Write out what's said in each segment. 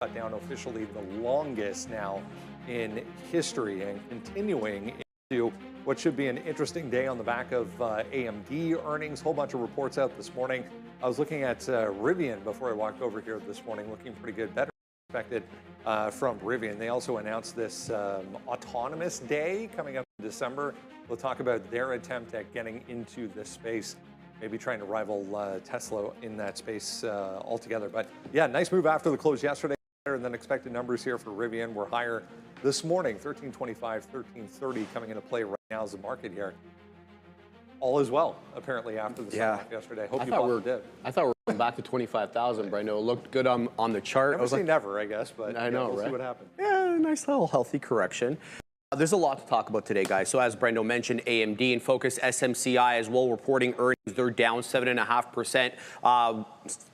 cut down officially the longest now in history, and continuing into what should be an interesting day on the back of AMD earnings. Whole bunch of reports out this morning. I was looking at Rivian before I walked over here this morning, looking pretty good, better than expected from Rivian. They also announced this autonomous day coming up in December. We'll talk about their attempt at getting into this space, maybe trying to rival Tesla in that space altogether. But yeah, nice move after the close yesterday. Better than expected numbers here for Rivian. We're higher this morning, 1325, 1330 coming into play right now as the market here. All is well, apparently, after the sell-off yesterday. Hope you bought the dip. I thought we were going back to 25,000, but I know it looked good on the chart. Never say never, I guess, but I know, we'll right? see what happens. Yeah, nice little healthy correction. There's a lot to talk about today, guys. So as Brendo mentioned, AMD in focus, SMCI as well reporting earnings. They're down 7.5%.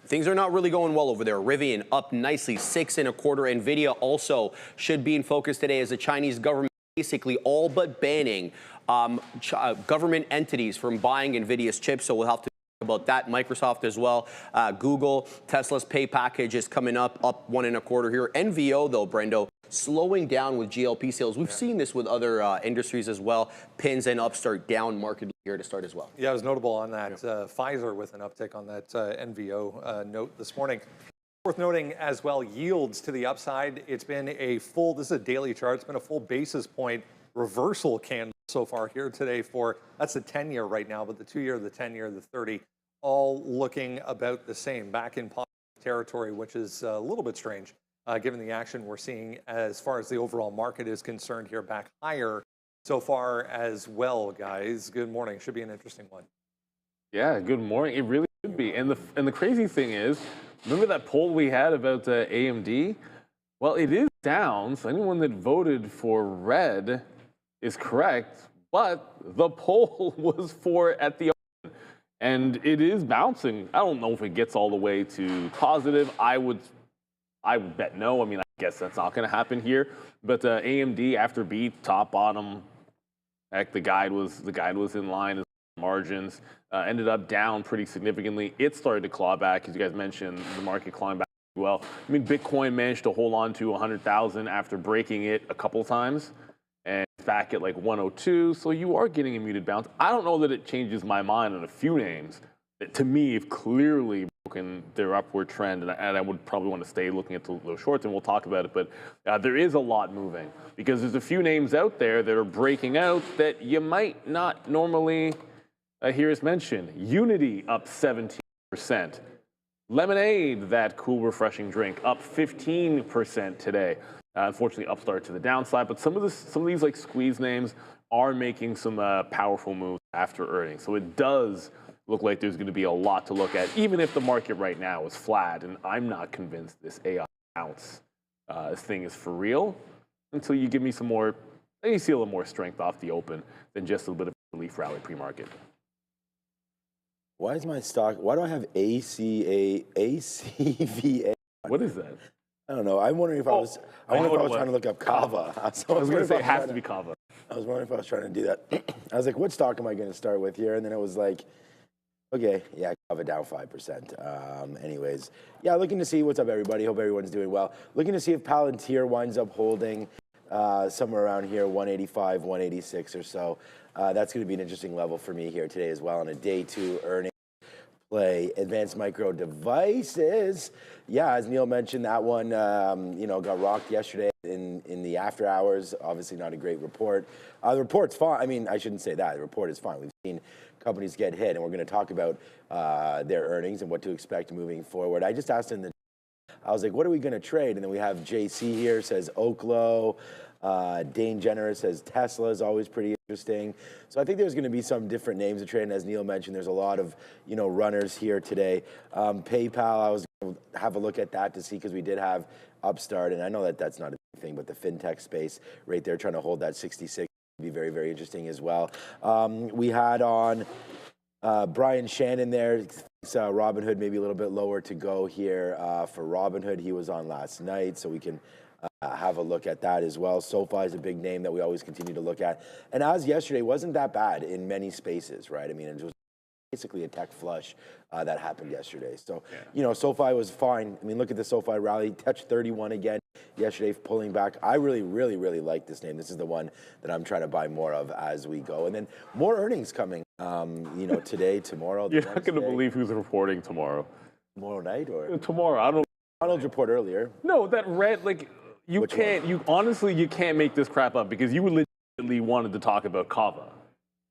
Things are not really going well over there. Rivian up nicely, 6.25%. NVIDIA also should be in focus today as the Chinese government basically all but banning government entities from buying NVIDIA's chips. So we'll have to talk about that. Microsoft as well. Google, Tesla's pay package is coming up 1.25% here. NVO though, Brendo, slowing down with GLP sales. We've seen this with other industries as well. Pins and Upstart down market here to start as well. Yeah, it was notable on that. Pfizer with an uptick on that NVO note this morning. Worth noting as well, yields to the upside. It's been a full, this is a daily chart, it's been a full basis point reversal candle so far here today for, that's the 10-year right now, but the 2-year, the 10-year, the 30, all looking about the same, back in positive territory, which is a little bit strange. Given the action we're seeing as far as the overall market is concerned here, back higher so far as well, guys. Good morning. Should be an interesting one. Yeah, good morning. It really should be. And the crazy thing is, remember that poll we had about AMD? Well, it is down, so anyone that voted for red is correct, but the poll was for at the open, and it is bouncing. I don't know if it gets all the way to positive. I would bet no. I mean, I guess that's not going to happen here. But AMD after beat, top, bottom, heck, the guide was in line as margins. Ended up down pretty significantly. It started to claw back, as you guys mentioned, the market clawing back as well. I mean, Bitcoin managed to hold on to 100,000 after breaking it a couple times, and it's back at like 102. So you are getting a muted bounce. I don't know that it changes my mind on a few names that to me have clearly broken their upward trend, and I would probably want to stay looking at the shorts, and we'll talk about it. But there is a lot moving because there's a few names out there that are breaking out that you might not normally hear us mention. Unity up 17%. Lemonade, that cool, refreshing drink, up 15% today. Unfortunately, Upstart to the downside, but some of these like squeeze names are making some powerful moves after earnings. So it does look like there's going to be a lot to look at, even if the market right now is flat. And I'm not convinced this AI bounce thing is for real until you give me some more, you see a little more strength off the open than just a little bit of a relief rally pre-market. Why is my stock, why do I have ACVA? What is that? I don't know. I'm wondering if I was trying to look up Kava. I was going to say it has to be Kava. I was wondering if I was trying to do that. I was like, what stock am I going to start with here? And then it was like, okay, yeah, Kava down 5%. Anyways, yeah, looking to see what's up, everybody. Hope everyone's doing well. Looking to see if Palantir winds up holding somewhere around here, 185, 186 or so. That's going to be an interesting level for me here today as well on a day 2 earnings play. Advanced Micro Devices. Yeah, as Neil mentioned, that one got rocked yesterday in the after hours. Obviously not a great report. The report's fine. I mean, I shouldn't say that. The report is fine. We've seen companies get hit, and we're going to talk about their earnings and what to expect moving forward. I just asked I was like, what are we going to trade? And then we have JC here, says Oklo. Dane Jenner says Tesla is always pretty interesting. So I think there's going to be some different names to trade. And as Neil mentioned, there's a lot of runners here today. PayPal, I was going to have a look at that to see because we did have Upstart. And I know that that's not a big thing, but the fintech space right there trying to hold that 66 would be very, very interesting as well. We had on Brian Shannon there. Robinhood maybe a little bit lower to go here for Robinhood. He was on last night, so we can have a look at that as well. SoFi is a big name that we always continue to look at. And as yesterday, wasn't that bad in many spaces, right? I mean, it was basically a tech flush that happened yesterday. So, you know, SoFi was fine. I mean, look at the SoFi rally, touched 31 again yesterday, pulling back. I really like this name. This is the one that I'm trying to buy more of as we go. And then more earnings coming, you know, today, tomorrow. You're not going to believe who's reporting tomorrow. Tomorrow night or? Tomorrow, I don't know. Donald's report earlier. No, that red, like, you can't make this crap up because you legitimately wanted to talk about Kava,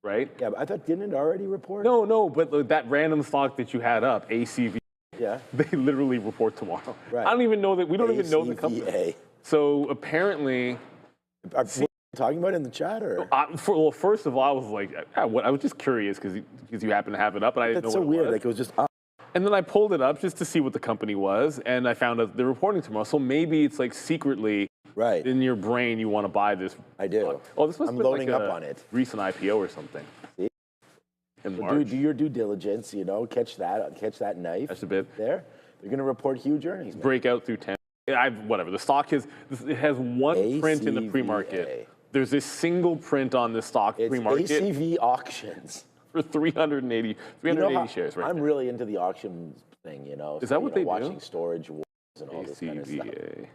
right? Yeah, but I thought, didn't it already report? No, but that random stock that you had up, ACV, yeah, they literally report tomorrow. Right. I don't even know that, we don't even know the ACVA. company. So apparently... Are we talking about it in the chat or? Well, first of all, I was like, I was just curious because you happen to have it up and I didn't know That's so what weird, it was. like it was just up. And then I pulled it up just to see what the company was, and I found out they're reporting tomorrow. So maybe it's like secretly Right. in your brain you want to buy this. I do. Oh, this must I'm be loading like up a on it. recent IPO or something. See? In So March. do your due diligence, you know, catch that knife. That's a bit. There. They're going to report huge earnings. Man. Breakout through 10. Whatever. The stock has one print in the pre-market. There's this single print on this stock It's pre-market ACV auctions. for 380 shares right I'm now. really into the auction thing, you know. Is that what they do? Watching storage wars and all this kind of stuff. ACVA.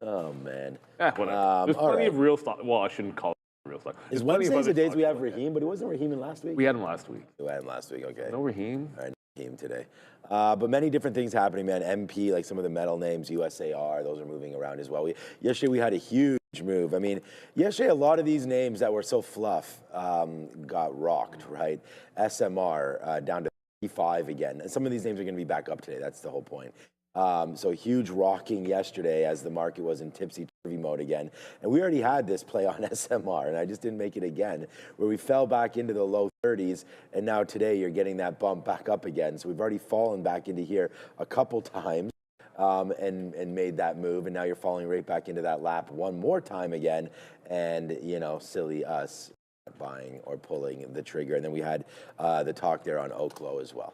Oh, man. Whatever. There's plenty of real stock. Well, I shouldn't call it real stock. Is There's plenty of Wednesdays the other days we stocks have like that. Raheem, but it wasn't Raheem in last week? We had him last week. We had him last week, okay. No Raheem? All right, Raheem today. But many different things happening, man. MP, like some of the metal names, USAR, those are moving around as well. Yesterday we had a huge move. I mean, yesterday a lot of these names that were so fluff got rocked, right? SMR down to 55 again. And some of these names are going to be back up today. That's the whole point. So huge rocking yesterday as the market was in tipsy-turvy mode again. And we already had this play on SMR, and I just didn't make it again, where we fell back into the low 30s, and now today you're getting that bump back up again. So we've already fallen back into here a couple times and made that move, and now you're falling right back into that lap one more time again, and, you know, silly us buying or pulling the trigger. And then we had the talk there on Oklo as well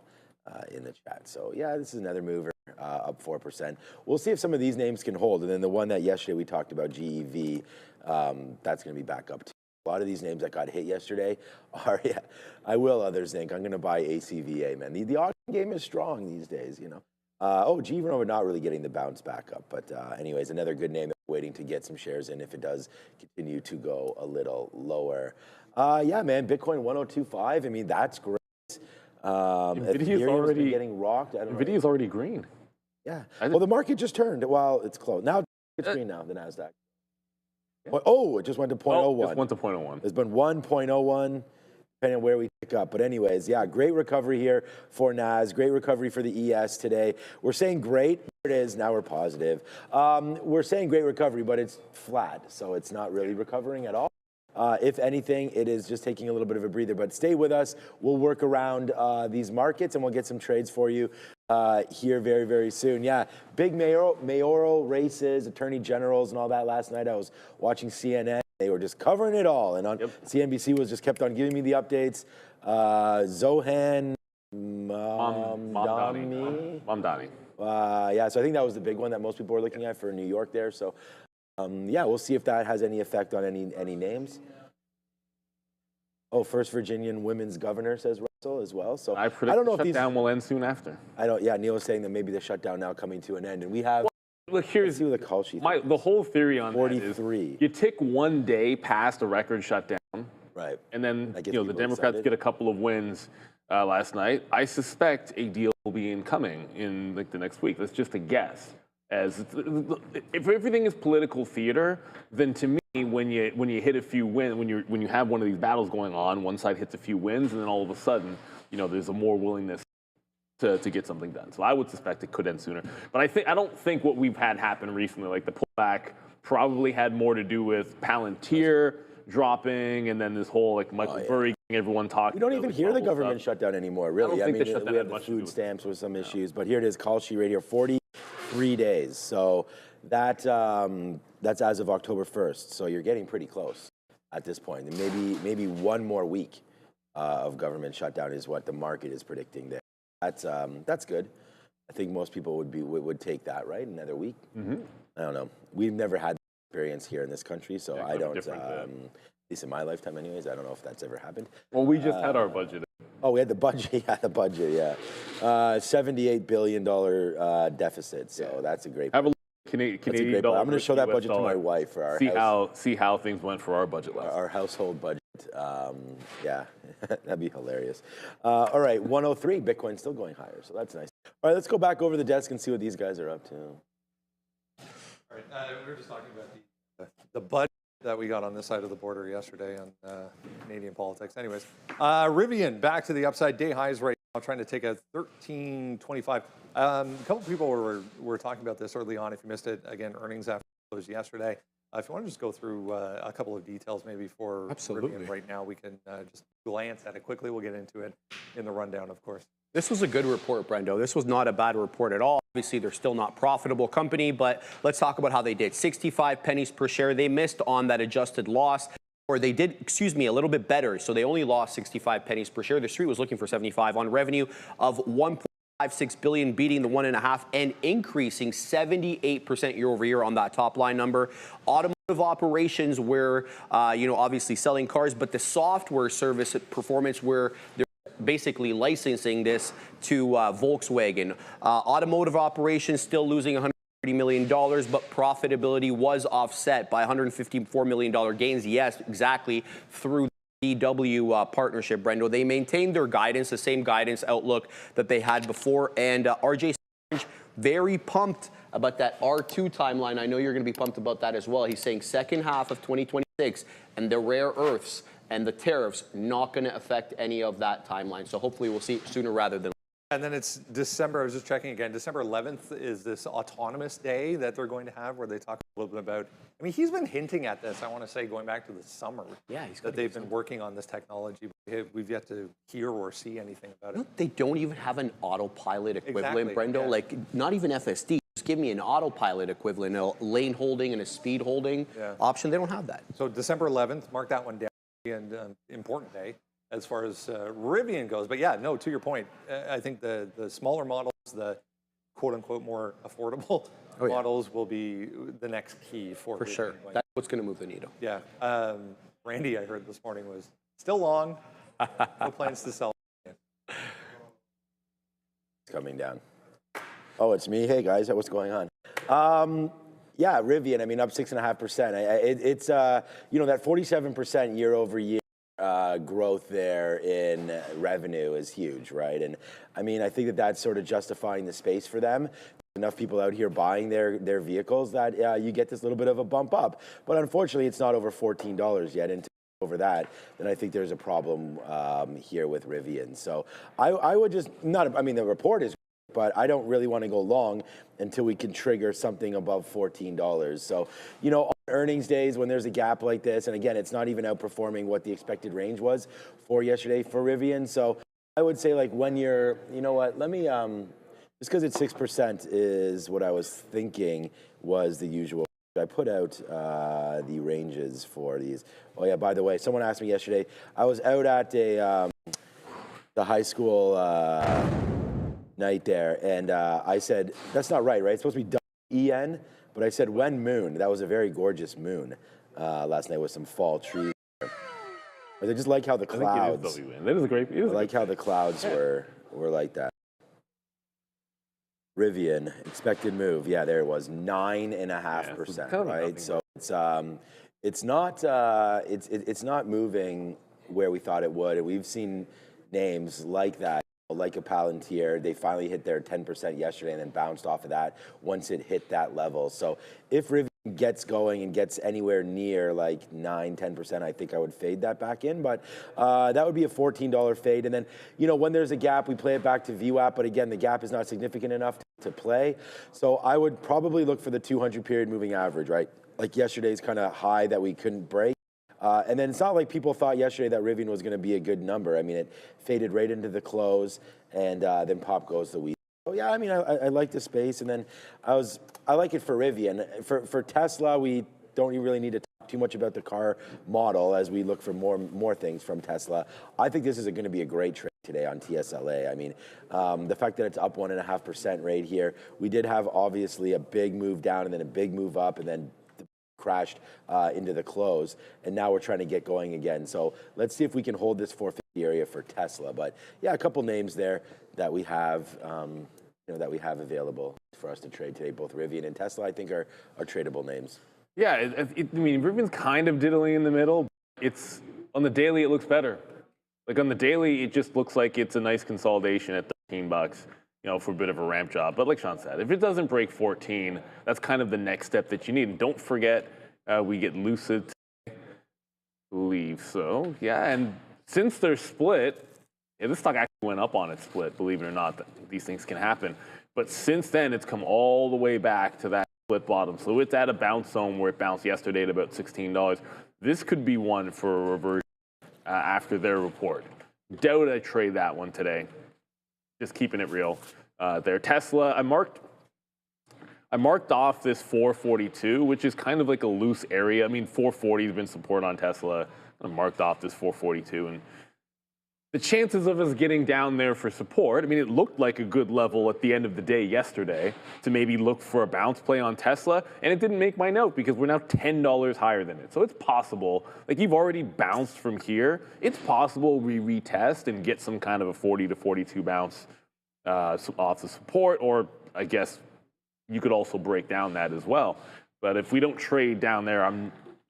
in the chat. So, yeah, this is another mover. Up 4%. We'll see if some of these names can hold. And then the one that yesterday we talked about, GEV, that's going to be back up too. A lot of these names that got hit yesterday are, yeah, I will, others think. I'm going to buy ACVA, man. The auction game is strong these days, you know. GVNova not really getting the bounce back up. But anyways, another good name that's waiting to get some shares in if it does continue to go a little lower. Yeah, man, Bitcoin 1025. I mean, that's great. Nvidia's already getting rocked. Nvidia's already green. Yeah. Well, the market just turned. Well, it's closed. Now it's green now, the NASDAQ. Oh, it just went to 0.01. It just went to 0.01. There's been 1.01, depending on where we pick up. But anyways, yeah, great recovery here for NAS. Great recovery for the ES today. We're saying great. Here it is. Now we're positive. We're saying great recovery, but it's flat. So it's not really recovering at all. If anything, it is just taking a little bit of a breather. But stay with us. We'll work around these markets, and we'll get some trades for you here very, very soon. Yeah, big mayoral races, attorney generals, and all that last night. I was watching CNN. They were just covering it all. And on CNBC was just kept on giving me the updates. Zohan Mamdani. Yeah, so I think that was the big one that most people were looking at for New York there. So, yeah, we'll see if that has any effect on any names. Oh, first Virginian women's governor, says Russell as well. So I predict don't know the if shutdown will end soon after. Yeah, Neil was saying that maybe the shutdown now coming to an end, and we have. Look, here's see what the call sheet. The whole theory on 43. that is you tick one day past a record shutdown, right? And then the people Democrats excited. get a couple of wins last night. I suspect a deal will be incoming in like the next week. That's just a guess. As if everything is political theater, then to me, when you hit a few wins, when you have one of these battles going on, one side hits a few wins, and then all of a sudden, there's a more willingness to get something done. So I would suspect it could end sooner. But I don't think what we've had happen recently, like the pullback, probably had more to do with Palantir dropping, and then this whole like Michael Burry getting everyone talking. We don't even hear the government stuff. shutdown anymore, really. I don't think the shutdown we had have much the to do food with stamps with some issues, but here it is, call sheet right here, 43 days. So that's as of October 1st. So you're getting pretty close at this point. And maybe one more week of government shutdown is what the market is predicting there. That's good. I think most people would take that, right? Another week. Mm-hmm. I don't know. We've never had that experience here in this country, so I don't. At least in my lifetime, anyways, I don't know if that's ever happened. Well, we just had our budget Oh, we had the budget. Yeah, the budget. Yeah, $78 billion deficit. So that's a great. Have a look at That's a Canadian great. dollar. I'm going to show that US budget to dollar. my wife for our See how things went for our budget last. our household budget. Yeah, that'd be hilarious. All right, 103. Bitcoin's still going higher, so that's nice. All right, let's go back over the desk and see what these guys are up to. All right, we were just talking about the budget that we got on this side of the border yesterday on Canadian politics. Anyways, Rivian back to the upside, day highs right now, trying to take a 13.25. A couple people were talking about this early on. If you missed it, again, earnings after close yesterday. If you want to just go through a couple of details maybe for Rivian right now, we can just glance at it quickly. We'll get into it in the rundown, of course. This was a good report, Brendo. This was not a bad report at all. Obviously, they're still not profitable company, but let's talk about how they did. 65 pennies per share. They missed on that adjusted loss, or they did, excuse me, a little bit better. So they only lost 65 pennies per share. The street was looking for 75 on revenue of 1.56 billion, beating the 1.5 and increasing 78% year over year on that top line number. Automotive operations were, obviously selling cars, but the software service performance where they're basically licensing this to Volkswagen. Automotive operations still losing $130 million, but profitability was offset by $154 million gains. Yes, exactly, through the VW partnership, Brendo. They maintained their guidance, the same guidance outlook that they had before. And RJ, very pumped about that R2 timeline. I know you're going to be pumped about that as well. He's saying second half of 2026, and the rare earths and the tariffs not going to affect any of that timeline. So hopefully we'll see it sooner rather than later. And then it's December, I was just checking again, December 11th is this autonomous day that they're going to have where they talk a little bit about, I mean, he's been hinting at this, I want to say, going back to the summer. Yeah, that they've been working on this technology. We've yet to hear or see anything about it. They don't even have an autopilot equivalent, Exactly, Brendo. yeah. Like, not even FSD. Just give me an autopilot equivalent, a lane holding and a speed holding option. They don't have that. So December 11th, mark that one down, and important day as far as Rivian goes. But yeah, no, to your point, I think the smaller models, the quote-unquote more affordable models will be the next key for Rivian. Sure. That's what's going to move the needle. Yeah. Randy, I heard this morning, was still long. No plans to sell. It's coming down. Oh, it's me. Hey guys, what's going on? Yeah, Rivian. I mean, up 6.5%. It's that 47% year over year growth there in revenue is huge, right? And I mean, I think that that's sort of justifying the space for them. Enough people out here buying their vehicles that you get this little bit of a bump up. But unfortunately, it's not over $14 yet. And over that, then I think there's a problem here with Rivian. So I would just not. I mean, the report is, but I don't really want to go long until we can trigger something above $14. So, on earnings days when there's a gap like this, and again, it's not even outperforming what the expected range was for yesterday for Rivian. So I would say, like, when you're, let me, just because it's 6% is what I was thinking was the usual. I put out the ranges for these. Oh yeah, by the way, someone asked me yesterday, I was out at the high school night there, and I said, that's not right? It's supposed to be W-E-N, but I said when moon. That was a very gorgeous moon last night with some fall trees. I just like how the clouds. I think it is W-N. That is a great. I like how the clouds were like that. Rivian expected move. Yeah, there it was, 9.5%. Right, so it's not moving where we thought it would. And we've seen names like that, like a Palantir. They finally hit their 10% yesterday and then bounced off of that once it hit that level. So if Rivian gets going and gets anywhere near like 9-10%, I think I would fade that back in. But that would be a $14 fade. And then, when there's a gap, we play it back to VWAP. But again, the gap is not significant enough to play. So I would probably look for the 200 period moving average, right? Like yesterday's kind of high that we couldn't break. And then it's not like people thought yesterday that Rivian was going to be a good number. I mean, it faded right into the close, and then pop goes the week. So yeah, I mean, I like the space, and then I like it for Rivian. For Tesla, we don't really need to talk too much about the car model as we look for more things from Tesla. I think this is going to be a great trade today on TSLA. I mean, the fact that it's up 1.5% right here. We did have obviously a big move down and then a big move up, and then crashed into the close, and now we're trying to get going again. So let's see if we can hold this 450 area for Tesla. But yeah, a couple names there that we have, that we have available for us to trade today. Both Rivian and Tesla, I think, are tradable names. Yeah, I mean, Rivian's kind of diddling in the middle. It's on the daily, it looks better. Like on the daily, it just looks like it's a nice consolidation at $13, for a bit of a ramp job. But like Sean said, if it doesn't break 14, that's kind of the next step that you need. And don't forget, we get Lucid today, I believe so. Yeah, and since they're split, this stock actually went up on its split, believe it or not. These things can happen. But since then, it's come all the way back to that split bottom. So it's at a bounce zone where it bounced yesterday at about $16. This could be one for a reversion after their report. Doubt I trade that one today. Just keeping it real. There, Tesla, I marked off this 442, which is kind of like a loose area. I mean, 440 has been support on Tesla. I marked off this 442, and the chances of us getting down there for support, I mean, it looked like a good level at the end of the day yesterday to maybe look for a bounce play on Tesla, and it didn't make my note because we're now $10 higher than it. So it's possible, like you've already bounced from here, it's possible we retest and get some kind of a 40 to 42 bounce off the support, or I guess you could also break down that as well. But if we don't trade down there,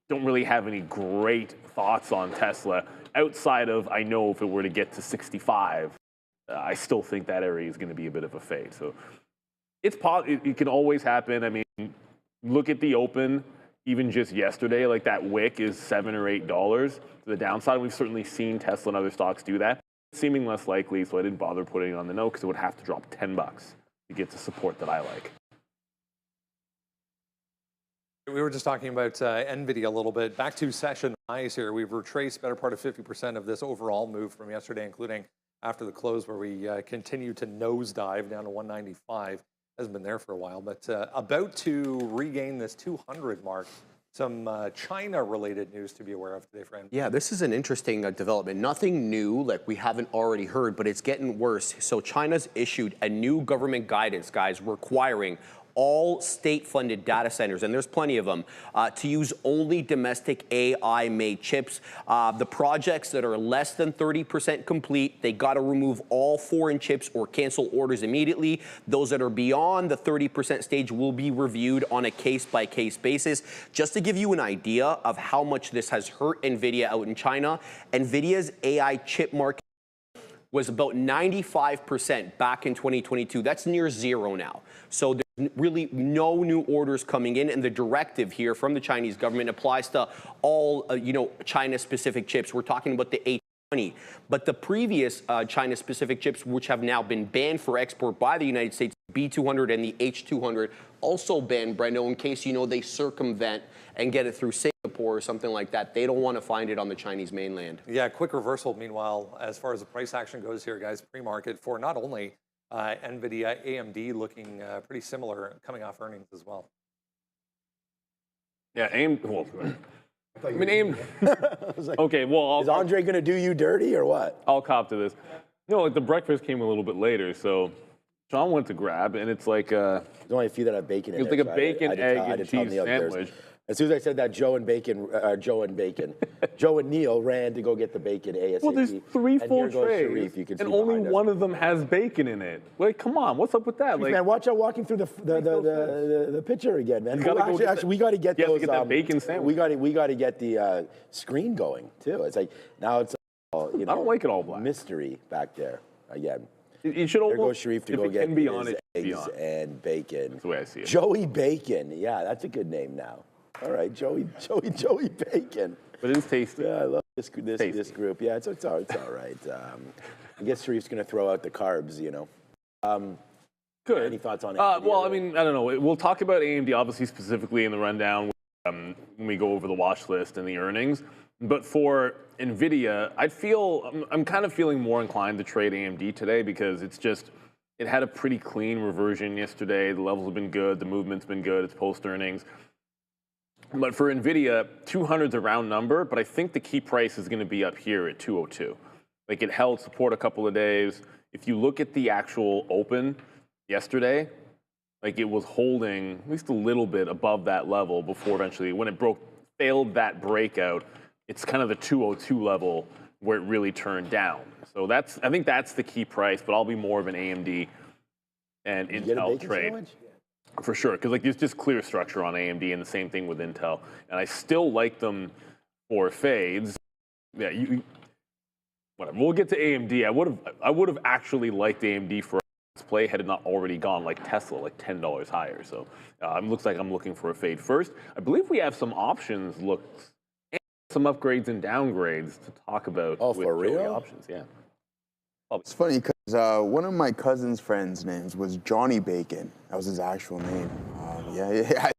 don't really have any great thoughts on Tesla. Outside of, I know if it were to get to 65, I still think that area is going to be a bit of a fade. So it can always happen. I mean, look at the open, even just yesterday, like that wick is $7 or $8 to the downside. We've certainly seen Tesla and other stocks do that. Seeming less likely, so I didn't bother putting it on the note because it would have to drop $10 to get the support that I like. We were just talking about NVIDIA a little bit. Back to session highs here. We've retraced better part of 50% of this overall move from yesterday, including after the close where we continue to nosedive down to 195. Hasn't been there for a while, but about to regain this 200 mark. Some China-related news to be aware of today, friend. Yeah, this is an interesting development. Nothing new, like we haven't already heard, but it's getting worse. So China's issued a new government guidance, guys, requiring all state-funded data centers, and there's plenty of them, to use only domestic AI-made chips. The projects that are less than 30% complete, they got to remove all foreign chips or cancel orders immediately. Those that are beyond the 30% stage will be reviewed on a case-by-case basis. Just to give you an idea of how much this has hurt NVIDIA out in China, NVIDIA's AI chip market was about 95% back in 2022. That's near zero now. So there's really no new orders coming in, and the directive here from the Chinese government applies to all, China-specific chips. We're talking about the A20, but the previous China-specific chips, which have now been banned for export by the United States, B200 and the H200, also banned, Brendo, in case they circumvent and get it through Singapore or something like that. They don't want to find it on the Chinese mainland. Yeah, quick reversal, meanwhile, as far as the price action goes here, guys, pre-market for not only NVIDIA, AMD looking pretty similar coming off earnings as well. Yeah, AMD, well, I mean, AMD, Like, okay, well, is Andre going to do you dirty or what? I'll cop to this. No, like the breakfast came a little bit later, so Sean went to grab, and it's like There's only a few that have bacon in it. it's like a bacon, egg, and cheese sandwich. As soon as I said that, Joe and Neil ran to go get the bacon ASAP. Well, there's three And full here goes trays, Sharif, you can see and only behind us. one of them has bacon in it. Like, come on, what's up with that? Like, Man, watch out walking through the picture again, man. gotta go get We got to get you have those. to get that bacon sandwich. We got to get the screen going too. It's like now it's all, I don't like it all black. mystery back there again. You should There almost, goes Sharif to if go it get can be his on it, be eggs on it. and bacon. That's the way I see it. Joey Bacon, yeah, that's a good name now. All right, Joey Bacon. But it is tasty. Yeah, I love this group. Yeah, it's all right. I guess Sharif's going to throw out the carbs, Good. Any thoughts on it? Well, I mean, I don't know. We'll talk about AMD obviously specifically in the rundown when we go over the watch list and the earnings. But for NVIDIA, I'm kind of feeling more inclined to trade AMD today because it had a pretty clean reversion yesterday. The levels have been good. The movement's been good. It's post-earnings. But for NVIDIA, 200's a round number, but I think the key price is going to be up here at 202. Like, it held support a couple of days. If you look at the actual open yesterday, like it was holding at least a little bit above that level before eventually, when it failed that breakout, it's kind of the 202 level where it really turned down. So I think that's the key price, but I'll be more of an AMD and Intel trade. Sandwich? For sure, because like there's just clear structure on AMD, and the same thing with Intel. And I still like them for fades. Yeah, whatever. We'll get to AMD. I would have actually liked AMD for this play had it not already gone like Tesla, like $10 higher. So it looks like I'm looking for a fade first. I believe we have some options and some upgrades and downgrades to talk about. Oh, with for real? Options, yeah. It's funny because one of my cousin's friends' names was Johnny Bacon. That was his actual name. Yeah.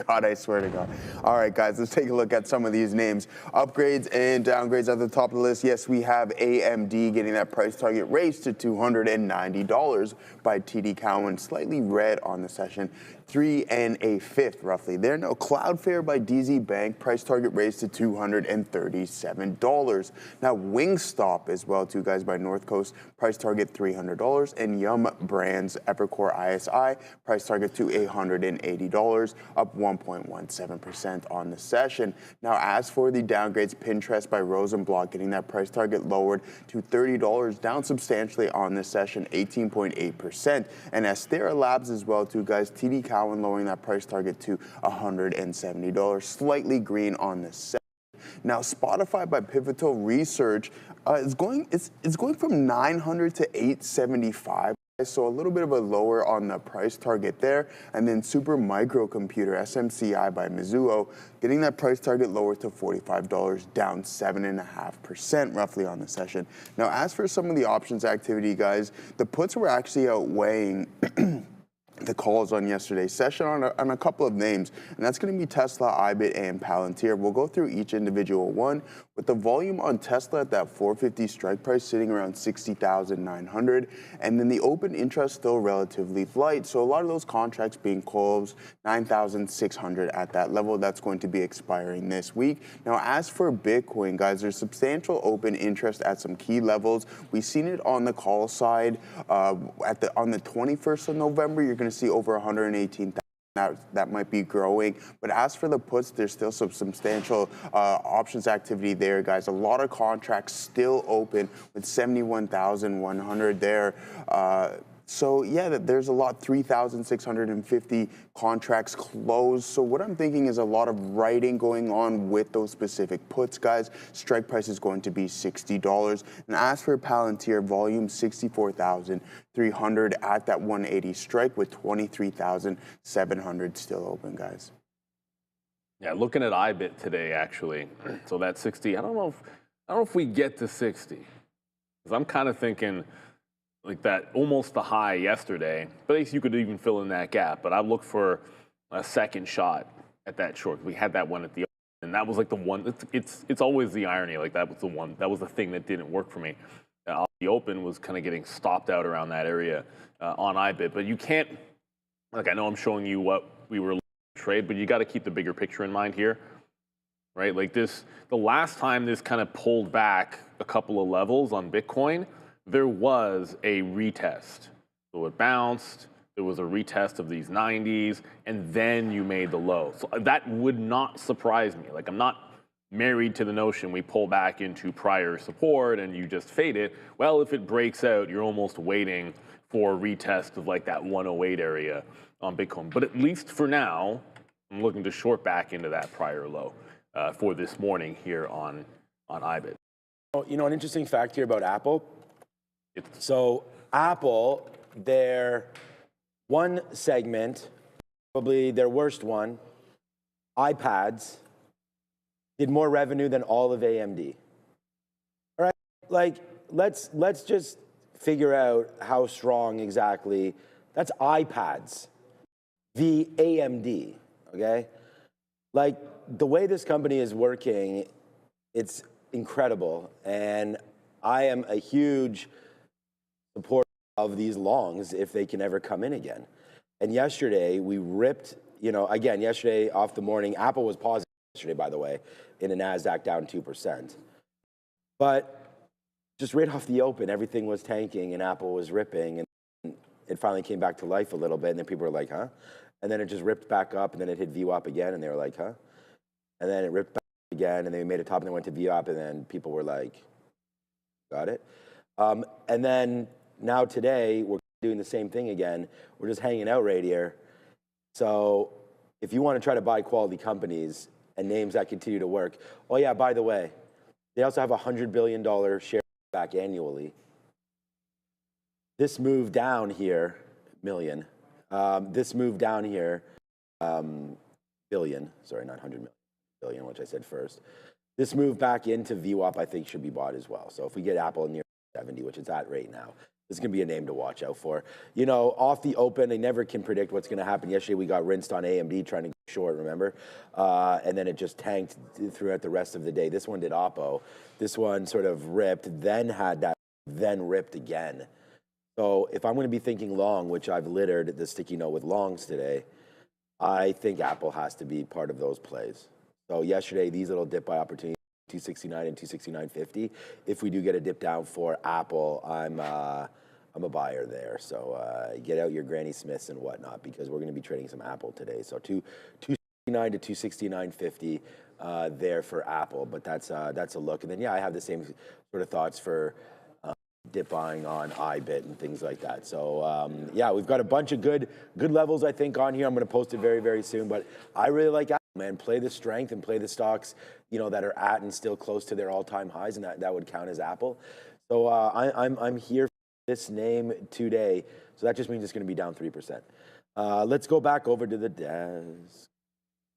I swear to God. All right, guys, let's take a look at some of these names. Upgrades and downgrades at the top of the list. Yes, we have AMD getting that price target raised to $290 by TD Cowen. Slightly red on the session. 3 1/5 roughly. There now Cloudflare by DZ Bank, price target raised to $237. Now Wingstop as well too, guys, by North Coast, price target $300. And Yum Brands Epicor ISI, price target to $180, up 1.17% on the session. Now as for the downgrades, Pinterest by Rosenblatt getting that price target lowered to $30, down substantially on this session, 18.8%. And Astera Labs as well too, guys, TD Cowen lowering that price target to $170, slightly green on the set. Now, Spotify by Pivotal Research is going from 900 to 875. So a little bit of a lower on the price target there. And then Super Microcomputer, SMCI by Mizuho, getting that price target lower to $45, down 7.5% roughly on the session. Now, as for some of the options activity, guys, the puts were actually outweighing the calls on yesterday's session on a couple of names, and that's going to be Tesla, IBIT, and Palantir. We'll go through each individual one, with the volume on Tesla at that 450 strike price sitting around 60,900, and then the open interest still relatively light, so a lot of those contracts being closed 9,600 at that level. That's going to be expiring this week. Now, as for Bitcoin, guys, there's substantial open interest at some key levels. We've seen it on the call side on the 21st of November. You're going to see over 118,000. That might be growing. But as for the puts, there's still some substantial options activity there, guys. A lot of contracts still open with 71,100 there. So, yeah, there's a lot, 3,650 contracts closed. So what I'm thinking is a lot of writing going on with those specific puts, guys. Strike price is going to be $60. And as for Palantir, volume 64,300 at that 180 strike with 23,700 still open, guys. Yeah, looking at IBIT today, actually. So that's 60. I don't know if we get to 60. Because I'm kind of thinking like that, almost the high yesterday, but at least you could even fill in that gap. But I look for a second shot at that short. We had that one at the open, and that was like the one. It's always the irony. Like that was the one. That was the thing that didn't work for me. The open was kind of getting stopped out around that area on IBIT. But you can't. Like I know I'm showing you what we were looking to trade, but you got to keep the bigger picture in mind here, right? Like this, the last time this kind of pulled back a couple of levels on Bitcoin, there was a retest. So it bounced, there was a retest of these 90s, and then you made the low. So that would not surprise me. Like I'm not married to the notion we pull back into prior support and you just fade it. Well, if it breaks out, you're almost waiting for a retest of like that 108 area on Bitcoin. But at least for now, I'm looking to short back into that prior low for this morning here on IBIT. You know, an interesting fact here about Apple. So Apple, their one segment, probably their worst one, iPads, did more revenue than all of AMD. All right, like let's just figure out how strong exactly. That's iPads, the AMD, okay? Like the way this company is working, it's incredible, and I am a huge supporter of these longs if they can ever come in again. And yesterday we ripped, again, yesterday off the morning, Apple was positive yesterday, by the way, in the NASDAQ down 2%. But just right off the open, everything was tanking and Apple was ripping. And it finally came back to life a little bit, and then people were like, huh? And then it just ripped back up, and then it hit VWAP again, and they were like, huh? And then it ripped back again, and they made a top, and then went to VWAP, and then people were like, got it? And then now today, we're doing the same thing again. We're just hanging out right here. So if you want to try to buy quality companies and names that continue to work, oh yeah, by the way, they also have a $100 billion share back annually. This move down here, million. This move down here, billion. Sorry, not 100 million, billion, which I said first. This move back into VWAP, I think, should be bought as well. So if we get Apple near 70, which it's at right now, this is going to be a name to watch out for. You know, off the open, they never can predict what's going to happen. Yesterday, we got rinsed on AMD trying to go short, remember? And then it just tanked throughout the rest of the day. This one did Oppo. This one sort of ripped, then had that, then ripped again. So if I'm going to be thinking long, which I've littered the sticky note with longs today, I think Apple has to be part of those plays. So yesterday, these little dip buy opportunities, 269 and 269.50. If we do get a dip down for Apple, I'm a buyer there. So get out your Granny Smiths and whatnot, because we're going to be trading some Apple today. So 269 to 269.50 there for Apple, but that's a look. And then yeah, I have the same sort of thoughts for dip buying on iBit and things like that. So yeah, we've got a bunch of good levels, I think, on here. I'm going to post it very, very soon, but I really like Apple, man. Play the strength and play the stocks, you know, that are at and still close to their all-time highs, and that would count as Apple. So I'm here for this name today. So that just means it's going to be down 3%. Let's go back over to the desk.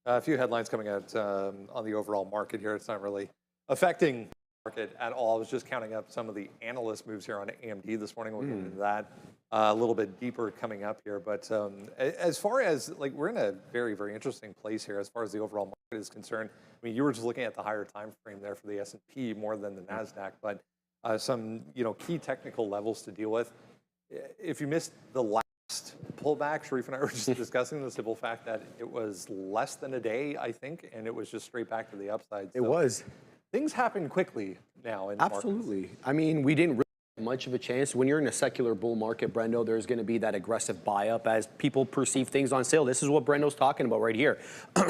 A few headlines coming out on the overall market here. It's not really affecting market at all. I was just counting up some of the analyst moves here on AMD this morning. We'll get into that a little bit deeper coming up here. But as far as, like, we're in a very, very interesting place here as far as the overall market is concerned. I mean, you were just looking at the higher time frame there for the S&P more than the NASDAQ, but some, you know, key technical levels to deal with. If you missed the last pullback, Sharif and I were just discussing the simple fact that it was less than a day, I think, and it was just straight back to the upside. It was. Things happen quickly now in Absolutely. markets. I mean, we didn't really have much of a chance. When you're in a secular bull market, Brendo, there's going to be that aggressive buy up as people perceive things on sale. This is what Brendo's talking about right here.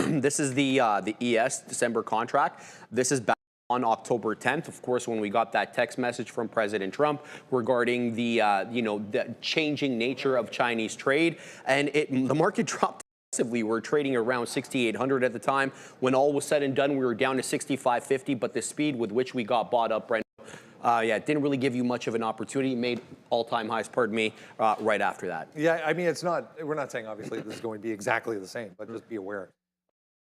This is the ES December contract. This is back on October 10th, of course, when we got that text message from President Trump regarding the the changing nature of Chinese trade, and the market dropped. We were trading around 6,800 at the time. When all was said and done, we were down to 6,550, but the speed with which we got bought up, Brent, yeah, it didn't really give you much of an opportunity. Made all-time highs, pardon me, right after that. Yeah, I mean, it's not, we're not saying obviously this is going to be exactly the same, but just be aware.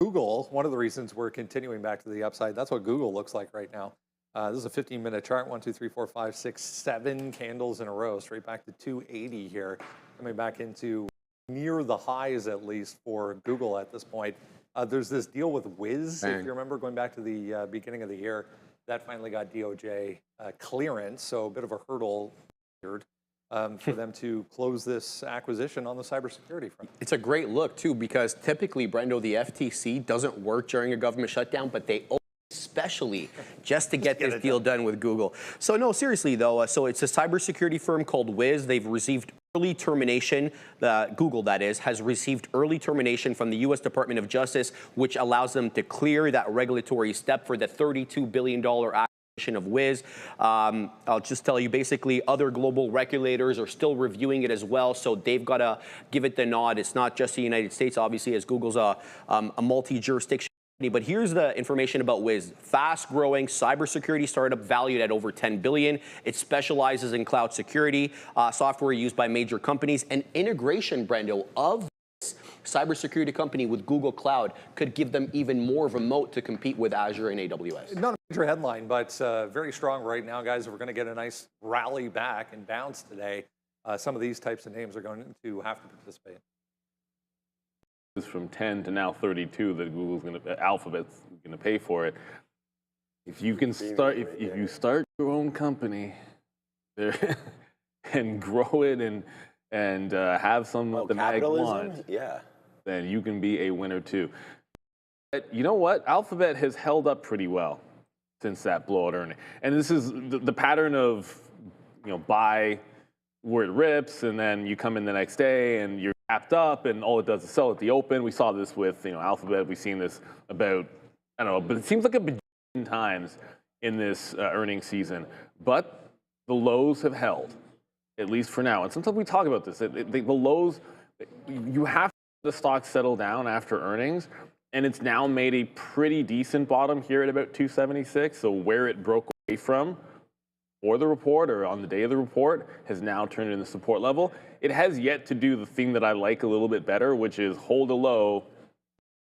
Google, one of the reasons we're continuing back to the upside, that's what Google looks like right now. This is a 15-minute chart, 1, 2, 3, 4, 5, 6, 7 candles in a row, straight back to 280 here, coming back into near the highs, at least, for Google at this point. There's this deal with Wiz, if you remember, going back to the beginning of the year. That finally got DOJ clearance, so a bit of a hurdle for them to close this acquisition on the cybersecurity front. It's a great look, too, because typically, Brendo, the FTC doesn't work during a government shutdown, but they especially just to get this deal done with Google. So no, seriously though, so it's a cybersecurity firm called Wiz. They've received early termination, Google that is, has received early termination from the U.S. Department of Justice, which allows them to clear that regulatory step for the $32 billion acquisition of Wiz. I'll just tell you, basically, other global regulators are still reviewing it as well, so they've got to give it the nod. It's not just the United States, obviously, as Google's a multi-jurisdiction. But here's the information about Wiz. Fast-growing cybersecurity startup valued at over $10 billion. It specializes in cloud security, software used by major companies, and integration, Brendo, of this cybersecurity company with Google Cloud could give them even more of a moat to compete with Azure and AWS. Not a major headline, but very strong right now, guys. We're going to get a nice rally back and bounce today. Some of these types of names are going to have to participate. From 10 to now 32 that Google's going to, Alphabet's going to pay for it. If you can start, if you start your own company there and grow it and have some of the mag want, yeah, then you can be a winner too. But you know what? Alphabet has held up pretty well since that blowout earning. And this is the pattern of, buy where it rips, and then you come in the next day and you're gapped up, and all it does is sell at the open. We saw this with Alphabet. We've seen this about, I don't know, but it seems like a bajillion times in this earnings season. But the lows have held, at least for now. And sometimes we talk about this. The lows, you have the stock settle down after earnings, and it's now made a pretty decent bottom here at about 276. So where it broke away from for the report, or on the day of the report, has now turned into support level. It has yet to do the thing that I like a little bit better, which is hold a low,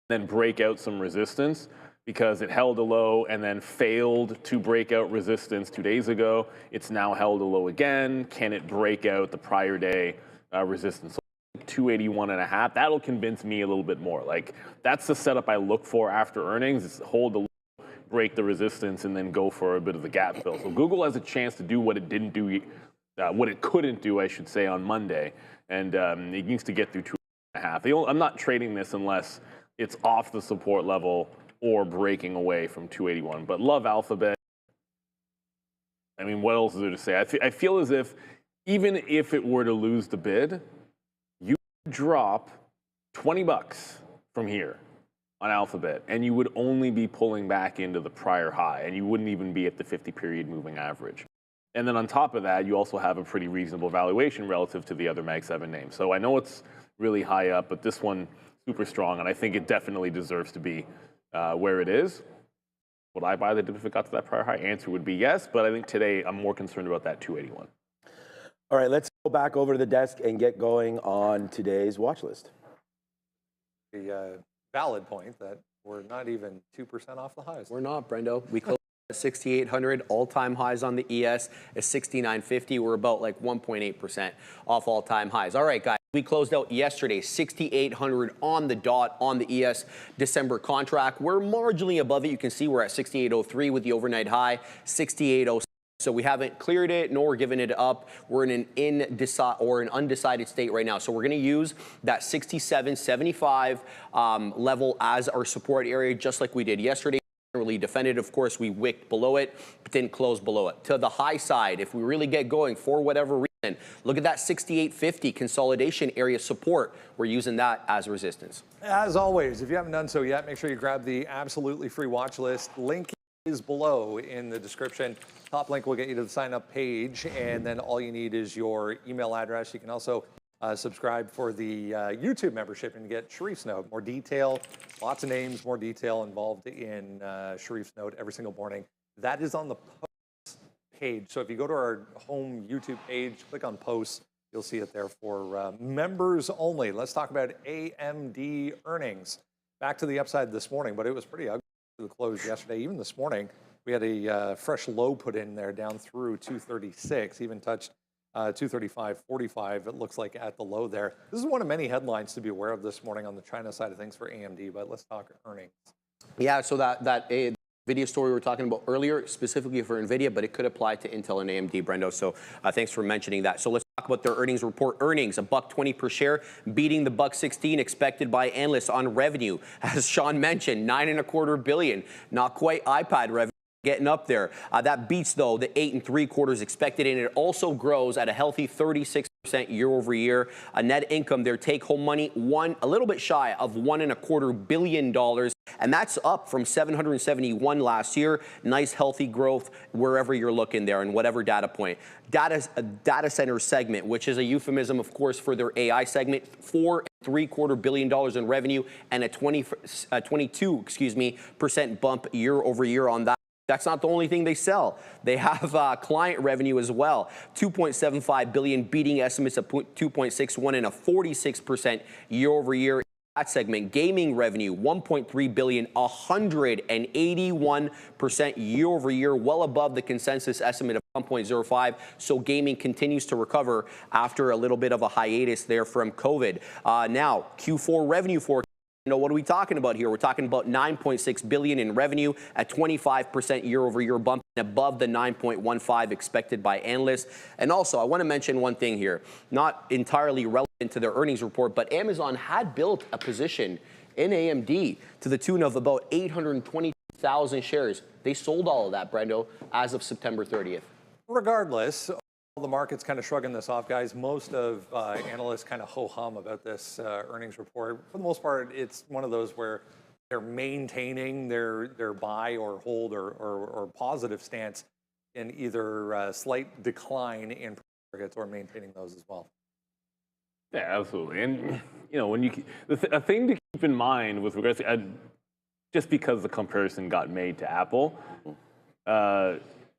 then break out some resistance, because it held a low and then failed to break out resistance 2 days ago. It's now held a low again. Can it break out the prior day resistance? 281.5. That'll convince me a little bit more. Like, that's the setup I look for after earnings. Is hold the low, break the resistance, and then go for a bit of the gap fill. So Google has a chance to do what it didn't do, what it couldn't do, I should say, on Monday, and it needs to get through 2.5. I'm not trading this unless it's off the support level or breaking away from 281. But love Alphabet. I mean, what else is there to say? I feel as if even if it were to lose the bid, you drop $20 from here on Alphabet, and you would only be pulling back into the prior high, and you wouldn't even be at the 50-period moving average. And then on top of that, you also have a pretty reasonable valuation relative to the other Mag 7 names. So I know it's really high up, but this one, super strong, and I think it definitely deserves to be where it is. Would I buy the dip if it got to that prior high? Answer would be yes, but I think today I'm more concerned about that 281. All right, let's go back over to the desk and get going on today's watch list. The valid point that we're not even 2% off the highs. We're not, Brendo. We closed at 6,800. All-time highs on the ES is 6,950. We're about like 1.8% off all-time highs. All right, guys. We closed out yesterday, 6,800 on the dot on the ES December contract. We're marginally above it. You can see we're at 6,803 with the overnight high, 6,806. So we haven't cleared it, nor given it up. We're in an undecided state right now. So we're going to use that 67.75 level as our support area, just like we did yesterday. Really defended. Of course, we wicked below it, but didn't close below it. To the high side, if we really get going for whatever reason, look at that 68.50 consolidation area support. We're using that as resistance. As always, if you haven't done so yet, make sure you grab the absolutely free watch list. Link is below in the description. Top link will get you to the sign up page, and then all you need is your email address. You can also subscribe for the YouTube membership and get Sharif's note. More detail, lots of names, more detail involved in Sharif's note every single morning. That is on the posts page. So if you go to our home YouTube page, click on posts, you'll see it there for members only. Let's talk about AMD earnings. Back to the upside this morning, but it was pretty ugly to the close yesterday. Even this morning, we had a fresh low put in there down through 236, even touched 235.45, it looks like, at the low there. This is one of many headlines to be aware of this morning on the China side of things for AMD, but let's talk earnings. Yeah, so that NVIDIA story we were talking about earlier, specifically for NVIDIA, but it could apply to Intel and AMD, Brendo, so thanks for mentioning that. So let's talk about their earnings report. Earnings, $1.20 per share, beating the $1.16 expected by analysts on revenue. As Sean mentioned, $9.25 billion, not quite iPad revenue. Getting up there. That beats, though, the 8 3/4 expected, and it also grows at a healthy 36% year over year. A net income, their take-home money, a little bit shy of $1.25 billion, and that's up from 771 last year. Nice, healthy growth wherever you're looking there, and whatever data point. Data center segment, which is a euphemism, of course, for their AI segment, $4 3/4 billion in revenue, and a 22% bump year over year on that. That's not the only thing they sell. They have client revenue as well, $2.75 billion, beating estimates of $2.61 and a 46% year over year. That segment, gaming revenue, $1.3 billion, 181% year over year, well above the consensus estimate of 1.05. So gaming continues to recover after a little bit of a hiatus there from COVID. Now, Q4 revenue forecast. What are we talking about here? We're talking about $9.6 billion in revenue, at 25% year-over-year bump, above the 9.15 expected by analysts. And also, I want to mention one thing here, not entirely relevant to their earnings report, but Amazon had built a position in AMD to the tune of about 820,000 shares. They sold all of that, Brendo, as of September 30th. Regardless, The market's kind of shrugging this off, guys. Most of analysts kind of ho-hum about this earnings report. For the most part, it's one of those where they're maintaining their buy or hold or positive stance in either a slight decline in targets or maintaining those as well. Yeah, absolutely. And when you a thing to keep in mind with regards to just because the comparison got made to Apple,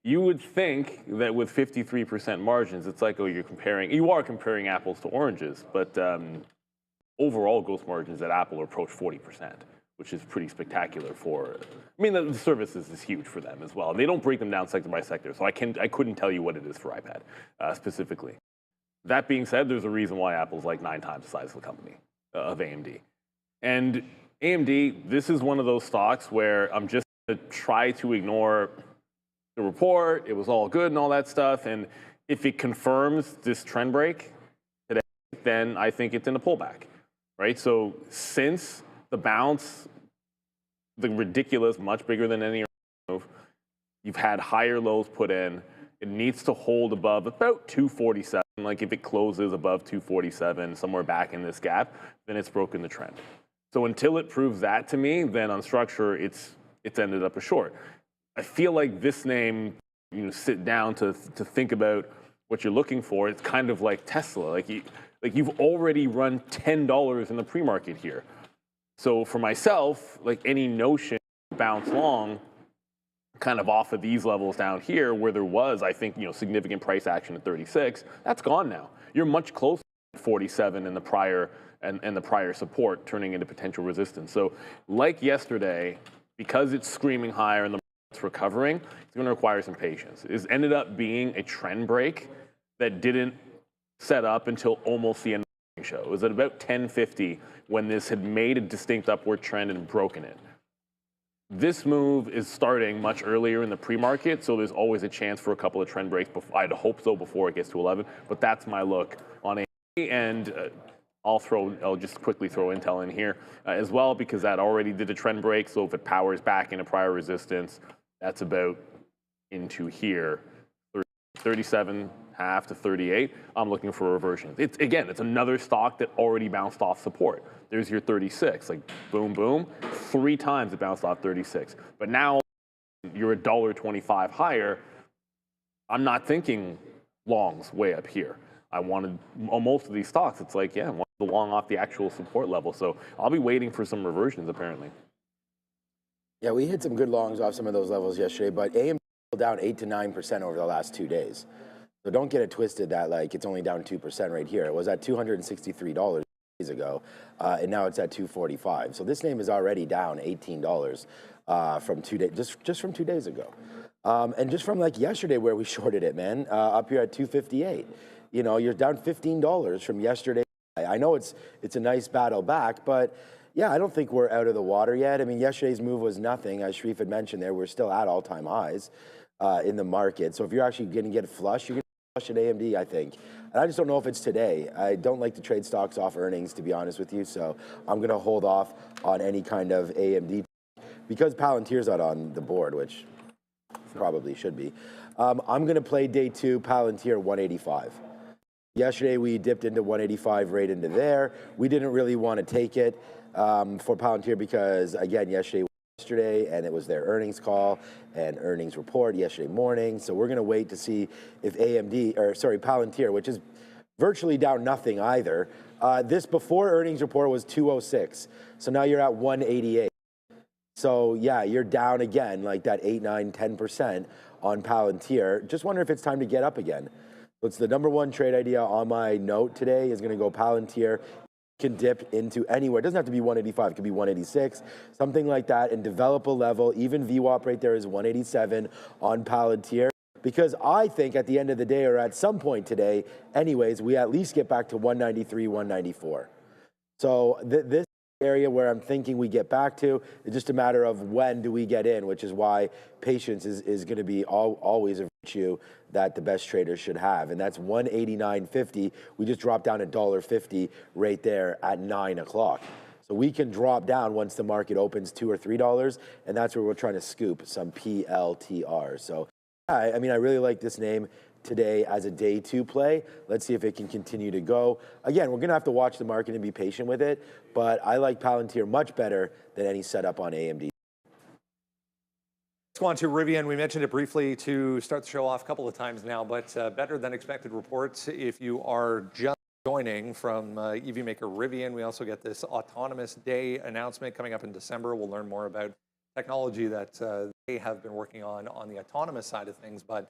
you would think that with 53% margins, it's like, oh, you are comparing apples to oranges, but overall gross margins at Apple approach 40%, which is pretty spectacular for, I mean, the services is huge for them as well. They don't break them down sector by sector, so I couldn't tell you what it is for iPad specifically. That being said, there's a reason why Apple's like 9 times the size of the company of AMD. And AMD, this is one of those stocks where I'm just going to try to ignore the report. It was all good and all that stuff. And if it confirms this trend break today, then I think it's in a pullback, right? So since the bounce, the ridiculous, much bigger than any move, you've had higher lows put in. It needs to hold above about 247. Like if it closes above 247, somewhere back in this gap, then it's broken the trend. So until it proves that to me, then on structure, it's ended up a short. I feel like this name, sit down to think about what you're looking for. It's kind of like Tesla. Like you've already run $10 in the pre-market here. So for myself, like any notion to bounce long, kind of off of these levels down here, where there was, I think, significant price action at 36, that's gone now. You're much closer to 47 in the prior and the prior support, turning into potential resistance. So like yesterday, because it's screaming higher and the market's recovering, it's going to require some patience. It ended up being a trend break that didn't set up until almost the end of the show. It was at about 10:50 when this had made a distinct upward trend and broken it. This move is starting much earlier in the pre-market, so there's always a chance for a couple of trend breaks. I'd hope so before it gets to 11, but that's my look on AMD. And I'll just quickly throw Intel in here as well, because that already did a trend break. So if it powers back into prior resistance, that's about into here, 37.5 to 38. I'm looking for a reversion. It's another stock that already bounced off support. There's your 36, like boom, boom. 3 times it bounced off 36. But now you're $1.25 higher. I'm not thinking longs way up here. I wanted, on most of these stocks, it's like, I want the long off the actual support level. So I'll be waiting for some reversions, apparently. Yeah, we hit some good longs off some of those levels yesterday, but AMD down 8 to 9% over the last 2 days. So don't get it twisted that like it's only down 2% right here. It was at $263 days ago, and now it's at $245. So this name is already down $18 from 2 days, just from 2 days ago, and just from like yesterday where we shorted it, man, up here at $258. You're down $15 from yesterday. I know it's a nice battle back, but yeah, I don't think we're out of the water yet. I mean, yesterday's move was nothing, as Sharif had mentioned there. We're still at all-time highs in the market. So if you're actually going to get flush, you're going to flush at AMD, I think. And I just don't know if it's today. I don't like to trade stocks off earnings, to be honest with you. So I'm going to hold off on any kind of AMD because Palantir's not on the board, which probably should be. I'm going to play day 2, Palantir 185. Yesterday, we dipped into 185 right into there. We didn't really want to take it for Palantir because, again, yesterday, and it was their earnings call and earnings report yesterday morning. So we're going to wait to see if Palantir, which is virtually down nothing either. This before earnings report was 206. So now you're at 188. So yeah, you're down again, like that 8, 9, 10% on Palantir. Just wonder if it's time to get up again. It's the number 1 trade idea on my note today is going to go Palantir. Can dip into anywhere. It doesn't have to be 185. It could be 186, something like that, and develop a level. Even VWAP right there is 187 on Palantir. Because I think at the end of the day, or at some point today, anyways, we at least get back to 193, 194. So this area where I'm thinking we get back to, it's just a matter of when do we get in, which is why patience is going to be always a virtue that the best traders should have. And that's 189.50. We just dropped down $1.50 right there at 9 o'clock. So we can drop down once the market opens $2 or $3, and that's where we're trying to scoop some PLTR. So I mean, I really like this name. today as a day two play. Let's see if it can continue to go. Again, we're going to have to watch the market and be patient with it, but I like Palantir much better than any setup on AMD. Let's go on to Rivian. We mentioned it briefly to start the show off a couple of times now, but better than expected reports if you are just joining from EV maker Rivian. We also get this autonomous day announcement coming up in December. We'll learn more about technology that they have been working on the autonomous side of things. But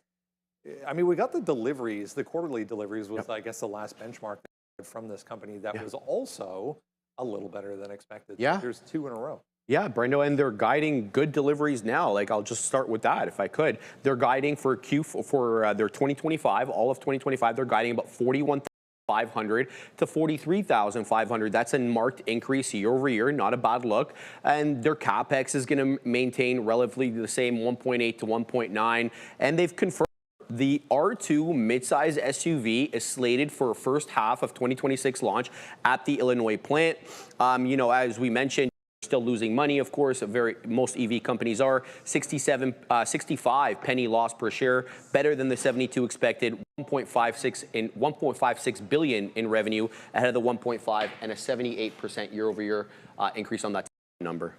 I mean, we got the deliveries, the quarterly deliveries was, I guess, the last benchmark from this company that was also a little better than expected. Yeah. There's 2 in a row. Yeah, Brendo, and they're guiding good deliveries now. Like, I'll just start with that if I could. They're guiding for their 2025, all of 2025, they're guiding about 41,500 to 43,500. That's a marked increase year over year, not a bad look. And their CapEx is going to maintain relatively the same 1.8 to 1.9. And they've confirmed the R2 midsize SUV is slated for a first half of 2026 launch at the Illinois plant. You know, as we mentioned, still losing money, of course. Most EV companies are 65 penny loss per share, better than the 72 expected. 1.56 billion in revenue, ahead of the 1.5, and a 78% year-over-year increase on that number.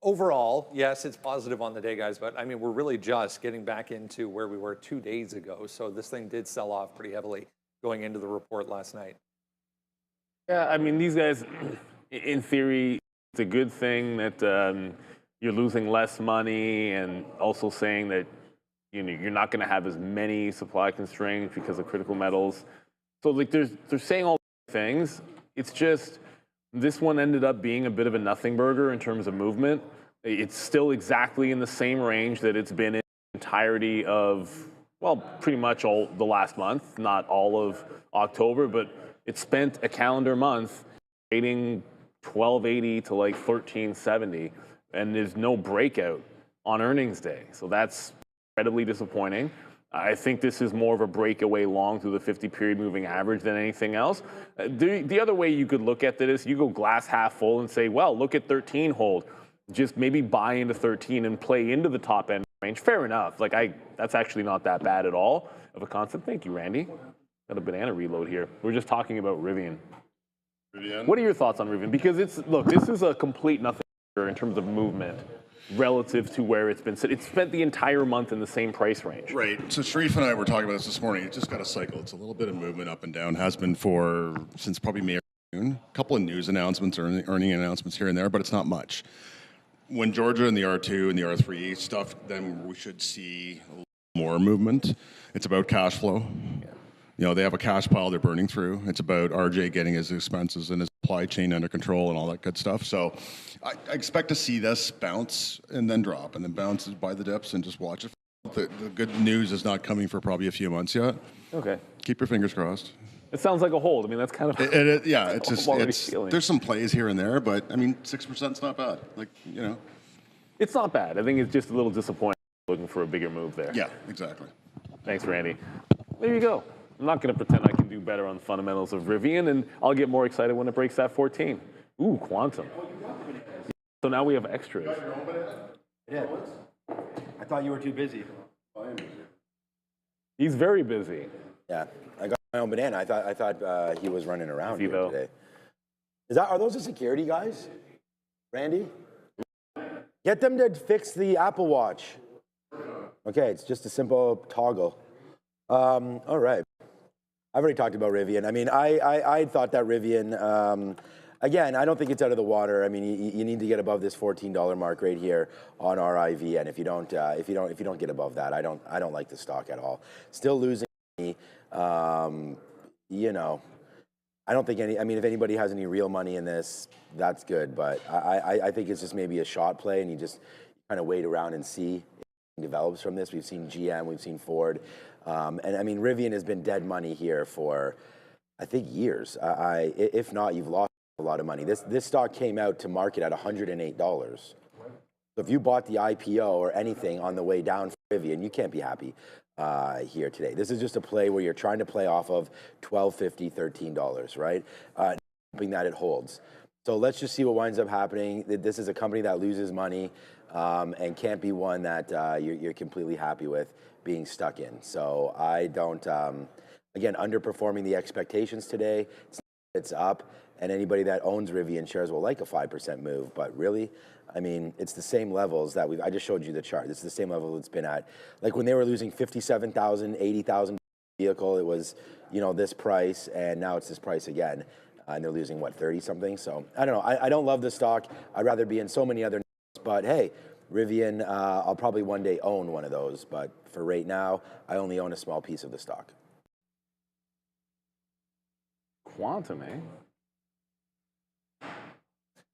Overall, yes, it's positive on the day, guys, but I mean, we're really just getting back into where we were 2 days ago. So this thing did sell off pretty heavily going into the report last night. Yeah, I mean, these guys, in theory, it's a good thing that you're losing less money, and also saying that you're not going to have as many supply constraints because of critical metals. So like they're saying all these things. It's just this one ended up being a bit of a nothing burger in terms of movement. It's still exactly in the same range that it's been in the entirety of, well, pretty much all the last month, not all of October, but it spent a calendar month trading 1280 to like 1370, and there's no breakout on earnings day. So that's incredibly disappointing. I think this is more of a breakaway long through the 50-period moving average than anything else. The other way you could look at this, you go glass half full and say, well, look at 13 hold. Just maybe buy into 13 and play into the top end range. Fair enough. Like that's actually not that bad at all of a concept. Thank you, Randy. Got a banana reload here. We're just talking about Rivian. What are your thoughts on Rivian? Because this is a complete nothing in terms of movement relative to where it's been. It's spent the entire month in the same price range. Right. So Sharif and I were talking about this morning. It just got a cycle. It's a little bit of movement up and down. Has been since probably May or June. A couple of news announcements or earning announcements here and there, but it's not much. When Georgia and the R2 and the R3 stuff, then we should see a little more movement. It's about cash flow. You know, they have a cash pile they're burning through. It's about RJ getting his expenses and his supply chain under control and all that good stuff. So I expect to see this bounce and then drop and then bounce by the dips and just watch it. The good news is not coming for probably a few months yet. Okay. Keep your fingers crossed. It sounds like a hold. I mean, that's kind of yeah. It's just there's some plays here and there, but I mean, 6% is not bad. Like, you know, it's not bad. I think it's just a little disappointing looking for a bigger move there. Yeah, exactly. Thanks, Randy. There you go. I'm not going to pretend I can do better on the fundamentals of Rivian, and I'll get more excited when it breaks that 14. Ooh, quantum. So now we have extras. Yeah. I thought you were too busy. He's very busy. Yeah, I got my own banana. I thought he was running around here though. today. Are those the security guys, Randy? Get them to fix the Apple Watch. Okay, it's just a simple toggle. All right. I've already talked about Rivian. I mean, I thought that Rivian, again, I don't think it's out of the water. I mean, you need to get above this $14 mark right here on RIV, and if you don't get above that, I don't like the stock at all. Still losing money. You know, I don't think I mean, if anybody has any real money in this, that's good. But I think it's just maybe a shot play, and you just kind of wait around and see if it develops from this. We've seen GM, we've seen Ford. And I mean, Rivian has been dead money here for, I think, years. If not, you've lost a lot of money. This stock came out to market at $108. So if you bought the IPO or anything on the way down for Rivian, you can't be happy here today. This is just a play where you're trying to play off of $12.50, $13, right? Hoping that it holds. So let's just see what winds up happening. This is a company that loses money. and can't be one that you're completely happy with being stuck in. So I don't, again, underperforming the expectations today. It's up, and anybody that owns Rivian shares will like a 5% move, but really, I mean, it's the same levels that I just showed you the chart. It's the same level it's been at. Like when they were losing 57,000, 80,000 vehicle, it was, this price, and now it's this price again. And they're losing, what, 30 something? So I don't know. I don't love the stock. I'd rather be in so many other names, but hey, Rivian, I'll probably one day own one of those, but for right now, I only own a small piece of the stock. Quantum, eh?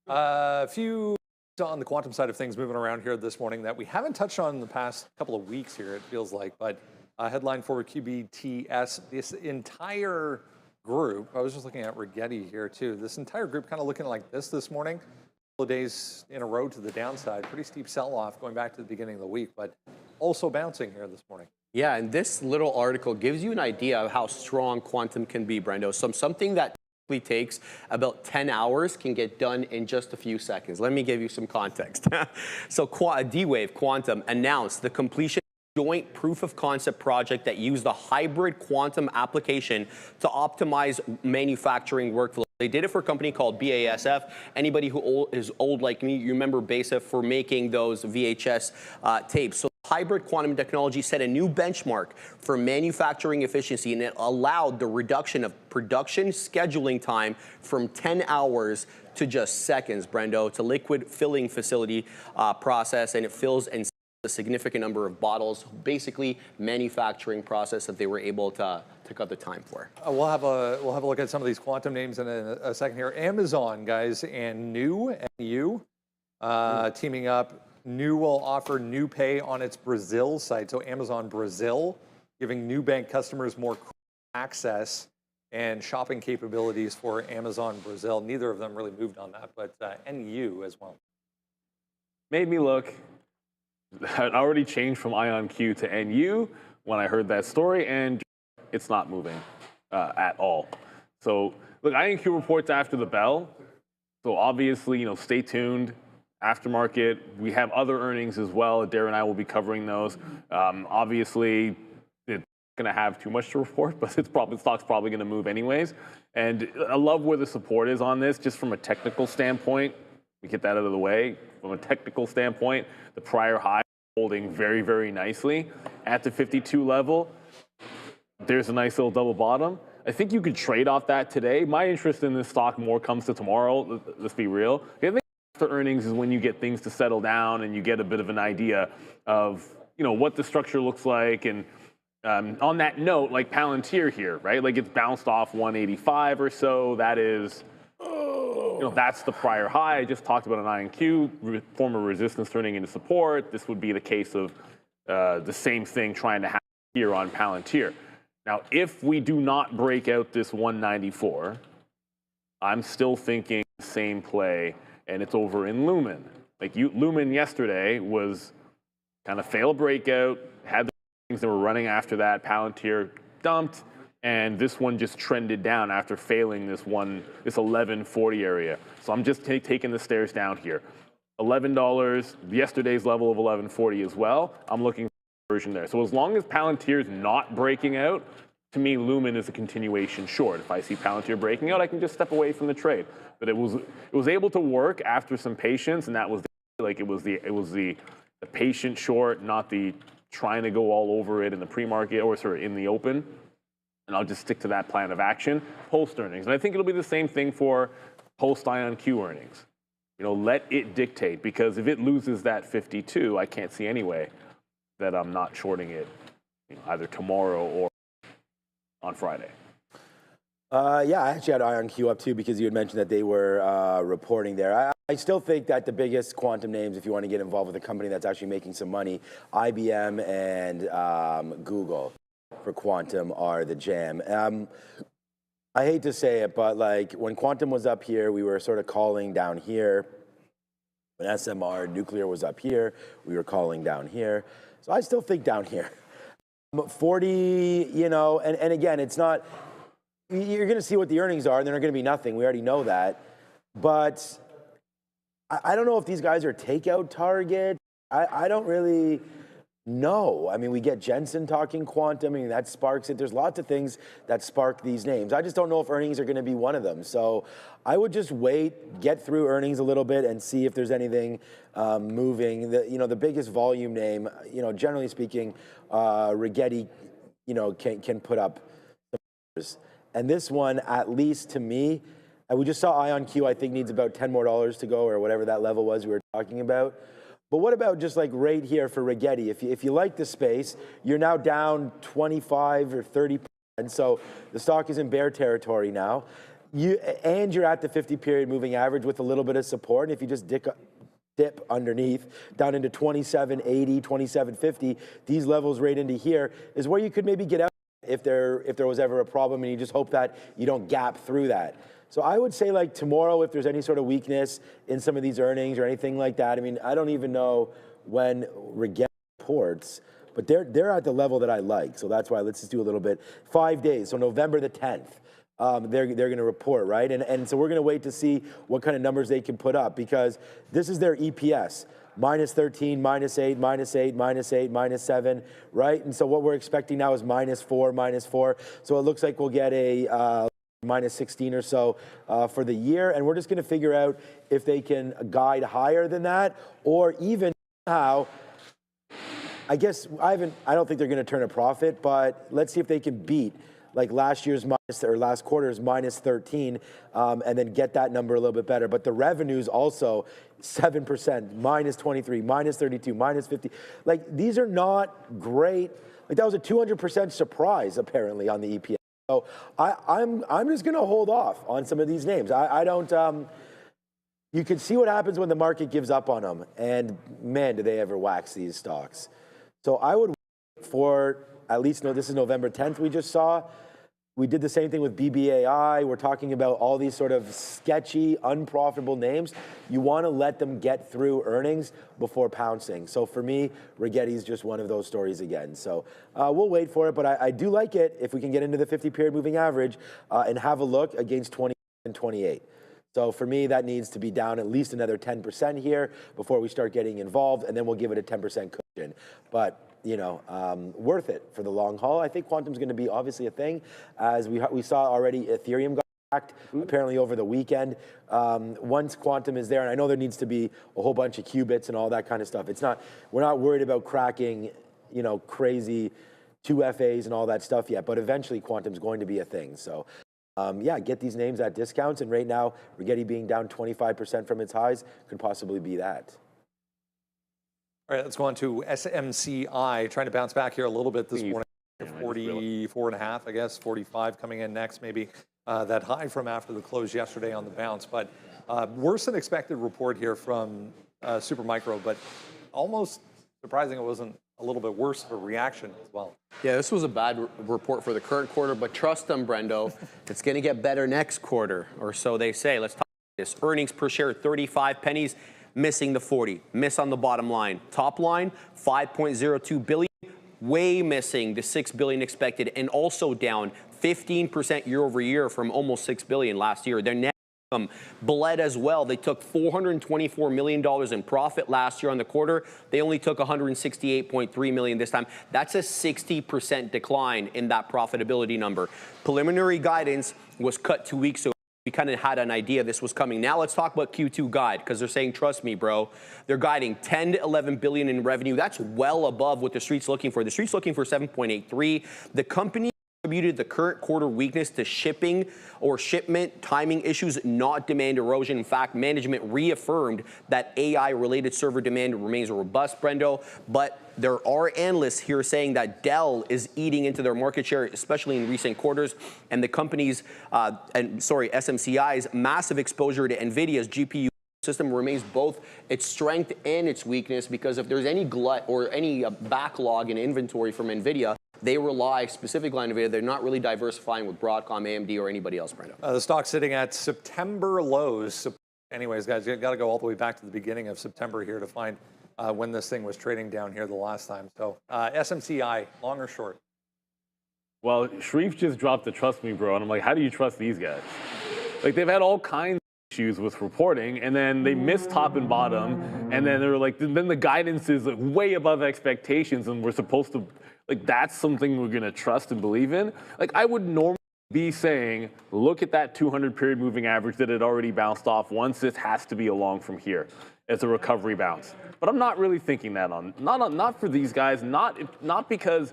A few on the quantum side of things moving around here this morning that we haven't touched on in the past couple of weeks here, it feels like, but headline for QBTS, this entire group, I was just looking at Rigetti here too, this entire group kind of looking like this morning, a couple of days in a row to the downside, pretty steep sell-off going back to the beginning of the week, but also bouncing here this morning. Yeah, and this little article gives you an idea of how strong quantum can be, Brendo. Something that takes about 10 hours can get done in just a few seconds. Let me give you some context. So D-Wave Quantum announced the completion of a joint proof of concept project that used the hybrid quantum application to optimize manufacturing workflow. They did it for a company called BASF. Anybody who is old like me, you remember BASF for making those VHS tapes. So hybrid quantum technology set a new benchmark for manufacturing efficiency, and it allowed the reduction of production scheduling time from 10 hours to just seconds, Brendo. It's a liquid filling facility process, and it fills and a significant number of bottles, basically manufacturing process that they were able to cut the time for. We'll have a look at some of these quantum names in a second here. Amazon, guys, and NU teaming up. NU will offer New Pay on its Brazil site. So Amazon Brazil, giving new bank customers more access and shopping capabilities for Amazon Brazil. Neither of them really moved on that, but NU as well. Made me look. I'd already changed from IonQ to NU when I heard that story, and it's not moving at all. So look, IonQ reports after the bell. So obviously, stay tuned. Aftermarket, we have other earnings as well. Darren and I will be covering those. Obviously, it's going to have too much to report, but the stock's probably going to move anyways. And I love where the support is on this, just from a technical standpoint. We get that out of the way. From a technical standpoint, the prior high holding very, very nicely at the 52 level. There's a nice little double bottom. I think you could trade off that today. My interest in this stock more comes to tomorrow. Let's be real. I think after earnings is when you get things to settle down and you get a bit of an idea of what the structure looks like. And on that note, like Palantir here, right? Like it's bounced off 185 or so. That is, that's the prior high. I just talked about an IonQ, former resistance turning into support. This would be the case of the same thing trying to happen here on Palantir. Now, if we do not break out this 194, I'm still thinking same play, and it's over in Lumen. Like Lumen yesterday was kind of fail breakout, had the things that were running after that. Palantir dumped, and this one just trended down after failing this 1140 area. So I'm just taking the stairs down here. $11, yesterday's level of 1140 as well. I'm looking for a version there. So as long as Palantir's not breaking out, to me, Lumen is a continuation short. If I see Palantir breaking out, I can just step away from the trade. But it was able to work after some patience, and that was the patient short, not the trying to go all over it in the pre-market or in the open. And I'll just stick to that plan of action post earnings. And I think it'll be the same thing for post IonQ earnings. Let it dictate, because if it loses that 52, I can't see any way that I'm not shorting it either tomorrow or on Friday. Yeah, I actually had IonQ up too because you had mentioned that they were reporting there. I still think that the biggest quantum names, if you want to get involved with a company that's actually making some money, IBM and Google for quantum are the jam. I hate to say it, but like when quantum was up here, we were sort of calling down here. When SMR nuclear was up here, we were calling down here. So I still think down here. 40, and again, it's not, you're going to see what the earnings are, and they're going to be nothing. We already know that. But I don't know if these guys are takeout targets I don't really know. I mean, we get Jensen talking quantum. I mean, that sparks it. There's lots of things that spark these names. I just don't know if earnings are going to be one of them. So I would just wait, get through earnings a little bit, and see if there's anything moving. The biggest volume name, generally speaking, Rigetti, can put up some numbers. And this one, at least to me, we just saw IonQ, I think, needs about $10 more to go, or whatever that level was we were talking about. But what about just like right here for Rigetti? If you like the space, you're now down 25 or 30%. So the stock is in bear territory now. You're at the 50-period moving average with a little bit of support. And if you just dip underneath down into 27.80, 27.50, these levels right into here is where you could maybe get out if there was ever a problem, and you just hope that you don't gap through that. So I would say, like, tomorrow, if there's any sort of weakness in some of these earnings or anything like that, I mean, I don't even know when Rigetti reports, but they're at the level that I like. So that's why let's just do a little bit. 5 days, so November the 10th, they're going to report, right? And so we're going to wait to see what kind of numbers they can put up, because this is their EPS. -13, -8, -8, -8, -7, right? And so what we're expecting now is -4, -4. So it looks like we'll get a -16 or so for the year, and we're just going to figure out if they can guide higher than that, or even how. I guess I don't think they're going to turn a profit, but let's see if they can beat like last quarter's -13, and then get that number a little bit better. But the revenues also 7%, -23, -32, -50. Like, these are not great. Like, that was a 200% surprise apparently on the EPS. So I'm just going to hold off on some of these names. I don't. You can see what happens when the market gives up on them, and man, do they ever wax these stocks. So I would wait for at least, this is November 10th we just saw. We did the same thing with BBAI. We're talking about all these sort of sketchy, unprofitable names. You want to let them get through earnings before pouncing. So for me, Rigetti is just one of those stories again. So we'll wait for it, but I do like it if we can get into the 50-period moving average and have a look against 20 and 28. So for me, that needs to be down at least another 10% here before we start getting involved, and then we'll give it a 10% cushion. But worth it for the long haul. I think quantum's going to be obviously a thing, as we saw already. Ethereum got hacked apparently over the weekend. Once quantum is there, and I know there needs to be a whole bunch of qubits and all that kind of stuff. We're not worried about cracking, crazy 2FAs and all that stuff yet, but eventually quantum's going to be a thing. So get these names at discounts, and right now Rigetti being down 25% from its highs could possibly be that. All right, let's go on to SMCI, trying to bounce back here a little bit this morning. 44.5, I guess, 45 coming in next, maybe that high from after the close yesterday on the bounce. But worse than expected report here from Supermicro, but almost surprising it wasn't a little bit worse of a reaction as well. Yeah, this was a bad report for the current quarter, but trust them, Brendo, it's going to get better next quarter, or so they say. Let's talk about this. Earnings per share, 35 pennies. Missing the 40, miss on the bottom line. Top line, 5.02 billion, way missing the 6 billion expected, and also down 15% year over year from almost 6 billion last year. Their net income bled as well. They took $424 million in profit last year on the quarter. They only took 168.3 million this time. That's a 60% decline in that profitability number. Preliminary guidance was cut 2 weeks ago. We kind of had an idea this was coming. Now let's talk about Q2 guide, because they're saying, trust me, bro. They're guiding 10 to 11 billion in revenue. That's well above what the street's looking for. The street's looking for 7.83. The company attributed the current quarter weakness to shipping or shipment timing issues, not demand erosion. In fact, management reaffirmed that AI-related server demand remains robust, Brendo. But there are analysts here saying that Dell is eating into their market share, especially in recent quarters, and the company's, SMCI's massive exposure to NVIDIA's GPU system remains both its strength and its weakness, because if there's any glut or any backlog in inventory from NVIDIA, they rely specifically on NVIDIA. They're not really diversifying with Broadcom, AMD, or anybody else, Brendo. The stock's sitting at September lows. Anyways, guys, you've got to go all the way back to the beginning of September here to find when this thing was trading down here the last time. So SMCI, long or short? Well, Sharif just dropped the trust me, bro. And I'm like, how do you trust these guys? Like, they've had all kinds of issues with reporting, and then they missed top and bottom, and then they were like, then the guidance is like way above expectations, and we're supposed to, like, that's something we're gonna trust and believe in. Like, I would normally be saying, look at that 200 period moving average that had already bounced off once. This has to be along from here as a recovery bounce. But I'm not really thinking that not for these guys, not because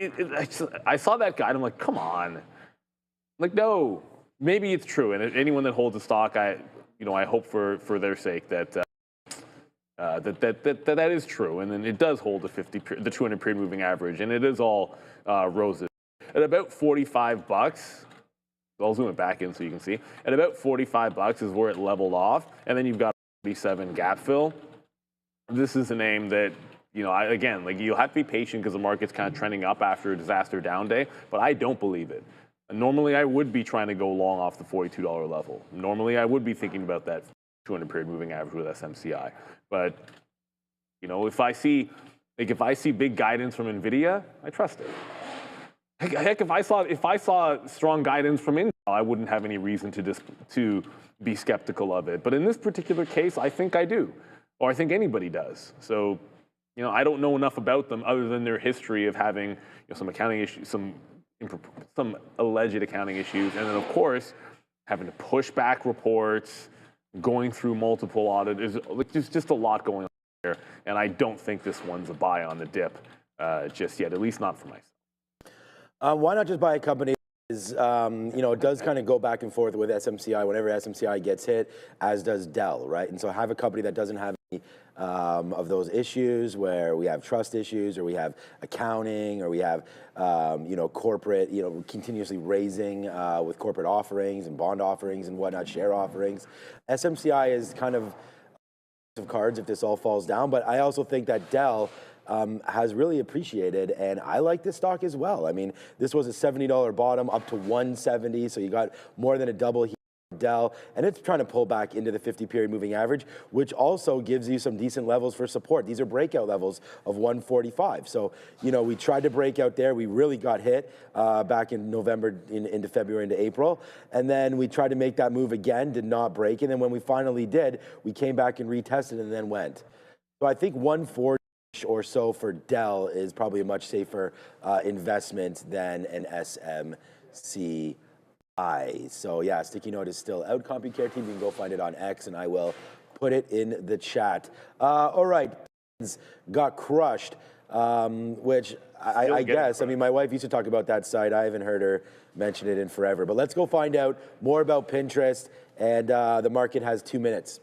I saw that guide. I'm like, come on, like, no. Maybe it's true, and anyone that holds a stock, I hope for their sake that that is true, and then it does hold the 200 period moving average, and it is all roses. At about $45, I'll zoom it back in so you can see. At about $45 is where it leveled off, and then you've got 47 gap fill. This is a name that, again, like, you'll have to be patient because the market's kind of trending up after a disaster down day, but I don't believe it. Normally, I would be trying to go long off the $42 level. Normally, I would be thinking about that 200 period moving average with SMCI. But, if I see big guidance from NVIDIA, I trust it. Heck, if I saw strong guidance from Intel, I wouldn't have any reason to be skeptical of it. But in this particular case, I think I do, or I think anybody does. So, I don't know enough about them other than their history of having some accounting issues, some alleged accounting issues, and then of course having to push back reports, going through multiple audits. There's just a lot going on here, and I don't think this one's a buy on the dip just yet, at least not for myself. Why not just buy a company? It does kind of go back and forth with SMCI whenever SMCI gets hit, as does Dell, right? And so have a company that doesn't have any of those issues where we have trust issues, or we have accounting, or we have corporate, continuously raising with corporate offerings and bond offerings and whatnot, share offerings. SMCI is kind of cards if this all falls down, but I also think that Dell has really appreciated, and I like this stock as well. I mean, this was a $70 bottom up to $170, so you got more than a double here. Dell, and it's trying to pull back into the 50 period moving average, which also gives you some decent levels for support. These are breakout levels of 145. So, we tried to break out there. We really got hit back in November, into February, into April. And then we tried to make that move again, did not break. And then when we finally did, we came back and retested and then went. So I think 140 or so for Dell is probably a much safer investment than an SMCI. So yeah, sticky note is still out. CompuCare team, you can go find it on X, and I will put it in the chat. All right, got crushed, which I guess, I mean, my wife used to talk about that site. I haven't heard her mention it in forever. But let's go find out more about Pinterest, and the market has 2 minutes.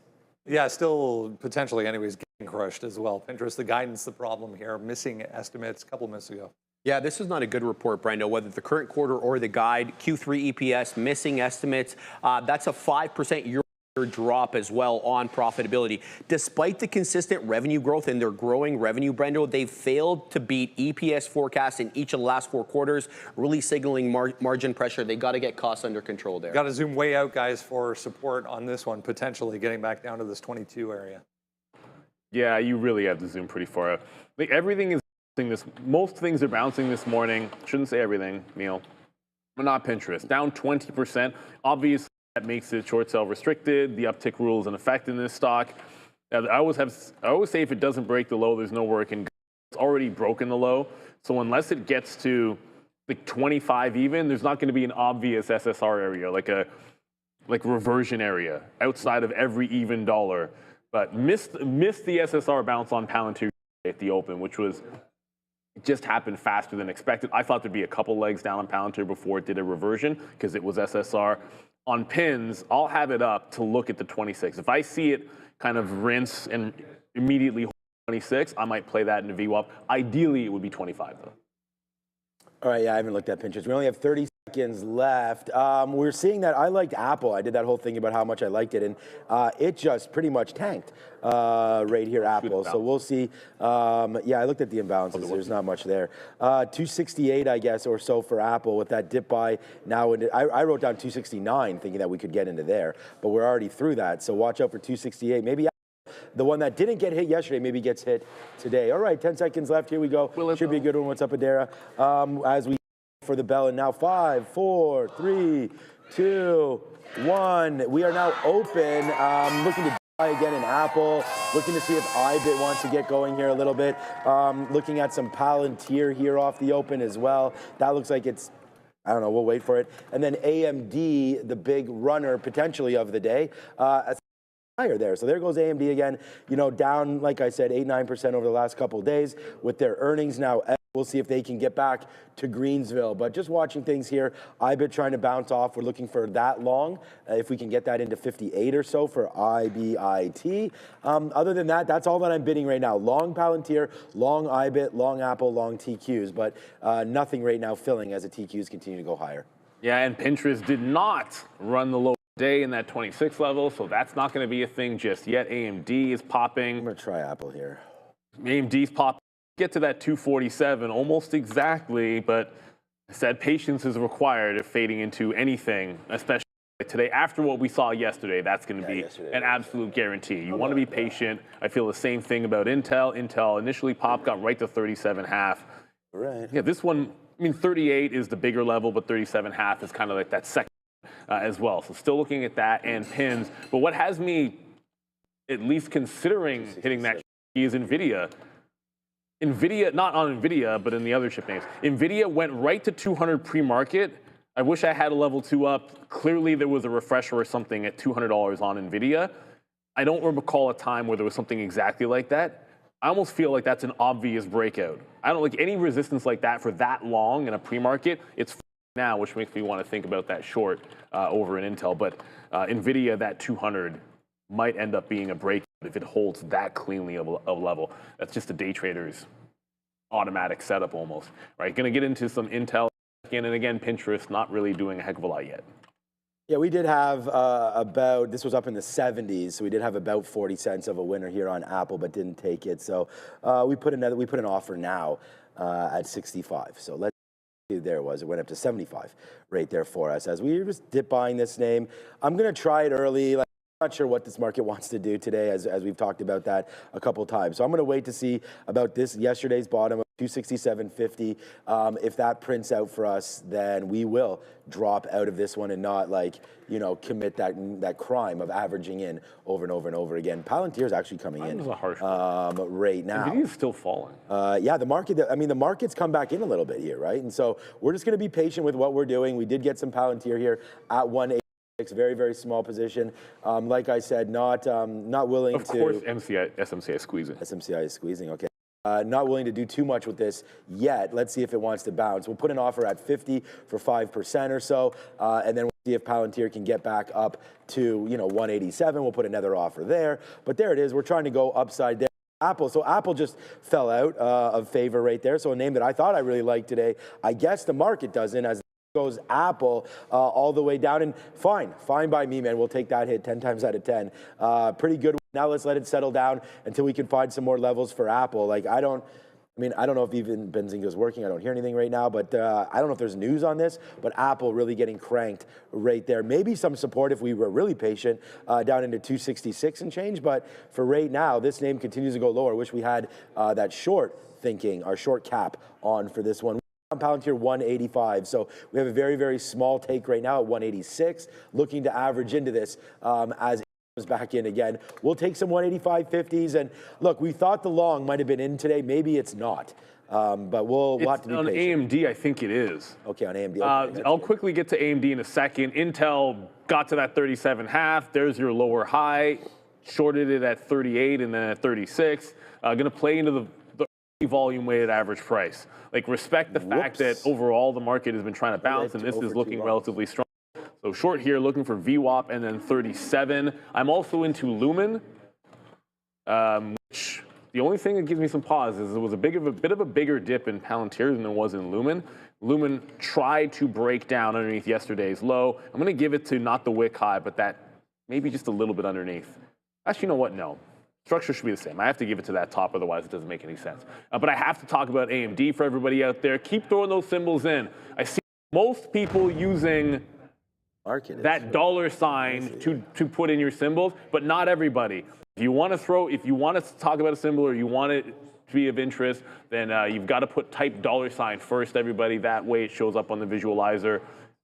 Yeah, still potentially anyways getting crushed as well. Pinterest, the guidance, the problem here, missing estimates a couple minutes ago. Yeah, this is not a good report, Brendo, whether the current quarter or the guide. Q3 EPS, missing estimates. That's a 5% year-over-year drop as well on profitability. Despite the consistent revenue growth and their growing revenue, Brendo, they've failed to beat EPS forecasts in each of the last 4 quarters, really signaling margin pressure. They got to get costs under control there. Got to zoom way out, guys, for support on this one, potentially getting back down to this 22 area. Yeah, you really have to zoom pretty far out. Like, everything is most things are bouncing this morning. Shouldn't say everything, Neil, but not Pinterest. Down 20%. Obviously, that makes it short sell restricted. The uptick rule is in effect in this stock. Now, I always say if it doesn't break the low, there's nowhere it can go. It's already broken the low. So unless it gets to like 25 even, there's not going to be an obvious SSR area, like reversion area outside of every even dollar. But missed the SSR bounce on Palantir at the open, which was just happened faster than expected. I thought there'd be a couple legs down on Palantir before it did a reversion because it was SSR. On pins, I'll have it up to look at the 26. If I see it kind of rinse and immediately hold 26, I might play that in a VWAP. Ideally, it would be 25 though. All right, yeah, I haven't looked at Pinterest. We only have 30 seconds left. We're seeing that I liked Apple. I did that whole thing about how much I liked it, and it just pretty much tanked right here, Apple. So we'll see. Yeah, I looked at the imbalances. There's not much there. 268, I guess, or so for Apple with that dip buy now. I wrote down 269 thinking that we could get into there, but we're already through that. So watch out for 268. Maybe the one that didn't get hit yesterday maybe gets hit today. All right, 10 seconds left. Here we go. Should be a good one. What's up, Adara? As we for the bell, and now 5, 4, 3, 2, 1. We are now open, looking to buy again in Apple, looking to see if IBIT wants to get going here a little bit, looking at some Palantir here off the open as well. That looks like it's, I don't know, we'll wait for it. And then AMD, the big runner potentially of the day, higher there. So there goes AMD again, you know, down, like I said, 8-9% over the last couple of days with their earnings now. We'll see if they can get back to Greensville. But just watching things here, IBIT trying to bounce off. We're looking for that long, if we can get that into 58 or so for IBIT. Other than that, that's all that I'm bidding right now. Long Palantir, long IBIT, long Apple, long TQs. But nothing right now filling as the TQs continue to go higher. Yeah, and Pinterest did not run the low day in that 26 level, so that's not going to be a thing just yet. AMD is popping. I'm going to try Apple here. AMD's popping. Get to that 247 almost exactly, but I said patience is required if fading into anything, especially today. After what we saw yesterday, that's going to be an absolute guarantee. You want to be patient. I feel the same thing about Intel. Intel initially popped, got right to 37.5. Right. Yeah, this one, I mean, 38 is the bigger level, but 37.5 is kind of like that second as well. So still looking at that and pins. But what has me at least considering hitting that is NVIDIA. NVIDIA, not on NVIDIA, but in the other chip names. NVIDIA went right to 200 pre-market. I wish I had a level 2 up. Clearly there was a refresher or something at $200 on NVIDIA. I don't recall a time where there was something exactly like that. I almost feel like that's an obvious breakout. I don't like any resistance like that for that long in a pre-market. It's now, which makes me want to think about that short over in Intel. But NVIDIA, that 200 might end up being a breakout if it holds that cleanly of a level. That's just a day trader's automatic setup almost, right? Going to get into some Intel again and again. Pinterest not really doing a heck of a lot yet. Yeah, we did have about, this was up in the 70s, so we did have about 40 cents of a winner here on Apple, but didn't take it. So we put an offer now at 65. So let's see, there it was. It went up to 75 right there for us as we were just dip buying this name. I'm going to try it early. Like, not sure what this market wants to do today, as we've talked about that a couple of times. So I'm going to wait to see about this yesterday's bottom of 267.50. If that prints out for us, then we will drop out of this one and not, like, you know, commit that crime of averaging in over and over and over again. Palantir is actually coming in right now. NVIDIA's still falling. Yeah, the market. I mean, the market's come back in a little bit here, right? And so we're just going to be patient with what we're doing. We did get some Palantir here at 180. Very, very small position. Like I said, not willing to. Of course, SMCI is squeezing. SMCI is squeezing, okay. Not willing to do too much with this yet. Let's see if it wants to bounce. We'll put an offer at 50 for 5% or so, and then we'll see if Palantir can get back up to, you know, 187. We'll put another offer there. But there it is. We're trying to go upside there. Apple. So Apple just fell out of favor right there. So a name that I thought I really liked today, I guess the market doesn't, as goes Apple all the way down, and fine by me, man. We'll take that hit 10 times out of 10. Pretty good. Now let's let it settle down until we can find some more levels for Apple. Like, I don't know if even Benzinga's working. I don't hear anything right now, but I don't know if there's news on this, but Apple really getting cranked right there. Maybe some support if we were really patient down into 266 and change, but for right now, this name continues to go lower. I wish we had that short thinking, our short cap on for this one. Palantir 185, so we have a very, very small take right now at 186, looking to average into this as it comes back in again. We'll take some 185.50s, and look, we thought the long might have been in today. Maybe it's not, but we'll have to be patient. On AMD, I think it is. Okay, on AMD. Okay, I'll quickly get to AMD in a second. Intel got to that 37.5. There's your lower high. Shorted it at 38 and then at 36. Going to play into the volume weighted average price. Like, respect the fact that overall the market has been trying to bounce, and this is looking relatively strong. So short here, looking for VWAP and then 37. I'm also into Lumen, which the only thing that gives me some pause is it was a bit of a bigger dip in Palantir than there was in Lumen. Lumen tried to break down underneath yesterday's low. I'm going to give it to not the wick high, but that maybe just a little bit underneath. Actually, you know what? No. Structure should be the same. I have to give it to that top, otherwise it doesn't make any sense. But I have to talk about AMD for everybody out there. Keep throwing those symbols in. I see most people using that dollar sign to put in your symbols, but not everybody. If you want to talk about a symbol or you want it to be of interest, then you've got to type dollar sign first, everybody. That way it shows up on the visualizer.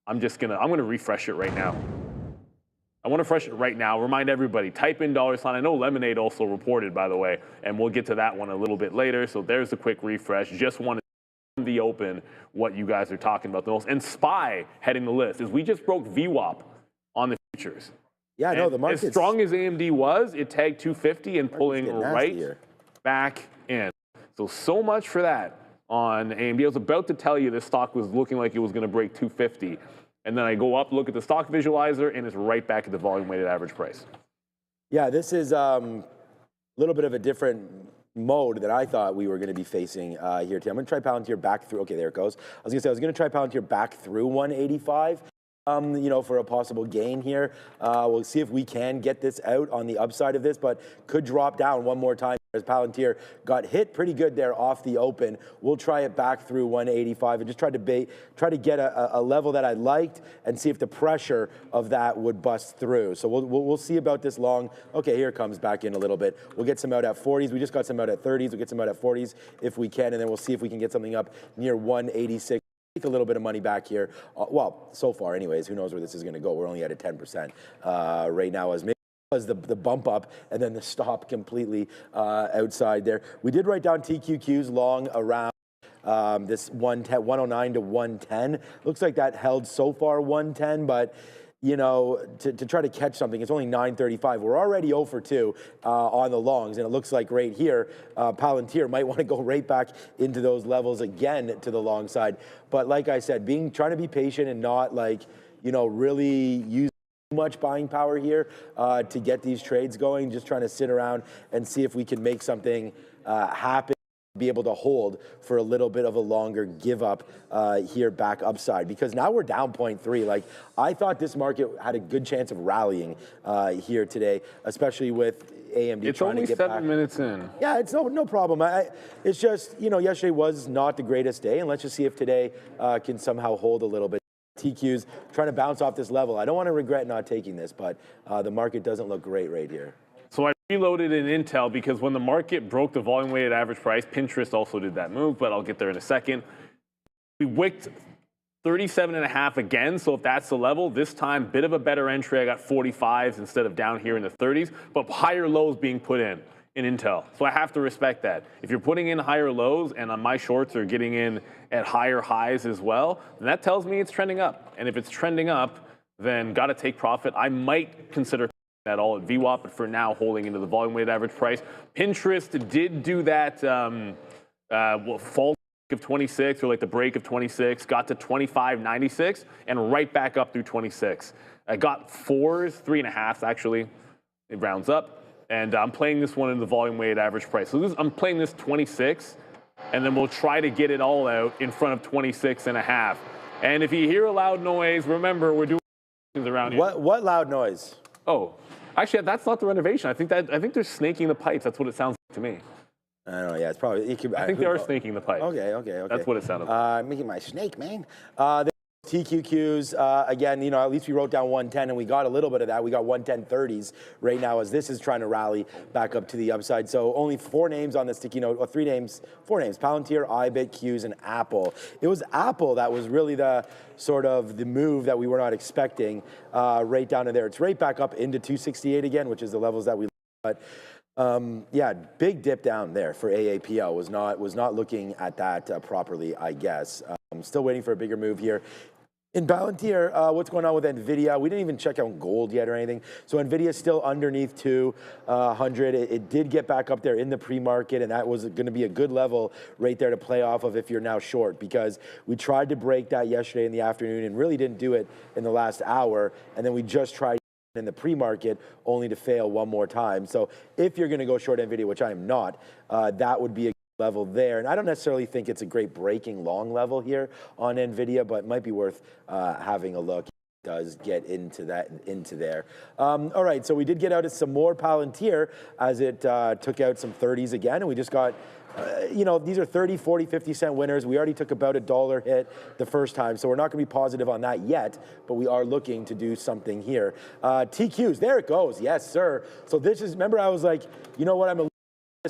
I'm gonna refresh it right now. I want to refresh it right now. Remind everybody, type in $. I know Lemonade also reported, by the way, and we'll get to that one a little bit later. So there's a quick refresh. Just wanted to the open what you guys are talking about the most. And SPY heading the list is we just broke VWAP on the futures. Yeah, and no, the market's as strong as AMD was, it tagged 250 and pulling right back in. So much for that on AMD. I was about to tell you this stock was looking like it was going to break 250. And then I go up, look at the stock visualizer, and it's right back at the volume-weighted average price. Yeah, this is a little bit of a different mode that I thought we were going to be facing here today. I'm going to try Palantir back through. Okay, there it goes. I was going to try Palantir back through 185. You know, for a possible gain here. We'll see if we can get this out on the upside of this, but could drop down one more time as Palantir got hit pretty good there off the open. We'll try it back through 185 and just try to get a level that I liked and see if the pressure of that would bust through. So we'll see about this long. Okay, here it comes back in a little bit. We'll get some out at 40s. We just got some out at 30s. We'll get some out at 40s if we can, and then we'll see if we can get something up near 186. Take a little bit of money back here. Well, so far anyways, who knows where this is going to go. We're only at a 10% right now as maybe was the bump up and then the stop completely outside there. We did write down TQQs long around this 109 to 110. Looks like that held so far 110, but you know, to try to catch something, it's only 935. We're already 0 for 2 on the longs, and it looks like right here, Palantir might want to go right back into those levels again to the long side. But like I said, trying to be patient and not like, you know, really use too much buying power here to get these trades going. Just trying to sit around and see if we can make something happen. Be able to hold for a little bit of a longer give up here back upside, because now we're down 0.3. Like, I thought this market had a good chance of rallying here today, especially with AMD it's trying to get back. It's only 7 minutes in. Yeah, it's no problem. It's just, you know, yesterday was not the greatest day, and let's just see if today can somehow hold a little bit. TQs trying to bounce off this level. I don't want to regret not taking this, but the market doesn't look great right here. So I reloaded in Intel because when the market broke the volume-weighted average price, Pinterest also did that move, but I'll get there in a second. We wicked 37.5 again, so if that's the level, this time, bit of a better entry. I got 45s instead of down here in the 30s, but higher lows being put in Intel. So I have to respect that. If you're putting in higher lows and my shorts are getting in at higher highs as well, then that tells me it's trending up. And if it's trending up, then got to take profit. I might consider at all at VWAP, but for now, holding into the volume-weighted average price. Pinterest did do that fall of 26, or like the break of 26, got to 25.96, and right back up through 26. I got 4s, 3.5s actually. It rounds up, and I'm playing this one in the volume-weighted average price. So I'm playing this 26, and then we'll try to get it all out in front of 26.5. And if you hear a loud noise, remember we're doing things around here. What loud noise? Oh. Actually, that's not the renovation. I think they're snaking the pipes. That's what it sounds like to me. I don't know. Yeah, it's probably. It could, I think they are snaking the pipes. Okay. That's what it sounded like. Making my snake, man. TQQs, again, you know, at least we wrote down 110, and we got a little bit of that. We got 110.30s right now as this is trying to rally back up to the upside. So only 4 names on the sticky note, or 4 names, Palantir, iBit, Qs, and Apple. It was Apple that was really the sort of the move that we were not expecting right down to there. It's right back up into 268 again, which is the levels that we, but yeah, big dip down there for AAPL. Was not looking at that properly, I guess. I'm still waiting for a bigger move here. In Palantir, what's going on with NVIDIA? We didn't even check out gold yet or anything. So NVIDIA is still underneath 200. It did get back up there in the pre-market, and that was going to be a good level right there to play off of if you're now short, because we tried to break that yesterday in the afternoon and really didn't do it in the last hour. And then we just tried in the pre-market only to fail one more time. So if you're going to go short NVIDIA, which I am not, that would be a level there. And I don't necessarily think it's a great breaking long level here on NVIDIA, but it might be worth having a look. It does get into there. All right, so we did get out some more Palantir as it took out some 30s again, and we just got you know, these are 30, 40, 50 cent winners. We already took about $1 hit the first time, so we're not going to be positive on that yet, but we are looking to do something here. TQs, there it goes. Yes, sir. So this is, remember I was like, you know what, I'm a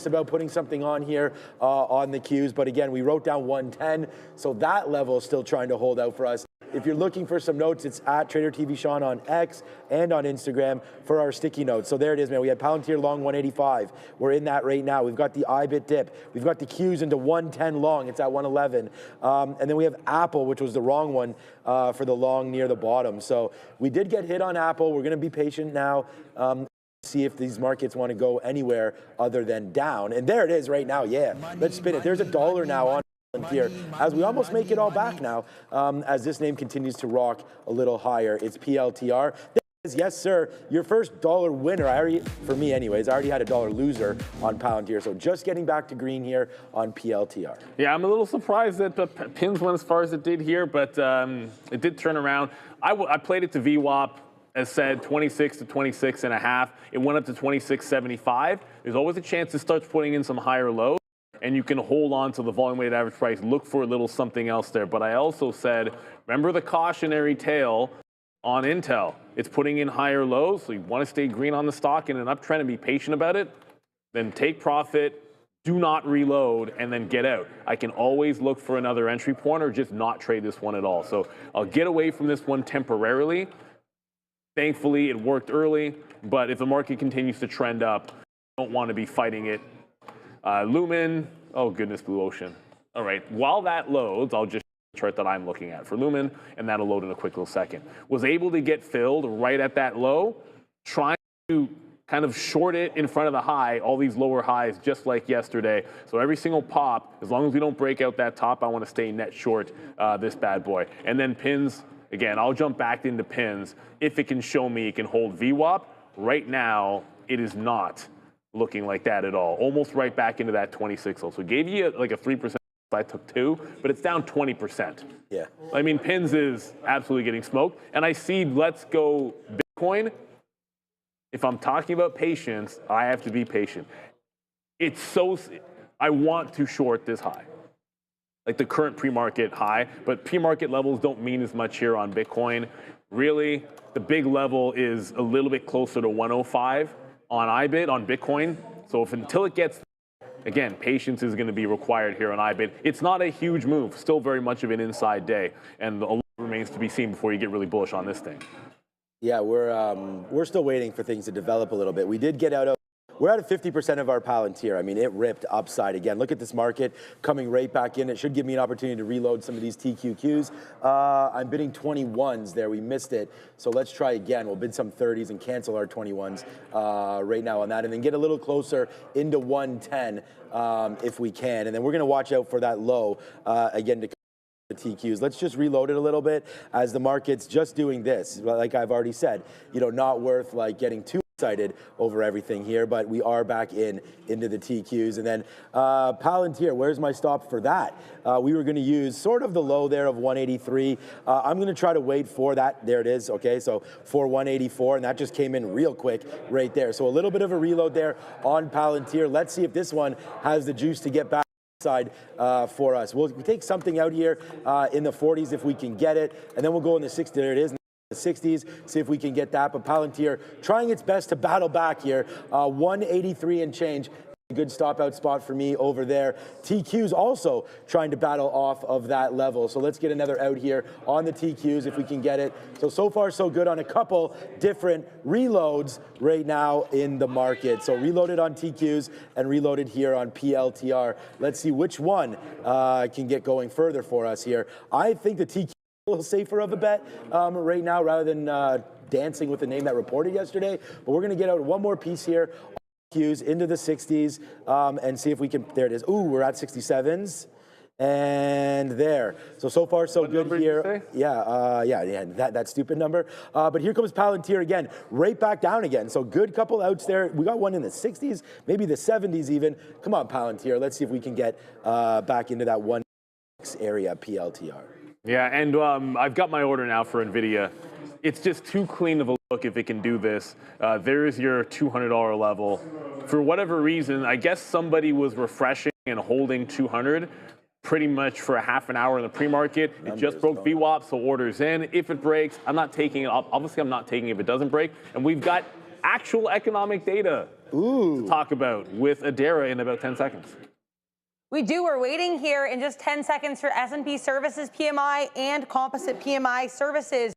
about putting something on here on the Qs, but again, we wrote down 110, so that level is still trying to hold out for us if you're looking for some notes, it's at Trader TV Sean on X and on Instagram for our sticky notes. So there it is, man. We had Palantir long 185. We're in that right now. We've got the IBIT dip. We've got the Qs into 110 long. It's at 111. And then we have Apple, which was the wrong one for the long near the bottom. So we did get hit on Apple. We're going to be patient now. See if these markets want to go anywhere other than down. And there it is right now. Yeah, let's spin it. There's $1 now on here as we almost make it all back now as this name continues to rock a little higher. It's PLTR. Yes, sir. Your first dollar winner. For me anyways, I already had a dollar loser on Palantir. So just getting back to green here on PLTR. Yeah, I'm a little surprised that the pins went as far as it did here, but it did turn around. I played it to VWAP. As said, 26 to 26 and a half. It went up to 26.75. There's always a chance it starts putting in some higher lows, and you can hold on to the volume weighted average price. Look for a little something else there. But I also said, remember the cautionary tale on Intel. It's putting in higher lows, so you want to stay green on the stock in an uptrend and be patient about it. Then take profit, do not reload, and then get out. I can always look for another entry point or just not trade this one at all. So I'll get away from this one temporarily. Thankfully, it worked early, but if the market continues to trend up, I don't want to be fighting it. Lumen, oh goodness, Blue Ocean. All right, while that loads, I'll just show the chart that I'm looking at for Lumen, and that'll load in a quick little second. Was able to get filled right at that low, trying to kind of short it in front of the high, all these lower highs, just like yesterday. So every single pop, as long as we don't break out that top, I want to stay net short this bad boy. And then pins. Again, I'll jump back into pins if it can show me it can hold VWAP. Right now, it is not looking like that at all. Almost right back into that 26. So gave you like a 3%. I took 2, but it's down 20%. Yeah. I mean, pins is absolutely getting smoked. And I see Let's Go Bitcoin. If I'm talking about patience, I have to be patient. I want to short this high. Like the current pre-market high, but pre-market levels don't mean as much here on Bitcoin. Really, the big level is a little bit closer to 105 on IBIT, on Bitcoin. So until it gets, again, patience is going to be required here on IBIT. It's not a huge move, still very much of an inside day, and a lot remains to be seen before you get really bullish on this thing. Yeah, we're still waiting for things to develop a little bit. We did get out of. We're at 50% of our Palantir. I mean, it ripped upside again. Look at this market coming right back in. It should give me an opportunity to reload some of these TQQs. I'm bidding 21s there. We missed it. So let's try again. We'll bid some 30s and cancel our 21s right now on that. And then get a little closer into 110 if we can. And then we're going to watch out for that low again to the TQs. Let's just reload it a little bit as the market's just doing this. Like I've already said, not worth like getting too excited over everything here, but we are back into the TQs. And then Palantir, where's my stop for that? We were going to use sort of the low there of 183. I'm going to try to wait for that. There it is. Okay, so for 184, and that just came in real quick right there. So a little bit of a reload there on Palantir. Let's see if this one has the juice to get back side for us. We'll take something out here in the 40s if we can get it, and then we'll go in the 60s. There it is. The 60s, see if we can get that. But Palantir trying its best to battle back here. 183 and change. A good stop out spot for me over there. TQ's also trying to battle off of that level. So let's get another out here on the TQs if we can get it. So far so good on a couple different reloads right now in the market. So reloaded on TQs and reloaded here on PLTR. Let's see which one can get going further for us here. I think the TQ a little safer of a bet right now rather than dancing with the name that reported yesterday. But we're going to get out one more piece here, Qs into the 60s, and see if we can. There it is. Ooh, we're at 67s. And there. So far so good here. Yeah, that stupid number. But here comes Palantir again, right back down again. So good couple outs there. We got one in the 60s, maybe the 70s even. Come on, Palantir. Let's see if we can get back into that 1 area PLTR. Yeah, and I've got my order now for NVIDIA. It's just too clean of a look if it can do this. There is your $200 level. For whatever reason, I guess somebody was refreshing and holding 200 pretty much for a half an hour in the pre-market. It just broke VWAP, so orders in. If it breaks, I'm not taking it. Obviously, I'm not taking it if it doesn't break. And we've got actual economic data to talk about with Adara in about 10 seconds. We do. We're waiting here in just 10 seconds for S&P Services PMI and Composite PMI Services.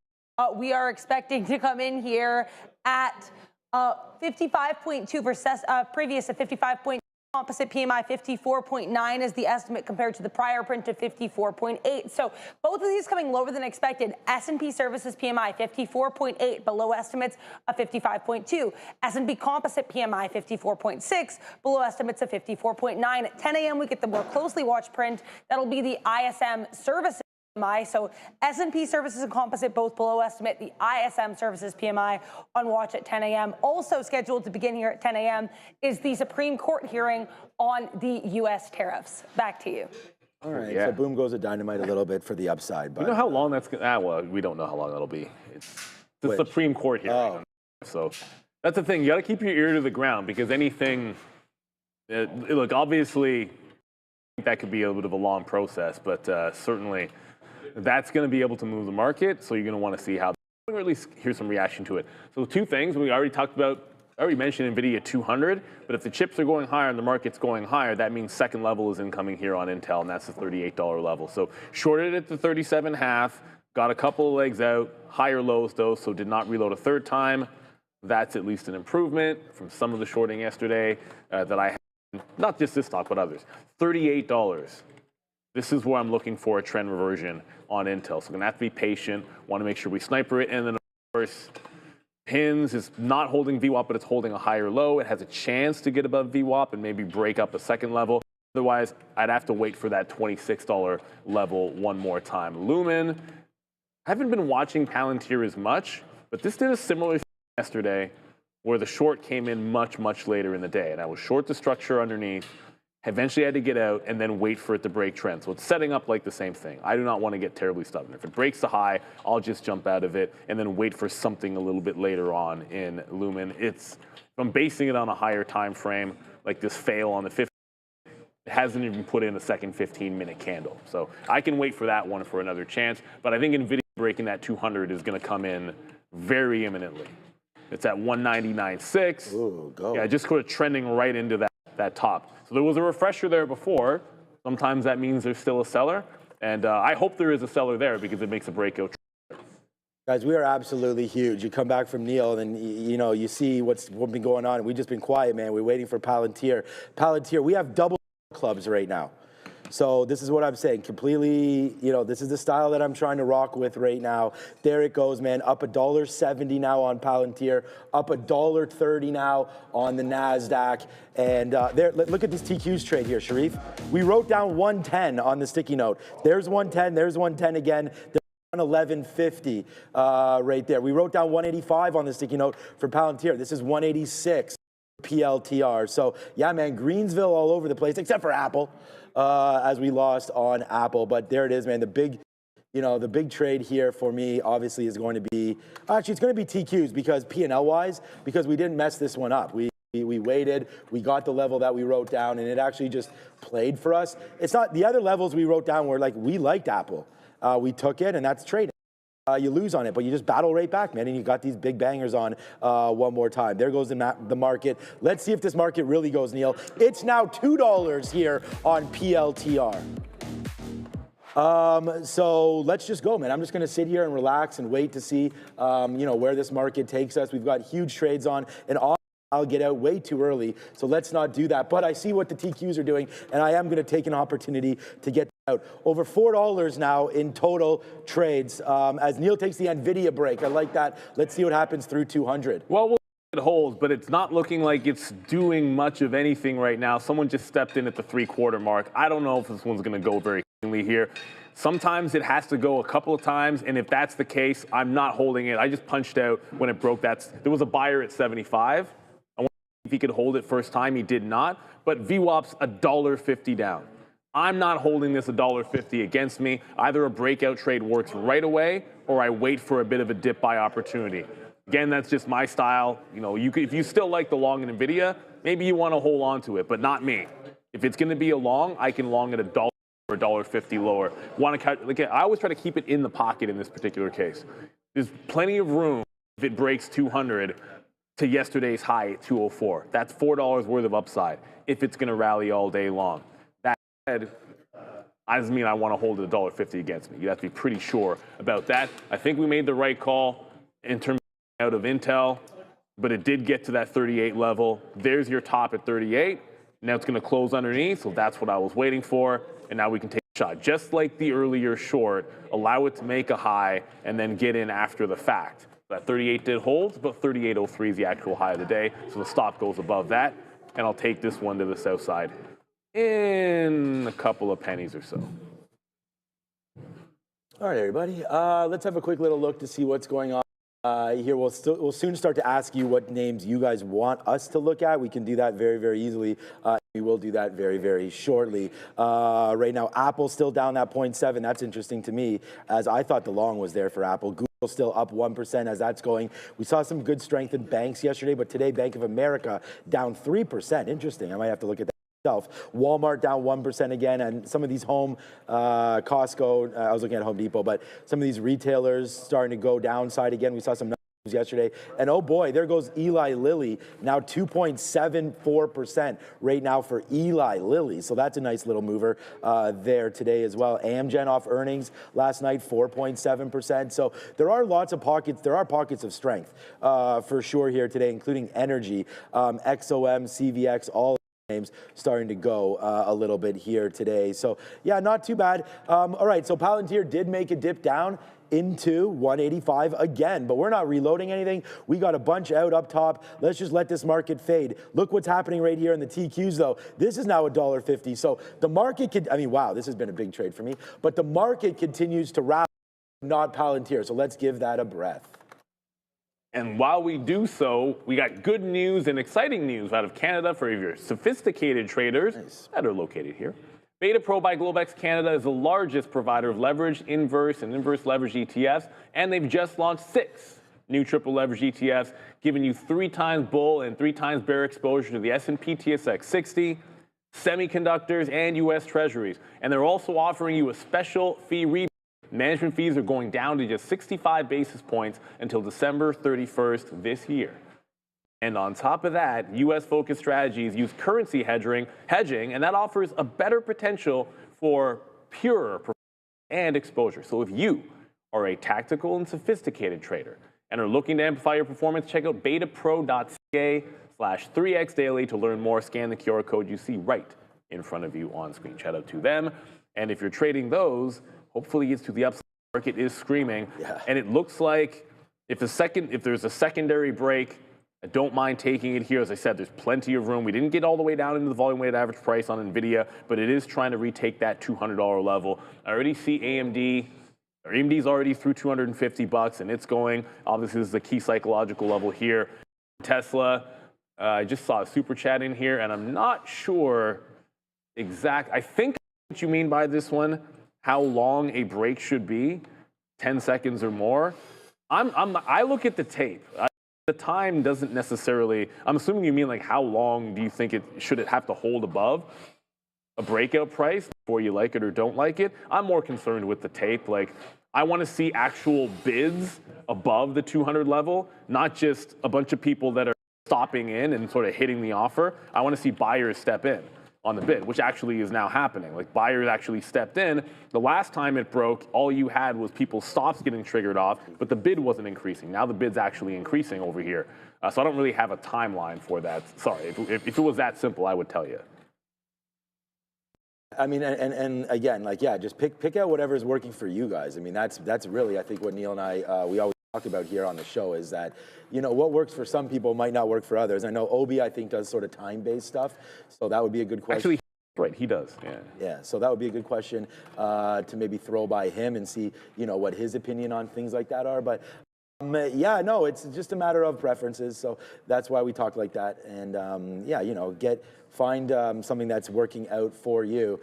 We are expecting to come in here at 55.2%, previous to 55.2. Composite PMI 54.9 is the estimate compared to the prior print of 54.8. So both of these coming lower than expected. S&P Services PMI 54.8, below estimates of 55.2. S&P Composite PMI 54.6, below estimates of 54.9. At 10 a.m. we get the more closely watched print. That'll be the ISM Services PMI. So S&P Services and Composite both below estimate. The ISM Services PMI on watch at 10 a.m. Also scheduled to begin here at 10 a.m. is the Supreme Court hearing on the U.S. tariffs. Back to you. All right, so boom goes a dynamite a little bit for the upside. But you know how long that's going to, well, we don't know how long that'll be. It's the Supreme Court hearing. Oh. So that's the thing. You got to keep your ear to the ground because anything, look, obviously, that could be a bit of a long process, but certainly that's going to be able to move the market. So you're going to want to see how, or at least hear some reaction to it. So two things we already talked about. I already mentioned NVIDIA 200, but if the chips are going higher and the market's going higher, that means second level is incoming here on Intel, and that's the $38 level. So shorted at the 37.5, got a couple of legs out, higher lows though, so did not reload a third time. That's at least an improvement from some of the shorting yesterday that I had, not just this stock, but others. $38. This is where I'm looking for a trend reversion on Intel. So we're going to have to be patient, want to make sure we sniper it, and then of course, Pins is not holding VWAP, but it's holding a higher low. It has a chance to get above VWAP and maybe break up a second level. Otherwise, I'd have to wait for that $26 level one more time. Lumen, I haven't been watching Palantir as much, but this did a similar thing yesterday where the short came in much, much later in the day. And I was short the structure underneath, eventually had to get out and then wait for it to break trend. So it's setting up like the same thing. I do not want to get terribly stubborn. If it breaks the high, I'll just jump out of it and then wait for something a little bit later on in Lumen. If I'm basing it on a higher time frame, like this fail on the 15, it hasn't even put in a second 15-minute candle. So I can wait for that one for another chance. But I think NVIDIA breaking that 200 is going to come in very imminently. It's at 199.6. Ooh, go. Yeah, just sort of trending right into that top. So there was a refresher there before. Sometimes that means there's still a seller. And I hope there is a seller there because it makes a breakout. Guys, we are absolutely huge. You come back from Neil and you see what's been going on. We've just been quiet, man. We're waiting for Palantir. Palantir, we have double clubs right now. So this is what I'm saying. Completely, this is the style that I'm trying to rock with right now. There it goes, man. Up $1.70 now on Palantir. Up $1.30 now on the NASDAQ. And there, look at this TQs trade here, Sharif. We wrote down 110 on the sticky note. There's 110. There's 110 again. There's 1150 right there. We wrote down 185 on the sticky note for Palantir. This is 186 PLTR. So yeah, man, Greensville all over the place, except for Apple. As we lost on Apple, but there it is, man. The big trade here for me obviously is going to be, actually it's going to be TQs because P&L wise, because we didn't mess this one up. We waited, we got the level that we wrote down and it actually just played for us. It's not, the other levels we wrote down were like, we liked Apple. We took it and that's trading. You lose on it, but you just battle right back, man, and you got these big bangers on one more time. There goes the market. Let's see if this market really goes, Neil. It's now $2 here on PLTR. So let's just go, man. I'm just going to sit here and relax and wait to see, where this market takes us. We've got huge trades on, and I'll get out way too early, so let's not do that. But I see what the TQs are doing, and I am going to take an opportunity to get out. Over $4 now in total trades as Neil takes the NVIDIA break. I like that. Let's see what happens through 200. Well, it holds, but it's not looking like it's doing much of anything right now. Someone just stepped in at the 3/4 mark. I don't know if this one's going to go very cleanly here. Sometimes it has to go a couple of times, and if that's the case, I'm not holding it. I just punched out when it broke that. There was a buyer at 75. If he could hold it first time, he did not. But VWAP's $1.50 down. I'm not holding this $1.50 against me. Either a breakout trade works right away, or I wait for a bit of a dip buy opportunity. Again, that's just my style. If you still like the long in NVIDIA, maybe you want to hold on to it, but not me. If it's going to be a long, I can long at $1 or $1.50 lower. I always try to keep it in the pocket in this particular case. There's plenty of room if it breaks 200 to yesterday's high at 204. That's $4 worth of upside if it's going to rally all day long. That's said, doesn't mean I want to hold it $1.50 against me. You have to be pretty sure about that. I think we made the right call in terms of out of Intel, but it did get to that 38 level. There's your top at 38. Now it's going to close underneath, so that's what I was waiting for. And now we can take a shot. Just like the earlier short, allow it to make a high and then get in after the fact. That 38 did hold, but 38.03 is the actual high of the day. So the stop goes above that. And I'll take this one to the south side in a couple of pennies or so. All right, everybody. Let's have a quick little look to see what's going on. Here, we'll soon start to ask you what names you guys want us to look at. We can do that very, very easily. We will do that very, very shortly. Right now, Apple's still down that 0.7. That's interesting to me, as I thought the long was there for Apple. Google still up 1% as that's going. We saw some good strength in banks yesterday, but today Bank of America down 3%. Interesting. I might have to look at that. Walmart down 1% again, and some of these home, Costco, I was looking at Home Depot, but some of these retailers starting to go downside again. We saw some numbers yesterday, and oh boy, there goes Eli Lilly, now 2.74% right now for Eli Lilly, so that's a nice little mover there today as well. Amgen off earnings last night, 4.7%, so there are lots of pockets, there are pockets of strength for sure here today, including energy, XOM, CVX, all names starting to go a little bit here today. So yeah, not too bad. All right, so Palantir did make a dip down into 185 again, but we're not reloading anything. We got a bunch out up top. Let's just let this market fade. Look what's happening right here in the TQs though. This is now $1.50. So the market could, I mean, wow, this has been a big trade for me, but the market continues to rally, not Palantir. So let's give that a breath. And while we do so, we got good news and exciting news out of Canada for your sophisticated traders that are located here. Beta Pro by Globex Canada is the largest provider of leverage, inverse, and inverse leverage ETFs, and they've just launched 6 new triple leverage ETFs, giving you 3 times bull and 3 times bear exposure to the S&P TSX 60, semiconductors, and U.S. Treasuries. And they're also offering you a special fee rebate. Management fees are going down to just 65 basis points until December 31st this year. And on top of that, U.S.-focused strategies use currency hedging, and that offers a better potential for purer performance and exposure. So if you are a tactical and sophisticated trader and are looking to amplify your performance, check out betapro.ca/3x daily to learn more. Scan the QR code you see right in front of you on screen. Shout out to them. And if you're trading those, hopefully it's to the upside. Market is screaming, and it looks like if there's a secondary break, I don't mind taking it here. As I said, there's plenty of room. We didn't get all the way down into the volume weighted average price on NVIDIA, but it is trying to retake that $200 level. I already see AMD's already through $250, and it's going. Obviously, this is a key psychological level here. Tesla, I just saw a super chat in here, and I'm not sure I think what you mean by this one, how long a break should be, 10 seconds or more. I look at the tape. The time doesn't necessarily, I'm assuming you mean like how long do you think should it have to hold above a breakout price before you like it or don't like it? I'm more concerned with the tape. Like, I want to see actual bids above the 200 level, not just a bunch of people that are stopping in and sort of hitting the offer. I want to see buyers step in on the bid, which actually is now happening. Like, buyers actually stepped in. The last time it broke, all you had was people's stops getting triggered off, but the bid wasn't increasing. Now the bid's actually increasing over here. So I don't really have a timeline for that. Sorry, if it was that simple, I would tell you. I mean, and again, like, yeah, just pick out whatever's working for you guys. I mean, that's really, I think, what Neil and I, we always talk about here on the show is that, you know, what works for some people might not work for others. I know Obi, I think, does sort of time-based stuff, so that would be a good question. Actually, right, he does, yeah. Yeah, so that would be a good question to maybe throw by him and see, you know, what his opinion on things like that are. But yeah, no, it's just a matter of preferences, so that's why we talk like that. And yeah, you know, find something that's working out for you.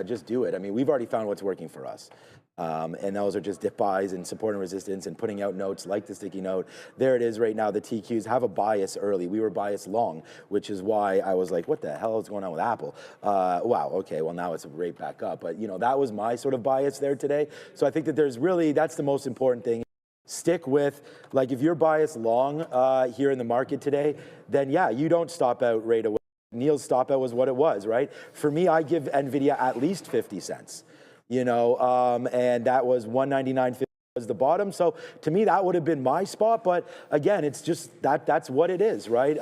Just do it. I mean, we've already found what's working for us. And those are just dip buys and support and resistance and putting out notes like the sticky note. There it is right now. The TQs have a bias early. We were biased long, which is why I was like, what the hell is going on with Apple? Wow, okay, well, now it's right back up. But, you know, that was my sort of bias there today. So I think that that's the most important thing. Stick with, like, if you're biased long here in the market today, then yeah, you don't stop out right away. Neil's stop out was what it was, right? For me, I give NVIDIA at least 50 cents, you know, and that was 199.50 was the bottom. So to me, that would have been my spot. But again, it's just that's what it is, right?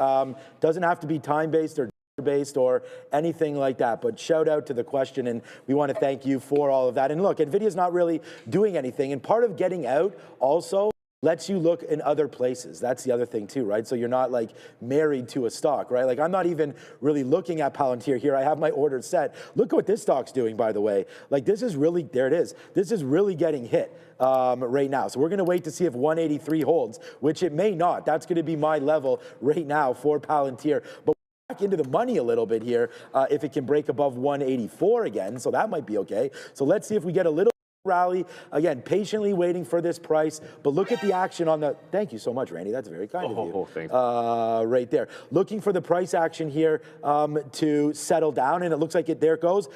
Doesn't have to be time-based or based or anything like that. But shout out to the question, and we want to thank you for all of that. And look, NVIDIA's not really doing anything. And part of getting out also lets you look in other places. That's the other thing too, right? So you're not like married to a stock, right? Like I'm not even really looking at Palantir here. I have my orders set. Look at what this stock's doing, by the way. Like this is really, there it is. This is really getting hit right now. So we're gonna wait to see if 183 holds, which it may not. That's gonna be my level right now for Palantir. But back into the money a little bit here if it can break above 184 again. So that might be okay. So let's see if we get a little rally. Again, patiently waiting for this price, but look at the action on the, thank you so much, Randy, that's very kind of you. Thanks. Right there. Looking for the price action here to settle down, and it looks like it, there it goes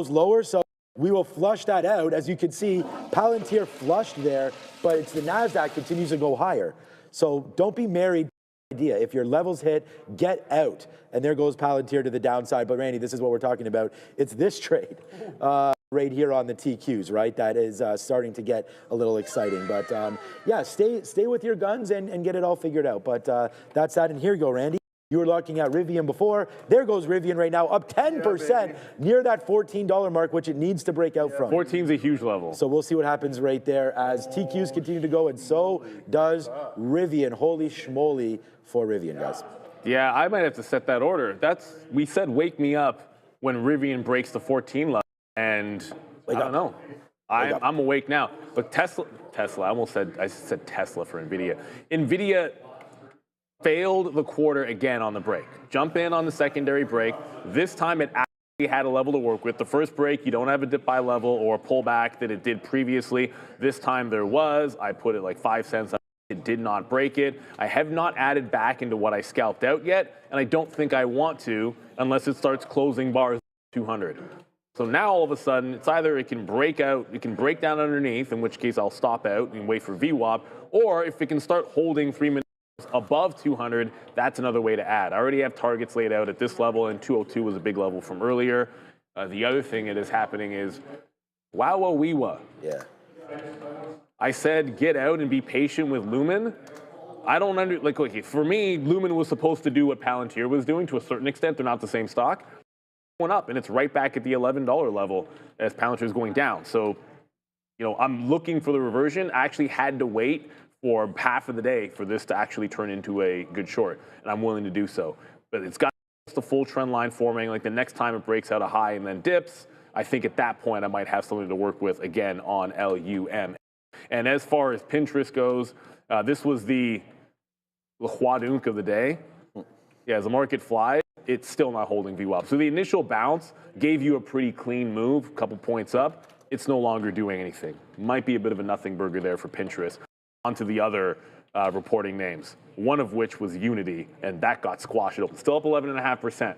lower, so we will flush that out. As you can see, Palantir flushed there, but it's the NASDAQ continues to go higher. So don't be married to the idea. If your levels hit, get out. And there goes Palantir to the downside. But Randy, this is what we're talking about. It's this trade. Right here on the TQs, right? That is starting to get a little exciting. But yeah, stay with your guns and get it all figured out. But that's that. And here you go, Randy. You were looking at Rivian before. There goes Rivian right now, up 10%, near that $14 mark, which it needs to break out from. 14's a huge level. So we'll see what happens right there as TQs continue to go, and so does Rivian. Holy schmoly for Rivian, guys. Yeah, I might have to set that order. We said wake me up when Rivian breaks the 14 level. And I don't know. I'm awake now. But Tesla, I said Tesla for NVIDIA. NVIDIA failed the quarter again on the break. Jump in on the secondary break. This time it actually had a level to work with. The first break, you don't have a dip by level or a pullback that it did previously. This time there was. I put it like 5 cents. It did not break it. I have not added back into what I scalped out yet, and I don't think I want to unless it starts closing bars 200. So now all of a sudden, it's either it can break out, it can break down underneath, in which case I'll stop out and wait for VWAP, or if it can start holding 3 minutes above 200, that's another way to add. I already have targets laid out at this level, and 202 was a big level from earlier. The other thing that is happening is, wow-wa-wee-wa. Yeah. I said get out and be patient with Lumen. I don't okay, for me, Lumen was supposed to do what Palantir was doing to a certain extent. They're not the same stock. Going up, and it's right back at the $11 level as Palantir is going down. So, you know, I'm looking for the reversion. I actually had to wait for half of the day for this to actually turn into a good short, and I'm willing to do so. But it's got the full trend line forming. Like the next time it breaks out a high and then dips, I think at that point I might have something to work with again on LUM. And as far as Pinterest goes, this was the Huadunk of the day. Yeah, as the market flies, it's still not holding VWAP. So the initial bounce gave you a pretty clean move, a couple points up. It's no longer doing anything. Might be a bit of a nothing burger there for Pinterest. On to the other reporting names, one of which was Unity, and that got squashed. It's still up 11.5%,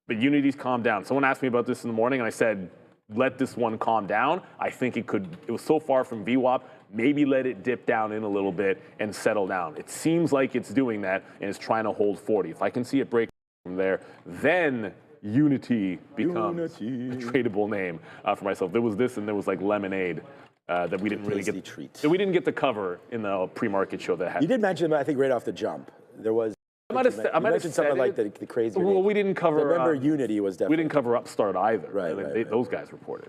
but Unity's calmed down. Someone asked me about this in the morning, and I said, let this one calm down. I think it was so far from VWAP, maybe let it dip down in a little bit and settle down. It seems like it's doing that, and it's trying to hold 40. If I can see it break from there, then Unity becomes a tradable name for myself. There was this, and there was like Lemonade that we didn't really get. That we didn't get the cover in the pre-market show that had. You did mention them, I think, right off the jump. There was. I might have said something like the crazy. Well, we didn't cover. I remember Unity was definitely. We didn't cover Upstart either. Right. Those guys reported.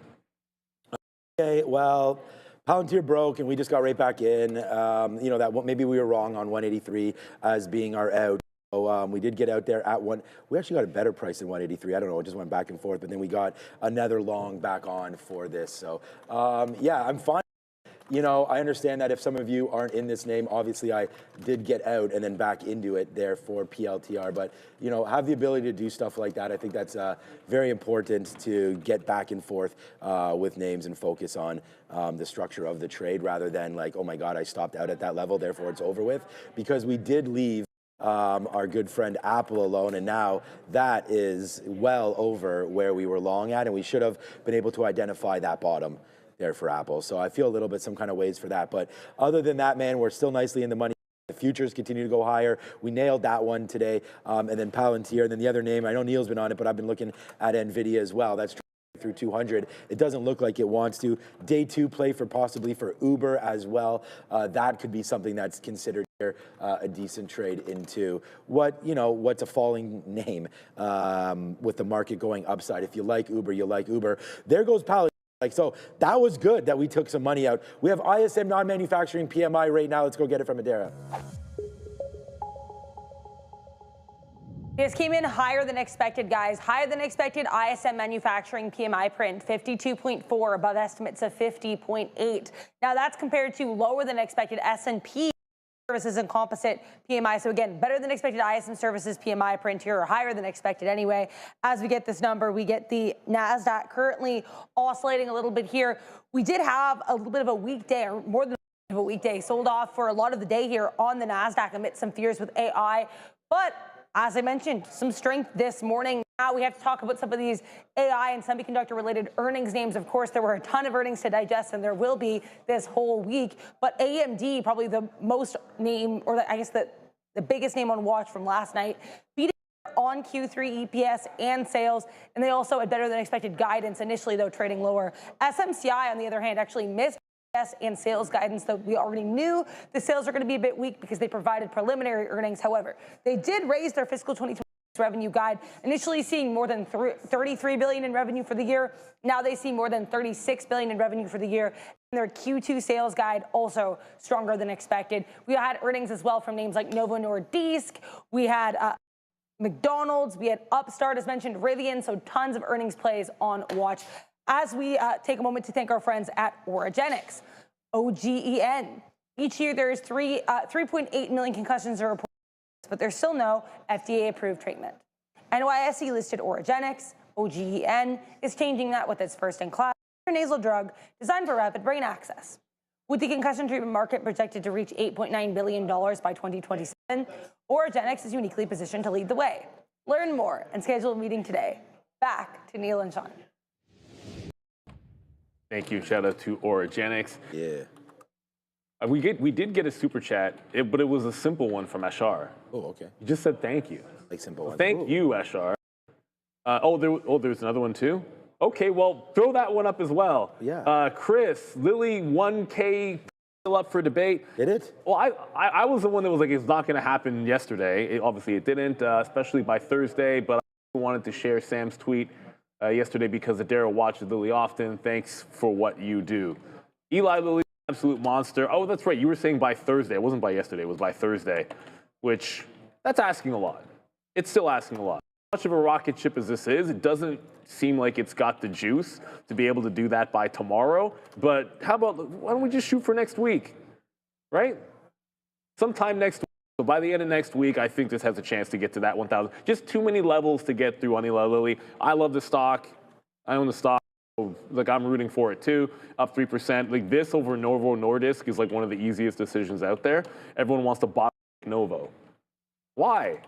Okay, well, Palantir broke, and we just got right back in. You know that maybe we were wrong on 183 as being our out. So we did get out there at one. We actually got a better price than 183. I don't know. It just went back and forth, but then we got another long back on for this. So yeah, I'm fine. You know, I understand that if some of you aren't in this name, obviously I did get out and then back into it there for PLTR. But, you know, have the ability to do stuff like that. I think that's very important to get back and forth with names and focus on the structure of the trade rather than like, oh my God, I stopped out at that level, therefore it's over with. Because we did leave our good friend Apple alone, and now that is well over where we were long at, and we should have been able to identify that bottom there for Apple. So I feel a little bit some kind of ways for that. But other than that, man, we're still nicely in the money. The futures continue to go higher. We nailed that one today. And then Palantir, and then the other name, I know Neil's been on it, but I've been looking at NVIDIA as well. That's through 200. It doesn't look like it wants to. Day 2 play for possibly for Uber as well. That could be something that's considered here a decent trade into what's a falling name with the market going upside. If you like Uber, you like Uber. There goes Palantir. So that was good that we took some money out. We have ISM non-manufacturing PMI right now. Let's go get it from Adara. This came in higher than expected, guys. Higher than expected ISM manufacturing PMI print, 52.4, above estimates of 50.8. Now that's compared to lower than expected S&P services and composite PMI. So again, better than expected ISM services PMI print here, or higher than expected anyway. As we get this number, we get the NASDAQ currently oscillating a little bit here. We did have a little bit of a weekday, or more than a weekday, sold off for a lot of the day here on the NASDAQ amid some fears with AI. But as I mentioned, some strength this morning. Now we have to talk about some of these AI and semiconductor-related earnings names. Of course, there were a ton of earnings to digest, and there will be this whole week. But AMD, probably the most name, or I guess the biggest name on watch from last night, beat on Q3 EPS and sales, and they also had better than expected guidance. Initially, though, trading lower. SMCI, on the other hand, actually missed and sales guidance, though we already knew the sales are going to be a bit weak because they provided preliminary earnings. However, they did raise their fiscal 2020 revenue guide, initially seeing more than $33 billion in revenue for the year. Now they see more than $36 billion in revenue for the year. And their Q2 sales guide also stronger than expected. We had earnings as well from names like Novo Nordisk. We had McDonald's. We had Upstart, as mentioned, Rivian. So tons of earnings plays on watch. As we take a moment to thank our friends at Oragenics, OGEN. Each year there is 3.8 million concussions are reported, but there's still no FDA-approved treatment. NYSE listed Oragenics, OGEN, is changing that with its first-in-class nasal drug designed for rapid brain access. With the concussion treatment market projected to reach $8.9 billion by 2027, Oragenics is uniquely positioned to lead the way. Learn more and schedule a meeting today. Back to Neil and Sean. Thank you. Shout out to Oragenics. Yeah. We did get a super chat, but it was a simple one from Ashar. Oh, okay. He just said thank you. Like simple one. Thank you, Ashar. There's another one too? Okay, well, throw that one up as well. Yeah. Chris, Lily, 1K still up for debate. Did it? Well, I was the one that was like, it's not going to happen yesterday. Obviously, it didn't, especially by Thursday, but I wanted to share Sam's tweet yesterday because Adara watches Lily often. Thanks for what you do. Eli Lilly, absolute monster. Oh, that's right. You were saying by Thursday. It wasn't by yesterday. It was by Thursday, which that's asking a lot. It's still asking a lot. As much of a rocket ship as this is, it doesn't seem like it's got the juice to be able to do that by tomorrow. But how about, why don't we just shoot for next week, right? Sometime next week. So by the end of next week, I think this has a chance to get to that 1,000. Just too many levels to get through on Eli Lilly. I love the stock. I own the stock. Like, I'm rooting for it too. Up 3%. Like, this over Novo Nordisk is like one of the easiest decisions out there. Everyone wants to bottom pick Novo. Why?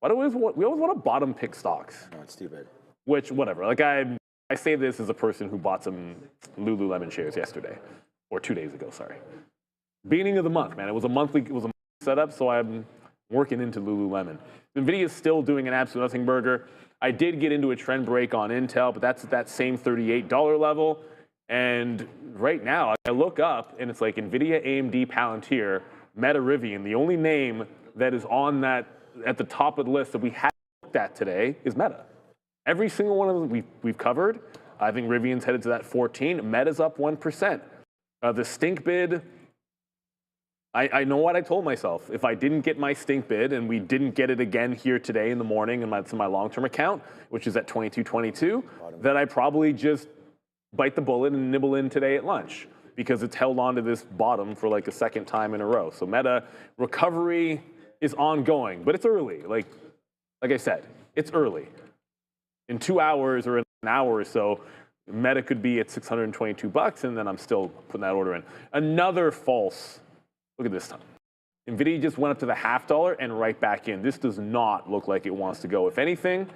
We always want to bottom pick stocks. No, it's stupid. Which, whatever. Like, I say this as a person who bought some Lululemon shares yesterday, or 2 days ago. Sorry. Beginning of the month, man. It was a monthly setup, so I'm working into Lululemon. NVIDIA is still doing an absolute nothing burger. I did get into a trend break on Intel, but that's at that same $38 level. And right now, I look up, and it's like NVIDIA, AMD, Palantir, Meta, Rivian. The only name that is on that at the top of the list that we haven't looked at today is Meta. Every single one of them we've covered. I think Rivian's headed to that 14. Meta's up 1%. The stink bid, I know what I told myself. If I didn't get my stink bid, and we didn't get it again here today in the morning in my long-term account, which is at 22.22, that I probably just bite the bullet and nibble in today at lunch because it's held on to this bottom for like a second time in a row. So Meta recovery is ongoing, but it's early. Like I said, it's early. In 2 hours or in an hour or so, Meta could be at $622, and then I'm still putting that order in. Another false. Look at this time. NVIDIA just went up to the $0.50 and right back in. This does not look like it wants to go. If anything,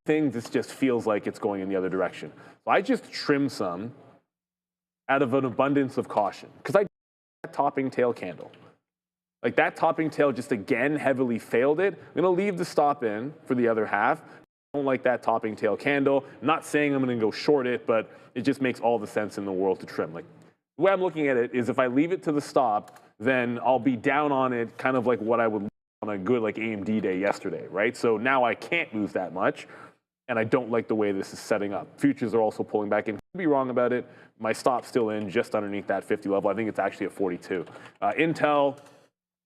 this just feels like it's going in the other direction. So I just trimmed some out of an abundance of caution because I that topping tail candle. Like that topping tail just again heavily failed it. I'm going to leave the stop in for the other half. I don't like that topping tail candle. I'm not saying I'm going to go short it, but it just makes all the sense in the world to trim. Like the way I'm looking at it is if I leave it to the stop, then I'll be down on it kind of like what I would on a good like AMD day yesterday, right? So now I can't lose that much, and I don't like the way this is setting up. Futures are also pulling back in. Could be wrong about it. My stop's still in just underneath that 50 level. I think it's actually at 42. Intel,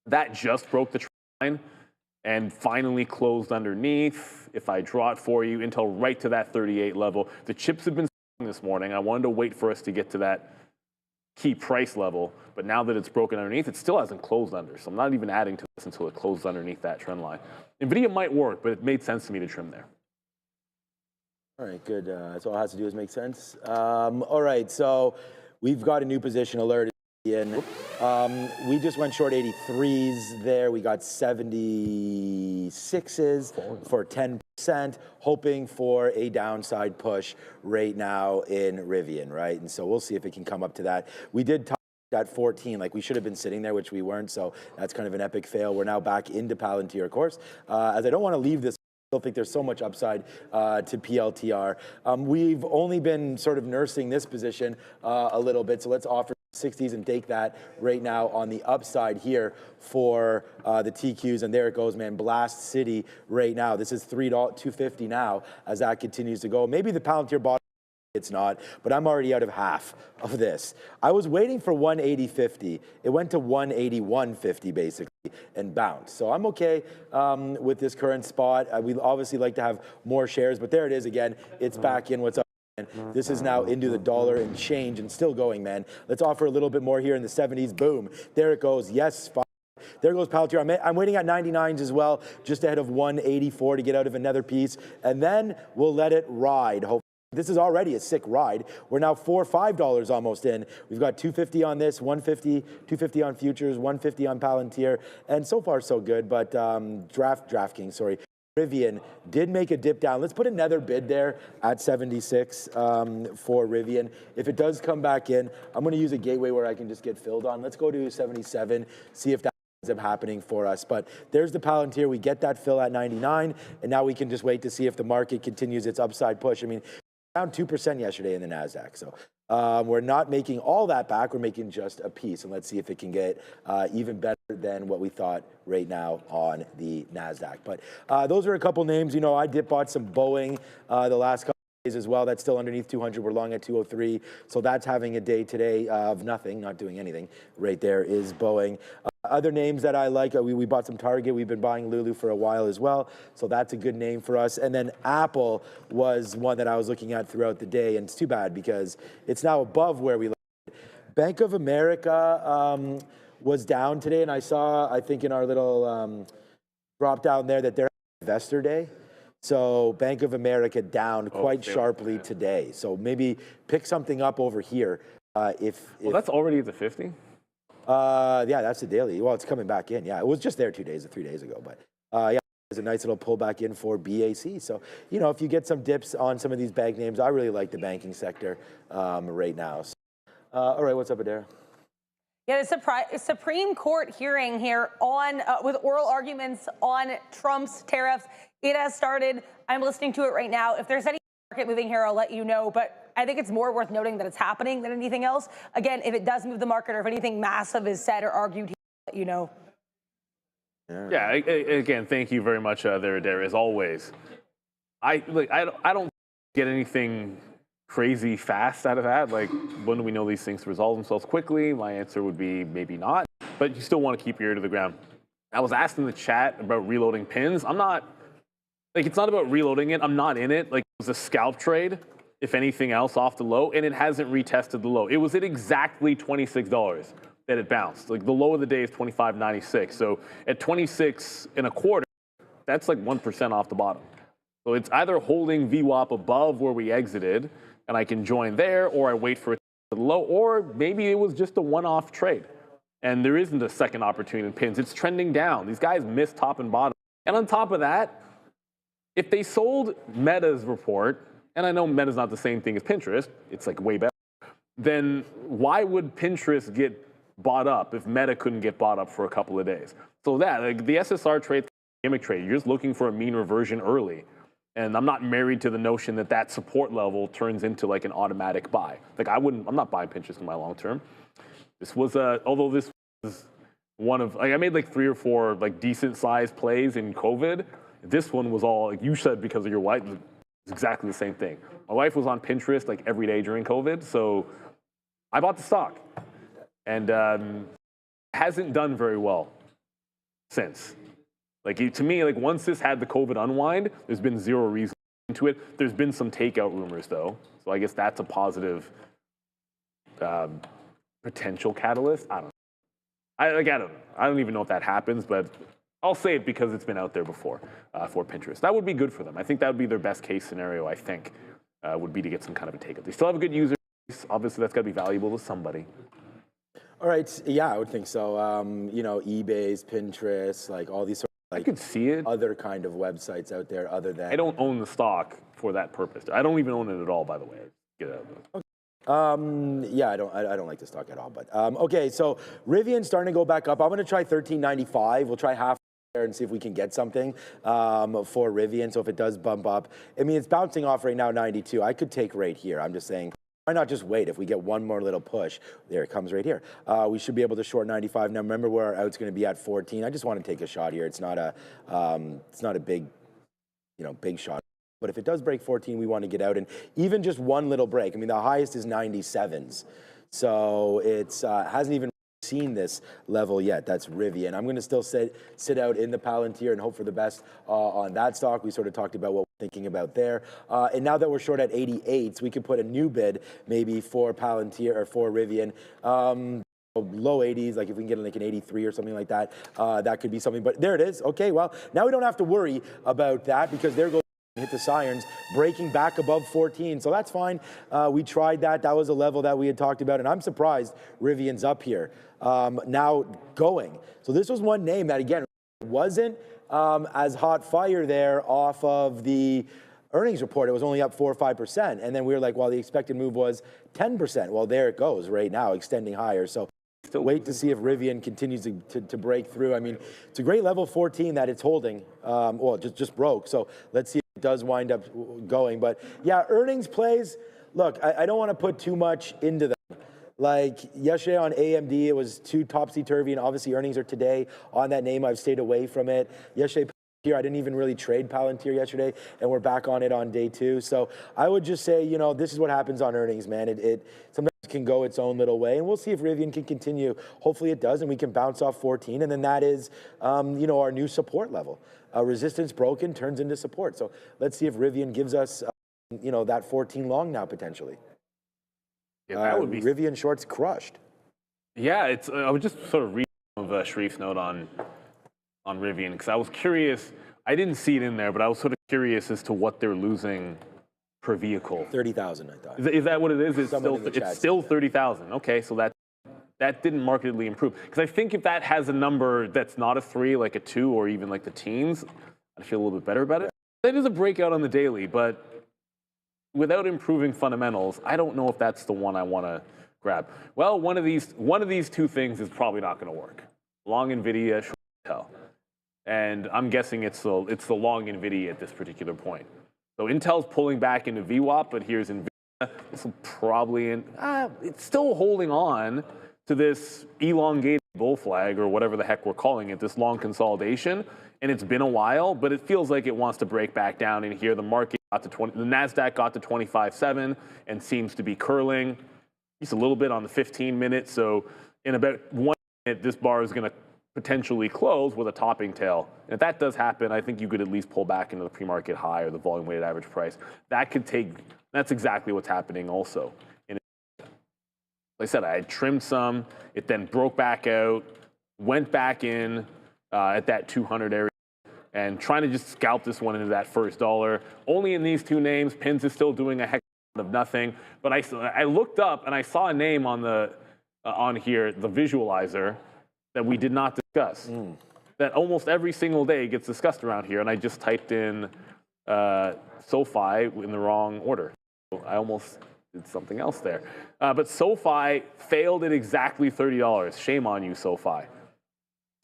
that just broke the trend line and finally closed underneath. If I draw it for you, Intel right to that 38 level. The chips have been this morning. I wanted to wait for us to get to that key price level, but now that it's broken underneath, it still hasn't closed under. So I'm not even adding to this until it closes underneath that trend line. NVIDIA might work, but it made sense to me to trim there. All right, good. That's all it has to do is make sense. All right, so we've got a new position alert in. We just went short 83s there. We got 76s for 10%, hoping for a downside push right now in Rivian, right? And so we'll see if it can come up to that. We did talk at 14, like we should have been sitting there, which we weren't, so that's kind of an epic fail. We're now back into Palantir, of course. As I don't want to leave this, I don't think there's so much upside to PLTR. We've only been sort of nursing this position a little bit, so let's offer 60s and take that right now on the upside here for the TQs. And there it goes, man. Blast City right now. This is $250 now as that continues to go. Maybe the Palantir bottom, it's not, but I'm already out of half of this. I was waiting for 180.50. It went to 181.50 basically and bounced. So I'm okay with this current spot. We'd obviously like to have more shares, but there it is again. It's back in. What's up? This is now into the dollar and change and still going, man. Let's offer a little bit more here in the 70s. Boom. There it goes. Yes. There goes Palantir. I'm waiting at 99s as well, just ahead of 184 to get out of another piece. And then we'll let it ride. Hopefully. This is already a sick ride. We're now $4 or $5 almost in. We've got 250 on this, 150, 250 on futures, 150 on Palantir. And so far so good, but DraftKings, sorry. Rivian did make a dip down. Let's put another bid there at 76 for Rivian. If it does come back in, I'm going to use a gateway where I can just get filled on. Let's go to 77, see if that ends up happening for us. But there's the Palantir. We get that fill at 99, and now we can just wait to see if the market continues its upside push. I mean, down 2% yesterday in the NASDAQ. So we're not making all that back. We're making just a piece. And let's see if it can get even better than what we thought right now on the NASDAQ. But those are a couple names. You know, I bought some Boeing the last couple days as well. That's still underneath 200. We're long at 203. So that's having a day today of nothing, not doing anything. Right there is Boeing. Other names that I like, we bought some Target. We've been buying Lulu for a while as well. So that's a good name for us. And then Apple was one that I was looking at throughout the day. And it's too bad because it's now above where we left. Bank of America was down today. And I saw, I think in our little drop down there that they're Investor Day. So Bank of America down quite sharply today. So maybe pick something up over here. Well, that's already at the 50? Yeah, that's the daily. Well, it's coming back in. Yeah, it was just there 3 days ago. But yeah, there's a nice little pullback in for BAC. So, you know, if you get some dips on some of these bank names, I really like the banking sector right now. So, all right, what's up, Adair? Yeah, the Supreme Court hearing here on with oral arguments on Trump's tariffs. It has started. I'm listening to it right now. If there's any market moving here, I'll let you know. But I think it's more worth noting that it's happening than anything else. Again, if it does move the market or if anything massive is said or argued, I'll let you know. Yeah. Again, thank you very much there, Adair, as always. I don't get anything crazy fast out of that. Like, when do we know these things resolve themselves quickly? My answer would be maybe not. But you still want to keep your ear to the ground. I was asked in the chat about reloading pins. I'm not. Like, it's not about reloading it. I'm not in it. Like, it was a scalp trade, if anything else, off the low, and it hasn't retested the low. It was at exactly $26 that it bounced. Like, the low of the day is $25.96. So at 26.25, that's like 1% off the bottom. So it's either holding VWAP above where we exited, and I can join there, or I wait for it to the low, or maybe it was just a one-off trade, and there isn't a second opportunity in pins. It's trending down. These guys missed top and bottom. And on top of that, if they sold Meta's report, and I know Meta's not the same thing as Pinterest, it's like way better, then why would Pinterest get bought up if Meta couldn't get bought up for a couple of days. So that, like, the SSR trade, gimmick trade, you're just looking for a mean reversion early. And I'm not married to the notion that that support level turns into like an automatic buy. Like I'm not buying Pinterest in my long term. This was although this was one of, like, I made like 3 or 4 like decent sized plays in COVID. This one was all, like you said, because of your wife. It's exactly the same thing. My wife was on Pinterest like every day during COVID, so I bought the stock, and hasn't done very well since. Like, to me, like, once this had the COVID unwind, there's been zero reason to it. There's been some takeout rumors, though, so I guess that's a positive potential catalyst. I don't know. I don't even know if that happens, but I'll say it because it's been out there before for Pinterest. That would be good for them. I think that would be their best case scenario, I think, would be to get some kind of a takeout. They still have a good user base. Obviously, that's got to be valuable to somebody. All right. Yeah, I would think so. You know, eBay's, Pinterest, like all these sort of, like, I could see it. Other kind of websites out there other than. I don't own the stock for that purpose. I don't even own it at all, by the way. Get it out of Yeah, I don't like the stock at all. But okay, so Rivian's starting to go back up. I'm going to try $13.95. We'll try half there and see if we can get something for Rivian. So if it does bump up, I mean, it's bouncing off right now 92. I could take right here. I'm just saying, why not just wait? If we get one more little push, there it comes right here. We should be able to short 95. Now remember where our out's going to be at 14. I just want to take a shot here. It's not a big, big shot. But if it does break 14, we want to get out. And even just one little break. I mean, the highest is 97s. So it's hasn't even seen this level yet. That's Rivian. I'm going to still sit out in the Palantir and hope for the best on that stock. We sort of talked about what we're thinking about there. And now that we're short at 88s, we could put a new bid maybe for Palantir or for Rivian. Low 80s, like if we can get like an 83 or something like that, that could be something. But there it is. Okay, well, now we don't have to worry about that because there goes hit the sirens, breaking back above 14. So that's fine. We tried that. That was a level that we had talked about. And I'm surprised Rivian's up here now going. So this was one name that, again, wasn't as hot fire there off of the earnings report. It was only up 4 or 5%. And then we were like, well, the expected move was 10%. Well, there it goes right now, extending higher. So wait to see if Rivian continues to break through. I mean, it's a great level 14 that it's holding. Well, just broke. So let's see if it does wind up going. But yeah, earnings plays. Look, I don't want to put too much into them. Like yesterday on AMD, it was too topsy-turvy, and obviously earnings are today on that name. I've stayed away from it. Yesterday, I didn't even really trade Palantir yesterday, and we're back on it on day 2. So I would just say, this is what happens on earnings, man. It sometimes can go its own little way, and we'll see if Rivian can continue. Hopefully it does, and we can bounce off 14, and then that is, our new support level. Resistance broken turns into support. So let's see if Rivian gives us, that 14 long now potentially. Yeah, that would be Rivian shorts crushed. Yeah, I was just sort of reading some of Sharif's note on Rivian because I was curious. I didn't see it in there, but I was sort of curious as to what they're losing per vehicle. 30,000, I thought. Is that what it is? It's still 30,000. Okay, so that didn't markedly improve. Because I think if that has a number that's not a 3, like a 2, or even like the teens, I feel a little bit better about it. That is a breakout on the daily, but without improving fundamentals, I don't know if that's the one I want to grab. Well, one of these two things is probably not going to work. Long NVIDIA, short Intel. And I'm guessing it's the long NVIDIA at this particular point. So Intel's pulling back into VWAP, but here's NVIDIA. This will probably, it's still holding on to this elongated bull flag, or whatever the heck we're calling it, this long consolidation. And it's been a while, but it feels like it wants to break back down in here. The market got to the NASDAQ got to 25.7 and seems to be curling just a little bit on the 15-minute. So in about 1 minute, this bar is going to potentially close with a topping tail. And if that does happen, I think you could at least pull back into the pre-market high or the volume-weighted average price. That's exactly what's happening also. And like I said, I had trimmed some. It then broke back out, went back in at that 200 area, and trying to just scalp this one into that first dollar. Only in these two names. Pins is still doing a heck of nothing. But I looked up and I saw a name on here, the visualizer, that we did not discuss. That almost every single day gets discussed around here, and I just typed in SoFi in the wrong order. So I almost it's something else there. But SoFi failed at exactly $30. Shame on you, SoFi.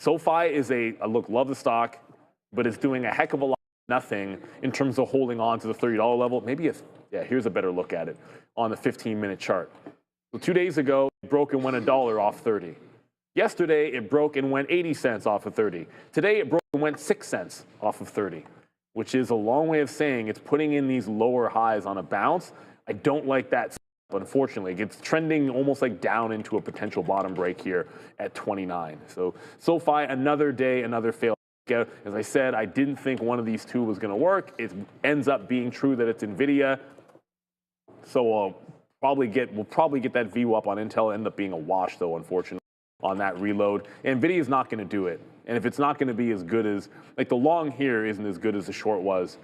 SoFi is look, love the stock, but it's doing a heck of a lot of nothing in terms of holding on to the $30 level. Maybe here's a better look at it on the 15-minute chart. So 2 days ago, it broke and went $1 off 30. Yesterday, it broke and went 80 cents off of 30. Today, it broke and went 6 cents off of 30, which is a long way of saying it's putting in these lower highs on a bounce. I don't like that, unfortunately. It's trending almost like down into a potential bottom break here at 29. So SoFi, another day, another fail. As I said, I didn't think one of these two was going to work. It ends up being true that it's NVIDIA. So we'll probably get that VWAP on Intel. End up being a wash, though, unfortunately, on that reload. NVIDIA is not going to do it. And if it's not going to be as good as, like the long here isn't as good as the short was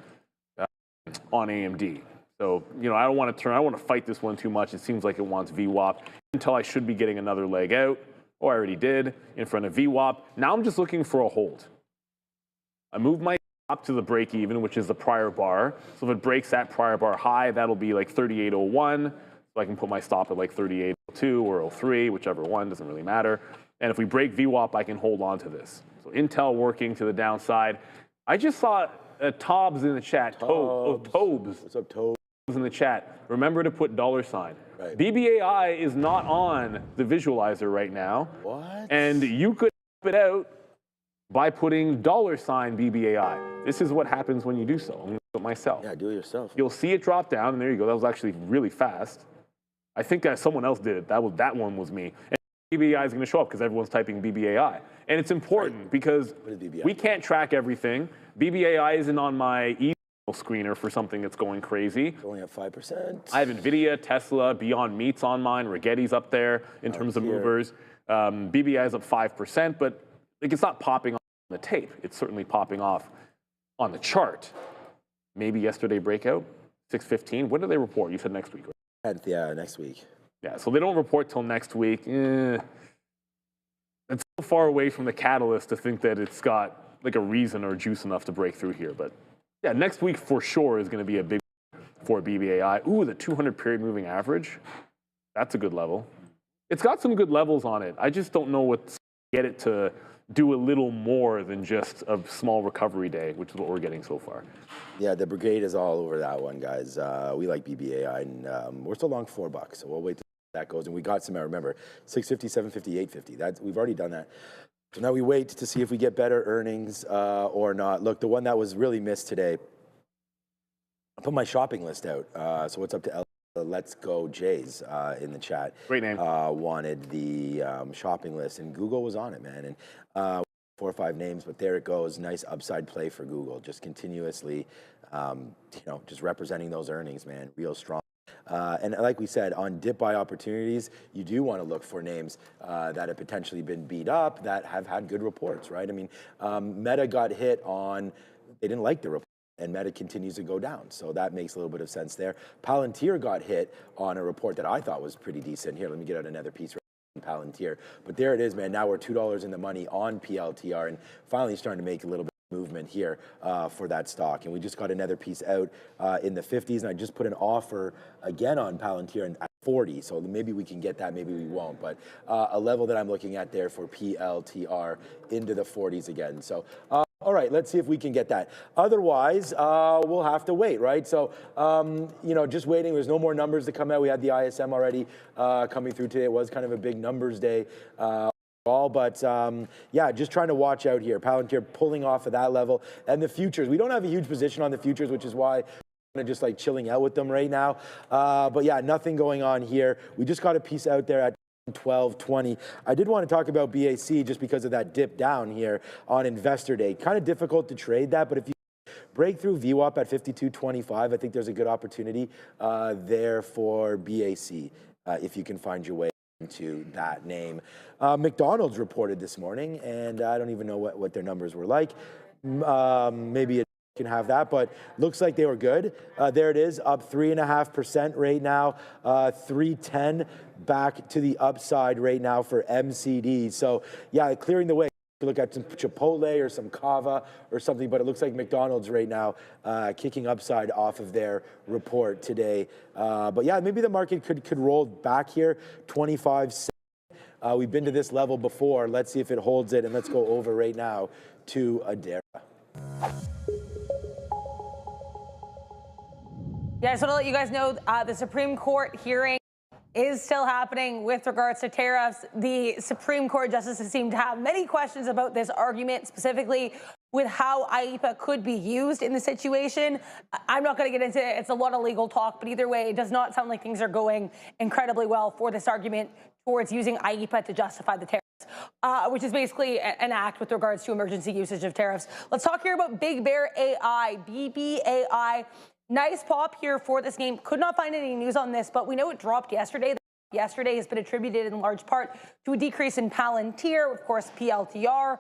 on AMD. So, I don't want to fight this one too much. It seems like it wants VWAP. Intel, I should be getting another leg out. Oh, I already did in front of VWAP. Now I'm just looking for a hold. I moved my up to the break even, which is the prior bar. So if it breaks that prior bar high, that'll be like 38.01. So I can put my stop at like 38.02 or 03, whichever one, doesn't really matter. And if we break VWAP, I can hold on to this. So Intel working to the downside. I just saw Tobs in the chat. Tobes. What's up, Tobes? In the chat. Remember to put $sign. Right. BBAI is not on the visualizer right now. What? And you could help it out by putting $sign BBAI. This is what happens when you do so. I'm going to do it myself. Yeah, do it yourself. You'll see it drop down, and there you go. That was actually really fast. I think someone else did it. That one was me. And BBAI is going to show up because everyone's typing BBAI. And it's important because we can't track everything. BBAI isn't on my email screener for something that's going crazy. It's only at 5%. I have NVIDIA, Tesla, Beyond Meat's on mine. Rigetti's up there in terms of movers. BBI is up 5%, but it's not popping on the tape. It's certainly popping off on the chart. Maybe yesterday breakout, 6:15. When do they report? You said next week, right? Yeah, next week. Yeah, so they don't report till next week. It's so far away from the catalyst to think that it's got like a reason or juice enough to break through here. But yeah, next week for sure is going to be a big for BBAI. Ooh, the 200 period moving average. That's a good level. It's got some good levels on it. I just don't know what's get it to do a little more than just a small recovery day, which is what we're getting so far. Yeah, the brigade is all over that one, guys. We like BBAI, and we're still long $4, so we'll wait till that goes. And we got some, remember, 650, 750, 850. We've already done that. So now we wait to see if we get better earnings or not. Look, the one that was really missed today, I put my shopping list out. So what's up to Let's Go Jays in the chat. Great name. Wanted the shopping list, and Google was on it, man. And 4 or 5 names, but there it goes. Nice upside play for Google. Just continuously, just representing those earnings, man. Real strong. And like we said, on dip buy opportunities, you do want to look for names that have potentially been beat up, that have had good reports, right? I mean, Meta got hit on, they didn't like the report, and Meta continues to go down. So that makes a little bit of sense there. Palantir got hit on a report that I thought was pretty decent. Here, let me get out another piece. Palantir, but there it is, man. Now we're $2 in the money on PLTR, and finally starting to make a little bit of movement here for that stock. And we just got another piece out in the 50s, and I just put an offer again on Palantir at 40. So maybe we can get that, maybe we won't. But a level that I'm looking at there for PLTR into the 40s again. So. All right, let's see if we can get that. Otherwise, we'll have to wait, right? So, just waiting. There's no more numbers to come out. We had the ISM already coming through today. It was kind of a big numbers day. But just trying to watch out here. Palantir pulling off of that level. And the futures, we don't have a huge position on the futures, which is why I'm just like chilling out with them right now. But yeah, nothing going on here. We just got a piece out there at 12.20. I did want to talk about BAC just because of that dip down here on Investor Day. Kind of difficult to trade that, but if you break through VWAP at 52.25, I think there's a good opportunity there for BAC if you can find your way into that name. McDonald's reported this morning, and I don't even know what their numbers were like. Maybe it can have that, but looks like they were good. There it is, up 3.5% right now, 310 back to the upside right now for MCD. So yeah, clearing the way. You look at some Chipotle or some Cava or something, but it looks like McDonald's right now kicking upside off of their report today. But yeah, maybe the market could roll back here, 25 cents. We've been to this level before. Let's see if it holds it, and let's go over right now to Adara. Yeah, I just want to let you guys know the Supreme Court hearing is still happening with regards to tariffs. The Supreme Court justices seem to have many questions about this argument, specifically with how IEEPA could be used in the situation. I'm not going to get into it. It's a lot of legal talk, but either way, it does not sound like things are going incredibly well for this argument towards using IEEPA to justify the tariffs, which is basically an act with regards to emergency usage of tariffs. Let's talk here about Big Bear AI, BBAI. Nice pop here for this name. Could not find any news on this, but we know it dropped yesterday. Yesterday has been attributed in large part to a decrease in Palantir. Of course, PLTR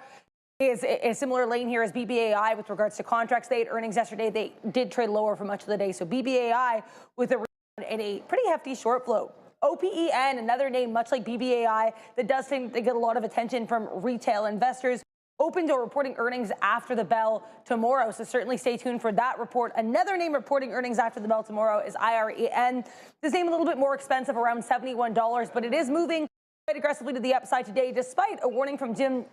is a similar lane here as BBAI with regards to contracts. They had earnings yesterday. They did trade lower for much of the day. So BBAI with a and a pretty hefty short float. OPEN, another name much like BBAI that does seem to get a lot of attention from retail investors. Open to reporting earnings after the bell tomorrow, so certainly stay tuned for that report. Another name reporting earnings after the bell tomorrow is IREN. This name a little bit more expensive, around $71, but it is moving quite aggressively to the upside today, despite a warning from Jim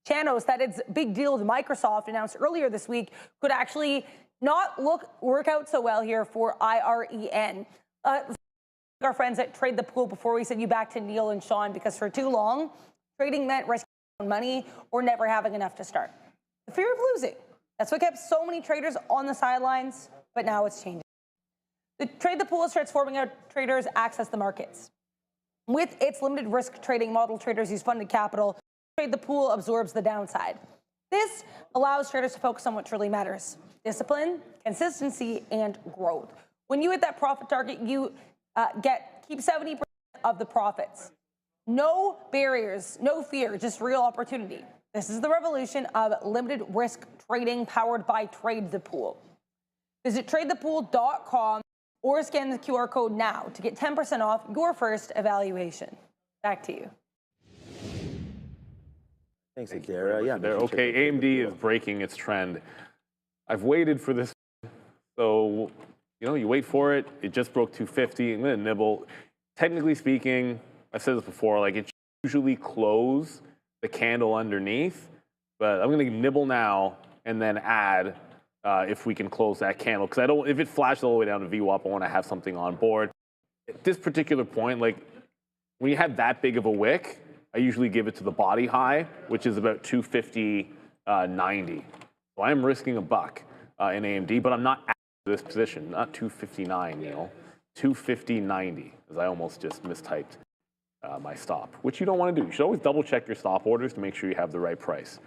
Chanos that its big deal with Microsoft announced earlier this week could actually not work out so well here for IREN. Our friends at Trade the Pool before we send you back to Neil and Sean, because for too long, trading meant risking money or never having enough to start. The fear of losing. That's what kept so many traders on the sidelines, but now it's changing. The Trade the Pool is transforming how traders access the markets. With its limited risk trading model, traders use funded capital. Trade the Pool absorbs the downside. This allows traders to focus on what truly matters: discipline, consistency, and growth. When you hit that profit target, you keep 70% of the profits. No barriers, no fear, just real opportunity. This is the revolution of limited risk trading powered by Trade the Pool. Visit tradethepool.com or scan the QR code now to get 10% off your first evaluation. Back to you. Thanks, Adara. Yeah, Okay, AMD is breaking its trend. I've waited for this. So, you wait for it. It just broke 250. I'm going to nibble. Technically speaking, I've said this before, like it usually close the candle underneath, but I'm going to nibble now and then add if we can close that candle. Because if it flashes all the way down to VWAP, I want to have something on board. At this particular point, like when you have that big of a wick, I usually give it to the body high, which is about 250.90. So I'm risking a buck in AMD, but I'm not at this position, not 259, 250.90, as I almost just mistyped my stop, which you don't want to do. You should always double check your stop orders to make sure you have the right price.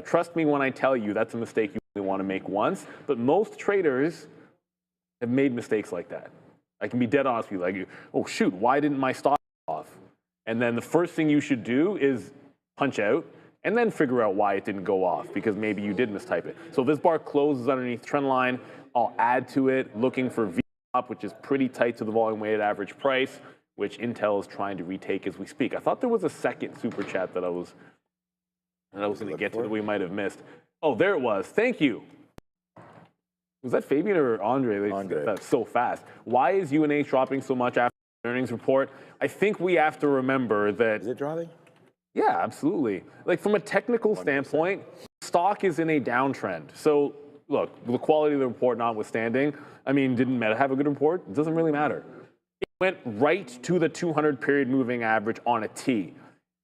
Trust me when I tell you that's a mistake you only want to make once, but most traders have made mistakes like that. I can be dead honest with you, like, oh shoot, why didn't my stop go off? And then the first thing you should do is punch out and then figure out why it didn't go off, because maybe you did mistype it. So if this bar closes underneath trend line, I'll add to it, looking for VWAP, which is pretty tight to the volume weighted average price, which Intel is trying to retake as we speak. I thought there was a second super chat that I was going to get to that we might have missed. Oh, there it was. Thank you. Was that Fabian or Andre? Andre. That's so fast. Why is UNH dropping so much after the earnings report? I think we have to remember that. Is it dropping? Yeah, absolutely. Like from a technical 100%. Standpoint, stock is in a downtrend. So look, the quality of the report notwithstanding, I mean, didn't Meta have a good report? It doesn't really matter. It went right to the 200 period moving average on a T.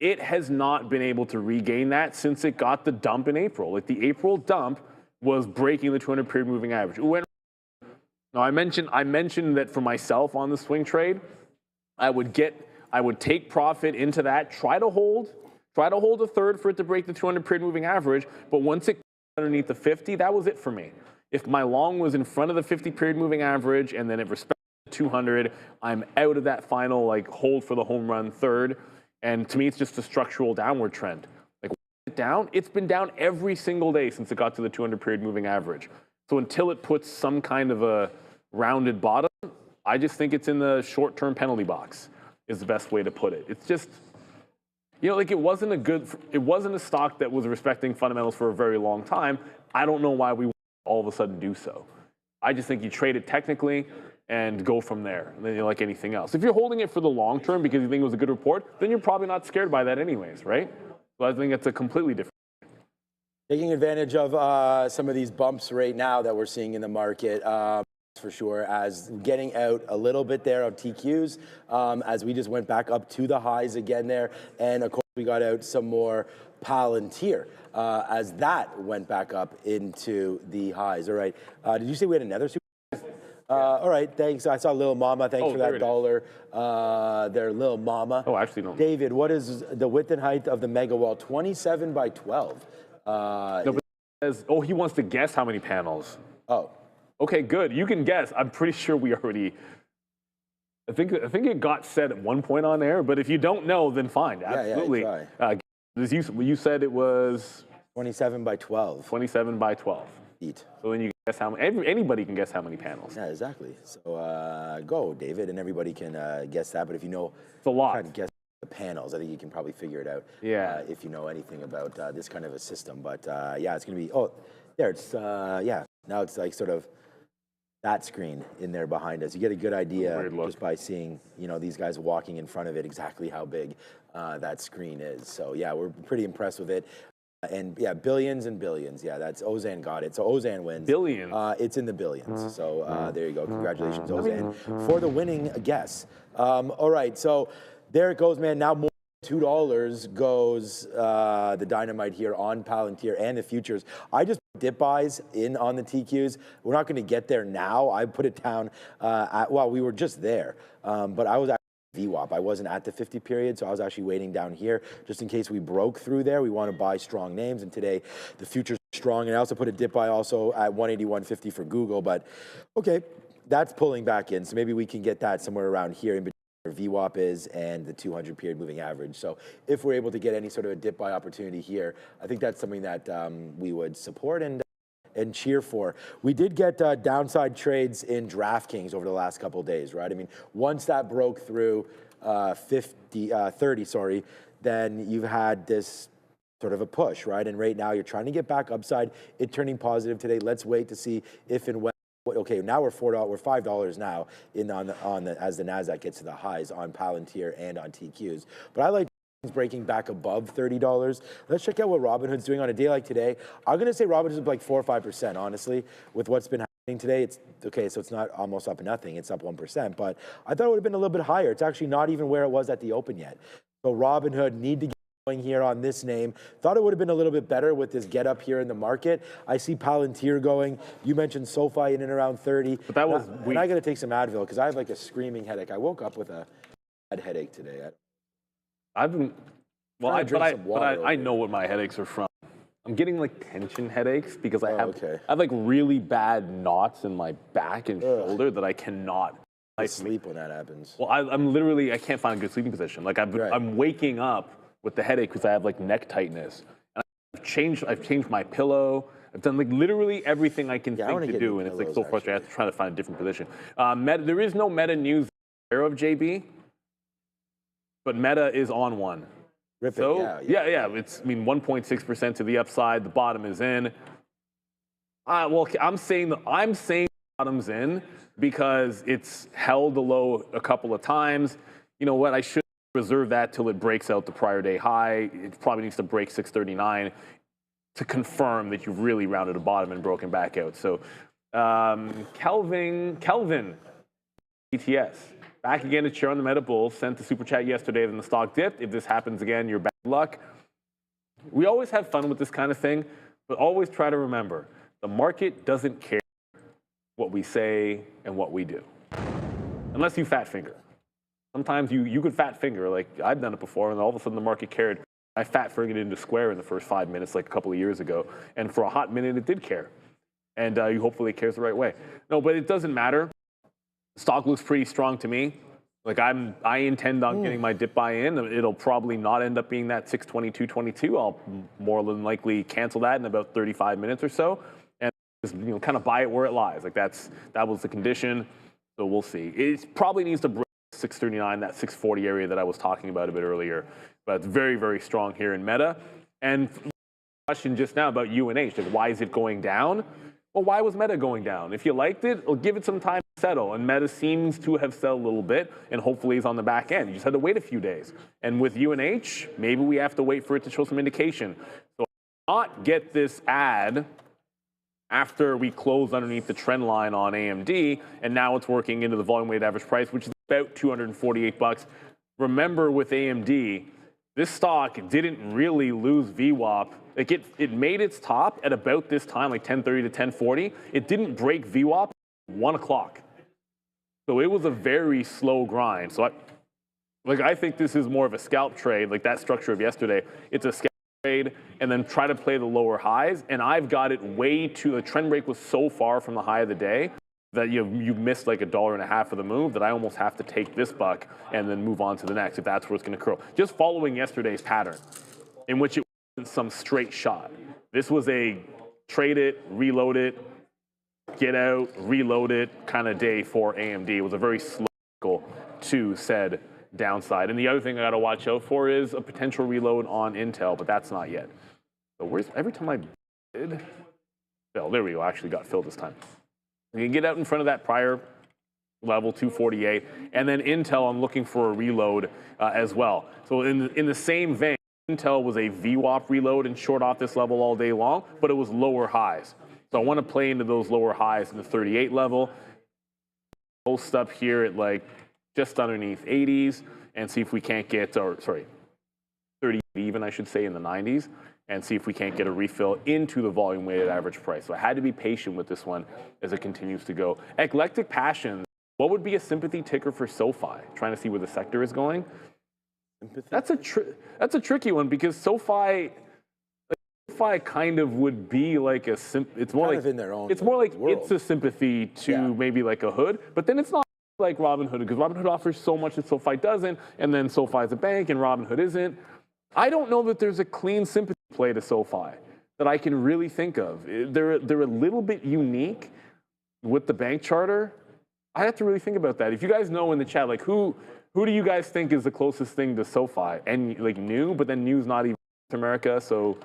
It has not been able to regain that since it got the dump in April. Like the April dump was breaking the 200 period moving average. It went. Now I mentioned that for myself on the swing trade, I would take profit into that, try to hold a third for it to break the 200 period moving average, but once it got underneath the 50, that was it for me. If my long was in front of the 50 period moving average and then it respected the 200, I'm out of that final like hold for the home run third. And to me, it's just a structural downward trend. Like down, it's been down every single day since it got to the 200 period moving average. So until it puts some kind of a rounded bottom, I just think it's in the short-term penalty box is the best way to put it. It's just, You know, like it wasn't a stock that was respecting fundamentals for a very long time. I don't know why we all of a sudden do so. I just think you trade it technically and go from there. And then you like anything else. If you're holding it for the long term because you think it was a good report, then you're probably not scared by that anyways, right? So I think it's a completely different. Taking advantage of some of these bumps right now that we're seeing in the market. For sure, as getting out a little bit there of TQs, as we just went back up to the highs again there, and of course we got out some more Palantir as that went back up into the highs. All right, did you say we had another super? All right, thanks. I saw Lil Mama. Thanks for that dollar. There, Lil Mama. Oh, actually, no. David, what is the width and height of the mega wall? 27 by 12. No, but oh, he wants to guess how many panels. Oh. Okay, good. You can guess. I'm pretty sure we already. I think it got said at one point on air, but if you don't know, then fine. Absolutely. Yeah, You said it was 27 by 12. 27 by 12. Feet. So then you can guess how many. Anybody can guess how many panels. Yeah, exactly. So go, David, and everybody can guess that. But if you know, it's a lot. Try to guess the panels. I think you can probably figure it out. Yeah. If you know anything about this kind of a system, but yeah, it's gonna be. Oh, there. It's yeah. Now it's like sort of that screen in there behind us. You get a good idea just by seeing, you know, these guys walking in front of it, exactly how big that screen is. So yeah, we're pretty impressed with it. And yeah, billions and billions. Yeah, that's Ozan got it. So Ozan wins. Billion. It's in the billions. So there you go. Congratulations, Ozan, for the winning guess. All right, so there it goes, man. Now more. $2 goes the dynamite here on Palantir and the futures. I just dip buys in on the TQs. We're not going to get there now. I put it down well, we were just there, but I was actually VWAP. I wasn't at the 50 period, so I was actually waiting down here just in case we broke through there. We want to buy strong names, and today the futures are strong. And I also put a dip buy also at 181.50 for Google, but okay, that's pulling back in, so maybe we can get that somewhere around here in between VWAP is and the 200 period moving average. So if we're able to get any sort of a dip buy opportunity here, I think that's something that we would support and cheer for. We did get downside trades in DraftKings over the last couple of days, right? I mean, once that broke through 30, sorry, then you've had this sort of a push, right? And right now you're trying to get back upside, it turning positive today. Let's wait to see if and when. Okay, now we're $4. We're $5 now as the Nasdaq gets to the highs on Palantir and on TQs. But I like breaking back above $30. Let's check out what Robinhood's doing on a day like today. I'm going to say Robinhood's like 4 or 5%, honestly, with what's been happening today. It's okay, so it's not almost up nothing. It's up 1%, but I thought it would have been a little bit higher. It's actually not even where it was at the open yet. So Robinhood need to get here on this name. Thought it would have been a little bit better with this get up here in the market. I see Palantir going. You mentioned SoFi in and around 30. But that was weak. And I got to take some Advil because I have like a screaming headache. I woke up with a bad headache today. I've been, well, I know what my headaches are from. I'm getting like tension headaches because I have like really bad knots in my back and shoulder that I cannot sleep when that happens. Well, I'm literally, I can't find a good sleeping position. Like I'm waking up with the headache because I have like neck tightness. And I've changed my pillow. I've done like literally everything I can think to do, and it's like so frustrating. I have to try to find a different position. There is no Meta news aware of, JB, but Meta is on one. So yeah, it's 1.6% to the upside. The bottom is in. Well, I'm saying the bottom's in because it's held the low a couple of times. You know what? I should reserve that till it breaks out the prior day high. It probably needs to break 639 to confirm that you've really rounded a bottom and broken back out. So Kelvin, ETS, back again to cheer on the Meta Bulls. Sent the super chat yesterday, then the stock dipped. If this happens again, you're bad luck. We always have fun with this kind of thing, but always try to remember, the market doesn't care what we say and what we do, unless you fat finger. Sometimes you could fat finger, like I've done it before, and all of a sudden the market cared. I fat fingered into square in the first 5 minutes, like a couple of years ago, and for a hot minute it did care. And you hopefully it cares the right way. No, but it doesn't matter. The stock looks pretty strong to me. Like I intend on getting my dip buy in. It'll probably not end up being that 622.22. I'll more than likely cancel that in about 35 minutes or so, and just kind of buy it where it lies. Like that was the condition. So we'll see. It probably needs to break 639, that 640 area that I was talking about a bit earlier. But it's very, very strong here in Meta. And question just now about UNH, like why is it going down? Well, why was Meta going down? If you liked it, well, give it some time to settle. And Meta seems to have settled a little bit, and hopefully is on the back end. You just had to wait a few days. And with UNH, maybe we have to wait for it to show some indication. So not get this ad after we closed underneath the trend line on AMD, and now it's working into the volume weighted average price, which is about $248. Remember, with AMD, this stock didn't really lose VWAP. Like it made its top at about this time, like 10:30 to 10:40. It didn't break VWAP at 1 o'clock. So it was a very slow grind. So I think this is more of a scalp trade, like that structure of yesterday. It's a scalp trade and then try to play the lower highs. And I've got it way too, the trend break was so far from the high of the day that you missed like $1.50 of the move that I almost have to take this buck and then move on to the next if that's where it's going to curl. Just following yesterday's pattern in which it wasn't some straight shot. This was a trade it, reload it, get out, reload it kind of day for AMD. It was a very slow cycle to said downside. And the other thing I got to watch out for is a potential reload on Intel, but that's not yet. So every time I bid, Phil, there we go, actually got filled this time. You can get out in front of that prior level, 248, and then Intel, I'm looking for a reload as well. So in the same vein, Intel was a VWAP reload and short off this level all day long, but it was lower highs. So I want to play into those lower highs in the 38 level. Post up here at like just underneath 80s and see if we can't get, 30 even, I should say, in the 90s, and see if we can't get a refill into the volume weighted average price. So I had to be patient with this one as it continues to go. Eclectic Passions, what would be a sympathy ticker for SoFi? Trying to see where the sector is going. Sympathy? That's a tricky one because SoFi kind of would be like it's more kind like in their own it's more like world. It's a sympathy to maybe like a Hood, but then it's not like Robinhood because Robinhood offers so much that SoFi doesn't, and then SoFi is a bank and Robinhood isn't. I don't know that there's a clean sympathy play to SoFi that I can really think of. They're a little bit unique with the bank charter. I have to really think about that. If you guys know in the chat, like who do you guys think is the closest thing to SoFi? And like New, but then New's not even North America, so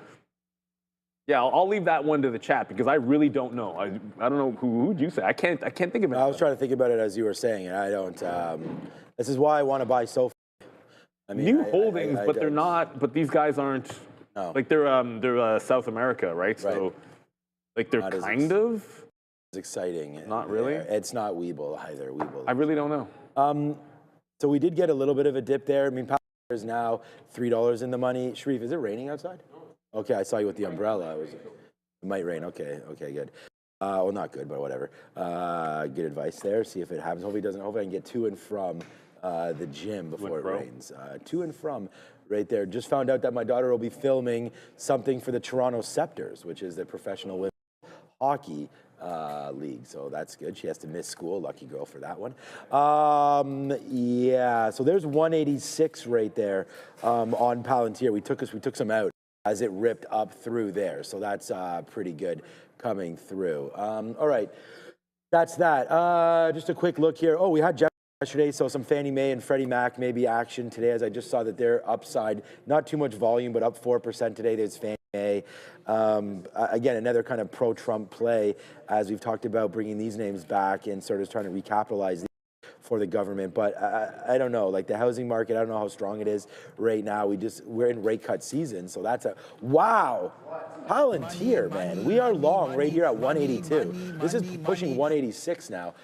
yeah, I'll leave that one to the chat because I really don't know. I don't know who'd you say? I can't think of it. I was trying to think about it as you were saying, and I don't. This is why I want to buy SoFi. I mean, New holdings, but they're not. But these guys aren't. No. Like they're South America, right? So, like they're not kind of. It's exciting. Not really. It's not Webull either. Webull. I really don't know. So we did get a little bit of a dip there. I mean, Palantir is now $3 in the money. Sharif, is it raining outside? Okay, I saw you with the umbrella. It might rain. Okay, good. Well, not good, but whatever. Good advice there. See if it happens. Hopefully it doesn't. Hopefully I can get to and from the gym before it rains. To and from right there. Just found out that my daughter will be filming something for the Toronto Scepters, which is the professional women's hockey league. So that's good. She has to miss school. Lucky girl for that one. Yeah, so there's 186 right there on Palantir. We took some out as it ripped up through there. So that's pretty good coming through. All right, that's that. Just a quick look here. Oh, we had yesterday, so some Fannie Mae and Freddie Mac maybe action today, as I just saw that they're upside. Not too much volume, but up 4% today. There's Fannie Mae. Again, another kind of pro-Trump play, as we've talked about bringing these names back and sort of trying to recapitalize for the government. But I don't know, like the housing market, I don't know how strong it is right now. We're in rate cut season, so that's wow. Palantir, man, we are long right here at 182. This is pushing 186 now.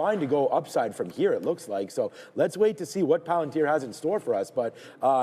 Trying to go upside from here, it looks like. So let's wait to see what Palantir has in store for us. But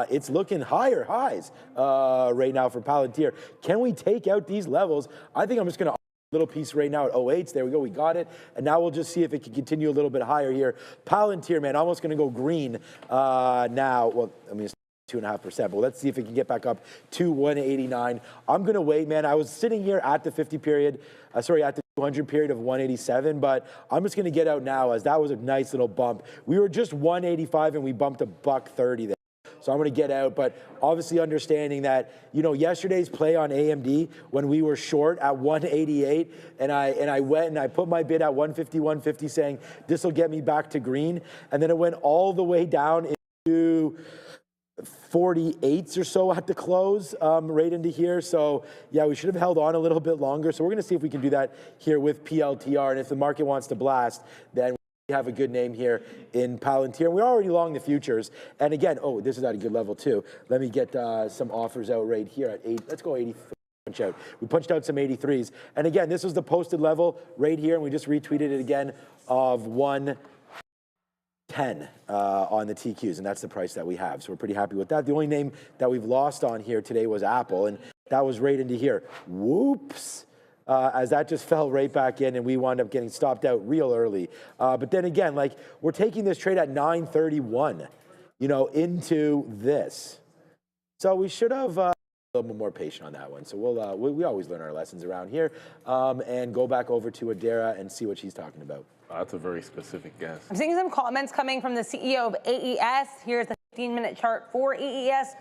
it's looking higher highs right now for Palantir. Can we take out these levels? I think I'm just going to little piece right now at 08. There we go. We got it. And now we'll just see if it can continue a little bit higher here. Palantir, man, almost going to go green now. Well, I mean, it's 2.5%, but let's see if it can get back up to 189. I'm going to wait, man. I was sitting here at the 50 period, at the 200 period of 187, but I'm just going to get out now as that was a nice little bump. We were just 185 and we bumped $1.30 there. so I'm going to get out. But obviously understanding that, you know, yesterday's play on AMD when we were short at 188, and I went and I put my bid at 150, 150, saying this will get me back to green, and then it went all the way down into 48s or so at the close, right into here. So yeah, we should have held on a little bit longer. So we're going to see if we can do that here with PLTR, and if the market wants to blast, then we have a good name here in Palantir. And we're already long the futures. And again, oh, this is at a good level too. Let me get some offers out right here at 8. Let's go 83. Punch out. We punched out some 83s. And again, this was the posted level right here, and we just retweeted it again of 110 on the TQs, and that's the price that we have. So we're pretty happy with that. The only name that we've lost on here today was Apple, and that was right into here. Whoops. As that just fell right back in, and we wound up getting stopped out real early. But then again, like, we're taking this trade at 9:31, you know, into this. So we should have a little bit more patient on that one. So we always learn our lessons around here, and go back over to Adara and see what she's talking about. That's a very specific guess. I'm seeing some comments coming from the CEO of AES. Here's the 15-minute chart for AES.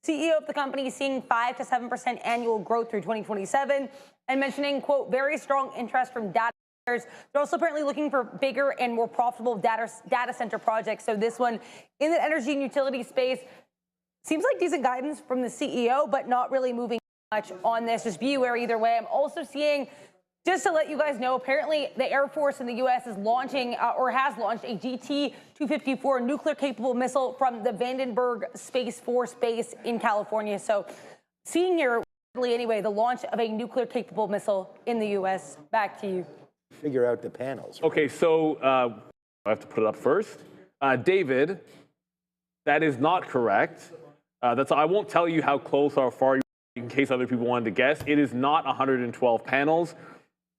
CEO of the company seeing 5 to 7% annual growth through 2027, and mentioning, quote, very strong interest from data centers. They're also apparently looking for bigger and more profitable data center projects. So this one in the energy and utility space seems like decent guidance from the CEO, but not really moving much on this. Just be aware either way. I'm also seeing, just to let you guys know, apparently the Air Force in the U.S. is launching or has launched a GT-254 nuclear-capable missile from the Vandenberg Space Force Base in California. So seeing here, anyway, the launch of a nuclear-capable missile in the U.S. Back to you. Figure out the panels. Right? Okay, so I have to put it up first. David, that is not correct. I won't tell you how close or far you are in case other people wanted to guess. It is not 112 panels.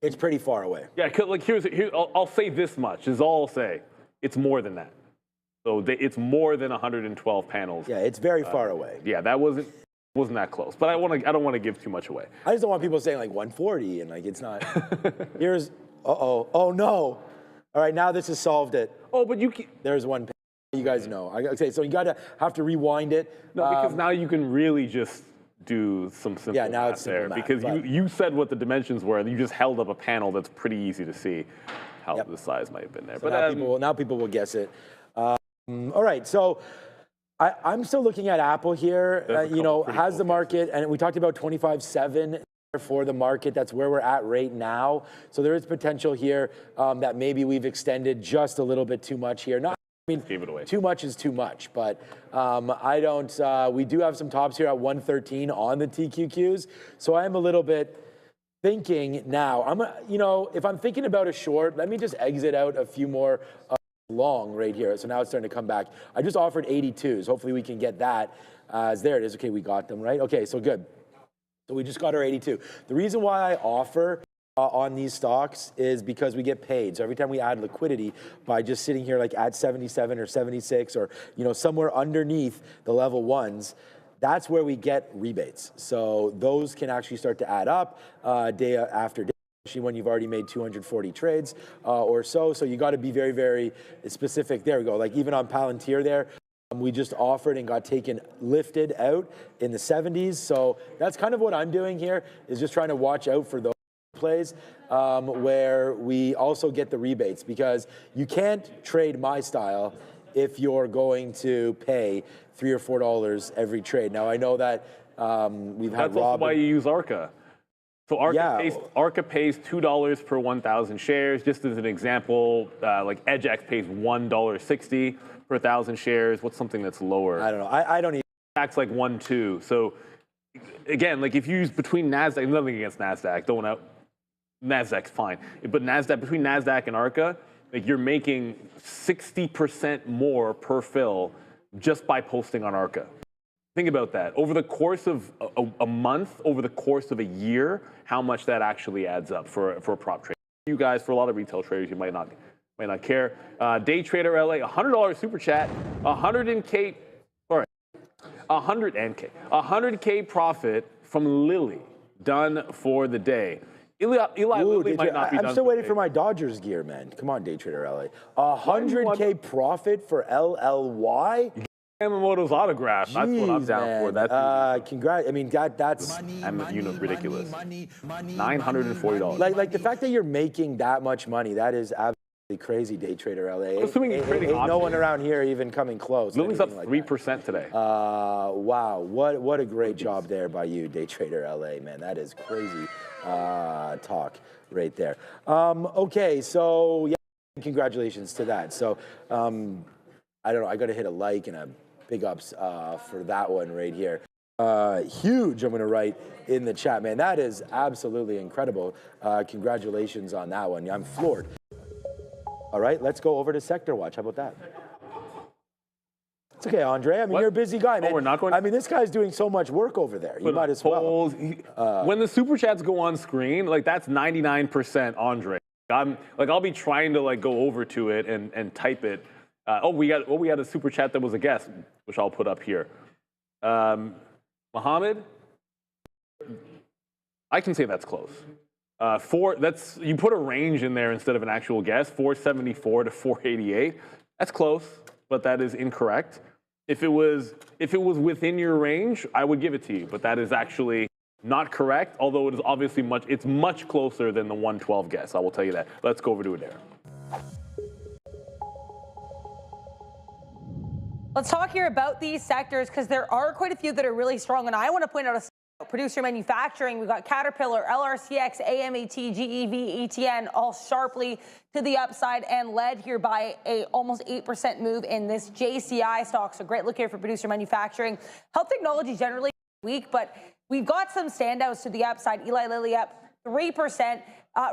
It's pretty far away. Yeah, like I'll say this much, is all I'll say. It's more than that. So it's more than 112 panels. Yeah, it's very far away. Yeah, that wasn't that close. But I don't want to give too much away. I just don't want people saying like 140 and like it's not. Here's, oh no. All right, now this has solved it. Oh, but there's one. You guys know. Okay, so you have to rewind it. No, because now you can really just do some simple math there, because you said what the dimensions were, and you just held up a panel that's pretty easy to see how the size might have been there. So but now people will guess it. All right, so I'm still looking at Apple here. You know, has the market, and we talked about 25.7 for the market. That's where we're at right now. So there is potential here that maybe we've extended just a little bit too much here. I mean, too much is too much, but I don't. We do have some tops here at 113 on the TQQs, so I am a little bit thinking now. You know, if I'm thinking about a short, let me just exit out a few more long right here. So now it's starting to come back. I just offered 82s. Hopefully we can get that. There it is. Okay, we got them right. Okay, so good. So we just got our 82. The reason why I offer on these stocks is because we get paid. So every time we add liquidity by just sitting here like at 77 or 76 or, you know, somewhere underneath the level ones, that's where we get rebates. So those can actually start to add up day after day, especially when you've already made 240 trades or so. So you got to be very, very specific. There we go. Like even on Palantir there, we just offered and got lifted out in the 70s. So that's kind of what I'm doing here, is just trying to watch out for those plays where we also get the rebates, because you can't trade my style if you're going to pay $3 or $4 every trade. Now I know that we've had That's also why you use ARCA. So ARCA pays $2 per 1,000 shares. Just as an example, like EdgeX pays $1.60 per 1,000 shares. What's something that's lower? I don't know. I don't even. Tax like 1.2. So again, like if you use between NASDAQ, nothing against NASDAQ, NASDAQ's fine. But between NASDAQ and ARCA, like you're making 60% more per fill just by posting on ARCA. Think about that. Over the course of a month, over the course of a year, how much that actually adds up for a prop trade. You guys, for a lot of retail traders, you might not care. Day Trader LA, $100 super chat, 100K profit from Lily, done for the day. Eli Lilly might not be done. I'm still waiting for my Dodgers gear, man. Come on, Day Trader LA. 100K profit for LLY? Yamamoto's autograph. That's what I'm Jeez, down man. for. That's Congrats. I mean, that's ridiculous. $940. like the fact that you're making that much money. That is absolutely crazy, day trader LA. Assuming you're trading Ain't no options. one around here even coming close. Lily's up anything 3% today. Wow, what a great job there by you, day trader LA, man. That is crazy talk right there. Okay, so yeah, congratulations to that. So I don't know, I got to hit a like and a big ups for that one right here. Huge, I'm going to write in the chat, man. That is absolutely incredible. Congratulations on that one. I'm floored. All right, let's go over to Sector Watch. How about that? It's okay, Andre. I mean, you're a busy guy, man. we're not going. I mean, this guy's doing so much work over there. You might as well. When the super chats go on screen, like that's 99% Andre. I'll be trying to like go over to it and type it. We had a super chat that was a guest, which I'll put up here. Mohammed, I can say that's close. You put a range in there instead of an actual guess, 474 to 488. That's close, but that is incorrect. If it was within your range, I would give it to you, but that is actually not correct, although it is obviously much closer than the 112 guess. I will tell you that. Let's go over to Adair. Let's talk here about these sectors because there are quite a few that are really strong, and I want to point out producer manufacturing. We've got Caterpillar, LRCX, AMAT, GEV, ETN, all sharply to the upside and led here by a almost 8% move in this JCI stock. So great look here for producer manufacturing. Health technology generally weak, but we've got some standouts to the upside. Eli Lilly up 3%,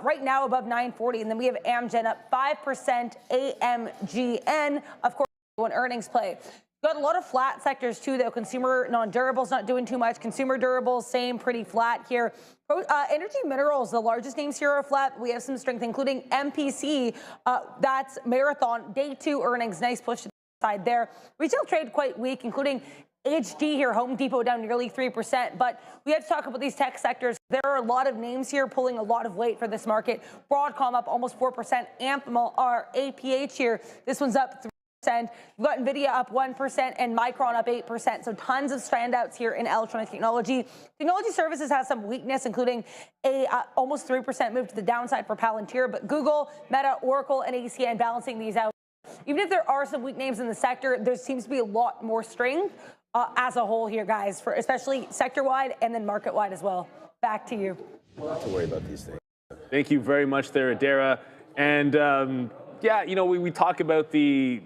right now above 940, and then we have Amgen up 5%, AMGN, of course, an earnings play. Got a lot of flat sectors too, though. Consumer non-durables not doing too much. Consumer durables, same, pretty flat here. Energy minerals, the largest names here are flat. We have some strength, including MPC. That's Marathon, day 2 earnings. Nice push to the side there. Retail trade quite weak, including HD here, Home Depot down nearly 3%. But we have to talk about these tech sectors. There are a lot of names here pulling a lot of weight for this market. Broadcom up almost 4%. Amphenol, or APH here, this one's up 3%. We've got NVIDIA up 1% and Micron up 8%. So tons of standouts here in electronic technology. Technology services has some weakness, including a almost 3% move to the downside for Palantir. But Google, Meta, Oracle, and ACN balancing these out. Even if there are some weak names in the sector, there seems to be a lot more strength as a whole here, guys, for especially sector-wide and then market-wide as well. Back to you. Not to worry about these things. Thank you very much there, Adara. And yeah, we talk about the,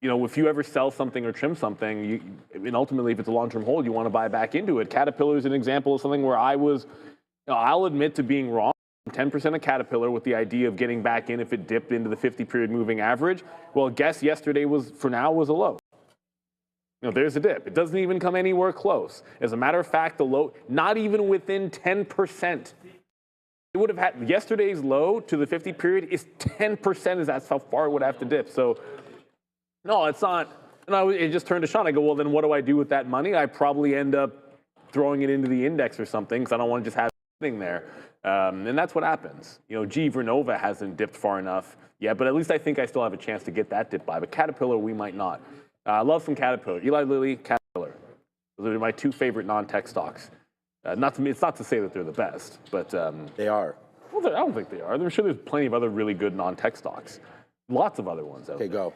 if you ever sell something or trim something, and ultimately if it's a long-term hold, you want to buy back into it. Caterpillar is an example of something where I'll admit to being wrong. 10% of Caterpillar with the idea of getting back in if it dipped into the 50-period moving average. Well, guess yesterday was a low. There's a dip. It doesn't even come anywhere close. As a matter of fact, the low, not even within 10%. It would have had yesterday's low to the 50 period is 10%. That's how far it would have to dip. So, no, it's not. And it just turned to Sean. I go, well, then what do I do with that money? I probably end up throwing it into the index or something because I don't want to just have it sitting there. And that's what happens. GE Vernova hasn't dipped far enough yet, but at least I think I still have a chance to get that dip by. But Caterpillar, we might not. I love some Caterpillar. Eli Lilly, Caterpillar. Those are my 2 favorite non-tech stocks. It's not to say that they're the best, but they are. Well, I don't think they are. I'm sure there's plenty of other really good non-tech stocks. Lots of other ones out there. Okay, go.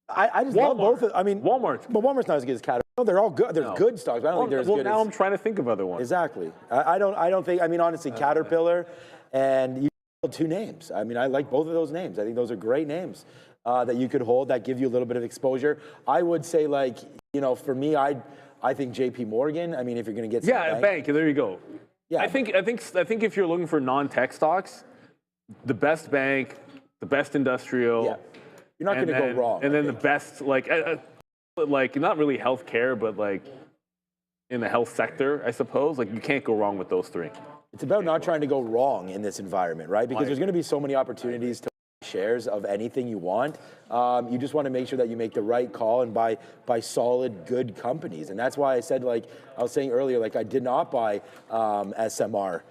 I just love both of. I mean, Walmart. But Walmart's not as good as Caterpillar. No, they're all good. They're good stocks. But I don't think they're as good. Well, now as, I'm trying to think of other ones. Exactly. I don't think. I mean, honestly, Caterpillar, and you 2 names. I mean, I like both of those names. I think those are great names that you could hold that give you a little bit of exposure. I would say, for me, I think J.P. Morgan. I mean, if you're going to get a bank. There you go. Yeah. I think if you're looking for non-tech stocks, the best bank, the best industrial. Yeah. You're not going to go wrong. And then the best, like not really healthcare, but in the health sector, I suppose. You can't go wrong with those 3. It's about not trying to go wrong in this environment, right? Because there's going to be so many opportunities to buy shares of anything you want. You just want to make sure that you make the right call and buy solid, good companies. And that's why I said, I was saying earlier, I did not buy SMR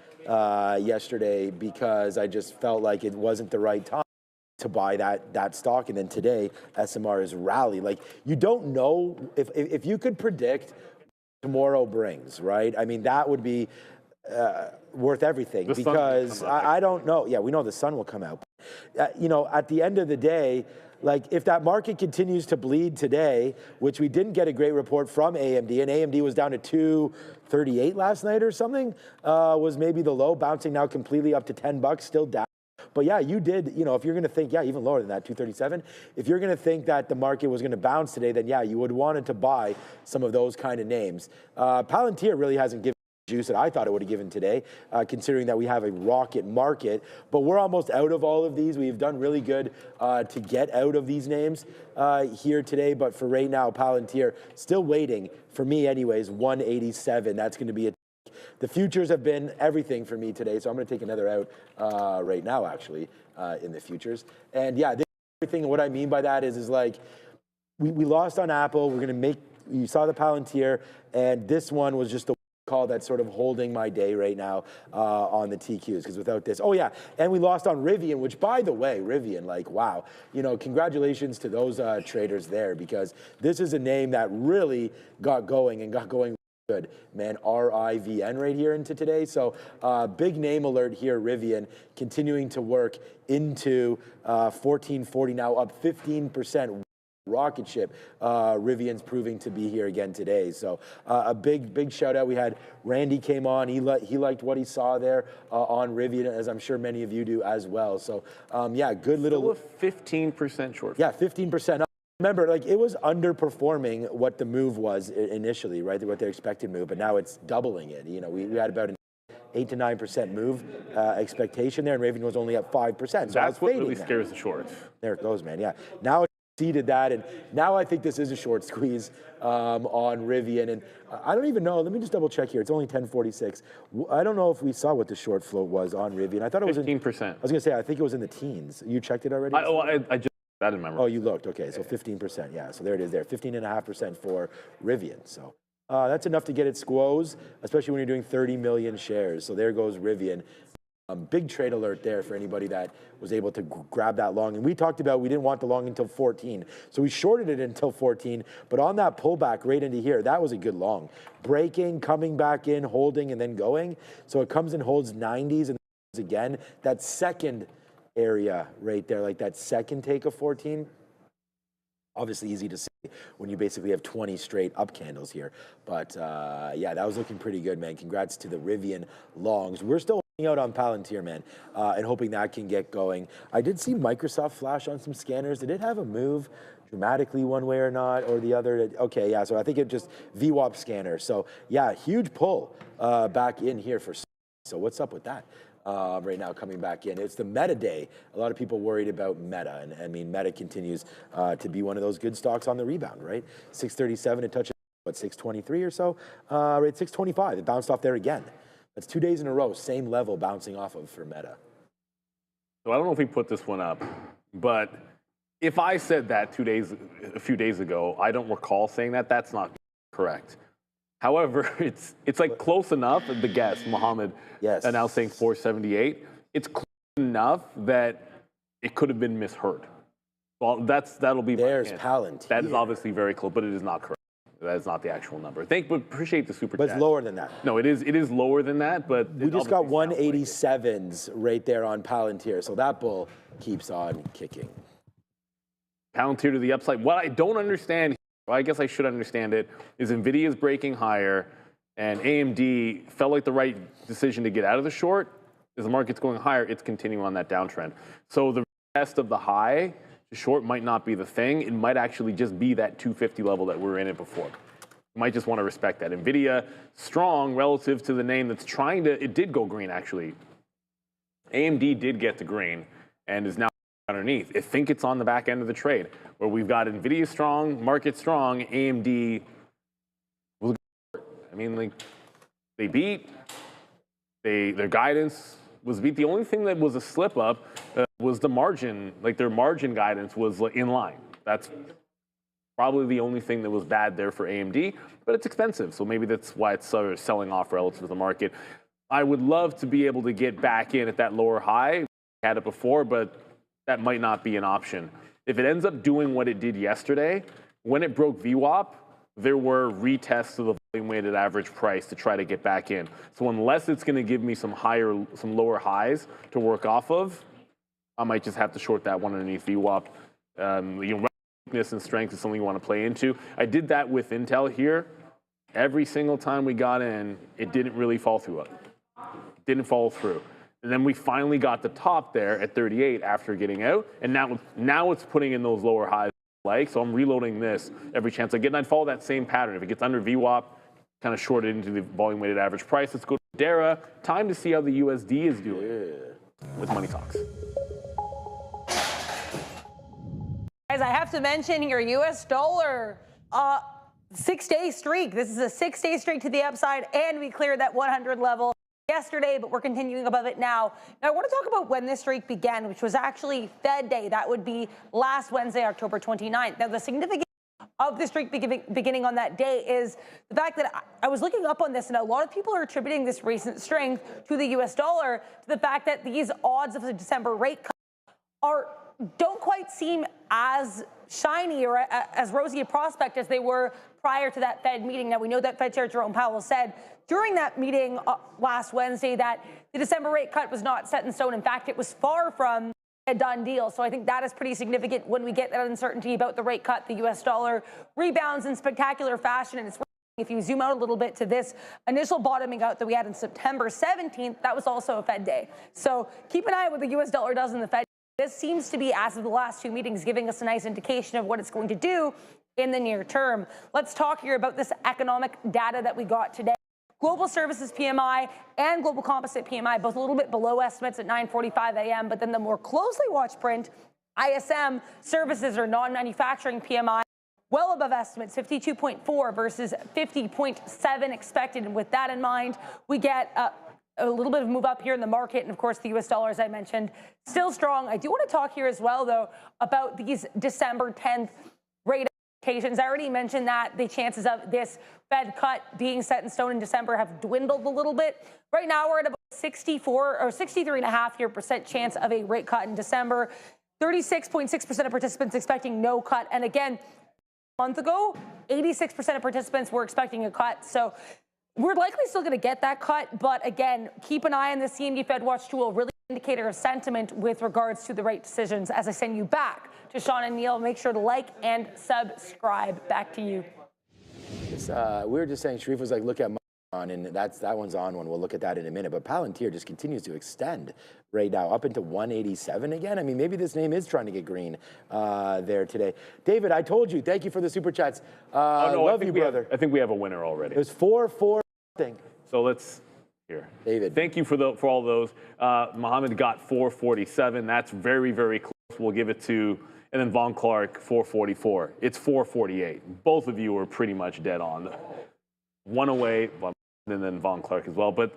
yesterday because I just felt like it wasn't the right time to buy that stock. And then today, SMR is rally. Like, you don't know if you could predict tomorrow brings, right? I mean, that would be worth everything, because I don't know. Yeah, we know the sun will come out. You know, at the end of the day, like, if that market continues to bleed today, which we didn't get a great report from AMD, and AMD was down to 238 last night or something, was maybe the low, bouncing now completely up to $10, still down. But yeah, you did, you know, if you're going to think, yeah, even lower than that, 237, if you're going to think that the market was going to bounce today, then yeah, you would wanted to buy some of those kind of names. Palantir really hasn't given juice that I thought it would have given today, considering that we have a rocket market. But we're almost out of all of these. We've done really good to get out of these names here today. But for right now, Palantir still waiting for me anyways, 187. That's going to be the futures have been everything for me today. So I'm going to take another out right now, actually, in the futures. And yeah, everything, what I mean by that is like, we lost on Apple. We're going to make, you saw the Palantir, and this one was just the call that's sort of holding my day right now on the TQs, because without this, oh yeah, and we lost on Rivian, which, by the way, Rivian, like, wow, you know, congratulations to those traders there, because this is a name that really got going good, man. RIVN right here into today. So big name alert here. Rivian continuing to work into 1440 now, up 15%. Rocket ship. Rivian's proving to be here again today. So a big shout out. We had Randy came on. He liked what he saw there on Rivian, as I'm sure many of you do as well. So yeah, good little. Still a 15% short. Yeah, 15% up. Remember, like, it was underperforming what the move was initially, right? What their expected move, but now it's doubling it. You know, we had about an 8 to 9% move expectation there, and Rivian was only up 5%. So that's what really scares the shorts. There it goes, man. Yeah. Now it exceeded that, and now I think this is a short squeeze on Rivian. And I don't even know. Let me just double check here. It's only 10:46. I don't know if we saw what the short float was on Rivian. I thought it was 15%. I was going to say, I think it was in the teens. You checked it already? I just that in memory. Oh, you looked. Okay, so 15%. Yeah, so there it is there. 15.5% for Rivian. So that's enough to get it squoze, especially when you're doing 30 million shares. So there goes Rivian. Big trade alert there for anybody that was able to grab that long. And we talked about we didn't want the long until 14. So we shorted it until 14. But on that pullback right into here, that was a good long. Breaking, coming back in, holding, and then going. So it comes and holds 90s and again. That second area right there, like that second take of 14, obviously easy to see when you basically have 20 straight up candles here. But yeah, that was looking pretty good, man. Congrats to the Rivian longs. We're still out on Palantir, man, and hoping that can get going. I did see Microsoft flash on some scanners. Did it have a move dramatically one way or not, or the other? Okay, yeah, so I think it just VWAP scanner. So yeah, huge pull back in here for. So what's up with that? Right now coming back in. It's the Meta day. A lot of people worried about Meta, and I mean, Meta continues to be one of those good stocks on the rebound, right? 637, it touches, what, 623 or so? Right, 625, it bounced off there again. That's 2 days in a row, same level bouncing off of for Meta. So I don't know if we put this one up, but if I said that a few days ago, I don't recall saying that. That's not correct. However, it's like close enough. The guess, Mohammed, yes, now saying 478. It's close enough that it could have been misheard. Well, that'll be. There's Palantir. That is obviously very close, but it is not correct. That is not the actual number. But appreciate the super chat. But it's lower than that. No, it is lower than that. But we just got 187s right there on Palantir, so that bull keeps on kicking. Palantir to the upside. What I don't understand, well, I guess I should understand it, is NVIDIA is breaking higher, and AMD felt like the right decision to get out of the short. As the market's going higher, it's continuing on that downtrend. So the test of the high, the short might not be the thing. It might actually just be that 250 level that we were in it before. You might just want to respect that. NVIDIA, strong relative to the name that's trying to, it did go green actually. AMD did get to green and is now underneath. I think it's on the back end of the trade where we've got NVIDIA strong, market strong, AMD was good. I mean, like, they beat, their guidance was beat. The only thing that was a slip up was the margin, like their margin guidance was in line. That's probably the only thing that was bad there for AMD, but it's expensive. So maybe that's why it's sort of selling off relative to the market. I would love to be able to get back in at that lower high. I had it before, but that might not be an option. If it ends up doing what it did yesterday, when it broke VWAP, there were retests of the volume weighted average price to try to get back in. So unless it's going to give me some lower highs to work off of, I might just have to short that one underneath VWAP. Weakness and strength is something you want to play into. I did that with Intel here. Every single time we got in, it didn't really fall through. Didn't fall through. And then we finally got the top there at 38 after getting out. And now it's putting in those lower highs. So I'm reloading this every chance I get. And I'd follow that same pattern. If it gets under VWAP, kind of short it into the volume weighted average price. Let's go to DARA. Time to see how the USD is doing with Money Talks. Guys, I have to mention your US dollar 6-day streak. This is a 6-day streak to the upside, and we cleared that 100 level yesterday, but we're continuing above it now. Now, I want to talk about when this streak began, which was actually Fed Day. That would be last Wednesday, October 29th. Now, the significance of the streak beginning on that day is the fact that I was looking up on this, and a lot of people are attributing this recent strength to the US dollar, to the fact that these odds of the December rate cut don't quite seem as shiny or as rosy a prospect as they were prior to that Fed meeting. Now, we know that Fed Chair Jerome Powell said during that meeting last Wednesday that the December rate cut was not set in stone. In fact, it was far from a done deal. So I think that is pretty significant when we get that uncertainty about the rate cut. The US dollar rebounds in spectacular fashion, and it's if you zoom out a little bit to this initial bottoming out that we had on September 17th, that was also a Fed day. So keep an eye on what the US dollar does in the Fed. This seems to be, as of the last two meetings, giving us a nice indication of what it's going to do in the near term. Let's talk here about this economic data that we got today. Global services PMI and global composite PMI, both a little bit below estimates at 9:45 a.m., but then the more closely watched print, ISM, services or non-manufacturing PMI, well above estimates, 52.4 versus 50.7 expected. And with that in mind, we get a little bit of move up here in the market. And of course, the US dollar, as I mentioned, still strong. I do want to talk here as well, though, about these December 10th rate expectations. I already mentioned that the chances of this Fed cut being set in stone in December have dwindled a little bit. Right now, we're at about 64 or 63.5% chance of a rate cut in December. 36.6% of participants expecting no cut. And again, a month ago, 86% of participants were expecting a cut. So we're likely still going to get that cut, but again, keep an eye on the CME Fed Watch tool, really indicator of sentiment with regards to the rate decisions. As I send you back to Sean and Neil, make sure to like and subscribe. Back to you. We were just saying, Sharif was like, look at my on, and that one's on one. We'll look at that in a minute. But Palantir just continues to extend right now up into 187 again. I mean, maybe this name is trying to get green there today. David, I told you. Thank you for the super chats. Love you, brother. I think we have a winner already. It was 4-4 thing. So let's here. David. Thank you for all those. Mohammed got 447. That's very, very close. We'll give it to, and then Von Clark 444. It's 448. Both of you were pretty much dead on. One away, and then Von Clark as well. But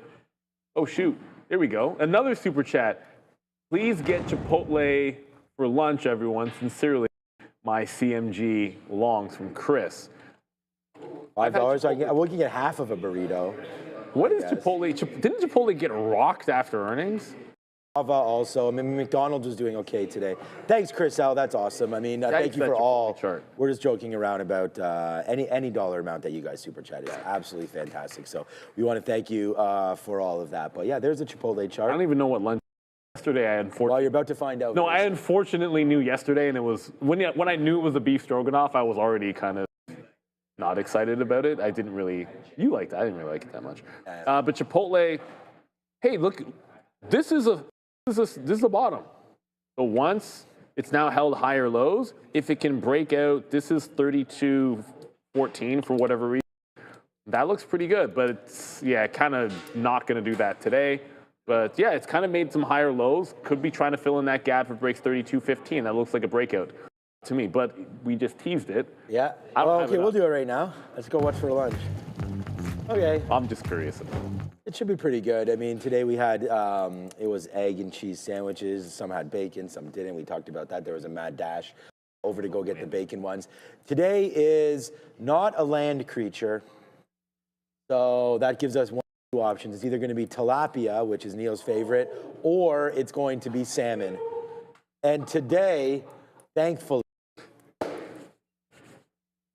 oh shoot, there we go. Another super chat. Please get Chipotle for lunch, everyone. Sincerely, my CMG longs from Chris. $5. We can get half of a burrito. What is Chipotle? Didn't Chipotle get rocked after earnings? Java also. I mean, McDonald's was doing okay today. Thanks, Chris L. That's awesome. I mean, thank you for all. Chart. We're just joking around about any dollar amount that you guys super chat is absolutely fantastic. So we want to thank you for all of that. But yeah, there's a Chipotle chart. I don't even know what lunch. Yesterday, I unfortunately. Well, you're about to find out. No, I unfortunately knew yesterday, and it was when I knew it was a beef stroganoff, I was already kind of not excited about it. I didn't really. You liked it. I didn't really like it that much. But Chipotle. Hey, look, this is the bottom. So once it's now held higher lows, if it can break out, this is 32.14 for whatever reason. That looks pretty good, but it's kind of not going to do that today. But yeah, it's kind of made some higher lows. Could be trying to fill in that gap if it breaks 32.15. That looks like a breakout to me, but we just teased it. Yeah. Okay, we'll do it right now. Let's go watch for lunch. Okay. I'm just curious about it. It should be pretty good. I mean, today we had, it was egg and cheese sandwiches. Some had bacon, some didn't. We talked about that. There was a mad dash over to go get the bacon ones. Today is not a land creature. So that gives us two options. It's either going to be tilapia, which is Neil's favorite, or it's going to be salmon. And today, thankfully,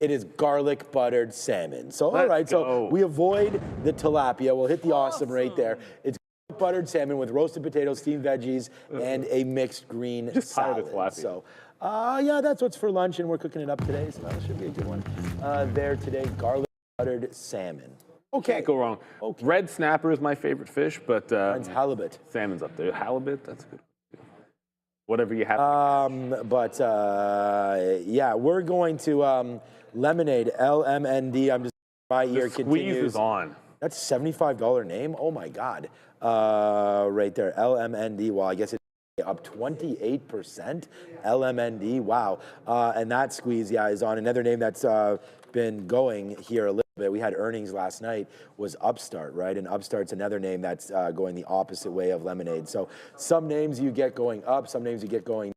it is garlic buttered salmon. So, all right, so we avoid the tilapia. We'll hit the awesome right there. It's garlic buttered salmon with roasted potatoes, steamed veggies, and a mixed green salad. So, yeah, that's what's for lunch, and we're cooking it up today, so that should be a good one. There today, garlic buttered salmon. Okay. Can't go wrong. Okay. Red snapper is my favorite fish, but Mine's halibut. salmon's up there. Halibut, that's good. Whatever you have. Yeah, we're going to lemonade, LMND. I'm just, my ear Squeeze continues. is on. That's $75 name. Oh my God. Right there, LMND. Well, I guess it's up 28%. LMND. Wow. And that squeeze, yeah, is on. Another name that's been going here a little bit. We had earnings last night, was Upstart, right? And Upstart's another name that's going the opposite way of lemonade. So some names you get going up, some names you get going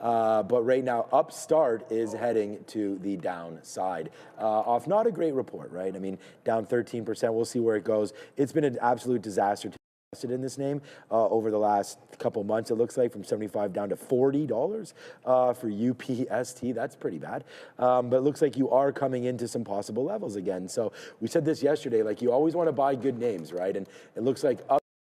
but right now, Upstart is heading to the downside. Off not a great report, right? I mean, down 13%. We'll see where it goes. It's been an absolute disaster to invest in this name over the last couple months. It looks like from $75 down to $40 for UPST. That's pretty bad. But it looks like you are coming into some possible levels again. So we said this yesterday, like you always want to buy good names, right? And it looks like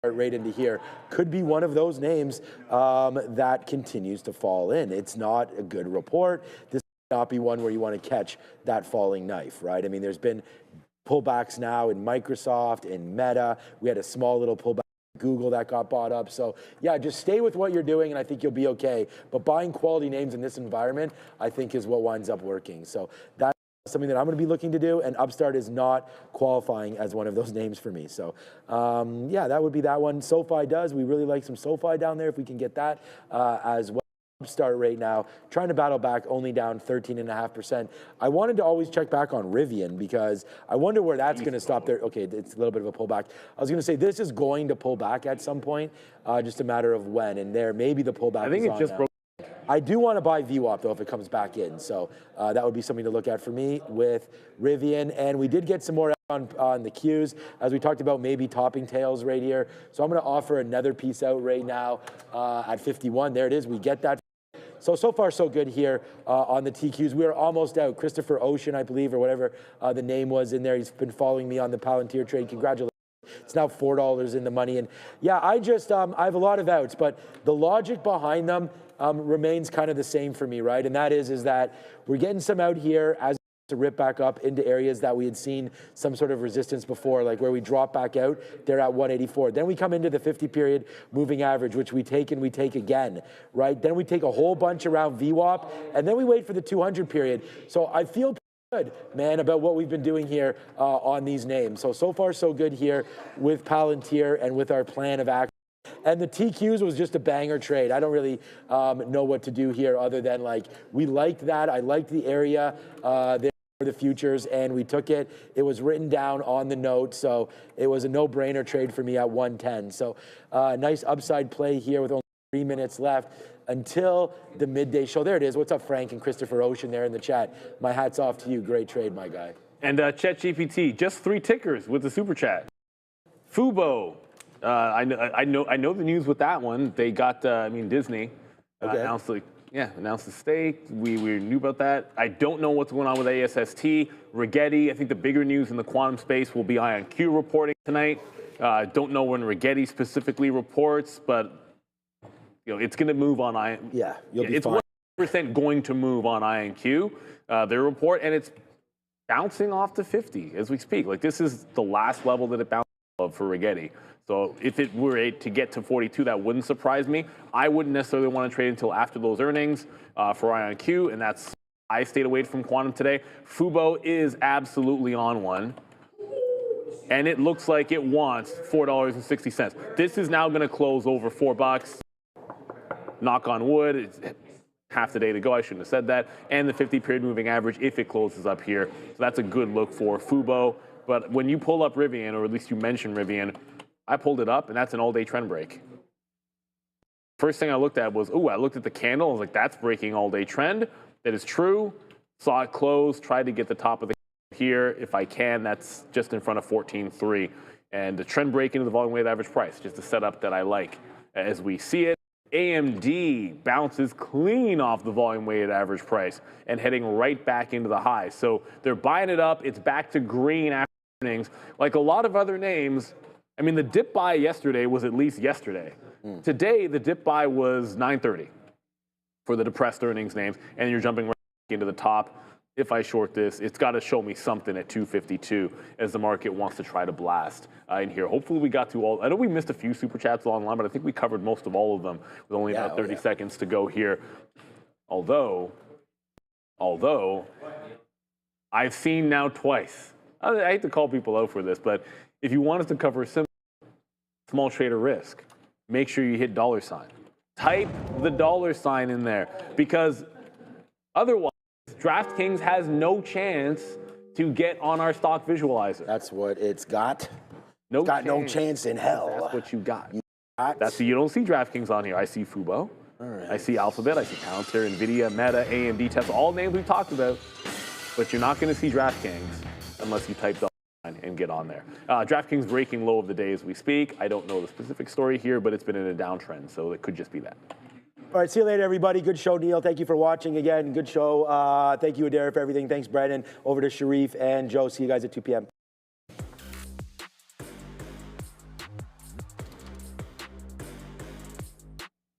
right into here could be one of those names that continues to fall in. It's not a good report. This may not be one where you want to catch that falling knife, right? I mean, there's been pullbacks now in Microsoft, in Meta. We had a small little pullback in Google that got bought up. So yeah, just stay with what you're doing and I think you'll be okay. But buying quality names in this environment, I think is what winds up working. So that's something that I'm going to be looking to do, and Upstart is not qualifying as one of those names for me. So, yeah, that would be that one. SoFi does. We really like some SoFi down there if we can get that as well. Upstart right now, trying to battle back, only down 13.5%. I wanted to always check back on Rivian because I wonder where that's going to stop there. Okay, it's a little bit of a pullback. I was going to say this is going to pull back at some point, just a matter of when. And there, maybe the pullback I think is it just now. broke. I do want to buy VWAP, though, if it comes back in. So that would be something to look at for me with Rivian. And we did get some more on the Qs, as we talked about, maybe topping tails right here. So I'm going to offer another piece out right now at 51. There it is. We get that. So far, so good here on the TQs. We are almost out. Christopher Ocean, I believe, or whatever the name was in there. He's been following me on the Palantir trade. Congratulations. It's now $4 in the money. And yeah, I have a lot of outs, but the logic behind them remains kind of the same for me, right? And that is that we're getting some out here as to rip back up into areas that we had seen some sort of resistance before, like where we drop back out, they're at 184. Then we come into the 50 period moving average, which we take and we take again, right? Then we take a whole bunch around VWAP, and then we wait for the 200 period. So I feel good, man, about what we've been doing here on these names. So far, so good here with Palantir and with our plan of action. And the TQs was just a banger trade. I don't really know what to do here other than, like, we liked that. I liked the area there for the futures, and we took it. It was written down on the note, so it was a no-brainer trade for me at 110. So nice upside play here with only 3 minutes left until the midday show. There it is. What's up, Frank and Christopher Ocean there in the chat? My hat's off to you. Great trade, my guy. And ChatGPT, just 3 tickers with the super chat. Fubo. I know the news with that one. They got, Disney announced the stake. We knew about that. I don't know what's going on with ASST. Rigetti, I think the bigger news in the quantum space will be IonQ reporting tonight. Don't know when Rigetti specifically reports, but it's going to move on IonQ. Yeah, you'll be fine. It's 100% going to move on IonQ, their report, and it's bouncing off to 50 as we speak. Like, this is the last level that it bounced off for Rigetti. So if it were to get to 42, that wouldn't surprise me. I wouldn't necessarily want to trade until after those earnings for IonQ, and that's I stayed away from quantum today. Fubo is absolutely on one, and it looks like it wants $4.60. This is now going to close over $4. Knock on wood. It's half the day to go. I shouldn't have said that. And the 50-period moving average if it closes up here. So that's a good look for Fubo. But when you pull up Rivian, or at least you mention Rivian, I pulled it up, and that's an all-day trend break. First thing I looked at was, I looked at the candle. I was like, that's breaking all-day trend. That is true. Saw it close. Tried to get the top of the here. If I can, that's just in front of 14.3. And the trend break into the volume weighted average price, just a setup that I like. As we see it, AMD bounces clean off the volume weighted average price and heading right back into the highs. So they're buying it up. It's back to green after earnings. Like a lot of other names, I mean, the dip buy yesterday was at least yesterday. Today, the dip buy was 9:30 for the depressed earnings names, and you're jumping right into the top. If I short this, it's got to show me something at 252 as the market wants to try to blast in here. Hopefully we got to all. I know we missed a few super chats online, but I think we covered most of all of them with only about 30 seconds to go here. Although I've seen now twice. I hate to call people out for this, but if you want us to cover a small trader risk, make sure you hit $. Type the $sign in there, because otherwise DraftKings has no chance to get on our stock visualizer. That's what it's got. No It's got no chance in hell. That's what you got. You don't see DraftKings on here. I see Fubo. I see Alphabet. I see Palantir, Nvidia, Meta, AMD, Tesla, all names we've talked about. But you're not going to see DraftKings unless you type $sign and get on there. DraftKings breaking low of the day as we speak. I don't know the specific story here, but it's been in a downtrend, so it could just be that. All right, see you later, everybody. Good show, Neil. Thank you for watching again. Good show. Thank you, Adair, for everything. Thanks, Brendan. Over to Sharif and Joe. See you guys at 2 p.m.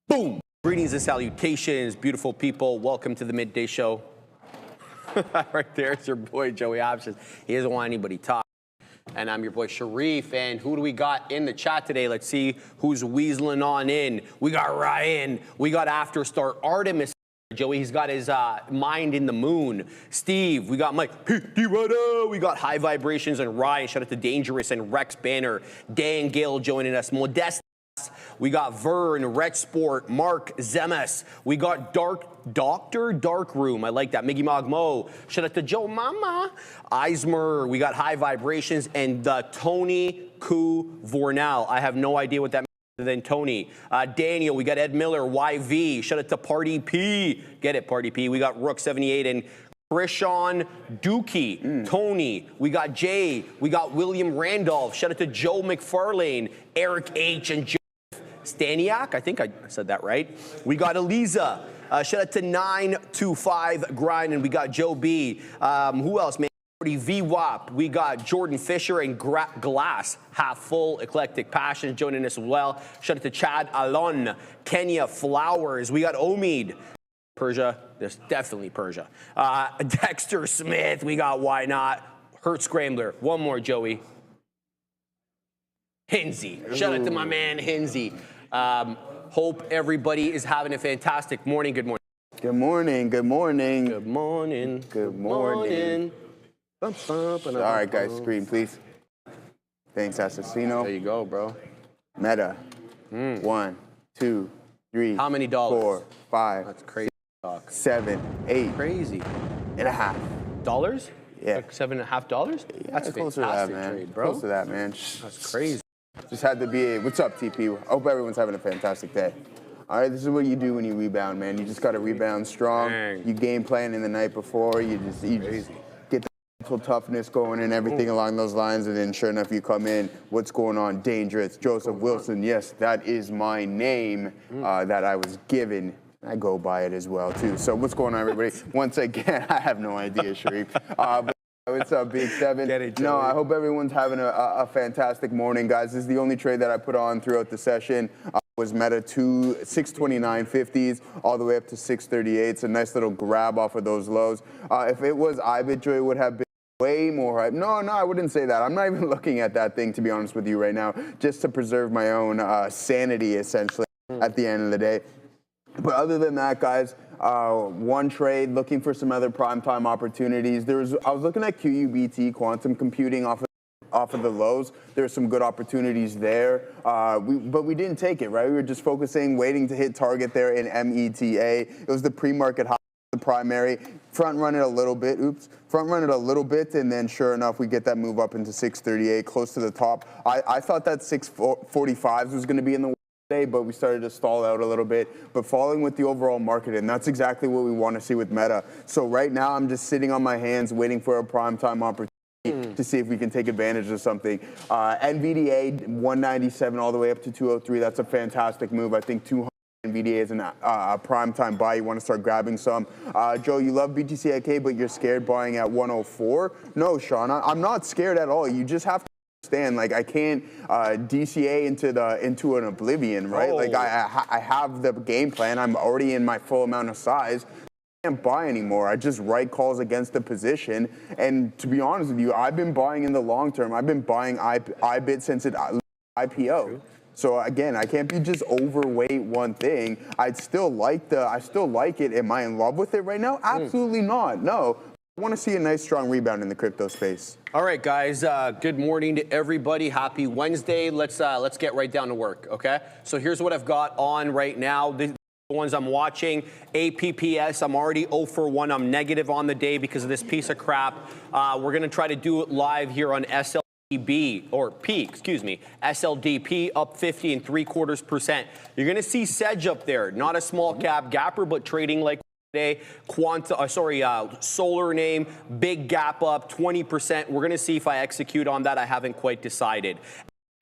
Boom! Greetings and salutations, beautiful people. Welcome to the Midday Show. Right there's your boy, Joey Options. He doesn't want anybody talk. And I'm your boy, Sharif. And who do we got in the chat today? Let's see who's weaseling on in. We got Ryan. We got After Start Artemis. Joey, he's got his mind in the moon. Steve, we got Mike. We got High Vibrations and Ryan. Shout out to Dangerous and Rex Banner. Dan Gale joining us. Modest. We got Vern, Ret Sport, Mark Zemes. We got Dark Room. I like that. Miggy Mogmo. Shout out to Joe Mama. Eismer. We got High Vibrations and Tony Ku Vornal. I have no idea what that means. Than Tony. Daniel, we got Ed Miller, YV. Shout out to Party P. Get it, Party P. We got Rook 78 and Krishan Dookie. Tony. We got Jay. We got William Randolph. Shout out to Joe McFarlane, Eric H. and Joe Staniak. I think I said that right. We got Eliza. Shout out to 925 Grind. And we got Joe B. Who else, man? VWAP. We got Jordan Fisher and Glass, Half Full, Eclectic Passions joining us as well. Shout out to Chad Alon, Kenya Flowers. We got Omid. Persia. There's definitely Persia. Dexter Smith. We got Why Not. Hurt Scrambler. One more, Joey. Hinsey. Shout out to my man, Hinsey. Hope everybody is having a fantastic morning. Good morning. Good morning. Good morning. Good morning. Good morning. All right, guys, screen, please. Thanks, Assassino. There you go, bro. Meta. 1, 2, 3. How many dollars? 4, 5. That's crazy talk. 7, 8. Crazy. And a half. Dollars? Yeah. Like $7.50? Yeah, That's close to that, man. trade, bro. Close to that, man. That's crazy. Just had to be. What's up, TP? I hope everyone's having a fantastic day. All right, this is what you do when you rebound, man. You just got to rebound strong. Dang. You game plan in the night before. You just get the mental toughness going and everything along those lines, and then sure enough, you come in. What's going on? Dangerous. Joseph Wilson. Yes, that is my name that I was given. I go by it as well, too. So what's going on, everybody? Once again, I have no idea, Sharif. But what's up, Big Seven? Get it, no, I hope everyone's having a fantastic morning, guys. This is the only trade that I put on throughout the session. Was Meta 629.50s all the way up to 638s. A nice little grab off of those lows. If it was IBITJOY, it would have been way more hype. No, I wouldn't say that. I'm not even looking at that thing, to be honest with you right now, just to preserve my own sanity, essentially, at the end of the day. But other than that, guys, one trade, looking for some other primetime opportunities. I was looking at QUBT, quantum computing, off of the lows. There's some good opportunities there, but we didn't take it, right? We were just focusing, waiting to hit target there in META. It was the pre-market high, the primary. Front run it a little bit, and then sure enough, we get that move up into 638, close to the top. I thought that 645s was going to be in the day, but we started to stall out a little bit. But following with the overall market, and that's exactly what we want to see with Meta. So right now, I'm just sitting on my hands, waiting for a primetime opportunity to see if we can take advantage of something. NVDA 197 all the way up to 203. That's a fantastic move. I think 200 NVDA is a prime time buy. You want to start grabbing some. Joe, you love BTCIK, but you're scared buying at 104. No, Sean, I'm not scared at all. You just have to understand, like, I can't DCA into an oblivion, right? Oh. Like I have the game plan. I'm already in my full amount of size. I can't buy anymore. I just write calls against the position. And to be honest with you, I've been buying in the long term. I've been buying IBIT since it IPO. So again, I can't be just overweight one thing. I still like it. Am I in love with it right now? Absolutely not. No. I want to see a nice strong rebound in the crypto space. All right, guys. Good morning to everybody. Happy Wednesday. Let's get right down to work. Okay. So here's what I've got on right now. The ones I'm watching. APPS. I'm already 0 for 1. I'm negative on the day because of this piece of crap. We're gonna try to do it live here on SLDP up 50.75%. You're gonna see Sedge up there. Not a small cap gapper, but trading like today. Solar name, big gap up 20%. We're going to see if I execute on that. I haven't quite decided.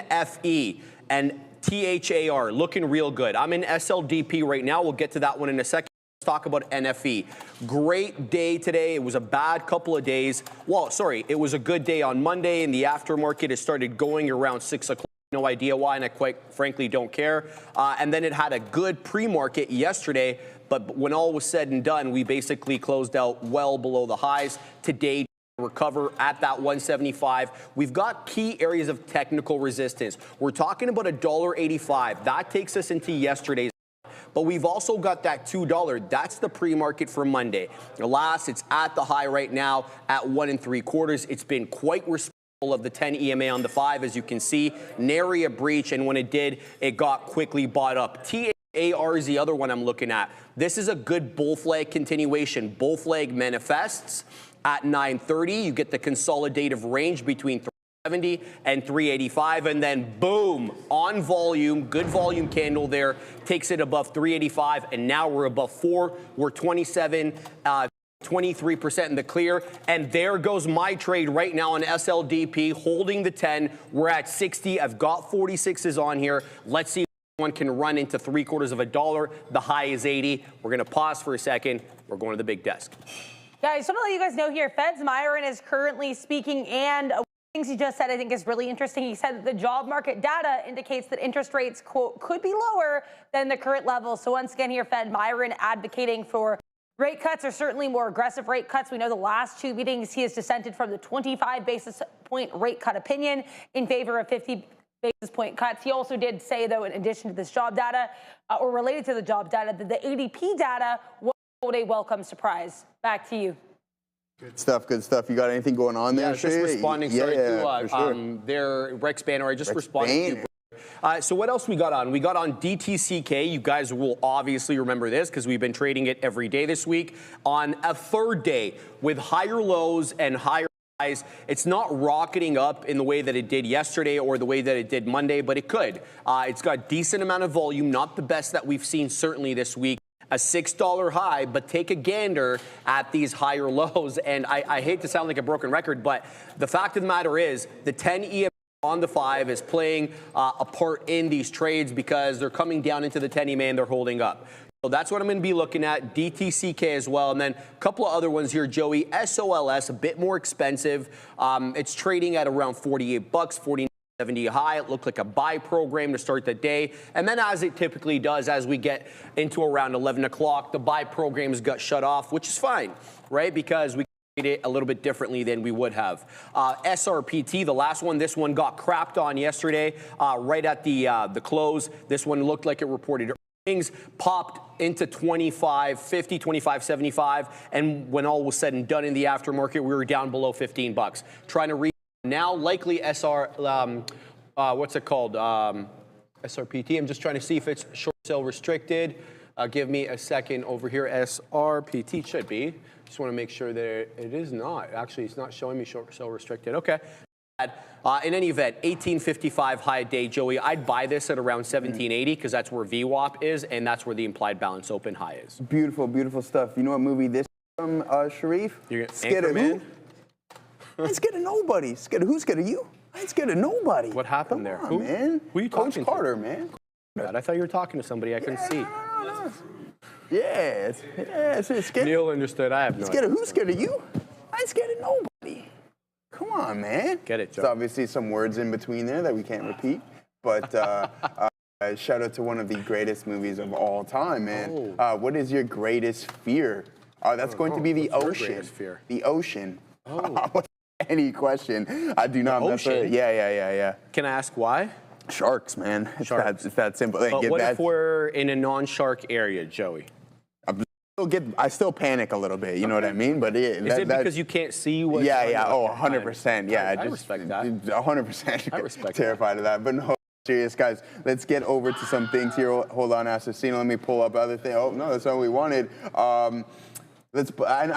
FE and THAR looking real good. I'm in SLDP right now. We'll get to that one in a second. Let's talk about NFE. Great day today. It was a bad couple of days. Well, sorry, it was a good day on Monday. In the aftermarket, it started going around 6 o'clock. No idea why, and I quite frankly don't care. And then it had a good pre-market yesterday. But when all was said and done, we basically closed out well below the highs. Today, recover at that 175. We've got key areas of technical resistance. We're talking about $1.85. That takes us into yesterday's. But we've also got that $2. That's the pre-market for Monday. Alas, it's at the high right now at 1 3/4. It's been quite respectful of the 10 EMA on the 5, as you can see. Nary a breach, and when it did, it got quickly bought up. TAR is the other one I'm looking at. This is a good bull flag continuation. Bull flag manifests at 930. You get the consolidative range between 370 and 385, and then boom, on volume, good volume candle there, takes it above 385, and now we're above 4. We're 23% in the clear, and there goes my trade right now on SLDP, holding the 10. We're at 60. I've got 46s on here. Let's see if one can run into $0.75. The high is 80. We're going to pause for a second. We're going to the big desk. Yeah, I just want to let you guys know here, Fed's Myron is currently speaking, and things he just said I think is really interesting. He said that the job market data indicates that interest rates, quote, could be lower than the current level. So once again here, Fed Myron advocating for rate cuts, or certainly more aggressive rate cuts. We know the last 2 meetings he has dissented from the 25 basis point rate cut opinion in favor of 50 basis point cuts. He also did say, though, in addition to this job data, or related to the job data, that the ADP data was a welcome surprise. Back to you. Good stuff, good stuff. You got anything going on there? Yeah, just responding, sorry, to their Rex Banner. I just responded to. So what else we got on? We got on DTCK. You guys will obviously remember this because we've been trading it every day this week. On a third day with higher lows and higher highs, it's not rocketing up in the way that it did yesterday or the way that it did Monday, but it could. It's got a decent amount of volume, not the best that we've seen certainly this week. A $6 high, but take a gander at these higher lows. And I hate to sound like a broken record, but the fact of the matter is the 10 EMA on the 5 is playing a part in these trades because they're coming down into the 10 EMA and they're holding up. So that's what I'm going to be looking at. DTCK as well. And then a couple of other ones here, Joey. SOLS, a bit more expensive. It's trading at around $48, 49.70 high. It looked like a buy program to start the day. And then as it typically does, as we get into around 11 o'clock, the buy programs got shut off, which is fine, right? Because we it a little bit differently than we would have. SRPT, the last one, this one got crapped on yesterday, right at the close. This one looked like it reported earnings, popped into 25.50, 25.75, and when all was said and done in the aftermarket, we were down below $15. Trying to read now, likely what's it called? SRPT. I'm just trying to see if it's short sale restricted. Give me a second over here. SRPT should be. Just want to make sure that it is not. Actually, it's not showing me short sale restricted. Okay. In any event, 1855 high day, Joey. I'd buy this at around 1780 because that's where VWAP is, and that's where the implied balance open high is. Beautiful, beautiful stuff. You know what movie this is from, Sharif? Scared of who? I ain't scared of nobody. Who's scared of you? I ain't scared of nobody. What happened there? Who, man? Who are you Coach talking Carter, to? man. I thought you were talking to somebody. I couldn't see. Yeah, it's scared. Neil understood. I have no idea. Who's scared of you? I ain't scared of nobody. Come on, man. Get it, Joe. There's obviously some words in between there that we can't repeat, but shout out to one of the greatest movies of all time, man. What is your greatest fear? That's going to be the what's your ocean. greatest fear? The ocean. Any question. I do not. Ocean? Yeah. Can I ask why? Sharks, man. Sharks. It's that simple. Like, But what if we're in a non-shark area, Joey? I still panic a little bit, you know what I mean? But Is it because you can't see what? Yeah. Oh, 100%. Yeah, I respect that. 100%. I respect terrified of that. But no, serious, guys. Let's get over to some things here. Hold on, Assassino. Let me pull up other things. Oh no, that's not what we wanted. I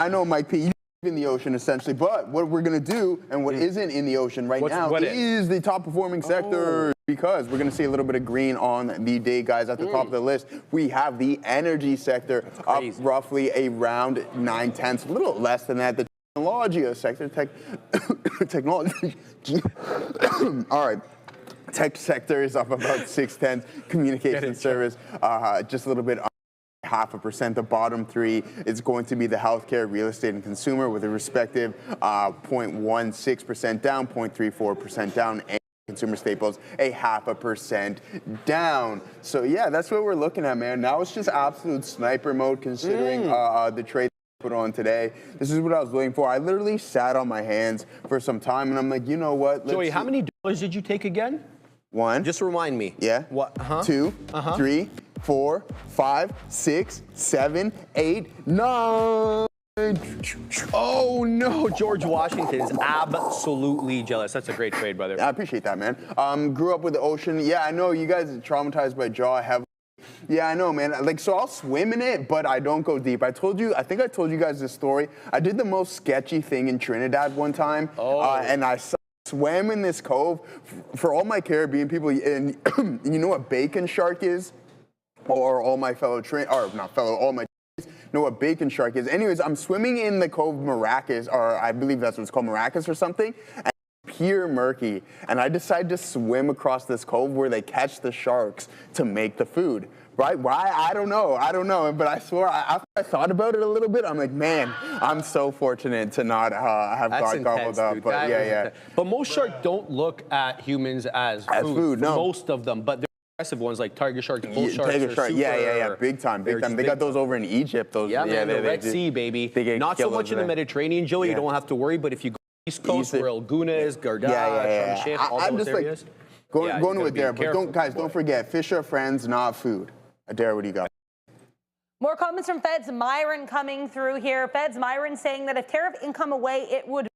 know, Mike P. You in the ocean essentially, but what we're gonna do and what isn't in the ocean right now is the top performing sector. Because we're going to see a little bit of green on the day, guys. At the top of the list, we have the energy sector up roughly around 9/10, a little less than that. The technology sector, technology. All right. Tech sector is up about 6/10. Communication service, just a little bit. 0.5%. The bottom three is going to be the healthcare, real estate, and consumer with a respective 0.16% down, 0.34% down, and consumer staples 0.5% down. So yeah, that's what we're looking at, man. Now it's just absolute sniper mode considering the trade put on today. This is what I was looking for. I literally sat on my hands for some time and I'm like, you know what? Joey, how many dollars did you take again? One. Just remind me. Yeah. What? 2, 3, 4, 5, 6, 7, 8, 9. Oh no, George Washington is absolutely jealous. That's a great trade, brother. I appreciate that, man. Grew up with the ocean. Yeah, I know you guys are traumatized by jaw heavily. Yeah, I know, man. Like, so I'll swim in it, but I don't go deep. I think I told you guys this story. I did the most sketchy thing in Trinidad one time, and I swam in this cove. For all my Caribbean people, and you know what bacon shark is? Or all my fellow all my know what bacon shark is. Anyways, I'm swimming in the cove Maracas, or I believe that's what it's called, Maracas or something, and pure murky. And I decide to swim across this cove where they catch the sharks to make the food. Right? Why? I don't know. But I swear, after I thought about it a little bit, I'm like, man, I'm so fortunate to not have got gobbled up. Dude. But yeah. But most sharks don't look at humans as food. No. Most of them, but aggressive ones like tiger sharks, bull sharks, tiger shark. Yeah, big time. They got those over in Egypt. Those, man, the Red Sea, baby. Not so much in the Mediterranean, Joey. You don't have to worry. But if you go East Coast, where El Guna is, Garda, Sharm el-Sheikh, all those areas. Going to it there, but don't forget, fish are friends, not food. Adair, what do you got? More comments from Fed's Myron coming through here. Fed's Myron saying that if tariff income if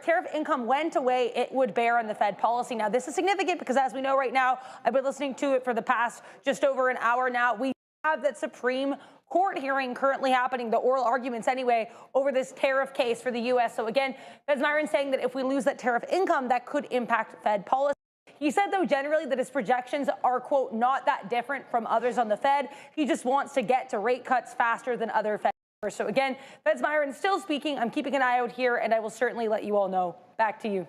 tariff income went away, it would bear on the Fed policy. Now, this is significant because, as we know right now, I've been listening to it for the past just over an hour now. We have that Supreme Court hearing currently happening, the oral arguments anyway, over this tariff case for the U.S. So again, Fed's Myron saying that if we lose that tariff income, that could impact Fed policy. He said, though, generally that his projections are, quote, not that different from others on the Fed. He just wants to get to rate cuts faster than other Fed. So again, Fed's Myron still speaking. I'm keeping an eye out here, and I will certainly let you all know. Back to you.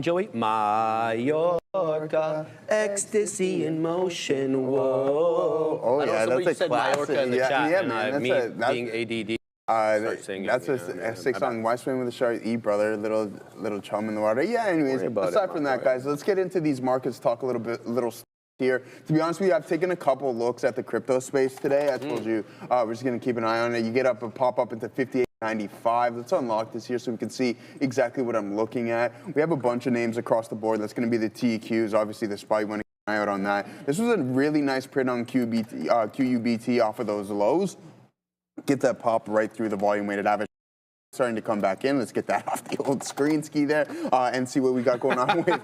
Joey. Mallorca, ecstasy in motion. Whoa. Oh yeah, that's a said classic. Mallorca in the chat, yeah, and man. being ADD. That's a sick song. Why swim with the shark? Eat, brother. Little chum in the water. Yeah. Anyways, aside from that, guys, let's get into these markets. Talk a little here. To be honest with you, I've taken a couple looks at the crypto space today. I told you we're just going to keep an eye on it. You get up and pop up into 58.95. Let's unlock this here so we can see exactly what I'm looking at. We have a bunch of names across the board. That's going to be the TQs. Obviously, the SPY went out on that. This was a really nice print on QUBT off of those lows. Get that pop right through the volume weighted average. Starting to come back in. Let's get that off the old screen ski there and see what we got going on with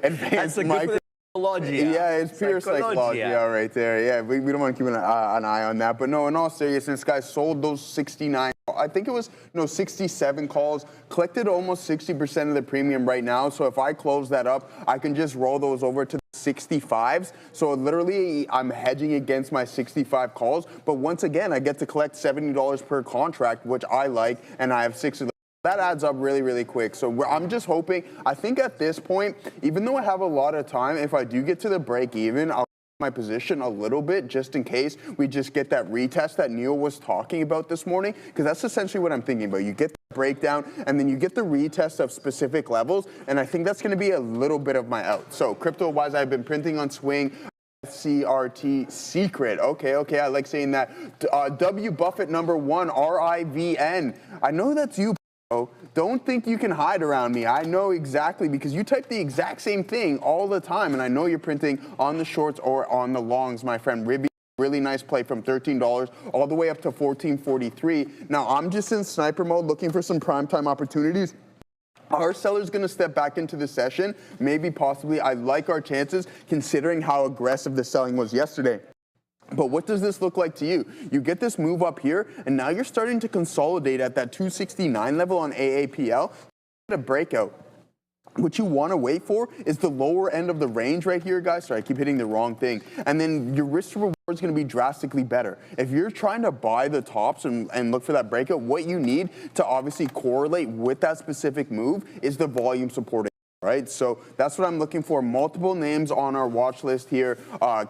advanced micro. Yeah, it's pure psychology right there. Yeah, we don't want to keep an eye on that. But no, in all seriousness, guys, sold those 69. I think it was 67 calls. Collected almost 60% of the premium right now. So if I close that up, I can just roll those over to 65s. So literally, I'm hedging against my 65 calls. But once again, I get to collect $70 per contract, which I like, and I have 6 of them. that adds up really, really quick. So I'm just hoping, I think at this point, even though I have a lot of time, if I do get to the break even, I'll my position a little bit just in case we just get that retest that Neil was talking about this morning, because that's essentially what I'm thinking about. You get the breakdown and then you get the retest of specific levels, and I think that's going to be a little bit of my out. So crypto-wise, I've been printing on swing. CRT secret. Okay, I like saying that. W Buffett number 1, RIVN. I know that's you, bro. Don't think you can hide around me. I know exactly, because you type the exact same thing all the time, and I know you're printing on the shorts or on the longs, my friend. Rivian, really nice play from $13 all the way up to $14.43. Now, I'm just in sniper mode looking for some primetime opportunities. Our seller's going to step back into the session. Maybe, possibly, I like our chances considering how aggressive the selling was yesterday. But what does this look like to you? You get this move up here, and now you're starting to consolidate at that 269 level on AAPL. A breakout. What you want to wait for is the lower end of the range right here, guys. Sorry, I keep hitting the wrong thing. And then your risk to reward is going to be drastically better. If you're trying to buy the tops and look for that breakout, what you need to obviously correlate with that specific move is the volume supporting. Right, so that's what I'm looking for. Multiple names on our watch list here.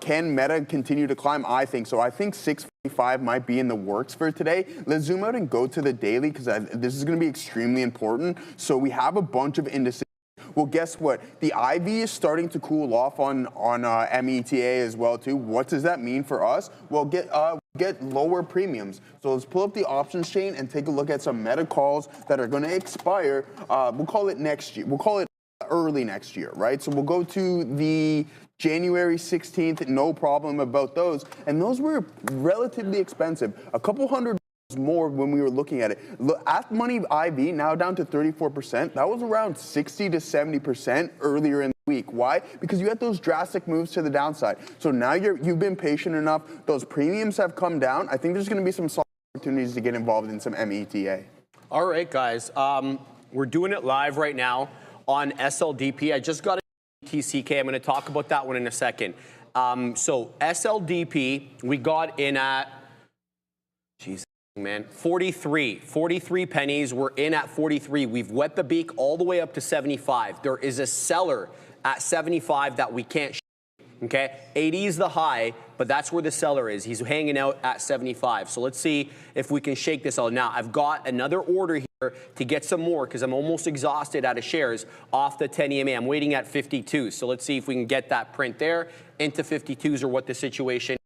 Can Meta continue to climb? I think so. I think 645 might be in the works for today. Let's zoom out and go to the daily, because this is going to be extremely important. So we have a bunch of indices. Well, guess what? The IV is starting to cool off on META as well too. What does that mean for us? Well, get lower premiums. So let's pull up the options chain and take a look at some Meta calls that are going to expire. We'll call it next year. We'll call it early next year, right? So we'll go to the January 16th, no problem about those. And those were relatively expensive, a couple $100 more when we were looking at it. At Money IV, now down to 34%. That was around 60 to 70% earlier in the week. Why? Because you had those drastic moves to the downside. So now you've been patient enough. Those premiums have come down. I think there's going to be some opportunities to get involved in some META. All right, guys. We're doing it live right now on SLDP. I just got a TCK. I'm going to talk about that one in a second. So SLDP, we got in at, Jesus, man, 43 pennies. We're in at 43. We've wet the beak all the way up to 75. There is a seller at 75 that we can't. Okay, 80 is the high, but that's where the seller is. He's hanging out at 75. So let's see if we can shake this out. Now, I've got another order here to get some more because I'm almost exhausted out of shares off the 10 EMA. I'm waiting at 52. So let's see if we can get that print there into 52s or what the situation is.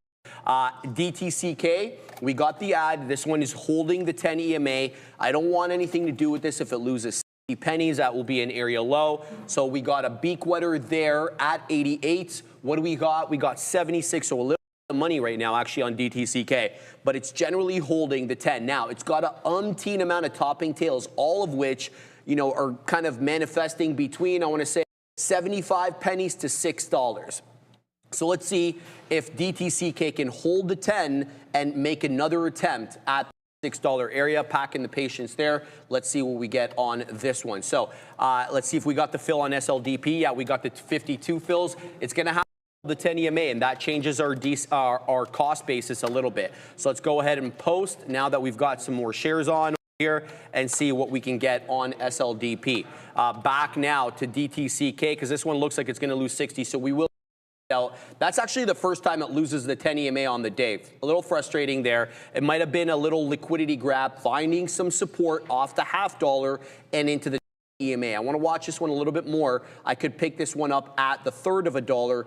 DTCK, we got the ad. This one is holding the 10 EMA. I don't want anything to do with this if it loses pennies. That will be an area low. So we got a beak wetter there at 88. What do we got? We got 76, so a little bit of money right now actually on DTCK, but it's generally holding the 10. Now, it's got an umpteen amount of topping tails, all of which, you know, are kind of manifesting between, I want to say, 75 pennies to $6. So let's see if DTCK can hold the 10 and make another attempt at $6 area, packing the patience there. Let's see what we get on this one. So let's see if we got the fill on SLDP. Yeah, we got the 52 fills. It's going to have the 10 EMA, and that changes our cost basis a little bit. So let's go ahead and post now that we've got some more shares on here and see what we can get on SLDP. Back now to DTCK because this one looks like it's going to lose 60. So we will. That's actually the first time it loses the 10 EMA on the day. A little frustrating there. It might have been a little liquidity grab, finding some support off the $0.50 and into the EMA. I want to watch this one a little bit more. I could pick this one up at the third of a dollar,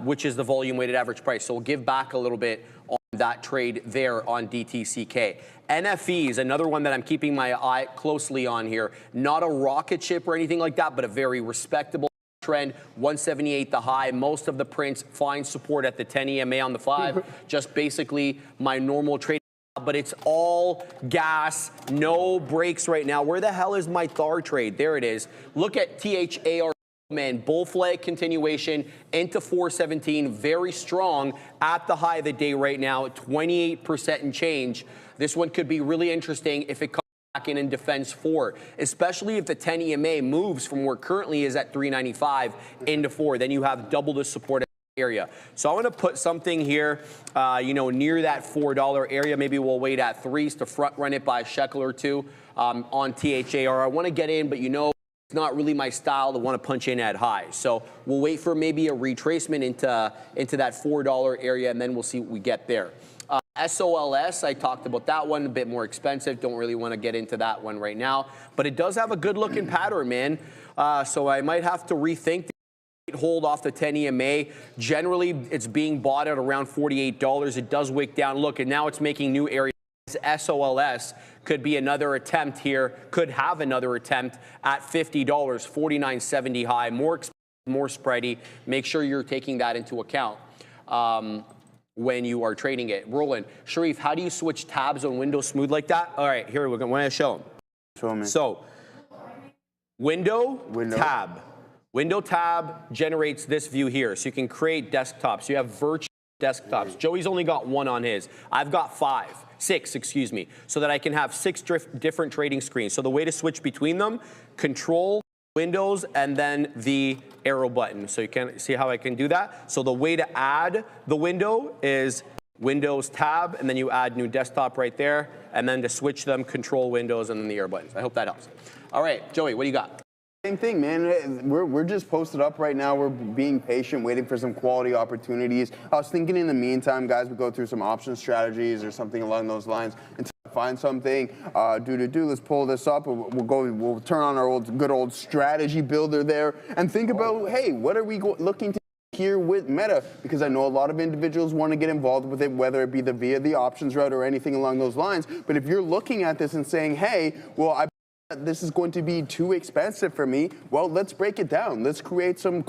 which is the volume weighted average price. So we'll give back a little bit on that trade there on DTCK. NFE is another one that I'm keeping my eye closely on here. Not a rocket ship or anything like that, but a very respectable trend. 178 the high. Most of the prints find support at the 10 EMA on the 5. Just basically my normal trade, but it's all gas, no brakes right now. Where the hell is my THAR trade? There it is. Look at THAR, man, bull flag continuation into 417, very strong at the high of the day right now, 28% and change. This one could be really interesting if it comes back in defense 4, especially if the 10 EMA moves from where currently is at 395 into 4. Then you have double the support area. So I want to put something here, near that $4 area. Maybe we'll wait at 3s to front run it by a shekel or two on THAR. I want to get in, but it's not really my style to want to punch in at high. So we'll wait for maybe a retracement into that $4 area, and then we'll see what we get there. SOLS, I talked about that one, a bit more expensive. Don't really want to get into that one right now. But it does have a good looking pattern, man. So I might have to rethink the hold off the 10 EMA. Generally, it's being bought at around $48. It does wick down. Look, and now it's making new areas. SOLS could be another attempt here, could have another attempt at $50, $49.70 high, more spready. Make sure you're taking that into account when you are trading it. Roland, Sharif, how do you switch tabs on Windows Smooth like that? All right, here we're going to show them. Show me. So, window, tab. Window tab generates this view here, so you can create desktops. You have virtual desktops. Joey's only got one on his. I've got six, so that I can have 6 different trading screens. So the way to switch between them, Control, Windows, and then the arrow button. So you can see how I can do that. So the way to add the window is Windows tab, and then you add new desktop right there, and then to switch them, Control, Windows, and then the arrow buttons. I hope that helps. All right, Joey, what do you got? Same thing, man. We're just posted up right now. We're being patient, waiting for some quality opportunities. I was thinking in the meantime, guys, we go through some option strategies or something along those lines until I find something. Let's pull this up. We'll turn on our good old strategy builder there and think about, hey, what are we looking to here with Meta? Because I know a lot of individuals want to get involved with it, whether it be via the options route or anything along those lines. But if you're looking at this and saying, hey, well, this is going to be too expensive for me. Well, let's break it down. Let's create some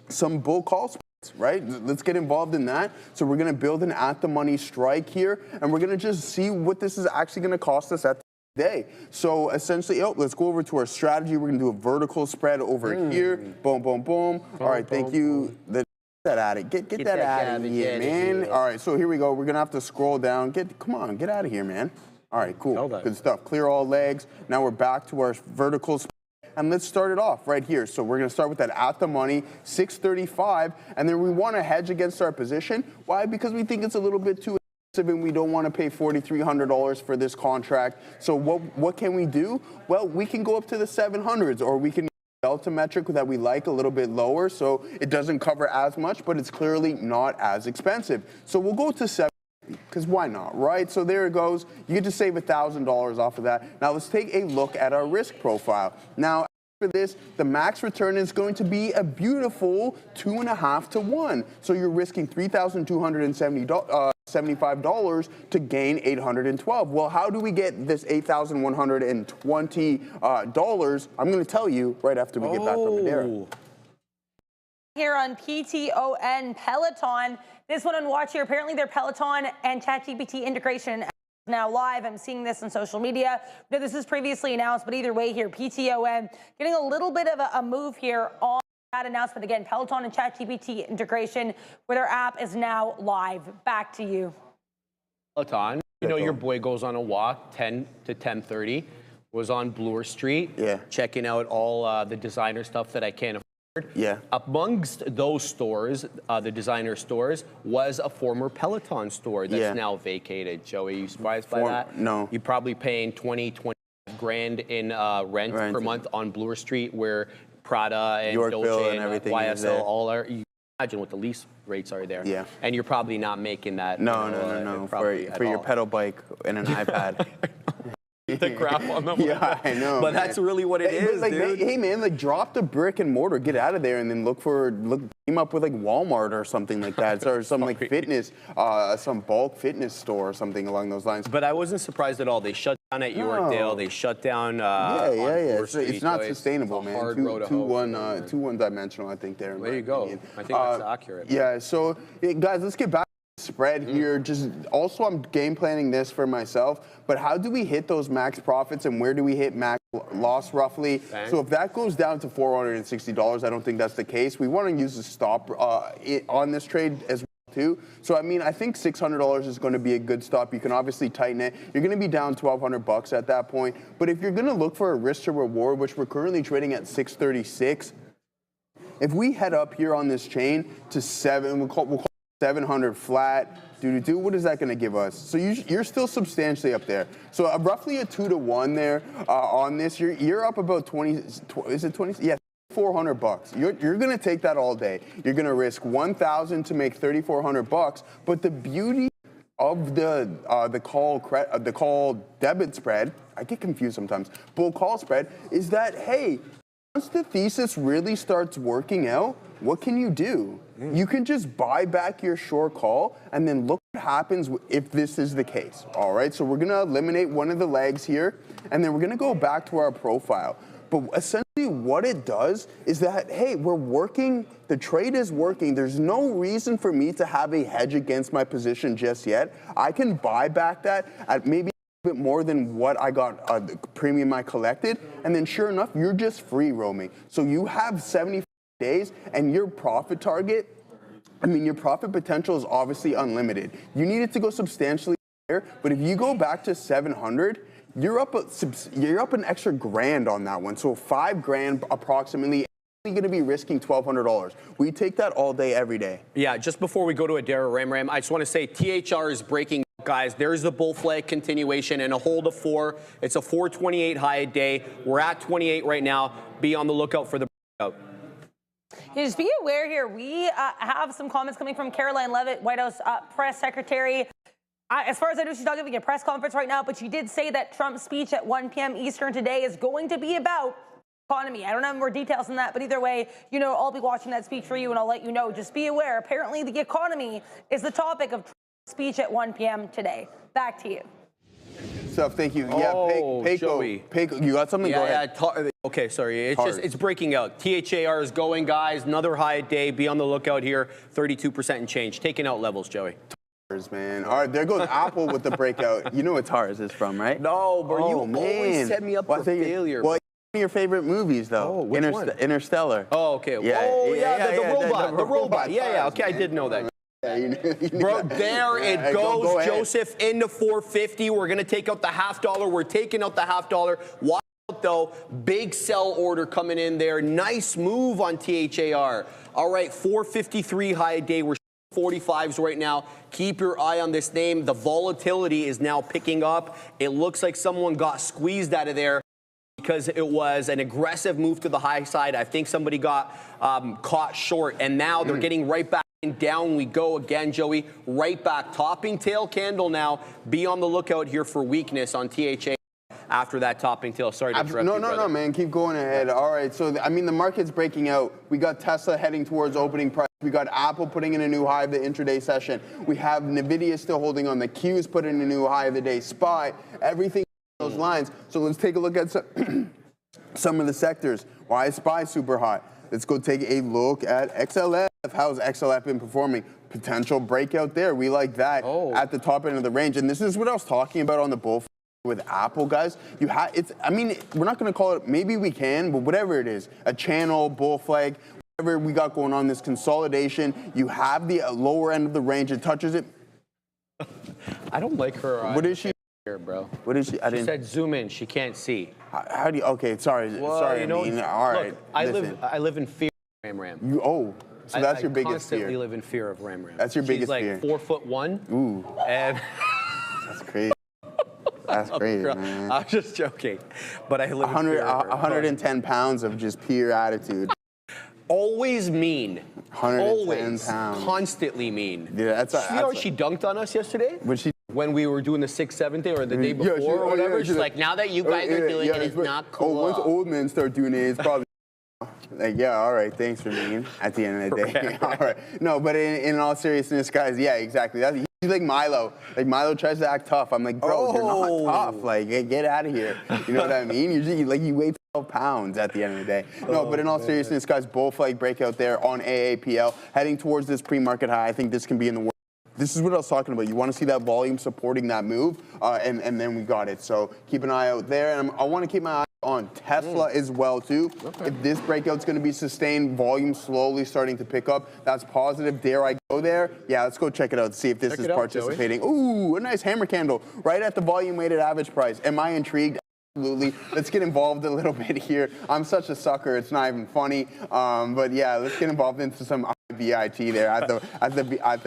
some bull call spreads, right? Let's get involved in that. So we're going to build an at-the-money strike here, and we're going to just see what this is actually going to cost us at the day. So essentially, let's go over to our strategy. We're going to do a vertical spread over here. Boom, boom, boom. All right, thank you. Get that out of Get that out of here, man. All right, so here we go. We're going to have to scroll down. Come on, get out of here, man. All right, cool. Good stuff. Clear all legs. Now we're back to our vertical spread. And let's start it off right here. So we're going to start with that at the money, 635, and then we want to hedge against our position. Why? Because we think it's a little bit too expensive and we don't want to pay $4,300 for this contract. So what can we do? Well, we can go up to the 700s, or we can delta metric that we like a little bit lower, so it doesn't cover as much, but it's clearly not as expensive. So we'll go to 7. Because why not, right? So there it goes. You get to save $1,000 off of that. Now let's take a look at our risk profile. Now, for this, the max return is going to be a beautiful 2.5 to 1. So you're risking $3,275 to gain $812. Well, how do we get this $8,120? I'm going to tell you right after we get back from Midday. Here on PTON Peloton. This one on watch here. Apparently their Peloton and ChatGPT integration is now live. I'm seeing this on social media. No, this is previously announced, but either way here, PTON getting a little bit of a move here on that announcement. Again, Peloton and ChatGPT integration where their app is now live. Back to you. Peloton, your boy goes on a walk 10 to 10:30, was on Bloor Street, checking out all the designer stuff that I can't afford. Yeah. Amongst those stores, the designer stores, was a former Peloton store that's now vacated. Joey, you surprised by that? No. You're probably paying 20 grand in rent per month on Bloor Street, where Prada and Yorkville Dolce and everything YSL all are. You imagine what the lease rates are there. Yeah. And you're probably not making that. No. For your pedal bike and an iPad. The crap on them. Yeah, I know. But that's really what it is, dude. Hey, man, drop the brick and mortar, get out of there, and then team up with Walmart or something like that, or some fitness, some bulk fitness store or something along those lines. But I wasn't surprised at all. They shut down at Yorkdale. They shut down. It's not sustainable, man. Too one-dimensional, I think. There you go. I think that's accurate. Yeah. So, guys, let's get back. Spread here. Also, I'm game planning this for myself, but how do we hit those max profits and where do we hit max loss roughly? Bang. So if that goes down to $460, I don't think that's the case. We want to use a stop on this trade as well too. So I think $600 is going to be a good stop. You can obviously tighten it. You're going to be down $1,200 at that point. But if you're going to look for a risk to reward, which we're currently trading at 636, If we head up here on this chain to 700 flat, what is that going to give us? So you're still substantially up there. So roughly a 2-to-1 there on this. You're up about 20. Is it 20? Yeah. $400. You're going to take that all day. You're going to risk $1,000 to make $3,400. But the beauty of the call debit spread, I get confused sometimes. Bull call spread is that, hey, once the thesis really starts working out, what can you do? You can just buy back your short call and then look what happens if this is the case. All right, so we're going to eliminate one of the legs here, and then we're going to go back to our profile. But essentially what it does is that, hey, we're working, the trade is working. There's no reason for me to have a hedge against my position just yet. I can buy back that at maybe a bit more than what I got, the premium I collected. And then sure enough, you're just free roaming. So you have 75 days and your profit target, your profit potential is obviously unlimited. You need it to go substantially higher, but if you go back to 700, you're up an extra grand on that one. So $5,000 approximately. You're going to be risking $1,200. We take that all day, every day. Yeah, just before we go to Adara Ram, I just want to say THR is breaking, guys. There's the bull flag continuation and a hold of 4. It's a 428 high a day. We're at 28 right now. Be on the lookout for the breakout. Yeah, just be aware here. We have some comments coming from Caroline Levitt, White House press secretary. As far as I know, she's not giving a press conference right now, but she did say that Trump's speech at 1 p.m. Eastern today is going to be about economy. I don't have more details than that, but either way, I'll be watching that speech for you, and I'll let you know. Just be aware. Apparently, the economy is the topic of Trump's speech at 1 p.m. today. Back to you. Stuff. Thank you. Yeah, Payco, you got something? Go ahead. Okay, sorry. It's breaking out. THAR is going, guys. Another high day. Be on the lookout here. 32% and change. Taking out levels, Joey. Man. All right, there goes Apple with the breakout. You know what TARS is from, right? No, but you always set me up for failure. Well, one of your favorite movies, though. Oh, which one? Interstellar. Oh, okay. The robot. Yeah, okay, I did know that. Bro, there it goes. Joseph into 450. We're going to take out the $0.50. We're taking out the $0.50. Watch out, though. Big sell order coming in there. Nice move on THAR. All right, 453 high a day. We're 45s right now. Keep your eye on this name. The volatility is now picking up. It looks like someone got squeezed out of there because it was an aggressive move to the high side. I think somebody got caught short, and now they're getting right back and down we go again, Joey. Right back. Topping tail candle now. Be on the lookout here for weakness on THA after that topping tail. Sorry to interrupt you, No, man. Keep going ahead. All right. So, the market's breaking out. We got Tesla heading towards opening price. We got Apple putting in a new high of the intraday session. We have NVIDIA still holding on. The Q's put in a new high of the day. SPY. Everything those lines. So let's take a look at some of the sectors. Why is SPY super hot? Let's go take a look at XLF. How's XLF been performing? Potential breakout there. We like that at the top end of the range. And this is what I was talking about on the bull with Apple, guys. We're not going to call it, maybe we can, but whatever it is, a channel, bull flag, whatever we got going on, this consolidation, you have the lower end of the range. It touches it. I don't like her. What is she? Here, bro. What is she? She said zoom in. She can't see. How do you? Okay, sorry. Well, sorry. All right. Look, I live in fear of Ram. So that's your biggest fear. I constantly live in fear of Ram. That's your biggest fear. She's like 4'1". Ooh. And that's crazy. That's crazy, man. I'm just joking, but I live 110 pounds of just pure attitude. Always mean. 110 pounds. Constantly mean. Yeah, you know she dunked on us yesterday? When we were doing the 6th, 7th day or the day before or whatever. She's like, now that you guys are doing it, it's not cool. Once old men start doing it, it's probably like, yeah, all right, thanks for being at the end of the day. All right. No, but in all seriousness, guys, yeah, exactly. He's like Milo. Like, Milo tries to act tough. I'm like, bro, you're not tough. Like, get out of here. You know what I mean? You weigh 12 pounds at the end of the day. No, but in all seriousness, guys, bull flag breakout there on AAPL. Heading towards this pre-market high. I think this can be in the world. This is what I was talking about. You want to see that volume supporting that move, and then we got it. So keep an eye out there. And I want to keep my eye on Tesla as well, too. Okay. If this breakout's going to be sustained, volume slowly starting to pick up, that's positive. Dare I go there? Yeah, let's go check it out, see if this is participating. Ooh, a nice hammer candle right at the volume-weighted average price. Am I intrigued? Absolutely. Let's get involved a little bit here. I'm such a sucker. It's not even funny. But yeah, let's get involved into some IBIT there at the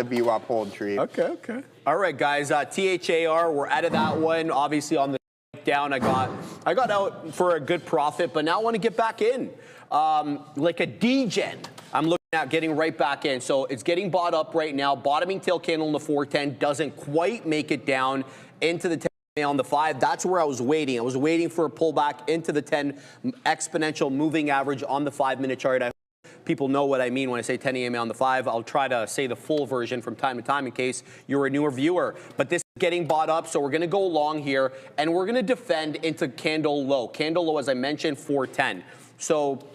BWAP hold trade. Okay. All right, guys. THAR, we're out of that one. Obviously, on the down, I got out for a good profit, but now I want to get back in. Like a DGen, I'm looking at getting right back in. So it's getting bought up right now. Bottoming tail candle in the 410 doesn't quite make it down into the 10 on the 5. That's where I was waiting. I was waiting for a pullback into the 10 exponential moving average on the 5-minute chart. I hope people know what I mean when I say 10 EMA on the 5. I'll try to say the full version from time to time in case you're a newer viewer. But this is getting bought up, so we're going to go long here, and we're going to defend into candle low. Candle low, as I mentioned, 410. So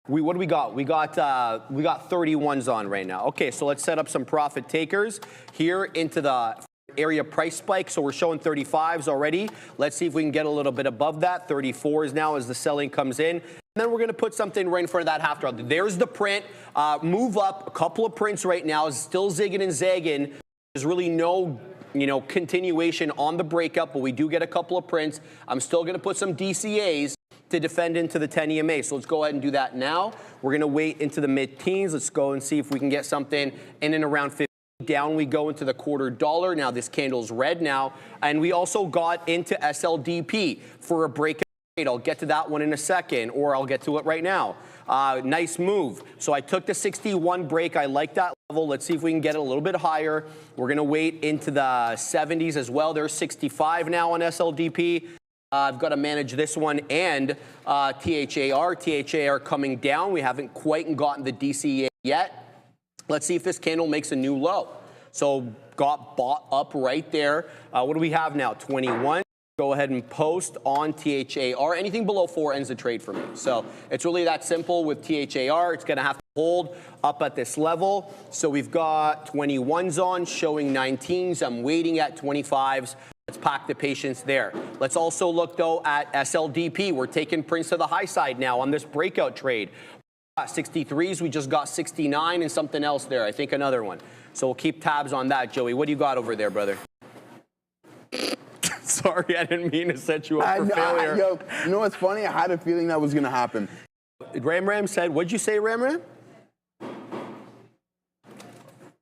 what do we got? We got 31s on right now. Okay, so let's set up some profit takers here into the area price spike. So we're showing 35s already. Let's see if we can get a little bit above that. 34s now as the selling comes in. And then we're going to put something right in front of that half draw. There's the print. Move up. A couple of prints right now. Still zigging and zagging. There's really no continuation on the breakup, but we do get a couple of prints. I'm still going to put some DCAs to defend into the 10 EMA. So let's go ahead and do that now. We're going to wait into the mid-teens. Let's go and see if we can get something in and around 50. Down we go into the $0.25. Now this candle's red now. And we also got into SLDP for a breakout trade. I'll get to that one in a second, or I'll get to it right now. Nice move. So I took the 61 break. I like that level. Let's see if we can get it a little bit higher. We're going to wait into the 70s as well. There's 65 now on SLDP. I've got to manage this one and THAR. THAR coming down. We haven't quite gotten the DCA yet. Let's see if this candle makes a new low. So got bought up right there. What do we have now? 21. Go ahead and post on THAR. Anything below 4 ends the trade for me. So it's really that simple with THAR. It's going to have to hold up at this level. So we've got 21s on, showing 19s. I'm waiting at 25s. Let's pack the patience there. Let's also look, though, at SLDP. We're taking prints to the high side now on this breakout trade. 63s, we just got 69 and something else there. I think another one. So we'll keep tabs on that, Joey. What do you got over there, brother? Sorry, I didn't mean to set you up for failure. Yo, you know what's funny? I had a feeling that was going to happen. Ram said, what'd you say, Ram?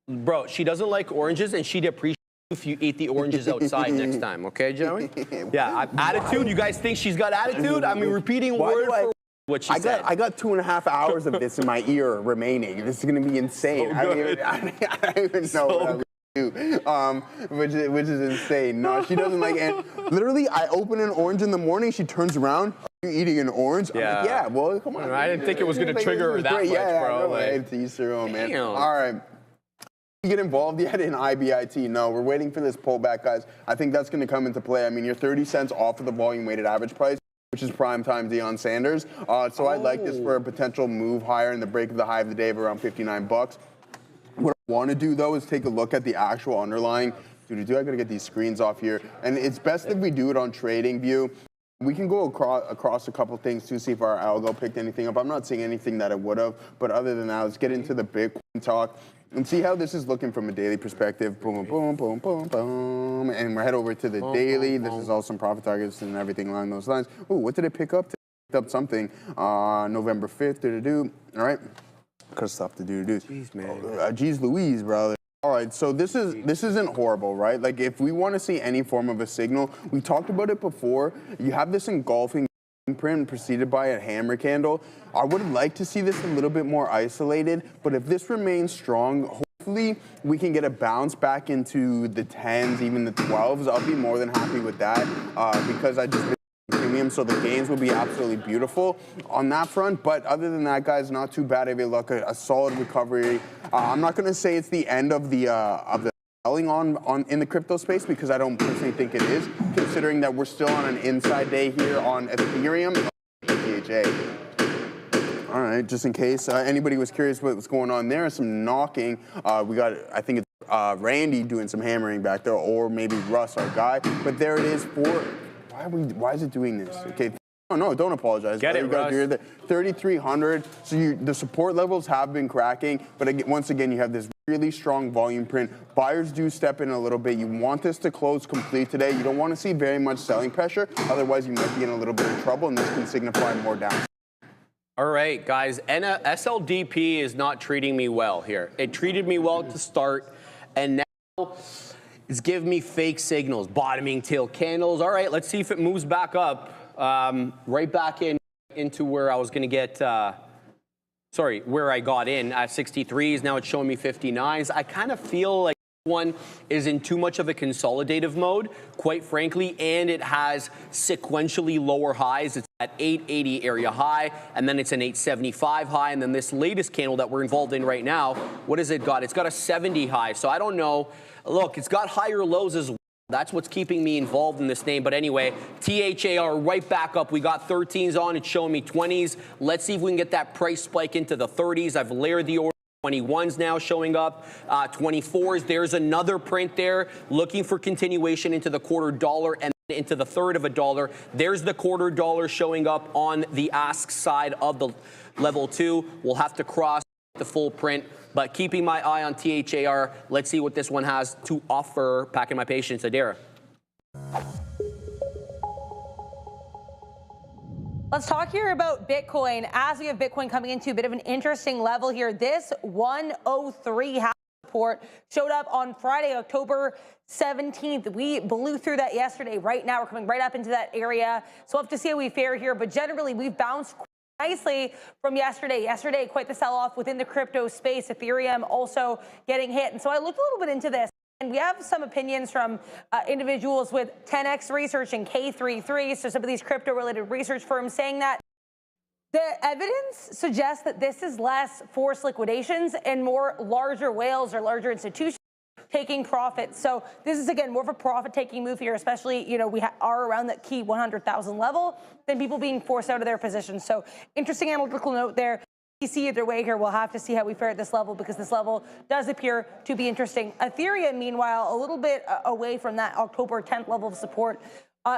Bro, she doesn't like oranges, and she'd appreciate if you eat the oranges outside next time. Okay, Joey? Yeah, attitude. You guys think she's got attitude? I mean, repeating word for word what she said. I got 2.5 hours of this in my ear remaining. This is going to be insane. I don't even know what I would do, which is insane. No, she doesn't like it. Literally, I open an orange in the morning. She turns around. Are you eating an orange? Yeah. I'm like, yeah, well, come on. I didn't think it was going to trigger her that much, bro. To each their own, man. All right. You get involved yet in IBIT? No, we're waiting for this pullback, guys. I think that's going to come into play. I mean, you're 30 cents off of the volume weighted average price, which is prime time Deion Sanders. So I'd like this for a potential move higher in the break of the high of the day of around 59 bucks. What I want to do, though, is take a look at the actual underlying. I got to get these screens off here. And it's best if we do it on TradingView. We can go across a couple things to see if our algo picked anything up. I'm not seeing anything that it would have. But other than that, let's get into the Bitcoin talk and see how this is looking from a daily perspective. Boom, boom, boom, boom, boom. And we're head over to the daily. This is all some profit targets and everything along those lines. Oh, what did it pick up? It picked up something. November 5th. All right. Because stuff to do. Jeez, man. Jeez Louise, brother. All right, so this isn't horrible, right? Like, if we want to see any form of a signal, we talked about it before. You have this engulfing print preceded by a hammer candle. I would like to see this a little bit more isolated, but if this remains strong, hopefully we can get a bounce back into the 10s, even the 12s. I'll be more than happy with that because I just premium, so the gains will be absolutely beautiful on that front. But other than that, guys, not too bad if you look at a solid recovery. I'm not going to say it's the end of the selling on in the crypto space because I don't personally think it is, considering that we're still on an inside day here on Ethereum. DHA. All right, just in case anybody was curious what was going on there, some knocking. We got, I think it's Randy doing some hammering back there, or maybe Russ, our guy. But there it is for. Why is it doing this? Okay. No, don't apologize. Get it, Russ. You're the 3,300. So the support levels have been cracking, but once again, you have this really strong volume print. Buyers do step in a little bit. You want this to close complete today. You don't want to see very much selling pressure. Otherwise, you might be in a little bit of trouble, and this can signify more down. All right, guys, SLDP is not treating me well here. It treated me well to start, and now it's giving me fake signals, bottoming tail candles. All right, let's see if it moves back up, right back into where I was going to get, where I got in at 63s. Now it's showing me 59s. I kind of feel like one is in too much of a consolidative mode, quite frankly, and it has sequentially lower highs. It's at 880 area high, and then it's an 875 high, and then this latest candle that we're involved in right now, what has it got? It's got a 70 high, so I don't know. Look, it's got higher lows as well. That's what's keeping me involved in this name. But anyway, THAR right back up. We got 13s on. It's showing me 20s. Let's see if we can get that price spike into the 30s. I've layered the order. 21s now showing up, 24s. There's another print there, looking for continuation into the $0.25 and into the $0.33. There's the $0.25 showing up on the ask side of the level 2. We'll have to cross the full print, but keeping my eye on THAR. Let's see what this one has to offer. Packing my patience, Adara. Let's talk here about Bitcoin. As we have Bitcoin coming into a bit of an interesting level here, this 103 half support showed up on Friday, October 17th. We blew through that yesterday. Right now, we're coming right up into that area. So we'll have to see how we fare here. But generally, we've bounced nicely from yesterday. Yesterday, quite the sell-off within the crypto space. Ethereum also getting hit. And so I looked a little bit into this. And we have some opinions from individuals with 10x Research and K33, so some of these crypto-related research firms saying that the evidence suggests that this is less forced liquidations and more larger whales or larger institutions taking profits. So this is, again, more of a profit-taking move here, especially, we are around that key 100,000 level than people being forced out of their positions. So interesting analytical note there. See either way here. We'll have to see how we fare at this level because this level does appear to be interesting. Ethereum, meanwhile, a little bit away from that October 10th level of support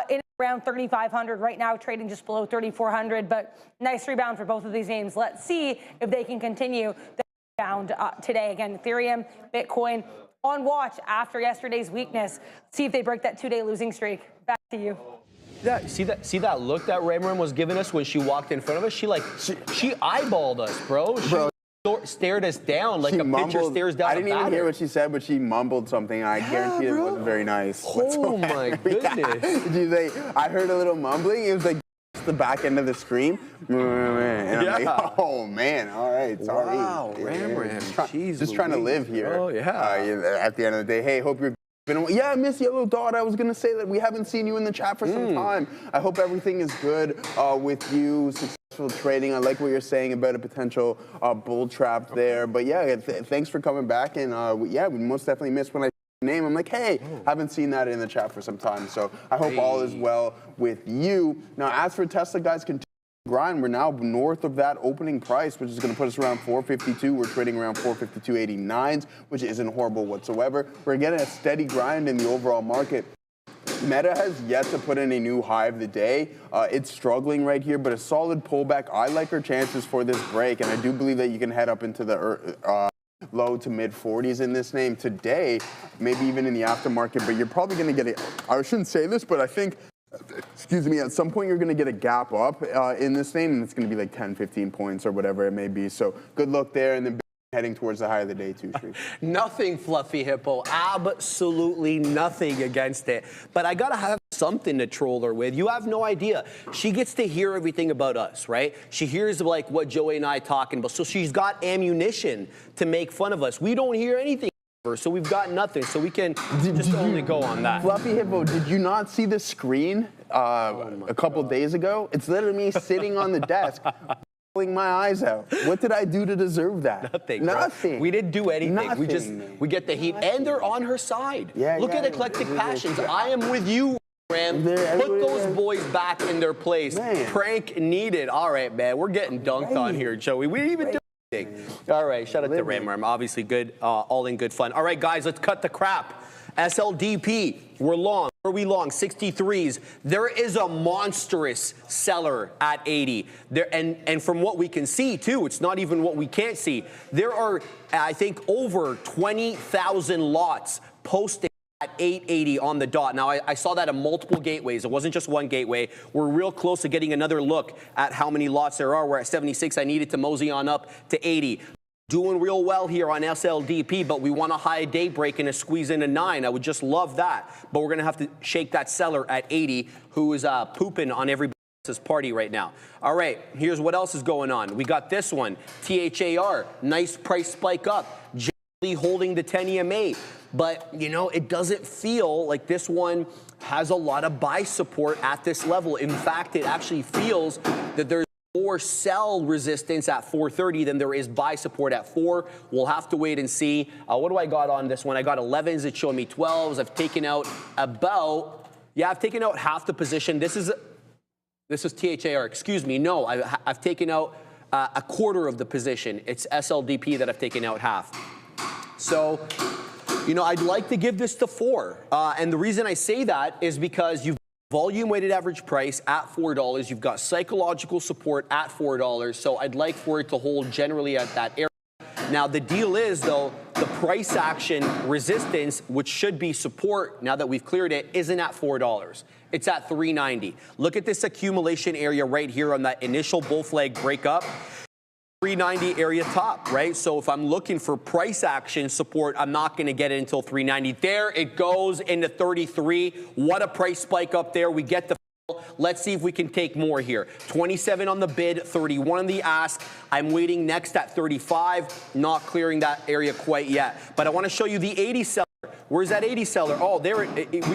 in around 3,500 right now, trading just below 3,400. But nice rebound for both of these names. Let's see if they can continue the rebound today. Again, Ethereum, Bitcoin on watch after yesterday's weakness. See if they break that 2-day losing streak. Back to you. See that look that Ramram was giving us when she walked in front of us? She eyeballed us, bro. She stared us down like a pitcher stares down a batter. I didn't even hear what she said, but she mumbled something. I guarantee it wasn't very nice. Oh my goodness. Did you say, I heard a little mumbling. It was like the back end of the scream. And I'm like, oh man, all right, sorry. Wow, Ramram. Just trying to live here. Oh yeah. At the end of the day, hey, hope you're. Yeah, Miss Yellow Dot, I was going to say that we haven't seen you in the chat for some time. I hope everything is good with you, successful trading. I like what you're saying about a potential bull trap there. But yeah, thanks for coming back. And yeah, we most definitely missed when I name. I'm like, hey, haven't seen that in the chat for some time. So I hope all is well with you. Now, as for Tesla, guys, continue grind. We're now north of that opening price, which is going to put us around 452. We're trading around 452.89s, which isn't horrible whatsoever. We're getting a steady grind in the overall market. Meta has yet to put in a new high of the day. It's struggling right here, but a solid pullback. I like her chances for this break, and I do believe that you can head up into the low to mid 40s in this name today, maybe even in the aftermarket, but you're probably going to get it. I shouldn't say this, but I think, excuse me, at some point you're going to get a gap up in this name, and it's going to be like 10, 15 points or whatever it may be. So good luck there, and then heading towards the high of the day too, Shree. Nothing, Fluffy Hippo. Absolutely nothing against it. But I got to have something to troll her with. You have no idea. She gets to hear everything about us, right? She hears like what Joey and I talking about. So she's got ammunition to make fun of us. We don't hear anything. So we've got nothing, so we can just only go on that. Fluffy Hippo, did you not see the screen a couple days ago? It's literally me sitting on the desk, pulling my eyes out. What did I do to deserve that? Nothing. Nothing. Bro. We didn't do anything. Nothing. We get the heat, and they're on her side. Yeah, Look at Eclectic Passions. I am with you, Ram. Put those boys back in their place. Man. Prank needed. All right, man. We're getting dunked on here, Joey. We didn't even do. All right, shout out to Ram. Obviously good, all in good fun. All right, guys, let's cut the crap. SLDP, we're long. Are we long? 63s. There is a monstrous seller at 80. And from what we can see, too, it's not even what we can't see. There are, I think, over 20,000 lots posted at 880 on the dot. Now, I saw that at multiple gateways. It wasn't just one gateway. We're real close to getting another look at how many lots there are. We're at 76. I needed to mosey on up to 80. Doing real well here on SLDP, but we want a high day break and a squeeze into 9. I would just love that. But we're going to have to shake that seller at 80 who is pooping on everybody else's party right now. All right, here's what else is going on. We got this one, THAR, nice price spike up, generally holding the 10 EMA. But, you know, it doesn't feel like this one has a lot of buy support at this level. In fact, it actually feels that there's more sell resistance at 430 than there is buy support at 4. We'll have to wait and see. What do I got on this one? I got 11s. It's showing me 12s. I've taken out I've taken out half the position. This is THAR. Excuse me. No, I've taken out a quarter of the position. It's SLDP that I've taken out half. So, you know, I'd like to give this to 4. And the reason I say that is because you've volume weighted average price at $4. You've got psychological support at $4. So I'd like for it to hold generally at that area. Now, the deal is, though, the price action resistance, which should be support now that we've cleared it, isn't at $4. It's at $3.90. Look at this accumulation area right here on that initial bull flag breakup. 390 area top, right? So if I'm looking for price action support, I'm not going to get it until 390. There it goes into 33. What a price spike up there. We get the fill. Let's see if we can take more here. 27 on the bid, 31 on the ask. I'm waiting next at 35. Not clearing that area quite yet. But I want to show you the 80 seller. Where's that 80 seller? Oh, there.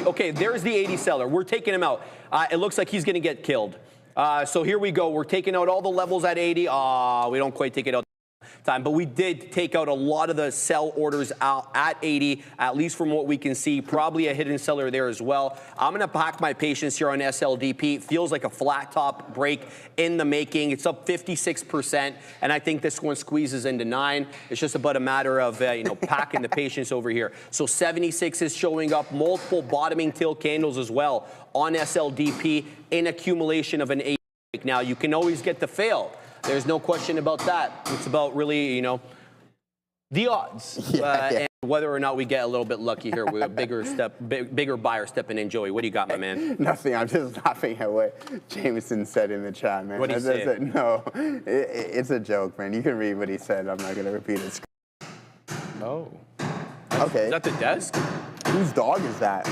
Okay, there's the 80 seller. We're taking him out. It looks like he's going to get killed. So here we go. We're taking out all the levels at 80. We don't quite take it out time, but we did take out a lot of the sell orders out at 80, at least from what we can see. Probably a hidden seller there as well. I'm going to pack my patience here on SLDP. It feels like a flat top break in the making. It's up 56%, and I think this one squeezes into 9. It's just about a matter of packing the patience over here. So 76 is showing up, multiple bottoming tail candles as well on SLDP in accumulation of an 8 break. Now, you can always get the fail. There's no question about that. It's about really, the odds. And whether or not we get a little bit lucky here with a bigger buyer stepping in. Joey, what do you got, my man? Nothing. I'm just laughing at what Jameson said in the chat, man. What did he say? No, it's a joke, man. You can read what he said. I'm not going to repeat it. Oh. Okay. Is that the desk? Whose dog is that?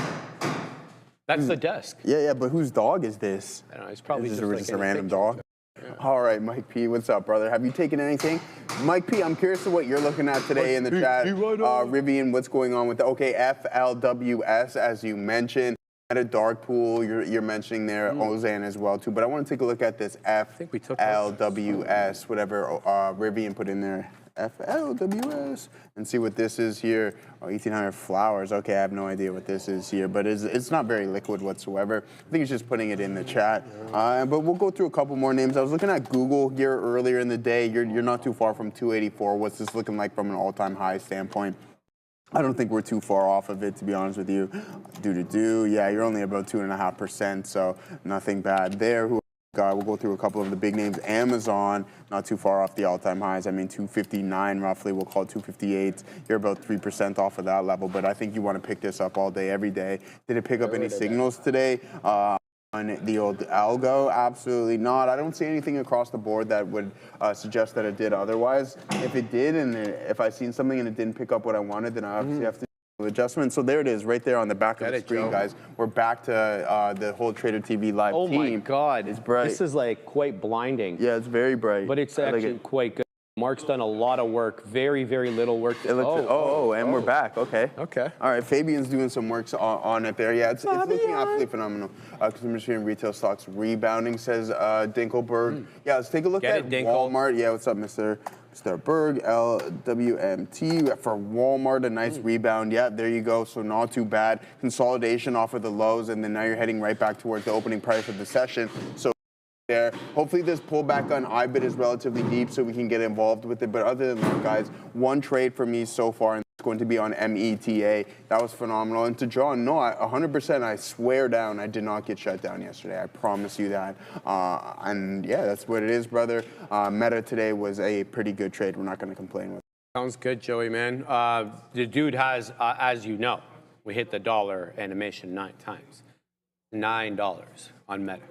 That's the desk. Yeah, but whose dog is this? I don't know. It's probably just like a random dog. Yeah. All right, Mike P, what's up, brother? Have you taken anything? Mike P, I'm curious to what you're looking at today in the chat. Rivian, what's going on with FLWS, as you mentioned. At a dark pool, you're mentioning there, Ozan as well, too. But I want to take a look at this FLWS, whatever Rivian put in there. FLWS, and see what this is here. 1,800 flowers. Okay, I have no idea what this is here, but it's not very liquid whatsoever. I think it's just putting it in the chat. But we'll go through a couple more names. I was looking at Google here earlier in the day. You're not too far from 284. What's this looking like from an all-time high standpoint? I don't think we're too far off of it, to be honest with you. Yeah, you're only about 2.5%, so nothing bad there. We'll go through a couple of the big names. Amazon, not too far off the all-time highs. I mean, 259 roughly. We'll call it 258. You're about 3% off of that level, but I think you want to pick this up all day, every day. Did it pick up any signals today on the old algo? Absolutely not. I don't see anything across the board that would suggest that it did otherwise. If it did, and if I seen something and it didn't pick up what I wanted, then I obviously have to adjustment. So there it is, right there on the back of the screen, guys. We're back to the whole Trader TV live team. Oh my God, it's bright. This is like quite blinding. Yeah, it's very bright. But it's actually quite good. Mark's done a lot of work, very, very little work. And we're back. Okay. All right, Fabian's doing some work on it there. Yeah, it's looking absolutely phenomenal. Consumer and retail stocks rebounding, says Dinkelberg. Yeah, let's take a look at Walmart. Yeah, what's up, Mr. Berg, LWMT for Walmart, a nice rebound. Yeah, there you go. So not too bad. Consolidation off of the lows, and then now you're heading right back towards the opening price of the session. So there. Hopefully this pullback on IBIT is relatively deep so we can get involved with it. But other than that, guys, one trade for me so far in this going to be on META. That was phenomenal. And to John, no, 100%, I swear down, I did not get shut down yesterday. I promise you that. And yeah, that's what it is, brother. Meta today was a pretty good trade. We're not going to complain with it. Sounds good, Joey, man. The dude has, as you know, we hit the dollar animation 9 times. $9 on Meta.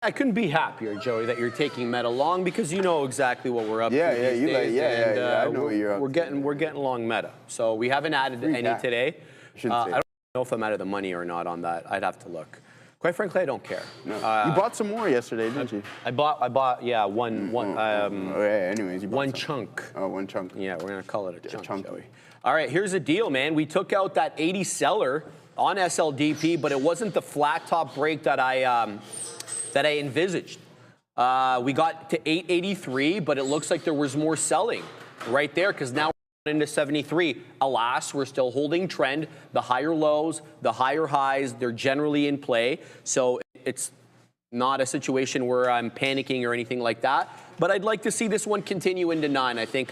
I couldn't be happier, Joey, that you're taking Meta long because you know exactly what we're up to these days. Yeah, I know what you're up to. We're getting long Meta. So we haven't added any today. I don't know if I'm out of the money or not on that. I'd have to look. Quite frankly, I don't care. No. You bought some more yesterday, didn't you? I bought, yeah, one. Anyways, you bought one some. chunk. Oh, one chunk. Yeah, we're gonna call it a chunk, Joey. All right, here's the deal, man. We took out that 80 seller on SLDP, but it wasn't the flat top break that I envisaged. We got to 883, but it looks like there was more selling right there because now we're into 73. Alas, we're still holding trend. The higher lows, the higher highs, they're generally in play. So it's not a situation where I'm panicking or anything like that. But I'd like to see this one continue into 9. I think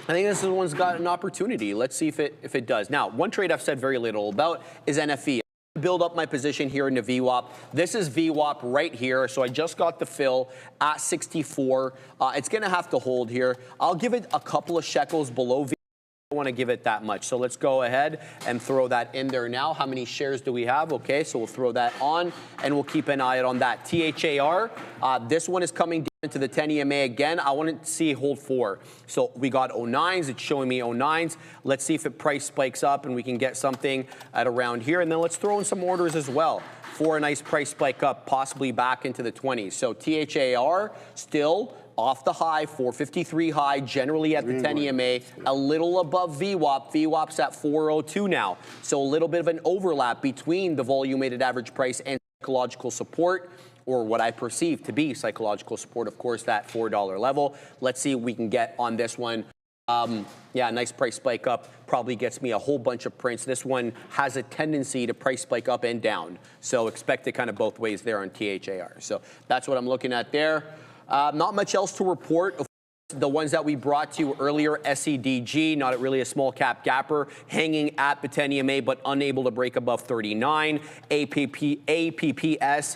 this one's got an opportunity. Let's see if it does. Now, one trade I've said very little about is NFE. Build up my position here in the VWAP. This is VWAP right here, so I just got the fill at 64. It's going to have to hold here. I'll give it a couple of shekels below VWAP. I don't want to give it that much, so let's go ahead and throw that in there now. How many shares do we have? Okay, so we'll throw that on, and we'll keep an eye out on that. THAR, this one is coming down into the 10 EMA again. I want to see hold 4. So we got 09s. It's showing me 09s. Let's see if it price spikes up and we can get something at around here. And then let's throw in some orders as well for a nice price spike up, possibly back into the 20s. So THAR still off the high, 453 high, generally at the 10 EMA, a little above VWAP. VWAP's at 402 now. So a little bit of an overlap between the volume weighted average price and psychological support, or what I perceive to be psychological support, of course, that $4 level. Let's see what we can get on this one. Yeah, nice price spike up probably gets me a whole bunch of prints. This one has a tendency to price spike up and down. So expect it kind of both ways there on THAR. So that's what I'm looking at there. Not much else to report. The ones that we brought to you earlier, SEDG, not really a small cap gapper, hanging at the 10 EMA, but unable to break above 39. APPS,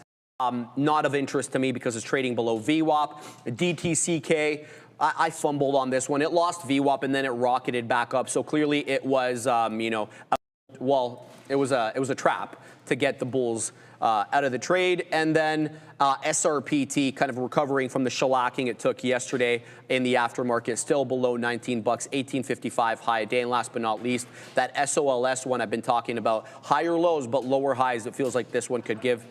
not of interest to me because it's trading below VWAP. DTCK, I fumbled on this one. It lost VWAP and then it rocketed back up. So clearly it was, it was a trap to get the bulls out of the trade. And then SRPT kind of recovering from the shellacking it took yesterday in the aftermarket, still below 19 bucks, 18.55 high a day. And last but not least, that SOLS one I've been talking about, higher lows but lower highs. It feels like this one could give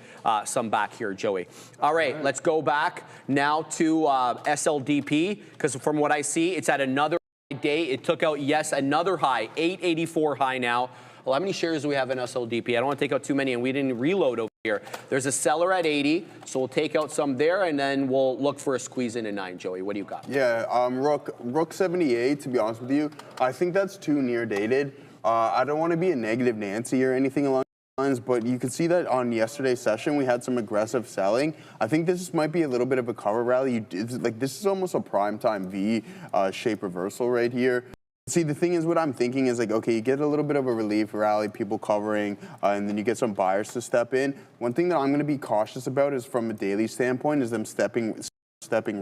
some back here, Joey. All right, let's go back now to SLDP, because from what I see, it's at another day. It took out, yes, another high, 884 high now. Well, how many shares do we have in SLDP? I don't want to take out too many, and we didn't reload over here. There's a seller at 80, so we'll take out some there, and then we'll look for a squeeze into 9. Joey, what do you got? Yeah, Rook 78, to be honest with you, I think that's too near dated. I don't want to be a negative Nancy or anything along those lines, but you could see that on yesterday's session, we had some aggressive selling. I think this might be a little bit of a cover rally. This is almost a primetime V-shape reversal right here. See, the thing is, what I'm thinking is like, okay, you get a little bit of a relief rally, people covering, and then you get some buyers to step in. One thing that I'm going to be cautious about is from a daily standpoint is them stepping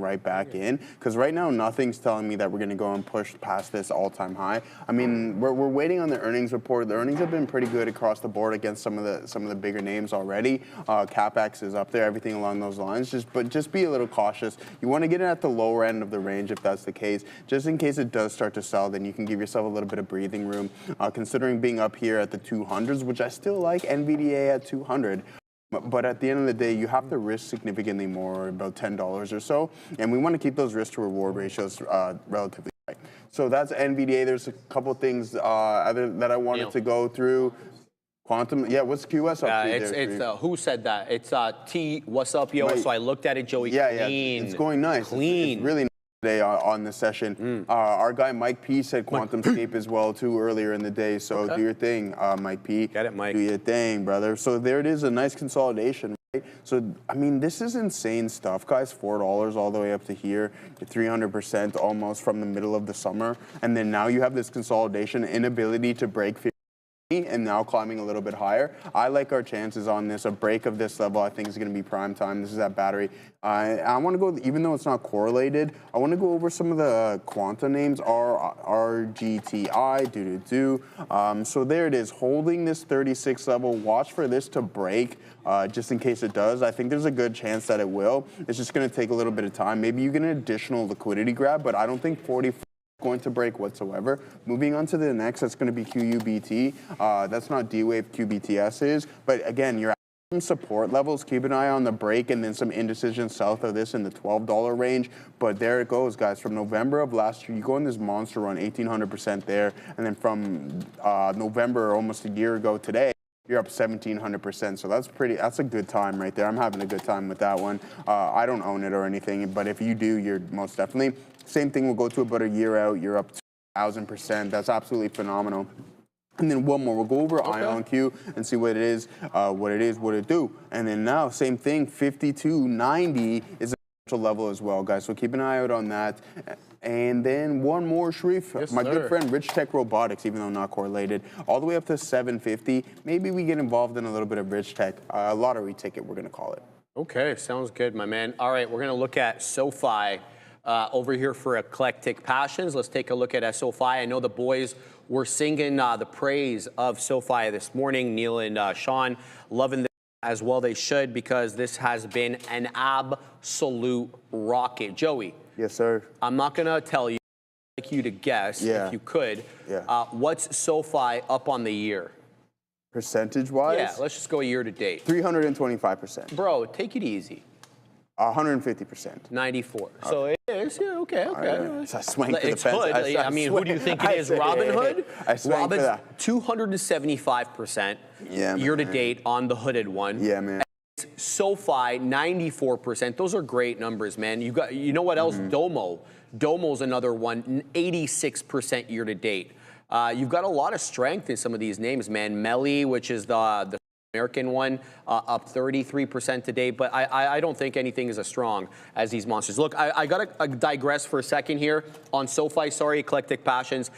right back in, because right now nothing's telling me that we're going to go and push past this all-time high. I mean, we're waiting on the earnings report. The earnings have been pretty good across the board against some of the bigger names already. CapEx is up there, everything along those lines. Just be a little cautious. You want to get it at the lower end of the range if that's the case. Just in case it does start to sell, then you can give yourself a little bit of breathing room. Considering being up here at the 200s, which I still like, NVDA at 200. But at the end of the day, you have to risk significantly more, about $10 or so. And we want to keep those risk to reward ratios relatively high. So that's NVDA. There's a couple things that I wanted to go through. Quantum, yeah, what's QS up to there? Who said that? It's T, what's up, yo? So I looked at it, Joey, clean. Yeah, it's going nice. Clean. It's really nice today on the session. Our guy Mike P said QuantumScape as well too earlier in the day. So do your thing, Mike P. Get it, Mike. Do your thing, brother. So there it is, a nice consolidation So, I mean, this is insane stuff, guys. $4 all the way up to here, 300% almost from the middle of the summer. And then now you have this consolidation, inability to break 50, and now climbing a little bit higher. I like our chances on this. A break of this level, I think, is going to be prime time. This is that battery. I want to go, even though it's not correlated, I want to go over some of the quanta names. RGTI, so there it is, holding this 36 level. Watch for this to break, just in case it does. I think there's a good chance that it will. It's just going to take a little bit of time. Maybe you get an additional liquidity grab, but I don't think 44 going to break whatsoever. Moving on to the next, that's going to be QUBT. That's not D-Wave, QBTS is. But again, you're at some support levels. Keep an eye on the break and then some indecision south of this in the $12 range. But there it goes, guys. From November of last year, you go on this monster run, 1,800% there. And then from November, almost a year ago today, you're up 1,700%. So that's a good time right there. I'm having a good time with that one. I don't own it or anything, but if you do, you're most definitely. Same thing will go to about a year out. You're up 1,000%. That's absolutely phenomenal. And then one more. We'll go over IonQ and see what it is, what it do. And then now, same thing, 52.90 is a potential level as well, guys. So keep an eye out on that. And then one more, Sharif. Yes, my sir. good friend Rich Tech Robotics, even though not correlated, all the way up to 750. Maybe we get involved in a little bit of Rich Tech. A lottery ticket, we're going to call it. Okay, sounds good, my man. All right, we're going to look at SoFi over here for Eclectic Passions. Let's take a look at SoFi. I know the boys were singing the praise of SoFi this morning. Neil and Sean loving this as well. They should, because this has been an absolute rocket. Joey. Yes, sir. I'm not going to tell you. I'd like you to guess, if you could, what's SoFi up on the year? Percentage-wise? Yeah, let's just go year to date. 325%. Bro, take it easy. 150%. 94. Okay. So it is, yeah, okay. So I swang for the It's fence. Hood. I mean, who do you think it is? Robin Hood? I swang for that. 275% year to date on the hooded one. Yeah, man. SoFi, 94%. Those are great numbers, man. You know what else? Domo's another one, 86% year to date. You've got a lot of strength in some of these names, man. Melly, which is the American one, up 33% today, but I don't think anything is as strong as these monsters. Look, I got to digress for a second here on SoFi. Sorry, Eclectic Passions.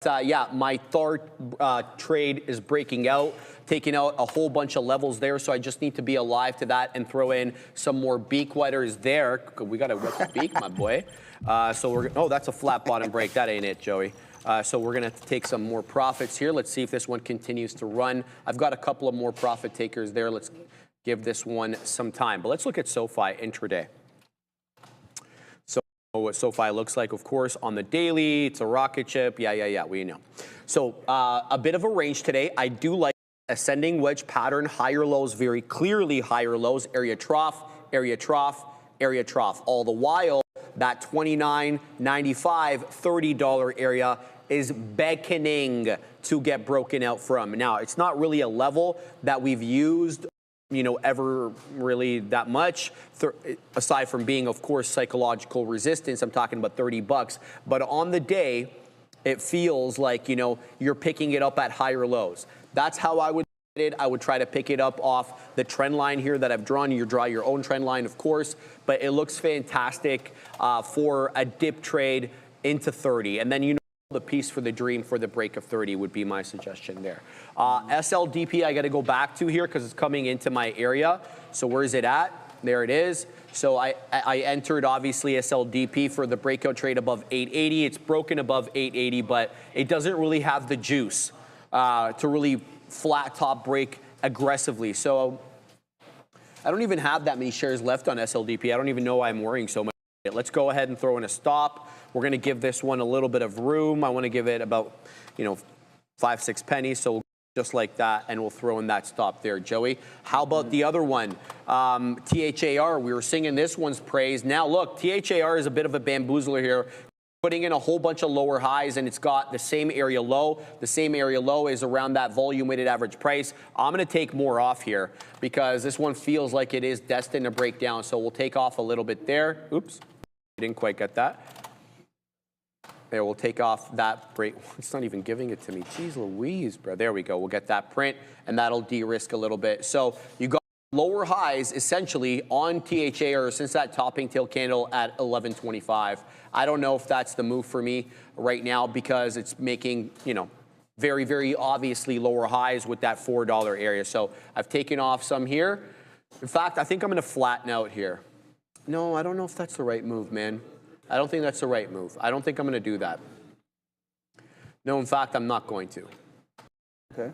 Yeah, my Thor trade is breaking out, taking out a whole bunch of levels there, so I just need to be alive to that and throw in some more beak wetters there. We got to wet the beak, my boy. So we're, oh, that's a flat bottom break. That ain't it, Joey. So we're going to take some more profits here. Let's see if this one continues to run. I've got a couple of more profit takers there. Let's give this one some time. But let's look at SoFi intraday. So what SoFi looks like, of course, on the daily. It's a rocket ship. Yeah, we know. So a bit of a range today. I do like ascending wedge pattern, higher lows, very clearly higher lows, area trough, area trough, area trough. All the while, that $29.95, $30 area is beckoning to get broken out from. Now, it's not really a level that we've used, ever really that much, aside from being, of course, psychological resistance. I'm talking about 30 bucks. But on the day, it feels like, you're picking it up at higher lows. That's how I would do it. I would try to pick it up off the trend line here that I've drawn. You draw your own trend line, of course, but it looks fantastic for a dip trade into 30. And then, the piece for the dream for the break of 30 would be my suggestion there. SLDP, I got to go back to here because it's coming into my area. So where is it at? There it is. So I entered, obviously, SLDP for the breakout trade above 880. It's broken above 880, but it doesn't really have the juice to really flat top break aggressively. So I don't even have that many shares left on SLDP. I don't even know why I'm worrying so much. Let's go ahead and throw in a stop. We're going to give this one a little bit of room. I want to give it about, 5-6 pennies. So just like that, and we'll throw in that stop there, Joey. How about the other one? THAR, we were singing this one's praise. Now look, THAR is a bit of a bamboozler here, putting in a whole bunch of lower highs, and it's got the same area low. The same area low is around that volume weighted average price. I'm going to take more off here because this one feels like it is destined to break down. So we'll take off a little bit there. Oops, didn't quite get that. There, we'll take off that break. It's not even giving it to me. Jeez Louise, bro. There we go. We'll get that print, and that'll de-risk a little bit. So you got lower highs essentially on THA or since that topping tail candle at 1125. I don't know if that's the move for me right now because it's making, you know, very, very obviously lower highs with that $4 area. So I've taken off some here. In fact, I think I'm going to flatten out here. No, I don't know if that's the right move, man. I don't think that's the right move. I don't think I'm going to do that. No, in fact, I'm not going to. Okay.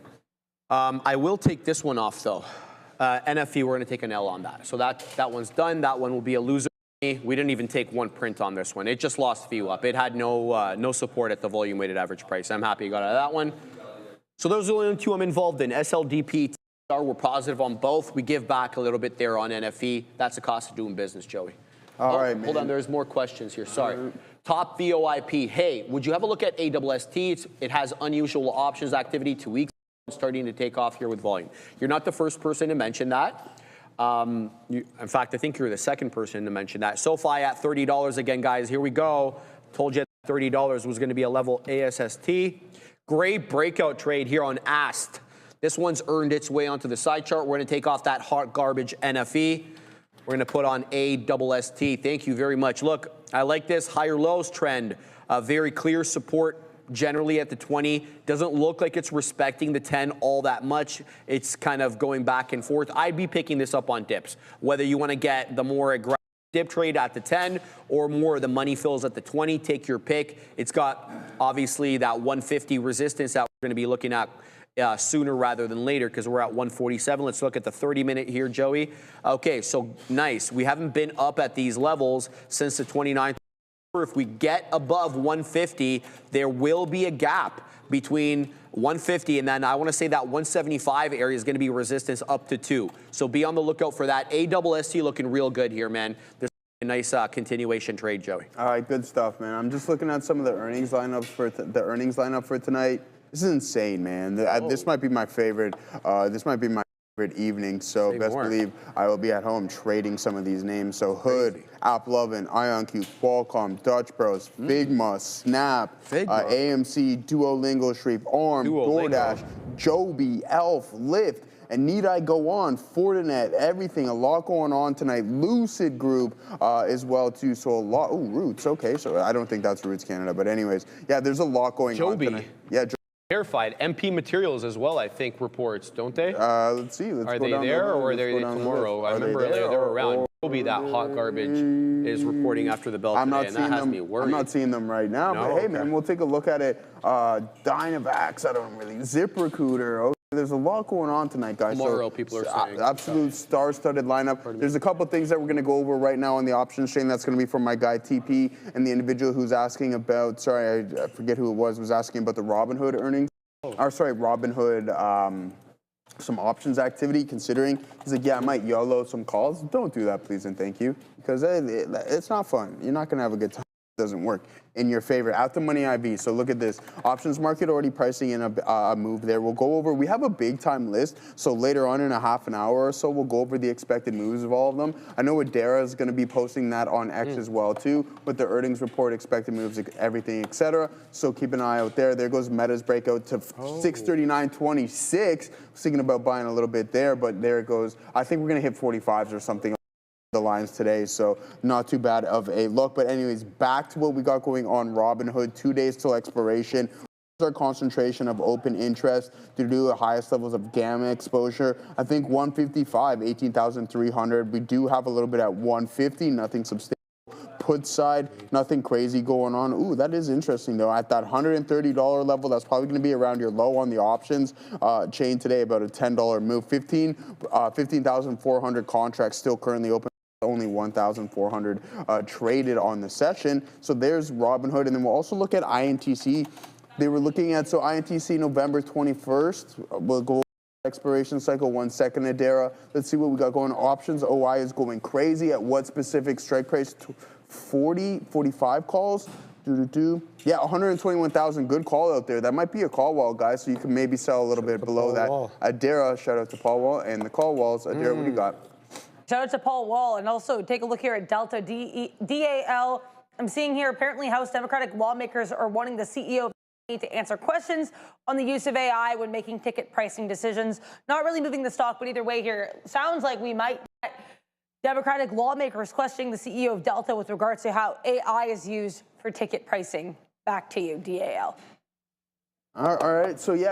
I will take this one off, though. NFE, we're going to take an L on that. So that one's done. That one will be a loser. We didn't even take one print on this one. It just lost VWAP. It had no support at the volume-weighted average price. I'm happy I got out of that one. So those are the only two I'm involved in. SLDP, TR, we're positive on both. We give back a little bit there on NFE. That's the cost of doing business, Joey. All right, man. Hold on, there's more questions here. Sorry. Top VOIP. Hey, would you have a look at AAST? It has unusual options activity 2 weeks. Starting to take off here with volume. You're not the first person to mention that. In fact, I think you're the second person to mention that. SoFi at $30 again, guys. Here we go. Told you $30 was going to be a level ASST. Great breakout trade here on AST. This one's earned its way onto the side chart. We're going to take off that hot garbage NFE. We're going to put on ASST. Thank you very much. Look, I like this higher lows trend. Very clear support. Generally at the 20, doesn't look like it's respecting the 10 all that much. It's kind of going back and forth. I'd be picking this up on dips. Whether you want to get the more aggressive dip trade at the 10 or more of the money fills at the 20, take your pick. It's got obviously that 150 resistance that we're going to be looking at sooner rather than later because we're at 147. Let's look at the 30-minute here, Joey. Okay, so nice. We haven't been up at these levels since the 29th. If we get above 150, there will be a gap between 150 and then I want to say that 175 area is going to be resistance up to 2. So be on the lookout for that. ASST looking real good here, man. There's a nice continuation trade, Joey. All right, good stuff, man. I'm just looking at some of the earnings lineups for tonight. This is insane, man. This might be my favorite. This might be my favorite evening. So Say best more. believe I will be at home trading some of these names. So Hood, AppLovin, IonQ, Qualcomm, Dutch Bros, Figma, Snap, Figma. AMC, Duolingo, Shreep, ARM, Duolingo. DoorDash, Joby, Elf, Lyft. And need I go on? Fortinet, everything, a lot going on tonight. Lucid Group as well too. So a lot. Oh, Roots. Okay, so I don't think that's Roots Canada, but anyways, yeah, there's a lot going on Joby. tonight. Yeah. Verified. MP Materials as well, I think, reports, don't they? Let's see. Are they there or are they tomorrow? I remember they're around. Joby, that hot garbage, is reporting after the bell today, and that has me worried. I'm not seeing them right now, No? but hey, Okay. man, we'll take a look at it. Dynavax, I don't really. ZipRecruiter. Okay, there's a lot going on tonight, guys. Tomorrow, people are saying. Absolute star-studded lineup. There's a couple things that we're going to go over right now on the options chain. That's going to be from my guy TP and the individual who's asking about. Sorry, I forget who it was asking about the Robinhood earnings. Or sorry, Robinhood. Some options activity, considering he's like, yeah, I might YOLO some calls. Don't do that, please and thank you, because it's not fun. You're not gonna have a good time. It doesn't work in your favor. At the money IV. So look at this options market already pricing in a move there. We'll go over. We have a big time list. So later on in a half an hour or so, we'll go over the expected moves of all of them. I know Adara is going to be posting that on X as well too, with the earnings report, expected moves, everything, etc. So keep an eye out there. There goes Meta's breakout to 639.26. Thinking about buying a little bit there, but there it goes. I think we're going to hit 45s or something. The lines today, so not too bad of a look. But anyways, back to what we got going on Robinhood. 2 days till expiration. Our concentration of open interest to do the highest levels of gamma exposure. I think 155, 18,300. We do have a little bit at 150, nothing substantial. Put side, nothing crazy going on. Ooh, that is interesting though. At that $130 level, that's probably going to be around your low on the options chain today, about a $10 move. 15,400 contracts still currently open. Only 1,400 traded on the session. So there's Robinhood. And then we'll also look at INTC. They were looking at, so INTC November 21st. We'll go expiration cycle, 1 second, Adara. Let's see what we got going. Options, OI is going crazy. At what specific strike price? 45 calls. Yeah, 121,000. Good call out there. That might be a call wall, guys. So you can maybe sell a little bit below that. Adara, shout out to Paul Wall and the call walls. Adara, what do you got? Shout out to Paul Wall, and also take a look here at Delta DAL. I'm seeing here apparently House Democratic lawmakers are wanting the CEO to answer questions on the use of AI when making ticket pricing decisions. Not really moving the stock, but either way here, sounds like we might get Democratic lawmakers questioning the CEO of Delta with regards to how AI is used for ticket pricing. Back to you, DAL. All right, so yeah,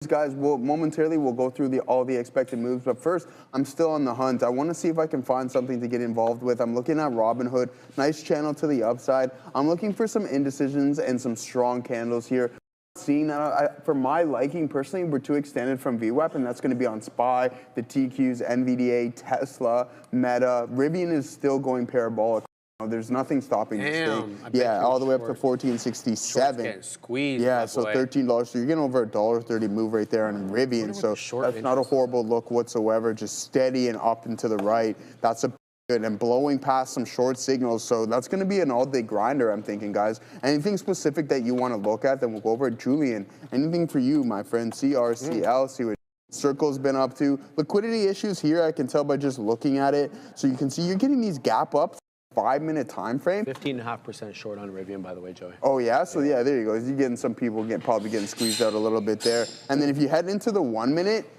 guys, we'll go through all the expected moves, but first, I'm still on the hunt. I want to see if I can find something to get involved with. I'm looking at Robinhood, nice channel to the upside. I'm looking for some indecisions and some strong candles here. Seeing that, for my liking personally, we're too extended from VWAP, and that's going to be on SPY, the TQs, NVDA, Tesla, Meta. Rivian is still going parabolic. There's nothing stopping this thing. Yeah, all the way up to 1467. Squeeze. Yeah, so $13. So you're getting over a $1.30 move right there on Rivian. So that's not a horrible look whatsoever. Just steady and up and to the right. That's a good and blowing past some short signals. So that's going to be an all-day grinder, I'm thinking, guys. Anything specific that you want to look at, then we'll go over it. Julian, anything for you, my friend? CRCL, see what Circle's been up to. Liquidity issues here, I can tell by just looking at it. So you can see you're getting these gap ups. 5-minute time frame. 15.5% short on Rivian, by the way, Joey. Oh yeah, so yeah, there you go. You're getting some people probably getting squeezed out a little bit there. And then if you head into the 1 minute,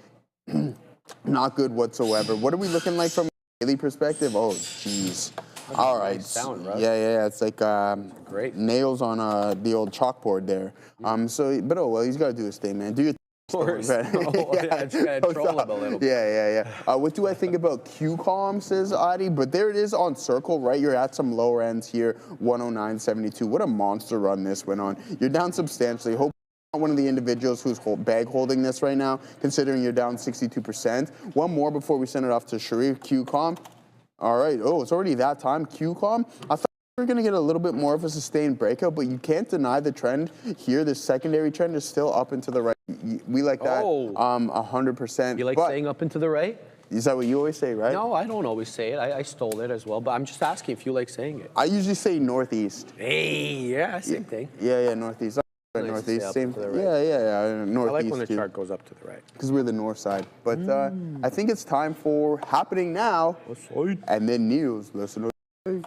not good whatsoever. What are we looking like from a daily perspective? Oh, jeez. All right. Nice sound, right? Yeah. It's like great nails on the old chalkboard there. But oh well, he's got to do his thing, man. Do your. Of course. Just gotta troll him a little bit. Yeah. What do I think about QCOM, says Adi? But there it is on Circle, right? You're at some lower ends here, 109.72. What a monster run this went on. You're down substantially. Hope you're not one of the individuals who's bag holding this right now, considering you're down 62%. One more before we send it off to Sharif. QCOM. All right. Oh, it's already that time. QCOM. I thought we're going to get a little bit more of a sustained breakout, but you can't deny the trend here. The secondary trend is still up and to the right. We like that 100%. You like saying up and to the right? Is that what you always say, right? No, I don't always say it. I stole it as well, but I'm just asking if you like saying it. I usually say northeast. Hey, yeah, same thing. Yeah, northeast. Nice northeast, same. right. Yeah, northeast. I like when the chart goes up to the right. Because we're the north side. But I think it's time for happening now. And then news. Listen to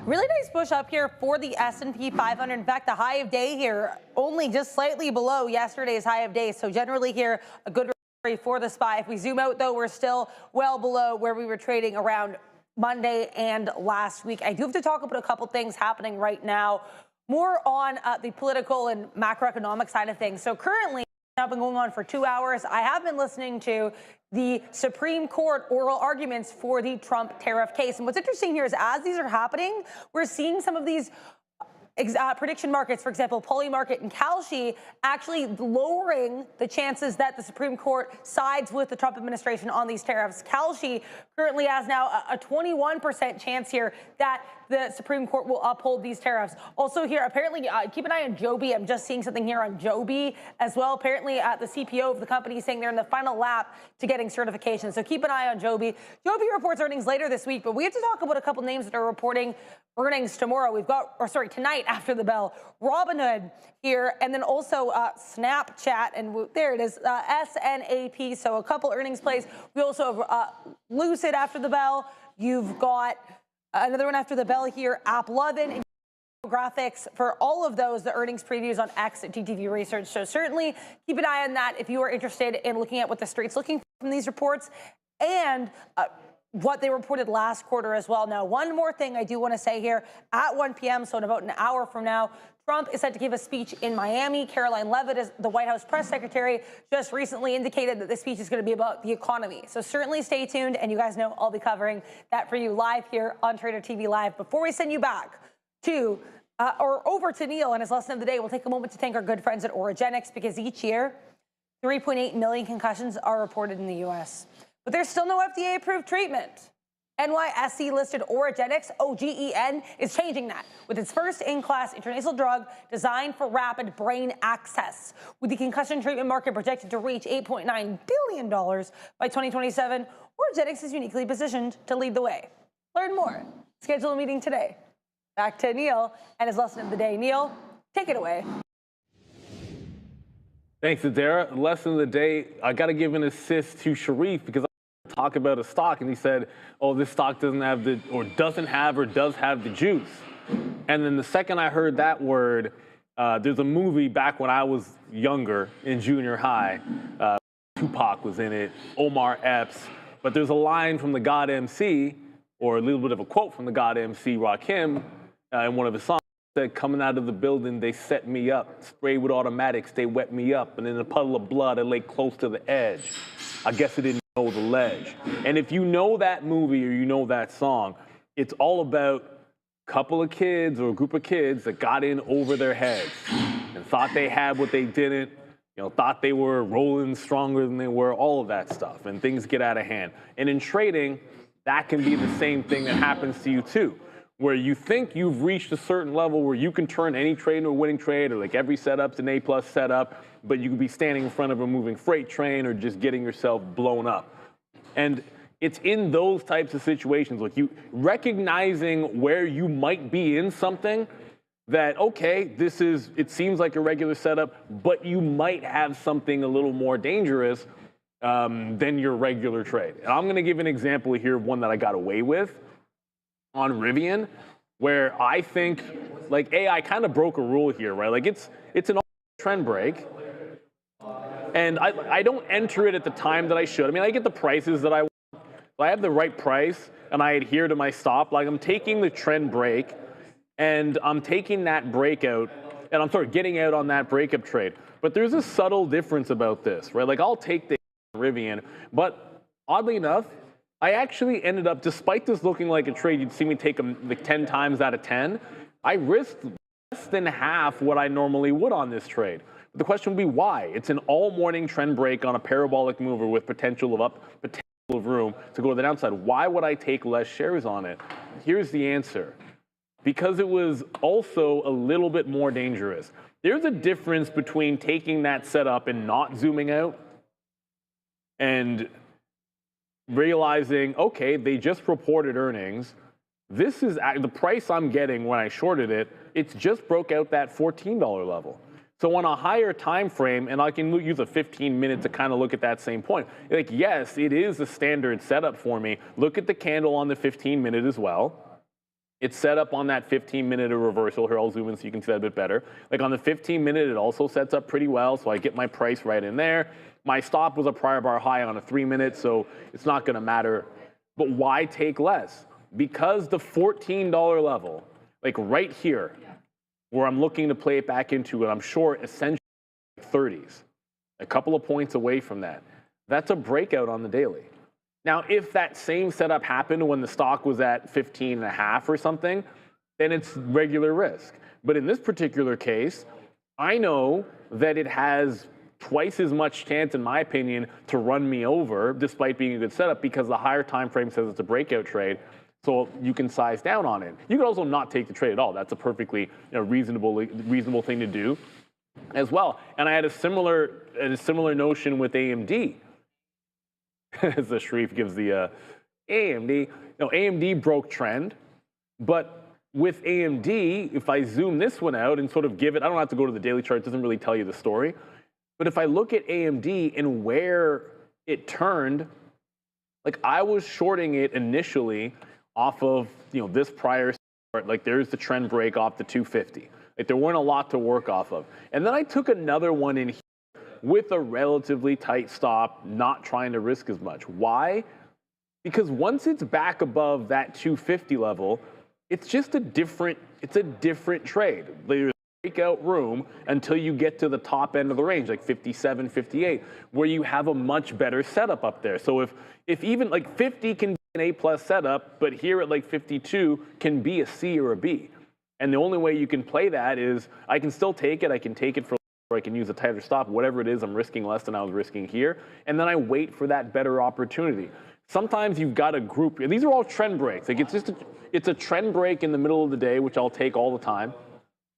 Really nice push up here for the S&P 500. In fact, the high of day here only just slightly below yesterday's high of day. So generally here, a good recovery for the SPY. If we zoom out, though, we're still well below where we were trading around Monday and last week. I do have to talk about a couple things happening right now, more on the political and macroeconomic side of things. So currently, I've been going on for 2 hours. I have been listening to the Supreme Court oral arguments for the Trump tariff case. And what's interesting here is as these are happening, we're seeing some of these prediction markets, for example, Polymarket and Kalshi, actually lowering the chances that the Supreme Court sides with the Trump administration on these tariffs. Kalshi currently has now a 21% chance here that the Supreme Court will uphold these tariffs. Also here, apparently, keep an eye on Joby. I'm just seeing something here on Joby as well. Apparently, the CPO of the company is saying they're in the final lap to getting certification. So keep an eye on Joby. Joby reports earnings later this week, but we have to talk about a couple names that are reporting earnings tomorrow. We've got, tonight after the bell, Robinhood here, and then also Snapchat, and there it is, SNAP. So a couple earnings plays. We also have Lucid after the bell. You've got another one after the bell here, AppLovin, and graphics. For all of those, the earnings previews on X at TTV Research. So certainly keep an eye on that if you are interested in looking at what the street's looking for from these reports and what they reported last quarter as well. Now, one more thing I do want to say here, at 1 p.m., so in about an hour from now, Trump is set to give a speech in Miami. Caroline Leavitt, is the White House press secretary, just recently indicated that the speech is going to be about the economy. So certainly stay tuned, and you guys know I'll be covering that for you live here on Trader TV Live. Before we send you back to or over to Neil and his lesson of the day, we'll take a moment to thank our good friends at Oragenics, because each year, 3.8 million concussions are reported in the U.S., but there's still no FDA-approved treatment. NYSE-listed Oragenics, OGEN, is changing that with its first in-class intranasal drug designed for rapid brain access. With the concussion treatment market projected to reach $8.9 billion by 2027, Oragenics is uniquely positioned to lead the way. Learn more. Schedule a meeting today. Back to Neil and his lesson of the day. Neil, take it away. Thanks, Adara. Lesson of the day, I got to give an assist to Sharif because I talk about a stock and he said, oh, this stock doesn't have or does have the juice. And then the second I heard that word, there's a movie back when I was younger in junior high. Tupac was in it, Omar Epps. But there's a line from the God MC, or a little bit of a quote from the God MC, Rakim, in one of his songs. Said, coming out of the building, they set me up. Sprayed with automatics, they wet me up. And in a puddle of blood, I lay close to the edge. I guess I didn't know the ledge. And if you know that movie or you know that song, it's all about a couple of kids or a group of kids that got in over their heads and thought they had what they didn't, thought they were rolling stronger than they were, all of that stuff. And things get out of hand. And in trading, that can be the same thing that happens to you too, where you think you've reached a certain level where you can turn any trade into a winning trade, or like every setup's an A+ setup, but you could be standing in front of a moving freight train or just getting yourself blown up. And it's in those types of situations, like you recognizing where you might be in something that, okay, it seems like a regular setup, but you might have something a little more dangerous than your regular trade. And I'm gonna give an example here of one that I got away with on Rivian, where I think, like, I kind of broke a rule here, right? Like, it's an trend break, and I don't enter it at the time that I should. I mean, I get the prices that I want. If I have the right price and I adhere to my stop, like, I'm taking the trend break, and I'm taking that breakout, and I'm sort of getting out on that breakup trade. But there's a subtle difference about this, right? Like, I'll take the Rivian, but oddly enough, I actually ended up, despite this looking like a trade, you'd see me take them like 10 times out of 10, I risked less than half what I normally would on this trade. But the question would be why? It's an all-morning trend break on a parabolic mover with potential of room to go to the downside. Why would I take less shares on it? Here's the answer. Because it was also a little bit more dangerous. There's a difference between taking that setup and not zooming out and realizing, okay, they just reported earnings. This is the price I'm getting when I shorted it. It's just broke out that $14 level. So on a higher time frame, and I can use a 15-minute to kind of look at that same point. Like, yes, it is a standard setup for me. Look at the candle on the 15-minute as well. It's set up on that 15-minute reversal. Here, I'll zoom in so you can see that a bit better. Like on the 15-minute, it also sets up pretty well, so I get my price right in there. My stop was a prior bar high on a 3-minute, so it's not going to matter. But why take less? Because the $14 level, like right here, where I'm looking to play it back into, and I'm short essentially 30s, a couple of points away from that. That's a breakout on the daily. Now, if that same setup happened when the stock was at 15.5 or something, then it's regular risk. But in this particular case, I know that it has twice as much chance, in my opinion, to run me over, despite being a good setup, because the higher time frame says it's a breakout trade, so you can size down on it. You could also not take the trade at all. That's a perfectly reasonable thing to do as well. And I had a similar notion with AMD. As the Sharif gives the AMD. No, AMD broke trend, but with AMD, if I zoom this one out and sort of give it, I don't have to go to the daily chart, it doesn't really tell you the story. But if I look at AMD and where it turned, like I was shorting it initially off of this prior chart, like there's the trend break off the 250. Like there weren't a lot to work off of. And then I took another one in here with a relatively tight stop, not trying to risk as much. Why? Because once it's back above that 250 level, it's just a different trade. There's breakout room until you get to the top end of the range, like 57, 58, where you have a much better setup up there. So if even like 50 can be an A+ setup, but here at like 52 can be a C or a B. And the only way you can play that is I can still take it, I can take it for, or I can use a tighter stop, whatever it is, I'm risking less than I was risking here, and then I wait for that better opportunity. Sometimes you've got a group, and these are all trend breaks. Like it's a trend break in the middle of the day, which I'll take all the time,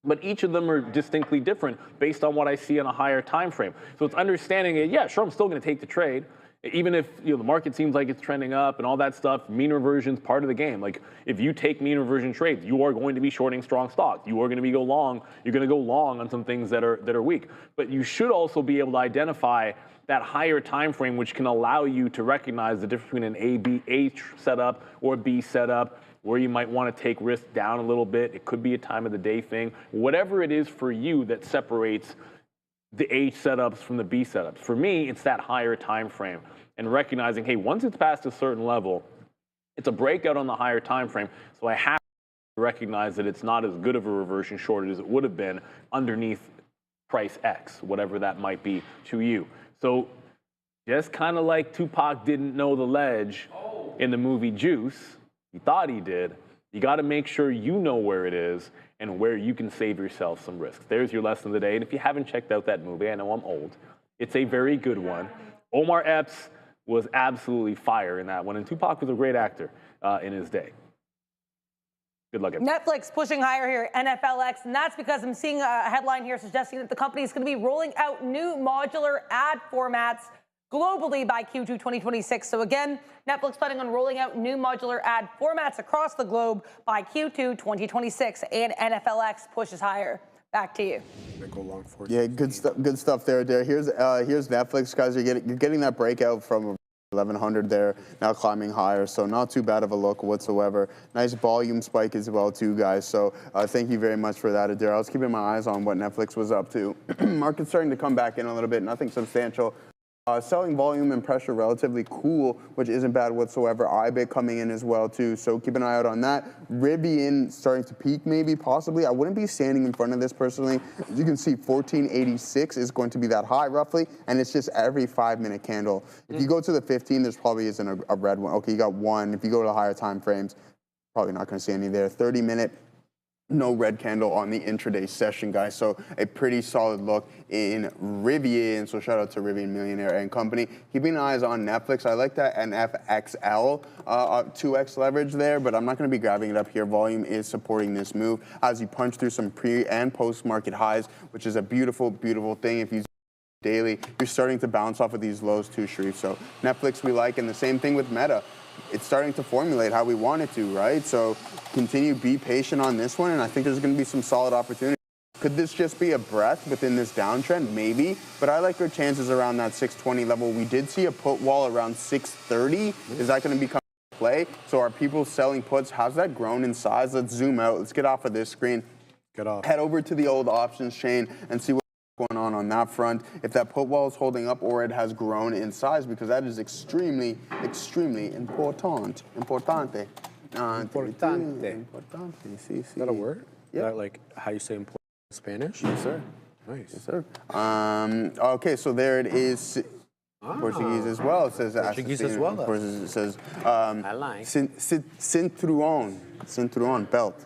but each of them are distinctly different based on what I see on a higher time frame. So it's understanding it, yeah, sure, I'm still gonna take the trade, even if the market seems like it's trending up and all that stuff. Mean reversion's part of the game. Like if you take mean reversion trades, you are going to be shorting strong stocks. You are going to go long. You're going to go long on some things that are weak. But you should also be able to identify that higher time frame, which can allow you to recognize the difference between an A setup or a B setup, where you might want to take risk down a little bit. It could be a time of the day thing. Whatever it is for you that separates the A setups from the B setups. For me, it's that higher time frame and recognizing, hey, once it's past a certain level, it's a breakout on the higher time frame. So I have to recognize that it's not as good of a reversion short as it would have been underneath price X, whatever that might be to you. So just kind of like Tupac didn't know the ledge in the movie Juice, he thought he did. You got to make sure you know where it is and where you can save yourself some risks. There's your lesson of the day. And if you haven't checked out that movie, I know I'm old, it's a very good one. Omar Epps was absolutely fire in that one, and Tupac was a great actor in his day. Good luck. Netflix pushing higher here, NFLX, and that's because I'm seeing a headline here suggesting that the company is going to be rolling out new modular ad formats globally by Q2 2026. So again, Netflix planning on rolling out new modular ad formats across the globe by Q2 2026, and NFLX pushes higher. Back to you. Yeah, good stuff there, Dare. Here's Netflix, guys. You're getting that breakout from 1100 there, now climbing higher, so not too bad of a look whatsoever. Nice volume spike as well too, guys, so thank you very much for that, Adair. I was keeping my eyes on what Netflix was up to. Market's starting to come back in a little bit, nothing substantial. Selling volume and pressure relatively cool, which isn't bad whatsoever. IBIT coming in as well too, so keep an eye out on that. Rivian starting to peak maybe, possibly. I wouldn't be standing in front of this personally. As you can see, 1486 is going to be that high roughly, and it's just every 5-minute candle. If you go to the 15, there's probably isn't a red one. Okay, you got one. If you go to the higher time frames, probably not going to see any there. 30-minute. No red candle on the intraday session, guys. So a pretty solid look in Rivian. So shout out to Rivian Millionaire and Company. Keeping eyes on Netflix. I like that NFXL 2x leverage there, but I'm not going to be grabbing it up here. Volume is supporting this move as you punch through some pre and post market highs, which is a beautiful, beautiful thing. If you daily, you're starting to bounce off of these lows too, Sharif. So Netflix we like, and the same thing with Meta. It's starting to formulate how we want it to, right? So continue, be patient on this one, and I think there's going to be some solid opportunities. Could this just be a breath within this downtrend? Maybe, but I like our chances around that 620 level. We did see a put wall around 630. Is that going to become a play? So are people selling puts? How's that grown in size? Let's zoom out. Let's get off of this screen. Get off. Head over to the old options chain and see what's going on that front, if that put wall is holding up or it has grown in size, because that is extremely, extremely important. Importante. Importante. Sí. Is that a word? Yeah. Is that like how you say important in Spanish? Yes, sir. Nice. Yes, sir. Okay, so there it is. Portuguese as well. It says Portuguese as well. Of course, it says I like. cinturón, belt.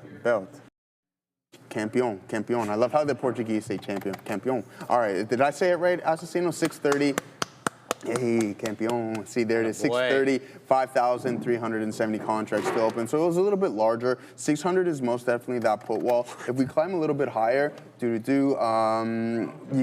Campeón. I love how the Portuguese say champion. Campeón. All right, did I say it right, Assassino? 630. Hey, campeón. See, there it is, 630, 5,370 contracts still open. So it was a little bit larger. 600 is most definitely that put wall. If we climb a little bit higher, you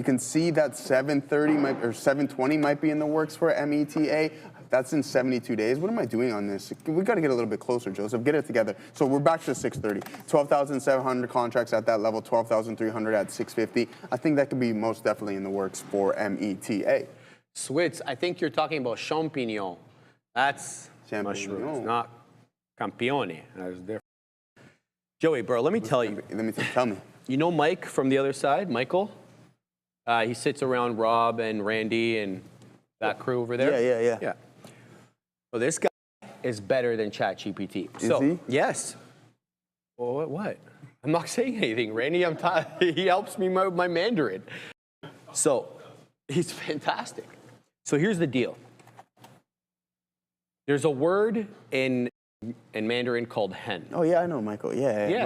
can see that 730 or 720 might be in the works for META. That's in 72 days. What am I doing on this? We got to get a little bit closer, Joseph. Get it together. So we're back to 630. 12,700 contracts at that level, 12,300 at 650. I think that could be most definitely in the works for META. Switz, I think you're talking about champignon. That's mushrooms, not campione. That's different. Joey, bro, let me tell you. Tell me. You know Mike from the other side, Michael? He sits around Rob and Randy and that crew over there. Yeah. So this guy is better than ChatGPT. Is he? Yes. Well, what? I'm not saying anything, Randy. He helps me my Mandarin. So he's fantastic. So here's the deal. There's a word in Mandarin called hen. Oh yeah, I know, Michael. Yeah.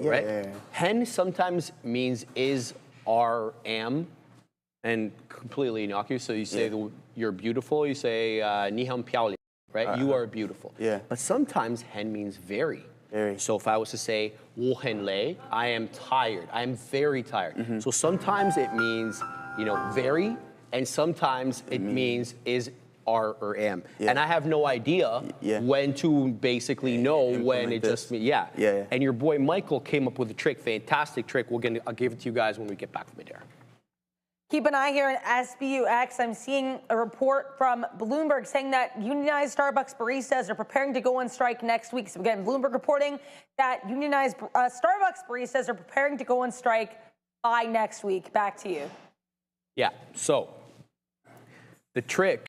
Right? Hen sometimes means is, are, am, and completely innocuous. So you say you're beautiful. You say ni hao piao liao, right? You are beautiful. Yeah. But sometimes hen means very. Very. So if I was to say wo hen lei, I am tired. I am very tired. Mm-hmm. So sometimes it means very, and sometimes it means is, are, or am. Yeah. And I have no idea when to basically know when it just means, And your boy Michael came up with a trick, fantastic trick. I'll give it to you guys when we get back from Midday. Keep an eye here on SBUX. I'm seeing a report from Bloomberg saying that unionized Starbucks baristas are preparing to go on strike next week. So again, Bloomberg reporting that unionized Starbucks baristas are preparing to go on strike by next week. Back to you. Yeah, so the trick,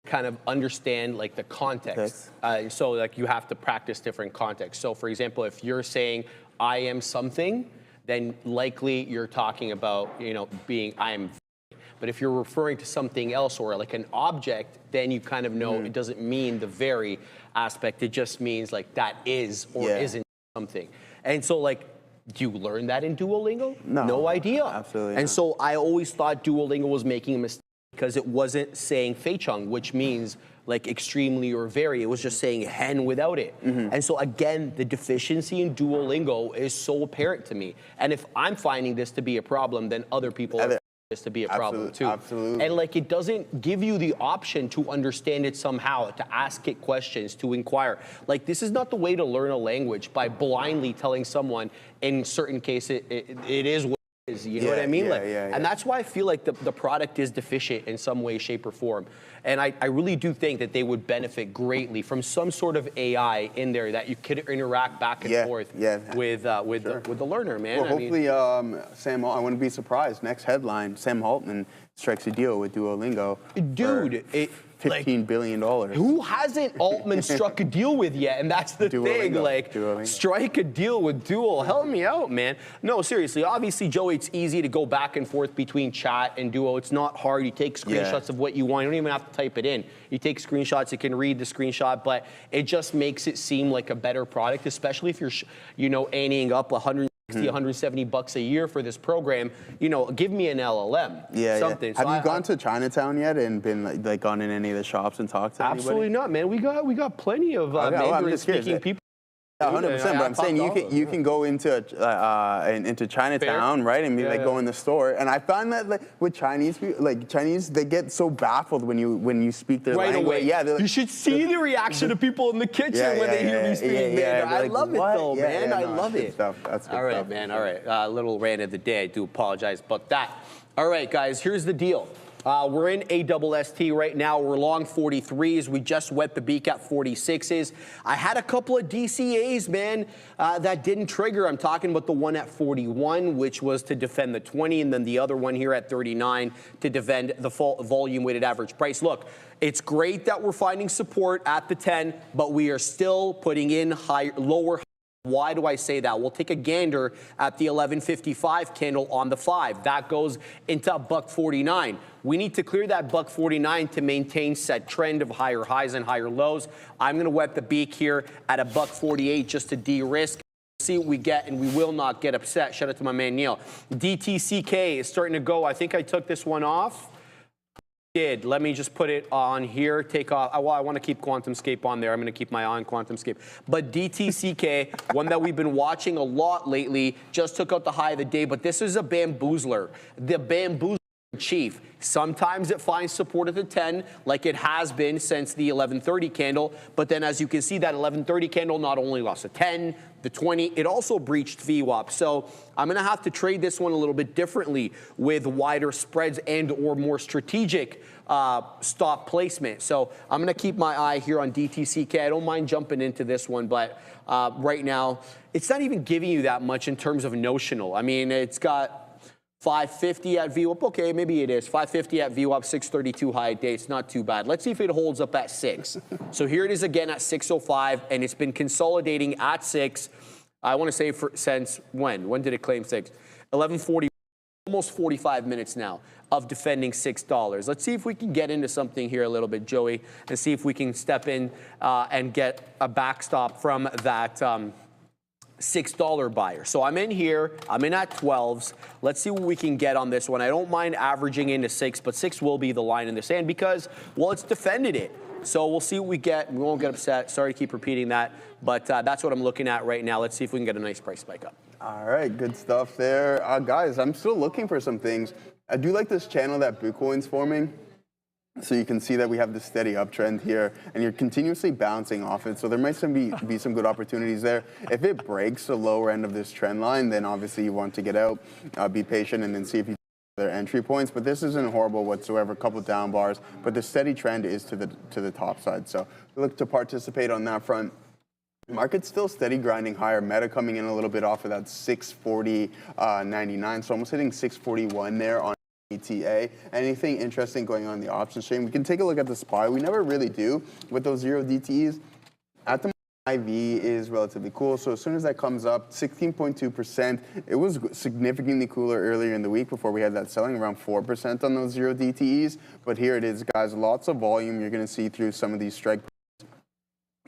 kind of understand like the context. So like you have to practice different contexts. So for example, if you're saying I am something, then likely you're talking about, you know, being I am. But if you're referring to something else or like an object, then you kind of know it doesn't mean the very aspect. It just means like that is or isn't something. And so like, do you learn that in Duolingo? No idea. Absolutely. And so I always thought Duolingo was making a mistake because it wasn't saying feichang, which means like extremely or very. It was just saying hen without it. And so again, the deficiency in Duolingo is so apparent to me. And if I'm finding this to be a problem, then other people are finding this to be a problem too. Absolutely. And like it doesn't give you the option to understand it somehow, to ask it questions, to inquire. Like this is not the way to learn a language, by blindly telling someone in certain cases it is what it is. You know what I mean? And that's why I feel like the product is deficient in some way, shape, or form. And I really do think that they would benefit greatly from some sort of AI in there that you could interact back and forth with the learner, man. Well, hopefully, Sam, I wouldn't be surprised. Next headline, Sam Altman strikes a deal with Duolingo. Dude, $15 billion. Who hasn't Altman struck a deal with yet? And that's the thing, like, strike a deal with Duo. Help me out, man. No, seriously, obviously, Joey, it's easy to go back and forth between chat and Duo. It's not hard. You take screenshots of what you want. You don't even have to type it in. You take screenshots, you can read the screenshot, but it just makes it seem like a better product, especially if you're, you know, anteing up $160, $170 a year for this program. You know, give me an LLM, something. Have you gone to Chinatown yet and been like gone in any of the shops and talked to anybody? Absolutely not, man. We got plenty of Mandarin-speaking people. 100%, but I'm saying you can go into Chinatown, right, and be like go in the store. And I find that like with Chinese people, like Chinese, they get so baffled when you speak their language. Away. Yeah, you like, should see the reaction of people in the kitchen when they hear me speak Mandarin. I love it though, man. I love it. Stuff. That's good all right, stuff. man. All right, little rant of the day. I do apologize about that. All right, guys. Here's the deal. We're in ASST right now. We're long 43s. We just wet the beak at 46s. I had a couple of DCAs, man, that didn't trigger. I'm talking about the one at 41, which was to defend the 20, and then the other one here at 39 to defend the volume weighted average price. Look, it's great that we're finding support at the 10, but we are still putting in lower. Why do I say that? We'll take a gander at the 1155 candle on the 5. That goes into $1.49. We need to clear that $1.49 to maintain set trend of higher highs and higher lows. I'm going to wet the beak here at $1.48 just to de-risk. See what we get, and we will not get upset. Shout out to my man Neil. DTCK is starting to go. I think I took this one off. Let me just put it on here, take off. Well, I want to keep QuantumScape on there. I'm going to keep my eye on QuantumScape. But DTCK, one that we've been watching a lot lately, just took out the high of the day, but this is a bamboozler. The bamboozler chief. Sometimes it finds support at the 10, like it has been since the 1130 candle. But then as you can see, that 1130 candle not only lost the 10, the 20, it also breached VWAP. So I'm going to have to trade this one a little bit differently with wider spreads and or more strategic stop placement. So I'm going to keep my eye here on DTCK. I don't mind jumping into this one, but right now, it's not even giving you that much in terms of notional. I mean, it's got 550 at VWAP. Okay, maybe it is. 550 at VWAP, 632 high day. It's not too bad. Let's see if it holds up at 6. So here it is again at 605, and it's been consolidating at 6. I want to say since when? When did it claim 6? 1140, almost 45 minutes now of defending $6. Let's see if we can get into something here a little bit, Joey, and see if we can step in and get a backstop from that $6 buyer. So I'm in here, I'm in at 12s. Let's see what we can get on this one. I don't mind averaging into 6, but 6 will be the line in the sand because, well, it's defended it. So we'll see what we get. We won't get upset. Sorry to keep repeating that, but that's what I'm looking at right now. Let's see if we can get a nice price spike up. All right, good stuff there. Guys, I'm still looking for some things. I do like this channel that Bitcoin's forming. So you can see that we have this steady uptrend here, and you're continuously bouncing off it. So there might be some good opportunities there. If it breaks the lower end of this trend line, then obviously you want to get out, be patient, and then see if you their entry points, but this isn't horrible whatsoever. A couple down bars, but the steady trend is to the top side. So we look to participate on that front. Market's still steady, grinding higher. Meta coming in a little bit off of that 640.99, so almost hitting 641 there on ETA. Anything interesting going on in the options chain? We can take a look at the SPY. We never really do with those 0 DTEs. At the IV is relatively cool, so as soon as that comes up, 16.2%. It was significantly cooler earlier in the week before we had that selling, around 4% on those 0 DTEs. But here it is, guys. Lots of volume you're going to see through some of these strike.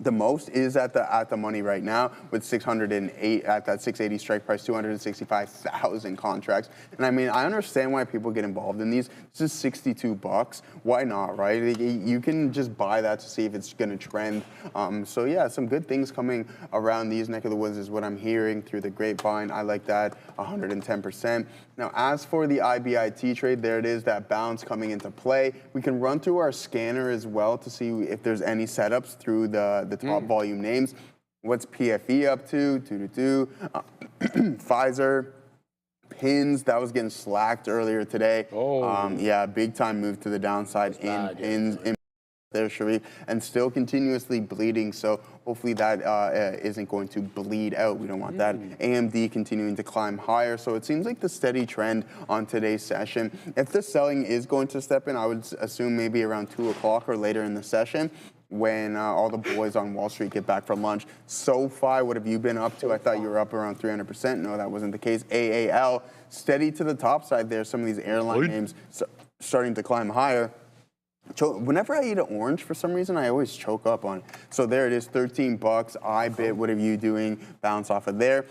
The most is at the money right now with 608 at that 680 strike price, 265,000 contracts. And I mean, I understand why people get involved in these. This is $62. Why not, right? You can just buy that to see if it's going to trend. So yeah, some good things coming around these neck of the woods is what I'm hearing through the grapevine. I like that, 110%. Now, as for the IBIT trade, there it is, that bounce coming into play. We can run through our scanner as well to see if there's any setups through the top volume names. What's PFE up to? Pfizer, pins, that was getting slacked earlier today. Yeah, big time move to the downside in there, Sharif, and still continuously bleeding. So hopefully that isn't going to bleed out. We don't want that. AMD continuing to climb higher. So it seems like the steady trend on today's session. If the selling is going to step in, I would assume maybe around 2 o'clock or later in the session, when all the boys on Wall Street get back from lunch. SoFi, what have you been up to? I thought you were up around 300%. No, that wasn't the case. AAL, steady to the top side there. Some of these airline names starting to climb higher. Whenever I eat an orange, for some reason, I always choke up on it. So there it is, $13. iBit, what are you doing? Bounce off of there.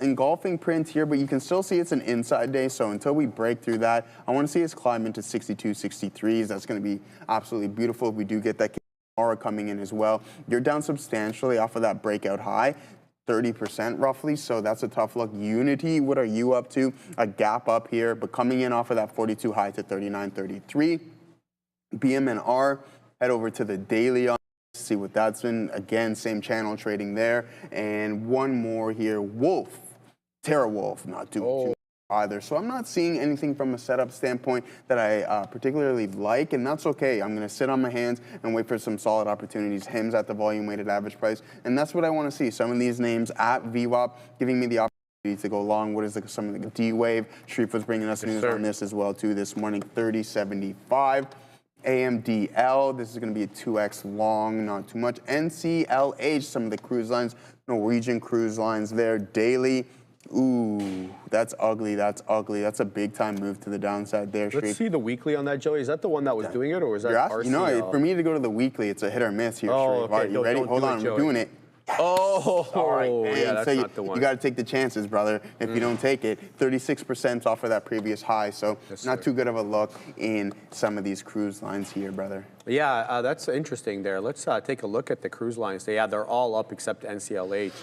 Engulfing print here, but you can still see it's an inside day. So until we break through that, I want to see us climb into 62, 63s. That's going to be absolutely beautiful if we do get that aura coming in as well. You're down substantially off of that breakout high. 30% roughly, so that's a tough look. Unity, what are you up to? A gap up here, but coming in off of that 42 high to 39.33. BMNR, head over to the daily on see what that's been. Again, same channel trading there. And one more here, Wolf, TerraWolf, not too either. So I'm not seeing anything from a setup standpoint that I particularly like, and that's okay. I'm going to sit on my hands and wait for some solid opportunities. HIMS at the volume weighted average price, and that's what I want to see. Some of these names at VWAP giving me the opportunity to go long. What is some of the D-Wave? Sharif was bringing us news on this as well too this morning. 30.75. AMDL, this is going to be a 2x long, not too much. NCLH, some of the cruise lines, Norwegian cruise lines there, daily. Ooh, that's ugly, that's ugly. That's a big time move to the downside there, Sharif. Let's see the weekly on that, Joey. Is that the one that was doing it, or is that RCL? You know, for me to go to the weekly, it's a hit or miss here, Sharif. Okay. Are you ready? Hold on, we're doing it. All right, yeah, that's not the one. You got to take the chances, brother. If you don't take it, 36% off of that previous high, so not too good of a look in some of these cruise lines here, brother. Yeah, that's interesting there. Let's take a look at the cruise lines. Yeah, they're all up except NCLH.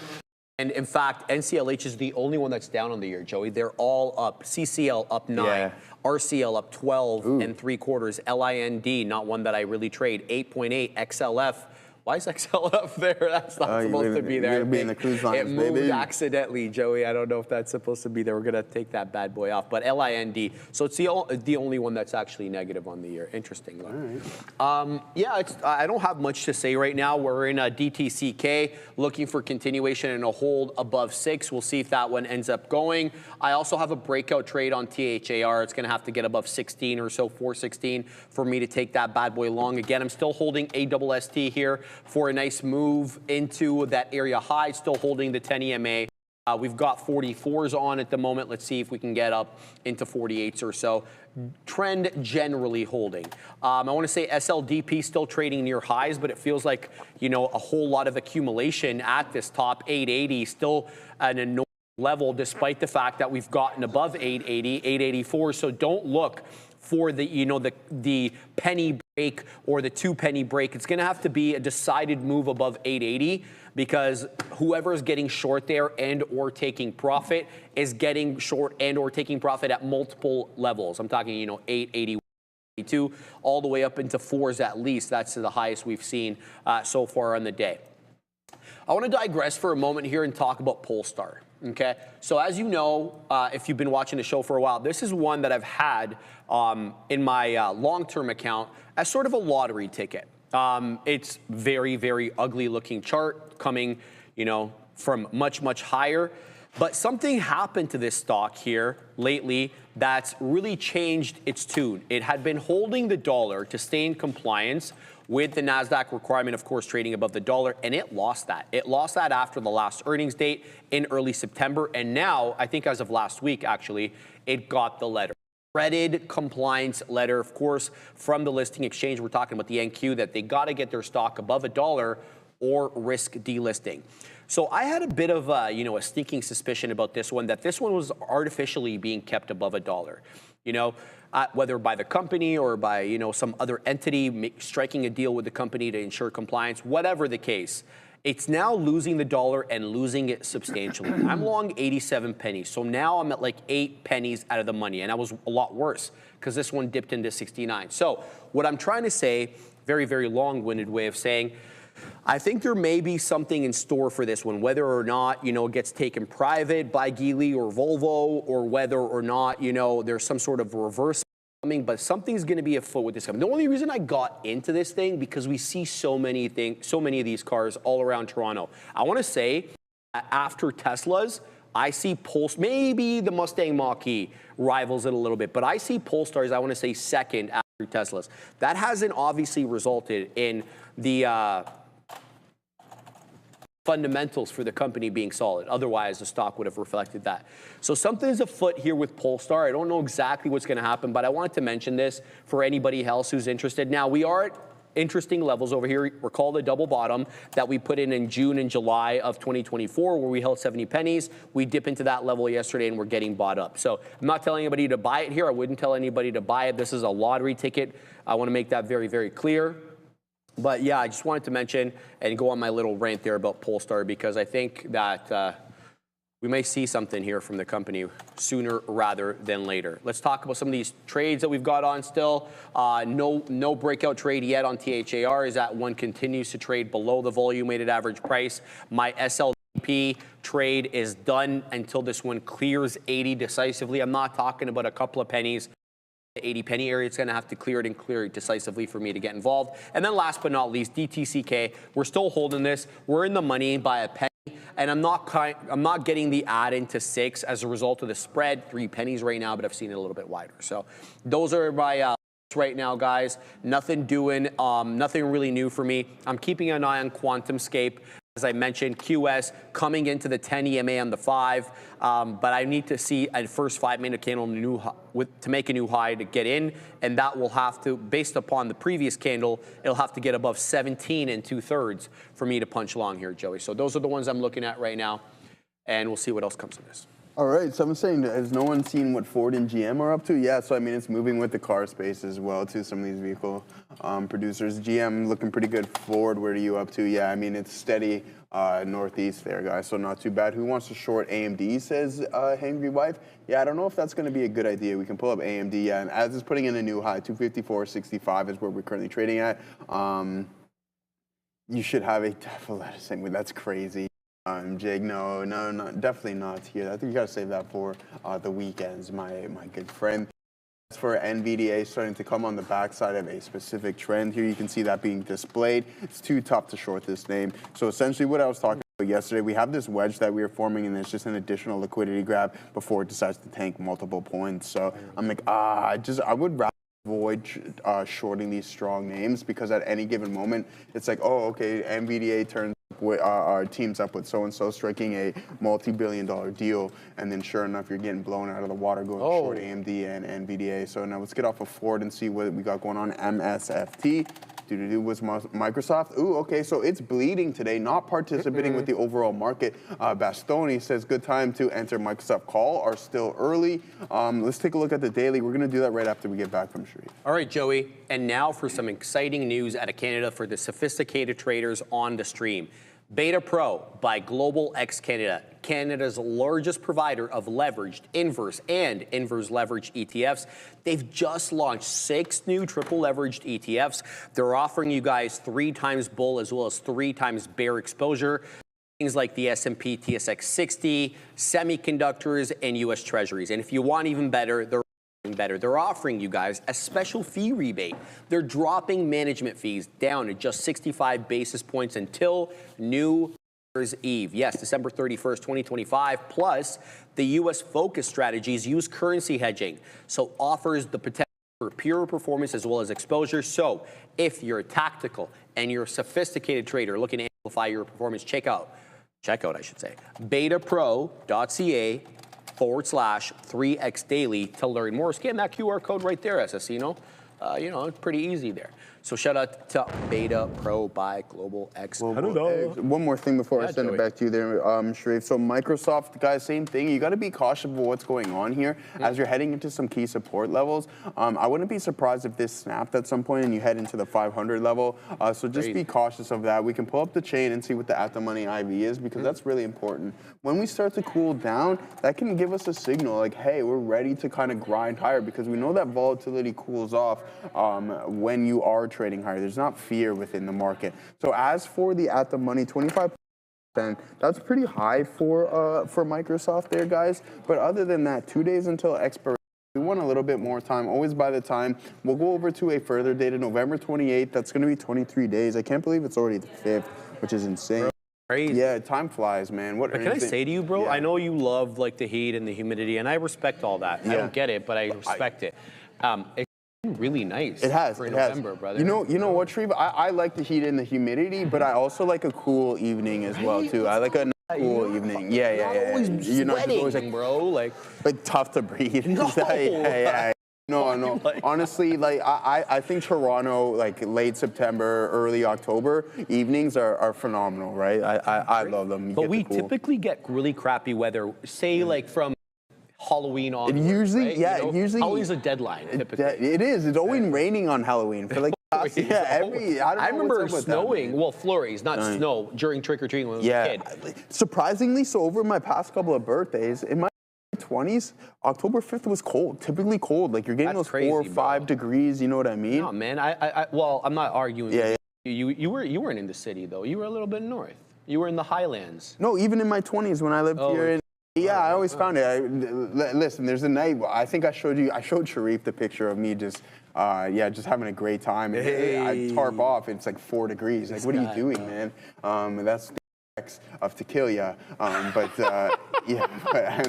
And in fact, NCLH is the only one that's down on the year, Joey. They're all up. CCL up 9, RCL up 12 and 3/4, LIND, not one that I really trade, 8.8, XLF. Why is XLF there? That's not supposed to be there. You're in the cruise lines, it moved accidentally, Joey. I don't know if that's supposed to be there. We're going to take that bad boy off. But LIND, so it's the only one that's actually negative on the year. Interesting. All right. Yeah, I don't have much to say right now. We're in a DTCK, looking for continuation and a hold above 6. We'll see if that one ends up going. I also have a breakout trade on THAR. It's going to have to get above 16 or so, 416, for me to take that bad boy long. Again, I'm still holding ASST here for a nice move into that area high, still holding the 10 EMA. We've got 44s on at the moment. Let's see if we can get up into 48s or so. Trend generally holding. I want to say SLDP still trading near highs, but it feels like, you know, a whole lot of accumulation at this top 880, still an enormous level, despite the fact that we've gotten above 880, 884. So don't look for the, you know, the penny break or the 2 penny break. It's going to have to be a decided move above 880, because whoever is getting short there and or taking profit is getting short and or taking profit at multiple levels. I'm talking, you know, 880. All the way up into 4s at least. That's the highest we've seen so far on the day. I want to digress for a moment here and talk about Polestar. Okay, so as you know, if you've been watching the show for a while, this is one that I've had in my long-term account as sort of a lottery ticket. It's very, very ugly looking chart coming, you know, from much, much higher. But something happened to this stock here lately that's really changed its tune. It had been holding the dollar to stay in compliance with the NASDAQ requirement, of course, trading above the dollar, and it lost that. It lost that after the last earnings date in early September, and now, I think as of last week, actually, it got the letter. Dreaded compliance letter, of course, from the listing exchange. We're talking about the NQ, that they got to get their stock above $1 or risk delisting. So I had a bit of a sneaking suspicion about this one, that this one was artificially being kept above $1. You know, whether by the company or by, you know, some other entity striking a deal with the company to ensure compliance, whatever the case, it's now losing the dollar and losing it substantially. I'm long 87 pennies, so now I'm at like 8 pennies out of the money, and that was a lot worse because this one dipped into 69. So what I'm trying to say, very, very long-winded way of saying, I think there may be something in store for this one, whether or not, you know, it gets taken private by Geely or Volvo, or whether or not, you know, there's some sort of reverse coming, but something's going to be afoot with this company. The only reason I got into this thing, because we see so many of these cars all around Toronto. I want to say, after Teslas, I see maybe the Mustang Mach-E rivals it a little bit, but I see Polestars, I want to say, second after Teslas. That hasn't obviously resulted in the fundamentals for the company being solid. Otherwise, the stock would have reflected that. So something's afoot here with Polestar. I don't know exactly what's going to happen, but I wanted to mention this for anybody else who's interested. Now, we are at interesting levels over here. Recall the double bottom that we put in June and July of 2024, where we held 70 pennies. We dip into that level yesterday, and we're getting bought up. So I'm not telling anybody to buy it here. I wouldn't tell anybody to buy it. This is a lottery ticket. I want to make that very, very clear. But yeah, I just wanted to mention and go on my little rant there about Polestar, because I think that we may see something here from the company sooner rather than later. Let's talk about some of these trades that we've got on still. No breakout trade yet on THAR, as that one continues to trade below the volume weighted average price. My SLP trade is done until this one clears 80 decisively. I'm not talking about a couple of pennies. The 80 penny area, it's going to have to clear it and clear it decisively for me to get involved. And then last but not least, DTCK. We're still holding this. We're in the money by a penny, and I'm not getting the add into 6 as a result of the spread. 3 pennies right now, but I've seen it a little bit wider. So those are my right now, guys. Nothing doing, nothing really new for me. I'm keeping an eye on QuantumScape. As I mentioned, QS coming into the 10 EMA on the 5, but I need to see a first 5-minute candle to make a new high to get in, and that will have to, based upon the previous candle, it'll have to get above 17 2/3 for me to punch long here, Joey. So those are the ones I'm looking at right now, and we'll see what else comes from this. All right, so I'm saying, has no one seen what Ford and GM are up to? Yeah, so I mean, it's moving with the car space as well, too, some of these vehicle producers. GM looking pretty good. Ford, where are you up to? Yeah, I mean, it's steady northeast there, guys, so not too bad. Who wants to short AMD, says Hangry Wife. Yeah, I don't know if that's going to be a good idea. We can pull up AMD, yeah, and as it's putting in a new high, 254.65 is where we're currently trading at. You should have a definitely, that's crazy. Jake, no, definitely not here. I think you got to save that for the weekends, my good friend. As for NVDA starting to come on the backside of a specific trend, here you can see that being displayed. It's too tough to short this name. So essentially what I was talking about yesterday, we have this wedge that we are forming, and it's just an additional liquidity grab before it decides to tank multiple points. So I'm like, I would rather avoid shorting these strong names, because at any given moment, it's like, oh, okay, NVDA turns our teams up with so-and-so striking a multi-billion-dollar deal, and then sure enough, you're getting blown out of the water going short AMD and NVDA. So now let's get off of Ford and see what we got going on. MSFT. Was Microsoft. Ooh, okay, so it's bleeding today, not participating with the overall market. Bastoni says good time to enter Microsoft call, are still early. Let's take a look at the daily. We're going to do that right after we get back from Sharif. All right, Joey, and now for some exciting news out of Canada for the sophisticated traders on the stream. Beta Pro by Global X Canada, Canada's largest provider of leveraged, inverse, and inverse leveraged ETFs. They've just launched 6 new triple leveraged ETFs. They're offering you guys 3 times bull as well as 3 times bear exposure. things like the S&P TSX 60, semiconductors, and U.S. Treasuries. And if you want even better, they're offering you guys a special fee rebate. They're dropping management fees down to just 65 basis points until New Year's Eve. Yes, December 31st, 2025. Plus, the U.S. focus strategies use currency hedging, so offers the potential for pure performance as well as exposure. So if you're a tactical and you're a sophisticated trader looking to amplify your performance, check out, I should say, betapro.ca/3x daily to learn more. Scan that QR code right there, Assassino. It's pretty easy there. So shout out to Beta Pro by Global X. One more thing before I send it back to you there, Sharif. So Microsoft, guys, same thing. You got to be cautious of what's going on here as you're heading into some key support levels. I wouldn't be surprised if this snapped at some point and you head into the 500 level. So just be cautious of that. We can pull up the chain and see what the at-the-money IV is, because that's really important. When we start to cool down, that can give us a signal like, hey, we're ready to kind of grind higher, because we know that volatility cools off when you are trading higher. There's not fear within the market. So as for the at-the-money, 25%, that's pretty high for Microsoft there, guys. But other than that, 2 days until expiration. We want a little bit more time, always by the time. We'll go over to a further date, November 28th. That's going to be 23 days. I can't believe it's already the 5th, which is insane. Crazy. Yeah, time flies, man. What can I say to you, bro? Yeah. I know you love like the heat and the humidity, and I respect all that. I don't get it, but I respect it. It's been really nice. It has. For November, brother. You know what, Shreve? I like the heat and the humidity, but I also like a cool evening as well too. I like a cool evening. Yeah. Always sweating, like, bro. Like tough to breathe. No. No. Honestly, like I think Toronto, like late September, early October evenings are phenomenal, right? I love them. But we typically get really crappy weather. Say like from Halloween on. Usually, right? yeah. Usually, Halloween's a deadline. Typically, it is. It's always raining on Halloween for like. I remember snowing. Well, flurries, not snow, during trick or treating when I was a kid. Surprisingly, so over my past couple of birthdays, in my 20s, October 5th was cold. Typically cold. Like you're getting those 4 or 5 degrees. You know what I mean? No, man. Well, I'm not arguing. Yeah. You weren't in the city though. You were a little bit north. You were in the Highlands. No, even in my 20s when I lived here in. Yeah, I always found it. Listen, there's a night. I think I showed Sharif the picture of me just having a great time. I tarp off. It's like 4 degrees. Like, what are you doing, man? That's the effects of tequila. But I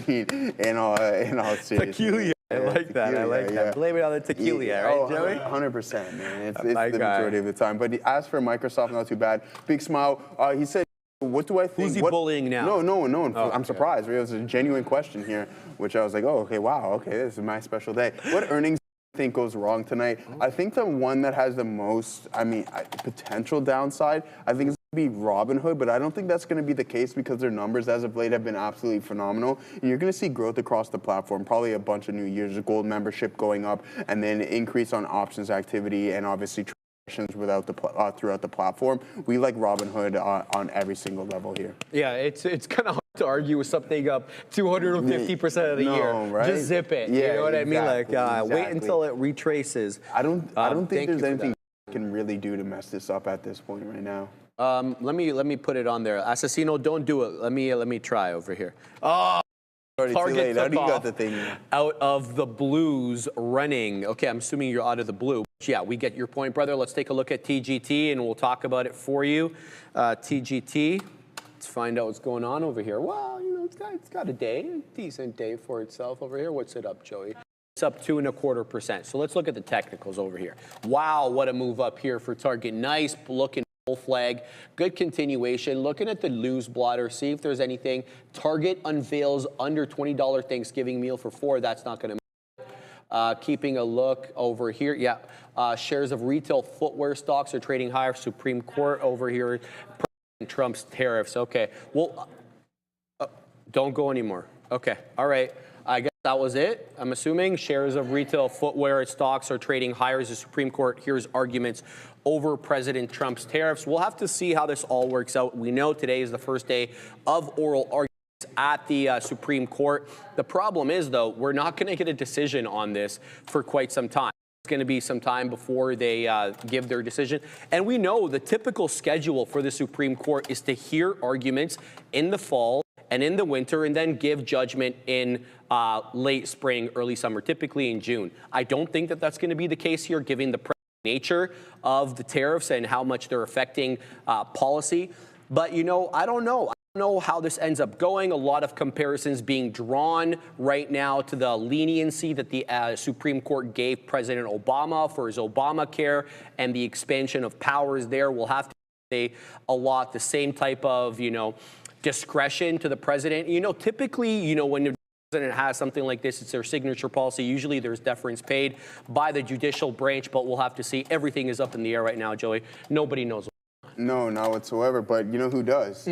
mean, in all seriousness. Tequila. I like that. I like that. Blame it on the tequila, right, Joey? 100%, man. It's the majority of the time. But as for Microsoft, not too bad. Big smile. He said, what do I think? Who's he bullying now? No. Oh, I'm surprised. It was a genuine question here, which I was like, this is my special day. What earnings do you think goes wrong tonight? I think the one that has the most, potential downside, I think it's going to be Robinhood, but I don't think that's going to be the case because their numbers as of late have been absolutely phenomenal. And you're going to see growth across the platform, probably a bunch of new users, gold membership going up, and then increase on options activity and obviously throughout the platform. We like Robinhood on every single level here. Yeah, it's kind of hard to argue with something up 250% of the year. Right? Just zip it. Yeah, you know what I mean? Like exactly. Wait until it retraces. I don't think there's anything you can really do to mess this up at this point right now. Let me put it on there. Assassino, don't do it. Let me try over here. Oh. Target took off out of the blues running. Okay, I'm assuming you're out of the blue. Yeah, we get your point, brother. Let's take a look at TGT, and we'll talk about it for you. TGT, let's find out what's going on over here. Well, it's got a decent day for itself over here. What's it up, Joey? It's up 2.25%. So let's look at the technicals over here. Wow, what a move up here for Target. Nice looking bull flag, good continuation. Looking at the news blotter, see if there's anything. Target unveils under $20 Thanksgiving meal for 4. That's not going to. Keeping a look over here, shares of retail footwear stocks are trading higher. Supreme Court over here. President Trump's tariffs. Okay, well, don't go anymore. Okay, all right. I guess that was it. I'm assuming shares of retail footwear stocks are trading higher as the Supreme Court hears arguments over President Trump's tariffs. We'll have to see how this all works out. We know today is the first day of oral arguments at the Supreme Court. The problem is, though, we're not going to get a decision on this for quite some time. going to be some time before they give their decision. And we know the typical schedule for the Supreme Court is to hear arguments in the fall and in the winter, and then give judgment in late spring, early summer, typically in June. I don't think that that's going to be the case here, given the nature of the tariffs and how much they're affecting policy. But, you know, I don't know. Know how this ends up going. A lot of comparisons being drawn right now to the leniency that the Supreme Court gave President Obama for his Obamacare and the expansion of powers there. We'll have to say a lot the same type of, you know, discretion to the president. You know, typically, you know, when the president has something like this, it's their signature policy. Usually there's deference paid by the judicial branch, but we'll have to see. Everything is up in the air right now, Joey. Nobody knows. No, not whatsoever. But you know who does?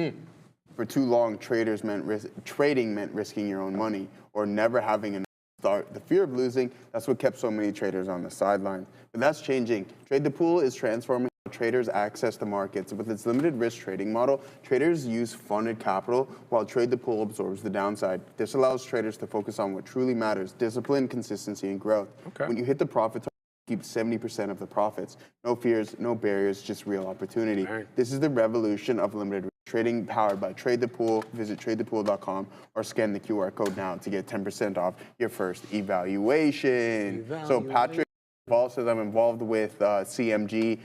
For too long, trading meant risking your own money or never having enough start. The fear of losing, that's what kept so many traders on the sidelines. But that's changing. Trade the Pool is transforming how traders access the markets. With its limited risk trading model, traders use funded capital while Trade the Pool absorbs the downside. This allows traders to focus on what truly matters: discipline, consistency, and growth. When you hit the profit target, keep 70% of the profits. No fears, no barriers, just real opportunity. This is the revolution of limited trading powered by Trade the Pool. Visit tradethepool.com or scan the QR code now to get 10% off your first evaluation. So Patrick says, I'm involved with CMG.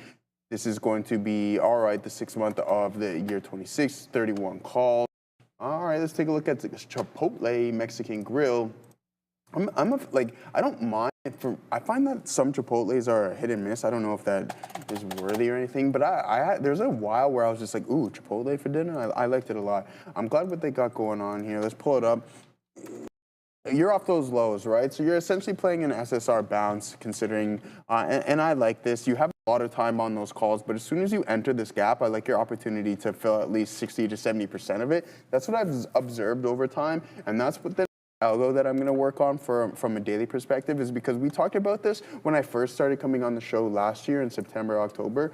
This is going to be, all right, the 6th month of the year 26, 31 calls. All right, let's take a look at the Chipotle Mexican Grill. I don't mind. I find that some Chipotles are hit and miss. I don't know if that is worthy or anything, but there's a while where I was just like, ooh, Chipotle for dinner? I liked it a lot. I'm glad what they got going on here. Let's pull it up. You're off those lows, right? So you're essentially playing an SSR bounce, considering, and I like this. You have a lot of time on those calls, but as soon as you enter this gap, I like your opportunity to fill at least 60 to 70% of it. That's what I've observed over time, and that's what the algo that I'm going to work on from a daily perspective is because we talked about this when I first started coming on the show last year in September, October,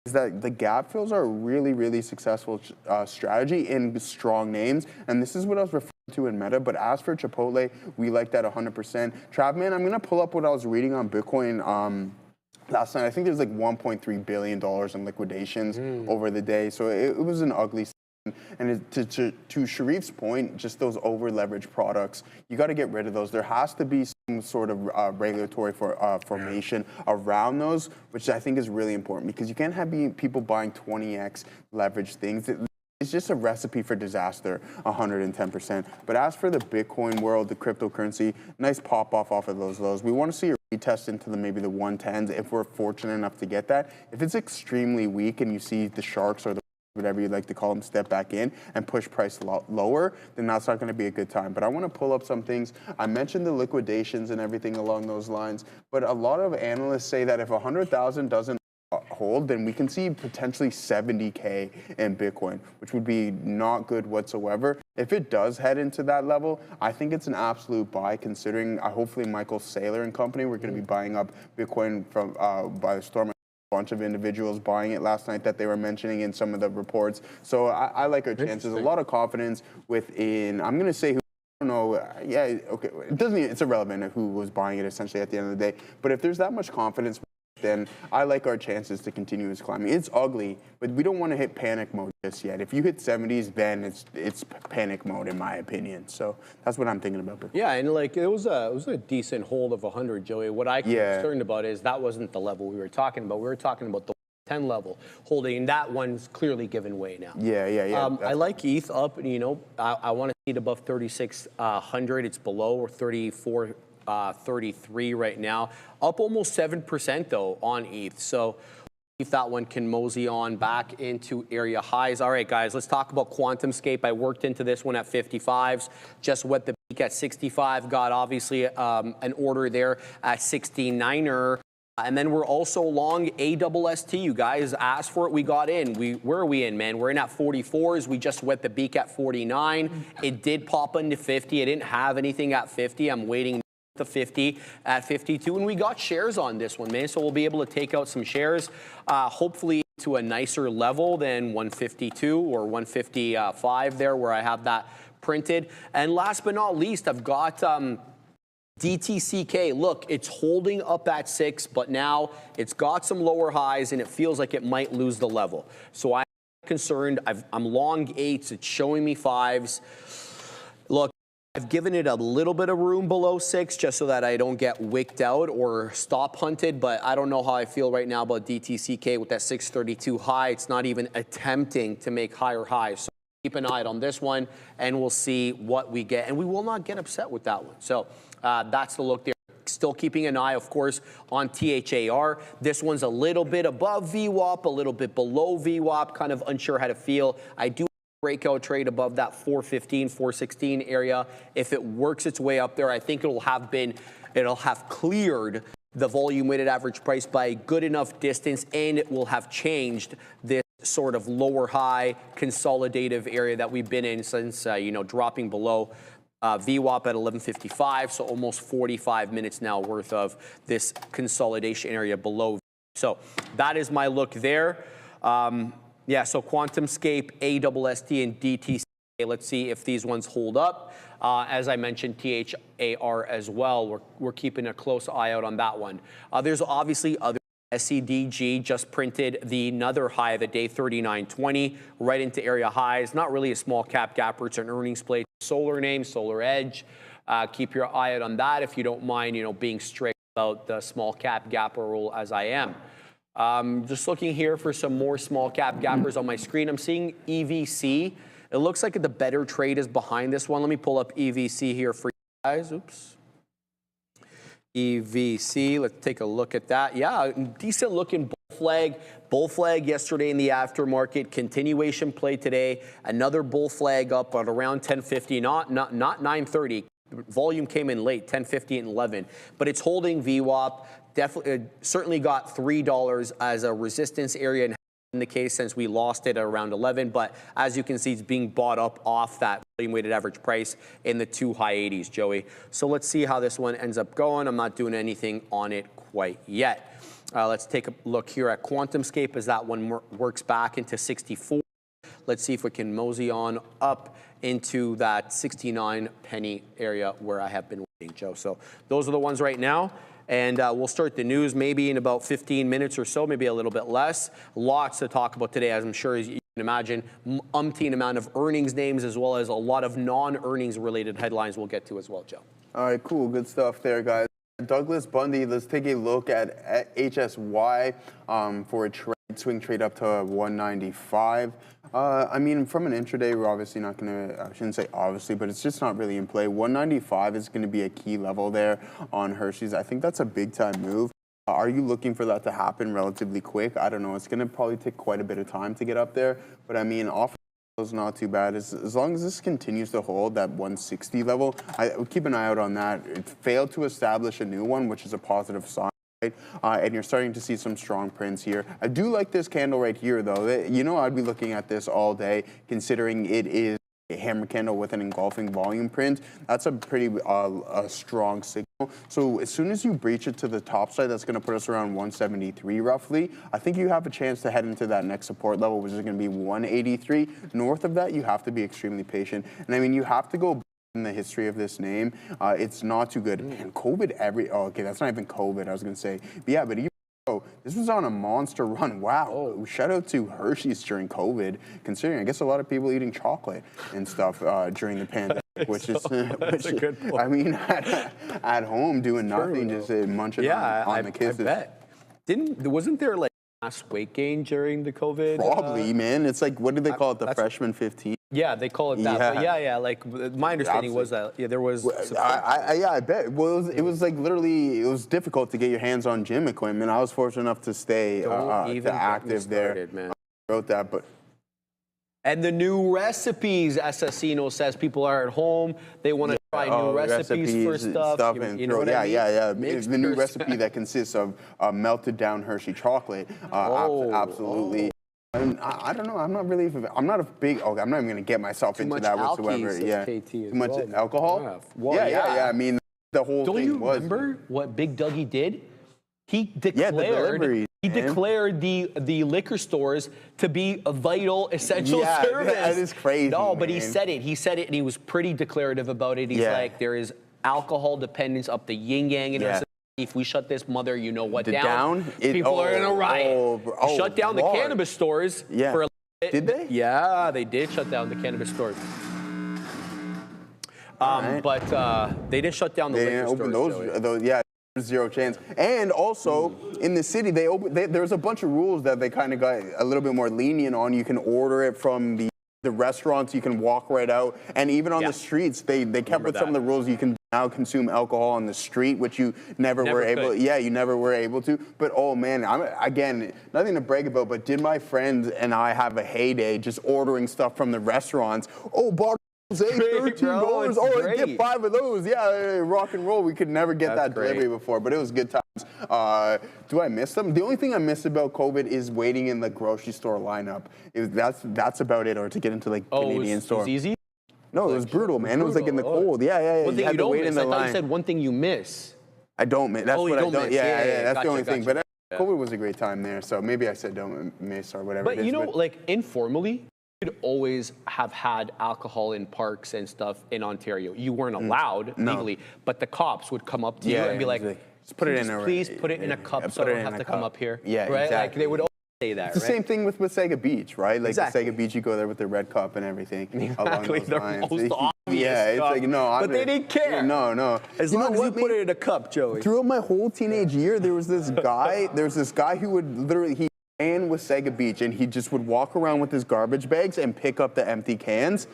is that the gap fills are a really, really successful strategy in strong names. And this is what I was referring to in Meta. But as for Chipotle, we like that 100%. Travman, I'm going to pull up what I was reading on Bitcoin last night. I think there's like $1.3 billion in liquidations over the day. So it was an ugly. And to Sharif's point, just those over-leveraged products, you got to get rid of those. There has to be some sort of regulatory formation around those, which I think is really important because you can't have people buying 20x leveraged things. It's just a recipe for disaster, 110%. But as for the Bitcoin world, the cryptocurrency, nice pop off of those lows. We want to see a retest into maybe the 110s if we're fortunate enough to get that. If it's extremely weak and you see the sharks or the whatever you'd like to call them, step back in and push price lower, then that's not going to be a good time. But I want to pull up some things. I mentioned the liquidations and everything along those lines, but a lot of analysts say that if 100,000 doesn't hold, then we can see potentially 70K in Bitcoin, which would be not good whatsoever. If it does head into that level, I think it's an absolute buy, considering hopefully Michael Saylor and company, we're going to be buying up Bitcoin from by the storm. Bunch of individuals buying it last night that they were mentioning in some of the reports. So I like our chances. A lot of confidence within, I'm going to say, I don't know, yeah, okay. It's irrelevant who was buying it essentially at the end of the day. But if there's that much confidence, then I like our chances to continue this climbing. It's ugly, but we don't want to hit panic mode just yet. If you hit 70s, then it's panic mode in my opinion. So that's what I'm thinking about. Yeah, and like it was a decent hold of 100, Joey. What I'm concerned about is that wasn't the level we were talking about. We were talking about the 10 level holding, and that one's clearly given way now. Yeah. I like ETH up. You know, I want to see it above 3,600. It's below or 34. 33 right now, up almost 7% though on ETH. So if that one can mosey on back into area highs. All right, guys, let's talk about QuantumScape. I worked into this one at 55s, just wet the peak at 65, got obviously an order there at 69er. And then we're also long ASST. You guys asked for it, we got in. Where are we in, man? We're in at 44s. We just wet the beak at 49. It did pop into 50. I didn't have anything at 50. I'm waiting to 50 at 52, and we got shares on this one, man, so we'll be able to take out some shares, hopefully to a nicer level than 152 or 155 there where I have that printed. And last but not least, I've got DTCK, look, it's holding up at 6, but now it's got some lower highs and it feels like it might lose the level. So I'm concerned. I'm long 8s. It's showing me 5s. Look, I've given it a little bit of room below 6 just so that I don't get wicked out or stop hunted, but I don't know how I feel right now about DTCK with that 632 high. It's not even attempting to make higher highs. So keep an eye on this one and we'll see what we get. And we will not get upset with that one. So that's the look there. Still keeping an eye, of course, on THAR. This one's a little bit above VWAP, a little bit below VWAP, kind of unsure how to feel. I do breakout trade above that 415, 416 area. If it works its way up there, I think it'll have cleared the volume weighted average price by a good enough distance, and it will have changed this sort of lower high consolidative area that we've been in since, dropping below VWAP at 1155, so almost 45 minutes now worth of this consolidation area below. So that is my look there. So QuantumScape, ASST, and DTC. Let's see if these ones hold up. As I mentioned, THAR as well. We're keeping a close eye out on that one. There's obviously other. SCDG just printed another high of the day, 39.20, right into area highs. Not really a small cap gapper. It's an earnings play. Solar name, Solar Edge. Keep your eye out on that if you don't mind, being strict about the small cap gapper rule as I am. Just looking here for some more small cap gappers on my screen. I'm seeing EVC. It looks like the better trade is behind this one. Let me pull up EVC here for you guys. Oops. EVC, let's take a look at that. Yeah, decent looking bull flag. Bull flag yesterday in the aftermarket. Continuation play today. Another bull flag up at around 1050, not 930. Volume came in late, 1050 and 11. But it's holding VWAP. Definitely, certainly got $3 as a resistance area in the case since we lost it at around 11. But as you can see, it's being bought up off that volume weighted average price in the 2 high 80s, Joey. So let's see how this one ends up going. I'm not doing anything on it quite yet. Let's take a look here at QuantumScape as that one works back into 64. Let's see if we can mosey on up into that 69 penny area where I have been waiting, Joe. So those are the ones right now. And we'll start the news maybe in about 15 minutes or so, maybe a little bit less. Lots to talk about today, as I'm sure as you can imagine. Umpteen amount of earnings names as well as a lot of non-earnings related headlines we'll get to as well, Joe. All right, cool. Good stuff there, guys. Douglas Bundy, let's take a look at HSY for a swing trade up to 195. I mean, from an intraday, we're obviously not going to, I shouldn't say obviously, but it's just not really in play. 195 is going to be a key level there on Hershey's. I think that's a big time move. Are you looking for that to happen relatively quick? I don't know. It's going to probably take quite a bit of time to get up there. But I mean, off is not too bad. As long as this continues to hold that 160 level, I would keep an eye out on that. It failed to establish a new one, which is a positive sign. And you're starting to see some strong prints here. I do like this candle right here, though. I'd be looking at this all day, considering it is a hammer candle with an engulfing volume print. That's a pretty strong signal. So as soon as you breach it to the top side, that's going to put us around 173 roughly. I think you have a chance to head into that next support level, which is going to be 183. North of that, you have to be extremely patient. And I mean, you have to go in the history of this name, it's not too good. And COVID, okay, that's not even COVID, I was going to say. But yeah, but even this was on a monster run. Wow. Shout out to Hershey's during COVID, considering I guess a lot of people eating chocolate and stuff during the pandemic, which is, that's a good point. I mean, at home doing nothing, just munching on the kisses. I bet. Wasn't there like mass weight gain during the COVID? Probably, man. It's like, what do they call it? The freshman 15? Yeah, they call it that. Yeah. But yeah. Like my understanding was that there was. I bet. Well, it was like literally, it was difficult to get your hands on gym equipment. I was fortunate enough to stay active there. Man. I wrote that, but. And the new recipes, Assassino says people are at home. They want to try new recipes for stuff. You know what I mean? Yeah. The new recipe that consists of melted down Hershey chocolate. Absolutely. And I don't know. I'm not a big. Okay, I'm not even going to get myself into that whatsoever. Yeah. Too much alcohol. Yeah. Well, yeah. I mean, the whole thing was. Don't you remember what Big Dougie did? He declared. The delivery. He declared the liquor stores to be a vital essential service. That is crazy. No, but he said it. He said it, and he was pretty declarative about it. He's like, there is alcohol dependence up the yin yang in our society. If we shut this mother, you know what, down, It, people are gonna riot. Shut down the Lord. cannabis stores for a bit. Did they? Yeah, they did shut down the cannabis stores. But they didn't shut down the liquor stores. Those, yeah, zero chance. And also in the city, there's a bunch of rules that they kind of got a little bit more lenient on. You can order it from the restaurants, you can walk right out, and even on the streets, they kept with some of the rules. You can now consume alcohol on the street, which you never were able. Yeah, you never were able to. But oh man, again, nothing to brag about. But did my friends and I have a heyday just ordering stuff from the restaurants? Oh, bottle. $13. Oh, get 5 of those. Yeah, rock and roll. We could never get that delivery before, but it was good times. Do I miss them? The only thing I miss about COVID is waiting in the grocery store lineup. That's about it, or to get into like Canadian store. It was easy? No, it was brutal, man. It was like in the cold. Yeah. One thing you don't miss. I thought you said one thing you miss. I don't miss. That's what I don't. Yeah, that's gotcha, the only thing. But COVID was a great time there, so maybe I said don't miss or whatever. But you know, like informally, you'd always have had alcohol in parks and stuff in Ontario. You weren't allowed legally, but the cops would come up to you and be like, just put it in a please put it in a cup so I don't have to come up here. Yeah, right? exactly. Like they would always say that. It's the same thing with Sega Beach, right? Like the Sega Beach, you go there with the red cup and everything. Exactly. Along those lines. Most obvious it's like but they didn't care. No. As long as you put it in a cup, Joey. Throughout my whole teenage year, there was this guy. Who would literally ran with Sega Beach, and he just would walk around with his garbage bags and pick up the empty cans.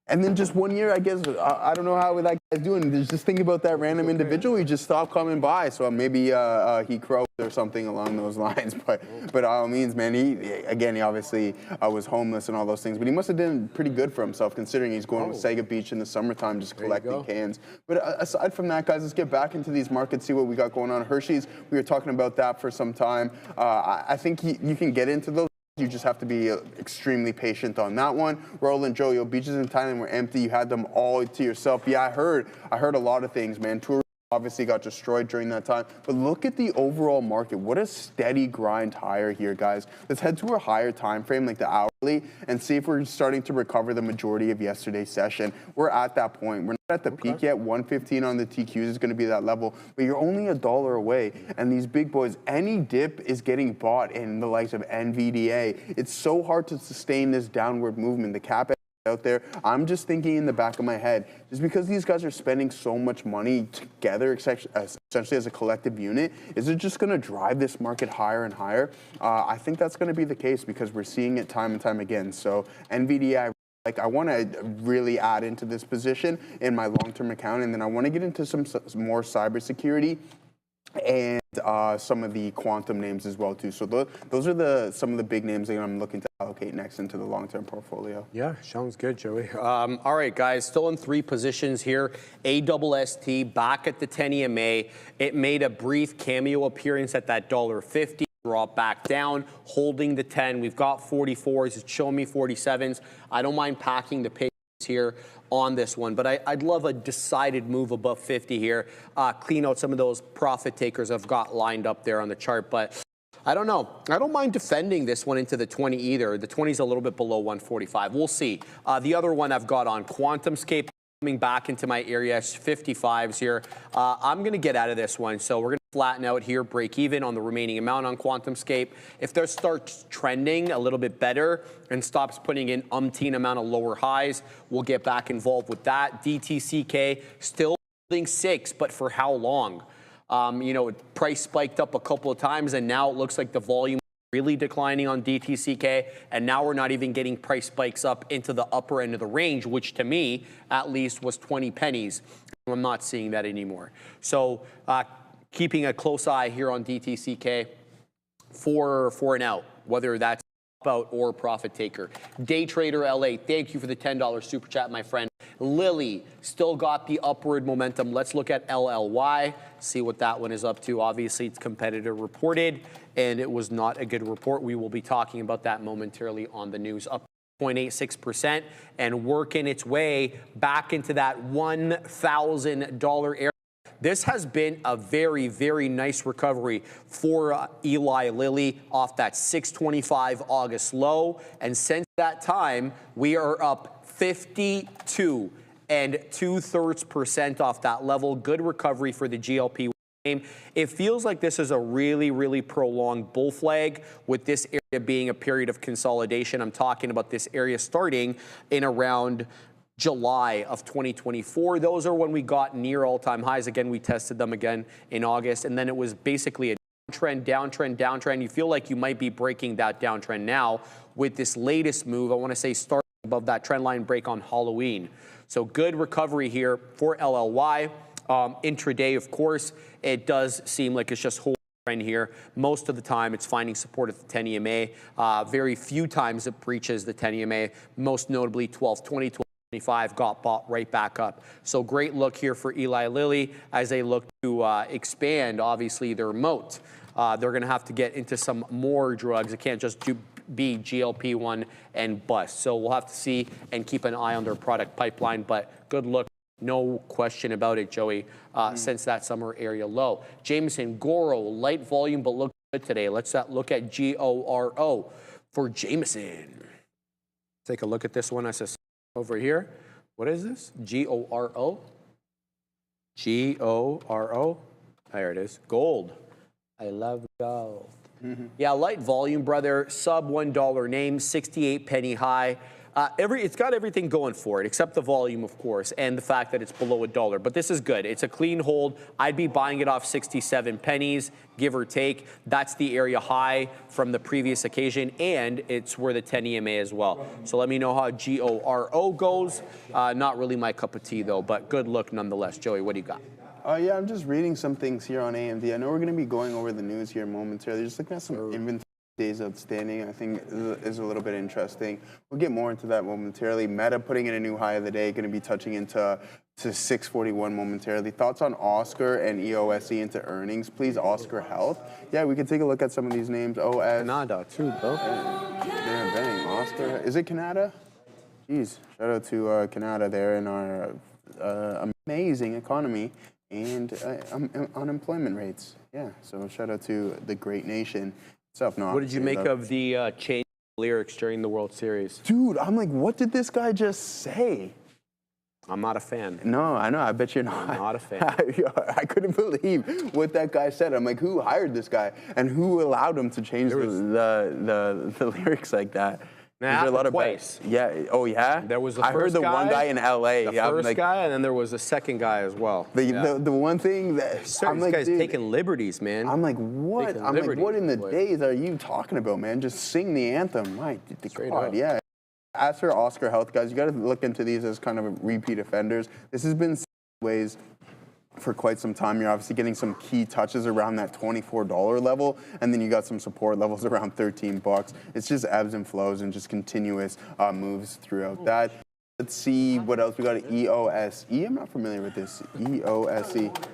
And then just one year, I guess, I don't know how that guy's doing. There's just thinking about that random individual. He just stopped coming by. So maybe he croaked or something along those lines. But by all means, man, he obviously was homeless and all those things. But he must have done pretty good for himself, considering he's going to Sega Beach in the summertime just collecting cans. But aside from that, guys, let's get back into these markets, see what we got going on. Hershey's, we were talking about that for some time. I think you can get into those. You just have to be extremely patient on that one. Roland, Joe, your beaches in Thailand were empty. You had them all to yourself. Yeah, I heard a lot of things, man. Tourism obviously got destroyed during that time. But look at the overall market. What a steady grind higher here, guys. Let's head to a higher time frame, like the hourly, and see if we're starting to recover the majority of yesterday's session. We're at that point. We're not at the peak yet. 115 on the TQs is going to be that level, but you're only $1 away. And these big boys, any dip is getting bought in the likes of NVDA. It's so hard to sustain this downward movement. The cap out there. I'm just thinking in the back of my head, just because these guys are spending so much money together, essentially as a collective unit, is it just going to drive this market higher and higher? I think that's going to be the case because we're seeing it time and time again. So NVDA, I want to really add into this position in my long-term account, and then I want to get into some more cybersecurity and some of the quantum names as well too. So those are some of the big names that I'm looking to allocate next into the long-term portfolio. Yeah, sounds good, Joey. All right, guys, still in 3 positions here. ASST back at the 10 EMA. It made a brief cameo appearance at that $1.50. Drop back down, holding the 10. We've got 44s. It's showing me 47s. I don't mind packing the pace here on this one, but I'd love a decided move above 50 here. Clean out some of those profit takers I've got lined up there on the chart, but I don't know. I don't mind defending this one into the 20 either. The 20 is a little bit below 145. We'll see. The other one I've got on QuantumScape coming back into my area, 55s here. I'm going to get out of this one, so we're going to flatten out here, break even on the remaining amount on QuantumScape. If there starts trending a little bit better and stops putting in umpteen amount of lower highs, we'll get back involved with that. DTCK still holding 6, but for how long? Price spiked up a couple of times, and now it looks like the volume really declining on DTCK, and now we're not even getting price spikes up into the upper end of the range, which to me, at least, was 20 pennies. I'm not seeing that anymore. So keeping a close eye here on DTCK for an out, whether that's out or profit taker. Day Trader LA, thank you for the $10 super chat, my friend. Lily still got the upward momentum. Let's look at LLY, see what that one is up to. Obviously, it's competitor reported, and it was not a good report. We will be talking about that momentarily on the news. Up 0.86% and working its way back into that $1,000 area. This has been a very, very nice recovery for Eli Lilly off that 625 August low. And since that time, we are up 52 and 2/3% off that level. Good recovery for the GLP. It feels like this is a really, really prolonged bull flag, with this area being a period of consolidation. I'm talking about this area starting in around July of 2024. Those are when we got near all-time highs. Again, we tested them again in August, and then it was basically a downtrend, downtrend, downtrend. You feel like you might be breaking that downtrend now with this latest move. I want to say starting above that trend line break on Halloween. So good recovery here for LLY. Intraday, of course, it does seem like it's just holding trend here. Most of the time, it's finding support at the 10 EMA. Very few times it breaches the 10 EMA. Most notably, 1220, 1225 got bought right back up. So great look here for Eli Lilly as they look to expand, obviously, their moat. They're going to have to get into some more drugs. It can't just be GLP-1 and bust. So we'll have to see and keep an eye on their product pipeline. But good look. No question about it, Joey, since that summer area low. Jameson, Goro, light volume, but look good today. Let's look at GORO for Jameson. Take a look at this one. I said over here. What is this? GORO? GORO? There it is. Gold. I love gold. Yeah, light volume, brother. Sub $1 name, 68 penny high. It's got everything going for it, except the volume, of course, and the fact that it's below $1. But this is good. It's a clean hold. I'd be buying it off 67 pennies, give or take. That's the area high from the previous occasion, and it's where the 10 EMA as well. So let me know how GORO goes. Not really my cup of tea, though, but good look nonetheless. Joey, what do you got? Yeah, I'm just reading some things here on AMD. I know we're going to be going over the news here momentarily. Just looking at some inventory days outstanding, I think is a little bit interesting. We'll get more into that momentarily. Meta putting in a new high of the day, going to be touching into 641 momentarily. Thoughts on Oscar and EOSE into earnings, please? Oscar Health. Yeah, we can take a look at some of these names. OS. Canada too, bro. Yeah, bang. Oscar. Is it Canada? Jeez, shout out to Canada there in our amazing economy and unemployment rates. Yeah, so shout out to the great nation. What did you make of the change lyrics during the World Series? Dude, I'm like, what did this guy just say? I'm not a fan. No, I know. I bet you're not. I'm not a fan. I couldn't believe what that guy said. I'm like, who hired this guy? And who allowed him to change the lyrics like that? Nah, a lot of twice. Yeah. Oh, yeah? There was the first I heard the guy, one guy in L.A. The first guy, and then there was a second guy as well. The one thing that I'm like, this guy's taking liberties, man. I'm like, what? I'm like, what in the days are you talking about, man? Just sing the anthem. My God, yeah. As for Oscar Health, guys, you got to look into these as kind of repeat offenders. This has been ways for quite some time. You're obviously getting some key touches around that $24 level, and then you got some support levels around $13. It's just ebbs and flows and just continuous moves throughout that. Let's see what else we got. EOSE. I'm not familiar with this. EOSE.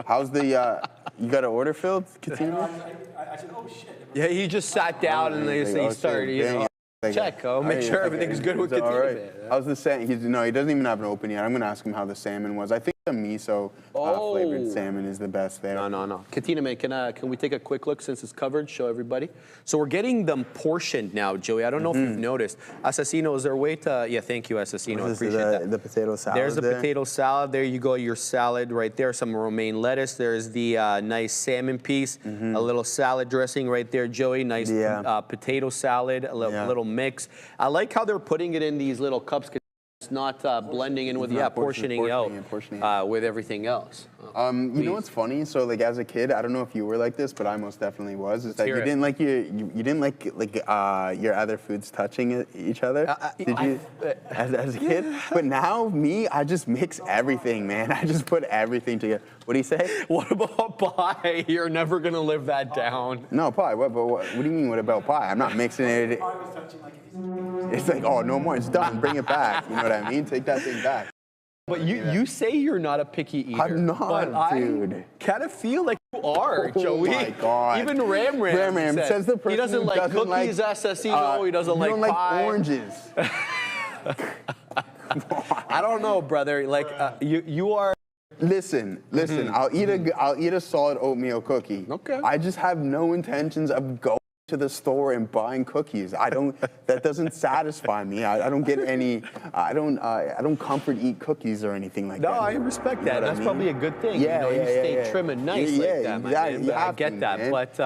How's the? You got an order filled? Continue. I said, oh shit. Yeah, he just sat down and they started. Check. Make sure everything's good with Katina. All right. How's the salmon? No, he doesn't even have it open yet. I'm going to ask him how the salmon was. I think the miso flavored salmon is the best there. No. Katina, man, can we take a quick look since it's covered? Show everybody. So we're getting them portioned now, Joey. I don't know if you've noticed. Assassino, is there a way to? Yeah, thank you, Assassino. I appreciate that. The potato salad. There's the potato salad. There you go. Your salad right there. Some romaine lettuce. There's the nice salmon piece. A little salad dressing right there, Joey. Nice potato salad. A little mix. I like how they're putting it in these little cups. It's not blending in with portioning out with everything else. You know what's funny? So like as a kid, I don't know if you were like this, but I most definitely was. Is that you didn't like your other foods touching each other? Did you as a kid? But now me, I just mix everything, man. I just put everything together. What do you say? What about pie? You're never gonna live that down. No pie. What do you mean? What about pie? I'm not mixing it. It's like, oh, no more. It's done. Bring it back. You know what I mean? Take that thing back. But you say you're not a picky eater. I'm not, dude. I kind of feel like you are, Joey. Oh my God. Even Ram says the person he doesn't like cookies, Assassino. He doesn't like pie. Oranges. I don't know, brother. Like you are. Listen. I'll eat a solid oatmeal cookie. Okay. I just have no intentions of going to the store and buying cookies. I don't. That doesn't satisfy me. I don't get any. I don't comfort eat cookies or anything like that. No, I respect that. That's probably a good thing. Yeah, you stay trim and nice like that, my man. But I get that. Man. But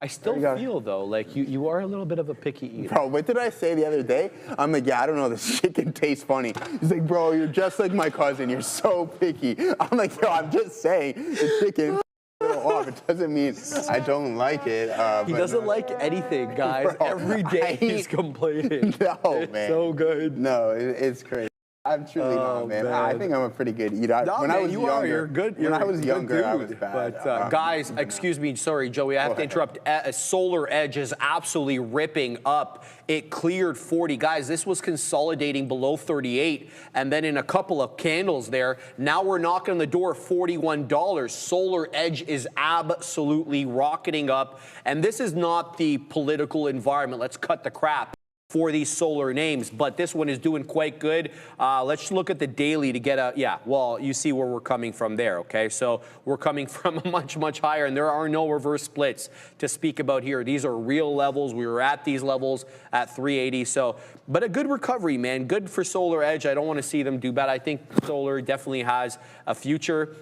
I still feel though like you are a little bit of a picky eater. Bro, what did I say the other day? I'm like, yeah, I don't know. This chicken tastes funny. He's like, bro, you're just like my cousin. You're so picky. I'm like, yo, I'm just saying the chicken. Off. It doesn't mean I don't like it. He doesn't like anything, guys. Bro, every day he's complaining. No, it's man. So good. No, it's crazy. I'm truly not, man. I think I'm a pretty good eater. No, when man, I was younger, you're good. When I was younger, I was bad. But guys, excuse me, sorry, Joey, I have to interrupt. Solar Edge is absolutely ripping up. It cleared 40. Guys, this was consolidating below 38, and then in a couple of candles there, now we're knocking on the door of $41. Solar Edge is absolutely rocketing up, and this is not the political environment. Let's cut the crap for these solar names, but this one is doing quite good. Let's look at the daily to get a, well, you see where we're coming from there, okay? So we're coming from a much, much higher, and there are no reverse splits to speak about here. These are real levels. We were at these levels at 380, so, but a good recovery, man. Good for Solar Edge. I don't want to see them do bad. I think solar definitely has a future,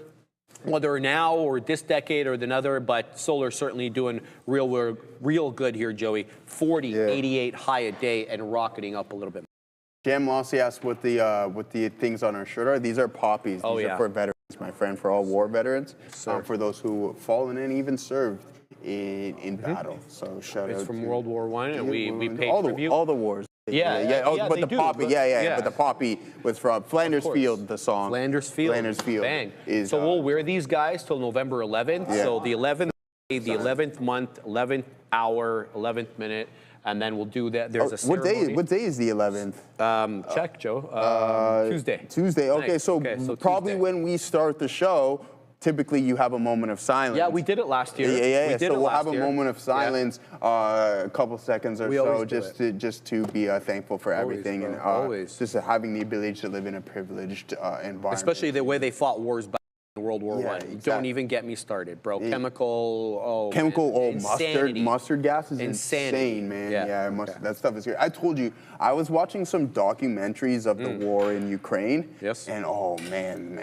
whether now or this decade or another, but solar certainly doing real good here, Joey. 40, 88 high a day and rocketing up a little bit. Jam Lossy asked what the things on our shirt are. These are poppies. These are for veterans, my friend, for all war veterans, for those who have fallen and even served in battle. So shout out. It's from World War I, and we paid tribute. All the wars. But the poppy, but the poppy was from Flanders Field, the song. Flanders Field. Bang. So we'll wear these guys till November 11th. So the 11th day, the 11th month, 11th hour, 11th minute, and then we'll do that. There's a ceremony. What day is the 11th? Check, Joe. Tuesday. Tuesday. Okay, nice. so probably Tuesday. when we start the show, typically you have a moment of silence. Yeah, we did it last year. Yeah. So we'll have a moment of silence, a couple seconds or so, just to be thankful for everything, and just having the ability to live in a privileged environment. Especially the way they fought wars back in World War I. Exactly. Don't even get me started, bro. Chemical, mustard gas is insane, man. That stuff is great. I told you, I was watching some documentaries of the war in Ukraine. Yes. And oh man,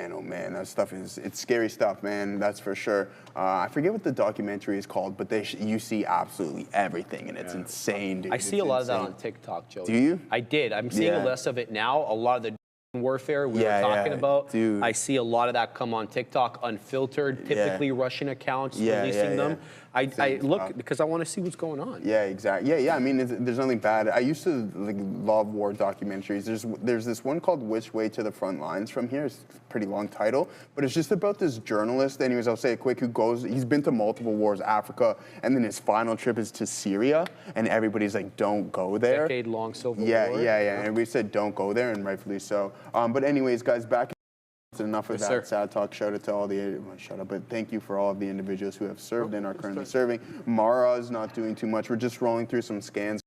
that stuff it's scary stuff, man. That's for sure. I forget what the documentary is called, but you see absolutely everything, and it's insane, dude. I see a lot of that on TikTok, Joe. Do you? I did. I'm seeing less of it now. A lot of the warfare we were talking about. Dude. I see a lot of that come on TikTok, unfiltered, typically Russian accounts releasing them. I look because I want to see what's going on. Yeah, exactly. Yeah. I mean, there's nothing bad. I used to love war documentaries. There's this one called "Which Way to the Front Lines" from here. It's a pretty long title, but it's just about this journalist. Anyways, I'll say it quick. He's been to multiple wars, Africa, and then his final trip is to Syria, and everybody's like, "Don't go there." Decade-long civil war. Yeah. And everybody said, "Don't go there," and rightfully so. But anyways, guys, back. Enough of that sad talk. Shout out to all the but thank you for all of the individuals who have served and are currently serving. Mara is not doing too much. We're just rolling through some scans.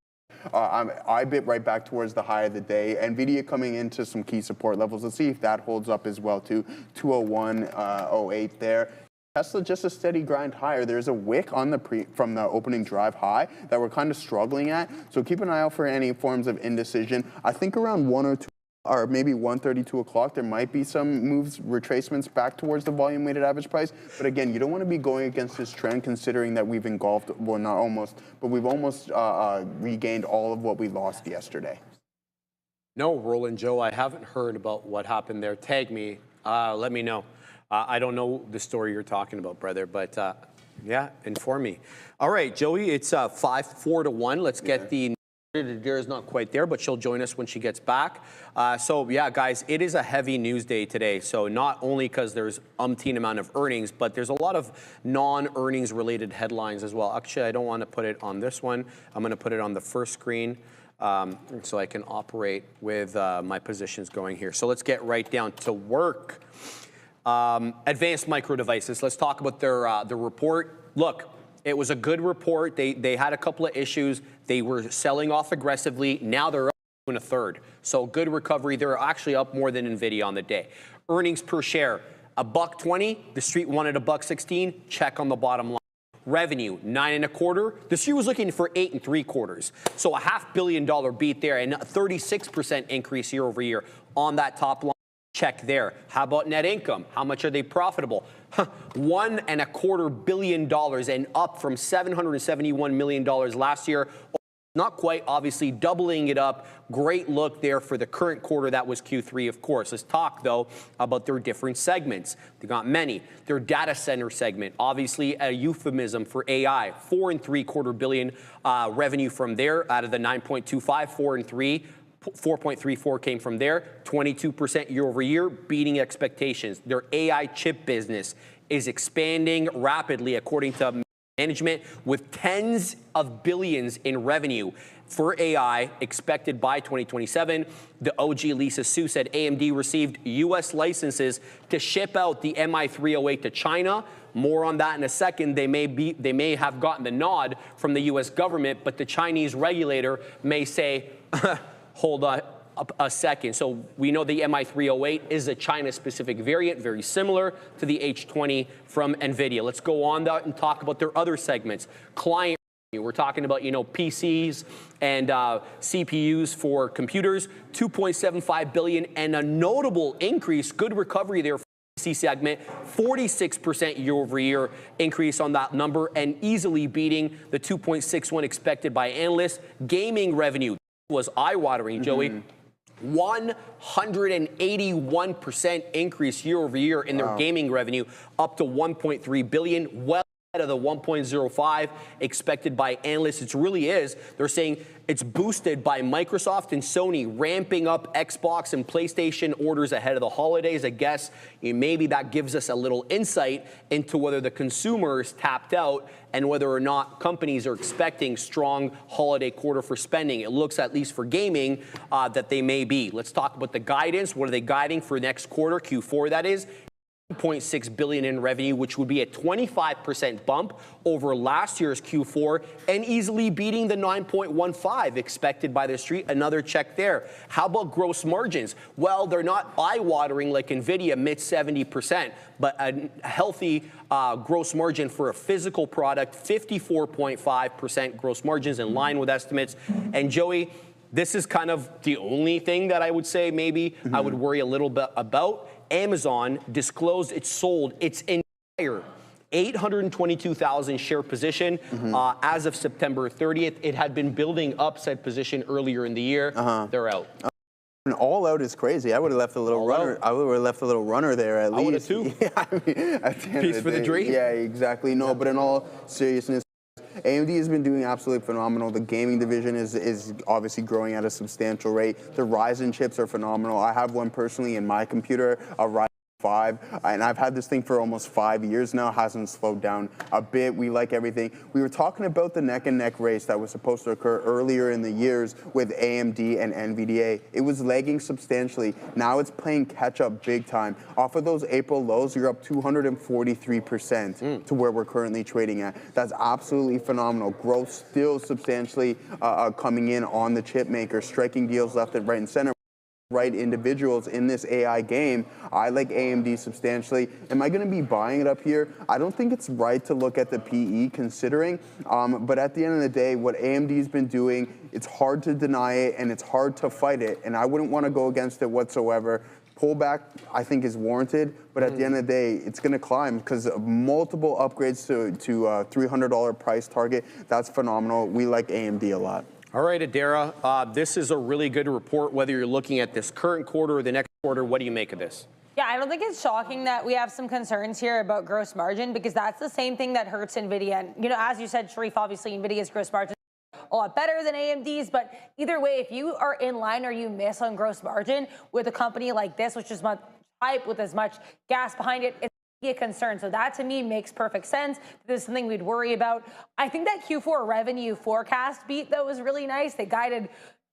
I bit right back towards the high of the day. NVIDIA coming into some key support levels. Let's see if that holds up as well too. 201.08 there. Tesla just a steady grind higher. There's a wick on from the opening drive high that we're kind of struggling at. So keep an eye out for any forms of indecision. I think around 1 or 2. Or maybe 1:30, 2 o'clock, there might be some moves, retracements back towards the volume-weighted average price. But again, you don't want to be going against this trend, considering that we've engulfed, well, not almost, but we've almost regained all of what we lost yesterday. No, Roland, Joe, I haven't heard about what happened there. Tag me. Let me know. I don't know the story you're talking about, brother, but inform me. All right, Joey, it's 5-4 to 1. Let's get the... Is not quite there, but she'll join us when she gets back. Guys, it is a heavy news day today. So not only because there's umpteen amount of earnings, but there's a lot of non-earnings related headlines as well. Actually, I don't want to put it on this one. I'm going to put it on the first screen so I can operate with my positions going here. So let's get right down to work. Advanced Micro Devices. Let's talk about their report. Look. It was a good report. They had a couple of issues. They were selling off aggressively. Now they're up in a third. So good recovery. They're actually up more than NVIDIA on the day. Earnings per share, $1.20. The street wanted $1.16. Check on the bottom line. Revenue, 9.25. The Street was looking for 8.75. So a $500 million beat there and a 36% increase year over year on that top line. Check there. How about net income? How much are they profitable? $1.25 billion and up from $771 million last year. Not quite, obviously, doubling it up. Great look there for the current quarter. That was Q3, of course. Let's talk, though, about their different segments. They got many. Their data center segment, obviously a euphemism for AI. $4.75 billion revenue from there out of the 9.25, 4.34 came from there. 22% year over year, beating expectations. Their AI chip business is expanding rapidly, according to management, with tens of billions in revenue for AI expected by 2027. The OG Lisa Su said AMD received U.S. licenses to ship out the MI308 to China. More on that in a second. They may have gotten the nod from the U.S. government, but the Chinese regulator may say, hold on a second. So we know the MI308 is a China-specific variant, very similar to the H20 from NVIDIA. Let's go on that and talk about their other segments. Client, we're talking about, PCs and CPUs for computers, $2.75 billion, and a notable increase, good recovery there for the PC segment, 46% year over year increase on that number, and easily beating the 2.61 expected by analysts. Gaming revenue was eye-watering, Joey. 181% increase year over year in their gaming revenue, up to $1.3 billion, well ahead of the 1.05 expected by analysts. It really is. They're saying it's boosted by Microsoft and Sony ramping up Xbox and PlayStation orders ahead of the holidays. I guess maybe that gives us a little insight into whether the consumer is tapped out and whether or not companies are expecting strong holiday quarter for spending. It looks, at least for gaming, that they may be. Let's talk about the guidance. What are they guiding for next quarter, Q4 that is? $1.6 billion in revenue, which would be a 25% bump over last year's Q4 and easily beating the 9.15 expected by the Street. Another check there. How about gross margins? Well, they're not eye-watering like NVIDIA, mid 70%, but a healthy gross margin for a physical product, 54.5% gross margins in line with estimates. And Joey, this is kind of the only thing that I would say maybe I would worry a little bit about. Amazon disclosed it sold its entire 822,000 share position as of September 30th. It had been building up said position earlier in the year. They're out. And all out is crazy. I would have left a little runner. I would have left a little runner there at least. I would have too. Yeah, I mean, at the end Piece of for the dream. Yeah, exactly. No, but in all seriousness, AMD has been doing absolutely phenomenal. The gaming division is obviously growing at a substantial rate. The Ryzen chips are phenomenal. I have one personally in my computer, a Ryzen 5, and I've had this thing for almost 5 years now. Hasn't slowed down a bit. We like everything. We were talking about the neck-and-neck race that was supposed to occur earlier in the years with AMD and NVIDIA. It was lagging substantially. Now it's playing catch-up big time. Off of those April lows, you're up 243% to where we're currently trading at. That's absolutely phenomenal. Growth still substantially coming in on the chip maker, striking deals left and right and center. Right individuals in this AI game. I like AMD substantially. Am I going to be buying it up here? I don't think it's right to look at the PE considering, but at the end of the day, what AMD's been doing, it's hard to deny it and it's hard to fight it, and I wouldn't want to go against it whatsoever. Pullback, I think, is warranted, but at the end of the day, it's going to climb because of multiple upgrades to $300 price target. That's phenomenal. We like AMD a lot. All right, Adara, this is a really good report, whether you're looking at this current quarter or the next quarter. What do you make of this? Yeah, I don't think it's shocking that we have some concerns here about gross margin because that's the same thing that hurts NVIDIA. And, as you said, Sharif, obviously NVIDIA's gross margin is a lot better than AMD's, but either way, if you are in line or you miss on gross margin with a company like this, which is much hype with as much gas behind it, it's a concern. So that to me makes perfect sense. This is something we'd worry about. I think that Q4 revenue forecast beat, though, was really nice. They guided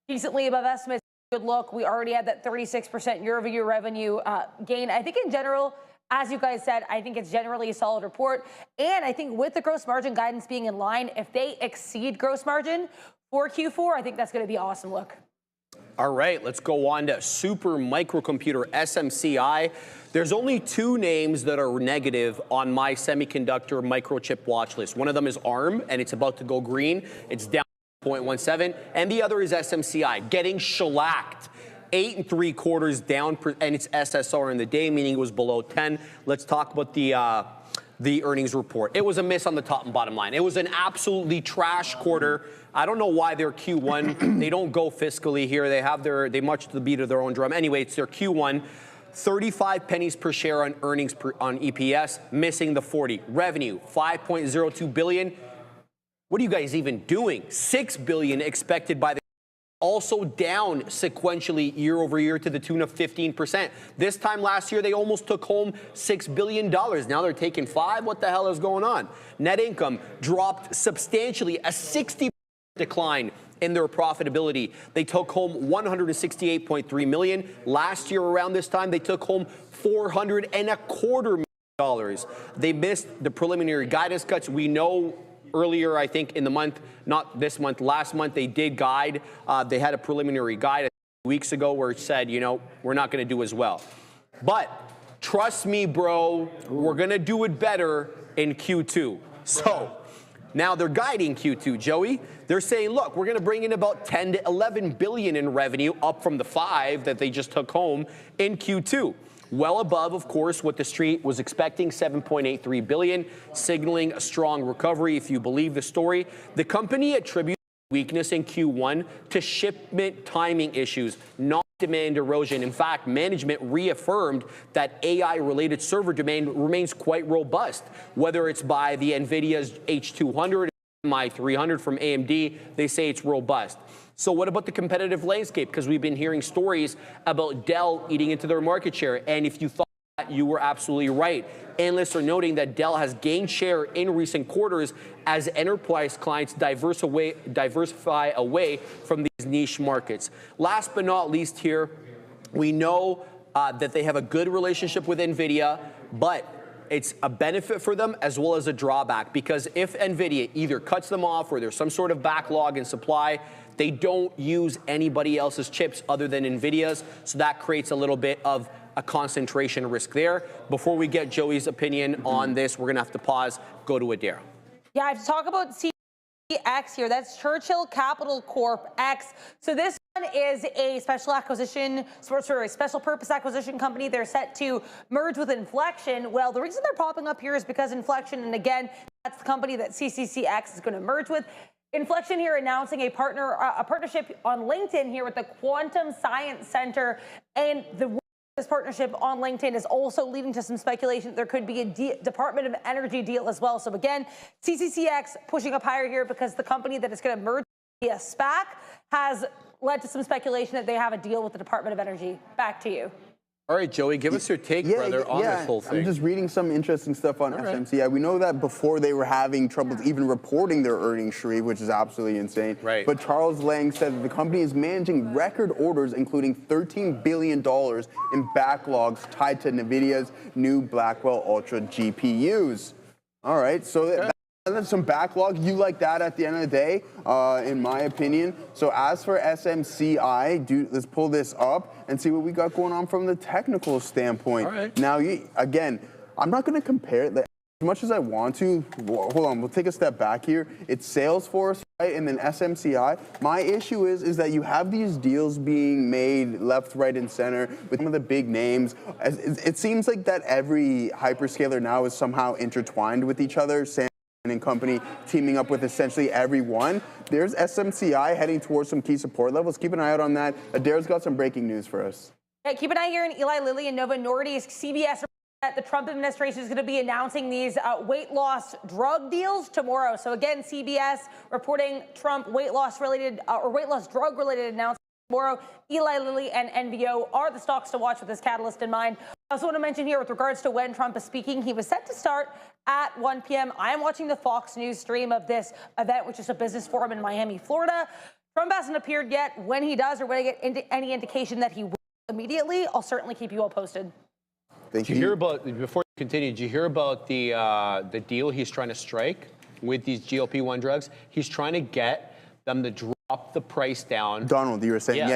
decently above estimates. Good look. We already had that 36% year-over-year revenue gain. I think in general, as you guys said, I think it's generally a solid report. And I think with the gross margin guidance being in line, if they exceed gross margin for Q4, I think that's going to be an awesome look. All right, let's go on to super microcomputer SMCI. There's only two names that are negative on my semiconductor microchip watch list. One of them is ARM, and it's about to go green. It's down 0.17, and the other is SMCI, getting shellacked. 8 3/4 down, and it's SSR in the day, meaning it was below 10. Let's talk about the earnings report. It was a miss on the top and bottom line. It was an absolutely trash quarter. I don't know why their Q1, they don't go fiscally here. They march to the beat of their own drum. Anyway, it's their Q1. 35 pennies per share on earnings on EPS, missing the 40. Revenue, 5.02 billion. What are you guys even doing? 6 billion expected by the also down sequentially year over year to the tune of 15%. This time last year, they almost took home $6 billion. Now they're taking 5. What the hell is going on? Net income dropped substantially, a 60% decline in their profitability. They took home $168.3 million. Last year around this time, they took home $425 million. They missed the preliminary guidance cuts. We know earlier, I think in the month, not this month, last month, they did guide. They had a preliminary guide weeks ago where it said, you know, we're not going to do as well. But trust me, bro, we're going to do it better in Q2. So now they're guiding Q2, Joey. They're saying, look, we're going to bring in about 10 to 11 billion in revenue, up from the 5 that they just took home in Q2. Well above, of course, what the street was expecting, 7.83 billion, signaling a strong recovery if you believe the story. The company attributes weakness in Q1 to shipment timing issues, not demand erosion. In fact, management reaffirmed that AI-related server demand remains quite robust, whether it's by the NVIDIA's H200, MI300 from AMD, they say it's robust. So what about the competitive landscape? Because we've been hearing stories about Dell eating into their market share. And if you thought that, you were absolutely right. Analysts are noting that Dell has gained share in recent quarters as enterprise clients diversify away from these niche markets. Last but not least here, we know that they have a good relationship with NVIDIA, but it's a benefit for them as well as a drawback, because if NVIDIA either cuts them off or there's some sort of backlog in supply, they don't use anybody else's chips other than NVIDIA's, so that creates a little bit of a concentration risk there. Before we get Joey's opinion on this, we're going to have to pause, go to Adair. Yeah, I have to talk about CX here. That's Churchill Capital Corp X. So this one is a special purpose acquisition company. They're set to merge with Inflection. Well, the reason they're popping up here is because Inflection, and again, that's the company that CCCX is going to merge with. Inflection here announcing a partnership on LinkedIn here with the Quantum Science Center, and this partnership on LinkedIn is also leading to some speculation that there could be a Department of Energy deal as well. So again, CCCX pushing up higher here because the company that is going to merge via SPAC has led to some speculation that they have a deal with the Department of Energy. Back to you. All right, Joey, give us your take, brother, on this whole thing. I'm just reading some interesting stuff on SMCI. We know that before they were having troubles even reporting their earnings, Sharif, which is absolutely insane. Right. But Charles Lang said that the company is managing record orders, including $13 billion in backlogs tied to NVIDIA's new Blackwell Ultra GPUs. All right, so that's some backlog. You like that at the end of the day, in my opinion. So as for SMCI, let's pull this up and see what we got going on from the technical standpoint. All right. Now, again, I'm not going to compare it as much as I want to. Hold on, we'll take a step back here. It's Salesforce, right, and then SMCI. My issue is that you have these deals being made left, right, and center with some of the big names. It seems like that every hyperscaler now is somehow intertwined with each other. And company teaming up with essentially everyone. There's SMCI heading towards some key support levels. Keep an eye out on that. Adair's got some breaking news for us. Yeah, keep an eye here in Eli Lilly and Novo Nordisk. CBS that the Trump administration is going to be announcing these weight loss drug deals tomorrow. So again, CBS reporting Trump weight loss drug related announcements tomorrow. Eli Lilly and NVO are the stocks to watch with this catalyst in mind. I also want to mention here with regards to when Trump is speaking, he was set to start at 1 p.m. I am watching the Fox News stream of this event, which is a business forum in Miami, Florida. Trump hasn't appeared yet. When he does, or when I get any indication that he will immediately, I'll certainly keep you all posted. Thank you. Did you hear about, before you continue, did you hear about the deal he's trying to strike with these GLP-1 drugs? He's trying to get them to drop the price down. Donald, you were saying,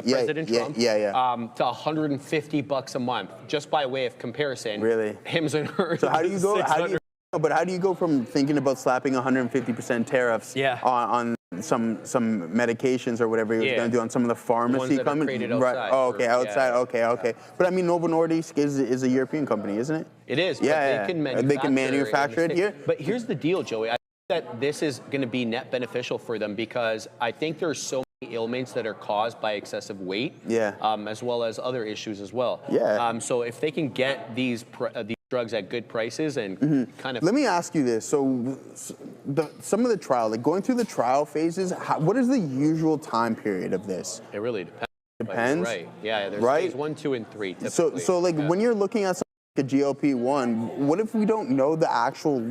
President Trump. To $150 a month, just by way of comparison. Really? Hims and hers. So how do you go? How do you go from thinking about slapping 150% tariffs on some medications or whatever he was going to do on some of the pharmacy companies? Right. Oh, okay, outside. Okay. But I mean, Novo Nordisk is a European company, isn't it? It is. Yeah. They can manufacture it here. But here's the deal, Joey. I think that this is going to be net beneficial for them because I think there's so many ailments that are caused by excessive weight. As well as other issues as well. So if they can get these drugs at good prices and kind of... Let me ask you this. So some of the trial, like going through the trial phases, what is the usual time period of this? It really depends. Depends? Right. Yeah, there's phase 1, 2, and 3 typically. So like when you're looking at a GLP-1, what if we don't know the actual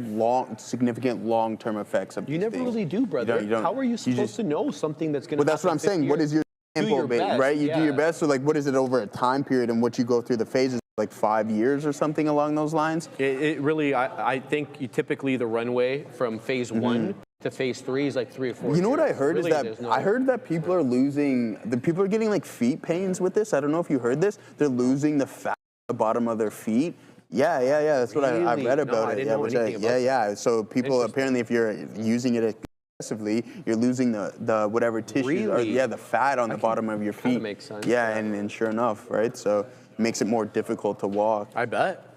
significant long-term effects of these You never things? really do, brother. How are you supposed to know something that's going to Well, that's what I'm saying. What is your sample base, right? You do your best. So like, what is it over a time period and what you go through the phases? Like 5 years or something along those lines? It really, I think you typically the runway from phase 1 to phase 3 is like 3 or 4 years. You know what I heard really, is that I heard that people are getting like feet pains with this. I don't know if you heard this. They're losing the fat at the bottom of their feet. Yeah. That's what I read about it. So people apparently, if you're using it aggressively, you're losing the whatever tissue or the fat on the bottom of your feet. That makes sense. Yeah, and sure enough, right? So makes it more difficult to walk. I bet.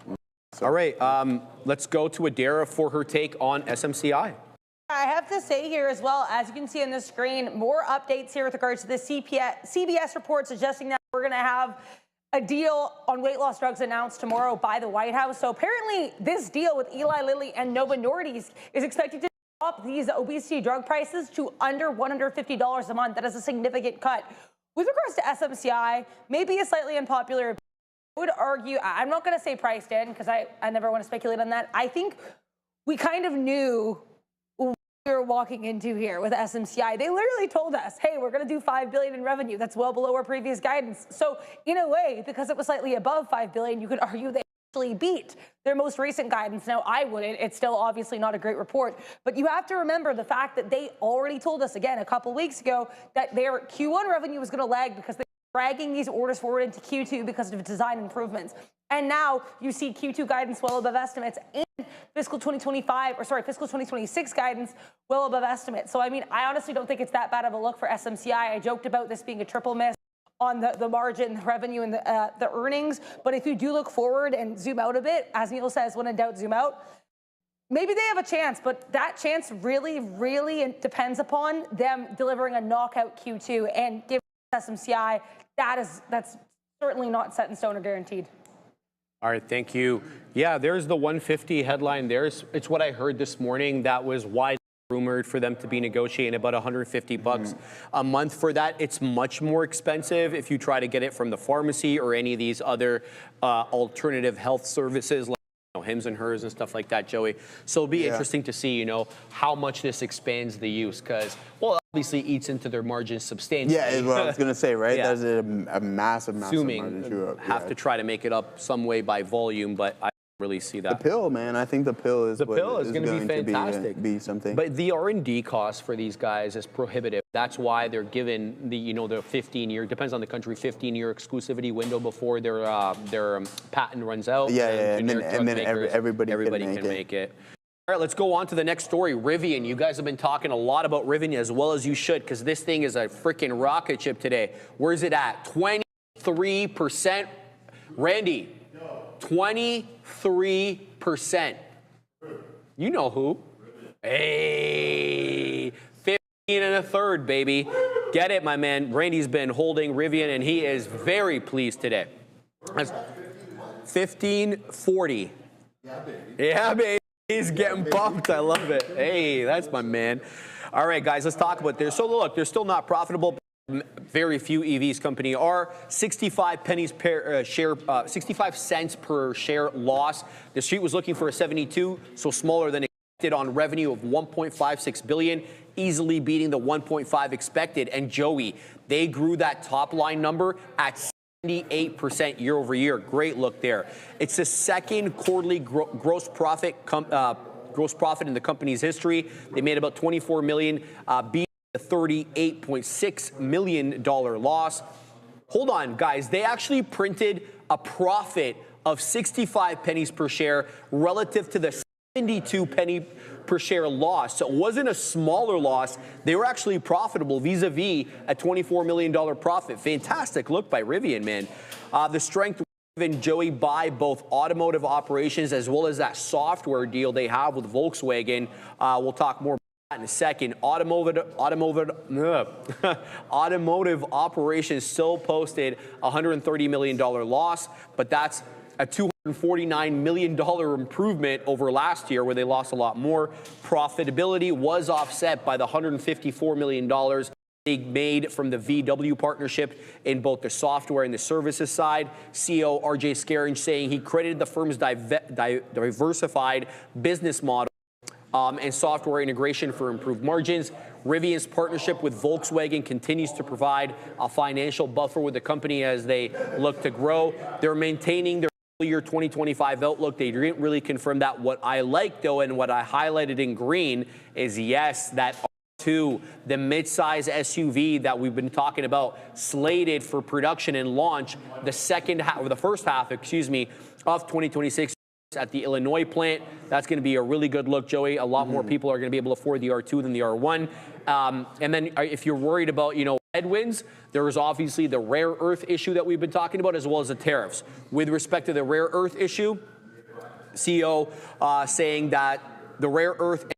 All right, let's go to Adara for her take on SMCI. I have to say here as well, as you can see on the screen, more updates here with regards to the CBS report suggesting that we're going to have a deal on weight loss drugs announced tomorrow by the White House. So apparently this deal with Eli Lilly and Novo Nordisk is expected to drop these obesity drug prices to under $150 a month. That is a significant cut. With regards to SMCI, maybe a slightly unpopular, I would argue, I'm not going to say priced in because I never want to speculate on that. I think we kind of knew what we were walking into here with SMCI. They literally told us, hey, we're going to do $5 billion in revenue. That's well below our previous guidance. So in a way, because it was slightly above $5 billion, you could argue they actually beat their most recent guidance. Now, I wouldn't. It's still obviously not a great report. But you have to remember the fact that they already told us, again, a couple weeks ago, that their Q1 revenue was going to lag because they dragging these orders forward into Q2 because of design improvements. And now you see Q2 guidance well above estimates and fiscal 2026 guidance well above estimates. So, I mean, I honestly don't think it's that bad of a look for SMCI. I joked about this being a triple miss on the margin, the revenue, and the earnings. But if you do look forward and zoom out a bit, as Neil says, when in doubt, zoom out. Maybe they have a chance, but that chance really, really depends upon them delivering a knockout Q2 and giving SMCI. That's certainly not set in stone or guaranteed. All right, thank you. Yeah, there's the 150 headline there. It's what I heard this morning. That was widely rumored for them to be negotiating about $150 a month for that. It's much more expensive if you try to get it from the pharmacy or any of these other alternative health services like Hims and Hers and stuff like that, Joey. So it'll be interesting to see, how much this expands the use because, well, obviously eats into their margins substantially. Yeah, well, I was going to say, right? That's a massive margin. Have to try to make it up some way by volume, but I don't really see that. The pill, man. I think the pill is going to be fantastic. Be something. But the R&D cost for these guys is prohibitive. That's why they're given the 15-year, depends on the country, 15-year exclusivity window before their patent runs out. And then everybody can make it. All right, let's go on to the next story. Rivian. You guys have been talking a lot about Rivian as well as you should because this thing is a freaking rocket ship today. Where's it at? 23%. Randy, 23%. You know who. Hey, 15 and a third, baby. Get it, my man. Randy's been holding Rivian, and he is very pleased today. That's 1540. Yeah, baby. He's getting pumped. I love it. Hey, that's my man. All right, guys, let's talk about this. So, look, they're still not profitable. Very few EVs company are 65 cents per share loss. The street was looking for a 72, so smaller than expected on revenue of 1.56 billion, easily beating the 1.5 expected. And Joey, they grew that top line number at 78% year over year. Great look there. It's the second quarterly gross profit in the company's history. They made about 24 million, beat a $38.6 million loss. Hold on, guys. They actually printed a profit of 65 pennies per share relative to the 72 penny per share loss. So it wasn't a smaller loss. They were actually profitable vis-a-vis a $24 million profit. Fantastic look by Rivian, man. The strength driven, Joey, by both automotive operations as well as that software deal they have with Volkswagen. We'll talk more in a second. Automotive operations still posted a $130 million loss, but that's a $249 million improvement over last year where they lost a lot more. Profitability was offset by the $154 million they made from the VW partnership in both the software and the services side. CEO RJ Scaringe saying he credited the firm's diversified business model and software integration for improved margins. Rivian's partnership with Volkswagen continues to provide a financial buffer with the company as they look to grow. They're maintaining their year 2025 outlook. They didn't really confirm that. What I like, though, and what I highlighted in green is, yes, that R2, the midsize SUV that we've been talking about, slated for production and launch the first half, of 2026 at the Illinois plant. That's going to be a really good look, Joey. A lot more people are going to be able to afford the R2 than the R1. And then if you're worried about, headwinds, there is obviously the rare earth issue that we've been talking about, as well as the tariffs. With respect to the rare earth issue, CEO saying that the rare earth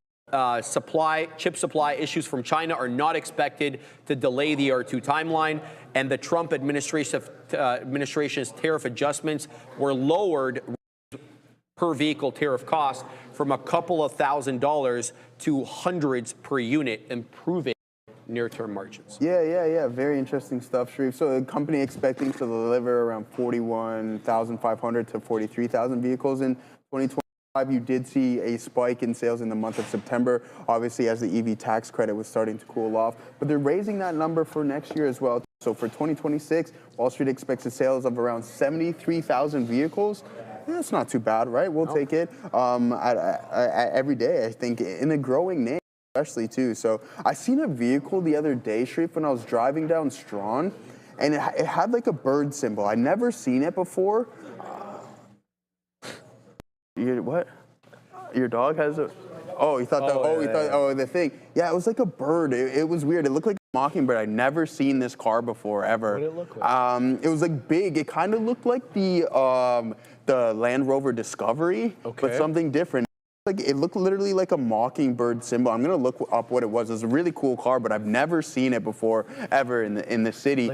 chip supply issues from China are not expected to delay the R2 timeline, and the Trump administration's tariff adjustments were lowered per vehicle tariff cost from a couple of $1,000s to hundreds per unit, improving near-term margins. Yeah. Very interesting stuff, Sharif. So the company expecting to deliver around 41,500 to 43,000 vehicles in 2025. You did see a spike in sales in the month of September, obviously as the EV tax credit was starting to cool off. But they're raising that number for next year as well. So for 2026, Wall Street expects the sales of around 73,000 vehicles. That's not too bad, right? We'll take it every day, I think, in a growing name. Especially too. So I seen a vehicle the other day, Sharif, when I was driving down Strawn, and it had like a bird symbol. I never seen it before. What? Your dog has a? Oh, you thought the thing. Yeah, it was like a bird. It was weird. It looked like a mockingbird. I'd never seen this car before ever. What did it look like? It was like big. It kind of looked like the Land Rover Discovery, but something different. Like it looked literally like a mockingbird symbol. I'm gonna look up what it was. It was a really cool car, but I've never seen it before ever in the city.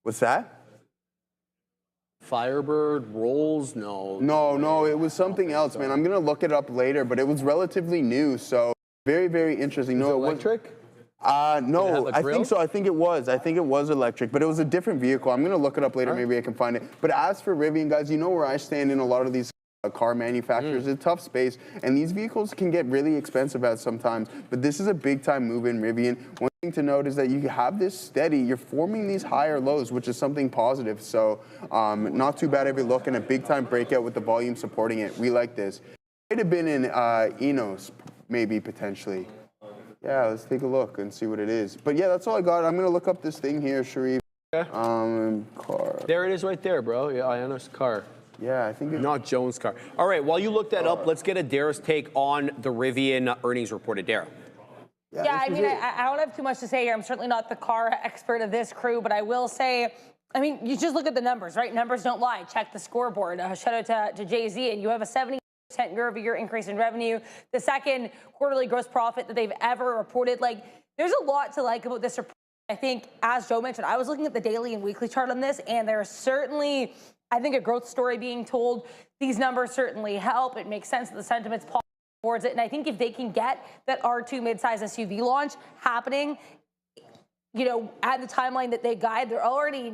What's that? Firebird, Rolls? No, it was something else, man. I'm gonna look it up later, but it was relatively new, so very, very interesting. Is it electric? No, I think so. I think it was electric, but it was a different vehicle. I'm gonna look it up later. Maybe I can find it. But as for Rivian, guys, you know where I stand in a lot of these car manufacturers. It's a tough space, and these vehicles can get really expensive at sometimes, but this is a big time move in Rivian. One thing to note is that you have this steady, you're forming these higher lows, which is something positive. So not too bad if you look, in a big time breakout with the volume supporting it. We like this. Might have been in Enos, maybe potentially. Yeah, let's take a look and see what it is. But yeah, that's all I got. I'm gonna look up this thing here, Sharif. Car. There it is right there, bro. Yeah, Ionos car. Yeah, I think it's not Jones' car. All right, while you look that up, let's get Adara's take on the Rivian earnings report. Adara. Yeah, I mean, I don't have too much to say here. I'm certainly not the car expert of this crew, but I will say, I mean, you just look at the numbers, right? Numbers don't lie. Check the scoreboard. Shout out to Jay-Z, and you have a 70% year-over-year increase in revenue, the second quarterly gross profit that they've ever reported. Like, there's a lot to like about this report. I think, as Joe mentioned, I was looking at the daily and weekly chart on this, and there's certainly, I think, a growth story being told. These numbers certainly help. It makes sense that the sentiment's positive towards it. And I think if they can get that R2 midsize SUV launch happening, at the timeline that they guide, they're already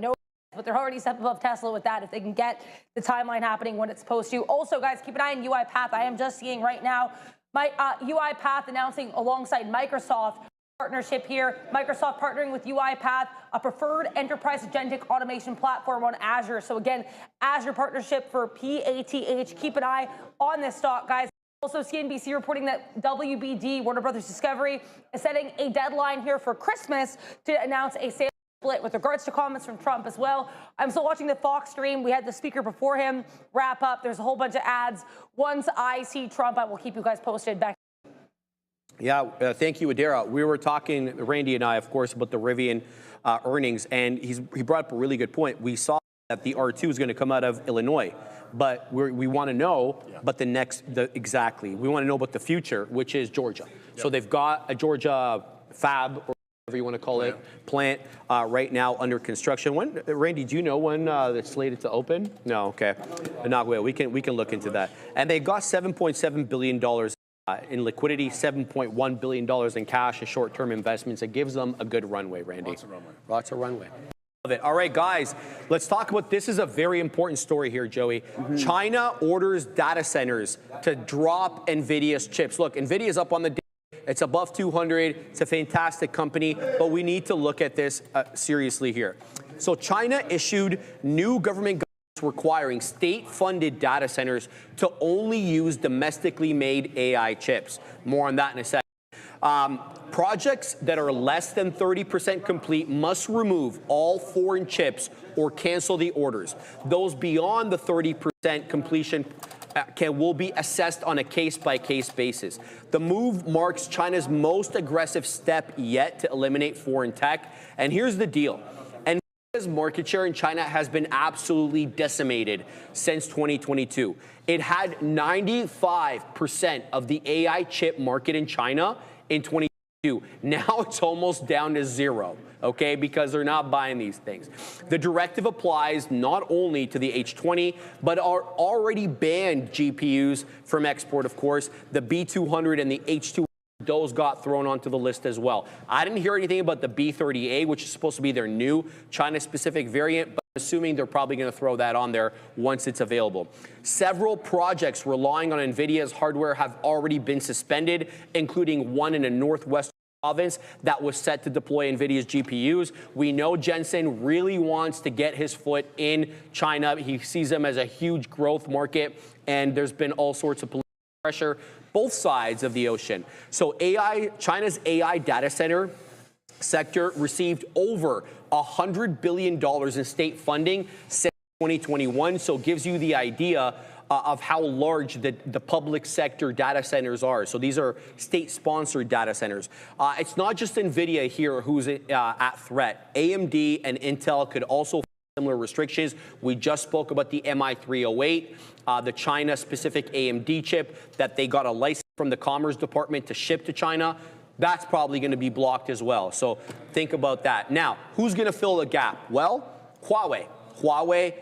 but they're already a step above Tesla with that if they can get the timeline happening when it's supposed to. Also, guys, keep an eye on UiPath. I am just seeing right now my UiPath announcing alongside Microsoft partnership here. Microsoft partnering with UiPath, a preferred enterprise agentic automation platform on Azure. So again, Azure partnership for PATH. Keep an eye on this stock, guys. Also, CNBC reporting that WBD, Warner Brothers Discovery, is setting a deadline here for Christmas to announce a sales split with regards to comments from Trump as well. I'm still watching the Fox stream. We had the speaker before him wrap up. There's a whole bunch of ads. Once I see Trump, I will keep you guys posted. Back. Yeah, thank you, Adara. We were talking, Randy and I, of course, about the Rivian earnings, and he brought up a really good point. We saw that the R2 is going to come out of Illinois, but we want to know, but exactly, we want to know about the future, which is Georgia. Yep. So they've got a Georgia fab, or whatever you want to call it, plant right now under construction. When, Randy, do you know when it's slated to open? No, okay. Not well. We can look into that. And they got $7.7 billion in liquidity, $7.1 billion in cash and short-term investments. It gives them a good runway, Randy. Lots of runway. Lots of runway. Love it. All right, guys, let's talk about, this is a very important story here, Joey. China orders data centers to drop NVIDIA's chips. Look, NVIDIA's up on the day. It's above 200. It's a fantastic company, but we need to look at this seriously here. So China issued new government requiring state-funded data centers to only use domestically made AI chips. More on that in a second. Projects that are less than 30% complete must remove all foreign chips or cancel the orders. Those beyond the 30% completion will be assessed on a case-by-case basis. The move marks China's most aggressive step yet to eliminate foreign tech. And here's the deal. NVIDIA's market share in China has been absolutely decimated since 2022. It had 95% of the AI chip market in China in 2022. Now it's almost down to zero, okay, because they're not buying these things. The directive applies not only to the H20, but are already banned GPUs from export, of course. The B200 and the H200, those got thrown onto the list as well. I didn't hear anything about the B30A, which is supposed to be their new China-specific variant, but I'm assuming they're probably going to throw that on there once it's available. Several projects relying on NVIDIA's hardware have already been suspended, including one in a northwest province that was set to deploy NVIDIA's GPUs. We know Jensen really wants to get his foot in China. He sees them as a huge growth market, and there's been all sorts of political pressure, both sides of the ocean. So China's AI data center sector received over $100 billion in state funding since 2021. So it gives you the idea of how large the public sector data centers are. So these are state-sponsored data centers. It's not just NVIDIA here who's at threat. AMD and Intel could also face similar restrictions. We just spoke about the MI308, the China-specific AMD chip that they got a license from the Commerce Department to ship to China. That's probably going to be blocked as well. So think about that. Now, who's going to fill the gap? Well, Huawei,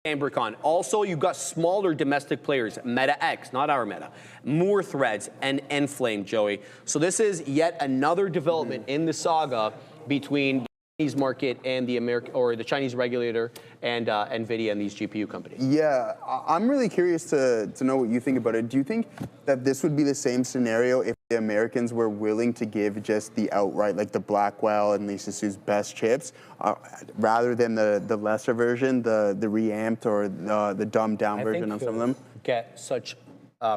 Ambricon. Also, you've got smaller domestic players, Meta X, not our Meta, Moore Threads, and Enflame, Joey. So this is yet another development in the saga between the Chinese market and the Chinese regulator and NVIDIA and these GPU companies. Yeah, I'm really curious to know what you think about it. Do you think that this would be the same scenario if the Americans were willing to give just the outright, like the Blackwell and Lisa Su's best chips, rather than the lesser version, the reamped or the dumbed down version of some of them? Get such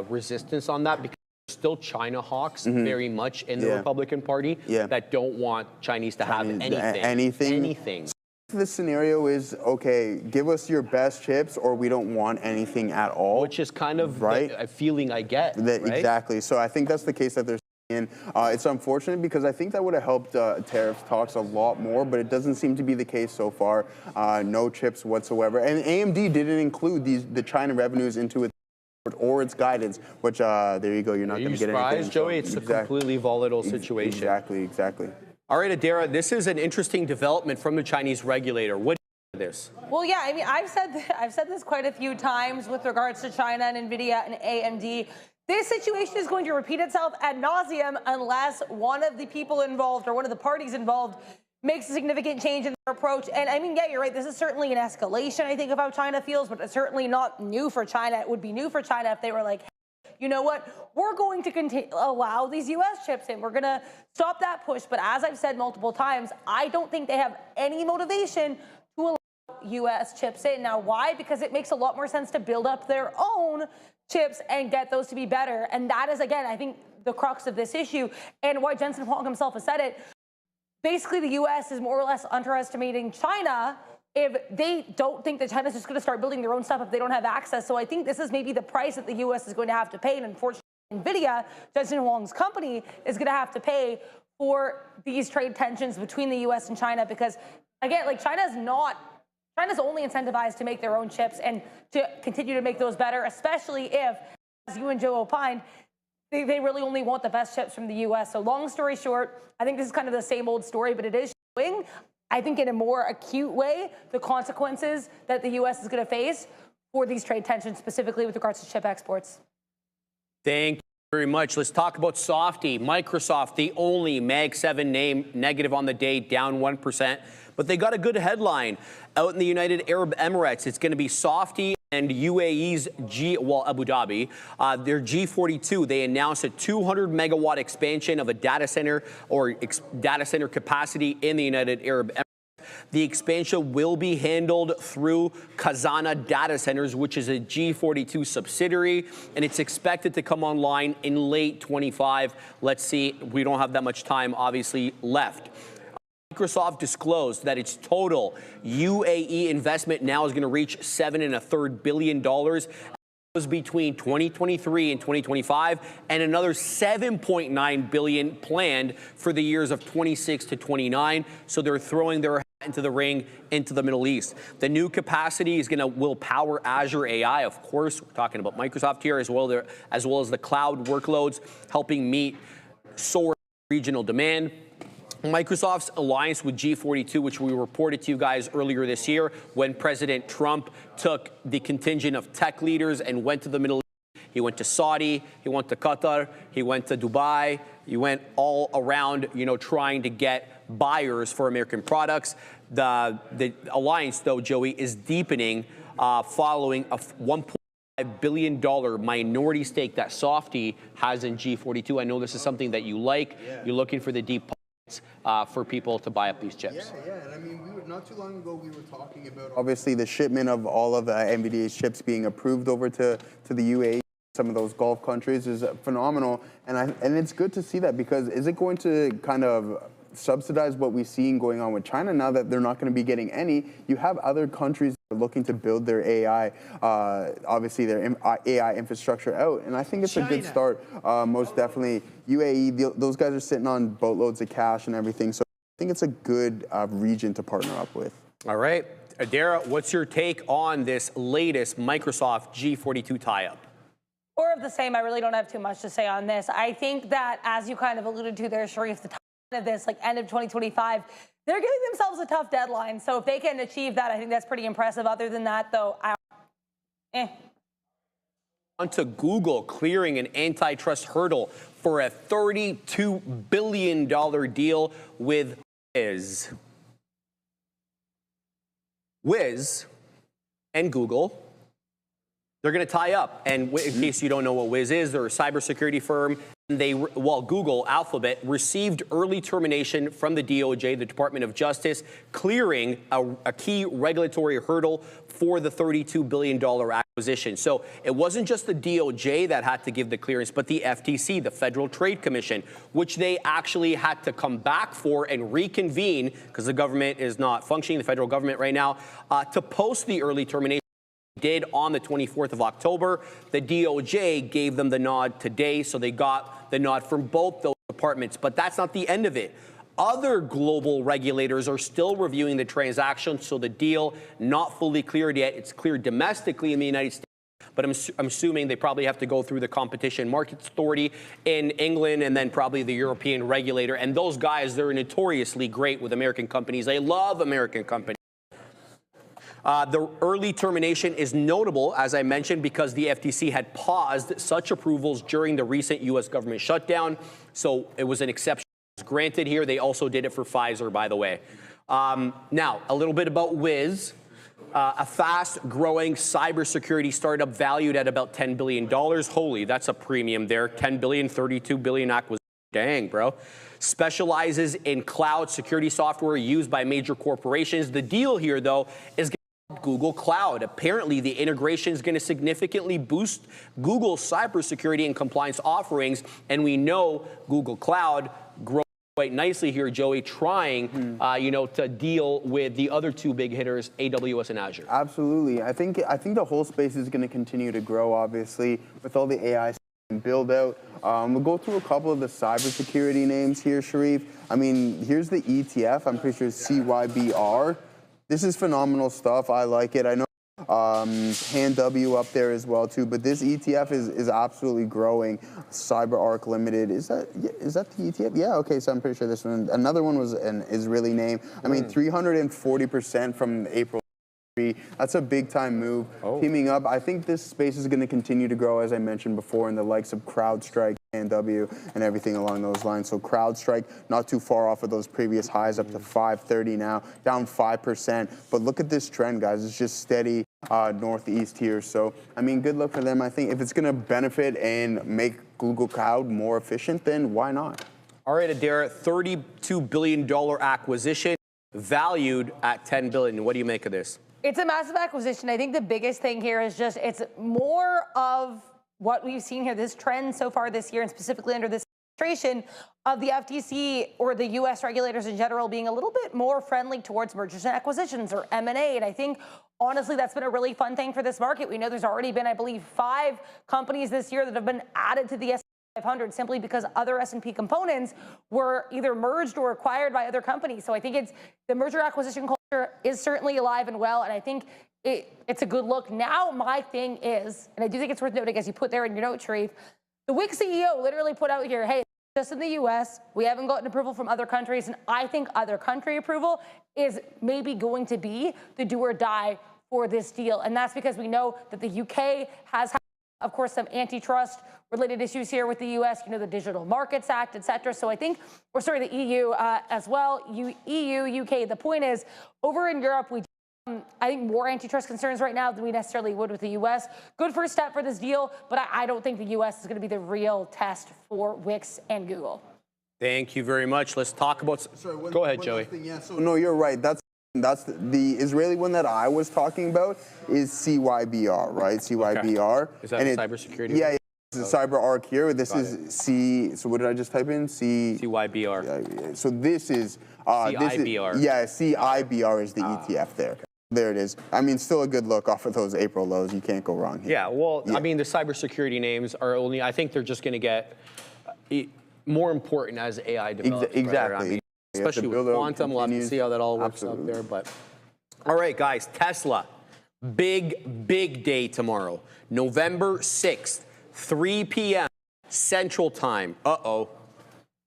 resistance on that because there's still China hawks very much in the Republican Party that don't want Chinese to have anything. The scenario is, okay, give us your best chips or we don't want anything at all. Which is kind of a feeling I get. Right? Exactly. So I think that's the case that they're in. It's unfortunate because I think that would have helped tariff talks a lot more, but it doesn't seem to be the case so far. No chips whatsoever. And AMD didn't include the China revenues into its or its guidance, which there you go. You're not going to get anything. Are you surprised, Joey? It's a completely volatile situation. Exactly. All right, Adara, this is an interesting development from the Chinese regulator. What do you think of this? Well, yeah, I mean, I've said this quite a few times with regards to China and NVIDIA and AMD. This situation is going to repeat itself ad nauseum unless one of the people involved or one of the parties involved makes a significant change in their approach. And I mean, yeah, you're right. This is certainly an escalation, I think, of how China feels, but it's certainly not new for China. It would be new for China if they were like, you know what, we're going to allow these U.S. chips in. We're going to stop that push. But as I've said multiple times, I don't think they have any motivation to allow U.S. chips in. Now, why? Because it makes a lot more sense to build up their own chips and get those to be better. And that is, again, I think, the crux of this issue, and why Jensen Huang himself has said it. Basically, the U.S. is more or less underestimating China if they don't think that China's just going to start building their own stuff if they don't have access. So I think this is maybe the price that the U.S. is going to have to pay. And unfortunately, NVIDIA, Jensen Huang's company, is going to have to pay for these trade tensions between the U.S. and China because, again, like China's only incentivized to make their own chips and to continue to make those better, especially if, as you and Joe opined, they really only want the best chips from the U.S. So long story short, I think this is kind of the same old story, but it is showing, I think in a more acute way, the consequences that the U.S. is going to face for these trade tensions, specifically with regards to chip exports. Thank you very much. Let's talk about Softy. Microsoft, the only Mag 7 name negative on the day, down 1%. But they got a good headline out in the United Arab Emirates. It's going to be Softy and UAE's Abu Dhabi, their G42. They announced a 200 megawatt expansion of a data center data center capacity in the United Arab Emirates. The expansion will be handled through Khazanah Data Centers, which is a G42 subsidiary, and it's expected to come online in late 25. Let's see, we don't have that much time, obviously, left. Microsoft disclosed that its total UAE investment now is going to reach $7.25 billion. It was between 2023 and 2025, and another $7.9 billion planned for the years of 26 to 29. So they're throwing their hat into the ring into the Middle East. The new capacity will power Azure AI, of course. We're talking about Microsoft here, as well as the cloud workloads, helping meet soaring regional demand. Microsoft's alliance with G42, which we reported to you guys earlier this year, when President Trump took the contingent of tech leaders and went to the Middle East. He went to Saudi, he went to Qatar, he went to Dubai, he went all around, trying to get buyers for American products. The alliance, though, Joey, is deepening following a $1.5 billion minority stake that Softy has in G42. I know this is something that you like. Yeah. You're looking for the deep for people to buy up these chips. Yeah, and I mean, not too long ago we were talking about obviously the shipment of all of NVIDIA's chips being approved over to the UAE. Some of those Gulf countries is phenomenal, and it's good to see that, because is it going to kind of subsidize what we've seen going on with China now that they're not going to be getting any? You have other countries that are looking to build their AI, obviously their AI infrastructure out, and I think it's a good start. Most definitely, UAE, those guys are sitting on boatloads of cash and everything, so I think it's a good region to partner up with. All right, Adara, what's your take on this latest Microsoft G42 tie-up? More of the same. I really don't have too much to say on this. I think that, as you kind of alluded to there, Sharif, the of this, like end of 2025, they're giving themselves a tough deadline. So if they can achieve that, I think that's pretty impressive. Other than that, though, On to Google clearing an antitrust hurdle for a $32 billion deal with Wiz. Wiz and Google, they're going to tie up. And in case you don't know what Wiz is, they're a cybersecurity firm. Google, Alphabet, received early termination from the DOJ, the Department of Justice, clearing a key regulatory hurdle for the $32 billion acquisition. So it wasn't just the DOJ that had to give the clearance, but the FTC, the Federal Trade Commission, which they actually had to come back for and reconvene, because the government is not functioning, the federal government right now, to post the early termination. Did on the 24th of October. The DOJ gave them the nod today, so they got the nod from both those departments. But that's not the end of it. Other global regulators are still reviewing the transaction, so the deal not fully cleared yet. It's cleared domestically in the United States, but I'm assuming they probably have to go through the Competition Markets Authority in England and then probably the European regulator. And those guys, they're notoriously great with American companies. They love American companies. The early termination is notable, as I mentioned, because the FTC had paused such approvals during the recent U.S. government shutdown. So it was an exception granted here. They also did it for Pfizer, by the way. Now, a little bit about Wiz, a fast-growing cybersecurity startup valued at about $10 billion. Holy, that's a premium there. $10 billion, $32 billion acquisition. Dang, bro. Specializes in cloud security software used by major corporations. The deal here, though, is Google Cloud. Apparently, the integration is going to significantly boost Google's cybersecurity and compliance offerings, and we know Google Cloud grows quite nicely here, Joey, trying, to deal with the other two big hitters, AWS and Azure. Absolutely. I think the whole space is going to continue to grow, obviously, with all the AI build out. We'll go through a couple of the cybersecurity names here, Sharif. I mean, here's the ETF. I'm pretty sure it's CYBR. This is phenomenal stuff. I like it. I know Hand W up there as well too, but this ETF is absolutely growing. CyberArk Limited, is that the ETF? Yeah, okay, so I'm pretty sure this one. Another one was an Israeli name. I mean, 340% from April. That's a big time move. Teaming up, I think this space is going to continue to grow, as I mentioned before, in the likes of CrowdStrike, W, and everything along those lines. So CrowdStrike, not too far off of those previous highs, up to 530 now, down 5%. But look at this trend, guys. It's just steady northeast here. So, I mean, good luck for them. I think if it's going to benefit and make Google Cloud more efficient, then why not? All right, Adair, $32 billion acquisition, valued at $10 billion. What do you make of this? It's a massive acquisition. I think the biggest thing here is just it's more of what we've seen here, this trend so far this year, and specifically under this administration of the FTC or the U.S. regulators in general being a little bit more friendly towards mergers and acquisitions or M&A. And I think, honestly, that's been a really fun thing for this market. We know there's already been, I believe, 5 companies this year that have been added to the S&P 500 simply because other S&P components were either merged or acquired by other companies. So I think the merger acquisition culture is certainly alive and well, and I think it's a good look. Now my thing is, and I do think it's worth noting as you put there in your note, Sharif, the Wix CEO literally put out here, hey, just in the U.S., we haven't gotten approval from other countries, and I think other country approval is maybe going to be the do or die for this deal. And that's because we know that the UK has had, of course, some antitrust related issues here with the U.S., the Digital Markets Act, et cetera. So I think, the EU as well, EU, UK. The point is, over in Europe, I think more antitrust concerns right now than we necessarily would with the U.S. Good first step for this deal, but I don't think the U.S. is going to be the real test for Wix and Google. Thank you very much. Let's talk about... Go ahead, Joey. So, no, you're right. That's the Israeli one that I was talking about is CYBR, right? CYBR. Okay. Is that a cybersecurity? Yeah. This is CyberArk here. This is so what did I just type in? CYBR. So this is CIBR. CIBR is the ETF there. There it is. I mean, still a good look off of those April lows. You can't go wrong here. Yeah, well, I mean, the cybersecurity names are only, I think they're just going to get more important as AI develops. Exactly. Right? I mean, especially with quantum, we'll have to see how that all works out there. But all right, guys, Tesla, big day tomorrow, November 6th. 3 p.m. Central Time. Uh-oh.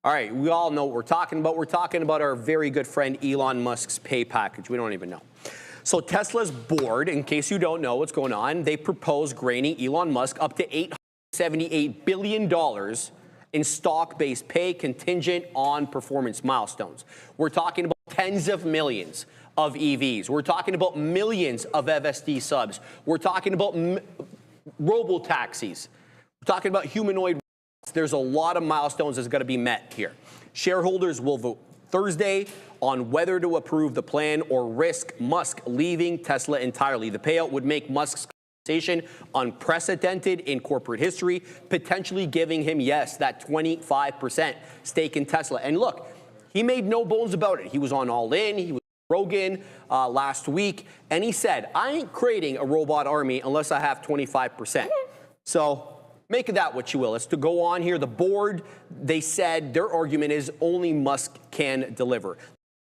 All right, we all know what we're talking about. We're talking about our very good friend Elon Musk's pay package. We don't even know. So Tesla's board, in case you don't know what's going on, they propose granting Elon Musk up to $878 billion in stock-based pay contingent on performance milestones. We're talking about tens of millions of EVs. We're talking about millions of FSD subs. We're talking about robo-taxis. We're talking about humanoid robots. There's a lot of milestones that's got to be met here. Shareholders will vote Thursday on whether to approve the plan or risk Musk leaving Tesla entirely. The payout would make Musk's compensation unprecedented in corporate history, potentially giving him, yes, that 25% stake in Tesla. And look, he made no bones about it. He was on All In. He was Rogan last week, and he said, I ain't creating a robot army unless I have 25%. So make of that what you will. It's to go on here. The board, they said their argument is only Musk can deliver.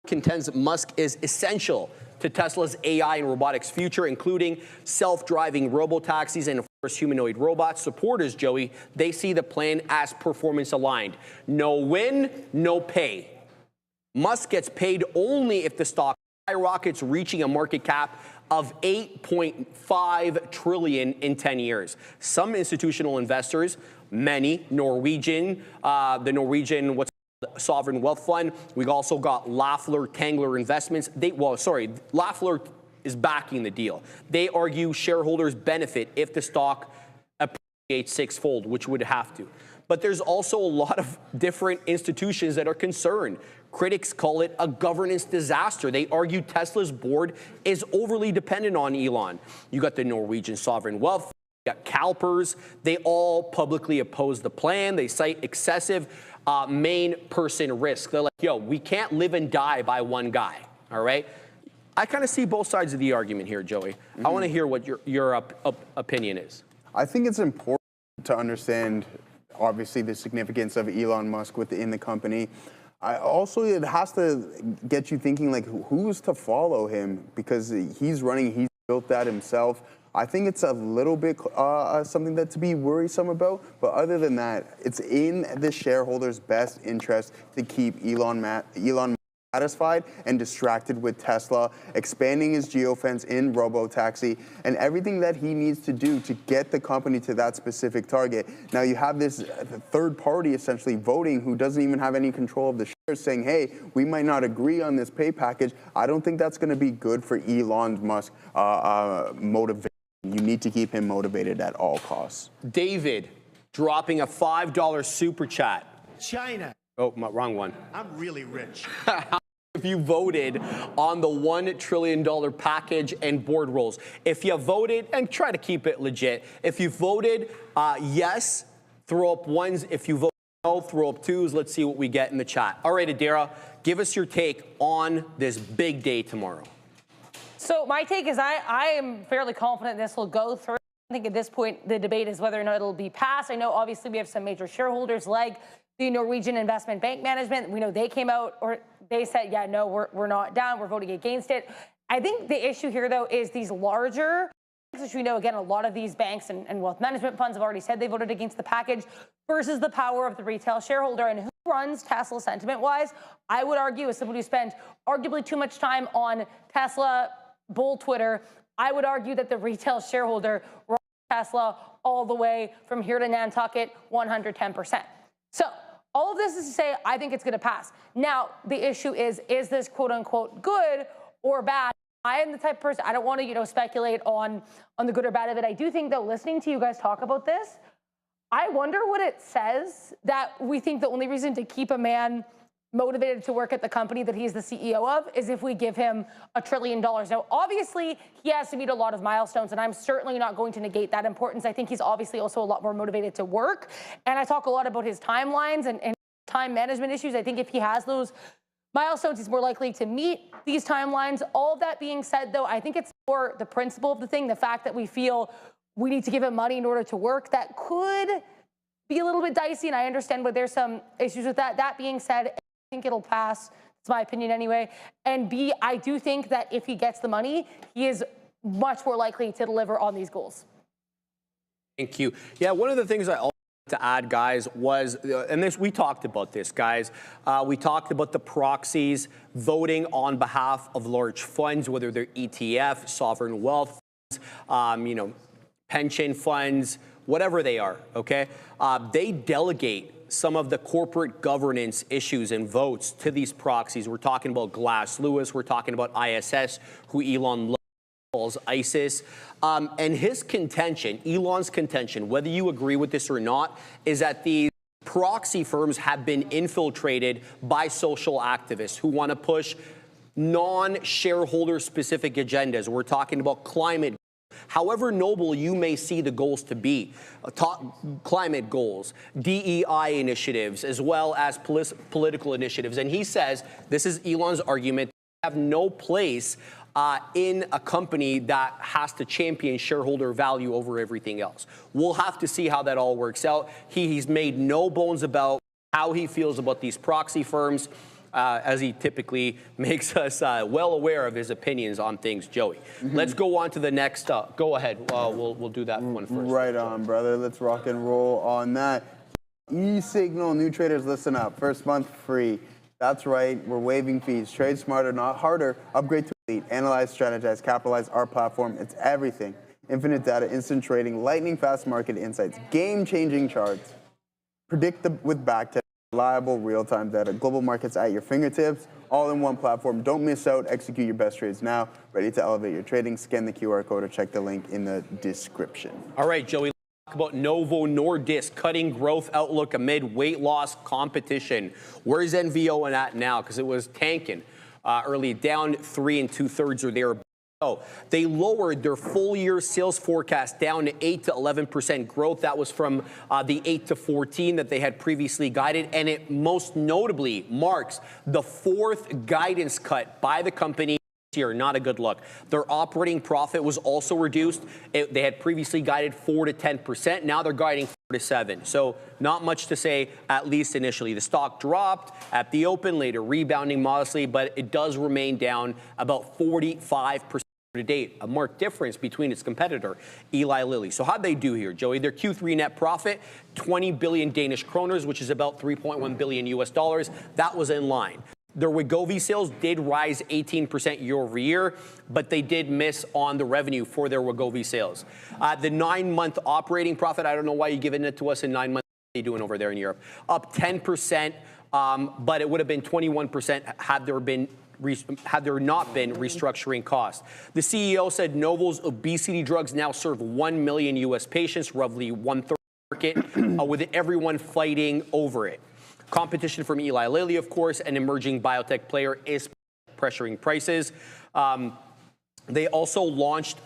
Contends that Musk is essential to Tesla's AI and robotics future, including self-driving robotaxis and, of course, humanoid robots. Supporters, Joey, they see the plan as performance aligned. No win, no pay. Musk gets paid only if the stock skyrockets, reaching a market cap of $8.5 trillion in 10 years. Some institutional investors, many Norwegian, the Norwegian sovereign wealth fund. We've also got Lafler Tangler Investments. Lafler is backing the deal. They argue shareholders benefit if the stock appreciates sixfold, which would have to. but there's also a lot of different institutions that are concerned. Critics call it a governance disaster. They argue Tesla's board is overly dependent on Elon. You got the Norwegian sovereign wealth, you got CalPERS. They all publicly oppose the plan. They cite excessive main person risk. They're like, yo, we can't live and die by one guy, all right? I kind of see both sides of the argument here, Joey. I want to hear what your opinion is. I think it's important to understand, obviously, the significance of Elon Musk within the company. It has to get you thinking, like, who's to follow him? Because he's built that himself. I think it's a little bit something that to be worrisome about. But other than that, it's in the shareholders' best interest to keep Elon satisfied and distracted with Tesla, expanding his geofence in robo-taxi, and everything that he needs to do to get the company to that specific target. Now you have this third party essentially voting who doesn't even have any control of the shares, saying, hey, we might not agree on this pay package. I don't think that's going to be good for Elon Musk motivation. You need to keep him motivated at all costs. David, dropping a $5 super chat. China. Oh, wrong one. I'm really rich. If you voted on the $1 trillion package and board roles, if you voted, and try to keep it legit, if you voted yes, throw up ones. If you vote no, throw up twos. Let's see what we get in the chat. All right, Adira, give us your take on this big day tomorrow. So my take is I am fairly confident this will go through. I think at this point the debate is whether or not it'll be passed. I know obviously we have some major shareholders like the Norwegian Investment Bank Management. We know they came out or they said, yeah, no, we're not down. We're voting against it. I think the issue here, though, is these larger, which we know, again, a lot of these banks and wealth management funds have already said they voted against the package versus the power of the retail shareholder. And who runs Tesla sentiment-wise? I would argue, as someone who spent arguably too much time on Tesla bull Twitter, I would argue that the retail shareholder runs Tesla all the way from here to Nantucket 110%. So all of this is to say, I think it's going to pass. Now, the issue is this quote unquote good or bad? I am the type of person, I don't want to, speculate on the good or bad of it. I do think, though, listening to you guys talk about this, I wonder what it says that we think the only reason to keep a man motivated to work at the company that he's the CEO of is if we give him $1 trillion. Now, obviously, he has to meet a lot of milestones, and I'm certainly not going to negate that importance. I think he's obviously also a lot more motivated to work. And I talk a lot about his timelines and time management issues. I think if he has those milestones, he's more likely to meet these timelines. All of that being said, though, I think it's more the principle of the thing, the fact that we feel we need to give him money in order to work. That could be a little bit dicey, and I understand, but there's some issues with that. That being said, I think it'll pass. It's my opinion anyway. And B, I do think that if he gets the money, he is much more likely to deliver on these goals. Thank you. Yeah, one of the things I also wanted to add, guys, was, and we talked about this, guys. We talked about the proxies voting on behalf of large funds, whether they're ETF, sovereign wealth funds, pension funds, whatever they are, okay? They delegate some of the corporate governance issues and votes to these proxies. We're talking about Glass Lewis. We're talking about ISS, who Elon calls ISIS. And his contention, Elon's contention, whether you agree with this or not, is that these proxy firms have been infiltrated by social activists who want to push non-shareholder specific agendas. We're talking about climate. However noble you may see the goals to be, climate goals, DEI initiatives, as well as political initiatives. And he says, this is Elon's argument, have no place in a company that has to champion shareholder value over everything else. We'll have to see how that all works out. He's made no bones about how he feels about these proxy firms. As he typically makes us well aware of his opinions on things, Joey. Let's go on to the next. Go ahead. We'll do that one first. Right on, brother. Let's rock and roll on that. E-Signal, new traders, listen up. First month free. That's right. We're waiving fees. Trade smarter, not harder. Upgrade to Elite. Analyze, strategize, capitalize. Our platform. It's everything. Infinite data, instant trading, lightning fast market insights, game-changing charts. Predict with backtest. Reliable real-time data, global markets at your fingertips, all in one platform. Don't miss out. Execute your best trades now. Ready to elevate your trading? Scan the QR code or check the link in the description. All right, Joey, About Novo Nordisk cutting growth outlook amid weight loss competition. Where's NVO at now? Because it was tanking early, down 3 2/3 or there. So they lowered their full year sales forecast down to 8 to 11% growth. That was from the 8 to 14 that they had previously guided. And it most notably marks the 4th guidance cut by the company year. Not a good look. Their operating profit was also reduced. They had previously guided 4 to 10%. Now they're guiding 4 to 7. So not much to say, at least initially. The stock dropped at the open, later rebounding modestly, but it does remain down about 45% to date, a marked difference between its competitor, Eli Lilly. So how'd they do here, Joey? Their Q3 net profit, 20 billion Danish kroners, which is about 3.1 billion US dollars. That was in line. Their Wegovy sales did rise 18% year over year, but they did miss on the revenue for their Wegovy sales. The 9-month operating profit, I don't know why you're giving it to us in 9 months. What are you doing over there in Europe? Up 10%, but it would have been 21% had there not been restructuring costs. The CEO said Novo's obesity drugs now serve 1 million U.S. patients, roughly 1/3 market, with everyone fighting over it. Competition from Eli Lilly, of course, an emerging biotech player, is pressuring prices. They also launched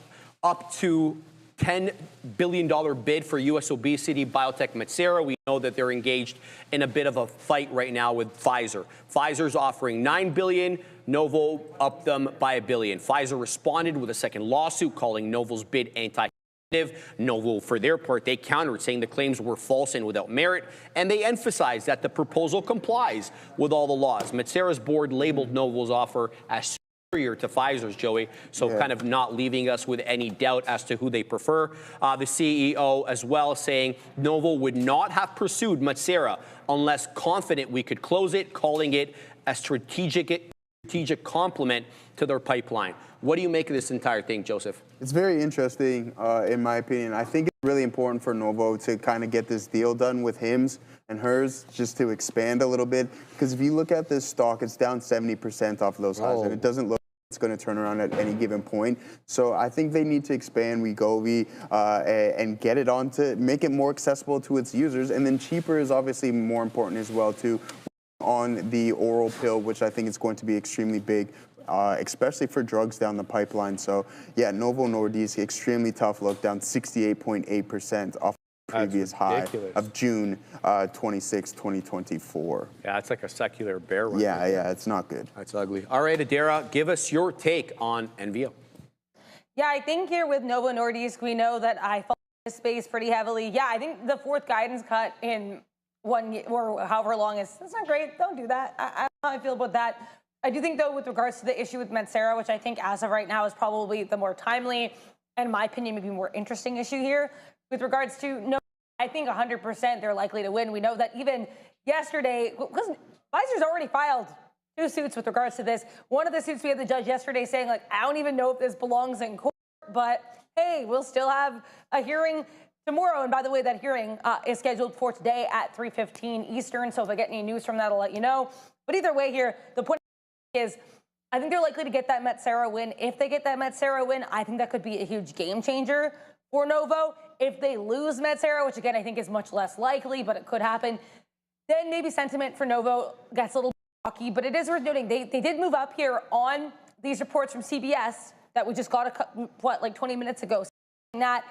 up to $10 billion bid for U.S. obesity biotech Metsera. We know that they're engaged in a bit of a fight right now with Pfizer. Pfizer's offering $9 billion. Novo upped them by $1 billion. Pfizer responded with a second lawsuit calling Novo's bid anti-competitive. Novo, for their part, they countered, saying the claims were false and without merit, and they emphasized that the proposal complies with all the laws. Metsera's board labeled Novo's offer as superior to Pfizer's, Joey, so kind of not leaving us with any doubt as to who they prefer. The CEO as well saying Novo would not have pursued Metsera unless confident we could close it, calling it a strategic complement to their pipeline. What do you make of this entire thing, Joseph? It's very interesting, in my opinion. I think it's really important for Novo to kind of get this deal done with Hims and hers, just to expand a little bit. Because if you look at this stock, it's down 70% off those highs, and it doesn't look like it's going to turn around at any given point. So I think they need to expand Wegovy and get it on to make it more accessible to its users. And then cheaper is obviously more important as well, too, on the oral pill, which I think is going to be extremely big, especially for drugs down the pipeline. So, yeah, Novo Nordisk, extremely tough look, down 68.8% off the previous high of June 26, 2024. Yeah, it's like a secular bear run. Yeah, it's not good. That's ugly. All right, Adara, give us your take on NVO. Yeah, I think here with Novo Nordisk, we know that I follow this space pretty heavily. Yeah, I think the 4th guidance cut in 1 year or however long that's not great. Don't do that. I don't know how I feel about that. I do think, though, with regards to the issue with Metsera, which I think as of right now is probably the more timely and, in my opinion, maybe more interesting issue here. With regards to no, I think 100% they're likely to win. We know that even yesterday, because Pfizer's already filed 2 suits with regards to this. One of the suits we had the judge yesterday saying, like, I don't even know if this belongs in court, but hey, we'll still have a hearing tomorrow. And by the way, that hearing is scheduled for today at 3:15 Eastern. So if I get any news from that, I'll let you know. But either way here, the point is I think they're likely to get that Metsera win. If they get that Metsera win, I think that could be a huge game changer for Novo. If they lose Metsera, which again I think is much less likely, but it could happen, then maybe sentiment for Novo gets a little rocky. But it is worth noting they did move up here on these reports from CBS that we just got like 20 minutes ago. That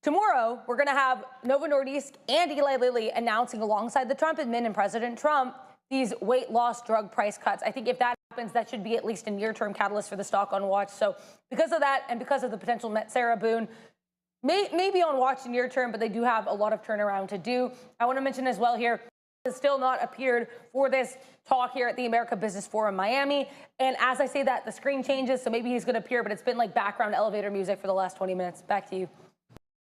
tomorrow we're going to have Novo Nordisk and Eli Lilly announcing alongside the Trump admin and President Trump these weight loss drug price cuts. I think if that happens, that should be at least a near-term catalyst for the stock on watch. So because of that and because of the potential Metsera boon, maybe on watch near term, but they do have a lot of turnaround to do. I want to mention as well here, has still not appeared for this talk here at the America Business Forum Miami. And as I say that, the screen changes, so maybe he's going to appear, but it's been like background elevator music for the last 20 minutes. Back to you.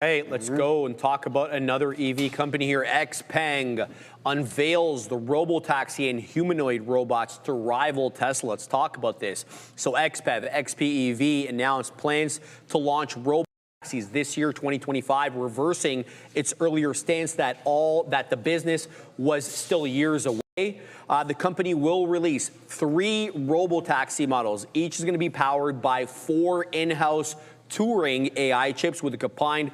Hey, let's go and talk about another EV company here. XPeng unveils the robotaxi and humanoid robots to rival Tesla. Let's talk about this. So XPEV announced plans to launch robotaxis this year, 2025, reversing its earlier stance that the business was still years away. The company will release 3 robotaxi models. Each is going to be powered by 4 in-house Turing AI chips with a combined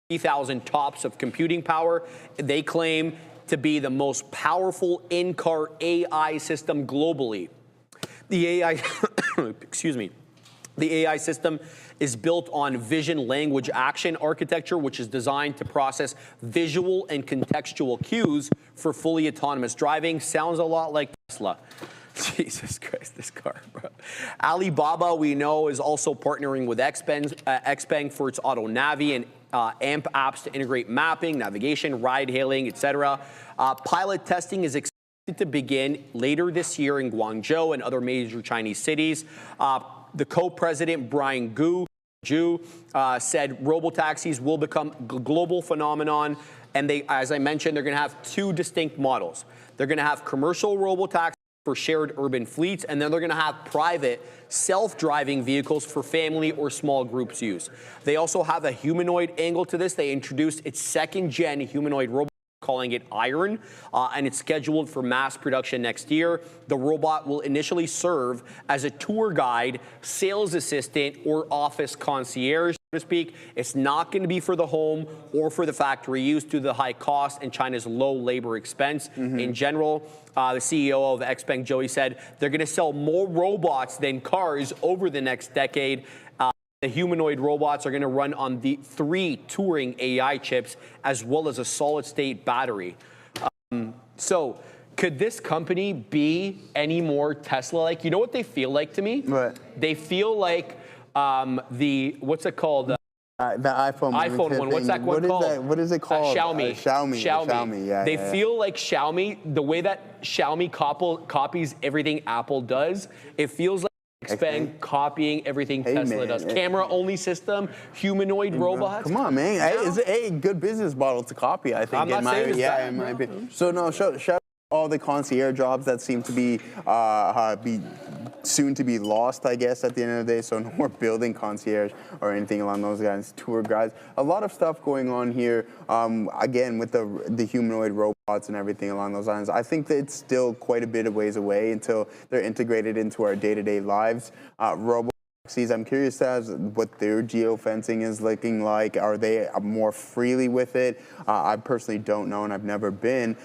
3,000 TOPS of computing power. They claim to be the most powerful in-car AI system globally. The AI, excuse me, the AI system is built on vision language action architecture, which is designed to process visual and contextual cues for fully autonomous driving. Sounds a lot like Tesla. Jesus Christ, this car, bro. Alibaba, we know, is also partnering with XPeng for its Auto Navi and AMP apps to integrate mapping, navigation, ride-hailing, etc. Pilot testing is expected to begin later this year in Guangzhou and other major Chinese cities. The co-president, Brian Gu, said robotaxis will become a global phenomenon. And they, as I mentioned, they're going to have two distinct models. They're going to have commercial robotaxis for shared urban fleets, and then they're going to have private self-driving vehicles for family or small groups use. They also have a humanoid angle to this. They introduced its second-gen humanoid robot, calling it Iron, and it's scheduled for mass production next year. The robot will initially serve as a tour guide, sales assistant, or office concierge, so to speak. It's not going to be for the home or for the factory use due to the high cost and China's low labor expense in general. The CEO of XPeng, Joey, said they're going to sell more robots than cars over the next decade. The humanoid robots are going to run on the 3 Turing AI chips as well as a solid-state battery. So could this company be any more Tesla-like? You know what they feel like to me? What? They feel like what's it called? The iPhone one. What's that one called? What is it called? Xiaomi. Xiaomi. Yeah. They feel like Xiaomi. The way that Xiaomi copies everything Apple does, it feels like XPeng copying everything Tesla does. Camera-only system, humanoid robots. Come on, man. Hey, it's a good business model to copy, I think. I'm not saying it's bad. In my opinion. So no, shout out all the concierge jobs that seem to be soon to be lost, I guess, at the end of the day. So no more building concierge or anything along those lines. Tour guides. A lot of stuff going on here. Again, with the humanoid robots and everything along those lines. I think that it's still quite a bit of ways away until they're integrated into our day-to-day lives. Robotaxis, I'm curious as what their geofencing is looking like. Are they more freely with it? I personally don't know, and I've never been.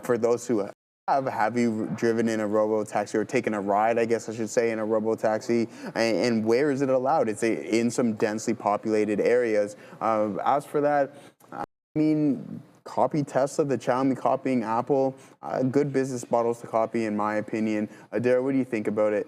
For those who have you driven in a robo-taxi or taken a ride, I guess I should say, in a robo-taxi? And where is it allowed? It's in some densely populated areas. As for that, I mean, copy Tesla, the Xiaomi copying Apple, good business models to copy, in my opinion. Adair, what do you think about it?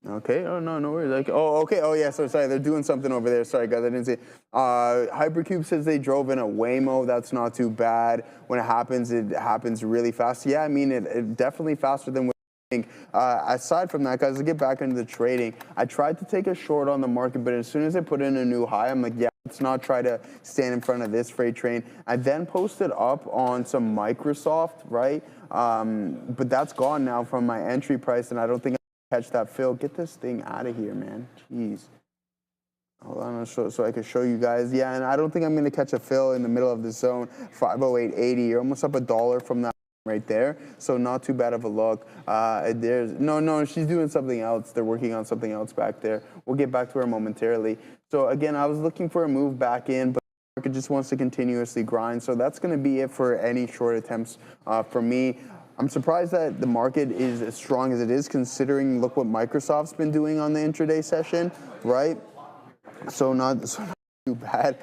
Okay. Oh, no worries. Like, oh, okay. Oh, yeah. So sorry, they're doing something over there. Sorry, guys, I didn't see. Hypercube says they drove in a Waymo. That's not too bad. When it happens really fast. Yeah, I mean, it definitely faster than what I think. Aside from that, guys, let's get back into the trading. I tried to take a short on the market, but as soon as I put in a new high, I'm like, yeah, let's not try to stand in front of this freight train. I then posted up on some Microsoft, right? But that's gone now from my entry price, and I don't think catch that fill. Get this thing out of here, man. Jeez. Hold on, so I can show you guys. Yeah, and I don't think I'm going to catch a fill in the middle of the zone. 508.80. You're almost up $1 from that right there. So not too bad of a look. No, she's doing something else. They're working on something else back there. We'll get back to her momentarily. So again, I was looking for a move back in, but the market just wants to continuously grind. So that's going to be it for any short attempts for me. I'm surprised that the market is as strong as it is, considering look what Microsoft's been doing on the intraday session, right? So not too bad.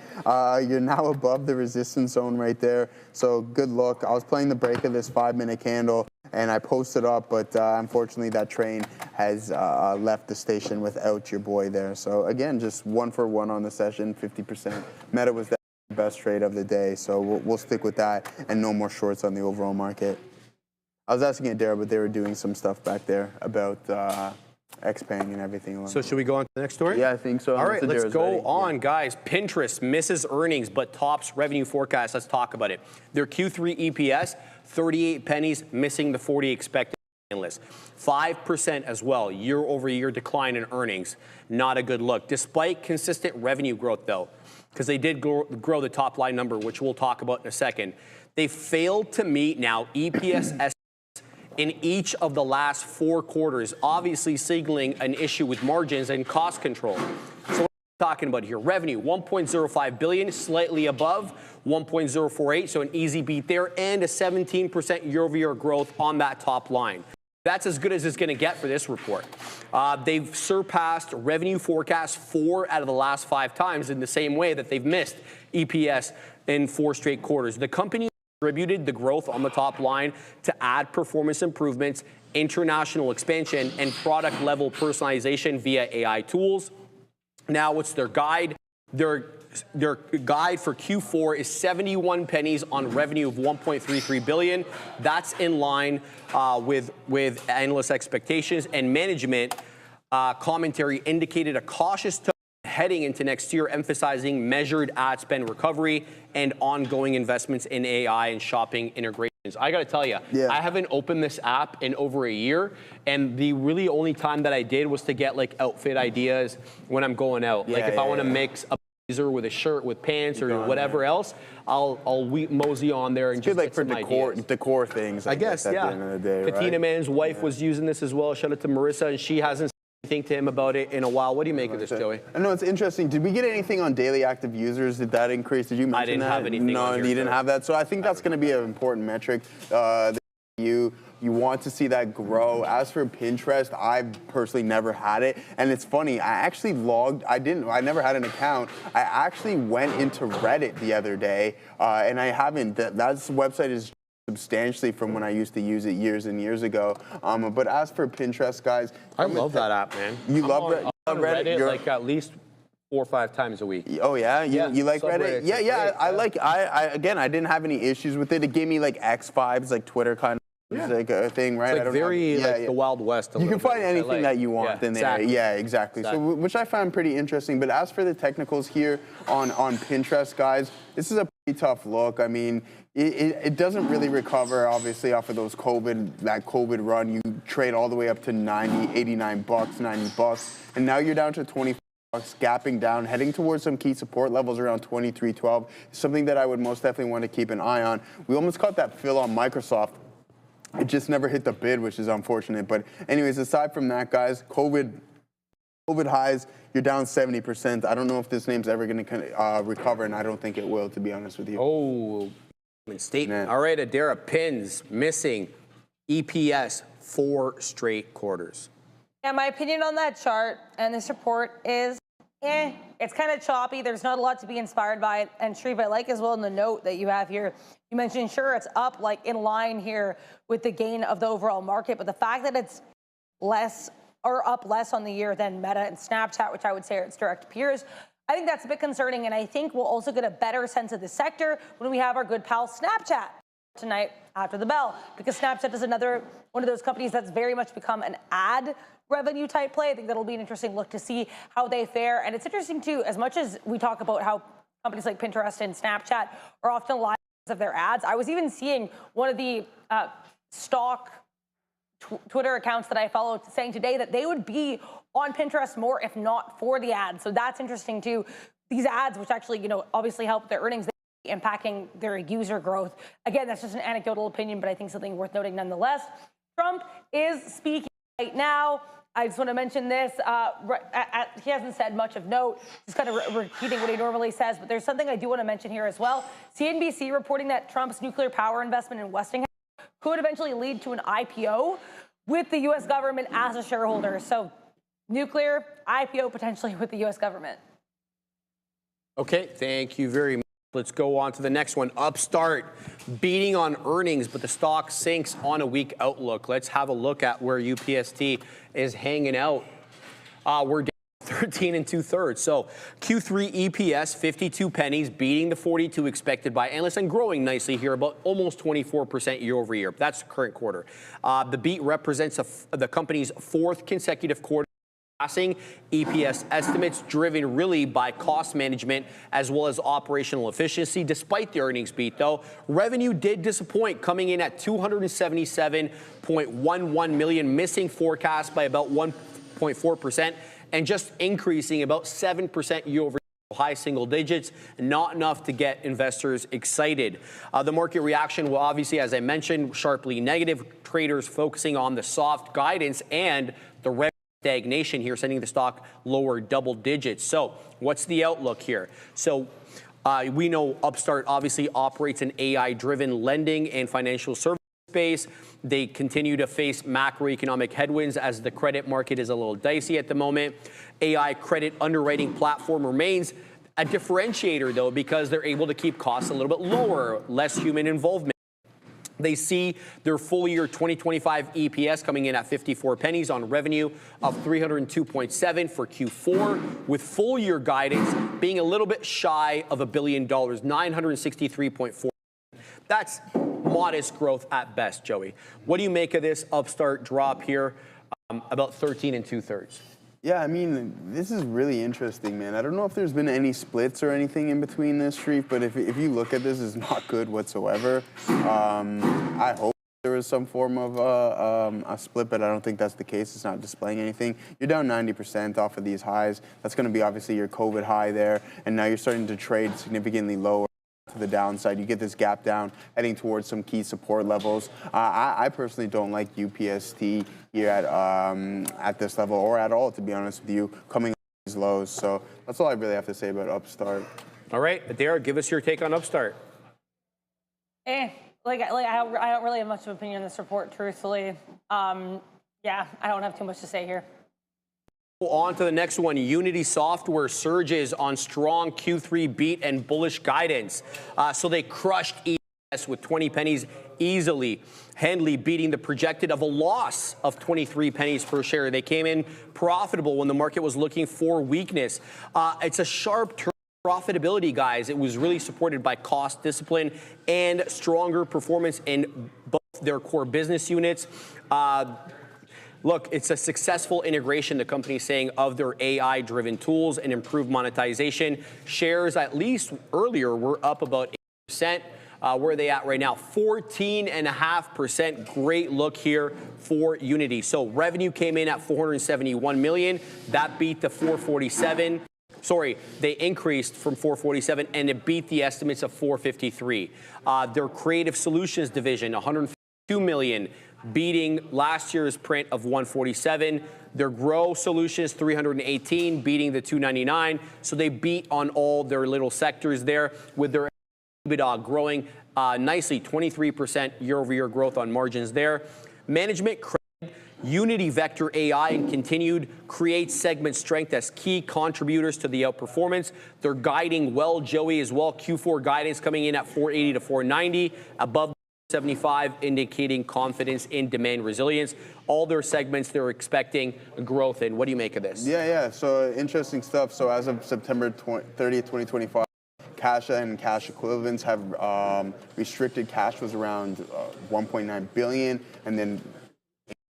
You're now above the resistance zone right there. So good luck. I was playing the break of this 5-minute candle, and I posted up, but unfortunately that train has left the station without your boy there. So again, just 1 for 1 on the session, 50%. Meta was the best trade of the day, so we'll stick with that, and no more shorts on the overall market. I was asking Adair, but they were doing some stuff back there about XPeng and everything. So should we go on to the next story? Yeah, I think so. All right, let's go on, guys. Pinterest misses earnings, but tops revenue forecast. Let's talk about it. Their Q3 EPS, 38 pennies, missing the 40 expected. Analyst. 5% as well, year-over-year decline in earnings. Not a good look, despite consistent revenue growth, though, because they did grow the top line number, which we'll talk about in a second. They failed to meet now EPS estimates in each of the last 4 quarters, obviously signaling an issue with margins and cost control. So talking about here? Revenue, 1.05 billion, slightly above 1.048, so an easy beat there, and a 17% year-over-year growth on that top line. That's as good as it's going to get for this report. They've surpassed revenue forecasts 4 out of the last 5 times in the same way that they've missed EPS in 4 straight quarters. The company attributed the growth on the top line to ad performance improvements, international expansion, and product-level personalization via AI tools. Now, what's their guide? Their guide for Q4 is 71 pennies on revenue of 1.33 billion. That's in line with analyst expectations, and management commentary indicated a cautious tone heading into next year, emphasizing measured ad spend recovery and ongoing investments in AI and shopping integrations. I got to tell you, I haven't opened this app in over a year, and the really only time that I did was to get like outfit ideas when I'm going out. Like if I want to mix a blazer with a shirt with pants or whatever else, I'll mosey on there and just like get for some decor things. I guess, at the end of the day, Katina right? Mann's wife was using this as well. Shout out to Marissa, and she hasn't said anything to him about it in a while. What do you make of this, Joey? I know it's interesting. Did we get anything on daily active users? Did that increase? Did you mention that? I didn't have anything. No, you didn't have that. So I think that's going to be an important metric. You want to see that grow. As for Pinterest, I've personally never had it, and it's funny. I actually I never had an account. I actually went into Reddit the other day, and I haven't. That website is substantially from when I used to use it years and years ago. But as for Pinterest, guys, I love that app, man. You love Reddit? Reddit like at least 4 or 5 times a week. Oh yeah, you like Reddit? Yeah, great. I didn't have any issues with it. It gave me like X vibes, like Twitter kind of. It's like a thing, right? It's like the Wild West. You can find anything that you want in there. Exactly. Yeah, exactly. So, which I find pretty interesting. But as for the technicals here on Pinterest, guys, this is a pretty tough look. I mean, it doesn't really recover, obviously, off of that COVID run. You trade all the way up to 90, 89 bucks, 90 bucks, and now you're down to 20. Gapping down, heading towards some key support levels around 23.12. Something that I would most definitely want to keep an eye on. We almost caught that fill on Microsoft. It just never hit the bid, which is unfortunate. But anyways, aside from that, guys, COVID highs, you're down 70%. I don't know if this name's ever going to recover, and I don't think it will, to be honest with you. Oh, statement. All right, Adara, pins missing EPS 4 straight quarters. Yeah, my opinion on that chart and this report is, it's kind of choppy. There's not a lot to be inspired by it. And Shreve, I like as well in the note that you have here, you mentioned, sure, it's up like in line here with the gain of the overall market, but the fact that it's less or up less on the year than Meta and Snapchat, which I would say are its direct peers, I think that's a bit concerning. And I think we'll also get a better sense of the sector when we have our good pal Snapchat tonight after the bell, because Snapchat is another one of those companies that's very much become an ad revenue type play. I think that'll be an interesting look to see how they fare. And it's interesting too, as much as we talk about how companies like Pinterest and Snapchat are often liars of their ads, I was even seeing one of the stock Twitter accounts that I follow saying today that they would be on Pinterest more if not for the ads. So that's interesting too. These ads, which actually, obviously help their earnings, impacting their user growth. Again, that's just an anecdotal opinion, but I think something worth noting nonetheless. Trump is speaking right now. I just want to mention this. He hasn't said much of note, just kind of repeating what he normally says, but there's something I do want to mention here as well. CNBC reporting that Trump's nuclear power investment in Westinghouse could eventually lead to an IPO with the U.S. government as a shareholder. So nuclear IPO potentially with the U.S. government. Okay, thank you very much. Let's go on to the next one. Upstart beating on earnings, but the stock sinks on a weak outlook. Let's have a look at where UPST is hanging out. We're down 13 2/3. So Q3 EPS 52 pennies, beating the 42 expected by analysts and growing nicely here, about almost 24% year over year. That's the current quarter. The beat represents the company's 4th consecutive quarter passing EPS estimates, driven really by cost management as well as operational efficiency. Despite the earnings beat, though, revenue did disappoint, coming in at $277.11 million, missing forecast by about 1.4%, and just increasing about 7% year over year. High single digits, not enough to get investors excited. The market reaction will obviously, as I mentioned, sharply negative. Traders focusing on the soft guidance and the revenue stagnation here, sending the stock lower double digits. So what's the outlook here? So we know Upstart obviously operates an AI-driven lending and financial service space. They continue to face macroeconomic headwinds as the credit market is a little dicey at the moment. AI credit underwriting platform remains a differentiator, though, because they're able to keep costs a little bit lower, less human involvement. They see their full year 2025 EPS coming in at 54 pennies on revenue of 302.7 for Q4, with full year guidance being a little bit shy of $1 billion, 963.4. That's modest growth at best, Joey. What do you make of this Upstart drop here, about 13 2/3? Yeah, I mean, this is really interesting, man. I don't know if there's been any splits or anything in between this, Shreve, but if you look at this, it's not good whatsoever. I hope there was some form of a split, but I don't think that's the case. It's not displaying anything. You're down 90% off of these highs. That's going to be obviously your COVID high there, and now you're starting to trade significantly lower to the downside. You get this gap down heading towards some key support levels. I personally don't like UPST here at this level or at all, to be honest with you, coming off these lows. So that's all I really have to say about Upstart. All right, Adair, give us your take on Upstart. I don't really have much of an opinion on this report, truthfully. Yeah, I don't have too much to say here. On to the next one. Unity Software surges on strong Q3 beat and bullish guidance. So they crushed EPS with 20 pennies easily, handily beating the projected of a loss of 23 pennies per share. They came in profitable when the market was looking for weakness. It's a sharp turn in profitability, guys. It was really supported by cost discipline and stronger performance in both their core business units. Look, it's a successful integration, the company's saying, of their AI-driven tools and improved monetization. Shares, at least earlier, were up about 8%. Where are they at right now? 14.5%. Great look here for Unity. So revenue came in at $471 million. That beat the 447. Sorry, they increased from 447, and it beat the estimates of 453. Their creative solutions division, $152 million. Beating last year's print of 147. Their grow solutions 318, beating the 299. So they beat on all their little sectors there, with their EBITDA growing nicely, 23% year-over-year growth on margins there. Management credit Unity Vector AI and continued create segment strength as key contributors to the outperformance. They're guiding well, Joey, as well. Q4 guidance coming in at 480 to 490, above 75, indicating confidence in demand resilience. All their segments they're expecting growth in. What do you make of this? Yeah. So interesting stuff. So as of September 30th, 2025, cash and cash equivalents have restricted cash was around 1.9 billion, and then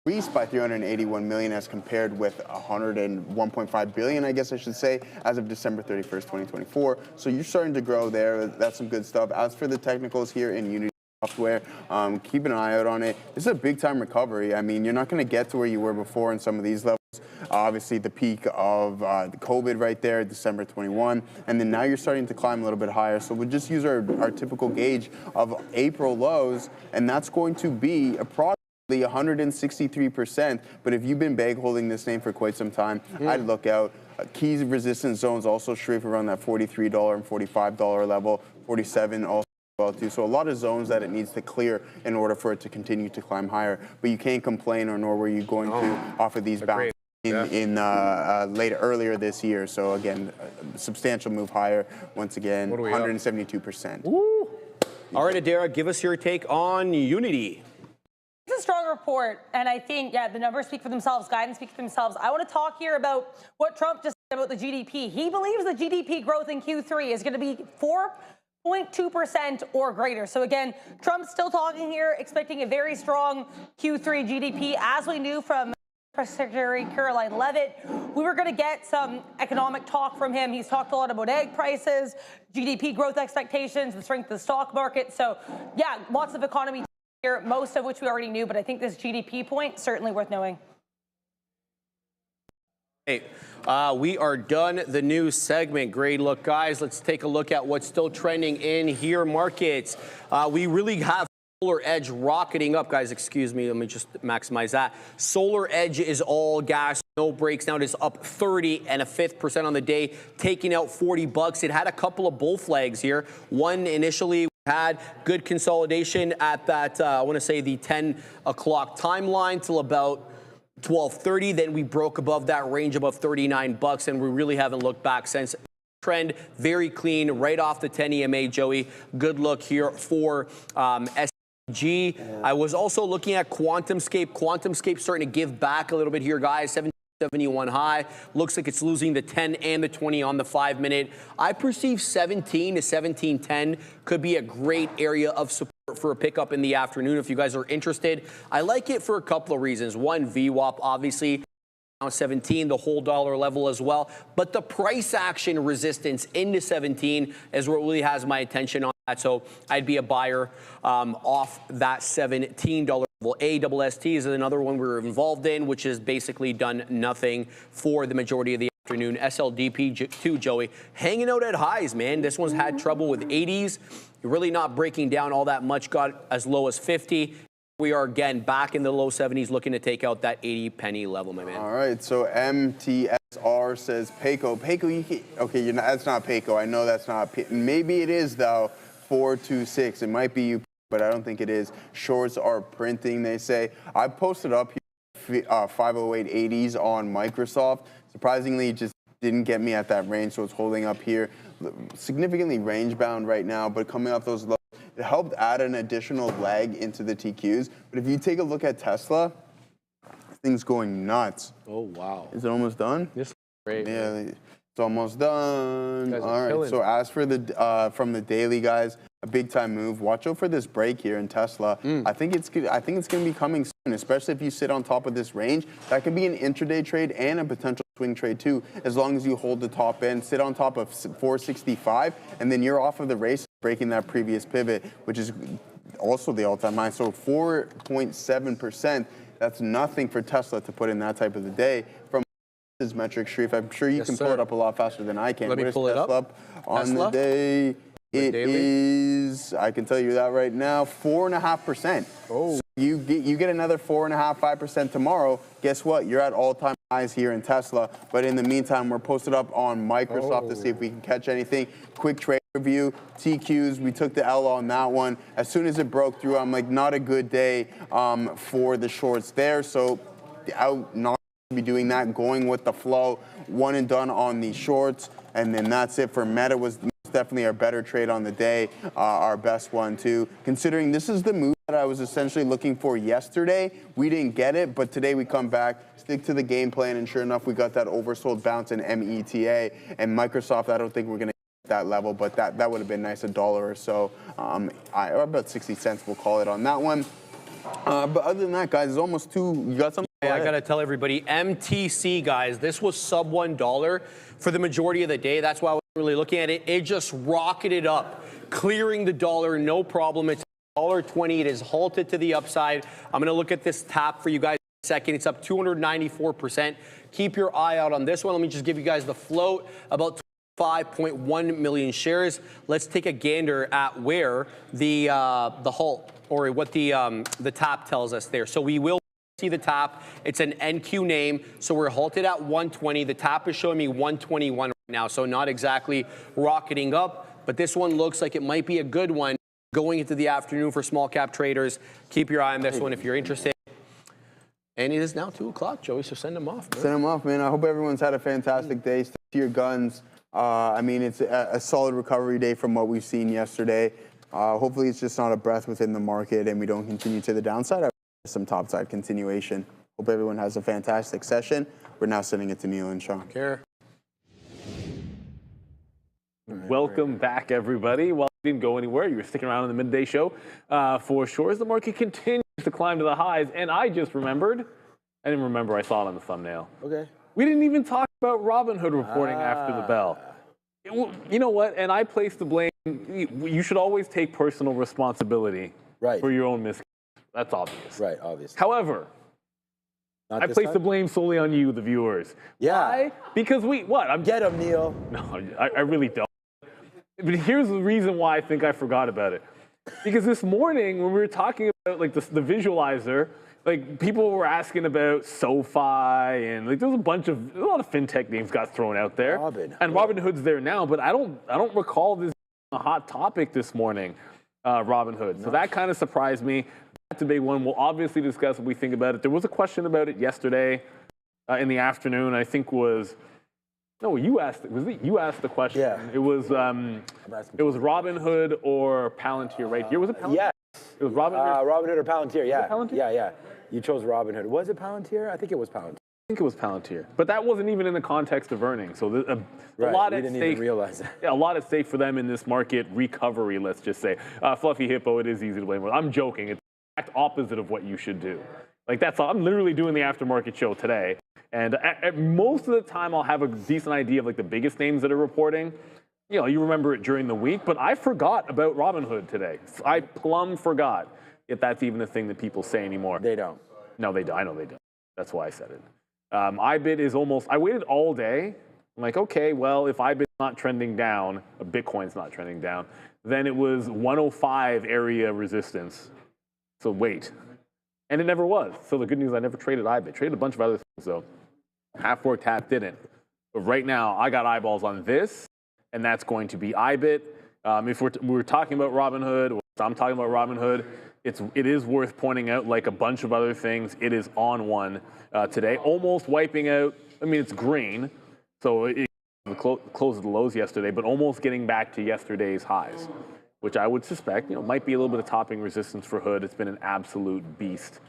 increased by 381 million as compared with 101.5 billion, I guess I should say, as of December 31st, 2024. So you're starting to grow there. That's some good stuff. As for the technicals here in Unity Software, keep an eye out on it. This is a big time recovery. I mean, you're not going to get to where you were before in some of these levels. Obviously, the peak of the COVID right there, December 21, and then now you're starting to climb a little bit higher. So we'll just use our typical gauge of April lows, and that's going to be approximately 163%. But if you've been bag holding this name for quite some time, I'd look out. Key resistance zones also shrink around that $43 and $45 level, 47 also. Well, too. So a lot of zones that it needs to clear in order for it to continue to climb higher. But you can't complain, or nor were you going to off of these bounces earlier this year. So again, a substantial move higher once again, 172%. All right, Adara, give us your take on Unity. It's a strong report, and I think, the numbers speak for themselves, guidance speaks for themselves. I want to talk here about what Trump just said about the GDP. He believes the GDP growth in Q3 is going to be 4.2% or greater. So again, Trump's still talking here, expecting a very strong Q3 GDP. As we knew from Press Secretary Caroline Leavitt, we were going to get some economic talk from him. He's talked a lot about egg prices, GDP growth expectations, the strength of the stock market. So lots of economy here, most of which we already knew, but I think this GDP point, certainly worth knowing. Hey, we are done the news segment. Great look, guys. Let's take a look at what's still trending in here markets. We really have Solar Edge rocketing up, guys. Excuse me. Let me just maximize that. Solar Edge is all gas, no breaks. Now it is up 30.1% on the day, taking out $40. It had a couple of bull flags here. One initially had good consolidation at that, I want to say the 10 o'clock timeline till about 12:30. Then we broke above that range above $39, and we really haven't looked back since. Trend very clean right off the 10 EMA, Joey. Good look here for SPG. I was also looking at QuantumScape. QuantumScape starting to give back a little bit here, guys. 71 high. Looks like it's losing the 10 and the 20 on the 5-minute. I perceive 17 to 17.10 could be a great area of support for a pickup in the afternoon if you guys are interested. I like it for a couple of reasons. One, VWAP, obviously. 17, the whole dollar level as well. But the price action resistance into 17 is what really has my attention on that. So I'd be a buyer off that $17 level. ASST is another one we're involved in, which has basically done nothing for the majority of the afternoon. SLDP2, Joey, hanging out at highs, man. This one's had trouble with 80s. Really not breaking down all that much. Got as low as 50. We are, again, back in the low 70s looking to take out that 80 penny level, my man. All right, so MTSR says Payco. Payco, okay, that's not Payco. I know that's not. Maybe it is, though. 426. It might be you, but I don't think it is. Shorts are printing, they say. I posted up here 508.80s on Microsoft. Surprisingly, it just didn't get me at that range, so it's holding up here. Significantly range bound right now, but coming off those lows. It helped add an additional leg into the TQs. But if you take a look at Tesla, thing's going nuts. Oh, wow. Is it almost done? This is great. Yeah, it's almost done. All right, killing. so as for the from the daily, guys, a big time move. Watch out for this break here in Tesla. I think it's going to be coming soon, especially if you sit on top of this range. That could be an intraday trade and a potential swing trade too, as long as you hold the top end, sit on top of 465, and then you're off of the race, breaking that previous pivot, which is also the all-time high. So 4.7%. That's nothing for Tesla to put in that type of the day. From this metric, Sharif, I'm sure you can pull it up a lot faster than I can. Let me pull it up. On the day, it is, I can tell you that right now, 4.5%. Oh. So you get another 4.5%, 5% tomorrow. Guess what? You're at all-time highs here in Tesla. But in the meantime, we're posted up on Microsoft to see if we can catch anything. Quick trade review, TQs, we took the L on that one. As soon as it broke through, I'm like, not a good day for the shorts there. So out, not be doing that, going with the flow, one and done on the shorts. And then that's it for Meta. Was definitely our better trade on the day, our best one too. Considering this is the move that I was essentially looking for yesterday, we didn't get it, but today we come back, stick to the game plan, and sure enough, we got that oversold bounce in META. And Microsoft, I don't think we're going to get that level, but that would have been nice, $1 or so, or about 60 cents, we'll call it on that one. But other than that, guys, it's almost two. You got something? Hey, I got to tell everybody, MTC, guys, this was sub $1 for the majority of the day. That's why I was really looking at it. It just rocketed up, clearing the dollar, no problem. It's $1.20. It is halted to the upside. I'm going to look at this tap for you guys in a second. It's up 294%. Keep your eye out on this one. Let me just give you guys the float, about 5.1 million shares. Let's take a gander at where the halt, or what the tap tells us there. So we will see the tap. It's an NQ name, so we're halted at 120. The tap is showing me 121 right now, so not exactly rocketing up, but this one looks like it might be a good one going into the afternoon for small cap traders. Keep your eye on this one if you're interested. And it is now 2 o'clock, Joey, so send them off, bro. Send them off, man. I hope everyone's had a fantastic day. Stick to your guns. I mean, it's a solid recovery day from what we've seen yesterday. Hopefully it's just not a breath within the market and we don't continue to the downside. Some topside continuation. Hope everyone has a fantastic session. We're now sending it to Neil and Sean. Care. Welcome back, everybody. Well, you didn't go anywhere. You were sticking around in the midday show for sure. As the market continues to climb to the highs, and I just remembered, I didn't remember I saw it on the thumbnail. Okay. We didn't even talk about Robinhood reporting after the bell. You know what? And I place the blame. You should always take personal responsibility for your own mistakes. That's obvious. Right, obvious. However, I place the blame solely on you, the viewers. Yeah. Why? Because Get him, Neil. No, I really don't. But here's the reason why I think I forgot about it. Because this morning when we were talking about like the visualizer, like people were asking about SoFi and like there's a lot of fintech names got thrown out there. And Robinhood's there now, but I don't recall this being a hot topic this morning, Robinhood. So that kind of surprised me. That's a big one. We'll obviously discuss what we think about it. There was a question about it yesterday in the afternoon. I think you asked the question. Yeah. It was Robinhood or Palantir, right here. Was it Palantir? Yeah. It was Robinhood. Robinhood or Palantir, yeah. Palantir? Yeah. You chose Robinhood. Was it Palantir? I think it was Palantir. I think it was Palantir. But that wasn't even in the context of earnings. So a Right, lot we at didn't stake. even realize that. Yeah, a lot at stake for them in this market recovery, let's just say. Fluffy Hippo, it is easy to blame. I'm joking. It's the exact opposite of what you should do. Like I'm literally doing the aftermarket show today. And most of the time I'll have a decent idea of like the biggest names that are reporting. You know, you remember it during the week, but I forgot about Robinhood today. I plumb forgot if that's even a thing that people say anymore. They don't. No, they don't. I know they don't. That's why I said it. IBIT is I waited all day. I'm like, okay, well, if IBIT's not trending down, Bitcoin's not trending down, then it was 105 area resistance. So wait. And it never was. So the good news, I never traded IBIT. Traded a bunch of other things, though. Half worked, half didn't. But right now, I got eyeballs on this, and that's going to be IBIT. If we're talking about Robinhood, or I'm talking about Robinhood, it is worth pointing out, like a bunch of other things, it is on one today, almost wiping out. I mean, it's green, so it closed at the lows yesterday, but almost getting back to yesterday's highs, which I would suspect, might be a little bit of topping resistance for Hood. It's been an absolute beast,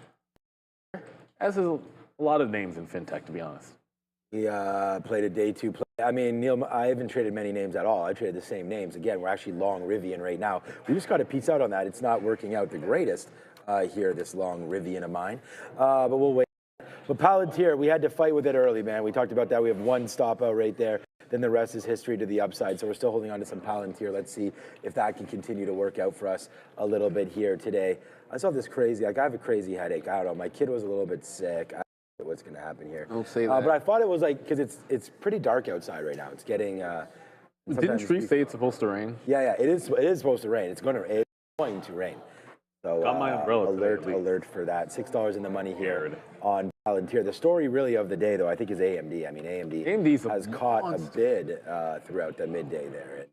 as is a lot of names in fintech, to be honest. We played a day two play. I mean, Neil, I haven't traded many names at all. I traded the same names. Again, we're actually long Rivian right now. We just got a piece out on that. It's not working out the greatest here, this long Rivian of mine. But we'll wait. But Palantir, we had to fight with it early, man. We talked about that. We have one stop out right there. Then the rest is history to the upside. So we're still holding on to some Palantir. Let's see if that can continue to work out for us a little bit here today. I saw this crazy, I have a crazy headache. I don't know. My kid was a little bit sick. I don't know what's going to happen here. Don't say that. But I thought it was like, because it's pretty dark outside right now. It's getting. Didn't Tree say it's supposed to rain? Yeah. It is supposed to rain. It's going to rain. So got my umbrella alert for that. $6 in the money here on Palantir. The story really of the day, though, I think is AMD. I mean, AMD has caught a bid throughout the midday there.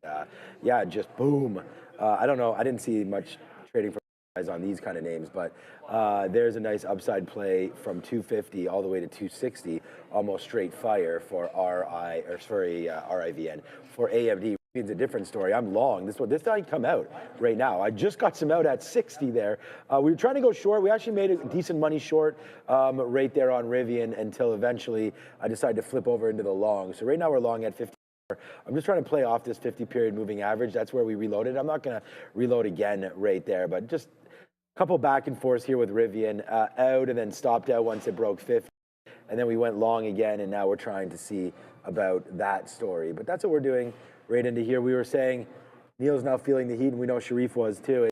And, just boom. I don't know. I didn't see much trading for on these kind of names, but there's a nice upside play from 250 all the way to 260, almost straight fire for RIVN. For AMD, it's a different story. I'm long. This didn't come out right now. I just got some out at 60 there. We were trying to go short. We actually made a decent money short right there on Rivian until eventually I decided to flip over into the long. So right now we're long at 50. I'm just trying to play off this 50-period moving average. That's where we reloaded. I'm not going to reload again right there, but just a couple back and forth here with Rivian out and then stopped out once it broke 50. And then we went long again, and now we're trying to see about that story. But that's what we're doing right into here. We were saying Neil's now feeling the heat, and we know Sharif was too.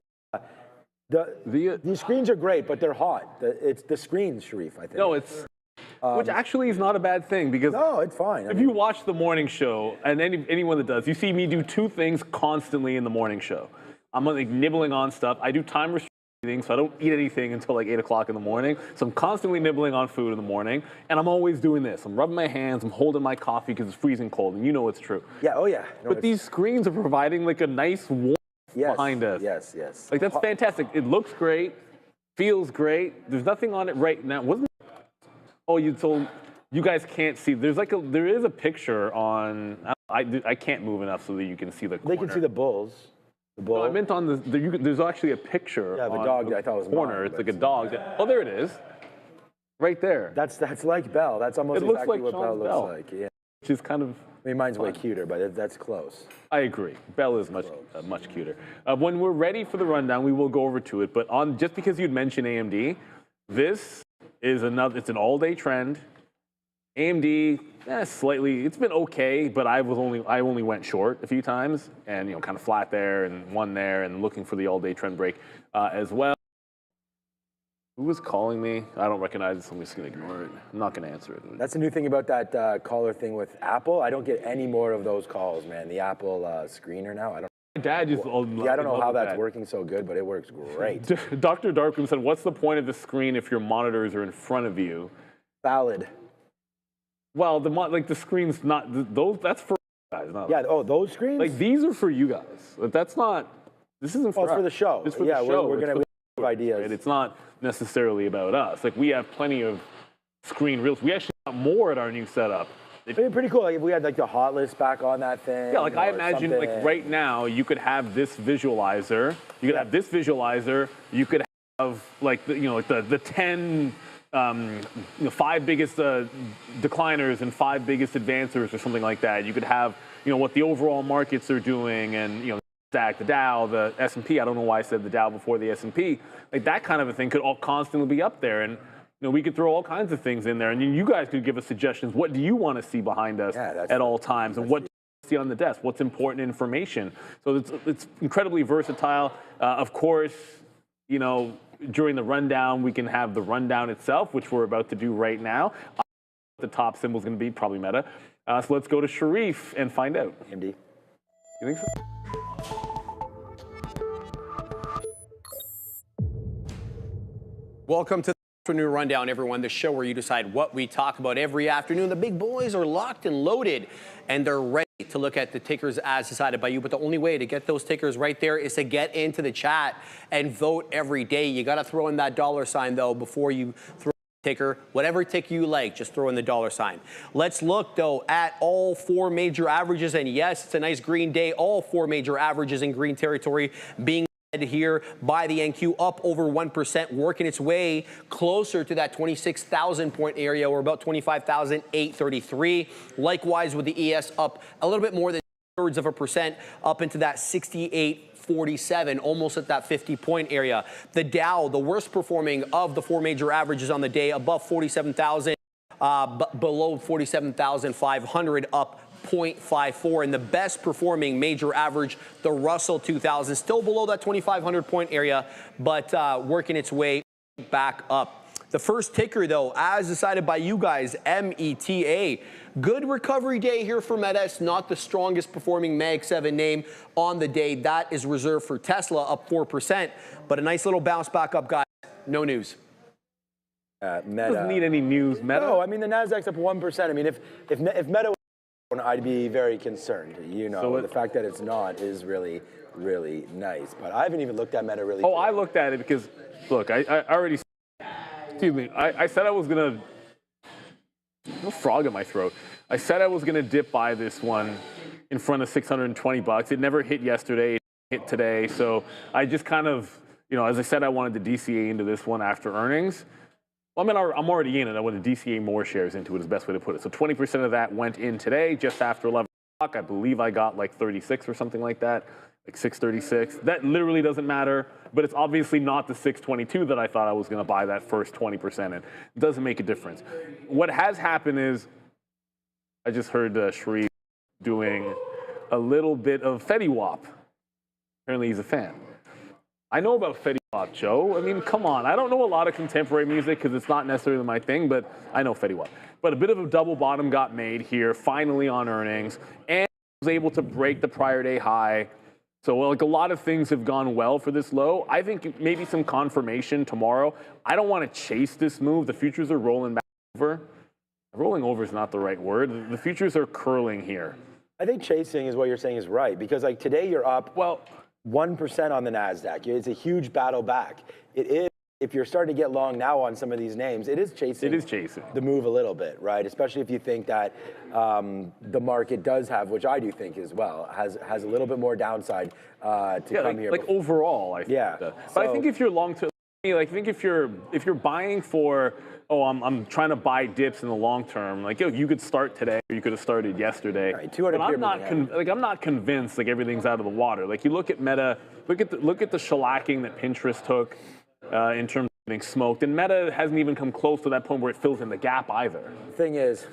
These screens are great, but they're hot. It's the screens, Sharif, I think. No, it's... which actually is not a bad thing, because no, it's fine. If you watch the morning show, and anyone that does, you see me do two things constantly in the morning show. I'm like nibbling on stuff. I do time restricted eating, so I don't eat anything until like 8 o'clock in the morning. So I'm constantly nibbling on food in the morning, and I'm always doing this. I'm rubbing my hands, I'm holding my coffee because it's freezing cold, and you know it's true. Yeah, oh yeah. No, but these screens are providing like a nice warmth behind us. Yes. Like that's fantastic. It looks great, feels great. There's nothing on it right now. Oh, you guys can't see. There is a picture on. I can't move enough so that you can see the corner. They can see the bulls. The bull. No, I meant on there's actually a picture. Yeah, the dog that I thought was corner. mine, it's like a dog. Oh, there it is. Right there. That's like Belle. That's almost exactly what Belle looks like. Yeah. Which is kind of. I mean, mine's way cuter, but that's close. I agree. Belle is much cuter. When we're ready for the rundown, we will go over to it. But just because you'd mentioned AMD, this is it's an all-day trend. AMD, slightly, it's been okay, but I only went short a few times, and kind of flat there and one there, and looking for the all-day trend break as well. Who was calling me? I don't recognize it, so I'm just gonna ignore it. I'm not gonna answer it. That's the new thing about that caller thing with Apple. I don't get any more of those calls, man. The Apple screener now, I don't. My dad just Yeah, I don't know love how that. that's working so good, but it works great. Dr. Darkroom said, what's the point of the screen if your monitors are in front of you? Valid. Well, the screen's not, those. That's for guys, not Yeah, oh, those screens? like these are for you guys. But that's not, this isn't for Well, it's us. for the show. It's for Yeah, the show. we're It's gonna for we have ideas. right? It's not necessarily about us. Like we have plenty of screen reels. We actually got more at our new setup. It'd be pretty cool like, if we had like the hot list back on that thing. Yeah, like I or imagine something. like right now you could have this visualizer. You could have this visualizer. You could have like the 10 5 biggest decliners and 5 biggest advancers or something like that. You could have what the overall markets are doing and the Dow, the S&P. I don't know why I said the Dow before the S&P. Like that kind of a thing could all constantly be up there, and we could throw all kinds of things in there, and you guys could give us suggestions. What do you want to see behind us at all times, and what do you see on the desk? What's important information? So it's incredibly versatile. Of course, during the rundown, we can have the rundown itself, which we're about to do right now. The top symbol is going to be probably Meta. So let's go to Sharif and find out. AMD. You think so? Welcome to the Afternoon Rundown, everyone, the show where you decide what we talk about every afternoon. The big boys are locked and loaded, and they're ready to look at the tickers as decided by you. But the only way to get those tickers right there is to get into the chat and vote every day. You got to throw in that $sign, though, before you throw the ticker. Whatever ticker you like, just throw in the $sign. Let's look, though, at all 4 major averages. And yes, it's a nice green day. All 4 major averages in green territory being here by the NQ, up over 1%, working its way closer to that 26,000 point area, or about 25,833. Likewise with the ES up a little bit more than 0.3%, up into that 68.47, almost at that 50 point area. The Dow, the worst performing of the 4 major averages on the day, above 47,000, below 47,500, up 0.54, and the best performing major average, the Russell 2000, still below that 2,500 point area, but working its way back up. The first ticker, though, as decided by you guys, META. Good recovery day here for Meta. It's not the strongest performing Mag 7 name on the day. That is reserved for Tesla, up 4%, but a nice little bounce back up, guys. No news. Meta Doesn't need any news. Meta. No, I mean the Nasdaq's up 1%. I mean if Meta was down, I'd be very concerned. So the fact that it's not is really, really nice. But I haven't even looked at Meta really. Oh, I looked at it because, look, I already. Excuse me. I said I was gonna. A frog in my throat. I said I was gonna dip by this one in front of $620. It never hit yesterday. It hit today. So I just kind of, as I said, I wanted to DCA into this one after earnings. Well, I mean, I'm already in it. I want to DCA more shares into it is the best way to put it. So 20% of that went in today, just after 11 o'clock. I believe I got like 36 or something like that, like 636. That literally doesn't matter, but it's obviously not the 622 that I thought I was going to buy that first 20% in. It doesn't make a difference. What has happened is I just heard Sharif doing a little bit of Fetty Wap. Apparently he's a fan. I know about Fetty Wap, Joe. I mean, come on. I don't know a lot of contemporary music because it's not necessarily my thing, but I know Fetty Wap. But a bit of a double bottom got made here, finally on earnings, and was able to break the prior day high. So like a lot of things have gone well for this low. I think maybe some confirmation tomorrow. I don't want to chase this move. The futures are rolling back over. Rolling over is not the right word. The futures are curling here. I think chasing is what you're saying is right, because like today you're up 1% on the Nasdaq. It's a huge battle back. It is. If you're starting to get long now on some of these names, it is chasing. It is chasing the move a little bit, right? Especially if you think that the market does have, which I do think as well, has a little bit more downside to come here. Like overall, I think. Yeah. But I think if you're long term, like I think if you're buying for, I'm trying to buy dips in the long term, like you could start today, or you could have started yesterday. Right, 200. But I'm not convinced like everything's out of the water. Like you look at Meta, look at the shellacking that Pinterest took in terms of getting smoked, and Meta hasn't even come close to that point where it fills in the gap either. The thing is,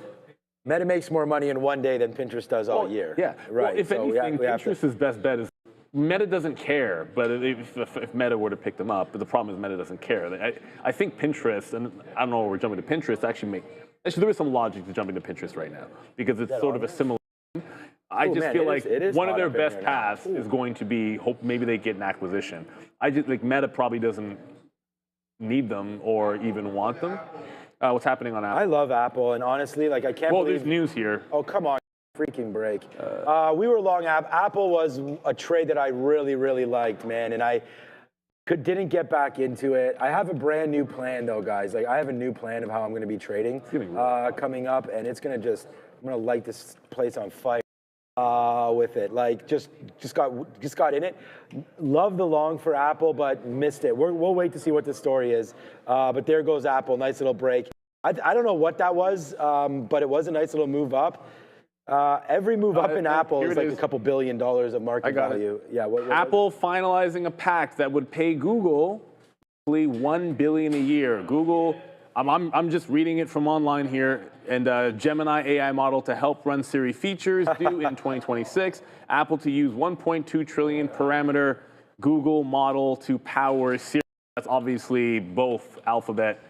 Meta makes more money in one day than Pinterest does all year. Yeah, right. Well, if anything, Pinterest's best bet is Meta doesn't care, but if Meta were to pick them up, but the problem is Meta doesn't care. I think Pinterest, and I don't know why we're jumping to Pinterest, actually there is some logic to jumping to Pinterest right now, because it's sort of a similar. I just feel like it is one of hot their up in best here now. paths is going to be hope maybe they get an acquisition. I just like Meta probably doesn't need them or even want them. What's happening on Apple? I love Apple, and honestly, like I can't Well, believe. there's news here. Oh, come on, freaking break. We were long Apple was a trade that I really, really liked, man, and I didn't get back into it. I have a brand new plan, though, guys. Like I have a new plan of how I'm going to be trading coming up, and it's going to I'm going to light this place on fire with it. Like just got in it. Love the long for Apple, but missed it. We'll wait to see what the story is. But there goes Apple. Nice little break. I don't know what that was, but it was a nice little move up. Every move up in Apple is like a couple $1 billion of market value. Yeah. Apple finalizing a pact that would pay Google $1 billion a year. Google, I'm just reading it from online here, and Gemini AI model to help run Siri features due in 2026. Apple to use 1.2 trillion parameter Google model to power Siri. That's obviously both Alphabet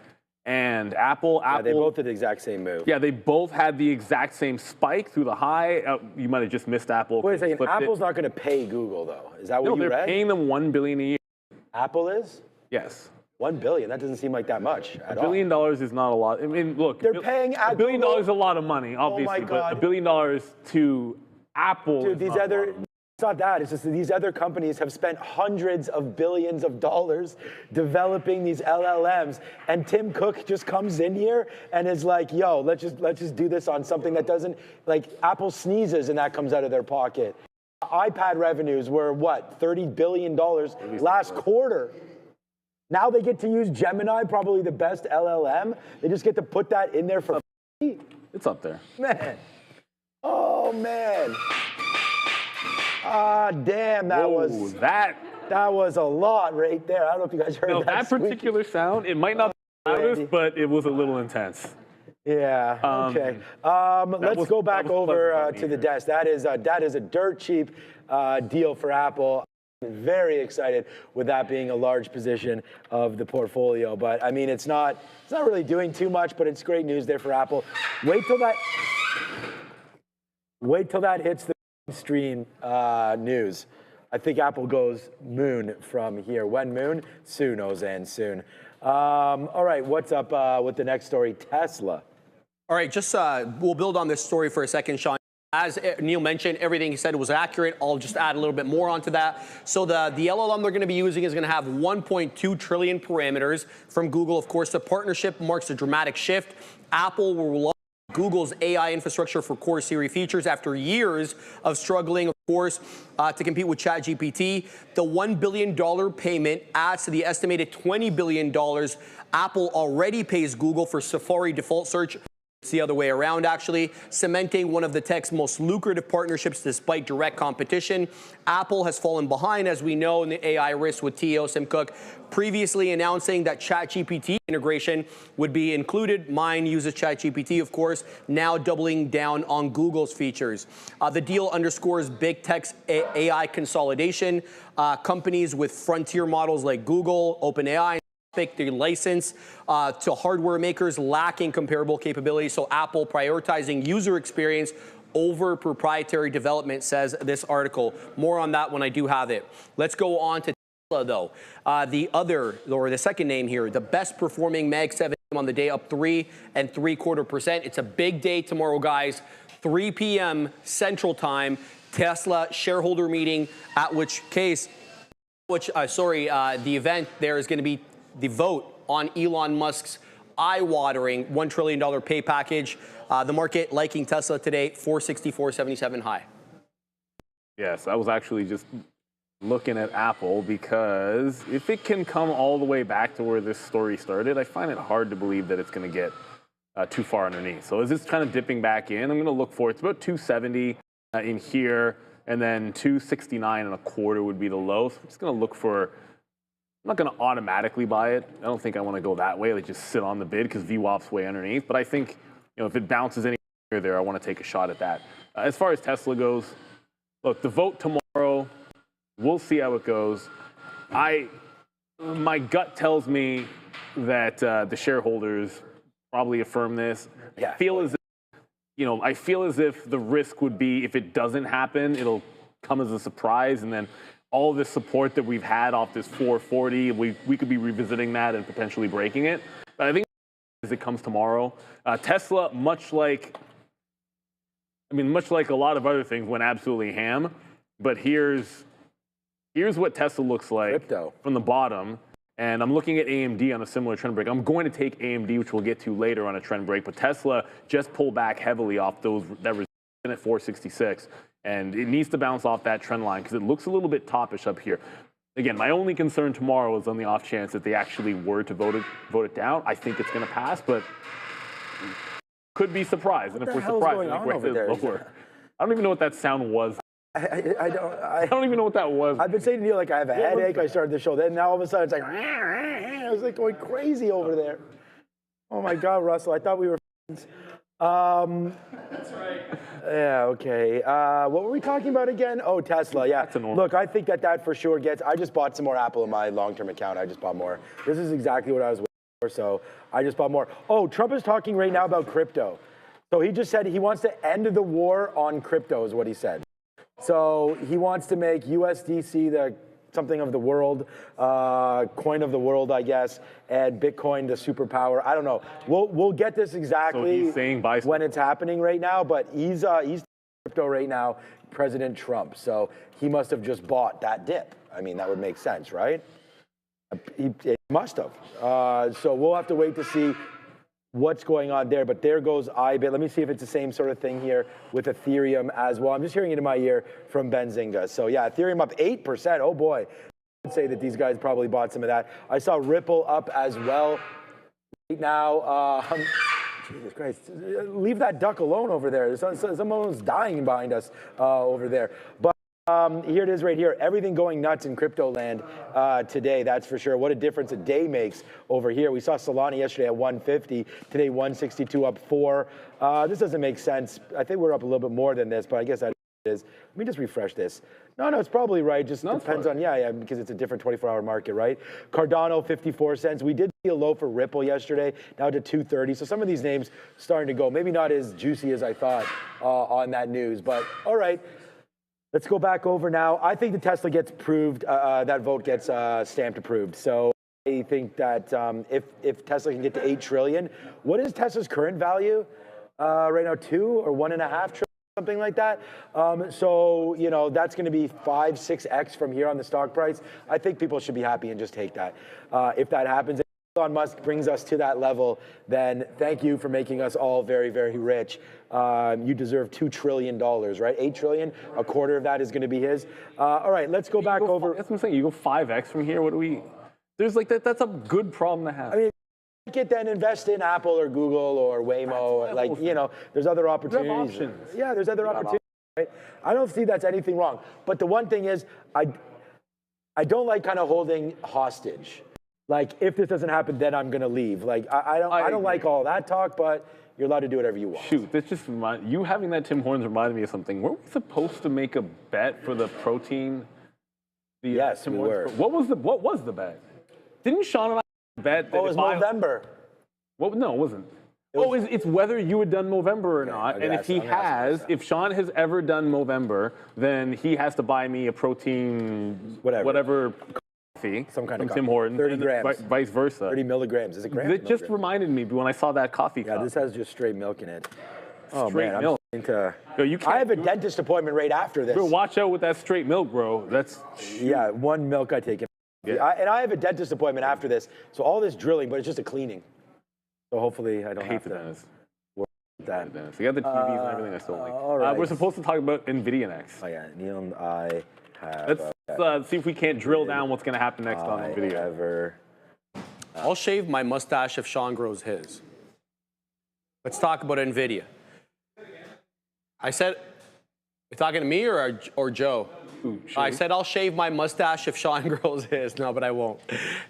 and Apple. Yeah, they both did the exact same move. Yeah, they both had the exact same spike through the high. You might have just missed Apple. Wait a second. Apple's not going to pay Google, though. Is that what you read? No, they're paying them $1 billion a year. Apple is? Yes. $1 billion. That doesn't seem like that much at all. $1 billion is not a lot. I mean, look, they're paying $1 billion is a lot of money, obviously, but $1 billion to Apple. Dude, these other. It's not that. It's just that these other companies have spent hundreds of billions of dollars developing these LLMs, and Tim Cook just comes in here and is like, "Yo, let's just do this on something that doesn't like Apple sneezes and that comes out of their pocket." iPad revenues were what, $30 billion last quarter. Now they get to use Gemini, probably the best LLM. They just get to put that in there for free. It's up there, man. Oh man. Damn, that was a lot right there. I don't know if you guys heard that. That particular sound, it might not be loudest, but it was a little intense. Yeah, okay. Let's go back over to the desk. That is a dirt cheap deal for Apple. I'm very excited with that being a large position of the portfolio. But I mean, it's not really doing too much, but it's great news there for Apple. Wait till that hits the stream news. I think Apple goes moon from here. When moon? Soon, Ozan, soon. All right, what's up with the next story? Tesla. All right, just we'll build on this story for a second, Sean. As Neil mentioned, everything he said was accurate. I'll just add a little bit more onto that. So the LLM they're going to be using is going to have 1.2 trillion parameters from Google. Of course, the partnership marks a dramatic shift. Apple will launch Google's AI infrastructure for core Siri features after years of struggling, of course, to compete with ChatGPT. The $1 billion payment adds to the estimated $20 billion Apple already pays Google for Safari default search. It's the other way around, actually, cementing one of the tech's most lucrative partnerships despite direct competition. Apple has fallen behind, as we know, in the AI race with Tim Cook, previously announcing that ChatGPT integration would be included. Mine uses ChatGPT, of course, now doubling down on Google's features. The deal underscores big tech's AI consolidation. Companies with frontier models like Google, OpenAI, the license to hardware makers lacking comparable capabilities. So Apple prioritizing user experience over proprietary development, says this article. More on that when I do have it. Let's go on to Tesla, though. The second name here, the best performing Mag 7 on the day, up 3 3/4%. It's a big day tomorrow, guys. 3 p.m. Central Time, Tesla shareholder meeting, at which case, the event there is going to be the vote on Elon Musk's eye-watering $1 trillion pay package. The market liking Tesla today, 464.77 high. Yes, I was actually just looking at Apple because if it can come all the way back to where this story started, I find it hard to believe that it's going to get too far underneath. So as it's kind of dipping back in, I'm going to look for it's about 270 in here, and then 269.25 would be the low. So I'm just going to look for. I'm not going to automatically buy it. I don't think I want to go that way. Like just sit on the bid because VWAP's way underneath. But I think if it bounces any there, I want to take a shot at that. As far as Tesla goes, look, the vote tomorrow, we'll see how it goes. My gut tells me that the shareholders probably affirm this. Yeah. I feel as if you know, I feel as if the risk would be if it doesn't happen, it'll come as a surprise, and then all this support that we've had off this 440, we could be revisiting that and potentially breaking it. But I think as it comes tomorrow, Tesla, much like a lot of other things, went absolutely ham. But here's what Tesla looks like from the bottom. And I'm looking at AMD on a similar trend break. I'm going to take AMD, which we'll get to later on a trend break. But Tesla just pulled back heavily off that resistance at 466. And it needs to bounce off that trend line because it looks a little bit toppish up here. Again, my only concern tomorrow is on the off chance that they actually were to vote it down. I think it's going to pass, but could be surprised. And if we're surprised, I think we're lower. I don't even know what that sound was. I don't even know what that was. I've been saying to Neil, like, I have a headache. I started the show. Then now all of a sudden it's like, I was like going crazy over there. Oh my God, Russell, I thought we were friends. That's right. Yeah, okay. What were we talking about again? Oh, Tesla, yeah. Look, I think that for sure gets, I just bought some more Apple in my long-term account. I just bought more. This is exactly what I was waiting for, so I just bought more. Oh, Trump is talking right now about crypto. So he just said he wants to end the war on crypto is what he said. So he wants to make USDC the something of the world, coin of the world, I guess, and Bitcoin the superpower. I don't know. We'll get this exactly when it's happening right now, but he's crypto right now, President Trump. So he must have just bought that dip. I mean, that would make sense, right? It must have. So we'll have to wait to see what's going on there, but there goes IBIT. Let me see if it's the same sort of thing here with Ethereum as well. I'm just hearing it in my ear from Benzinga. So yeah, Ethereum up 8%. Oh boy. I'd say that these guys probably bought some of that. I saw Ripple up as well right now. Jesus Christ, leave that duck alone over there. Someone's dying behind us over there. But here it is right here. Everything going nuts in crypto land today, that's for sure. What a difference a day makes over here. We saw Solana yesterday at 150, today 162 up 4. This doesn't make sense. I think we're up a little bit more than this, but I guess that is. Let me just refresh this. No, it's probably right. Just depends on, yeah, because it's a different 24-hour market, right? Cardano, 54 cents. We did see a low for Ripple yesterday, now to 230. So some of these names starting to go. Maybe not as juicy as I thought on that news, but all right. Let's go back over now. I think the Tesla gets approved, that vote gets stamped approved. So I think that if Tesla can get to 8 trillion, what is Tesla's current value right now? 2 or 1.5 trillion, something like that. So, you know, that's going to be 5, 6x from here on the stock price. I think people should be happy and just take that. If that happens, if Elon Musk brings us to that level, then thank you for making us all very, very rich. You deserve $2 trillion, right? 8 trillion, a quarter of that is going to be his. All right, let's go back over. That's what I'm saying. You go 5x from here. What do we? There's like that. That's a good problem to have. I mean, then invest in Apple or Google or Waymo. Like, you know, there's other opportunities. Yeah, there's other opportunities. Right? I don't see that's anything wrong. But the one thing is, I don't like kind of holding hostage. Like, if this doesn't happen, then I'm going to leave. Like, I don't like all that talk, but you're allowed to do whatever you want. Shoot, that's just you having that Tim Hortons reminded me of something. Weren't we supposed to make a bet for the protein? Yes, we were. What was the bet? Didn't Sean and I bet that it was Movember. No, it wasn't. It's whether you had done Movember or not. Okay, and if he has, if Sean has ever done Movember, then he has to buy me a protein, whatever coffee, some kind of Tim Hortons, 30 grams, vice versa. 30 milligrams. Is it grams? It just reminded me when I saw that coffee cup. Yeah, this has just straight milk in it. Oh straight man, milk. I have a dentist appointment right after this. Bro, watch out with that straight milk, bro. Yeah, one milk I take. And I have a dentist appointment after this, so all this drilling, but it's just a cleaning. So hopefully I don't have to worry about that. So you got the TVs and everything I still like. All right. We're supposed to talk about NVIDIA next. Oh yeah, Neil and I have. Let's see if we can't drill down what's going to happen next on NVIDIA. I'll shave my mustache if Sean grows his. Let's talk about NVIDIA. I said, you talking to me or Joe? I said I'll shave my mustache if Sean grows his. No, but I won't.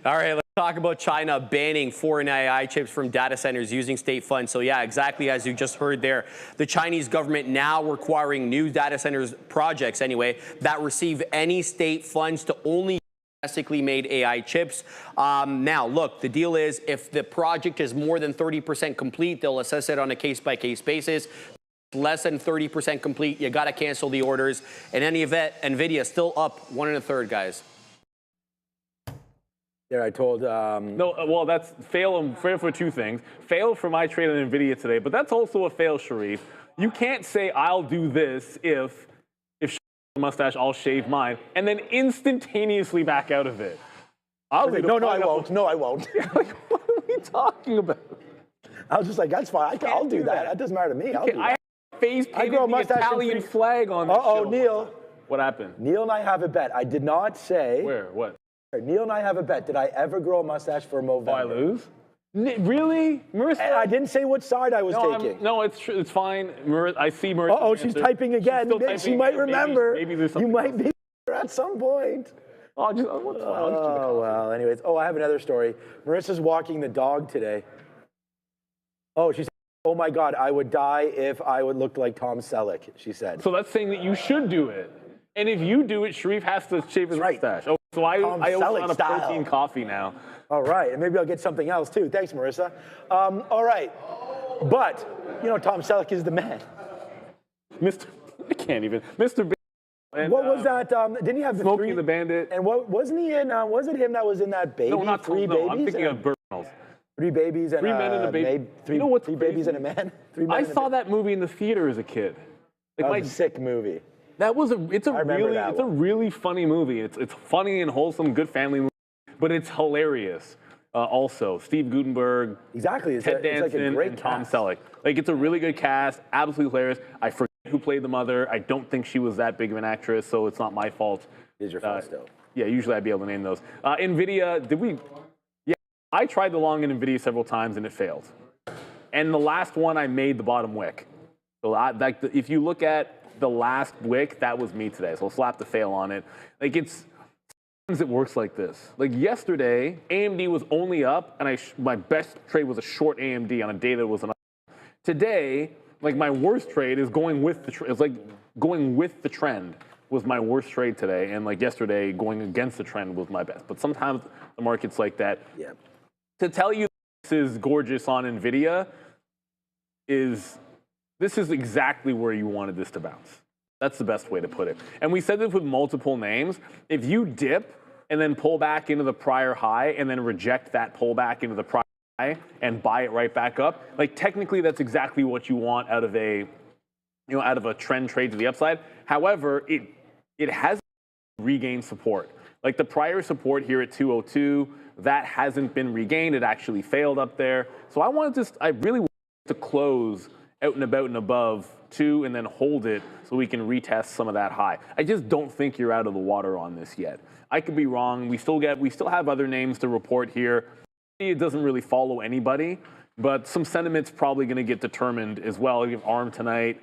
All right, let's talk about China banning foreign AI chips from data centers using state funds. So yeah, exactly as you just heard there. The Chinese government now requiring new data centers projects anyway that receive any state funds to only domestically made AI chips. Now, look, the deal is if the project is more than 30% complete, they'll assess it on a case-by-case basis. less than 30% complete. You got to cancel the orders. In any event, NVIDIA still up 1 1/3, guys. Yeah, I told. No, well, that's fail for two things. Fail for my trade on NVIDIA today, but that's also a fail, Sharif. You can't say I'll do this if mustache, I'll shave mine, and then instantaneously back out of it. No, I won't. No, I won't. Like, what are we talking about? I was just like, that's fine. I'll do that. That doesn't matter to me. I'll do that. I have face painted the Italian flag on the show. Neil. What happened? Neil and I have a bet. I did not say. Where? What? Neil and I have a bet. Did I ever grow a mustache for Movember? Oh, I lose? Really? Marissa? And I didn't say what side I was taking. No, it's fine. I see Marissa. Oh, she's typing again. She might remember. Maybe there's something. You might be at some point. Oh, well, anyways. Oh, I have another story. Marissa's walking the dog today. Oh, she said, oh my God, I would die if I would look like Tom Selleck, she said. So that's saying that you should do it. And if you do it, Sharif has to shave his mustache. Oh, so I owe on a protein coffee now. All right, and maybe I'll get something else too. Thanks, Marissa. All right, but you know Tom Selleck is the man. I can't even. Mr. B. And, what was that? Didn't he have the Smokey the Bandit? And what wasn't he in? Was it him that was in that baby? No, not Three Babies. I'm thinking of Burt Reynolds. 3 babies and 3 men and a baby. Three, you know what's 3 babies and a man. 3 men I and a saw man. that movie in the theater as a kid. That was a sick movie. That was it's a really funny movie. It's funny and wholesome, good family movie, but it's hilarious. Also, Steve Guttenberg, exactly, Ted Danson, like a great and Tom cast. Selleck. Like it's a really good cast, absolutely hilarious. I forget who played the mother. I don't think she was that big of an actress, so it's not my fault. It is your fault still. Yeah, usually I'd be able to name those. NVIDIA, did we? Yeah, I tried the long in NVIDIA several times and it failed. And the last one, I made the bottom wick. So if you look at the last wick, that was me today. So I'll slap the fail on it. Like sometimes it works like this. Like yesterday, AMD was only up, and my best trade was a short AMD on a day that was an up. Today, like my worst trade is going with the it's like going with the trend was my worst trade today, and like yesterday, going against the trend was my best. But sometimes the market's like that. Yeah. To tell you this is gorgeous on NVIDIA this is exactly where you wanted this to bounce. That's the best way to put it. And we said this with multiple names. If you dip and then pull back into the prior high and then reject that pullback into the prior high and buy it right back up, like technically that's exactly what you want out of a trend trade to the upside. However, it has regained support. Like the prior support here at 202, that hasn't been regained. It actually failed up there. So I really want to close out and about and above 2 and then hold it so we can retest some of that high. I just don't think you're out of the water on this yet. I could be wrong. We still have other names to report here. It doesn't really follow anybody, but some sentiment's probably going to get determined as well. You have ARM tonight.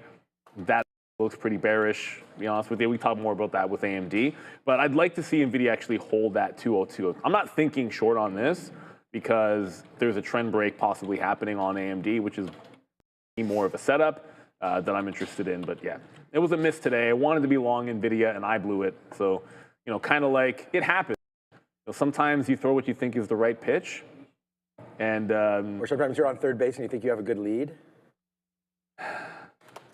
That looks pretty bearish, to be honest with you. We talk more about that with AMD, but I'd like to see NVIDIA actually hold that 202. I'm not thinking short on this because there's a trend break possibly happening on AMD, which is more of a setup that I'm interested in. But yeah, it was a miss today. I wanted to be long NVIDIA and I blew it. So, kind of like it happens. Sometimes you throw what you think is the right pitch. And or sometimes you're on third base and you think you have a good lead.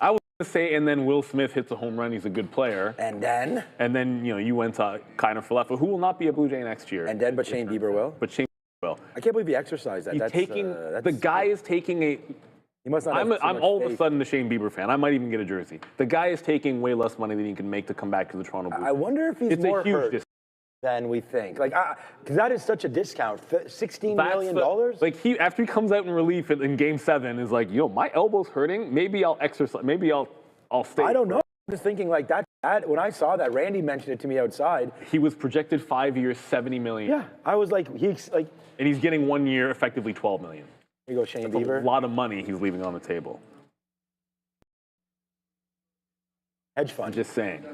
I was going to say, and then Will Smith hits a home run. He's a good player. And then, you went to kind of for left. But who will not be a Blue Jay next year? But Shane Bieber will. I can't believe he exercised that. The guy is taking a. He must not I'm all of a sudden a Shane Bieber fan. I might even get a jersey. The guy is taking way less money than he can make to come back to the Toronto Blue Jays. I wonder if he's more hurt than we think. Like, because that is such a discount. $16 million? After he comes out in relief in Game 7, is like, my elbow's hurting. Maybe I'll exercise. Maybe I'll stay. I don't know. I'm just thinking like that. When I saw that, Randy mentioned it to me outside. He was projected 5 years, $70 million. Yeah, I was like, and he's getting 1 year, effectively $12 million. There you go, Shane Bieber. A lot of money he's leaving on the table. Hedge fund. I'm just saying.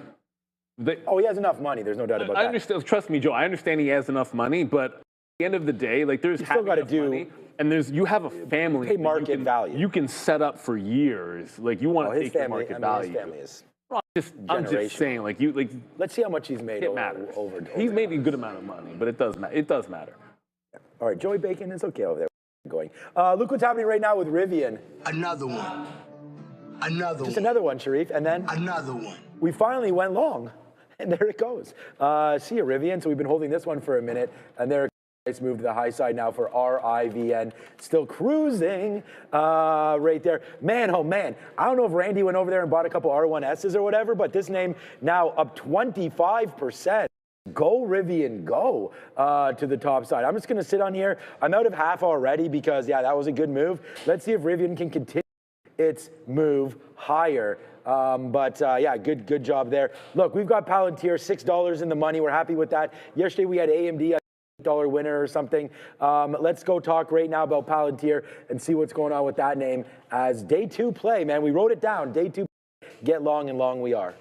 He has enough money. There's no doubt about that. I understand. Trust me, Joe. I understand he has enough money, but at the end of the day, there's still got to do money, and you have a family. Pay market value. You can set up for years. You want to take your market value. His family is. I'm just saying, Let's see how much he's made. It matters. He's made a good amount of money, but it does matter. It does matter. All right, Joey Bacon is okay over there. Going. Look what's happening right now with Rivian. Another one. Another Just one. another one, Sharif, and then Another one. we finally went long, and there it goes. See you, Rivian. So we've been holding this one for a minute, and there it's moved to the high side now for RIVN. Still cruising right there. Man, oh man. I don't know if Randy went over there and bought a couple R1Ss or whatever, but this name now up 25%. Go Rivian, go to the top side. I'm just going to sit on here. I'm out of half already because, yeah, that was a good move. Let's see if Rivian can continue its move higher. Yeah, good job there. Look, we've got Palantir, $6 in the money. We're happy with that. Yesterday we had AMD, $8 winner or something. Let's go talk right now about Palantir and see what's going on with that name as day 2 play, man. We wrote it down. Day 2, get long and long we are.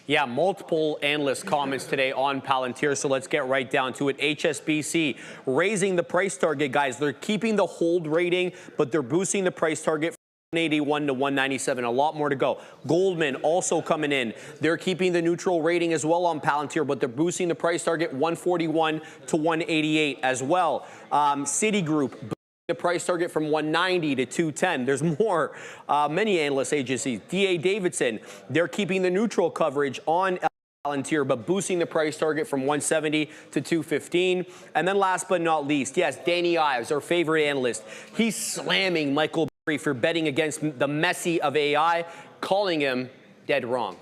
Yeah, multiple analyst comments today on Palantir, so let's get right down to it. HSBC raising the price target, guys. They're keeping the hold rating, but they're boosting the price target from 181 to 197. A lot more to go. Goldman also coming in. They're keeping the neutral rating as well on Palantir, but they're boosting the price target 141 to 188 as well. Citigroup the price target from 190 to 210. There's more. Many analyst agencies. D.A. Davidson, they're keeping the neutral coverage on Palantir, but boosting the price target from 170 to 215. And then last but not least, yes, Danny Ives, our favorite analyst. He's slamming Michael Burry for betting against the Messi of AI, calling him dead wrong.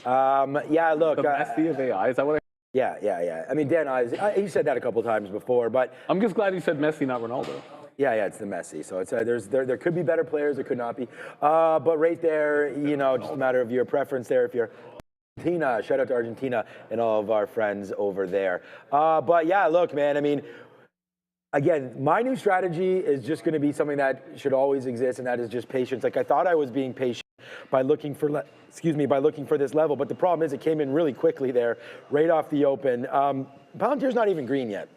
Yeah, look. The Messi of AI, is that what I... Yeah. I mean, Dan Ives, he said that a couple times before, but I'm just glad he said Messi, not Ronaldo. yeah, it's the Messi. So it's there could be better players, there could not be. But right there, you know, just a matter of your preference there. If you're Argentina, shout out to Argentina and all of our friends over there. But yeah, look, man. I mean, again, my new strategy is just going to be something that should always exist, and that is just patience. Like I thought I was being patient by looking for this level, but the problem is it came in really quickly there, right off the open. Palantir's not even green yet.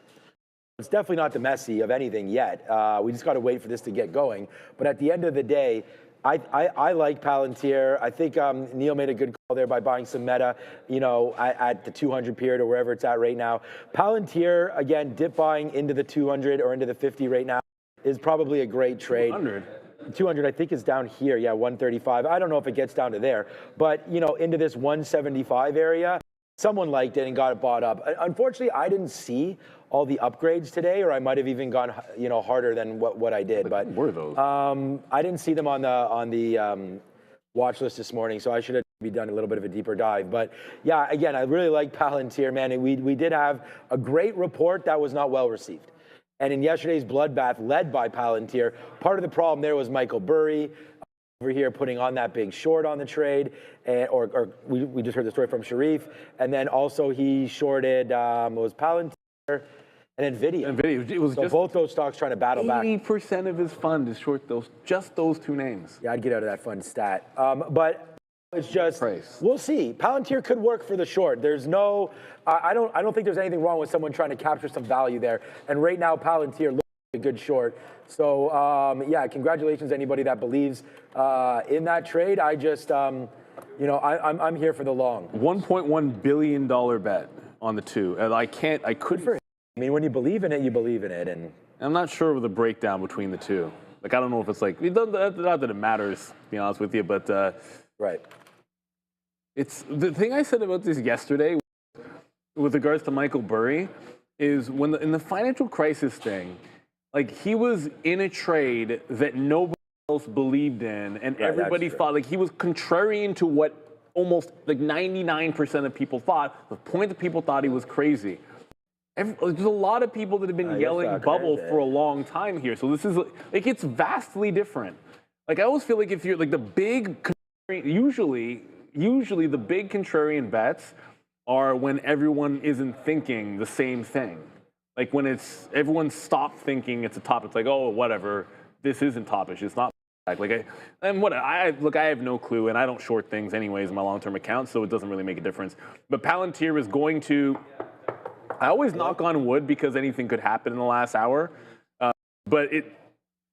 It's definitely not the Messi of anything yet. We just got to wait for this to get going. But at the end of the day, I like Palantir. I think Neil made a good call there by buying some Meta, you know, at the 200 period or wherever it's at right now. Palantir, again, dip buying into the 200 or into the 50 right now is probably a great trade. 200 I think is down here. Yeah, 135. I don't know if it gets down to there, but you know, into this 175 area, someone liked it and got it bought up. Unfortunately, I didn't see all the upgrades today, or I might have even gone, you know, harder than what I did. But were those? I didn't see them on the watch list this morning, so I should have done a little bit of a deeper dive. But yeah, again, I really like Palantir, man. And we did have a great report that was not well received. And in yesterday's bloodbath led by Palantir, part of the problem there was Michael Burry over here putting on that big short on the trade, or we just heard the story from Sharif, and then also he shorted was Palantir and Nvidia. It was so just both those stocks trying to battle back. 80% of his fund is short just those two names. Yeah, I'd get out of that fund stat. But it's just we'll see. Palantir could work for the short. There's no, I don't think there's anything wrong with someone trying to capture some value there. And right now, Palantir looks like a good short. So yeah, congratulations to anybody that believes in that trade. I just, you know, I'm here for the long. $1.1 billion bet on the two, and I couldn't. I mean, when you believe in it, you believe in it, and I'm not sure of the breakdown between the two. Like, I don't know if it's like, not that it matters, to be honest with you, but right. It's the thing I said about this yesterday with regards to Michael Burry is when in the financial crisis thing, like he was in a trade that nobody else believed in, and everybody thought, like he was contrarian to what almost like 99% of people thought. The point that people thought he was crazy. There's a lot of people that have been yelling bubble for a long time here. So this is like it's vastly different. Like I always feel like if you're like the big, usually the big contrarian bets are when everyone isn't thinking the same thing. Like when everyone stopped thinking it's a top. It's like, oh, whatever. This isn't topish. It's not. Like I have no clue, and I don't short things anyways in my long-term account, so it doesn't really make a difference. But Palantir is going to. I always knock on wood because anything could happen in the last hour, but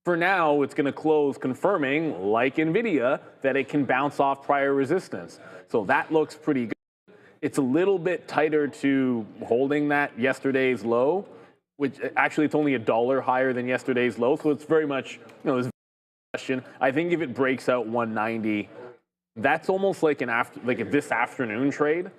for now it's going to close confirming, like Nvidia, that it can bounce off prior resistance. So that looks pretty good. It's a little bit tighter to holding that yesterday's low, which actually it's only $1 higher than yesterday's low, so it's very much question. I think if it breaks out 190, that's almost like a this afternoon trade.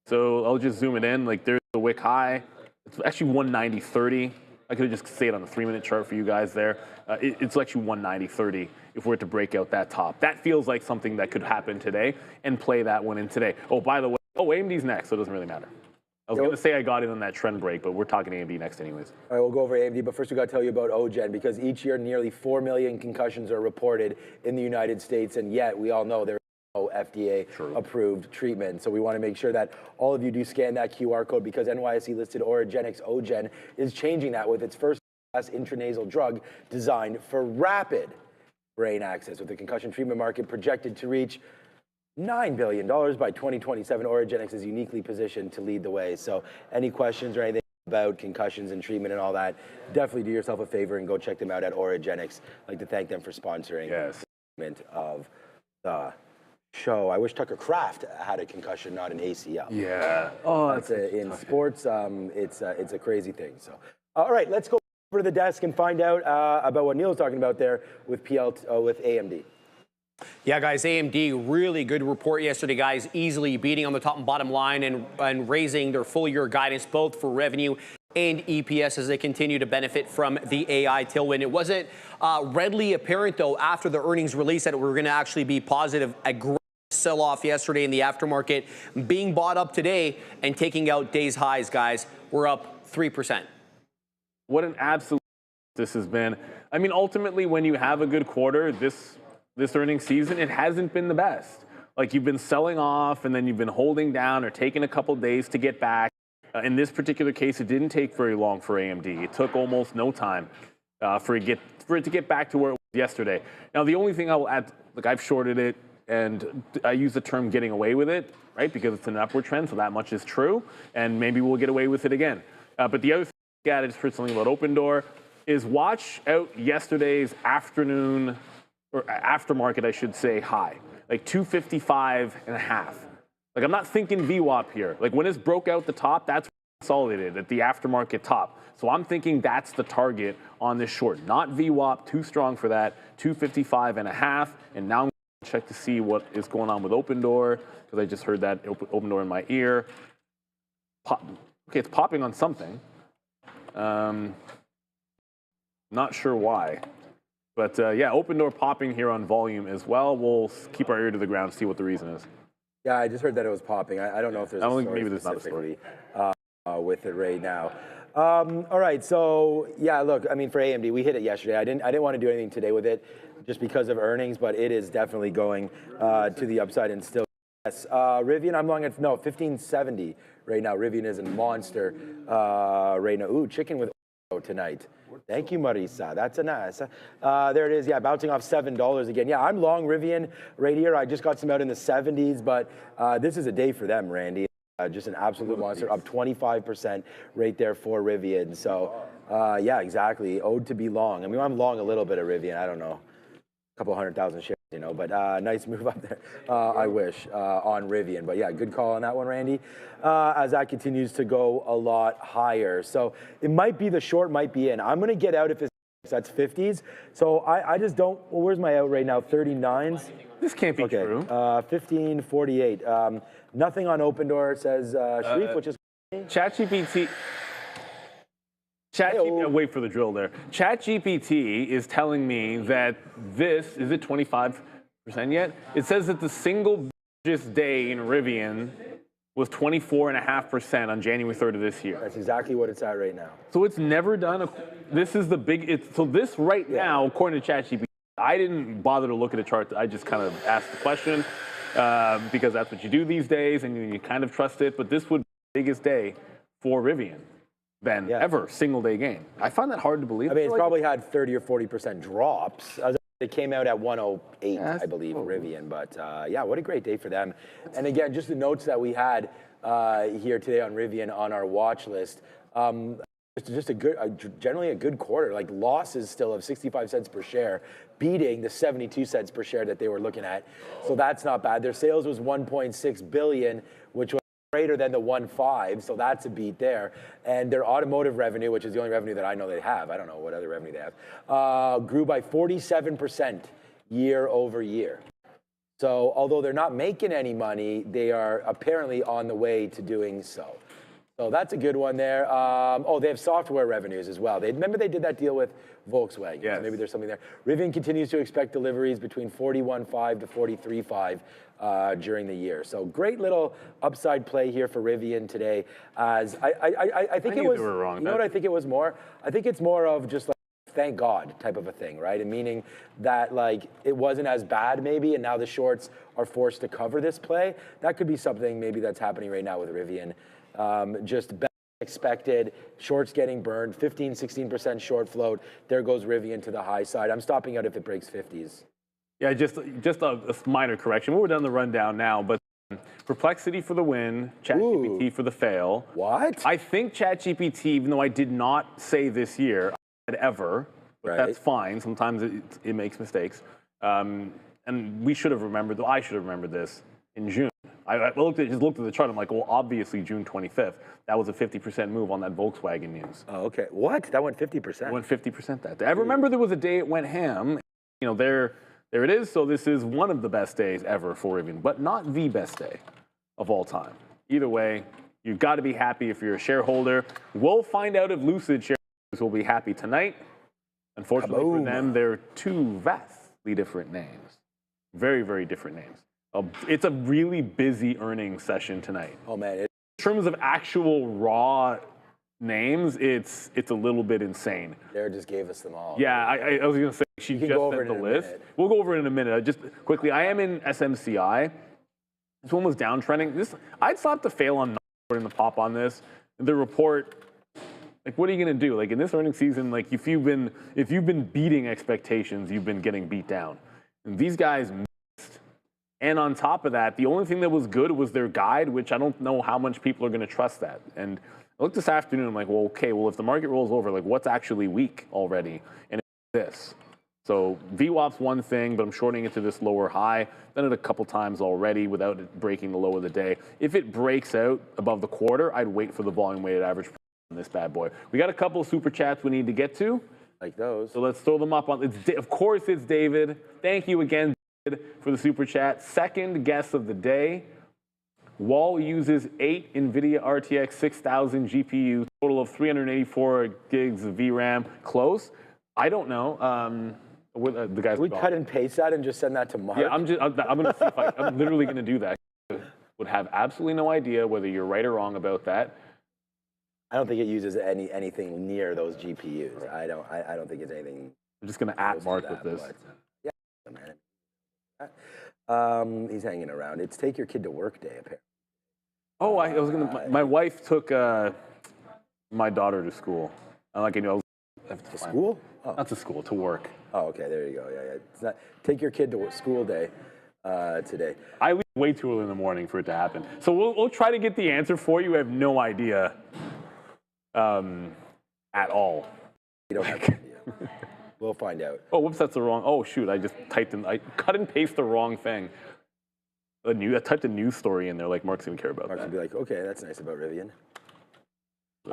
So I'll just zoom it in. Like there's the wick high. It's actually 190.30. I could have just say it on the 3-minute chart for you guys there. It's actually 190.30 if we're to break out that top. That feels like something that could happen today and play that one in today. Oh, by the way, AMD's next, so it doesn't really matter. I was going to say I got it on that trend break, but we're talking AMD next anyways. All right, we'll go over AMD, but first we got to tell you about OGen, because each year nearly 4 million concussions are reported in the United States, and yet we all know there is no FDA-approved treatment. So we want to make sure that all of you do scan that QR code, because NYSE-listed Oragenics OGen is changing that with its first-class intranasal drug designed for rapid brain access. With the concussion treatment market projected to reach $9 billion by 2027, Oragenics is uniquely positioned to lead the way. So any questions or anything about concussions and treatment and all that, definitely do yourself a favor and go check them out at Oragenics. I'd like to thank them for sponsoring the segment of the show. I wish Tucker Kraft had a concussion, not an ACL. Yeah. Oh, in sports, it's a crazy thing. So, all right, let's go over to the desk and find out about what Neil's talking about there with with AMD. Yeah, guys, AMD, really good report yesterday, guys, easily beating on the top and bottom line and raising their full year guidance, both for revenue and EPS, as they continue to benefit from the AI tailwind. It wasn't readily apparent, though, after the earnings release that we were going to actually be positive. A great sell-off yesterday in the aftermarket, being bought up today and taking out day's highs, guys. We're up 3%. What an absolute this has been. I mean, ultimately, when you have a good quarter, this earnings season, it hasn't been the best. Like, you've been selling off and then you've been holding down or taking a couple days to get back. In this particular case, it didn't take very long for AMD. It took almost no time for it to get back to where it was yesterday. Now, the only thing I will add, like, I've shorted it and I use the term getting away with it, right? Because it's an upward trend, so that much is true. And maybe we'll get away with it again. But the other thing I got is for something about Open Door is watch out yesterday's afternoon or aftermarket, I should say, high, like 255.5. Like, I'm not thinking VWAP here. Like, when it's broke out the top, that's consolidated at the aftermarket top. So I'm thinking that's the target on this short, not VWAP, too strong for that, 255.5. And now I'm going to check to see what is going on with Open Door, because I just heard that Open Door in my ear. Okay, it's popping on something. Not sure why. But yeah, Open Door popping here on volume as well. We'll keep our ear to the ground, see what the reason is. Yeah, I just heard that it was popping. I don't know if there's a story maybe there's not a story with it right now. All right, so yeah, look, I mean, for AMD, we hit it yesterday. I didn't want to do anything today with it just because of earnings, but it is definitely going to the upside and still. Yes, Rivian, I'm long at 1570 right now. Rivian is a monster right now. Ooh, chicken with tonight. Thank you, Marisa. That's a nice. There it is. Yeah, bouncing off $7 again. Yeah, I'm long Rivian right here. I just got some out in the 70s, but this is a day for them, Randy. Just an absolute monster, up 25% right there for Rivian. So, yeah, exactly. Owed to be long. I mean, I'm long a little bit of Rivian. I don't know, a couple 100,000 shares, you know, but nice move up there. I wish on Rivian. But yeah, good call on that one, Randy, as that continues to go a lot higher. So it might be the short, might be in. I'm going to get out if that's 50s. So I just don't, well, where's my out right now? 39s? This can't be true. 1548. Nothing on Open Door, says Sharif, which is ChatGPT. Wait for the drill there. ChatGPT is telling me that this, is it 25% yet? It says that the single biggest day in Rivian was 24.5% on January 3rd of this year. That's exactly what it's at right now. So it's never done. This is the big, so this right now, according to ChatGPT, I didn't bother to look at a chart. I just kind of asked the question because that's what you do these days and you kind of trust it. But this would be the biggest day for Rivian than ever, single day gain. I find that hard to believe. I mean, it's probably had 30 or 40% drops. It came out at 108, I believe, Rivian. But yeah, what a great day for them. And again, just the notes that we had here today on Rivian on our watch list. Just a good, generally a good quarter. Like, losses still of 65 cents per share, beating the 72 cents per share that they were looking at. So that's not bad. Their sales was 1.6 billion, which was greater than the 1.5, so that's a beat there. And their automotive revenue, which is the only revenue that I know they have, I don't know what other revenue they have, grew by 47% year over year. So although they're not making any money, they are apparently on the way to doing so. So that's a good one there. Oh, they have software revenues as well. Remember they did that deal with Volkswagen. Yes. So maybe there's something there. Rivian continues to expect deliveries between 41.5 to 43.5 during the year. So great little upside play here for Rivian today. As I think it was, they were wrong. you know what I think it was more? I think it's more of just like, thank God type of a thing, right? And meaning that like it wasn't as bad maybe, and now the shorts are forced to cover this play. That could be something maybe that's happening right now with Rivian. Just better than expected, shorts getting burned, 15-16% short float. There goes Rivian to the high side. I'm stopping out if it breaks 50s. Yeah, just a minor correction. We're done the rundown now, but Perplexity for the win, ChatGPT for the fail. What? I think ChatGPT, even though I did not say this year, ever, but Right. that's fine. Sometimes it makes mistakes. And we should have remembered, I should have remembered this in June. I looked at the chart. I'm like, well, obviously June 25th. That was a 50% move on that Volkswagen news. Oh, okay. What? That went 50%? It went 50% that day. I remember there was a day it went ham. You know, there it is. So this is one of the best days ever for Rivian, but not the best day of all time. Either way, you've got to be happy if you're a shareholder. We'll find out if Lucid shareholders will be happy tonight. Unfortunately for them, they're two vastly different names. Very, very different names. It's a really busy earnings session tonight. Oh, man. In terms of actual raw names, it's a little bit insane. Dare just gave us them all. Yeah, I was going to say, she just sent the list. We'll go over it in a minute. Just quickly, I am in SMCI. This one was downtrending. I'd slap the fail on the pop on this. The report, like, what are you going to do? Like, in this earnings season, like, if you've been beating expectations, you've been getting beat down. And these guys missed. And on top of that, the only thing that was good was their guide, which I don't know how much people are going to trust that. And I looked this afternoon, I'm like, well, okay, well, if the market rolls over, like, what's actually weak already? And it's this. So VWAP's one thing, but I'm shorting it to this lower high. Done it a couple times already without it breaking the low of the day. If it breaks out above the quarter, I'd wait for the volume weighted average on this bad boy. We got a couple of super chats we need to get to. Like those. So let's throw them up on. Of course, it's David. Thank you again, David, for the super chat. Second guess of the day. Wall uses 8 NVIDIA RTX 6000 GPU, total of 384 gigs of VRAM. Close. I don't know. The guys. We cut and paste that and just send that to Mark? Yeah, I'm going to see if I'm literally going to do that. Would have absolutely no idea whether you're right or wrong about that. I don't think it uses anything near those GPUs. Right. I don't think it's anything. I'm just going to at Mark with this. But, man. He's hanging around. It's take your kid to work day, apparently. Oh, I was going to. My wife took my daughter to school. Like, you know, to school? Oh. Not to school, to work. Oh, okay. There you go. Yeah. It's not take your kid to school day today. I leave way too early in the morning for it to happen. So we'll try to get the answer for you. I have no idea at all. You don't have an idea. We'll find out. Oh, whoops, that's the wrong. Oh, shoot, I just I cut and paste the wrong thing. I typed a news story in there, like Mark's going to care about Mark's that. going to be like, okay, that's nice about Rivian.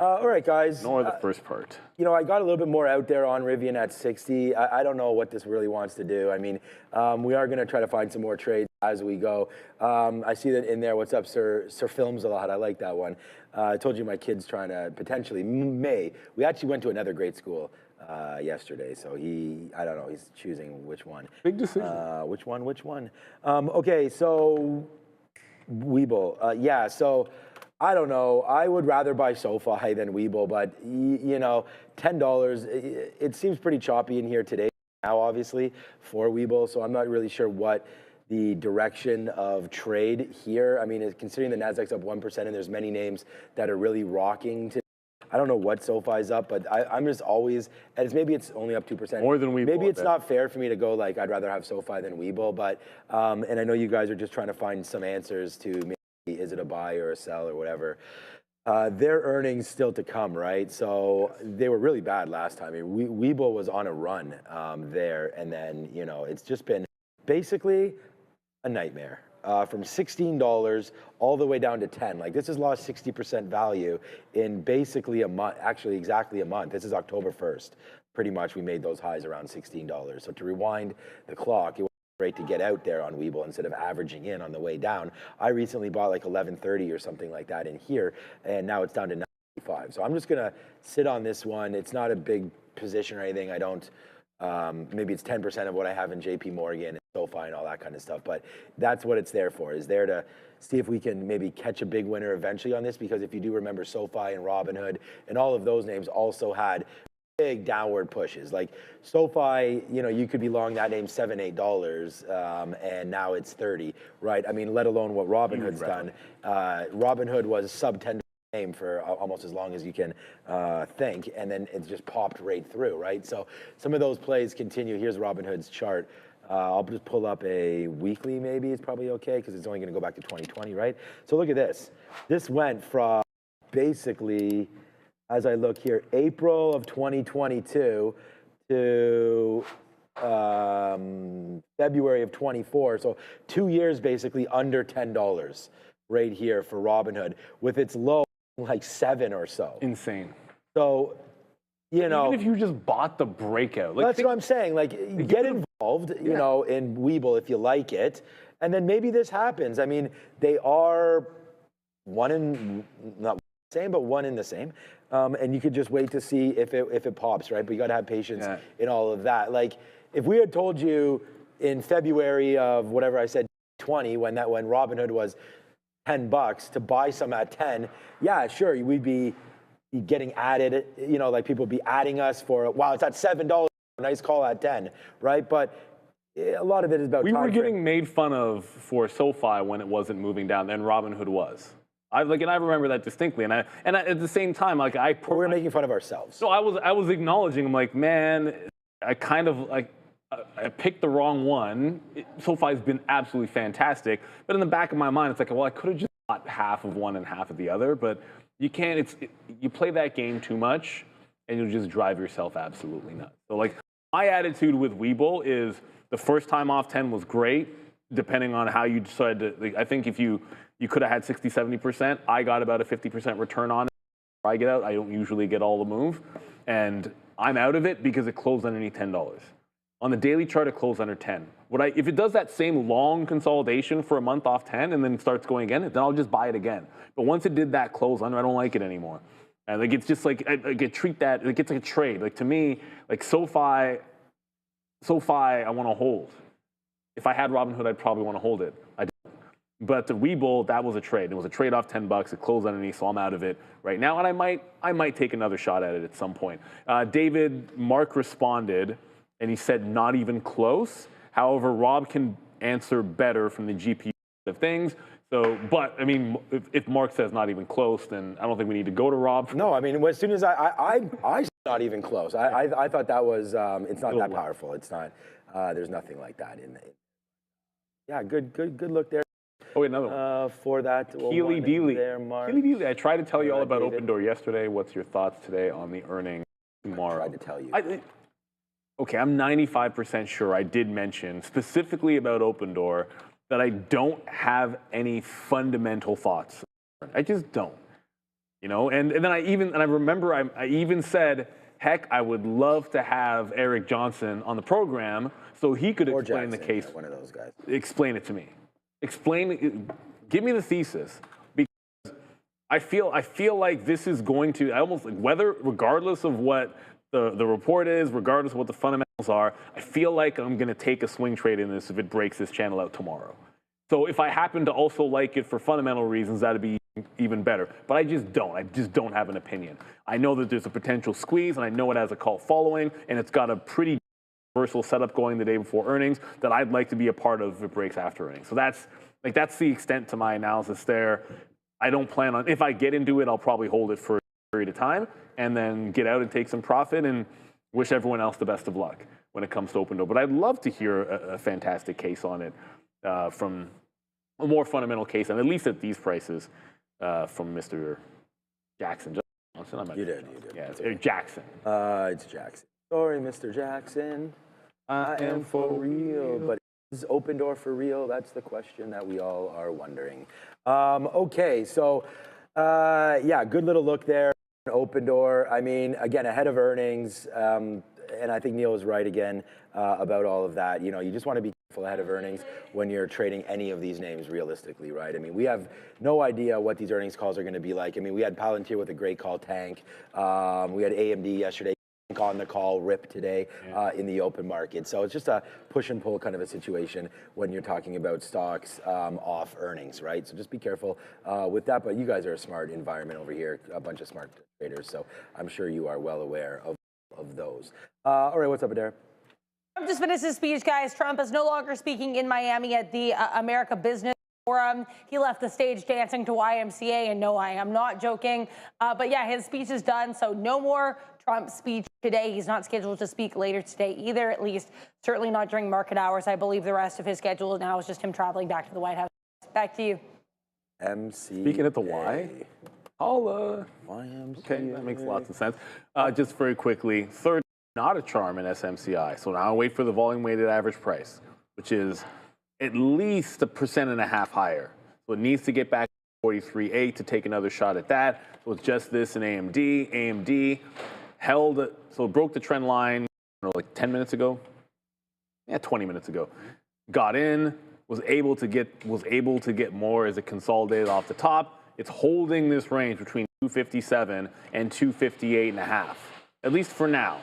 All right, guys. Ignore the first part. You know, I got a little bit more out there on Rivian at 60. I don't know what this really wants to do. I mean, we are going to try to find some more trades as we go. I see that in there. What's up, Sir Films a lot. I like that one. I told you my kid's trying to potentially We actually went to another great school yesterday, so I don't know, he's choosing which one. Big decision. Which one? Okay, so Webull. Yeah, so I don't know. I would rather buy SoFi than Webull, but you know, $10. It seems pretty choppy in here today. Now, obviously, for Webull, so I'm not really sure what the direction of trade here. I mean, considering the Nasdaq's up 1% and there's many names that are really rocking today. I don't know what SoFi's up, but I'm just always, and maybe it's only up 2%. More than Webull. Maybe it's not fair for me to go like, I'd rather have SoFi than Webull, but, and I know you guys are just trying to find some answers to maybe is it a buy or a sell or whatever. Their earnings still to come, right? So they were really bad last time. I mean, Webull was on a run there, and then, you know, it's just been basically a nightmare. from $16 all the way down to 10. Like this has lost 60% value in basically a month, actually exactly a month. This is October 1st. Pretty much we made those highs around $16. So to rewind the clock, it was great to get out there on Webull instead of averaging in on the way down. I recently bought like 1130 or something like that in here, and now it's down to 95. So I'm just gonna sit on this one. It's not a big position or anything. I don't, maybe it's 10% of what I have in JP Morgan and SoFi and all that kind of stuff, but that's what it's there for, is there to see if we can maybe catch a big winner eventually on this, because if you do remember, SoFi and Robinhood and all of those names also had big downward pushes. Like SoFi, you know, you could be long that name $7, $8, and now it's 30, right? I mean, let alone what Robinhood's done. Robinhood was sub 10 name for almost as long as you can think, and then it just popped right through, right? So some of those plays continue. Here's Robinhood's chart. I'll just pull up a weekly, maybe it's probably okay, because it's only going to go back to 2020, right? So look at this. This went from basically, as I look here, April of 2022 to February of 24. So 2 years basically under $10 right here for Robinhood, with its low like 7 or so. Insane. So, you know, even if you just bought the breakout, like that's what I'm saying. Like, get involved, you know, in Webull if you like it, and then maybe this happens. I mean, they are one in, not the same, but one in the same. And you could just wait to see if it pops, right? But you got to have patience in all of that. Like, if we had told you in February of whatever I said, 20, when Robinhood was $10 to buy some at 10, yeah, sure, we'd be getting added, you know, like people would be adding us for, wow, it's at $7, nice call at 10, right? But a lot of it is about we time were getting frame. made fun of for SoFi when it wasn't moving down, then Robinhood was. I remember that distinctly, and at the same time, like we were making fun of ourselves. So I was acknowledging, I'm like, man, I kind of like, I picked the wrong one. SoFi's been absolutely fantastic, but in the back of my mind, it's like, well, I could have just bought half of one and half of the other, but you can't. You play that game too much, and you'll just drive yourself absolutely nuts. So like, my attitude with Webull is the first time off 10 was great, depending on how you decide to. Like, I think if you could have had 60, 70%, I got about a 50% return on it. I get out. I don't usually get all the move, and I'm out of it because it closed underneath $10. On the daily chart, it closed under 10. If it does that same long consolidation for a month off 10 and then starts going again, then I'll just buy it again. But once it did that close under, I don't like it anymore. And like, it's just like, I treat that, like it's like a trade. Like to me, like SoFi, I want to hold. If I had Robinhood, I'd probably want to hold it. I don't. But the Webull, that was a trade. It was a trade off $10. It closed underneath, so I'm out of it right now. And I might take another shot at it at some point. Mark responded, and he said not even close. However, Rob can answer better from the GPU of things. So, but I mean, if Mark says not even close, then I don't think we need to go to Rob. No, I mean, as soon as I not even close. I thought that was, it's not that powerful. It's not, there's nothing like that in it. Yeah, good look there. Oh, wait, another one. For that. Keely Deely. There, Mark. Keely Deely. I tried to tell you all about David. Opendoor yesterday. What's your thoughts today on the earnings tomorrow? I tried to tell you. Okay, I'm 95% sure I did mention specifically about Opendoor that I don't have any fundamental thoughts. I just don't. You know, and then I remember I even said, heck, I would love to have Eric Johnson on the program so he could explain the case. One of those guys. Explain it to me. Give me the thesis, because I feel like this is going to regardless of what the report is, regardless of what the fundamentals are, I feel like I'm going to take a swing trade in this if it breaks this channel out tomorrow. So if I happen to also like it for fundamental reasons, that'd be even better. But I just don't have an opinion. I know that there's a potential squeeze, and I know it has a cult following, and it's got a pretty universal setup going the day before earnings that I'd like to be a part of if it breaks after earnings. So that's the extent to my analysis there. I don't plan on, if I get into it, I'll probably hold it for a period of time and then get out and take some profit and wish everyone else the best of luck when it comes to Opendoor. But I'd love to hear a fantastic case on it from a more fundamental case, and at least at these prices from Mr. Jackson. You did. Yeah, it's Jackson. It's Jackson. Sorry, Mr. Jackson. I am for real, but Is Open Door for real? That's the question that we all are wondering. Okay, so yeah, good little look there. Open Door. I mean, again, ahead of earnings, and I think Neil was right again about all of that. You know, you just want to be careful ahead of earnings when you're trading any of these names realistically, right? I mean, we have no idea what these earnings calls are going to be like. I mean, we had Palantir with a great call, tank. We had AMD yesterday on the call, rip today in the open market. So it's just a push and pull kind of a situation when you're talking about stocks off earnings, right? So just be careful with that. But you guys are a smart environment over here, a bunch of smart traders. So I'm sure you are well aware of those. All right, what's up, Adair? Trump just finished his speech, guys. Trump is no longer speaking in Miami at the America Business Forum. He left the stage dancing to YMCA, and no, I am not joking. But yeah, his speech is done, so no more Trump speech today. He's not scheduled to speak later today either, at least certainly not during market hours. I believe the rest of his schedule now is just him traveling back to the White House. Back to you. MC. Speaking at the Y. Holla. YMCA. Okay, that makes lots of sense. Just very quickly, third, not a charm in SMCI. So now I'll wait for the volume weighted average price, which is at least 1.5% higher. So it needs to get back to 43.8 to take another shot at that. So it's just this in AMD. AMD held, so it broke the trend line, I don't know, like 10 minutes ago. Yeah, 20 minutes ago. Got in, was able to get more as it consolidated off the top. It's holding this range between 257 and 258.5, at least for now.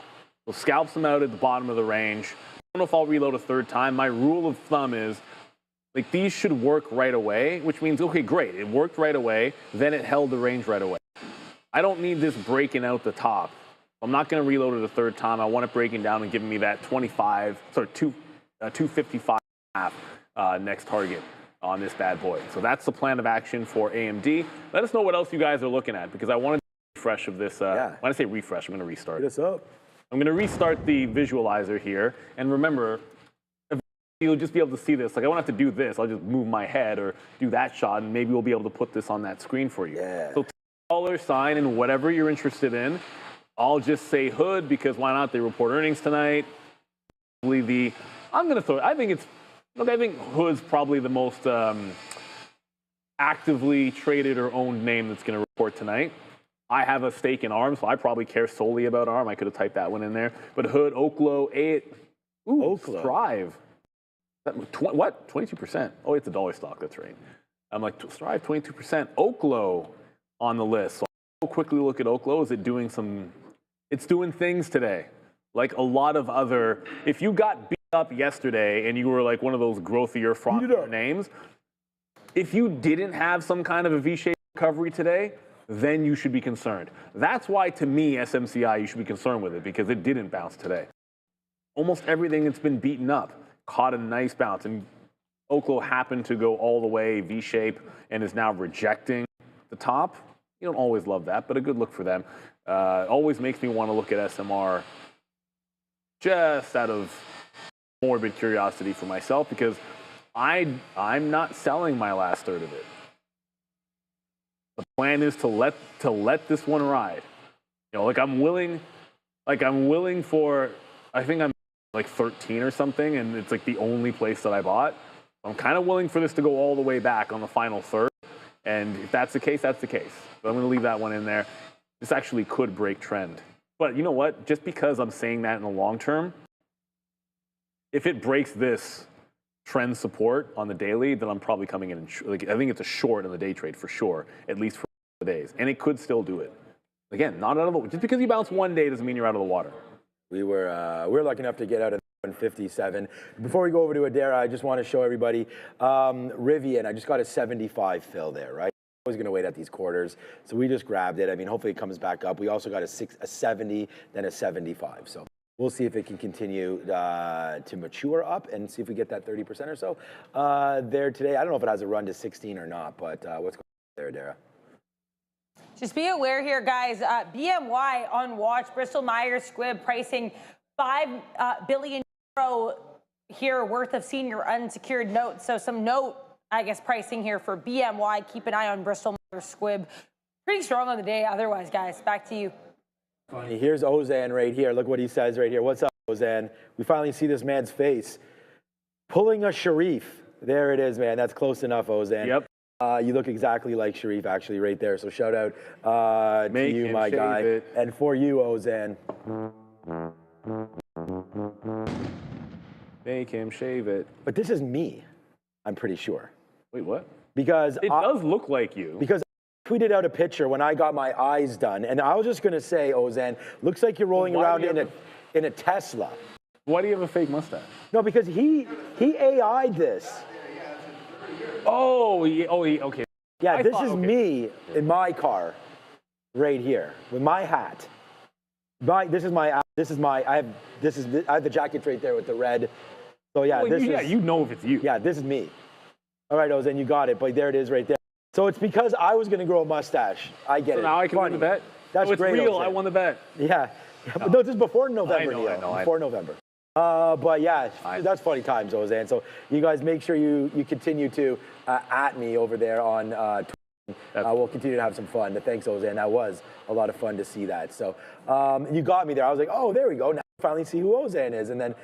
So scalps them out at the bottom of the range. I don't know if I'll reload a third time. My rule of thumb is, like, these should work right away, which means, okay, great, it worked right away, then it held the range right away. I don't need this breaking out the top. I'm not going to reload it a third time. I want it breaking down and giving me that 255.5 next target on this bad boy. So that's the plan of action for AMD. Let us know what else you guys are looking at, because I want to refresh of this. When I say refresh, I'm going to restart. Get us up. I'm going to restart the visualizer here. And remember, you'll just be able to see this. Like, I won't have to do this. I'll just move my head or do that shot, and maybe we'll be able to put this on that screen for you. Yeah. So dollar sign and whatever you're interested in. I'll just say Hood, because why not? They report earnings tonight. I think Hood's probably the most actively traded or owned name that's going to report tonight. I have a stake in ARM, so I probably care solely about ARM. I could have typed that one in there. But Hood, Oklo, Oklo. Strive. What? 22%. Oh, it's a dollar stock. That's right. I'm like, Strive, 22%. Oklo on the list. So I'll quickly look at Oklo. Is it doing some... It's doing things today. Like a lot of other... If you got beat up yesterday and you were like one of those growthier, frothier names, if you didn't have some kind of a V-shaped recovery today, then you should be concerned. That's why, to me, SMCI, you should be concerned with it, because it didn't bounce today. Almost everything that's been beaten up caught a nice bounce, and Oklo happened to go all the way V-shape and is now rejecting the top. You don't always love that, but a good look for them. Always makes me want to look at SMR just out of morbid curiosity for myself, because I'm not selling my last third of it. The plan is to let this one ride. You know, I'm willing for, I think I'm like 13 or something, and it's like the only place that I bought. I'm kind of willing for this to go all the way back on the final third. And if that's the case, that's the case. But I'm going to leave that one in there. This actually could break trend. But you know what? Just because I'm saying that in the long term, if it breaks this trend support on the daily, then I'm probably coming in. I think it's a short in the day trade for sure, at least for the days. And it could still do it. Again, not out of the, just because you bounce one day doesn't mean you're out of the water. We were lucky enough to get out of 157. Before we go over to Adara, I just want to show everybody Rivian. I just got a 75 fill there, right? Always going to wait at these quarters, so we just grabbed it. I mean, hopefully it comes back up. We also got a 70, then a 75. So we'll see if it can continue to mature up and see if we get that 30% or so there today. I don't know if it has a run to 16 or not, but what's going on there, Adara? Just be aware here, guys. BMY on watch. Bristol Myers Squibb pricing €5 billion here worth of senior unsecured notes. So some note, I guess, pricing here for BMY. Keep an eye on Bristol Myers Squibb. Pretty strong on the day otherwise, guys. Back to you. Here's Ozan right here. Look what he says right here. What's up, Ozan? We finally see this man's face. Pulling a Sharif. There it is, man. That's close enough, Ozan. Yep. You look exactly like Sharif, actually, right there. So shout out to Make you, him my shave guy. it. And for you, Ozan. Make him shave it. But this is me, I'm pretty sure. Wait, what? Because It does look like you. Because I tweeted out a picture when I got my eyes done. And I was just going to say, Ozan, looks like you're rolling Why around do you in a Tesla. Why do you have a fake mustache? No, because he AI'd this. Okay. Yeah, this is okay. me in my car, right here, with my hat. I have the jacket right there with the red. So yeah, you know if it's you. Yeah, this is me. All right, Ozan, you got it, but there it is right there. So it's because I was going to grow a mustache. I get it. So now I can win the bet? That's it's great, real. Ozan. I won the bet. Yeah. But no, this is before November, I know, Neil. I know. Before November. But yeah, that's funny times, Ozan. So you guys make sure you continue to at me over there on Twitter. We'll continue to have some fun. But thanks, Ozan. That was a lot of fun to see that. So you got me there. I was like, oh, there we go. Now I finally see who Ozan is. And then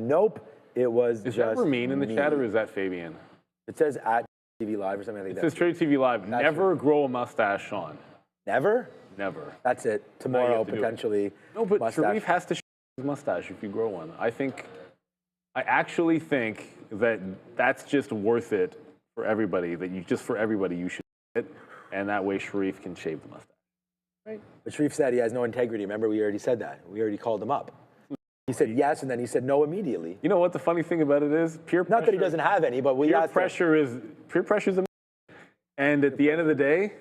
nope, it was Is just that Ramin in the me. chat or is that Fabian? It says at TV Live or something like It that. says Trade TV Live. Never grow a mustache, Sean. Never? Never. That's it. you Tomorrow, have to do it. potentially. No, but mustache. Sharif has to shave his mustache if you grow one. I actually think that that's just worth it for everybody, you should do it. And that way Sharif can shave the mustache. Right? But Sharif said he has no integrity. Remember, we already said that. We already called him up. He said yes, and then he said no immediately. You know what the funny thing about it is? Peer pressure. Not that he doesn't have any, but we peer asked him. pressure is amazing. And at the end of the day,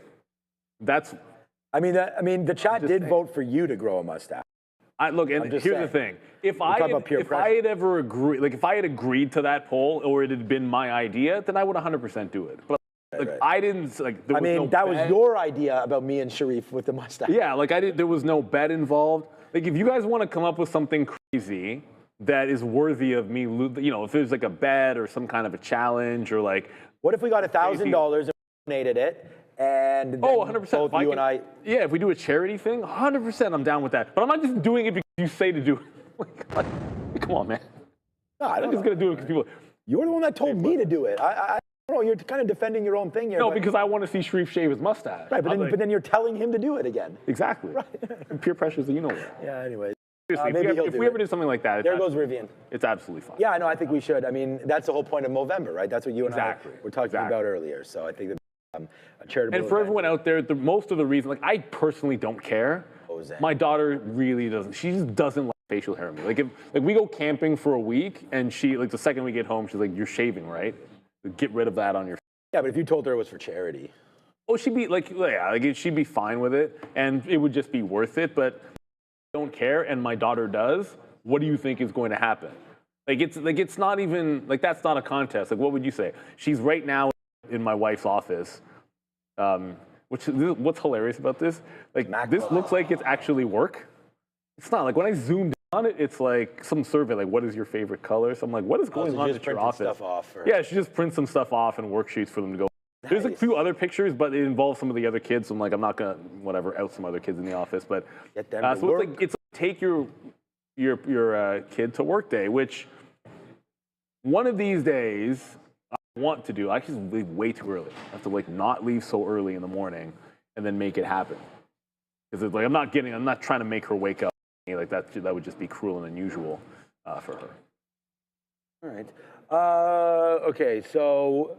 that's. I mean, the chat did vote for you to grow a mustache. Here's the thing: if I had ever agreed, if I had agreed to that poll, or it had been my idea, then I would 100% do it. But Right. I didn't like. There was no that was bet. your idea about me and Sharif with the mustache. Yeah, there was no bet involved. Like, if you guys want to come up with something crazy that is worthy of me, if there's like a bet or some kind of a challenge or like. What if we got $1,000 and donated it? And then 100%. both you and I. Yeah, if we do a charity thing, 100% I'm down with that. But I'm not just doing it because you say to do it. Come on, man. No, I'm just going to do it because people. You're the one that told me to do it. I don't know. You're kind of defending your own thing here. No, because I want to see Sharif shave his mustache. Right, but then you're telling him to do it again. Exactly. Right. Peer pressure, you know what. Yeah, anyway. Seriously, if we ever did something like that, there goes Rivian. It's absolutely fine. Yeah, I know. I think we should. I mean, that's the whole point of Movember, right? That's what you and I were talking about earlier. So I think that a charitable. And for everyone out there, most of the reason, I personally don't care. My daughter really doesn't. She just doesn't like facial hair on me. If we go camping for a week, and she the second we get home, she's like, "You're shaving, right? Get rid of that on your." Yeah, but if you told her it was for charity. Oh, she'd be she'd be fine with it, and it would just be worth it. But I don't care, and my daughter does. What do you think is going to happen? It's not even that's not a contest. What would you say? She's right now in my wife's office. What's hilarious about this? This looks like it's actually work. It's not. When I zoomed on it, it's like some survey. What is your favorite color? So I'm like, what is going on at your office? Stuff off Yeah, she just prints some stuff off and worksheets for them to go. Nice. There's a few other pictures, but it involves some of the other kids. So I'm like, I'm not gonna out some other kids in the office. But get them to work. it's like take your kid to work day, which one of these days I want to do. I just leave way too early. I have to not leave so early in the morning and then make it happen. Because I'm not trying to make her wake up. That would just be cruel and unusual for her. All right. Okay. So,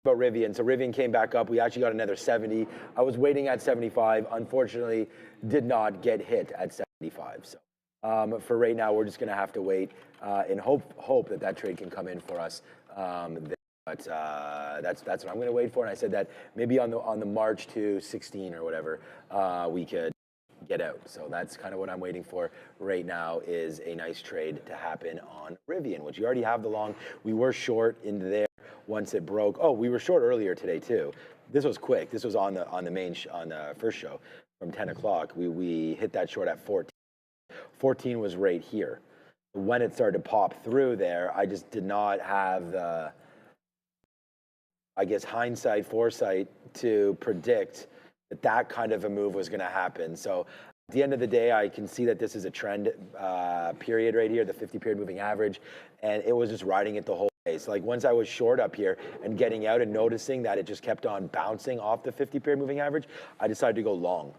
about Rivian. So Rivian came back up. We actually got another 70. I was waiting at 75. Unfortunately, did not get hit at 75. So for right now, we're just going to have to wait and hope that trade can come in for us. But that's what I'm going to wait for. And I said that maybe on the March to 16 or whatever, we could get out. So that's kind of what I'm waiting for right now, is a nice trade to happen on Rivian, which you already have the long. We were short into there once it broke. Oh, we were short earlier today too. This was quick. This was on the first show from 10 o'clock. We hit that short at 14. 14 was right here. When it started to pop through there, I just did not have the, foresight to predict that kind of a move was going to happen. So At the end of the day, I can see that this is a trend period right here, the 50-period moving average, and it was just riding it the whole way. So like once I was short up here and getting out and noticing that it just kept on bouncing off the 50-period moving average, I decided to go long.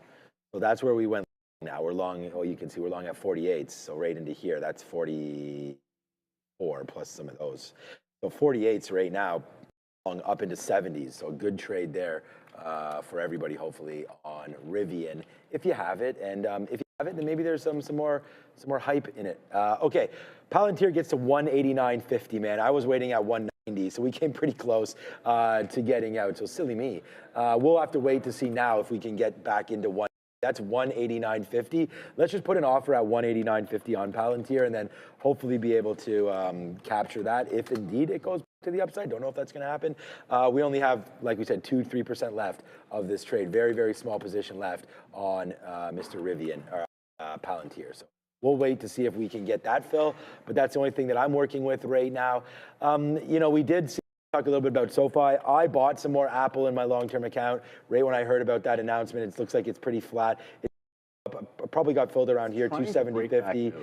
So that's where we went now. We're long, oh, you can see we're long at 48, so right into here, that's 44 plus some of those. So 48s right now, long up into 70s, so a good trade there. For everybody, hopefully, on Rivian, if you have it, and if you have it, then maybe there's some more hype in it. Okay, Palantir gets to 189.50, man. I was waiting at 190, so we came pretty close to getting out. So silly me. We'll have to wait to see now if we can get back into one. That's 189.50. Let's just put an offer at 189.50 on Palantir, and then hopefully be able to capture that if indeed it goes to the upside. Don't know if that's going to happen. We only have, like we said, 2-3% left of this trade. Very, very small position left on Mr. Rivian, or Palantir. So we'll wait to see if we can get that fill, but that's the only thing that I'm working with right now. You know, we did talk a little bit about SoFi. I bought some more Apple in my long-term account. Right when I heard about that announcement, it looks like it's pretty flat. It probably got filled around here, 270.50.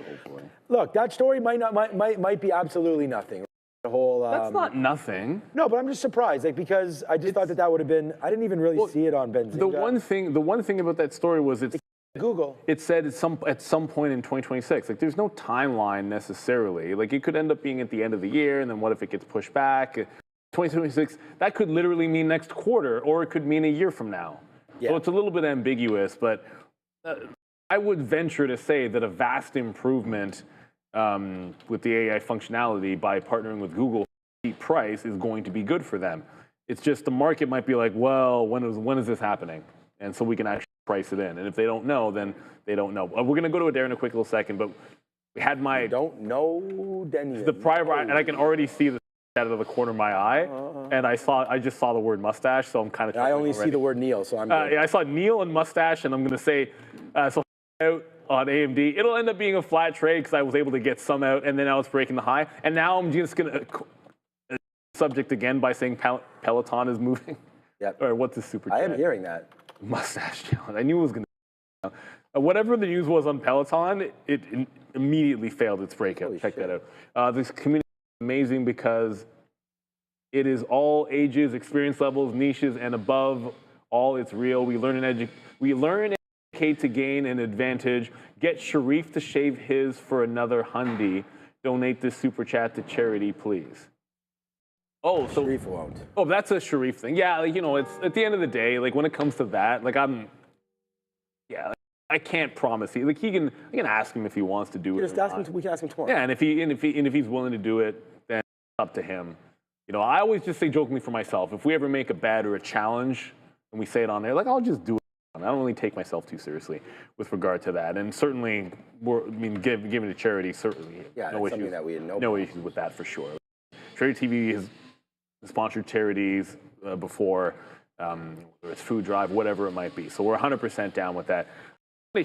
Look, that story might be absolutely nothing. The whole, that's not nothing. No, but I'm just surprised, like, because I just thought that would have been. I didn't even really see it on Benzinga. The one thing about that story was it's Google. It said at some point in 2026. Like, there's no timeline necessarily. Like, it could end up being at the end of the year, and then what if it gets pushed back? 2026. That could literally mean next quarter, or it could mean a year from now. Yeah. So it's a little bit ambiguous, but I would venture to say that a vast improvement with the AI functionality by partnering with Google price is going to be good for them. It's just the market might be like, well, when is this happening? And so we can actually price it in. And if they don't know, then they don't know. We're going to go to Adair in a quick little second, but we had my... Don't know, Daniel. The prior, and I can already see the out of the corner of my eye, and I just saw the word mustache, so I'm kind of... I only see the word Neil, so I'm... yeah, I saw Neil and mustache, and I'm going to say, so out on AMD. It'll end up being a flat trade because I was able to get some out, and then now it's breaking the high. And now I'm just going to subject again by saying Peloton is moving. Yep. Or what's the super I am hearing that. Mustache challenge. I knew it was going to. Whatever the news was on Peloton, it immediately failed its breakout. Holy Check shit. that out. This community is amazing because it is all ages, experience levels, niches, and above all, it's real. We learn and educate to gain an advantage. Get Sharif to shave his for another $100. Donate this super chat to charity, please. Oh, so Sharif won't. Oh, that's a Sharif thing. Yeah, like, you know, it's at the end of the day, like when it comes to that, like I can't promise. Like I can ask him if he wants to do it. Just ask him. We can ask him tomorrow. Yeah, and if he's willing to do it, then it's up to him. You know, I always just say jokingly for myself, if we ever make a bet or a challenge and we say it on there, like I'll just do it. I don't really take myself too seriously with regard to that, and certainly, giving to charity, certainly, yeah, no issues. That we had no issues with that for sure. Charity TV has sponsored charities before, whether it's food drive, whatever it might be. So we're 100% down with that.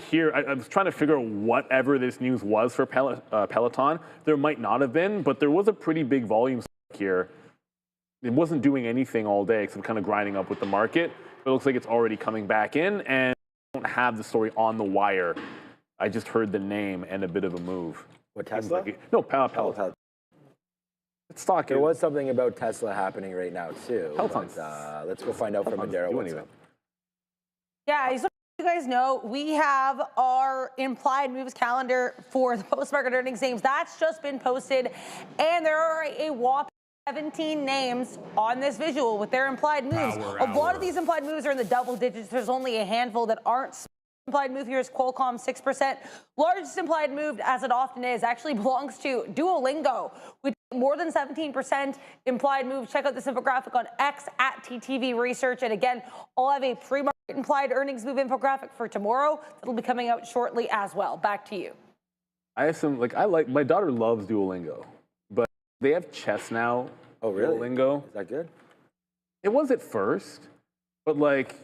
Here, I was trying to figure out whatever this news was for Peloton. There might not have been, but there was a pretty big volume here. It wasn't doing anything all day except kind of grinding up with the market. But it looks like it's already coming back in, and I don't have the story on the wire. I just heard the name and a bit of a move. What, Tesla? No, Peloton. Stock. There was something about Tesla happening right now too. Peloton. Let's go find out from Adara what's up. Yeah, so you guys know we have our implied moves calendar for the post-market earnings names. That's just been posted, and there are a whopping 17 names on this visual with their implied moves. A lot of these implied moves are in the double digits. There's only a handful that aren't. Implied move here is Qualcomm, 6%. Largest implied move, as it often is, actually belongs to Duolingo, with more than 17% implied move. Check out this infographic on X at TTV Research. And again, I'll have a pre-market implied earnings move infographic for tomorrow that'll be coming out shortly as well. Back to you. I have some, my daughter loves Duolingo, but they have chess now. Oh, really? Duolingo. Is that good? It was at first, but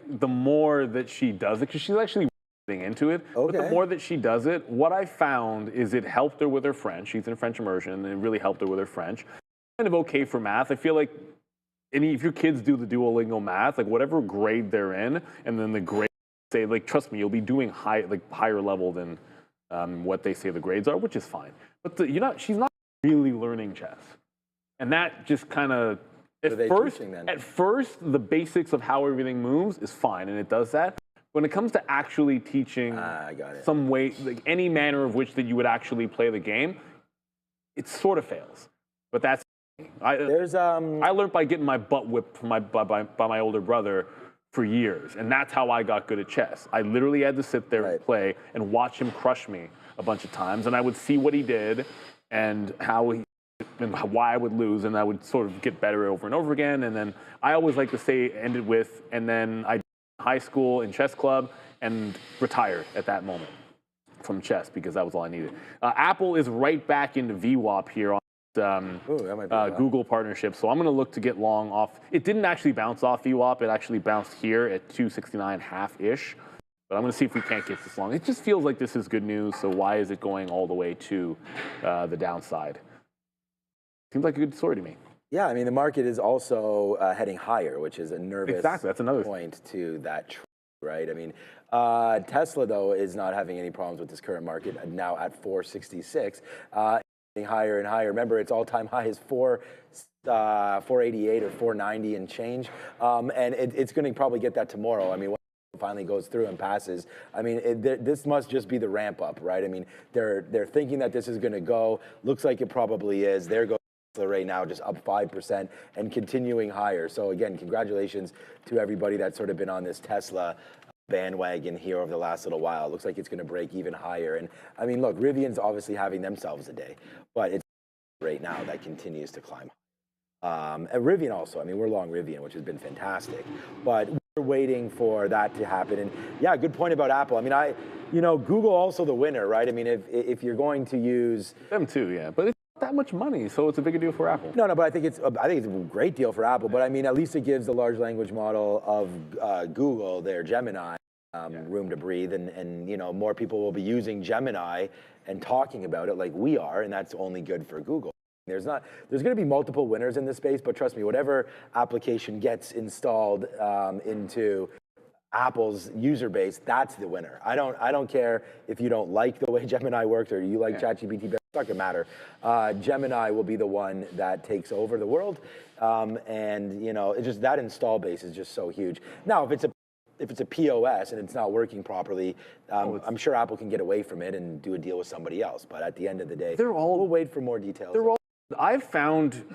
the more that she does it, because she's actually into it, okay. But the more that she does it, what I found is it helped her with her French. She's in French immersion, and it really helped her with her French. Kind of okay for math. I feel like if your kids do the Duolingo math, whatever grade they're in, and then the grade say, like, trust me, you'll be doing higher level than what they say the grades are, which is fine. But she's not really learning chess. And that just kind of, at first, the basics of how everything moves is fine, and it does that. When it comes to actually teaching some way, like any manner of which that you would actually play the game, it sort of fails. But that's I learned by getting my butt whipped by my older brother for years, and that's how I got good at chess. I literally had to sit there and play and watch him crush me a bunch of times, and I would see what he did and why I would lose, and I would sort of get better over and over again. And then I always like to say end it with, and then I high school in chess club and retired at that moment from chess because that was all I needed. Apple is right back into VWAP here on Google partnership, so I'm going to look to get long off. It didn't actually bounce off VWAP. It actually bounced here at 269.5-ish. But I'm going to see if we can't get this long. It just feels like this is good news, so why is it going all the way to the downside? Seems like a good story to me. Yeah, I mean, the market is also heading higher, which is a nervous That's another point to that trend, right? I mean, Tesla, though, is not having any problems with this current market, now at 466. Higher and higher. Remember, its all-time high is 488 or 490 and change, and it's going to probably get that tomorrow. I mean, when it finally goes through and passes, I mean, this must just be the ramp up, right? I mean, they're thinking that this is going to go. Looks like it probably is. There goes Tesla right now, just up 5% and continuing higher. So again, congratulations to everybody that's sort of been on this Tesla bandwagon here over the last little while. It looks like it's going to break even higher. And I mean, look, Rivian's obviously having themselves a day, but it's right now that continues to climb. And Rivian also, I mean, we're long Rivian, which has been fantastic, but we're waiting for that to happen. And yeah, good point about Apple. I mean, Google also the winner, right? I mean, if you're going to use them too, yeah, but it's not that much money, so it's a bigger deal for Apple. No, but I think it's a great deal for Apple. But I mean, at least it gives the large language model of Google, their Gemini, room to breathe, and more people will be using Gemini and talking about it like we are, and that's only good for Google. There's going to be multiple winners in this space, but trust me, whatever application gets installed into Apple's user base, that's the winner. I don't care if you don't like the way Gemini works or you like ChatGPT, but it's not gonna matter. Gemini will be the one that takes over the world, and it's just that install base is just so huge. Now, if it's a POS and it's not working properly, I'm sure Apple can get away from it and do a deal with somebody else. But at the end of the day, we'll wait for more details. I've found,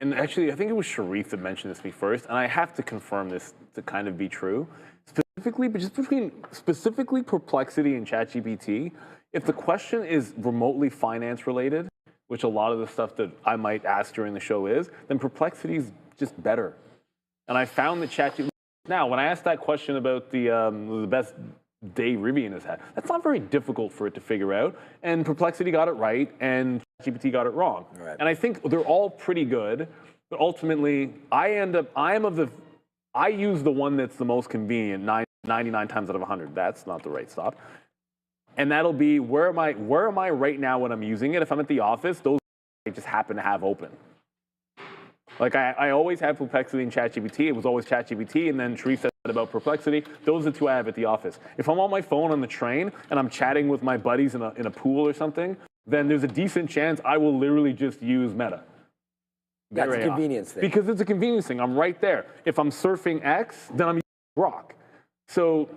and actually I think it was Sharif that mentioned this to me first, and I have to confirm this to kind of be true. Specifically Perplexity and ChatGPT, if the question is remotely finance related, which a lot of the stuff that I might ask during the show is, then Perplexity is just better. And I found that ChatGPT, now when I asked that question about the best day Rivian has had, that's not very difficult for it to figure out. And Perplexity got it right, and ChatGPT got it wrong. Right. And I think they're all pretty good, but ultimately I use the one that's the most convenient 99 times out of 100. That's not the right stop. And that'll be where am I right now when I'm using it? If I'm at the office, those I just happen to have open. Like I always have Perplexity and ChatGPT. It was always ChatGPT, and then Sharif said about Perplexity. Those are the two I have at the office. If I'm on my phone on the train and I'm chatting with my buddies in a pool or something, then there's a decent chance I will literally just use Meta. That's a convenience thing. Because it's a convenience thing. I'm right there. If I'm surfing X, then I'm using Grok. So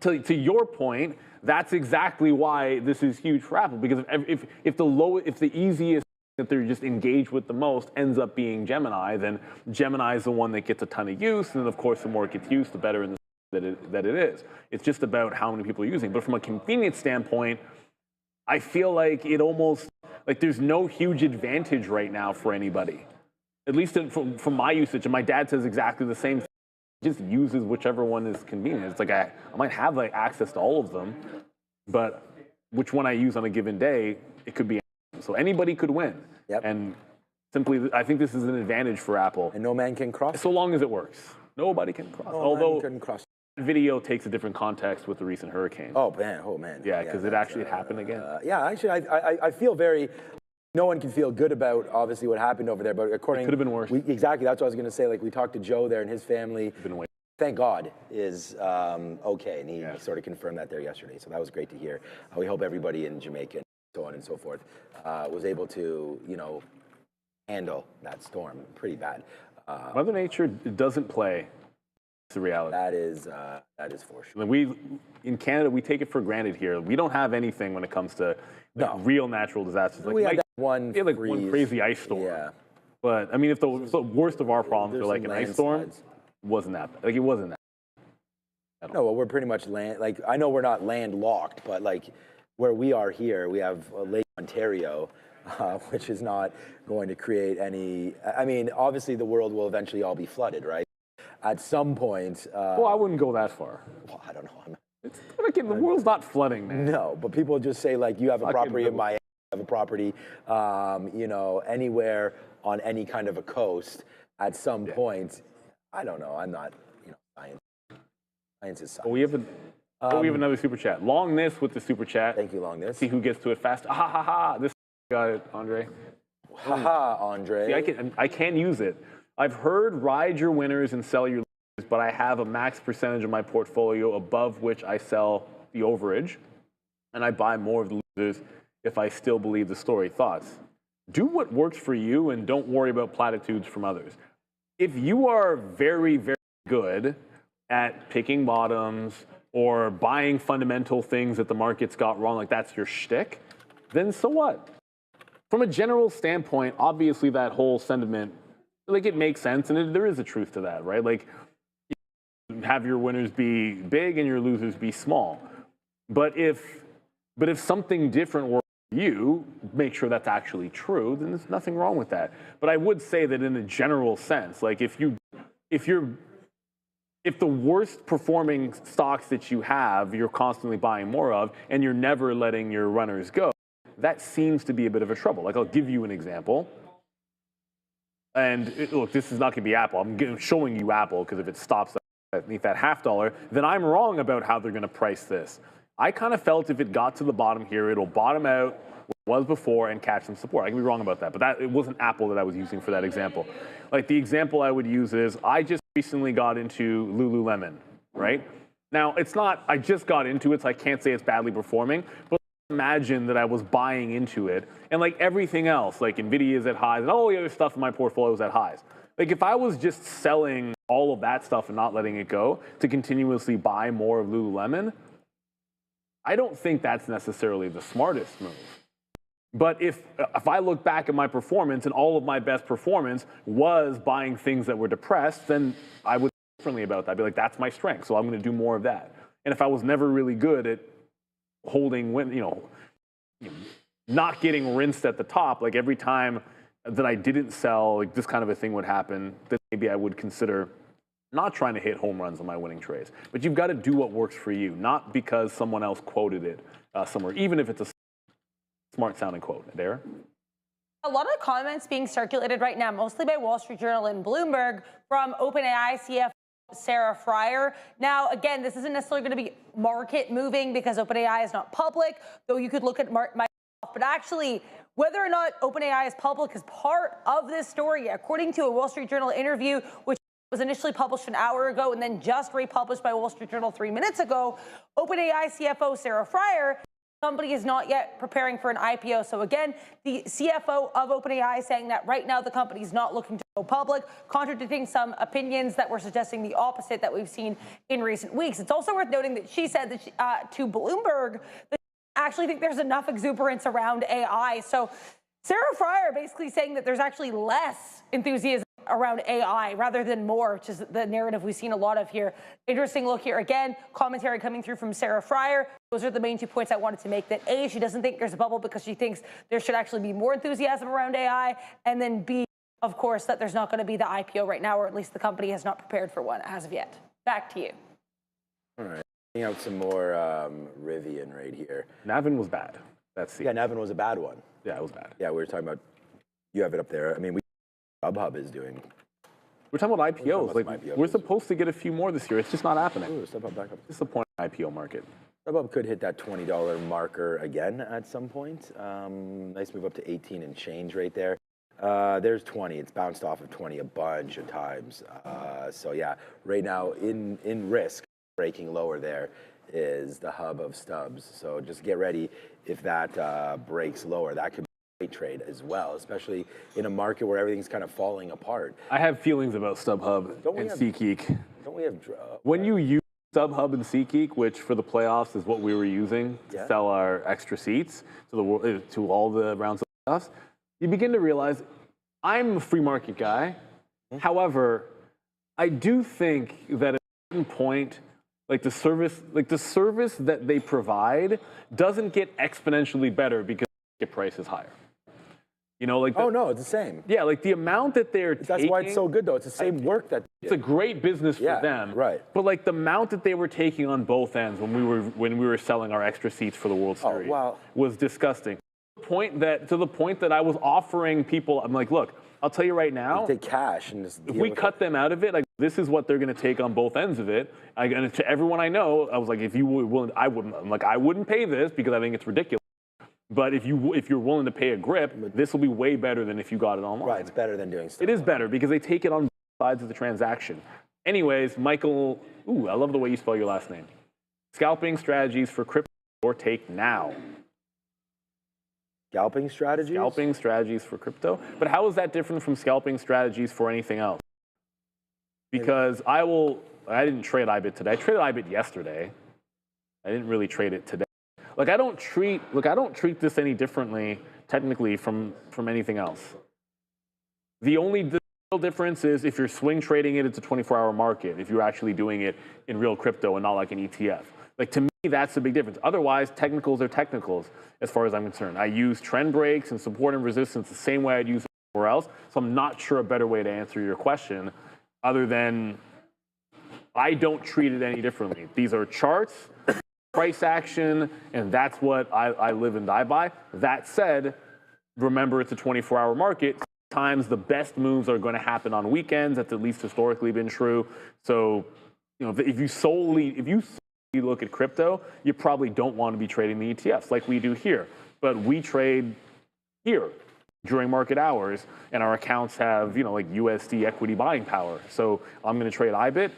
to your point, that's exactly why this is huge for Apple. Because if the easiest that they're just engaged with the most ends up being Gemini, then Gemini is the one that gets a ton of use. And of course, the more it gets used, the better that it is. It's just about how many people are using. But from a convenience standpoint, I feel like it almost, like there's no huge advantage right now for anybody. At least from my usage, and my dad says exactly the same thing. He just uses whichever one is convenient. It's like I might have access to all of them, but which one I use on a given day, it could be. So anybody could win. Yep. And simply, I think this is an advantage for Apple. And no man can cross. So long as it works. Nobody can cross. Although video takes a different context with the recent hurricane. Oh man. Yeah, because it actually happened again. Actually, I feel very. No one can feel good about obviously what happened over there, but according it could have been worse. Exactly, that's what I was going to say. Like we talked to Joe there and his family. thank God, is okay. And he sort of confirmed that there yesterday. So that was great to hear. We hope everybody in Jamaica, and so on and so forth, was able to, handle that storm pretty bad. Mother Nature doesn't play. It's the reality. That is for sure. We, in Canada, we take it for granted here. We don't have anything when it comes to real natural disasters. We had that one crazy ice storm. Yeah. But, I mean, if the worst of our problems are like an ice storm, wasn't that bad. Like, it wasn't that. No, well, we're pretty much I know we're not landlocked, but where we are here, we have Lake Ontario, which is not going to create any. I mean, obviously, the world will eventually all be flooded, right? At some point. Well, I wouldn't go that far. Well, I don't know. It's the world's not flooding, man. No, but people just say you have a property in Miami, you have a property, anywhere on any kind of a coast. At some point, I don't know. I'm not, science. Science is science. We have another super chat. Longness with the super chat. Thank you, Longness. See who gets to it fast. Ha ha ha! This got it, Andre. Ha ha, Andre. See, I can't use it. I've heard ride your winners and sell your losers, but I have a max percentage of my portfolio above which I sell the overage, and I buy more of the losers if I still believe the story. Thoughts? Do what works for you and don't worry about platitudes from others. If you are very, very good at picking bottoms or buying fundamental things that the market's got wrong, like that's your shtick, then so what? From a general standpoint, obviously that whole sentiment, it makes sense, and there is a truth to that, right? Have your winners be big and your losers be small. But if something different works for you, make sure that's actually true, then there's nothing wrong with that. But I would say that in a general sense, if the worst performing stocks that you have, you're constantly buying more of, and you're never letting your runners go, that seems to be a bit of a trouble. I'll give you an example. And look, this is not going to be Apple. I'm showing you Apple because if it stops underneath that $50, then I'm wrong about how they're going to price this. I kind of felt if it got to the bottom here, it'll bottom out what it was before and catch some support. I can be wrong about that, but it wasn't Apple that I was using for that example. The example I would use is I just recently got into Lululemon, right? Now, it's not, I just got into it, so I can't say it's badly performing, but imagine that I was buying into it and everything else, Nvidia is at highs and all the other stuff in my portfolio is at highs. If I was just selling all of that stuff and not letting it go to continuously buy more of Lululemon, I don't think that's necessarily the smartest move. But if I look back at my performance and all of my best performance was buying things that were depressed, then I would think differently about that. I'd be that's my strength, so I'm going to do more of that. And if I was never really good at holding, not getting rinsed at the top, every time that I didn't sell, this kind of a thing would happen, then maybe I would consider not trying to hit home runs on my winning trades. But you've got to do what works for you, not because someone else quoted it somewhere, even if it's a smart sounding quote. There. A lot of comments being circulated right now, mostly by Wall Street Journal and Bloomberg, from OpenAI CFO Sarah Friar. Now, again, this isn't necessarily going to be market moving because OpenAI is not public, though you could look at Microsoft. But actually, whether or not OpenAI is public is part of this story. According to a Wall Street Journal interview, which was initially published an hour ago and then just republished by Wall Street Journal 3 minutes ago, OpenAI CFO Sarah Friar, the company is not yet preparing for an IPO. So again, the CFO of OpenAI saying that right now the company is not looking to go public, contradicting some opinions that were suggesting the opposite that we've seen in recent weeks. It's also worth noting that she said that to Bloomberg that she actually think there's enough exuberance around AI. So Sarah Friar basically saying that there's actually less enthusiasm around AI rather than more, which is the narrative we've seen a lot of here. Interesting look here. Again, commentary coming through from Sarah Friar. Those are the main 2 points I wanted to make, that A, she doesn't think there's a bubble because she thinks there should actually be more enthusiasm around AI, and then B, of course, that there's not going to be the IPO right now, or at least the company has not prepared for one as of yet. Back to you. All right. Bring out some more Rivian right here. Navin was bad. Yeah, Navin was a bad one. Yeah, it was bad. Yeah, we were talking about, you have it up there. I mean, StubHub is doing. We're talking about IPOs. We're supposed to get a few more this year. It's just not happening. Ooh, StubHub back up. Disappointing IPO market. StubHub could hit that $20 marker again at some point. Nice move up to 18 and change right there. There's 20. It's bounced off of 20 a bunch of times. So yeah, right now in risk, breaking lower there is the hub of stubs. So just get ready if that breaks lower. That could be a great trade as well, especially in a market where everything's kind of falling apart. I have feelings about StubHub and SeatGeek. Don't we have? When you use StubHub and SeatGeek, which for the playoffs is what we were using to sell our extra seats to all the rounds of playoffs, you begin to realize I'm a free market guy. However, I do think that at a certain point, like the service that they provide doesn't get exponentially better because the price is higher. You know, like oh no, it's the same. Yeah, like the amount that they're taking. That's why it's so good though. It's the same work that. It's a great business for them, right? But like the amount that they were taking on both ends when we were selling our extra seats for the World Series was disgusting. To the point that I was offering people, I'm like, look, I'll tell you right now, take cash and just if we cut them out of it, like this is what they're going to take on both ends of it. And to everyone I know, I was like, if you were willing, I wouldn't. I'm like, I wouldn't pay this because I think it's ridiculous. But if you're willing to pay a grip, this will be way better than if you got it online. Right, it's better than doing stuff. It is better because they take it on both sides of the transaction. Anyways, Michael, I love the way you spell your last name. Scalping strategies for crypto or take now. Scalping strategies? Scalping strategies for crypto. But how is that different from scalping strategies for anything else? Because I didn't trade IBIT today. I traded IBIT yesterday. I didn't really trade it today. Like I don't treat this any differently technically from anything else. The real difference is if you're swing trading it, it's a 24-hour market. If you're actually doing it in real crypto and not like an ETF. Like to me, that's the big difference. Otherwise, technicals are technicals as far as I'm concerned. I use trend breaks and support and resistance the same way I'd use everywhere else. So I'm not sure a better way to answer your question other than I don't treat it any differently. These are charts, price action, and that's what I live and die by. That said, remember it's a 24-hour market. Sometimes the best moves are going to happen on weekends. That's at least historically been true. So, you know, if you solely look at crypto, you probably don't want to be trading the ETFs like we do here. But we trade here during market hours, and our accounts have, you know, like USD equity buying power. So I'm going to trade IBIT.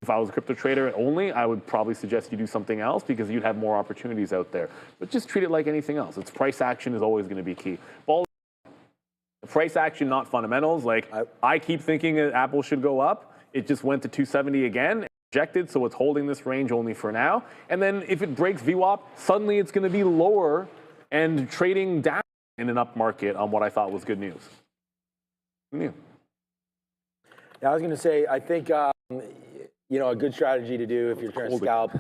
If I was a crypto trader only, I would probably suggest you do something else because you'd have more opportunities out there. But just treat it like anything else. It's price action is always going to be key. Price action, not fundamentals. Like I keep thinking that Apple should go up. It just went to 270 again, rejected, so it's holding this range only for now. And then if it breaks VWAP, suddenly it's going to be lower and trading down in an up market on what I thought was good news. Who knew? Yeah, I was going to say, I think you know, a good strategy to do if you're trying to scalp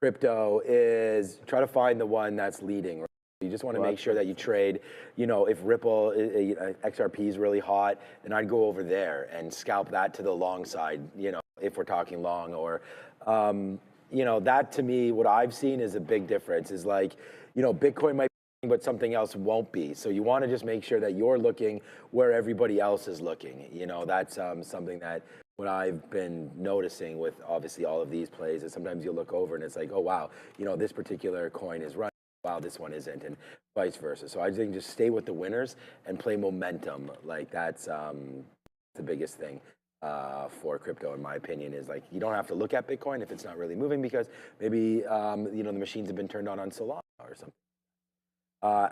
crypto is try to find the one that's leading. Right? You just want to make sure that you trade, you know, if Ripple, XRP is really hot, then I'd go over there and scalp that to the long side, you know, if we're talking long or, you know, that to me, what I've seen is a big difference is like, you know, Bitcoin might be, but something else won't be. So you want to just make sure that you're looking where everybody else is looking. You know, that's something that what I've been noticing with obviously all of these plays is sometimes you look over and it's like, oh, wow, you know, this particular coin is running. Wow, this one isn't, and vice versa. So I think just stay with the winners and play momentum. Like that's the biggest thing for crypto, in my opinion, is like you don't have to look at Bitcoin if it's not really moving because maybe you know, the machines have been turned on Solana or something.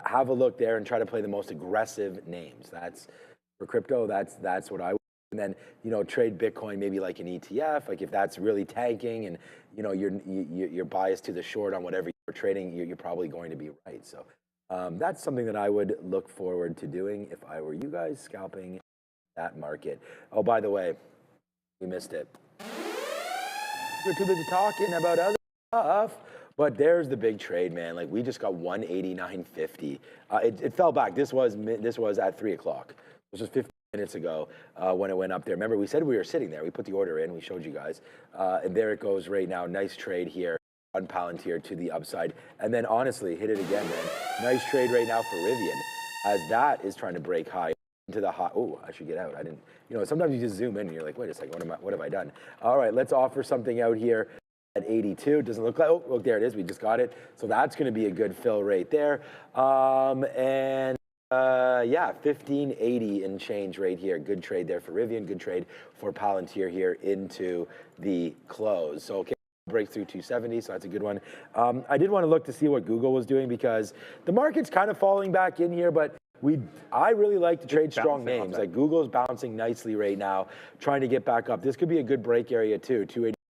Have a look there and try to play the most aggressive names. That's for crypto. That's what I would. And then, you know, trade Bitcoin maybe like an ETF. Like if that's really tanking and, you know, you're biased to the short on whatever you're trading, you're probably going to be right. So that's something that I would look forward to doing if I were you guys, scalping that market. Oh, by the way, we missed it. We're too busy talking about other stuff. But there's the big trade, man. Like we just got 189.50. It fell back. This was at 3 o'clock. This was 15 minutes ago when it went up there. Remember, we said we were sitting there. We put the order in. We showed you guys. And there it goes right now. Nice trade here on Palantir to the upside. And then honestly, hit it again, man. Nice trade right now for Rivian as that is trying to break high into the high. Oh, I should get out. I didn't, you know, sometimes you just zoom in and you're like, wait a second, what have I done? All right, let's offer something out here at 82. Doesn't look like, oh, look, there it is. We just got it. So that's going to be a good fill right there. And Yeah, 1580 and change right here. Good trade there for Rivian. Good trade for Palantir here into the close. So okay, break through 270, so that's a good one. I did want to look to see what Google was doing because the market's kind of falling back in here, but I really like to trade strong names. Like Google's bouncing nicely right now, trying to get back up. This could be a good break area too,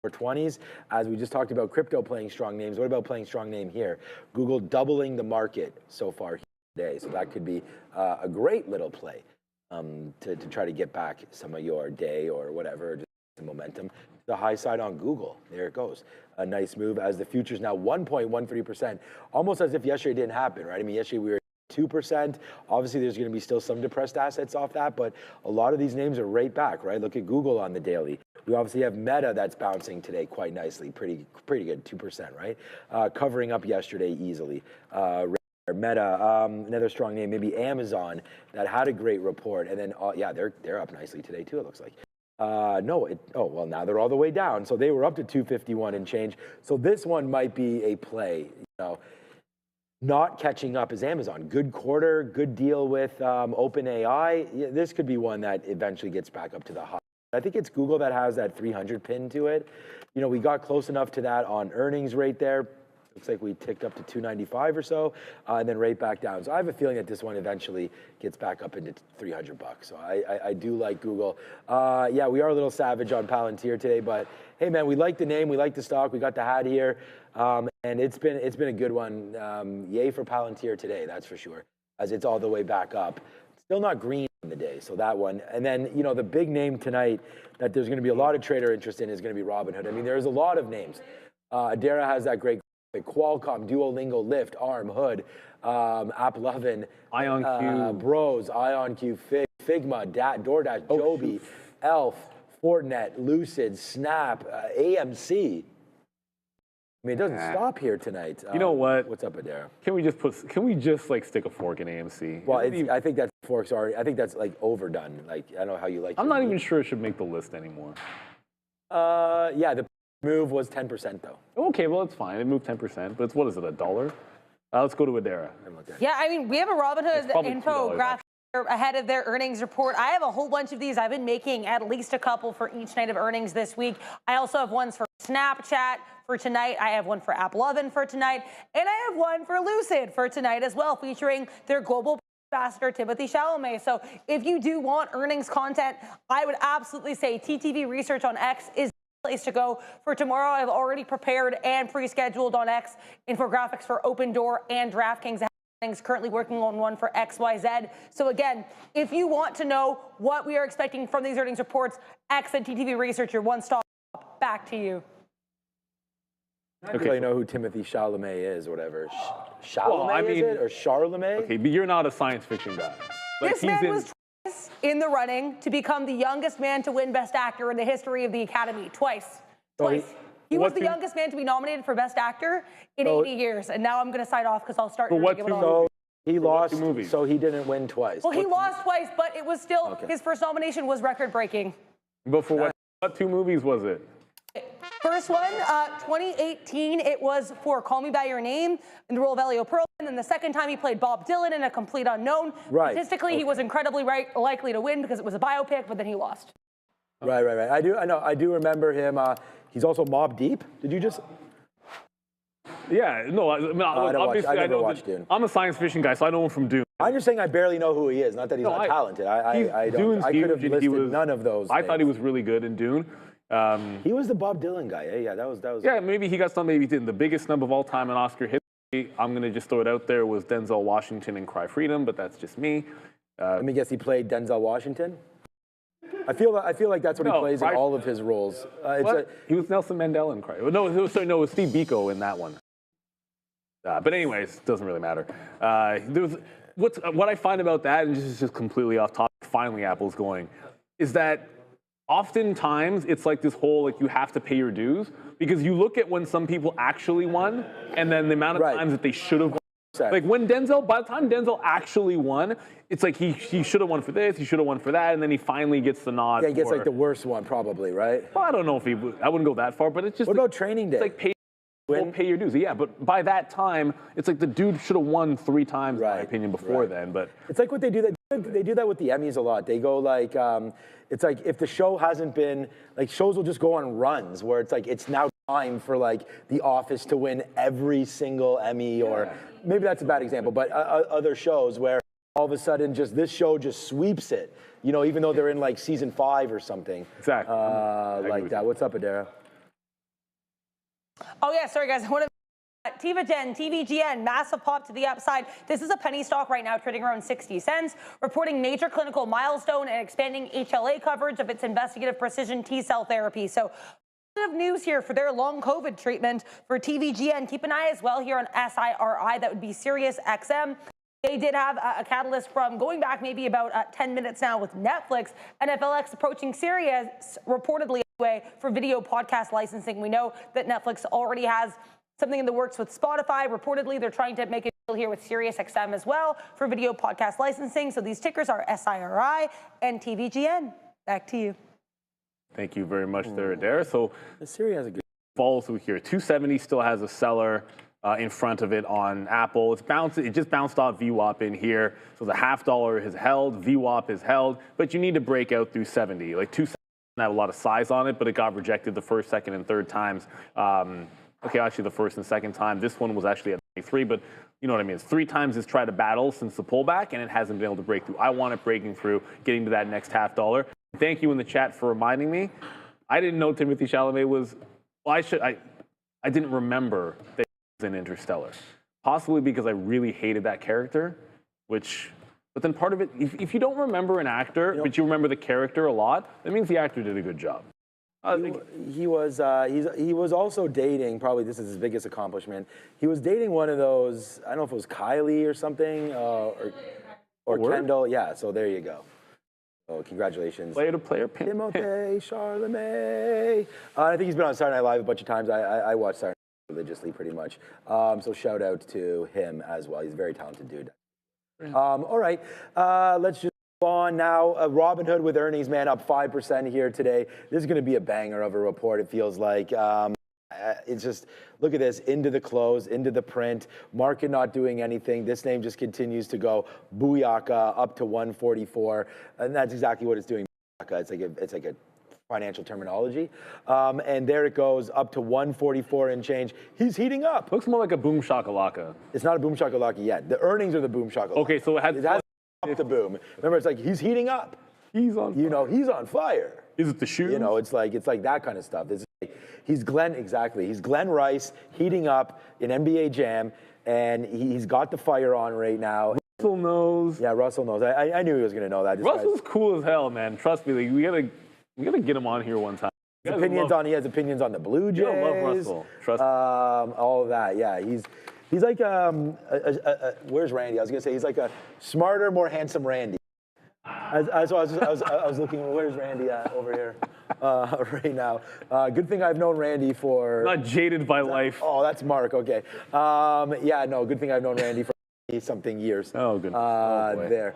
280-420s. As we just talked about crypto playing strong names, what about playing strong name here? Google doubling the market so far today, so that could be a great little play to try to get back some of your day or whatever, just the momentum. The high side on Google, there it goes. A nice move as the future's now 1.13%, almost as if yesterday didn't happen, right? I mean, yesterday we were 2%. Obviously, there's going to be still some depressed assets off that, but a lot of these names are right back, right? Look at Google on the daily. We obviously have Meta that's bouncing today quite nicely, pretty good, 2%, right? Covering up yesterday easily. Meta, another strong name, maybe Amazon that had a great report, and then yeah, they're up nicely today too. It looks like. Well, now they're all the way down. So they were up to 251 and change. So this one might be a play. You know, not catching up is Amazon. Good quarter, good deal with OpenAI. Yeah, this could be one that eventually gets back up to the high. I think it's Google that has that 300 pin to it. You know, we got close enough to that on earnings right there. Looks like we ticked up to 295 or so, and then right back down. So I have a feeling that this one eventually gets back up into $300. So I do like Google. Yeah, we are a little savage on Palantir today, but hey, man, we like the name, we like the stock, we got the hat here, and it's been a good one. Yay for Palantir today, that's for sure, as it's all the way back up. Still not green in the day, so that one. And then, you know, the big name tonight that there's going to be a lot of trader interest in is going to be Robinhood. I mean, there's a lot of names. Adara has that great. Qualcomm, Duolingo, Lyft, ARM, Hood, AppLovin, IonQ, Bros, IonQ, Figma, DoorDash, Joby, Elf, Fortinet, Lucid, Snap, AMC. I mean, it doesn't stop here tonight. You know what? What's up, Adara? Can we just like stick a fork in AMC? Well, I think that fork's already. I think that's like overdone. Like I don't know how you like. I'm not even sure it should make the list anymore. Yeah, the move was 10% though. Okay, well, it's fine. It moved 10%, but it's, what is it, $1? Let's go to Adara. Yeah, I mean, we have a Robinhood infographic ahead of their earnings report. I have a whole bunch of these. I've been making at least a couple for each night of earnings this week. I also have ones for Snapchat for tonight. I have one for AppLovin for tonight. And I have one for Lucid for tonight as well, featuring their global ambassador, Timothy Chalamet. So if you do want earnings content, I would absolutely say TTV Research on X is place to go for tomorrow. I've already prepared and pre-scheduled on X infographics for Open Door and DraftKings. Currently working on one for XYZ. So again, if you want to know what we are expecting from these earnings reports, X and TTV Research, your one-stop. Back to you. I don't really know who Timothy Chalamet is, or whatever. Chalamet is it, or Charlemagne? Okay, but you're not a science fiction guy. Like, this man was in the running to become the youngest man to win Best Actor in the history of the Academy. Twice. He was the youngest man to be nominated for Best Actor in 80 years. And now I'm going to sign off because I'll start to give it on. So he lost, so he didn't win twice. Well, he lost twice, but it was still, his first nomination was record-breaking. But for what two movies was it? First one, 2018, it was for Call Me By Your Name in the role of Elio Perlman. And then the second time he played Bob Dylan in A Complete Unknown. Right. Statistically, he was incredibly likely to win because it was a biopic, but then he lost. Right. I do remember him. He's also Mobb Deep. Did you just? Yeah, no, I mean, obviously I know watched Dune. I'm a science fiction guy, so I know him from Dune. I'm just saying I barely know who he is. Not that he's not talented. I could have listed none of those. I thought he was really good in Dune. He was the Bob Dylan guy. Yeah, that was. Yeah, maybe he got some. Maybe did the biggest snub of all time in Oscar history. I'm gonna just throw it out there was Denzel Washington in Cry Freedom, but that's just me. Let me guess. He played Denzel Washington. I feel like that's what he plays in all of his roles. He was Nelson Mandela in Cry. No, it was Steve Biko in that one. But anyways, it doesn't really matter. What I find about that, and this is just completely off topic, finally Apple's going, is that oftentimes it's like this whole, like, you have to pay your dues, because you look at when some people actually won, and then the amount of times that they should have won. Like when by the time Denzel actually won, it's like he should have won for this, he should have won for that, and then he finally gets the nod. Yeah, he gets like the worst one probably, right? Well, I don't know if I wouldn't go that far, but it's just. What about Training Day? It's like Well, pay your dues. Yeah, but by that time, it's like the dude should have won 3 times, in my opinion, before then. But it's like what they do. They do that with the Emmys a lot. They go like, it's like if the show hasn't been, like shows will just go on runs where it's like it's now time for like The Office to win every single Emmy, or maybe that's a bad example, but other shows where all of a sudden just this show just sweeps it. You know, even though they're in like season 5 or something. Exactly. Like that. What's up, Adara? Oh yeah, sorry guys. TVGN, massive pop to the upside. This is a penny stock right now, trading around 60 cents, reporting major clinical milestone and expanding HLA coverage of its investigative precision T-cell therapy. So positive news here for their long COVID treatment for TVGN. Keep an eye as well here on SIRI. That would be Sirius XM. They did have a catalyst from going back maybe about 10 minutes now with Netflix. NFLX approaching Sirius reportedly anyway for video podcast licensing. We know that Netflix already has something in the works with Spotify. Reportedly, they're trying to make a deal here with Sirius XM as well for video podcast licensing. So these tickers are SIRI and TVGN. Back to you. Thank you very much there, Adair. So Sirius has a good follow through here. 270 still has a seller in front of it on Apple. It just bounced off VWAP in here. So the $0.50 has held, VWAP is held, but you need to break out through 70. Like 270 have a lot of size on it, but it got rejected the first, second, and third times. Okay, actually the first and second time. This one was actually at 23, but you know what I mean. It's 3 times it's tried to battle since the pullback, and it hasn't been able to break through. I want it breaking through, getting to that next $0.50. Thank you in the chat for reminding me. I didn't know Timothée Chalamet was, well, I didn't remember that he was in Interstellar. Possibly because I really hated that character, but then part of it, if you don't remember an actor, but you remember the character a lot, that means the actor did a good job. He was also dating, probably this is his biggest accomplishment. He was dating one of those, I don't know if it was Kylie or something, or Kendall. Yeah, so there you go. Oh, congratulations. Player pin. Timothée Chalamet. I think he's been on Saturday Night Live a bunch of times. I watch Saturday Night religiously pretty much. So shout out to him as well. He's a very talented dude. All right, let's just move on now. Robinhood with earnings, man, up 5% here today. This is going to be a banger of a report, it feels like. It's just, look at this, into the close, into the print, market not doing anything. This name just continues to go booyaka up to 144, and that's exactly what it's doing. It's like a financial terminology. And there it goes up to 144 and change. He's heating up. Looks more like a boom shakalaka. It's not a boom shakalaka yet. The earnings are the boom shakalaka. Okay, so it has up the boom. Remember, it's like he's heating up. He's on fire. You know, he's on fire. Is it the shoes? You know, it's like that kind of stuff. He's Glenn Rice heating up in NBA Jam, and he's got the fire on right now. Russell knows. Yeah, Russell knows. I knew he was going to know that. Russell's cool as hell, man. Trust me. Like, we gotta get him on here one time. He has opinions on the Blue Jays. I love Russell. Trust me. All of that. Yeah, he's like where's Randy? I was gonna say he's like a smarter, more handsome Randy. I was looking. Where's Randy at over here right now? Good thing I've known Randy for. Not jaded by life. Oh, that's Mark. Okay. Yeah, no. Good thing I've known Randy for something years. Oh, goodness. There.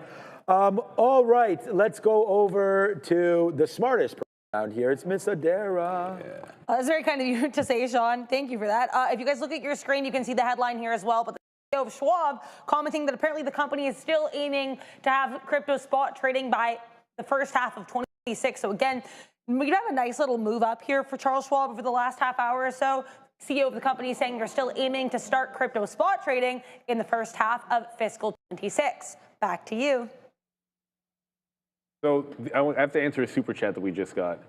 All right. Let's go over to the smartest person around here. It's Miss Adara. Yeah. That's very kind of you to say, Sean. Thank you for that. If you guys look at your screen, you can see the headline here as well. But the CEO of Schwab commenting that apparently the company is still aiming to have crypto spot trading by the first half of 2026. So again, we have a nice little move up here for Charles Schwab over the last half hour or so. CEO of the company saying they're still aiming to start crypto spot trading in the first half of fiscal 26. Back to you. So I have to answer a super chat that we just got,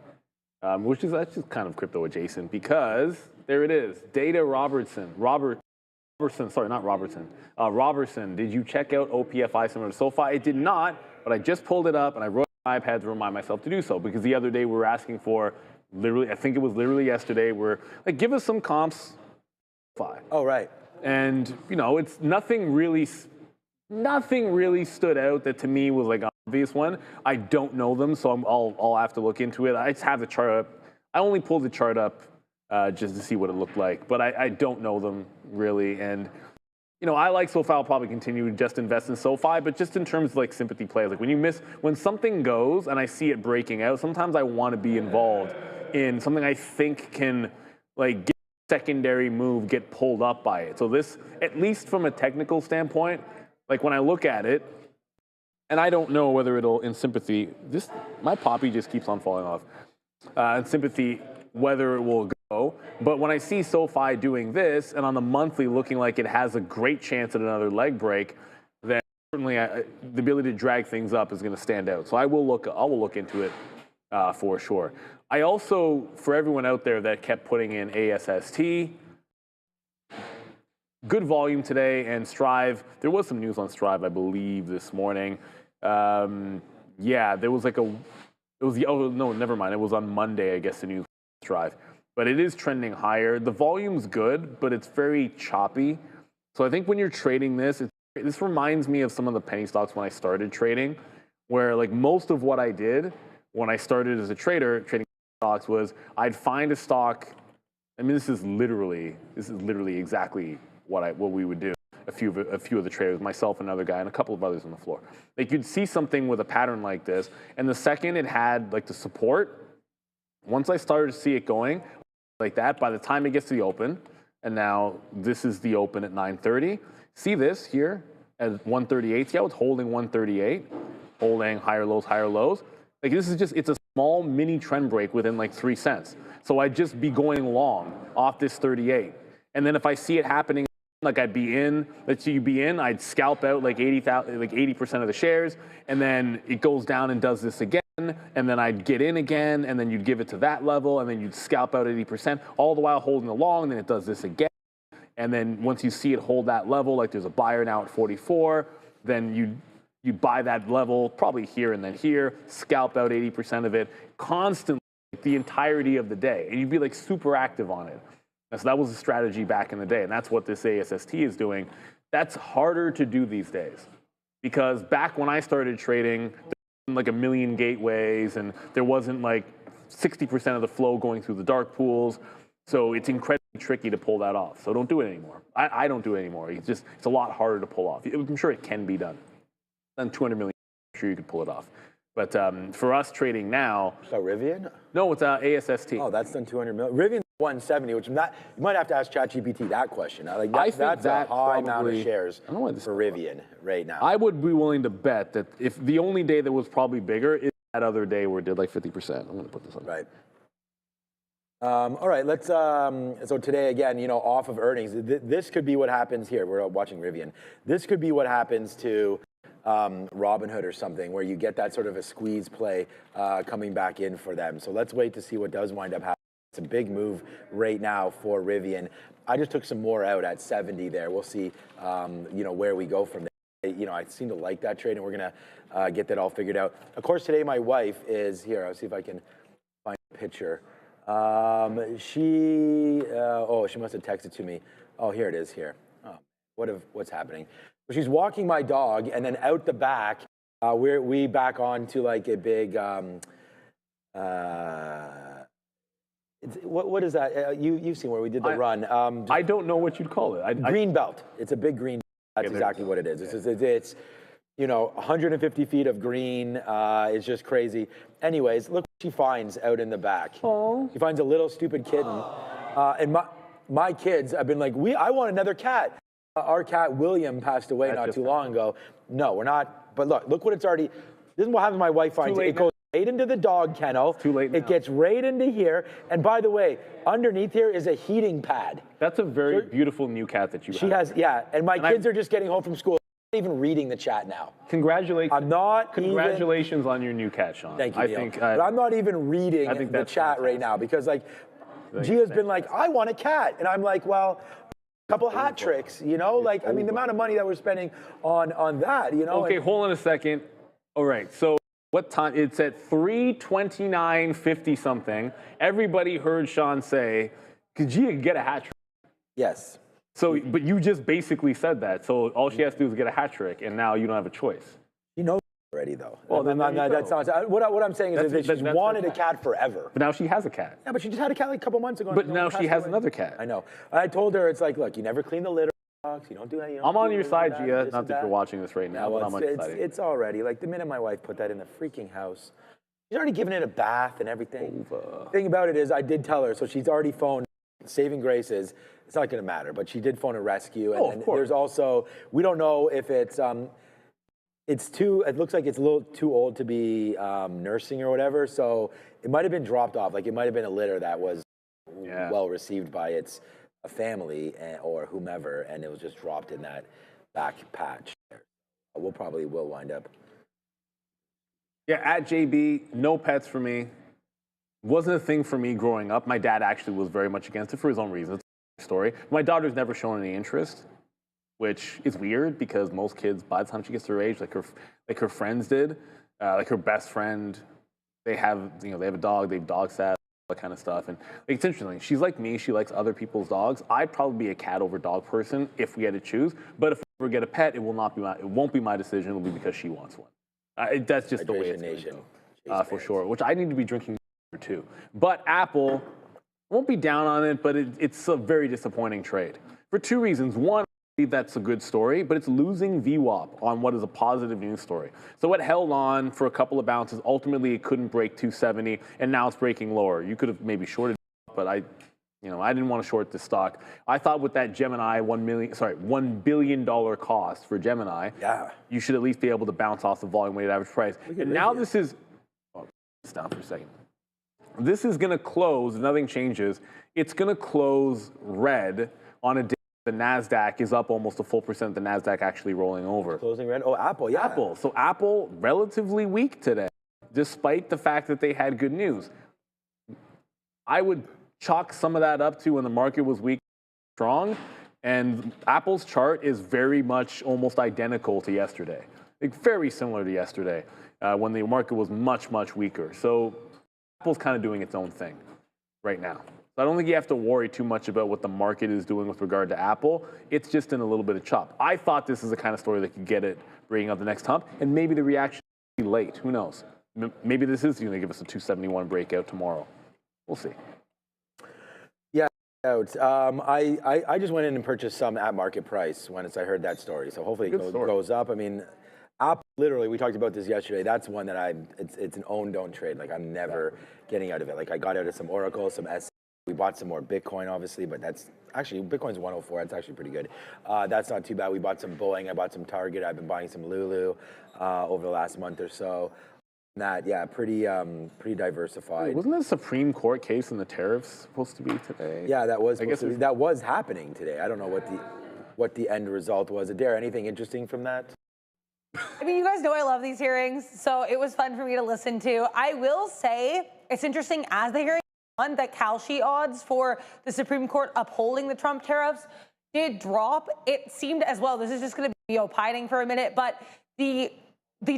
that's just kind of crypto adjacent because there it is. Data Robertson, did you check out OPFI similar to SoFi? I did not, but I just pulled it up and I wrote it on my iPad to remind myself to do so because the other day we were asking for I think it was literally yesterday, we're like, give us some comps. Oh, right. And, you know, it's nothing really stood out that to me was like an obvious one. I don't know them, so I'll have to look into it. I just have the chart up. I only pulled the chart up just to see what it looked like, but I don't know them really. And, you know, I like SoFi. I'll probably continue to just invest in SoFi, but just in terms of like sympathy plays, like when something goes and I see it breaking out, sometimes I want to be involved in something I think can like get secondary move get pulled up by it. So this, at least from a technical standpoint, like when I look at it, and I don't know whether it'll, in sympathy, my poppy just keeps on falling off. In sympathy, whether it will go. But when I see SoFi doing this, and on the monthly looking like it has a great chance at another leg break, then certainly the ability to drag things up is going to stand out. So I will look into it for sure. I also, for everyone out there that kept putting in ASST, good volume today, and Strive. There was some news on Strive, I believe, this morning. Yeah, there was oh no, never mind. It was on Monday, I guess, the news on Strive. But it is trending higher. The volume's good, but it's very choppy. So I think when you're trading this, this reminds me of some of the penny stocks when I started trading, where like most of what I did when I started as a trader, trading stocks, was I'd find a stock. I mean, this is literally exactly what we would do. A few of the traders, myself, another guy, and a couple of others on the floor. Like you'd see something with a pattern like this, and the second it had like the support, once I started to see it going like that, by the time it gets to the open, and now this is the open at 9:30. See this here at 138. See how it's holding 138, holding higher lows, higher lows. Like this is just, it's a small mini trend break within like 3 cents. So I'd just be going long off this 38, and then if I see it happening, like I'd be in, let's say you be in, I'd scalp out like 80% of the shares, and then it goes down and does this again, and then I'd get in again, and then you'd give it to that level, and then you'd scalp out 80%, all the while holding along, then it does this again, and then once you see it hold that level, like there's a buyer now at 44, then you buy that level, probably here and then here, scalp out 80% of it, constantly, the entirety of the day, and you'd be like super active on it. So that was the strategy back in the day, and that's what this ASST is doing. That's harder to do these days, because back when I started trading, there wasn't like a million gateways, and there wasn't like 60% of the flow going through the dark pools, so it's incredibly tricky to pull that off. So don't do it anymore. I don't do it anymore. It's a lot harder to pull off. I'm sure it can be done. Done 200 million, I'm sure you could pull it off. But for us trading now, Is that Rivian? no, it's ASST. Oh, that's done 200 million. Rivian 170, which you might have to ask ChatGPT that question. Like I think that's that a high amount of probably, shares I don't know why this for Rivian right now. I would be willing to bet that if the only day that was probably bigger is that other day where it did like 50%. I'm going to put this on. Right. All right, let's, so today again, off of earnings, this could be what happens here. We're watching Rivian. This could be what happens to Robinhood or something, where you get that sort of a squeeze play coming back in for them. So let's wait to see what does wind up happening. It's a big move right now for Rivian. I just took some more out at 70 there. We'll see, where we go from there. I seem to like that trade, and we're gonna get that all figured out. Of course, today my wife is here. I'll see if I can find a picture. She must have texted to me. Oh, here it is. Here. Oh, what's happening? Well, she's walking my dog, and then out the back, we back onto like a big. What is that? You've seen where we did the run. I don't know what you'd call it. Green belt. It's a big green. That's exactly what it is. It's 150 feet of green. It's just crazy. Anyways, look what she finds out in the back. Oh. She finds a little stupid kitten. And my kids have been like, I want another cat. Our cat William passed away not too long ago. No, we're not. But look what it's already. This is what happens. My wife finds it. It goes right into the dog kennel. Too late now. It gets right into here. And by the way, underneath here is a heating pad. That's a very beautiful new cat that you have. She has, yeah. And my kids are just getting home from school. I'm not even reading the chat now. Congratulations. I'm not. Congratulations on your new cat, Sean. Thank you. But I'm not even reading the chat right now, because Gia's been like, I want a cat, and I'm like, well, a couple hat tricks, the amount of money that we're spending on that, Okay, hold on a second. All right, so what time? It's at 3:29:50 something. Everybody heard Sean say, could Gia get a hat trick? Yes. So, but you just basically said that. So all she has to do is get a hat trick, and now you don't have a choice. You know already, though. Well, that's not. What I'm saying is that she's wanted a cat forever. But now she has a cat. Yeah, but she just had a cat like a couple months ago. But now she has another cat. I know. I told her, it's like, look, you never clean the litter box. You don't do that. I'm on your side, Gia. Not that you're watching this right now. Yeah, but I'm excited. It's already, like, the minute my wife put that in the freaking house, she's already given it a bath and everything. Thing about it is, I did tell her, so she's already phoned saving grace is it's not going to matter, but she did phone a rescue. And of course. there's also, we don't know if it looks like it's a little too old to be nursing or whatever. So it might have been dropped off. Like it might have been a litter that was well received by its family or whomever, and it was just dropped in that back patch. We'll wind up. Yeah, at JB, no pets for me. Wasn't a thing for me growing up. My dad actually was very much against it for his own reasons. Story. My daughter's never shown any interest, which is weird because most kids, by the time she gets to her age, like her friends did, like her best friend, they have a dog, they've dog sat, that kind of stuff. And it's interesting. She's like me. She likes other people's dogs. I'd probably be a cat over dog person if we had to choose. But if we ever get a pet, it won't be my decision. It'll be because she wants one. That's just the way it's going, for sure. Which I need to be drinking too. But Apple won't be down on it, but it's a very disappointing trade for two reasons. One, I believe that's a good story, but it's losing VWAP on what is a positive news story. So it held on for a couple of bounces. Ultimately, it couldn't break 270, and now it's breaking lower. You could have maybe shorted, but I didn't want to short this stock. I thought with that Gemini $1 billion cost for Gemini, you should at least be able to bounce off the volume weighted average price. And now this is, it's down for a second. This is going to close, if nothing changes, it's going to close red on a day the NASDAQ is up almost a full percent, the NASDAQ actually rolling over. Closing red? Oh, Apple, yeah. Apple. So Apple, relatively weak today, despite the fact that they had good news. I would chalk some of that up to when the market was weak, strong, and Apple's chart is very much almost identical to yesterday. Like very similar to yesterday when the market was much, much weaker. So Apple's kind of doing its own thing right now. So I don't think you have to worry too much about what the market is doing with regard to Apple. It's just in a little bit of chop. I thought this is the kind of story that could get it bringing up the next hump, and maybe the reaction will be late. Who knows? Maybe this is going to give us a 271 breakout tomorrow. We'll see. Yeah, I just went in and purchased some at market price when I heard that story. So hopefully it goes up. I mean, Apple, literally, we talked about this yesterday. That's one that it's an own, don't trade. Like I'm never getting out of it. Like I got out of some Oracle, some S. We bought some more Bitcoin, obviously, but that's actually, Bitcoin's 104. That's actually pretty good. That's not too bad. We bought some Boeing. I bought some Target. I've been buying some Lulu over the last month or so. Pretty diversified. Wait, wasn't there a Supreme Court case in the tariffs supposed to be today? Yeah, that was that was happening today. I don't know what the end result was. Adair, anything interesting from that? I mean, you guys know I love these hearings, so it was fun for me to listen to. I will say it's interesting as the hearing on that Kalshi odds for the Supreme Court upholding the Trump tariffs did drop. It seemed as well, this is just going to be opining for a minute, but the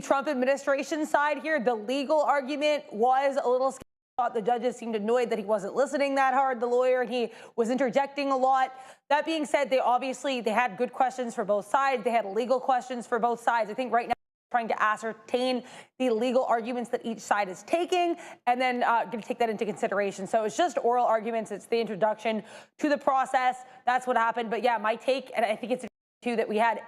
Trump administration side here, the legal argument was a little scary. The judges seemed annoyed that he wasn't listening that hard, the lawyer, and he was interjecting a lot. That being said, they had good questions for both sides. They had legal questions for both sides. I think right now trying to ascertain the legal arguments that each side is taking and then going to take that into consideration. So it's just oral arguments. It's the introduction to the process. That's what happened. But yeah, my take, and I think it's too, that we had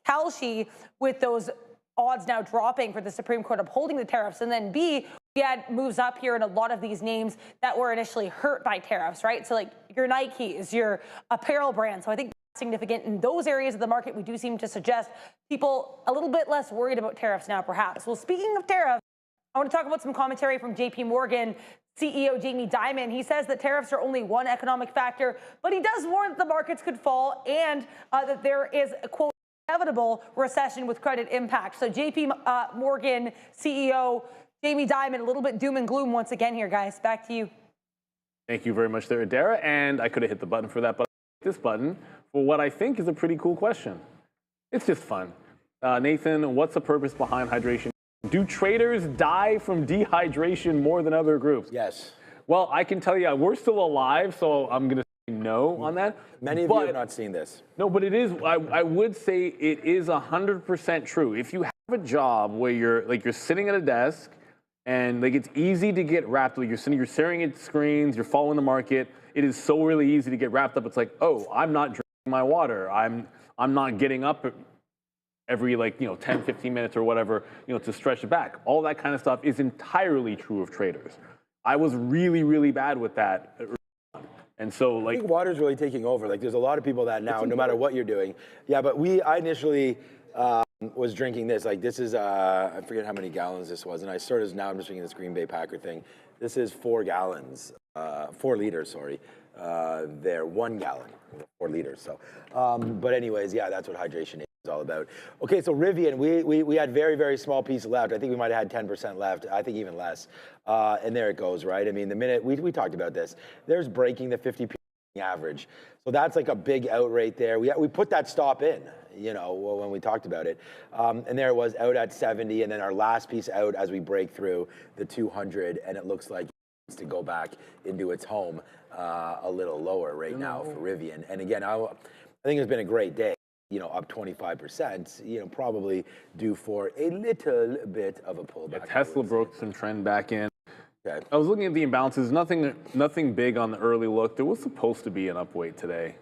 Kalshi with those odds now dropping for the Supreme Court upholding the tariffs, and then B, we had moves up here in a lot of these names that were initially hurt by tariffs, right? So like your Nikes, your apparel brands. So I think that's significant in those areas of the market. We do seem to suggest people a little bit less worried about tariffs now, perhaps. Well, speaking of tariffs, I want to talk about some commentary from JP Morgan CEO Jamie Dimon. He says that tariffs are only one economic factor, but he does warn that the markets could fall and that there is a, quote, inevitable recession with credit impact. So JP Morgan CEO Jamie Dimon, a little bit doom and gloom once again here, guys. Back to you. Thank you very much there, Adara. And I could have hit the button for that, but this button for what I think is a pretty cool question. It's just fun. Nathan, what's the purpose behind hydration? Do traders die from dehydration more than other groups? Yes. Well, I can tell you, we're still alive, so I'm going to say no on that. Many of you have not seen this. No, but it is, I would say it is 100% true. If you have a job where you're sitting at a desk and like it's easy to get wrapped up, you're staring at screens, you're following the market, it is so really easy to get wrapped up. It's like, oh, I'm not drinking my water. I'm not getting up every 10, 15 minutes or whatever, to stretch it back. All that kind of stuff is entirely true of traders. I was really, really bad with that. And so, I like, think water's really taking over. Like, there's a lot of people that now, no matter what you're doing. Yeah, but I initially was drinking this. Like, this is, I forget how many gallons this was. And I started, now I'm just drinking this Green Bay Packer thing. This is 4 gallons, 4 liters, sorry. They're 1 gallon, 4 liters. So, but anyways, yeah, that's what hydration is all about. Okay, so Rivian, we had very, very small piece left. I think we might have had 10% left. I think even less. And there it goes, right? I mean, the minute we talked about this, there's breaking the 50 average. So that's like a big out rate there. We put that stop in, you know, when we talked about it. And there it was out at 70, and then our last piece out as we break through the 200, and it looks like it's to go back into its home a little lower right now for Rivian. And again, I think it's been a great day. You know, up 25%, you know, probably due for a little bit of a pullback. Yeah, Tesla broke some trend back in. Okay. I was looking at the imbalances. Nothing big on the early look. There was supposed to be an upweight today.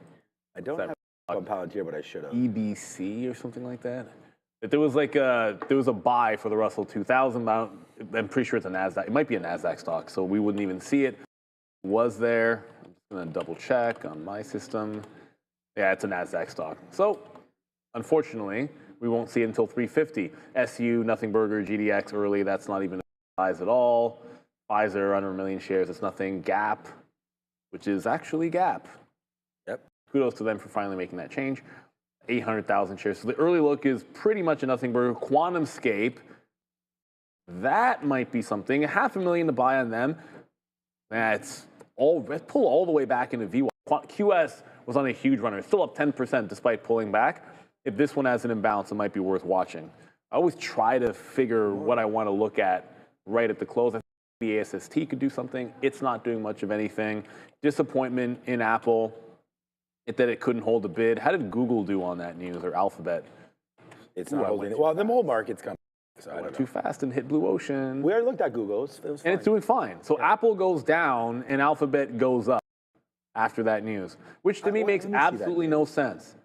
I don't have one Palantir, but I should have. EBC or something like that. But there was like there was a buy for the Russell 2000. I'm pretty sure it's a NASDAQ. It might be a NASDAQ stock, so we wouldn't even see it. It was there. I'm just going to double check on my system. Yeah, it's a NASDAQ stock. So, unfortunately, we won't see it until 350. SU, Nothing Burger, GDX early. That's not even a size at all. Pfizer, under 1 million shares. It's nothing. Gap, which is actually Gap. Yep. Kudos to them for finally making that change. 800,000 shares. So the early look is pretty much a Nothing Burger. QuantumScape, that might be something. $500,000 to buy on them. Let's pull all the way back into V1. QS was on a huge runner. It's still up 10% despite pulling back. If this one has an imbalance, it might be worth watching. I always try to figure what I want to look at right at the close. I think the ASST could do something. It's not doing much of anything. Disappointment in Apple that it couldn't hold a bid. How did Google do on that news, or Alphabet? It's not holding it. Well, the whole market's coming. So I went too fast and hit blue ocean. We already looked at Google. It was fine. And it's doing fine. So Apple goes down and Alphabet goes up after that news, which to me makes absolutely no sense.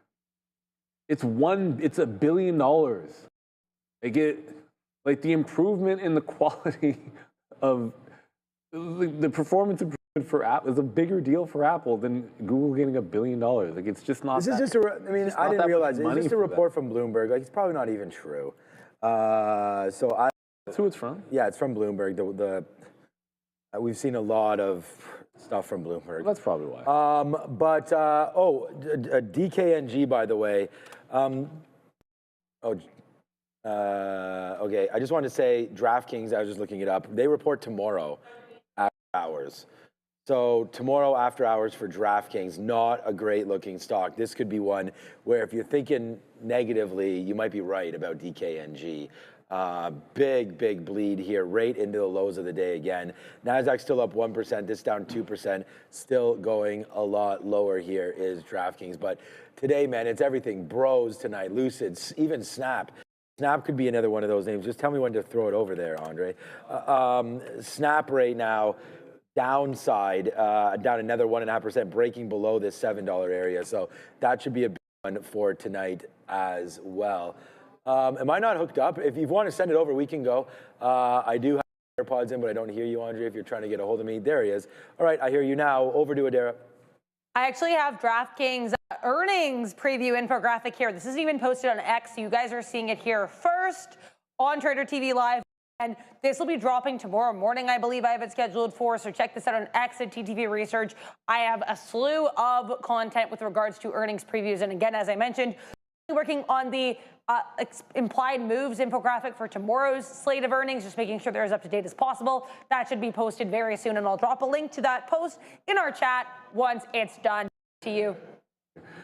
It's $1 billion. Like the improvement in the quality of the performance improvement for Apple is a bigger deal for Apple than Google getting $1 billion. Like, it's just not. This is just I mean, I didn't realize it's just a report from Bloomberg. Like, it's probably not even true. That's who it's from. Yeah, it's from Bloomberg. We've seen a lot of stuff from Bloomberg. That's probably why. DKNG, by the way. Okay, I just wanted to say DraftKings, I was just looking it up. They report tomorrow after hours. So tomorrow after hours for DraftKings, not a great looking stock. This could be one where if you're thinking negatively, you might be right about DKNG. Big bleed here, right into the lows of the day again. Nasdaq still up 1%, this down 2%. Still going a lot lower here is DraftKings. But today, man, it's everything. Bros tonight, Lucid, even Snap. Snap could be another one of those names. Just tell me when to throw it over there, Andre. Snap right now, downside, down another 1.5%, breaking below this $7 area. So that should be a big one for tonight as well. Am I not hooked up? If you want to send it over, we can go. I do have AirPods in, but I don't hear you, Andre, if you're trying to get a hold of me. There he is. All right, I hear you now. Over to Adara. I actually have DraftKings earnings preview infographic here. This isn't even posted on X. So you guys are seeing it here first on Trader TV Live. And this will be dropping tomorrow morning, I believe I have it scheduled for. So check this out on X at TTV Research. I have a slew of content with regards to earnings previews. And again, as I mentioned, working on the implied moves infographic for tomorrow's slate of earnings, just making sure they're as up to date as possible. That should be posted very soon, and I'll drop a link to that post in our chat once it's done. To you.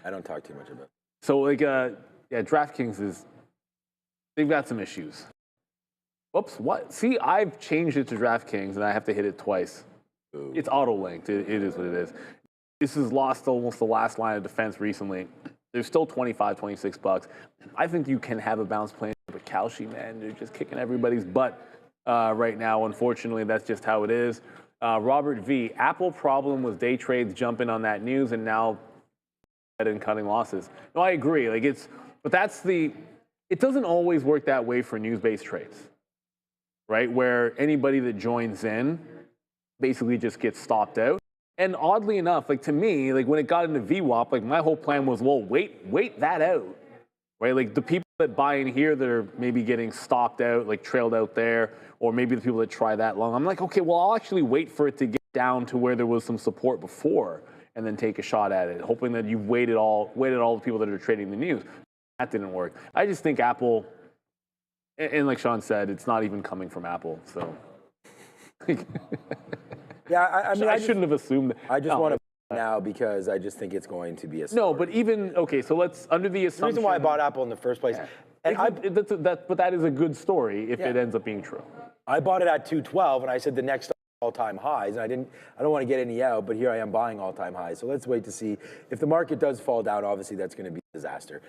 I don't talk too much about it. So, like, DraftKings they've got some issues. Whoops, what? See, I've changed it to DraftKings, and I have to hit it twice. Ooh. It's auto-linked. It is what it is. This has lost almost the last line of defense recently. There's still $25-26. I think you can have a bounce plan, but Kalshi, man, they're just kicking everybody's butt right now. Unfortunately, that's just how it is. Robert V. Apple problem was day trades jumping on that news, and now and cutting losses. No, I agree. It doesn't always work that way for news-based trades, right? Where anybody that joins in basically just gets stopped out. And oddly enough, like to me, like when it got into VWAP, like my whole plan was, well, wait that out, right? Like the people that buy in here that are maybe getting stopped out, like trailed out there, or maybe the people that try that long. I'm like, okay, well, I'll actually wait for it to get down to where there was some support before, and then take a shot at it, hoping that you've waited all the people that are trading the news. That didn't work. I just think Apple, and like Sean said, it's not even coming from Apple, so. Yeah, I mean, I shouldn't have assumed that. I just want to now because I just think it's going to be a story. No, but even, okay, so let's, under the assumption. The reason why I bought Apple in the first place. And but that is a good story if it ends up being true. I bought it at 212, and I said the next all-time highs, and I don't want to get any out, but here I am buying all-time highs. So let's wait to see if the market does fall down. Obviously, that's going to be a disaster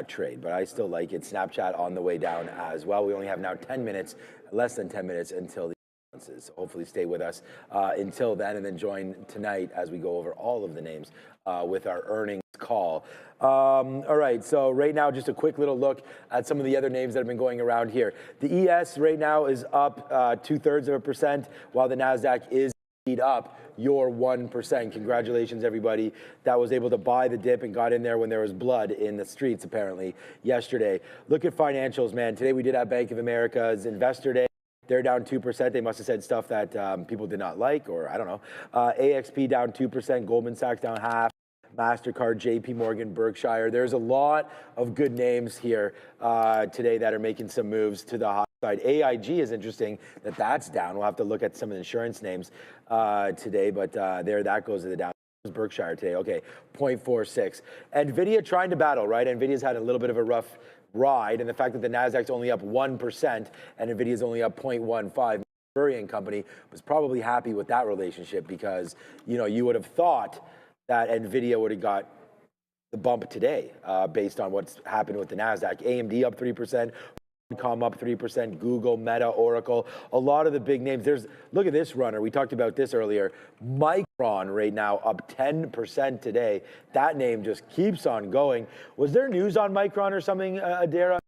trade, but I still like it. Snapchat on the way down as well. We only have now 10 minutes, less than 10 minutes until the so hopefully stay with us until then, and then join tonight as we go over all of the names with our earnings call. All right, so right now, just a quick little look at some of the other names that have been going around here. The ES right now is up 0.2%, while the NASDAQ is up your 1%. Congratulations, everybody that was able to buy the dip and got in there when there was blood in the streets, apparently, yesterday. Look at financials, man. Today we did have Bank of America's Investor Day. They're down 2%. They must have said stuff that people did not like, or I don't know. AXP down 2%. Goldman Sachs down half. MasterCard, JP Morgan, Berkshire. There's a lot of good names here today that are making some moves to the high side. AIG is interesting that that's down. We'll have to look at some of the insurance names today, but there that goes to the down. Berkshire today. Okay, 0.46. NVIDIA trying to battle, right? NVIDIA's had a little bit of a rough ride, and the fact that the NASDAQ's only up 1% and NVIDIA's only up 0.15. Rivian company was probably happy with that relationship because, you know, you would have thought that NVIDIA would have got the bump today based on what's happened with the NASDAQ. AMD up 3%. Up 3%, Google, Meta, Oracle, a lot of the big names. Look at this runner. We talked about this earlier. Micron right now up 10% today. That name just keeps on going. Was there news on Micron or something, Adara?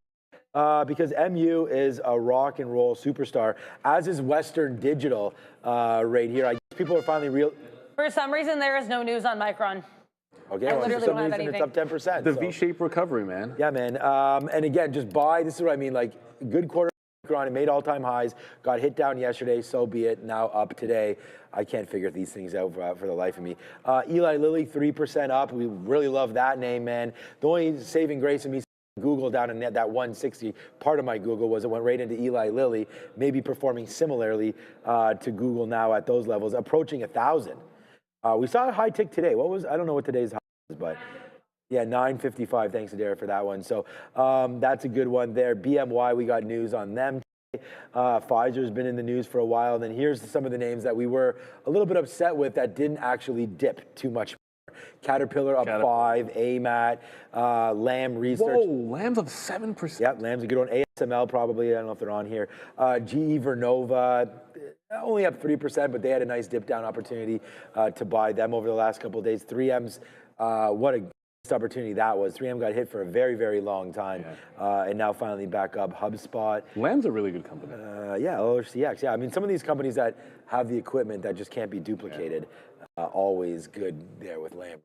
Because MU is a rock and roll superstar, as is Western Digital right here. I guess people are finally real. For some reason, there is no news on Micron. Okay, I well, literally for some don't have reason anything. it's up 10%. The V-shaped recovery, man. Yeah, man. And again, just buy. This is what I mean. Like, good quarter. It made all-time highs. Got hit down yesterday. So be it. Now up today. I can't figure these things out for the life of me. Eli Lilly, 3% up. We really love that name, man. The only saving grace of me Google down in that 160, part of my Google was it went right into Eli Lilly, maybe performing similarly to Google now at those levels, approaching 1,000. We saw a high tick today. I don't know what today's high is, but yeah, 955. Thanks to Dara for that one. So that's a good one there. BMY, we got news on them today. Pfizer's been in the news for a while. And then here's some of the names that we were a little bit upset with that didn't actually dip too much. Caterpillar up 5, AMAT, Lam Research. Whoa, Lam's up 7%. Yep, Lam's a good one. ASML probably, I don't know if they're on here. GE Vernova, only up 3%, but they had a nice dip down opportunity to buy them over the last couple of days. 3M's, what a opportunity that was. 3M got hit for a very, very long time, and now finally back up. HubSpot. Lam's a really good company. Yeah, OCX. Yeah, I mean, some of these companies that have the equipment that just can't be duplicated, always good there with Lam.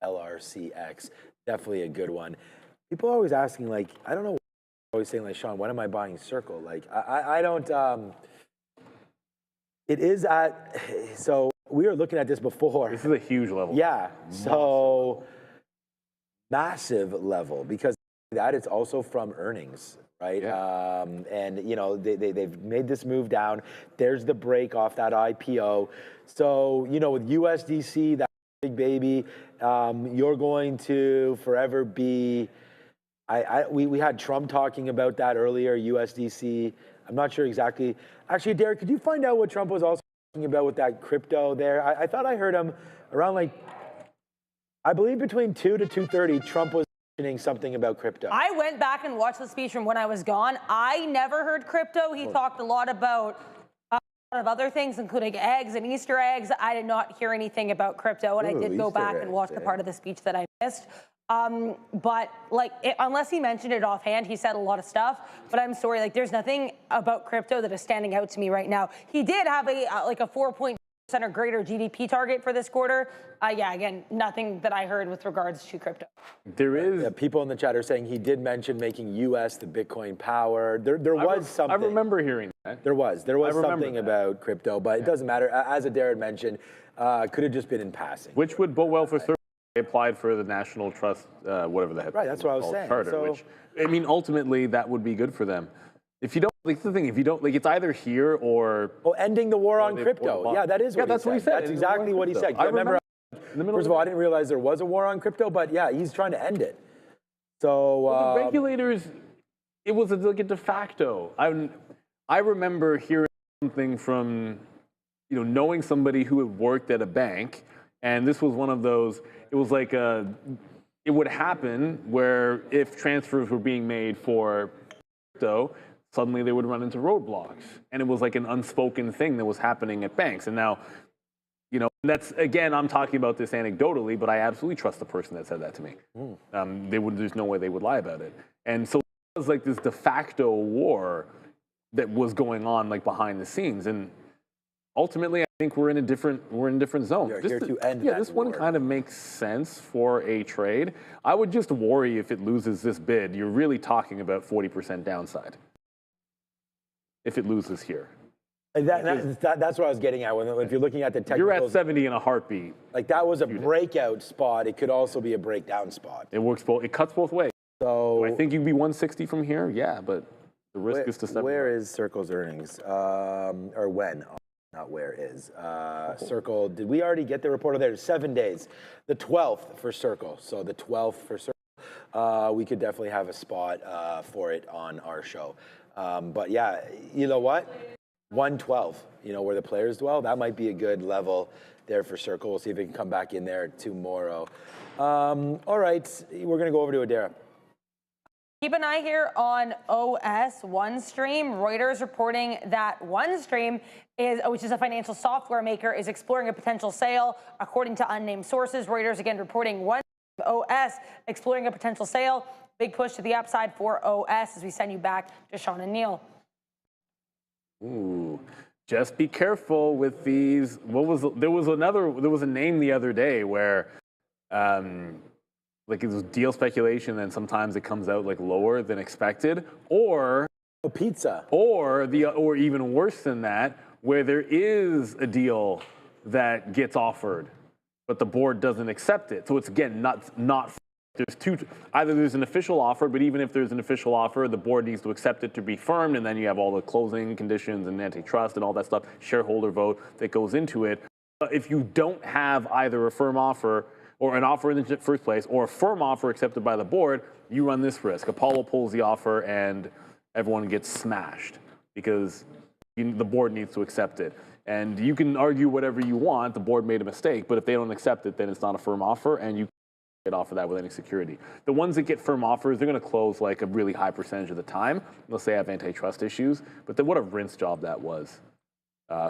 LRCX, definitely a good one. People are always asking, like, I don't know, always saying, like, Sean, when am I buying Circle? Like, I don't, it is at, so we were looking at this before. This is a huge level. Yeah, so massive level, because that it's also from earnings, right? Yeah. And, you know, they've made this move down. There's the break off that IPO. So, you know, with USDC, that big baby, you're going to forever be, we had Trump talking about that earlier, USDC. I'm not sure exactly. Actually, Derek, could you find out what Trump was also talking about with that crypto there? I thought I heard him around, like, I believe between 2 to 2:30, Trump was mentioning something about crypto. I went back and watched the speech from when I was gone. I never heard crypto. He talked a lot about of other things, including eggs and Easter eggs. I did not hear anything about crypto, and I did go back and watch the part of the speech that I missed. But like, unless he mentioned it offhand, he said a lot of stuff. But I'm sorry, like, there's nothing about crypto that is standing out to me right now. He did have a 4.6 or greater GDP target for this quarter. Yeah, again, nothing that I heard with regards to crypto. There is. Yeah, people in the chat are saying he did mention making U.S. the Bitcoin power. There was something. I remember hearing that. There was something about crypto, but it doesn't matter. As Darren mentioned, could have just been in passing. Which would bode well for services. They applied for the National Trust, whatever the heck. Right, that's what I was saying. Charter, So, which, I mean, ultimately, that would be good for them. If you don't, like the thing, if you don't, like, it's either here or. Oh, ending the war on crypto. Yeah, that is what that's he said. what he said. That's exactly what he said. I remember. First of all, I didn't realize realize there was a war on crypto, but yeah, he's trying to end it. So the regulators, it was like a de facto. I remember hearing something from, knowing somebody who had worked at a bank, and this was one of those. It was like it would happen where if transfers were being made for crypto, suddenly they would run into roadblocks, and it was like an unspoken thing that was happening at banks. And now, that's, again, I'm talking about this anecdotally, but I absolutely trust the person that said that to me. There's no way they would lie about it. And so it was like this de facto war that was going on like behind the scenes. And ultimately, I think we're in a different zone. We're here to end that this one war. kind of makes sense for a trade. I would just worry if it loses this bid. You're really talking about 40% downside if it loses here. That's what I was getting at. If you're looking at the technicals, you're at 70 in a heartbeat. Like that was a breakout spot. It could also be a breakdown spot. It works both. It cuts both ways. So do I think you'd be 160 from here? Yeah, but the risk is to 70. Where is Circle's earnings? Or when? Not where is. Circle, did we already get the report? There, 7 days. The 12th for Circle. So the 12th for Circle. We could definitely have a spot for it on our show. But yeah, you know what? 112, where the players dwell. That might be a good level there for Circle. We'll see if it can come back in there tomorrow. All right, we're going to go over to Adara. Keep an eye here on OS OneStream. Reuters reporting that OneStream, which is a financial software maker, is exploring a potential sale. According to unnamed sources, Reuters again reporting OS exploring a potential sale. Big push to the upside for OS as we send you back to Sean and Neil. Ooh, just be careful with these. There was a name the other day where, like it was deal speculation, and sometimes it comes out like lower than expected, or pizza, or even worse than that, where there is a deal that gets offered, but the board doesn't accept it. So it's again not. Either there's an official offer, but even if there's an official offer, the board needs to accept it to be firmed, and then you have all the closing conditions and antitrust and all that stuff, shareholder vote that goes into it. But if you don't have either a firm offer or an offer in the first place or a firm offer accepted by the board, you run this risk. Apollo pulls the offer and everyone gets smashed because the board needs to accept it. And you can argue whatever you want, the board made a mistake, but if they don't accept it, then it's not a firm offer, and you get off of that with any security. The ones that get firm offers, they're going to close like a really high percentage of the time, unless they have antitrust issues. But then what a rinse job that was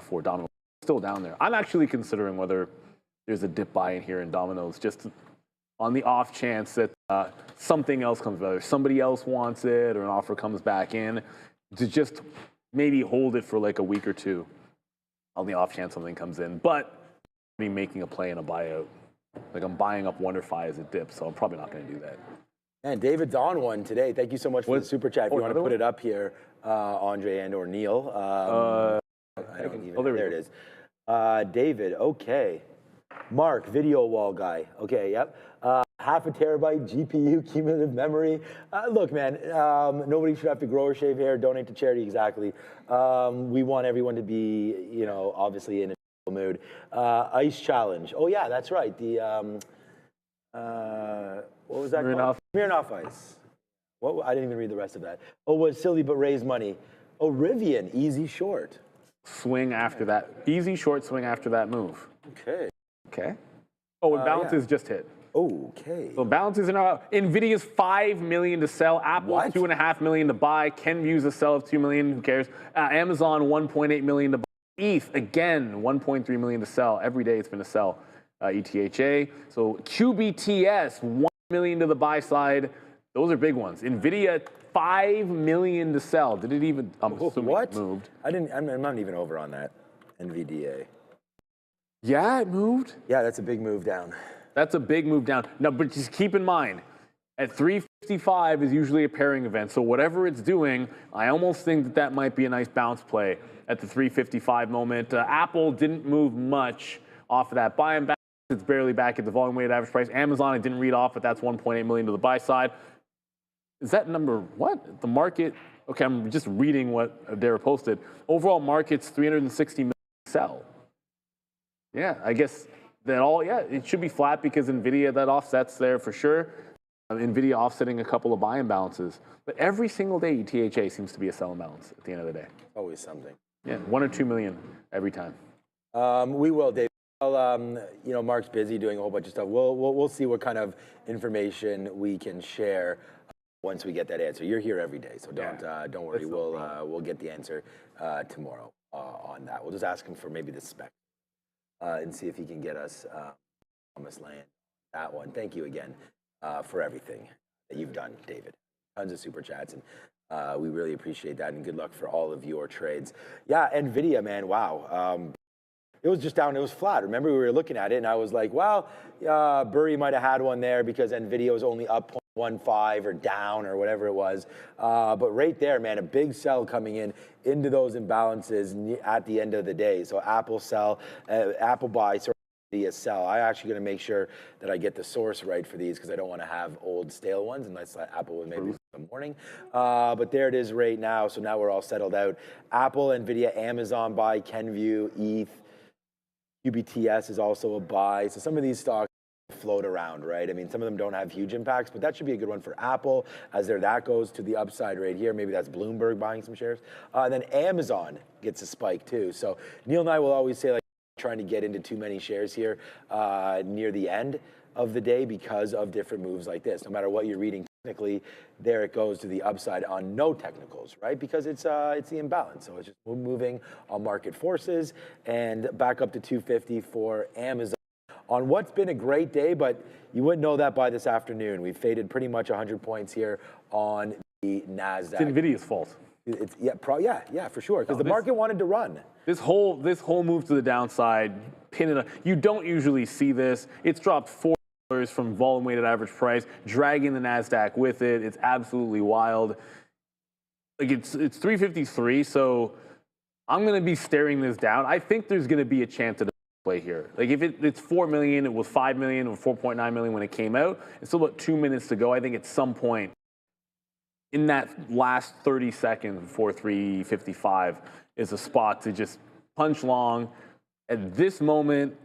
for Domino's. Still down there. I'm actually considering whether there's a dip buy in here in Domino's, just on the off chance that something else comes, whether somebody else wants it or an offer comes back in, to just maybe hold it for like a week or two on the off chance something comes in. But me making a play in a buyout. Like I'm buying up WonderFi as it dips, so I'm probably not going to do that. And David's on one today. Thank you so much for the super chat. If you want to put it up here, Andre and or Neil. I don't even. There it is. David. Okay. Mark, video wall guy. Okay. Yep. Half a terabyte GPU cumulative memory. Look, man. Nobody should have to grow or shave hair. Donate to charity. Exactly. We want everyone to be, obviously in a mood. Ice challenge. Oh yeah, that's right. The what was that called? Smirnoff Ice. What? I didn't even read the rest of that. Oh, was silly but raised money. Oh, Rivian, easy short. Swing after that. Easy short swing after that move. Okay. Oh, and Balances just hit. Okay. So Balances are now Nvidia's $5 million to sell. Apple's $2.5 million to buy. Kenvue's a sell of $2 million. Who cares? Amazon $1.8 million to buy. ETH, again, $1.3 million to sell. Every day it's been a sell, ETHA. So QBTS, $1 million to the buy side. Those are big ones. NVIDIA, $5 million to sell. Did it even, I'm assuming it moved. I'm not even over on that. NVDA. Yeah, it moved. Yeah, that's a big move down. That's a big move down. No, but just keep in mind, at 355 is usually a pairing event. So whatever it's doing, I almost think that that might be a nice bounce play at the 355 moment. Apple didn't move much off of that buy and back. It's barely back at the volume weighted average price. Amazon, I didn't read off, but that's 1.8 million to the buy side. Is that number what? The market? Okay, I'm just reading what they were posted. Overall market's 360 million sell. Yeah, I guess that all, yeah, it should be flat because NVIDIA, that offsets there for sure. NVIDIA offsetting a couple of buy imbalances. But every single day, THA seems to be a sell imbalance at the end of the day. Always something. Yeah, 1 or 2 million every time. We will, Dave. Well, you know, Mark's busy doing a whole bunch of stuff. We'll see what kind of information we can share once we get that answer. You're here every day, so don't worry. We'll get the answer tomorrow on that. We'll just ask him for maybe the spec and see if he can get us promised land. That one. Thank you again for everything that you've done, David. Tons of super chats, and we really appreciate that. And good luck for all of your trades. Yeah, NVIDIA, man. Wow. It was just down, it was flat. Remember, we were looking at it, and I was like, well, Burry might have had one there because NVIDIA was only up 0.15 or down or whatever it was. But right there, man, a big sell coming into those imbalances at the end of the day. So Apple sell, Apple buy, sorry, NVIDIA sell. I'm actually going to make sure that I get the source right for these because I don't want to have old stale ones unless Apple would maybe in the morning. But there it is right now. So now we're all settled out. Apple, NVIDIA, Amazon buy, Kenvue, ETH. UBTS is also a buy. So some of these stocks float around, right? I mean, some of them don't have huge impacts, but that should be a good one for Apple as that goes to the upside right here. Maybe that's Bloomberg buying some shares. Then Amazon gets a spike too. So Neil and I will always say, like, trying to get into too many shares here near the end of the day because of different moves like this. No matter what you're reading technically, there it goes to the upside on no technicals, right? Because it's the imbalance. So it's just moving on market forces and back up to 250 for Amazon on what's been a great day, but you wouldn't know that by this afternoon. We've faded pretty much 100 points here on the NASDAQ. It's NVIDIA's fault. It's, yeah, for sure, because the market wanted to run. This whole move to the downside, pin it up. You don't usually see this. It's dropped $4 from volume weighted average price, dragging the NASDAQ with it. It's absolutely wild. Like it's 353, so I'm going to be staring this down. I think there's going to be a chance at a play here. Like if it's 4 million, it was 5 million or 4.9 million when it came out. It's still about 2 minutes to go. I think at some point in that last 30 seconds before 355 is a spot to just punch long. At this moment,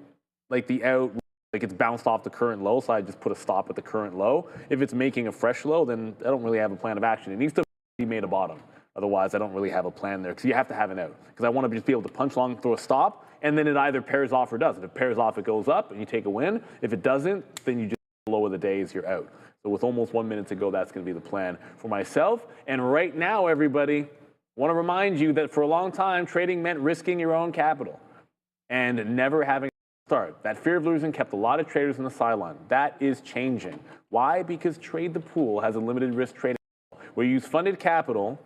like the out, like it's bounced off the current low, so I just put a stop at the current low. If it's making a fresh low, then I don't really have a plan of action. It needs to be made a bottom. Otherwise, I don't really have a plan there because you have to have an out. Because I want to just be able to punch long, throw a stop, and then it either pairs off or doesn't. If it pairs off, it goes up and you take a win. If it doesn't, then you just low of the days, you're out. So with almost 1 minute to go, that's going to be the plan for myself. And right now, everybody, want to remind you that for a long time, trading meant risking your own capital and never having start. That fear of losing kept a lot of traders on the sideline. That is changing. Why? Because Trade the Pool has a limited risk trading where you use funded capital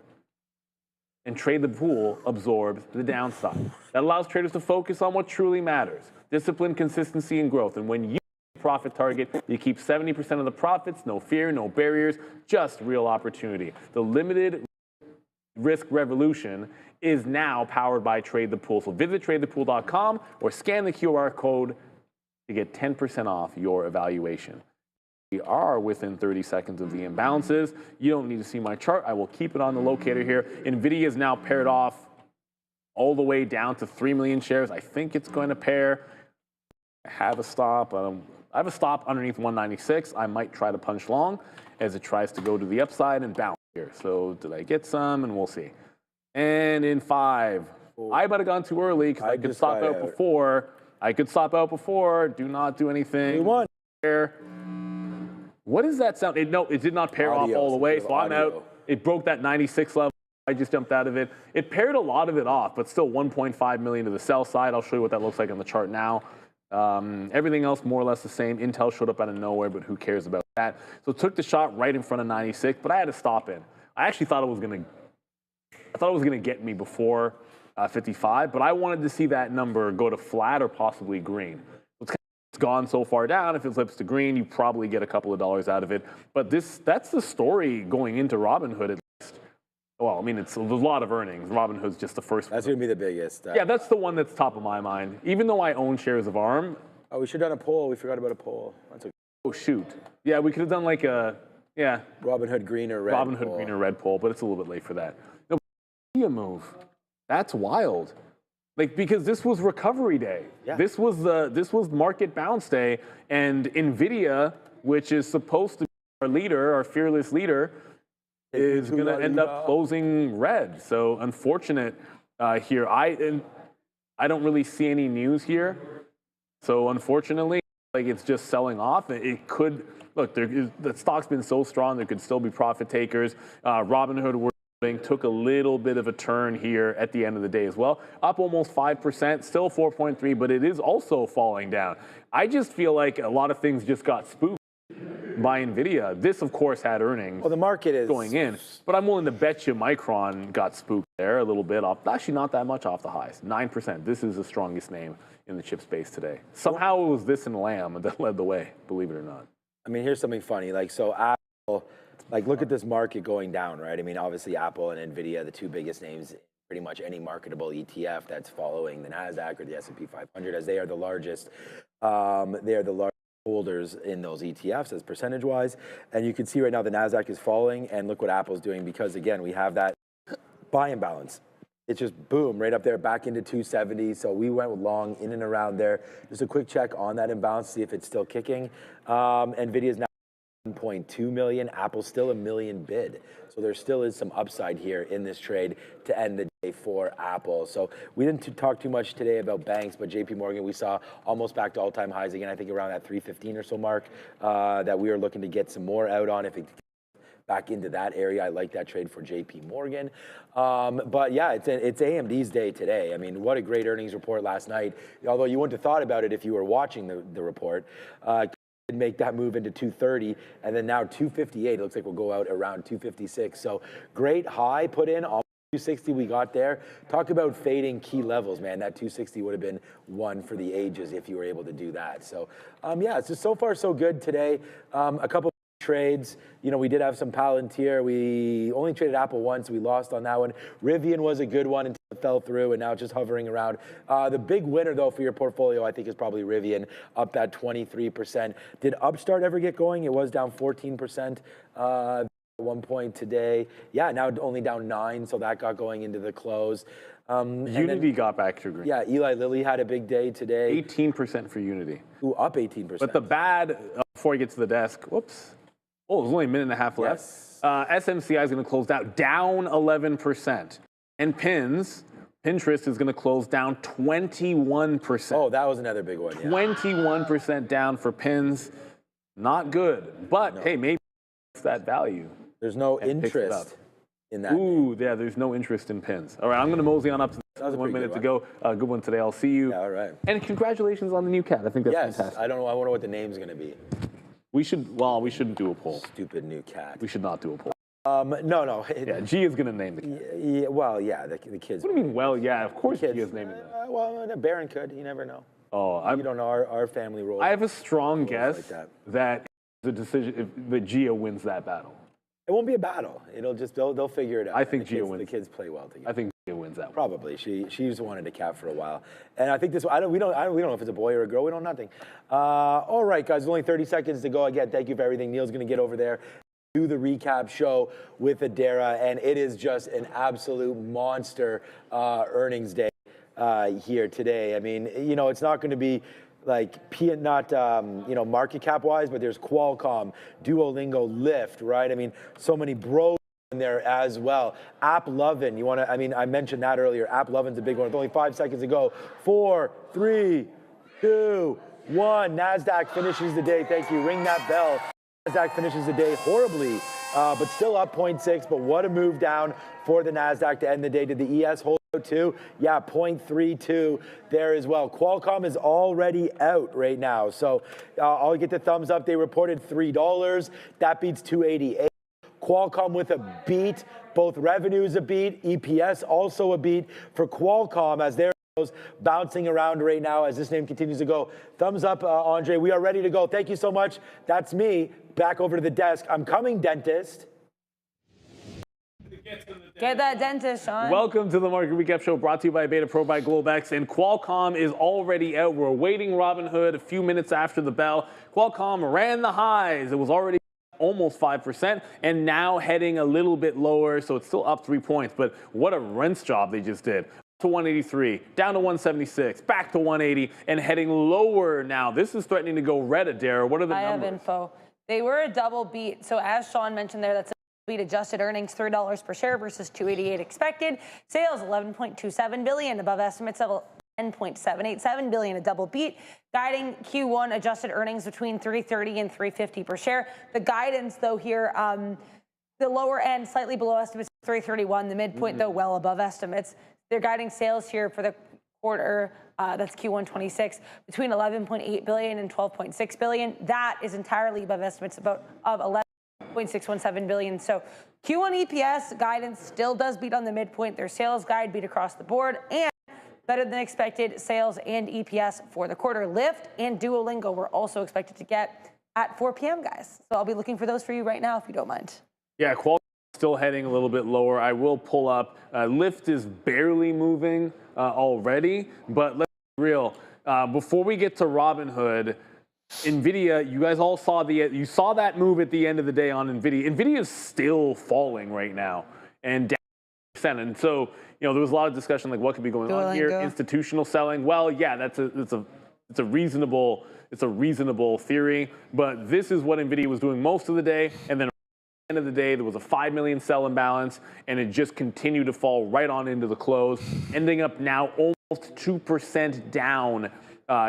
and Trade the Pool absorbs the downside. That allows traders to focus on what truly matters: discipline, consistency, and growth. And when you profit target, you keep 70% of the profits, no fear, no barriers, just real opportunity. The limited risk revolution is now powered by Trade the Pool. So visit tradethepool.com or scan the QR code to get 10% off your evaluation. We are within 30 seconds of the imbalances. You don't need to see my chart. I will keep it on the locator here. NVIDIA is now paired off all the way down to 3 million shares. I think it's going to pair. I have a stop. I have a stop underneath 196. I might try to punch long as it tries to go to the upside and bounce here. So did I get some? And we'll see. And in 5, I might have gone too early because I could stop out before. I could stop out before. Do not do anything. What is that sound? No, it did not pair off all the way, so I'm out. It broke that 96 level. I just jumped out of it. It paired a lot of it off, but still 1.5 million to the sell side. I'll show you what that looks like on the chart now. Everything else more or less the same. Intel showed up out of nowhere, but who cares about that? So took the shot right in front of 96, but I had to stop in. I actually thought it was gonna get me before 55, but I wanted to see that number go to flat or possibly green. It's gone so far down. If it flips to green, you probably get a couple of dollars out of it. But that's the story going into Robinhood at least. Well, I mean, there's a lot of earnings. Robinhood's just the first one. That's going to be the biggest. Yeah, that's the one that's top of my mind. Even though I own shares of ARM. Oh, we should have done a poll. We forgot about a poll. That's okay. Oh, shoot. Yeah, we could have done like a, yeah. Robinhood green or red Robinhood poll. green or red poll, but it's a little bit late for that. No, a move. That's wild. Like, because this was recovery day. Yeah. This was market bounce day, and Nvidia, which is supposed to be our leader, our fearless leader, is going to end up closing red. So unfortunate here. I don't really see any news here. So unfortunately, like, it's just selling off. It could look. The stock's been so strong. There could still be profit takers. Robinhood took a little bit of a turn here at the end of the day as well. Up almost 5%, still 4.3, but it is also falling down. I just feel like a lot of things just got spooked by Nvidia. This, of course, had earnings. Well, the market is going in, but I'm willing to bet you Micron got spooked there a little bit off. Actually, not that much off the highs. 9%. This is the strongest name in the chip space today. Somehow it was this and Lam that led the way, believe it or not. I mean, here's something funny. Like, so Apple, like, look at this market going down, right? I mean, obviously Apple and Nvidia, the two biggest names, pretty much any marketable ETF that's following the NASDAQ or the S&P 500, as they are the largest. They are the largest holders in those ETFs as percentage-wise. And you can see right now the NASDAQ is falling, and look what Apple's doing, because, again, we have that buy imbalance. It's just boom, right up there, back into 270. So we went long in and around there. Just a quick check on that imbalance, see if it's still kicking. Nvidia's now 1.2 million. Apple's still a million bid. So there still is some upside here in this trade to end the day for Apple. So we didn't talk too much today about banks, but JP Morgan, we saw almost back to all-time highs again. I think around that 315 or so mark that we are looking to get some more out on if it back into that area. I like that trade for JP Morgan. But yeah, it's AMD's day today. I mean, what a great earnings report last night. Although you wouldn't have thought about it if you were watching the report. Make that move into 230, and then now 258. It looks like we'll go out around 256. So great high put in. 260 we got there. Talk about fading key levels, man. That 260 would have been one for the ages if you were able to do that. So yeah, it's just so far so good today. A couple trades. You know, we did have some Palantir. We only traded Apple once. We lost on that one. Rivian was a good one until it fell through, and now it's just hovering around. The big winner, though, for your portfolio, I think, is probably Rivian, up that 23%. Did Upstart ever get going? It was down 14% at one point today. Yeah, now only down 9%, so that got going into the close. Unity got back to green. Yeah, Eli Lilly had a big day today. 18% for Unity. Ooh, up 18%. But the bad, before I get to the desk, whoops. Oh, there's only a minute and a half left. Yes. SMCI is going to close down 11%. And Pinterest is going to close down 21%. Oh, that was another big one. Yeah. 21% down for Pins. Not good. But, hey, maybe it's that value. There's no interest in that. Ooh, yeah, there's no interest in Pins. All right, I'm going to mosey on up to 1 minute to go. Good one today. I'll see you. Yeah, all right. And congratulations on the new cat. I think that's fantastic. I don't know. I wonder what the name's going to be. We shouldn't do a poll. Stupid new cat. We should not do a poll. No. Yeah, G is going to name the cat. Yeah, well, yeah, the kids. What do you mean, well, yeah, of course G is naming that. Well, Baron could. You never know. Oh, you don't know our family role. I have a strong guess that the decision, if the Gia wins that battle. It won't be a battle. It'll just, they'll figure it out. I think Gia wins. The kids play well together. I think Gia wins that one. Probably. She's wanted a cat for a while. And I think this, we don't know if it's a boy or a girl. We don't know nothing. All right, guys, only 30 seconds to go. Again, thank you for everything. Neil's going to get over there, do the recap show with Adara, and it is just an absolute monster earnings day here today. I mean, you know, it's not going to be like not market cap wise, but there's Qualcomm, Duolingo, Lyft, right? I mean, so many bros in there as well. AppLovin, I mentioned that earlier. AppLovin's a big one. With only 5 seconds to go. 4, 3, 2, 1. NASDAQ finishes the day. Thank you. Ring that bell. NASDAQ finishes the day horribly, but still up 0.6. But what a move down for the NASDAQ to end the day. Did the ES hold out too? Yeah, 0.32 there as well. Qualcomm is already out right now. So I'll get the thumbs up. They reported $3. That beats 288. Qualcomm with a beat. Both revenues a beat, EPS also a beat for Qualcomm as they're bouncing around right now as this name continues to go. Thumbs up, Andre. We are ready to go. Thank you so much. That's me. Back over to the desk. I'm coming, dentist. Get that dentist, Sean. Welcome to the Market Recap Show brought to you by Beta Pro by Globex. And Qualcomm is already out. We're awaiting Robinhood a few minutes after the bell. Qualcomm ran the highs. It was already almost 5% and now heading a little bit lower. So it's still up 3 points. But what a rinse job they just did. To 183, down to 176, back to 180, and heading lower now. This is threatening to go red, Adara. What are the numbers? I have info. They were a double beat. So as Sean mentioned there, that's a beat. Adjusted earnings $3 per share versus $2.88 expected. Sales $11.27 billion above estimates of $10.787 billion, a double beat. Guiding Q1 adjusted earnings between $3.30 and $3.50 per share. The guidance though here, the lower end slightly below estimates, $3.31. The midpoint though well above estimates. They're guiding sales here for the quarter, that's Q1 26, between $11.8 billion and $12.6 billion. That is entirely above estimates of $11.617 billion. So Q1 EPS guidance still does beat on the midpoint. Their sales guide beat across the board and better than expected sales and EPS for the quarter. Lyft and Duolingo were also expected to get at 4 p.m., guys. So I'll be looking for those for you right now if you don't mind. Yeah, Qualcomm still heading a little bit lower. I will pull up. Lyft is barely moving already, but let's be real. Before we get to Robinhood, NVIDIA, you guys all saw you saw that move at the end of the day on NVIDIA. NVIDIA is still falling right now and down 1%. And so, there was a lot of discussion like what could be going on here. Institutional selling. Well, yeah, it's a reasonable theory, but this is what NVIDIA was doing most of the day, and then end of the day, there was a 5 million sell imbalance, and it just continued to fall right on into the close, ending up now almost 2% down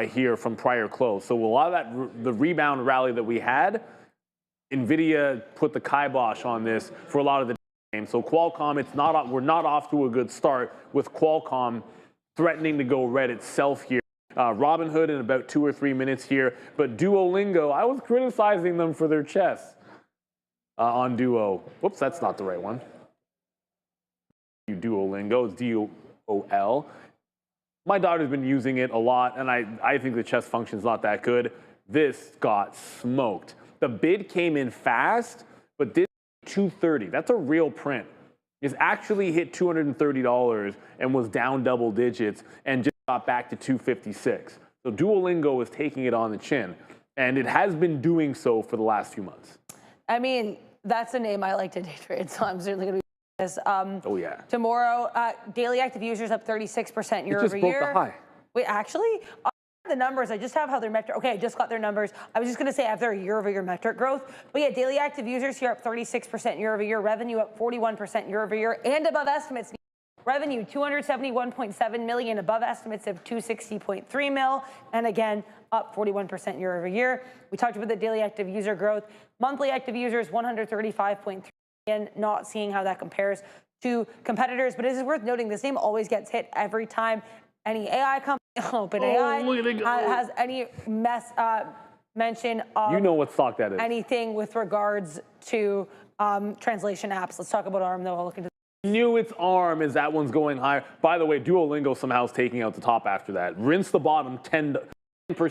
here from prior close. So a lot of that, the rebound rally that we had, NVIDIA put the kibosh on this for a lot of the game. So Qualcomm, we're not off to a good start with Qualcomm threatening to go red itself here. Robinhood in about 2 or 3 minutes here, but Duolingo, I was criticizing them for their chess. On Duo. Whoops, that's not the right one. Duolingo, it's D-O-O-L. My daughter's been using it a lot, and I think the chess function's not that good. This got smoked. The bid came in fast, but did 230. That's a real print. It's actually hit $230 and was down double digits and just got back to 256. So Duolingo is taking it on the chin, and it has been doing so for the last few months. I mean, that's a name I like to day trade, so I'm certainly going to be this. Oh, yeah. Tomorrow, daily active users up 36% year over year. It just broke the high. Wait, actually? The numbers, I just have how their metric, okay, I just got their numbers. I was just going to say I have their year-over-year metric growth. But yeah, daily active users here up 36% year-over-year, revenue up 41% year-over-year, and above estimates. Revenue, $271.7 million, above estimates of $260.3 million, and again, up 41% year over year. We talked about the daily active user growth. Monthly active users, 135.3 million, not seeing how that compares to competitors, but it is worth noting this name always gets hit every time any AI company, OpenAI, has any mention of what stock that is. Anything with regards to translation apps. Let's talk about ARM, though. I'll look into Knew it's ARM as that one's going higher. By the way, Duolingo somehow is taking out the top after that. Rinse the bottom 10%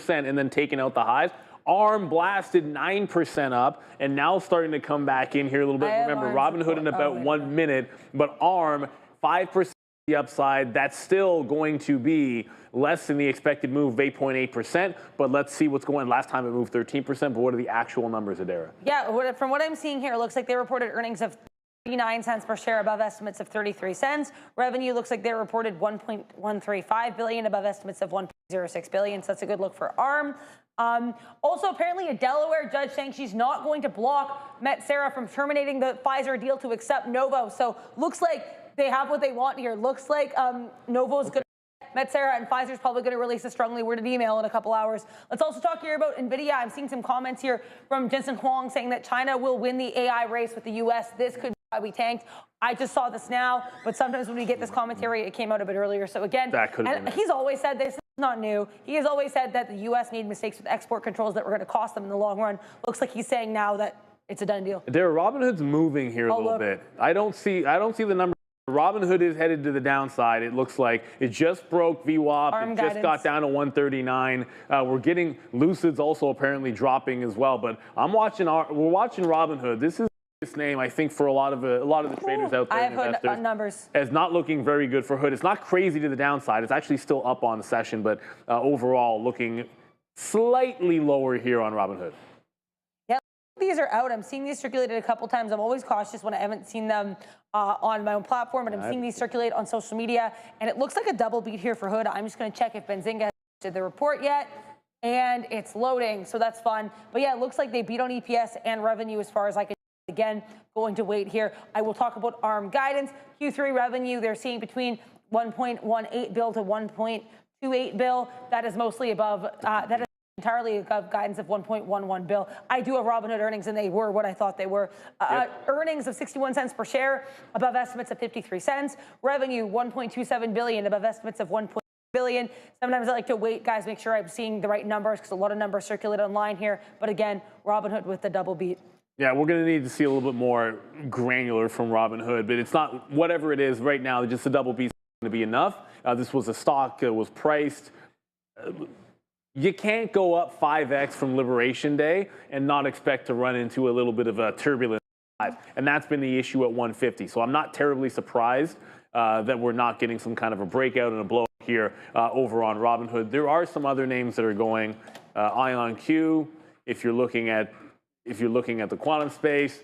and then taking out the highs. ARM blasted 9% up and now starting to come back in here a little bit. Remember, Robinhood in about 1 minute, but ARM 5% the upside. That's still going to be less than the expected move of 8.8%, but let's see what's going on. Last time it moved 13%, but what are the actual numbers, Adara? Yeah, from what I'm seeing here, it looks like they reported earnings of 39 cents per share, above estimates of 33 cents. Revenue looks like they reported $1.135 billion, above estimates of $1.06 billion. So that's a good look for ARM. Also, apparently, a Delaware judge saying she's not going to block Metsera from terminating the Pfizer deal to accept Novo. So looks like they have what they want here. Looks like Novo's going to. Metsera and Pfizer's probably going to release a strongly worded email in a couple hours. Let's also talk here about NVIDIA. I'm seeing some comments here from Jensen Huang saying that China will win the AI race with the U.S. This could be why we tanked. I just saw this now, but sometimes when we get this commentary, it came out a bit earlier. So again, he's always said this. It's not new. He has always said that the U.S. made mistakes with export controls that were going to cost them in the long run. Looks like he's saying now that it's a done deal. Robinhood's moving here a little bit. I don't see the number. Robinhood is headed to the downside. It looks like it just broke VWAP. It just got down to 139. We're getting Lucid's also apparently dropping as well. But we're watching Robinhood. This is this name, I think, for a lot of the traders out there. I have Hood numbers as not looking very good for Hood. It's not crazy to the downside. It's actually still up on the session, but overall looking slightly lower here on Robinhood. These are out. I'm seeing these circulated a couple times. I'm always cautious when I haven't seen them on my own platform, but I'm seeing these circulate on social media, and it looks like a double beat here for Hood. I'm just going to check if Benzinga did the report yet, and it's loading, so that's fun. But yeah, it looks like they beat on EPS and revenue as far as I can. Again, going to wait here. I will talk about ARM guidance. Q3 revenue, they're seeing between 1.18 bill to 1.28 bill. That is mostly above, that is entirely above guidance of 1.11 bill. I do have Robinhood earnings, and they were what I thought they were. Earnings of 61 cents per share, above estimates of 53 cents. Revenue 1.27 billion, above estimates of 1. billion. Sometimes I like to wait, guys, make sure I'm seeing the right numbers because a lot of numbers circulate online here. But again, Robinhood with the double beat. Yeah, we're going to need to see a little bit more granular from Robinhood, but it's not whatever it is right now. Just a double beat is going to be enough. This was a stock that was priced. You can't go up 5x from Liberation Day and not expect to run into a little bit of a turbulence. And that's been the issue at 150. So I'm not terribly surprised that we're not getting some kind of a breakout and a blow here over on Robinhood. There are some other names that are going. IonQ, if you're looking at the quantum space,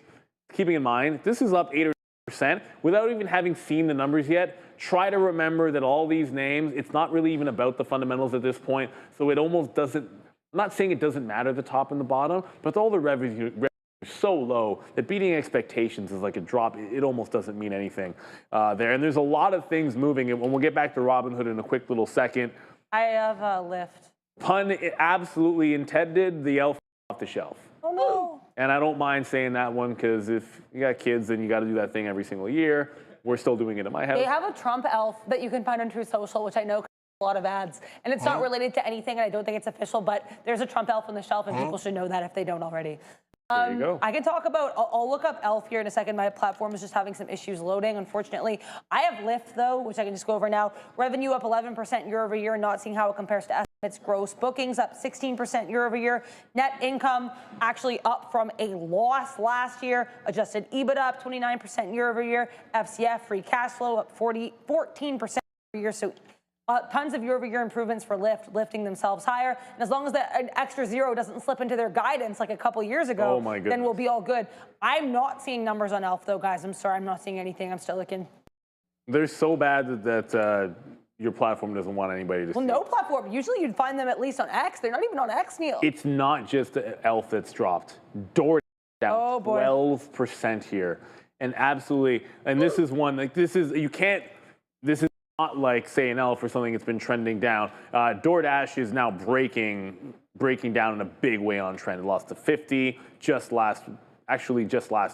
keeping in mind this is up 8% without even having seen the numbers yet. Try to remember that all these names, it's not really even about the fundamentals at this point. So it almost doesn't, I'm not saying it doesn't matter the top and the bottom, but all the revenue is so low that beating expectations is like a drop. It almost doesn't mean anything there. And there's a lot of things moving. And we'll get back to Robinhood in a quick little second. I have a Lyft. Pun absolutely intended, the elf off the shelf. Oh, no. And I don't mind saying that one because if you got kids, then you got to do that thing every single year. We're still doing it at my house. They have a Trump elf that you can find on Truth Social, which I know has a lot of ads. And it's not related to anything, and I don't think it's official, but there's a Trump elf on the shelf, and people should know that if they don't already. There you go. I can talk about, I'll look up ELF here in a second. My platform is just having some issues loading, unfortunately. I have Lyft, though, which I can just go over now. Revenue up 11% year over year, not seeing how it compares to estimates. Gross bookings up 16% year over year. Net income actually up from a loss last year. Adjusted EBITDA up 29% year over year. FCF, free cash flow, up 14% year over year. So tons of year-over-year improvements for Lyft, lifting themselves higher. And as long as an extra zero doesn't slip into their guidance like a couple years ago, then we'll be all good. I'm not seeing numbers on ELF, though, guys. I'm sorry, I'm not seeing anything. I'm still looking. They're so bad that your platform doesn't want anybody to see. Well, no platform. Usually you'd find them at least on X. They're not even on X, Neil. It's not just ELF that's dropped. DoorDash down 12% here. And absolutely, and this is one, like this is, you can't, this is not like, say, an ELF or something that's been trending down. DoorDash is now breaking down in a big way on trend. It lost to 50 just last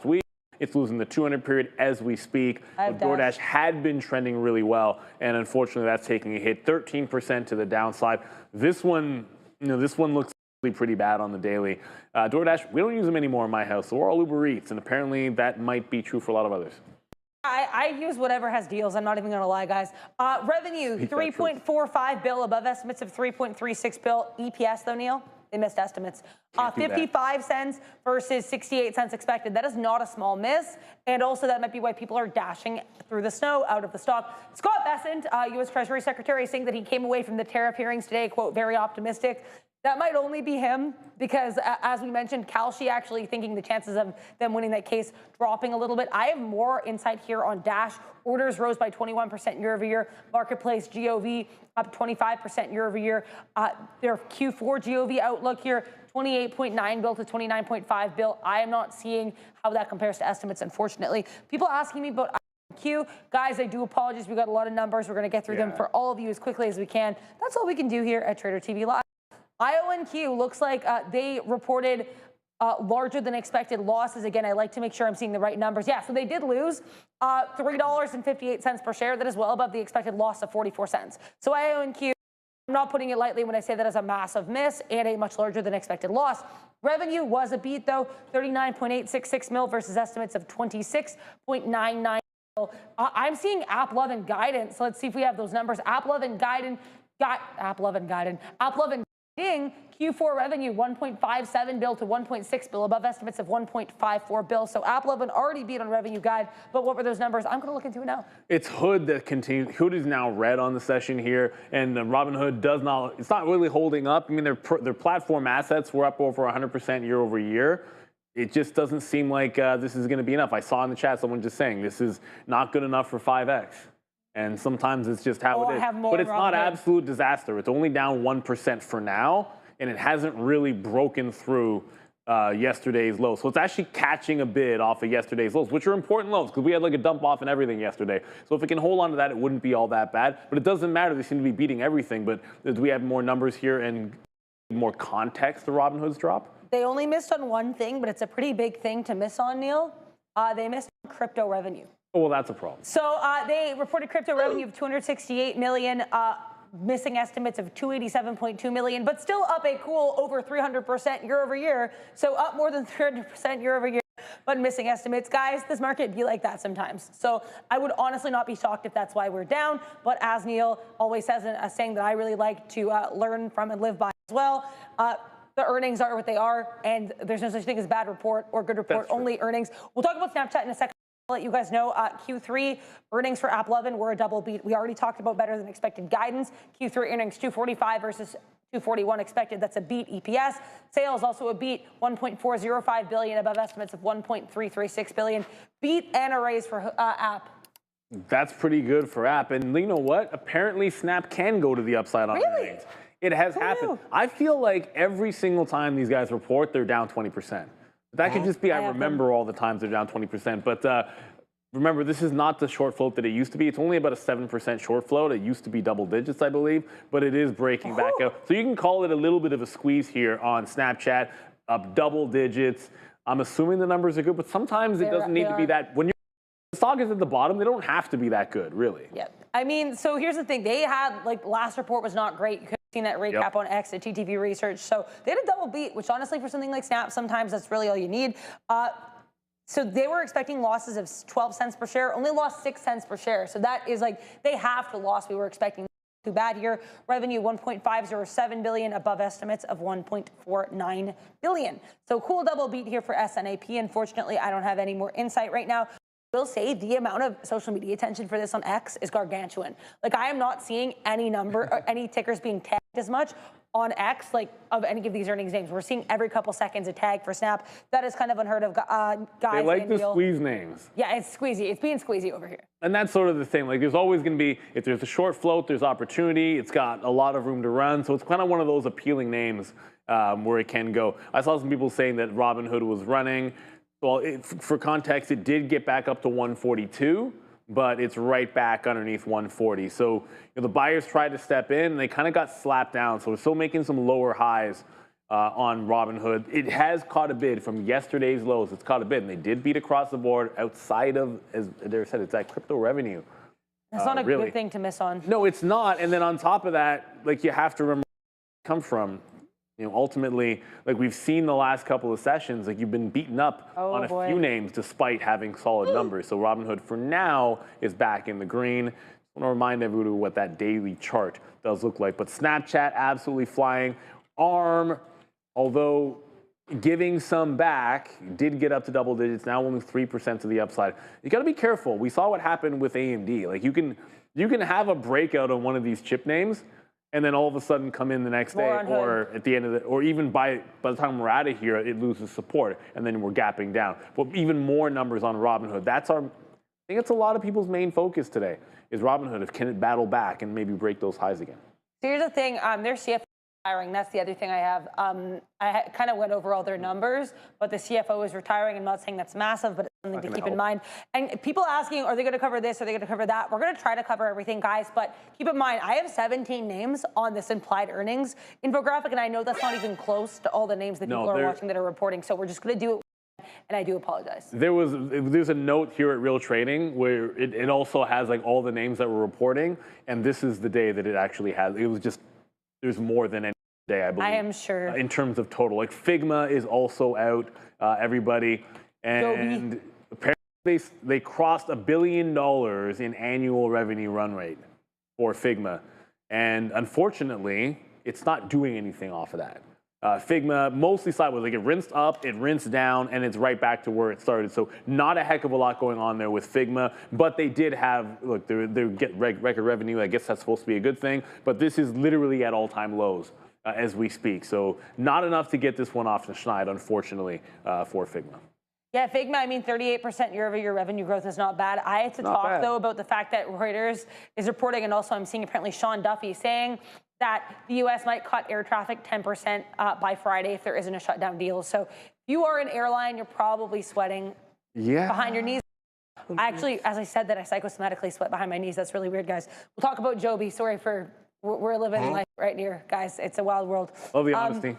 week. It's losing the 200 period as we speak. DoorDash had been trending really well, and unfortunately, that's taking a hit, 13% to the downside. This one, this one looks pretty bad on the daily. DoorDash, we don't use them anymore in my house, so we're all Uber Eats, and apparently that might be true for a lot of others. I use whatever has deals. I'm not even going to lie, guys. Revenue, 3.45 bill, above estimates of 3.36 bill. EPS, though, Neil, they missed estimates. 55 cents versus 68 cents expected. That is not a small miss. And also that might be why people are dashing through the snow out of the stock. Scott Bessent, U.S. Treasury Secretary, saying that he came away from the tariff hearings today, quote, very optimistic. That might only be him because, as we mentioned, Kalshi actually thinking the chances of them winning that case dropping a little bit. I have more insight here on Dash. Orders rose by 21% year over year. Marketplace GOV up 25% year over year. Their Q4 GOV outlook here, 28.9 bill to 29.5 bill. I am not seeing how that compares to estimates, unfortunately. People asking me about IonQ. Guys, I do apologize. We got a lot of numbers. We're going to get through them for all of you as quickly as we can. That's all we can do here at Trader TV Live. IonQ looks like they reported larger than expected losses. Again, I like to make sure I'm seeing the right numbers. Yeah, so they did lose $3.58 per share. That is well above the expected loss of 44 cents. So IonQ I'm not putting it lightly when I say that as a massive miss and a much larger than expected loss. Revenue was a beat, though, 39.866 mil versus estimates of 26.99. I'm seeing AAPL and guidance. Let's see if we have those numbers. AAPL and guidance. AAPL and guiding Q4 revenue 1.57 bill to 1.6 bill, above estimates of 1.54 bill. So AAPL already beat on revenue guide, but what were those numbers? I'm going to look into it now. It's Hood that continues. Hood is now red on the session here, and Robinhood does not. It's not really holding up. I mean, their platform assets were up over 100% year over year. It just doesn't seem like this is going to be enough. I saw in the chat someone just saying this is not good enough for 5x. And sometimes it's just how it is. But it's not absolute disaster. It's only down 1% for now, and it hasn't really broken through yesterday's low. So it's actually catching a bid off of yesterday's lows, which are important lows because we had like a dump off and everything yesterday. So if it can hold on to that, it wouldn't be all that bad. But it doesn't matter. They seem to be beating everything. But do we have more numbers here and more context to Robinhood's drop? They only missed on one thing, but it's a pretty big thing to miss on, Neil. They missed on crypto revenue. Oh, well, that's a problem. So they reported crypto revenue of 268 million, missing estimates of 287.2 million, but still up a cool over 300% year over year. So up more than 300% year over year, but missing estimates. Guys, this market be like that sometimes. So I would honestly not be shocked if that's why we're down. But as Neil always says, a saying that I really like to learn from and live by as well, the earnings are what they are, and there's no such thing as bad report or good report, only earnings. We'll talk about Snapchat in a second. I'll let you guys know Q3 earnings for AAPL were a double beat. We already talked about better than expected guidance. Q3 earnings 245 versus 241 expected. That's a beat EPS. Sales also a beat, 1.405 billion above estimates of 1.336 billion. Beat and a raise for app. That's pretty good for app. And you know what? Apparently Snap can go to the upside on earnings. It has happened. I feel like every single time these guys report, they're down 20%. That could just be I remember all the times they're down 20%. But remember, this is not the short float that it used to be. It's only about a 7% short float. It used to be double digits, I believe, but it is breaking back out. So you can call it a little bit of a squeeze here on Snapchat, up double digits. I'm assuming the numbers are good, but sometimes it doesn't need to be that. When the stock is at the bottom, they don't have to be that good, really. Yep. I mean, so here's the thing. They had, like, last report was not great. You could have seen that recap on X at TTV Research. So they had a double beat, which honestly for something like Snap, sometimes that's really all you need. So they were expecting losses of 12 cents per share, only lost 6 cents per share. So that is like, they have the loss we were expecting. Too bad here. Revenue 1.507 billion, above estimates of 1.49 billion. So cool double beat here for SNAP. Unfortunately, I don't have any more insight right now. I will say the amount of social media attention for this on X is gargantuan. Like, I am not seeing any number or any tickers being tagged as much on X, like, of any of these earnings names. We're seeing every couple seconds a tag for Snap. That is kind of unheard of, guys. They like to squeeze names. Yeah, it's squeezy. It's being squeezy over here. And that's sort of the thing. Like, there's always going to be, if there's a short float, there's opportunity. It's got a lot of room to run. So it's kind of one of those appealing names where it can go. I saw some people saying that Robinhood was running. Well, for context, it did get back up to 142, but it's right back underneath 140. So the buyers tried to step in, and they kind of got slapped down. So we're still making some lower highs on Robinhood. It has caught a bid from yesterday's lows. It's caught a bid, and they did beat across the board outside of, as they said, it's that crypto revenue. That's not a good thing to miss on. No, it's not. And then on top of that, like, you have to remember where it come from. You know, ultimately, like we've seen the last couple of sessions, like you've been beaten up on a few names despite having solid numbers. So Robinhood for now is back in the green. I want to remind everybody what that daily chart does look like. But Snapchat absolutely flying. ARM, although giving some back, did get up to double digits, now only 3% to the upside. You got to be careful. We saw what happened with AMD. Like you can have a breakout on one of these chip names, and then all of a sudden come in the next day, or at the end of the, or even by the time we're out of here, it loses support, and then we're gapping down. But even more numbers on Robinhood. That's I think it's a lot of people's main focus today is Robinhood. Can it battle back and maybe break those highs again? So here's the thing, their CFO retiring. That's the other thing I have. I kind of went over all their numbers, but the CFO is retiring. I'm not saying that's massive, but it's something to keep in mind. And people asking, are they going to cover this? Are they going to cover that? We're going to try to cover everything, guys. But keep in mind, I have 17 names on this implied earnings infographic, and I know that's not even close to all the names that people are watching that are reporting. So we're just going to do it, and I do apologize. There's a note here at Real Trading where it also has like all the names that were reporting, and this is the day that it actually has. It was just there's more than any day, I believe. I am sure. In terms of total. Like Figma is also out, everybody. And apparently they crossed $1 billion in annual revenue run rate for Figma. And unfortunately, it's not doing anything off of that. Figma mostly sideways, like it rinsed up, it rinsed down, and it's right back to where it started. So not a heck of a lot going on there with Figma, but they did have, look, they get record revenue. I guess that's supposed to be a good thing, but this is literally at all-time lows as we speak. So not enough to get this one off the schneid, unfortunately, for Figma. Yeah, Figma, I mean, 38% year-over-year revenue growth is not bad. I had to talk, though, about the fact that Reuters is reporting, and also I'm seeing apparently Sean Duffy saying that the U.S. might cut air traffic 10% by Friday if there isn't a shutdown deal. So if you are an airline, you're probably sweating behind your knees. Actually, as I said that, I psychosomatically sweat behind my knees. That's really weird, guys. We'll talk about Joby. Sorry for, we're living life right here, guys. It's a wild world. Love the honesty.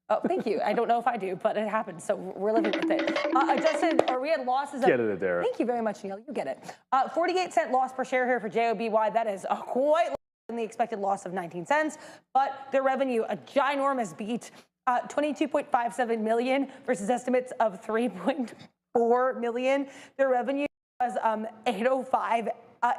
Oh, thank you. I don't know if I do, but it happens, so we're living with it. Adjusted, or we had losses. Get it there. Thank you very much, Neil. You get it. 48-cent loss per share here for JOBY. That is quite less than the expected loss of 19 cents. But their revenue, a ginormous beat, 22.57 million versus estimates of 3.4 million. Their revenue was 805%,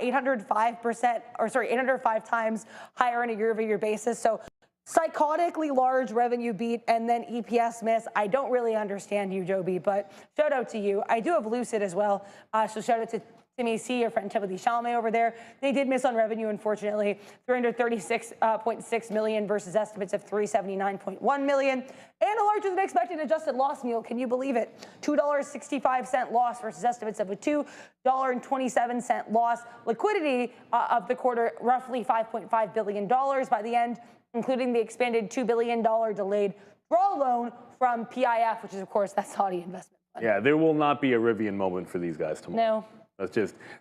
805 times higher on a year-over-year basis. So psychotically large revenue beat and then EPS miss. I don't really understand you, Joby, but shout out to you. I do have Lucid as well, so shout out to Timmy C, your friend Timothy Chalamet over there. They did miss on revenue, unfortunately, 336.6 million versus estimates of 379.1 million, and a larger than expected adjusted loss, Neil. Can you believe it? $2.65 loss versus estimates of a $2.27 loss. Liquidity of the quarter, roughly $5.5 billion by the end, including the expanded $2 billion delayed draw loan from PIF, which is, of course, that Saudi investment fund. Yeah, there will not be a Rivian moment for these guys tomorrow. No.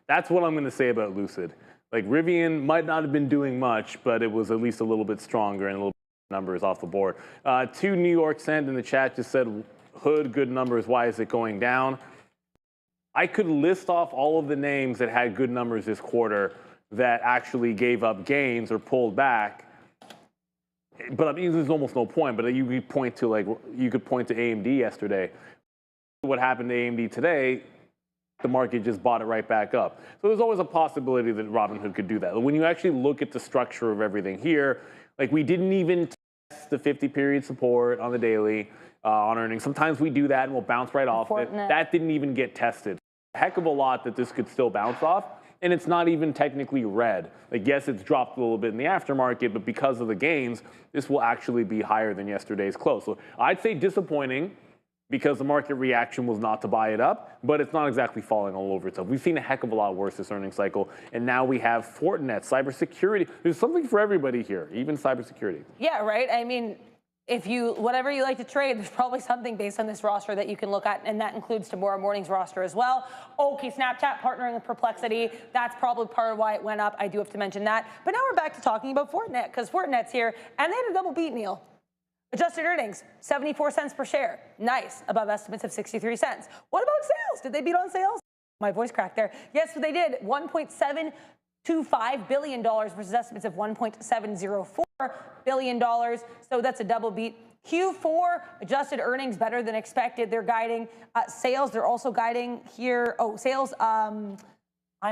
That's what I'm going to say about Lucid. Like, Rivian might not have been doing much, but it was at least a little bit stronger and a little bit numbers off the board. 2 New York Cent in the chat just said, Hood, good numbers, why is it going down? I could list off all of the names that had good numbers this quarter that actually gave up gains or pulled back. But I mean, there's almost no point. But you could point to AMD yesterday. What happened to AMD today? The market just bought it right back up. So there's always a possibility that Robinhood could do that. When you actually look at the structure of everything here, like we didn't even test the 50-period support on the daily on earnings. Sometimes we do that and we'll bounce right off it. That didn't even get tested. A heck of a lot that this could still bounce off. And it's not even technically red. Like, yes, it's dropped a little bit in the aftermarket, but because of the gains, this will actually be higher than yesterday's close. So I'd say disappointing because the market reaction was not to buy it up, but it's not exactly falling all over itself. We've seen a heck of a lot worse this earnings cycle, and now we have Fortinet, cybersecurity. There's something for everybody here, even cybersecurity. Yeah, right. I mean, whatever you like to trade, there's probably something based on this roster that you can look at, and that includes tomorrow morning's roster as well. Okay, Snapchat partnering with Perplexity. That's probably part of why it went up. I do have to mention that. But now we're back to talking about Fortinet, because Fortinet's here, and they had a double beat, Neil. Adjusted earnings, 74 cents per share. Nice, above estimates of 63 cents. What about sales? Did they beat on sales? My voice cracked there. Yes, they did. $1.725 billion versus estimates of $1.704 billion. So that's a double beat. Q4 adjusted earnings better than expected. They're guiding sales. They're also guiding here. Oh, sales. I'm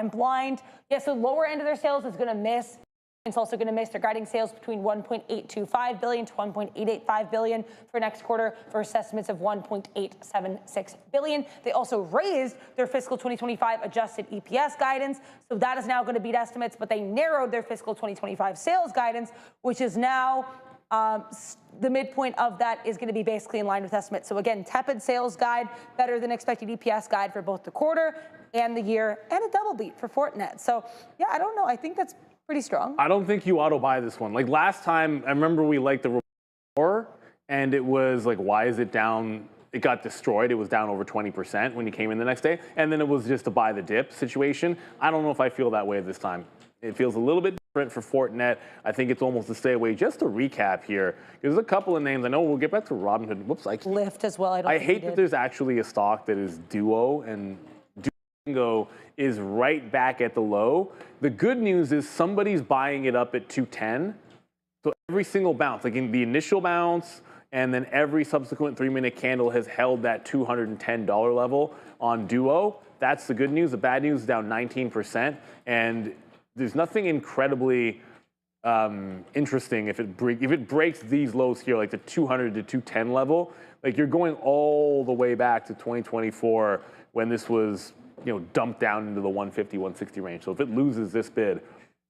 blind. Yeah, so lower end of their sales is going to miss. It's also going to miss. They're guiding sales between 1.825 billion to 1.885 billion for next quarter versus estimates of 1.876 billion. They also raised their fiscal 2025 adjusted EPS guidance, so that is now going to beat estimates, but they narrowed their fiscal 2025 sales guidance, which is now the midpoint of that is going to be basically in line with estimates. So again, tepid sales guide, better than expected EPS guide for both the quarter and the year, and a double beat for Fortinet. So yeah, I don't know. I think that's pretty strong. I don't think you auto buy this one. Like last time, I remember we liked the report, and it was like, why is it down? It got destroyed. It was down over 20% when you came in the next day, and then it was just a buy the dip situation. I don't know if I feel that way this time. It feels a little bit different for Fortinet. I think it's almost a stay away. Just to recap here, there's a couple of names. I know we'll get back to Robinhood. Whoops, Lyft as well. I hate that there's actually a stock that is Duo, and Duo is right back at the low. The good news is somebody's buying it up at 210, So every single bounce, like in the initial bounce, and then every subsequent 3-minute candle has held that $210 level on Duo. That's the good news. The bad news is down 19%. And there's nothing incredibly interesting if it breaks these lows here, like the 200 to 210 level. Like you're going all the way back to 2024 when this was, dumped down into the 150, 160 range. So if it loses this bid,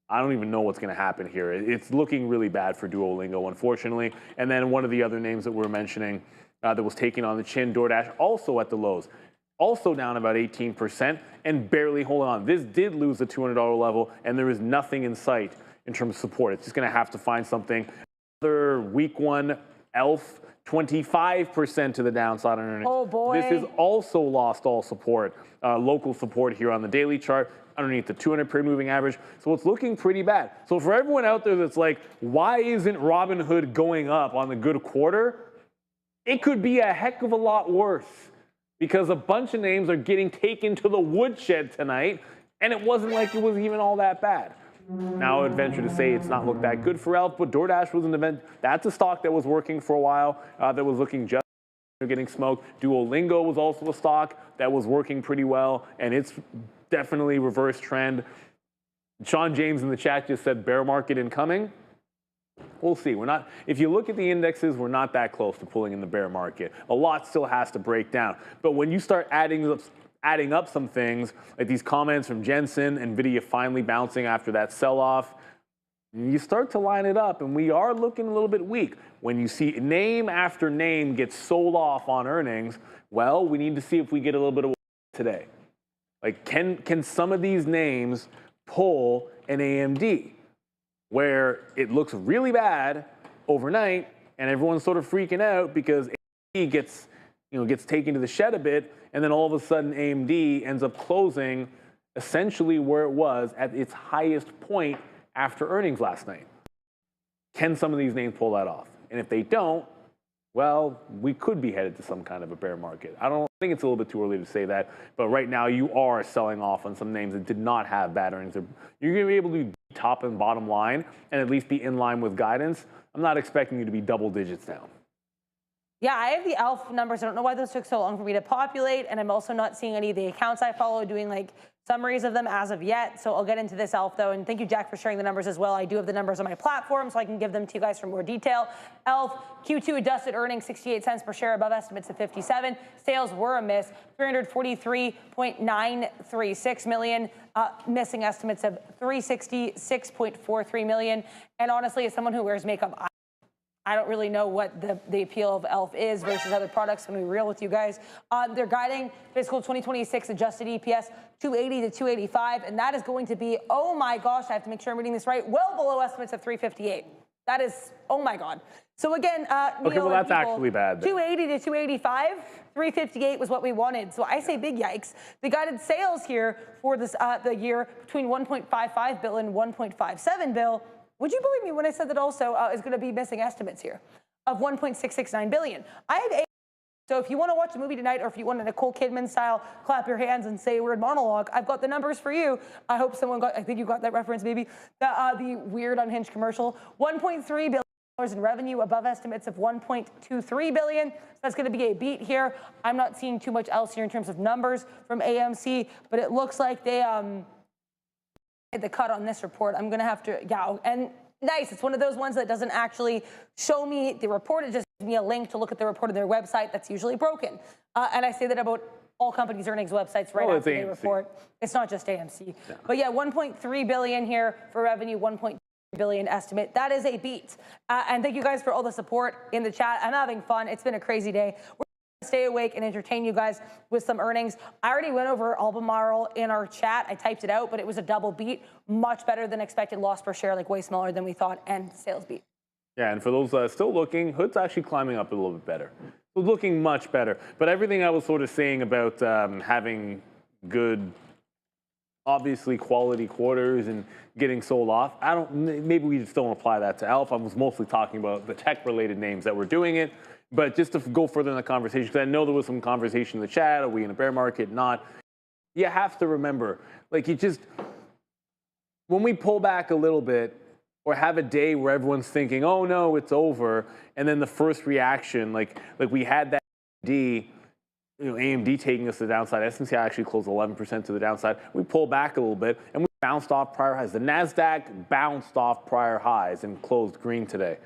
I don't even know what's going to happen here. It's looking really bad for Duolingo, unfortunately. And then one of the other names that we're mentioning that was taking on the chin, DoorDash, also at the lows, also down about 18% and barely holding on. This did lose the $200 level, and there is nothing in sight in terms of support. It's just going to have to find something. Another week one, ELF, 25% to the downside on earnings. Oh, boy. This has also lost all support, local support here on the daily chart, underneath the 200-period moving average. So it's looking pretty bad. So for everyone out there that's like, why isn't Robinhood going up on the good quarter? It could be a heck of a lot worse because a bunch of names are getting taken to the woodshed tonight, and it wasn't like it was even all that bad. Now, I would venture to say it's not looked that good for ELF, but DoorDash was an event. That's a stock that was working for a while, that was looking just getting smoked. Duolingo was also a stock that was working pretty well, and it's definitely reverse trend. Sean James in the chat just said bear market incoming. We'll see. If you look at the indexes, we're not that close to pulling in the bear market. A lot still has to break down. But when you start adding up some things, like these comments from Jensen, NVIDIA finally bouncing after that sell-off, you start to line it up, and we are looking a little bit weak. When you see name after name get sold off on earnings, well, we need to see if we get a little bit of today. Like, can some of these names pull an AMD where it looks really bad overnight and everyone's sort of freaking out because AMD gets taken to the shed a bit, and then all of a sudden AMD ends up closing essentially where it was at its highest point after earnings last night. Can some of these names pull that off? And if they don't, well, we could be headed to some kind of a bear market. I think it's a little bit too early to say that, but right now you are selling off on some names that did not have bad earnings. You're going to be able to do top and bottom line and at least be in line with guidance. I'm not expecting you to be double digits down. Yeah, I have the ELF numbers. I don't know why those took so long for me to populate, and I'm also not seeing any of the accounts I follow doing like summaries of them as of yet. So I'll get into this ELF though, and thank you, Jack, for sharing the numbers as well. I do have the numbers on my platform, so I can give them to you guys for more detail. ELF Q2 adjusted earnings 68 cents per share, above estimates of 57. Sales were a miss, 343.936 million, missing estimates of 366.43 million. And honestly, as someone who wears makeup, I don't really know what the appeal of ELF is versus other products. I'm going to be real with you guys. They're guiding fiscal 2026 adjusted EPS 280 to 285, and that is going to be, oh my gosh, I have to make sure I'm reading this right, well below estimates of 358. That is, oh my God. So again, okay, well, that's actually bad. 280 to 285, 358 was what we wanted. So I say big yikes. The guided sales here for this the year between 1.55 bill and 1.57 bill. Would you believe me when I said that also is going to be missing estimates here of 1.669 billion? I have so if you want to watch a movie tonight, or if you want a Nicole Kidman style, clap your hands and say a word monologue, I've got the numbers for you. I hope someone got, I think you got that reference maybe, the weird unhinged commercial. $1.3 billion in revenue, above estimates of 1.23 billion. So that's going to be a beat here. I'm not seeing too much else here in terms of numbers from AMC, but it looks like they hit the cut on this report. I'm going to have to, yeah, and nice. It's one of those ones that doesn't actually show me the report. It just gives me a link to look at the report on their website that's usually broken. And I say that about all companies' earnings websites right after they report. It's not just AMC. Yeah. But yeah, 1.3 billion here for revenue, 1.3 billion estimate. That is a beat. And thank you guys for all the support in the chat. I'm having fun. It's been a crazy day. We're stay awake and entertain you guys with some earnings. I already went over Albemarle in our chat. I typed it out, but it was a double beat, much better than expected. Loss per share, like way smaller than we thought, and sales beat. Yeah, and for those still looking, Hood's actually climbing up a little bit better. It's looking much better. But everything I was sort of saying about having good, obviously quality quarters and getting sold off, maybe we just don't apply that to ELF. I was mostly talking about the tech-related names that were doing it. But just to go further in the conversation, because I know there was some conversation in the chat, are we in a bear market, not? You have to remember, like when we pull back a little bit, or have a day where everyone's thinking, oh no, it's over, and then the first reaction, like we had that AMD taking us to the downside. S&P actually closed 11% to the downside. We pulled back a little bit, and we bounced off prior highs. The NASDAQ bounced off prior highs and closed green today.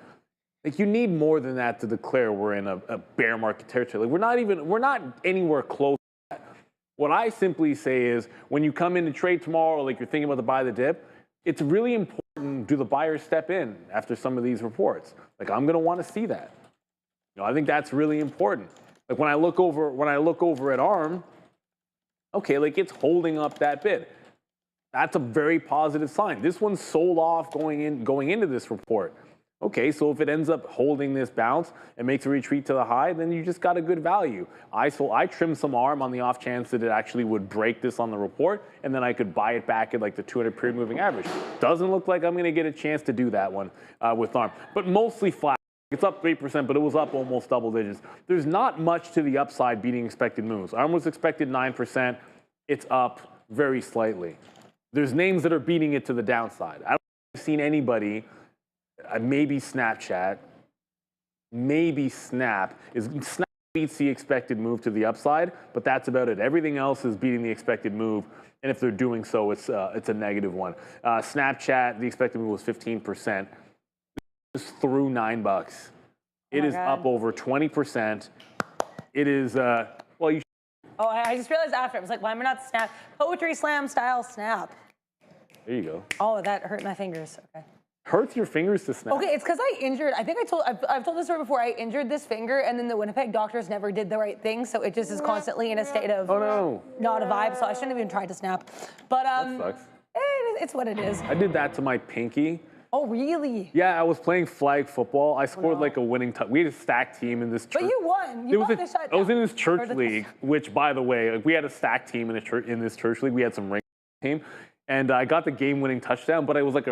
Like, you need more than that to declare we're in a bear market territory. Like, we're not anywhere close to that. What I simply say is, when you come in to trade tomorrow, like you're thinking about to buy the dip, it's really important, do the buyers step in after some of these reports? Like, I'm going to want to see that. I think that's really important. Like, when I look over at ARM, okay, like, it's holding up that bid. That's a very positive sign. This one's sold off going into this report. Okay, so if it ends up holding this bounce and makes a retreat to the high, then you just got a good value. I trimmed some ARM on the off chance that it actually would break this on the report, and then I could buy it back at like the 200 period moving average. Doesn't look like I'm going to get a chance to do that one with ARM, but mostly flat. It's up 3%, but it was up almost double digits. There's not much to the upside beating expected moves. ARM was expected 9%. It's up very slightly. There's names that are beating it to the downside. I don't think I've seen anybody. Maybe Snapchat, maybe Snap beats the expected move to the upside, but that's about it. Everything else is beating the expected move, and if they're doing so, it's a negative one. Snapchat, the expected move was 15%. It's through $9. It is up over 20%. It is well, you. Oh, I just realized after. I was like, why am I not Snap? Poetry slam style Snap. There you go. Oh, that hurt my fingers. Okay. Hurts your fingers to snap. Okay, it's because I injured. I think I've told this story before. I injured this finger, and then the Winnipeg doctors never did the right thing, so it just is constantly in a state of not a vibe. So I shouldn't have even tried to snap. But that sucks. It's what it is. I did that to my pinky. Oh, really? Yeah, I was playing flag football. I scored like a winning touch. We had a stacked team in this church. But you won. You won the shutdown. I was in this church league, which, by the way, like, we had a stacked team in this church league. We had some ring team, and I got the game-winning touchdown. But it was like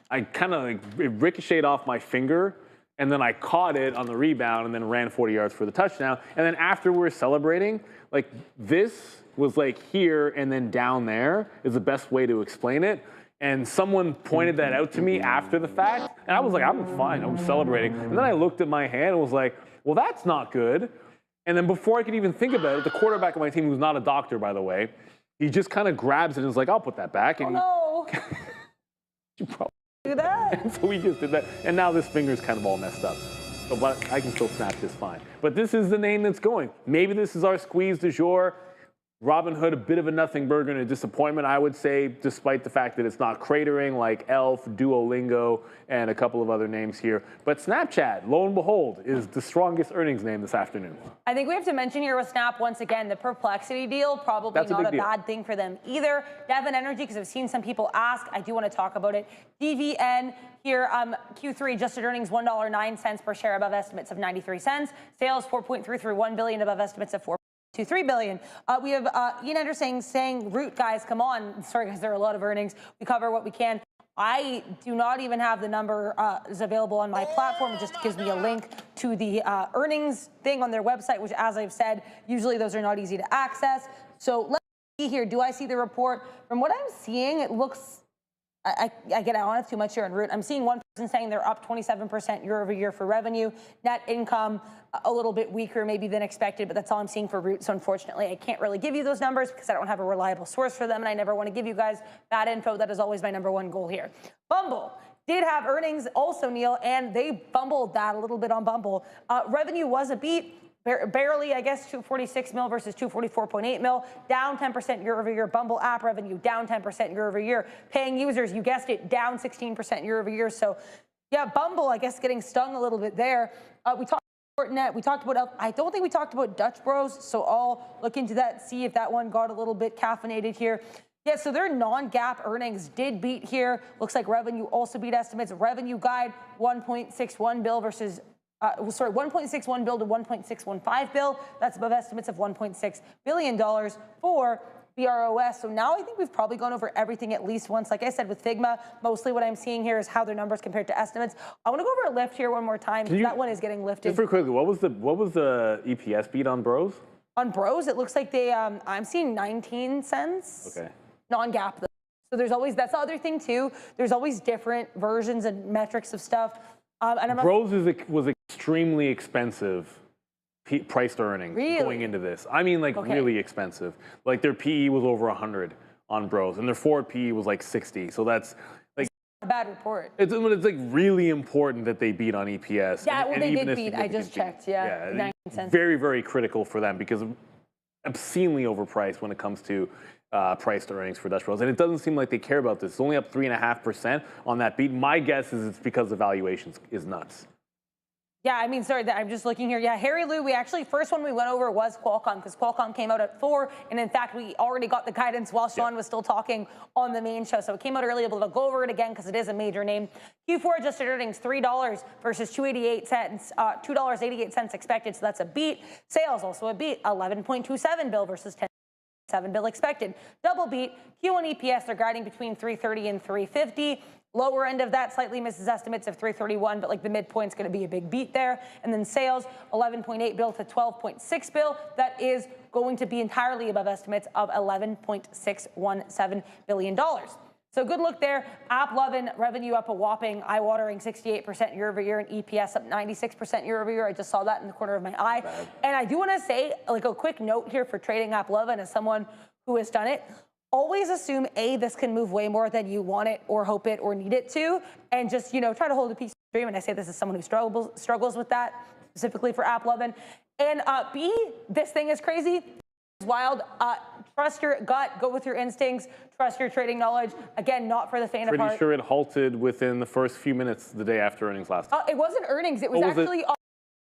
I kind of like, it ricocheted off my finger, and then I caught it on the rebound and then ran 40 yards for the touchdown. And then after we were celebrating, like, this was like here and then down there is the best way to explain it. And someone pointed that out to me after the fact, and I was like, I'm fine, I'm celebrating. And then I looked at my hand and was like, well, that's not good. And then before I could even think about it, the quarterback of my team, who's not a doctor, by the way, he just kind of grabs it and is like, I'll put that back. And no. You probably do that. And so we just did that. And now this finger's kind of all messed up. So, but I can still snap this fine. But this is the name that's going. Maybe this is our squeeze du jour. Robinhood, a bit of a nothing burger and a disappointment, I would say, despite the fact that it's not cratering like Elf, Duolingo, and a couple of other names here. But Snapchat, lo and behold, is the strongest earnings name this afternoon. I think we have to mention here with Snap, once again, the Perplexity deal, probably not a bad thing for them either. Devon Energy, because I've seen some people ask, I do want to talk about it. DVN here, Q3 adjusted earnings $1.09 per share, above estimates of 93 cents. Sales $4.331 billion, above estimates of $4.23 billion. We have Ian Anderson saying, Root, guys, come on. Sorry, guys, there are a lot of earnings. We cover what we can. I do not even have the number is available on my platform. It just gives me a link to the earnings thing on their website, which, as I've said, usually those are not easy to access. So let's see here. Do I see the report? From what I'm seeing, it looks, I don't have too much here on Root. I'm seeing one person saying they're up 27% year over year for revenue. Net income, a little bit weaker maybe than expected, but that's all I'm seeing for Root. So unfortunately, I can't really give you those numbers because I don't have a reliable source for them, and I never want to give you guys bad info. That is always my number one goal here. Bumble did have earnings also, Neil, and they fumbled that a little bit on Bumble. Revenue was a beat. Barely, I guess, 246 mil versus 244.8 mil, down 10% year over year. Bumble app revenue down 10% year over year. Paying users, you guessed it, down 16% year over year. So, yeah, Bumble, I guess, getting stung a little bit there. We talked about Fortinet. We talked about, I don't think we talked about Dutch Bros. So I'll look into that, see if that one got a little bit caffeinated here. Yeah, so their non-GAAP earnings did beat here. Looks like revenue also beat estimates. Revenue guide 1.61 bill versus. 1.61 bill to 1.615 bill. That's above estimates of $1.6 billion for BROS. So now I think we've probably gone over everything at least once. Like I said, with Figma, mostly what I'm seeing here is how their numbers compared to estimates. I want to go over a lift here one more time because that one is getting lifted. Just very quickly, what was the EPS beat on Bros? On Bros, it looks like they, I'm seeing 19 cents. Okay. Non-GAAP though. So So there's always, that's the other thing too. There's always different versions and metrics of stuff. And I'm Bros was extremely expensive price to earnings going into this. I mean, like really expensive. Like their PE was over 100 on Bros, and their forward PE was like 60. So that's like a bad report. It's like really important that they beat on EPS. Yeah, well, and they even did beat. I just checked. Yeah, 19 cents. Very, very critical for them because obscenely overpriced when it comes to price to earnings for Dutch Bros. And it doesn't seem like they care about this. It's only up 3.5% on that beat. My guess is it's because the valuation is nuts. Yeah, I mean, sorry, I'm just looking here. Yeah, Harry Lou, we actually, first one we went over was Qualcomm, because Qualcomm came out at 4, and in fact, we already got the guidance while Sean was still talking on the main show. So it came out early, able to go over it again because it is a major name. Q4 adjusted earnings, $3 versus $2.88 expected, so that's a beat. Sales also a beat, 11.27 bill versus 10.7 bill expected. Double beat. Q1 EPS, they're guiding between 330 and 350. Lower end of that slightly misses estimates of 331, but like the midpoint's going to be a big beat there. And then sales, 11.8 bill to 12.6 bill. That is going to be entirely above estimates of $11.617 billion. So good look there. AAPL revenue up a whopping eye-watering 68% year over year, and EPS up 96% year over year. I just saw that in the corner of my eye. And I do want to say, like a quick note here for trading AAPL as someone who has done it. Always assume, A, this can move way more than you want it or hope it or need it to, and just, you know, try to hold a piece of dream. And I say this as someone who struggles with that, specifically for AAPL. And B, this thing is crazy. It's wild. Trust your gut. Go with your instincts. Trust your trading knowledge. Again, not for the faint of heart. Pretty sure it halted within the first few minutes the day after earnings last time. It wasn't earnings. It was actually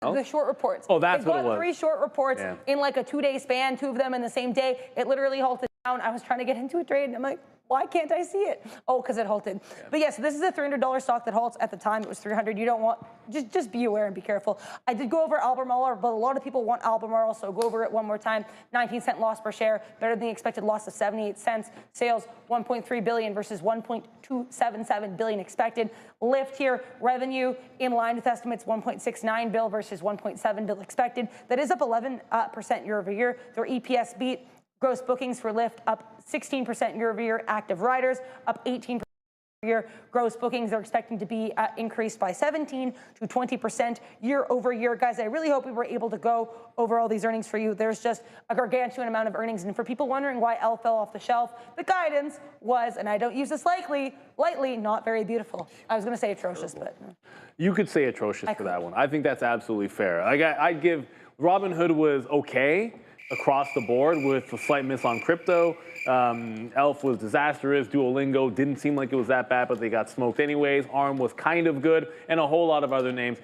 the short reports. Oh, that's what it was. 3 short reports in like a 2-day span, 2 of them in the same day. It literally halted down. I was trying to get into a trade, and I'm like, why can't I see it? Oh, because it halted. Yeah. But yes, this is a $300 stock that halts. At the time, it was $300. You don't want, just be aware and be careful. I did go over Albemarle, but a lot of people want Albemarle, so go over it one more time. 19-cent loss per share, better than the expected loss of 78 cents. Sales, 1.3 billion versus 1.277 billion expected. Lift here, revenue in line with estimates, 1.69 bill versus 1.7 bill expected. That is up 11% year over year. Their EPS beat. Gross bookings for Lyft up 16% year over year. Active riders up 18% year. Gross bookings are expecting to be increased by 17 to 20% year over year. Guys, I really hope we were able to go over all these earnings for you. There's just a gargantuan amount of earnings. And for people wondering why L fell off the shelf, the guidance was, and I don't use this lightly, not very beautiful. I was going to say atrocious, but. You could say atrocious for that one. I think that's absolutely fair. I'd give Robinhood was okay across the board with a slight miss on crypto. Elf was disastrous. Duolingo didn't seem like it was that bad, but they got smoked anyways. ARM was kind of good, and a whole lot of other names.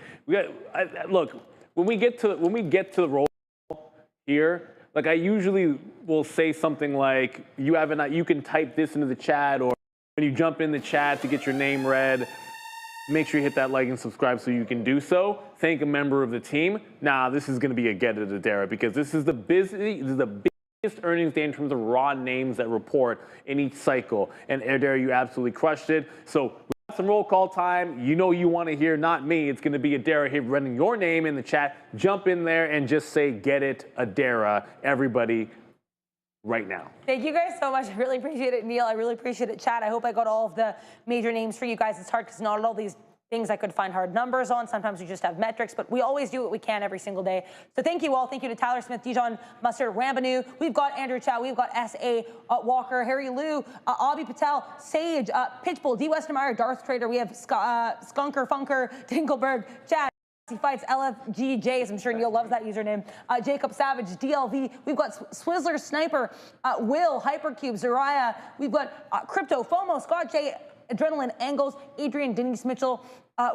Look, when we get to the roll here, like I usually will say something like, you can type this into the chat, or when you jump in the chat to get your name read, make sure you hit that like and subscribe so you can do so. Thank a member of the team. Nah, this is going to be a get it, Adara, because this is the biggest earnings day in terms of raw names that report in each cycle. And Adara, you absolutely crushed it. So we got some roll call time. You know you want to hear, not me. It's going to be Adara here running your name in the chat. Jump in there and just say, get it, Adara, everybody. Right now. Thank you guys so much. I really appreciate it, Neil. I really appreciate it, Chad. I hope I got all of the major names for you guys. It's hard because not all these things I could find hard numbers on. Sometimes we just have metrics, but we always do what we can every single day. So thank you all. Thank you to Tyler Smith, Dijon Mustard, Rambanu. We've got Andrew Chow. We've got S.A. Walker, Harry Liu, Abhi Patel, Sage, Pitchbull, D. Westermeyer, Darth Trader. We have Skunker, Funker, Dinkelberg, Chad. He fights LFGJs. I'm sure Neil loves that username. Jacob Savage, DLV. We've got Swizzler Sniper, Will, Hypercube, Zariah. We've got Crypto, FOMO, Scott J, Adrenaline Angles, Adrian, Denise Mitchell.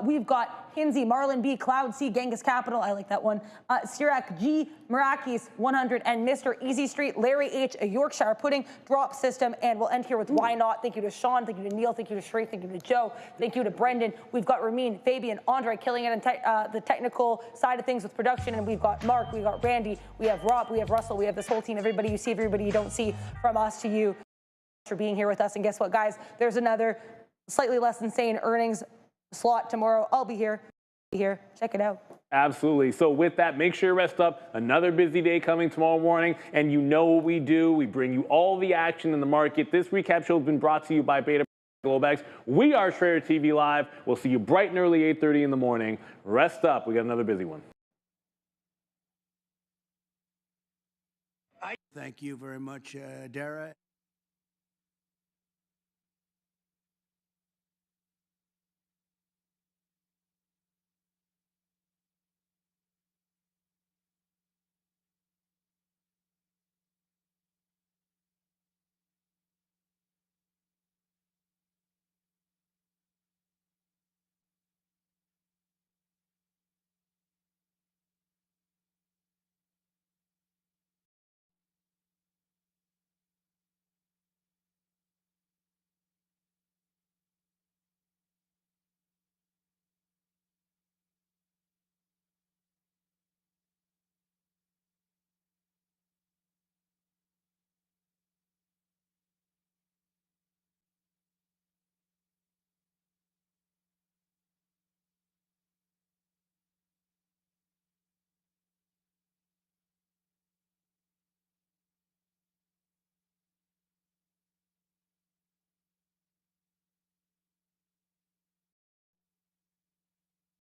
We've got Hinsey, Marlon B, Cloud C, Genghis Capital. I like that one. Sirac G, Merakis 100, and Mr. Easy Street, Larry H, a Yorkshire Pudding, Drop System. And we'll end here with Why Not. Thank you to Sean. Thank you to Neil. Thank you to Shree. Thank you to Joe. Thank you to Brendan. We've got Ramin, Fabian, Andre killing it in the technical side of things with production. And we've got Mark. We've got Randy. We have Rob. We have Russell. We have this whole team. Everybody you see, everybody you don't see, from us to you, for being here with us. And guess what, guys? There's another slightly less insane earnings slot tomorrow. I'll be here. Check it out. Absolutely. So with that, make sure you rest up. Another busy day coming tomorrow morning. And you know what we do. We bring you all the action in the market. This recap show has been brought to you by Beta Globex. We are Trader TV Live. We'll see you bright and early, 8:30 in the morning. Rest up. We got another busy one. Thank you very much, Dara.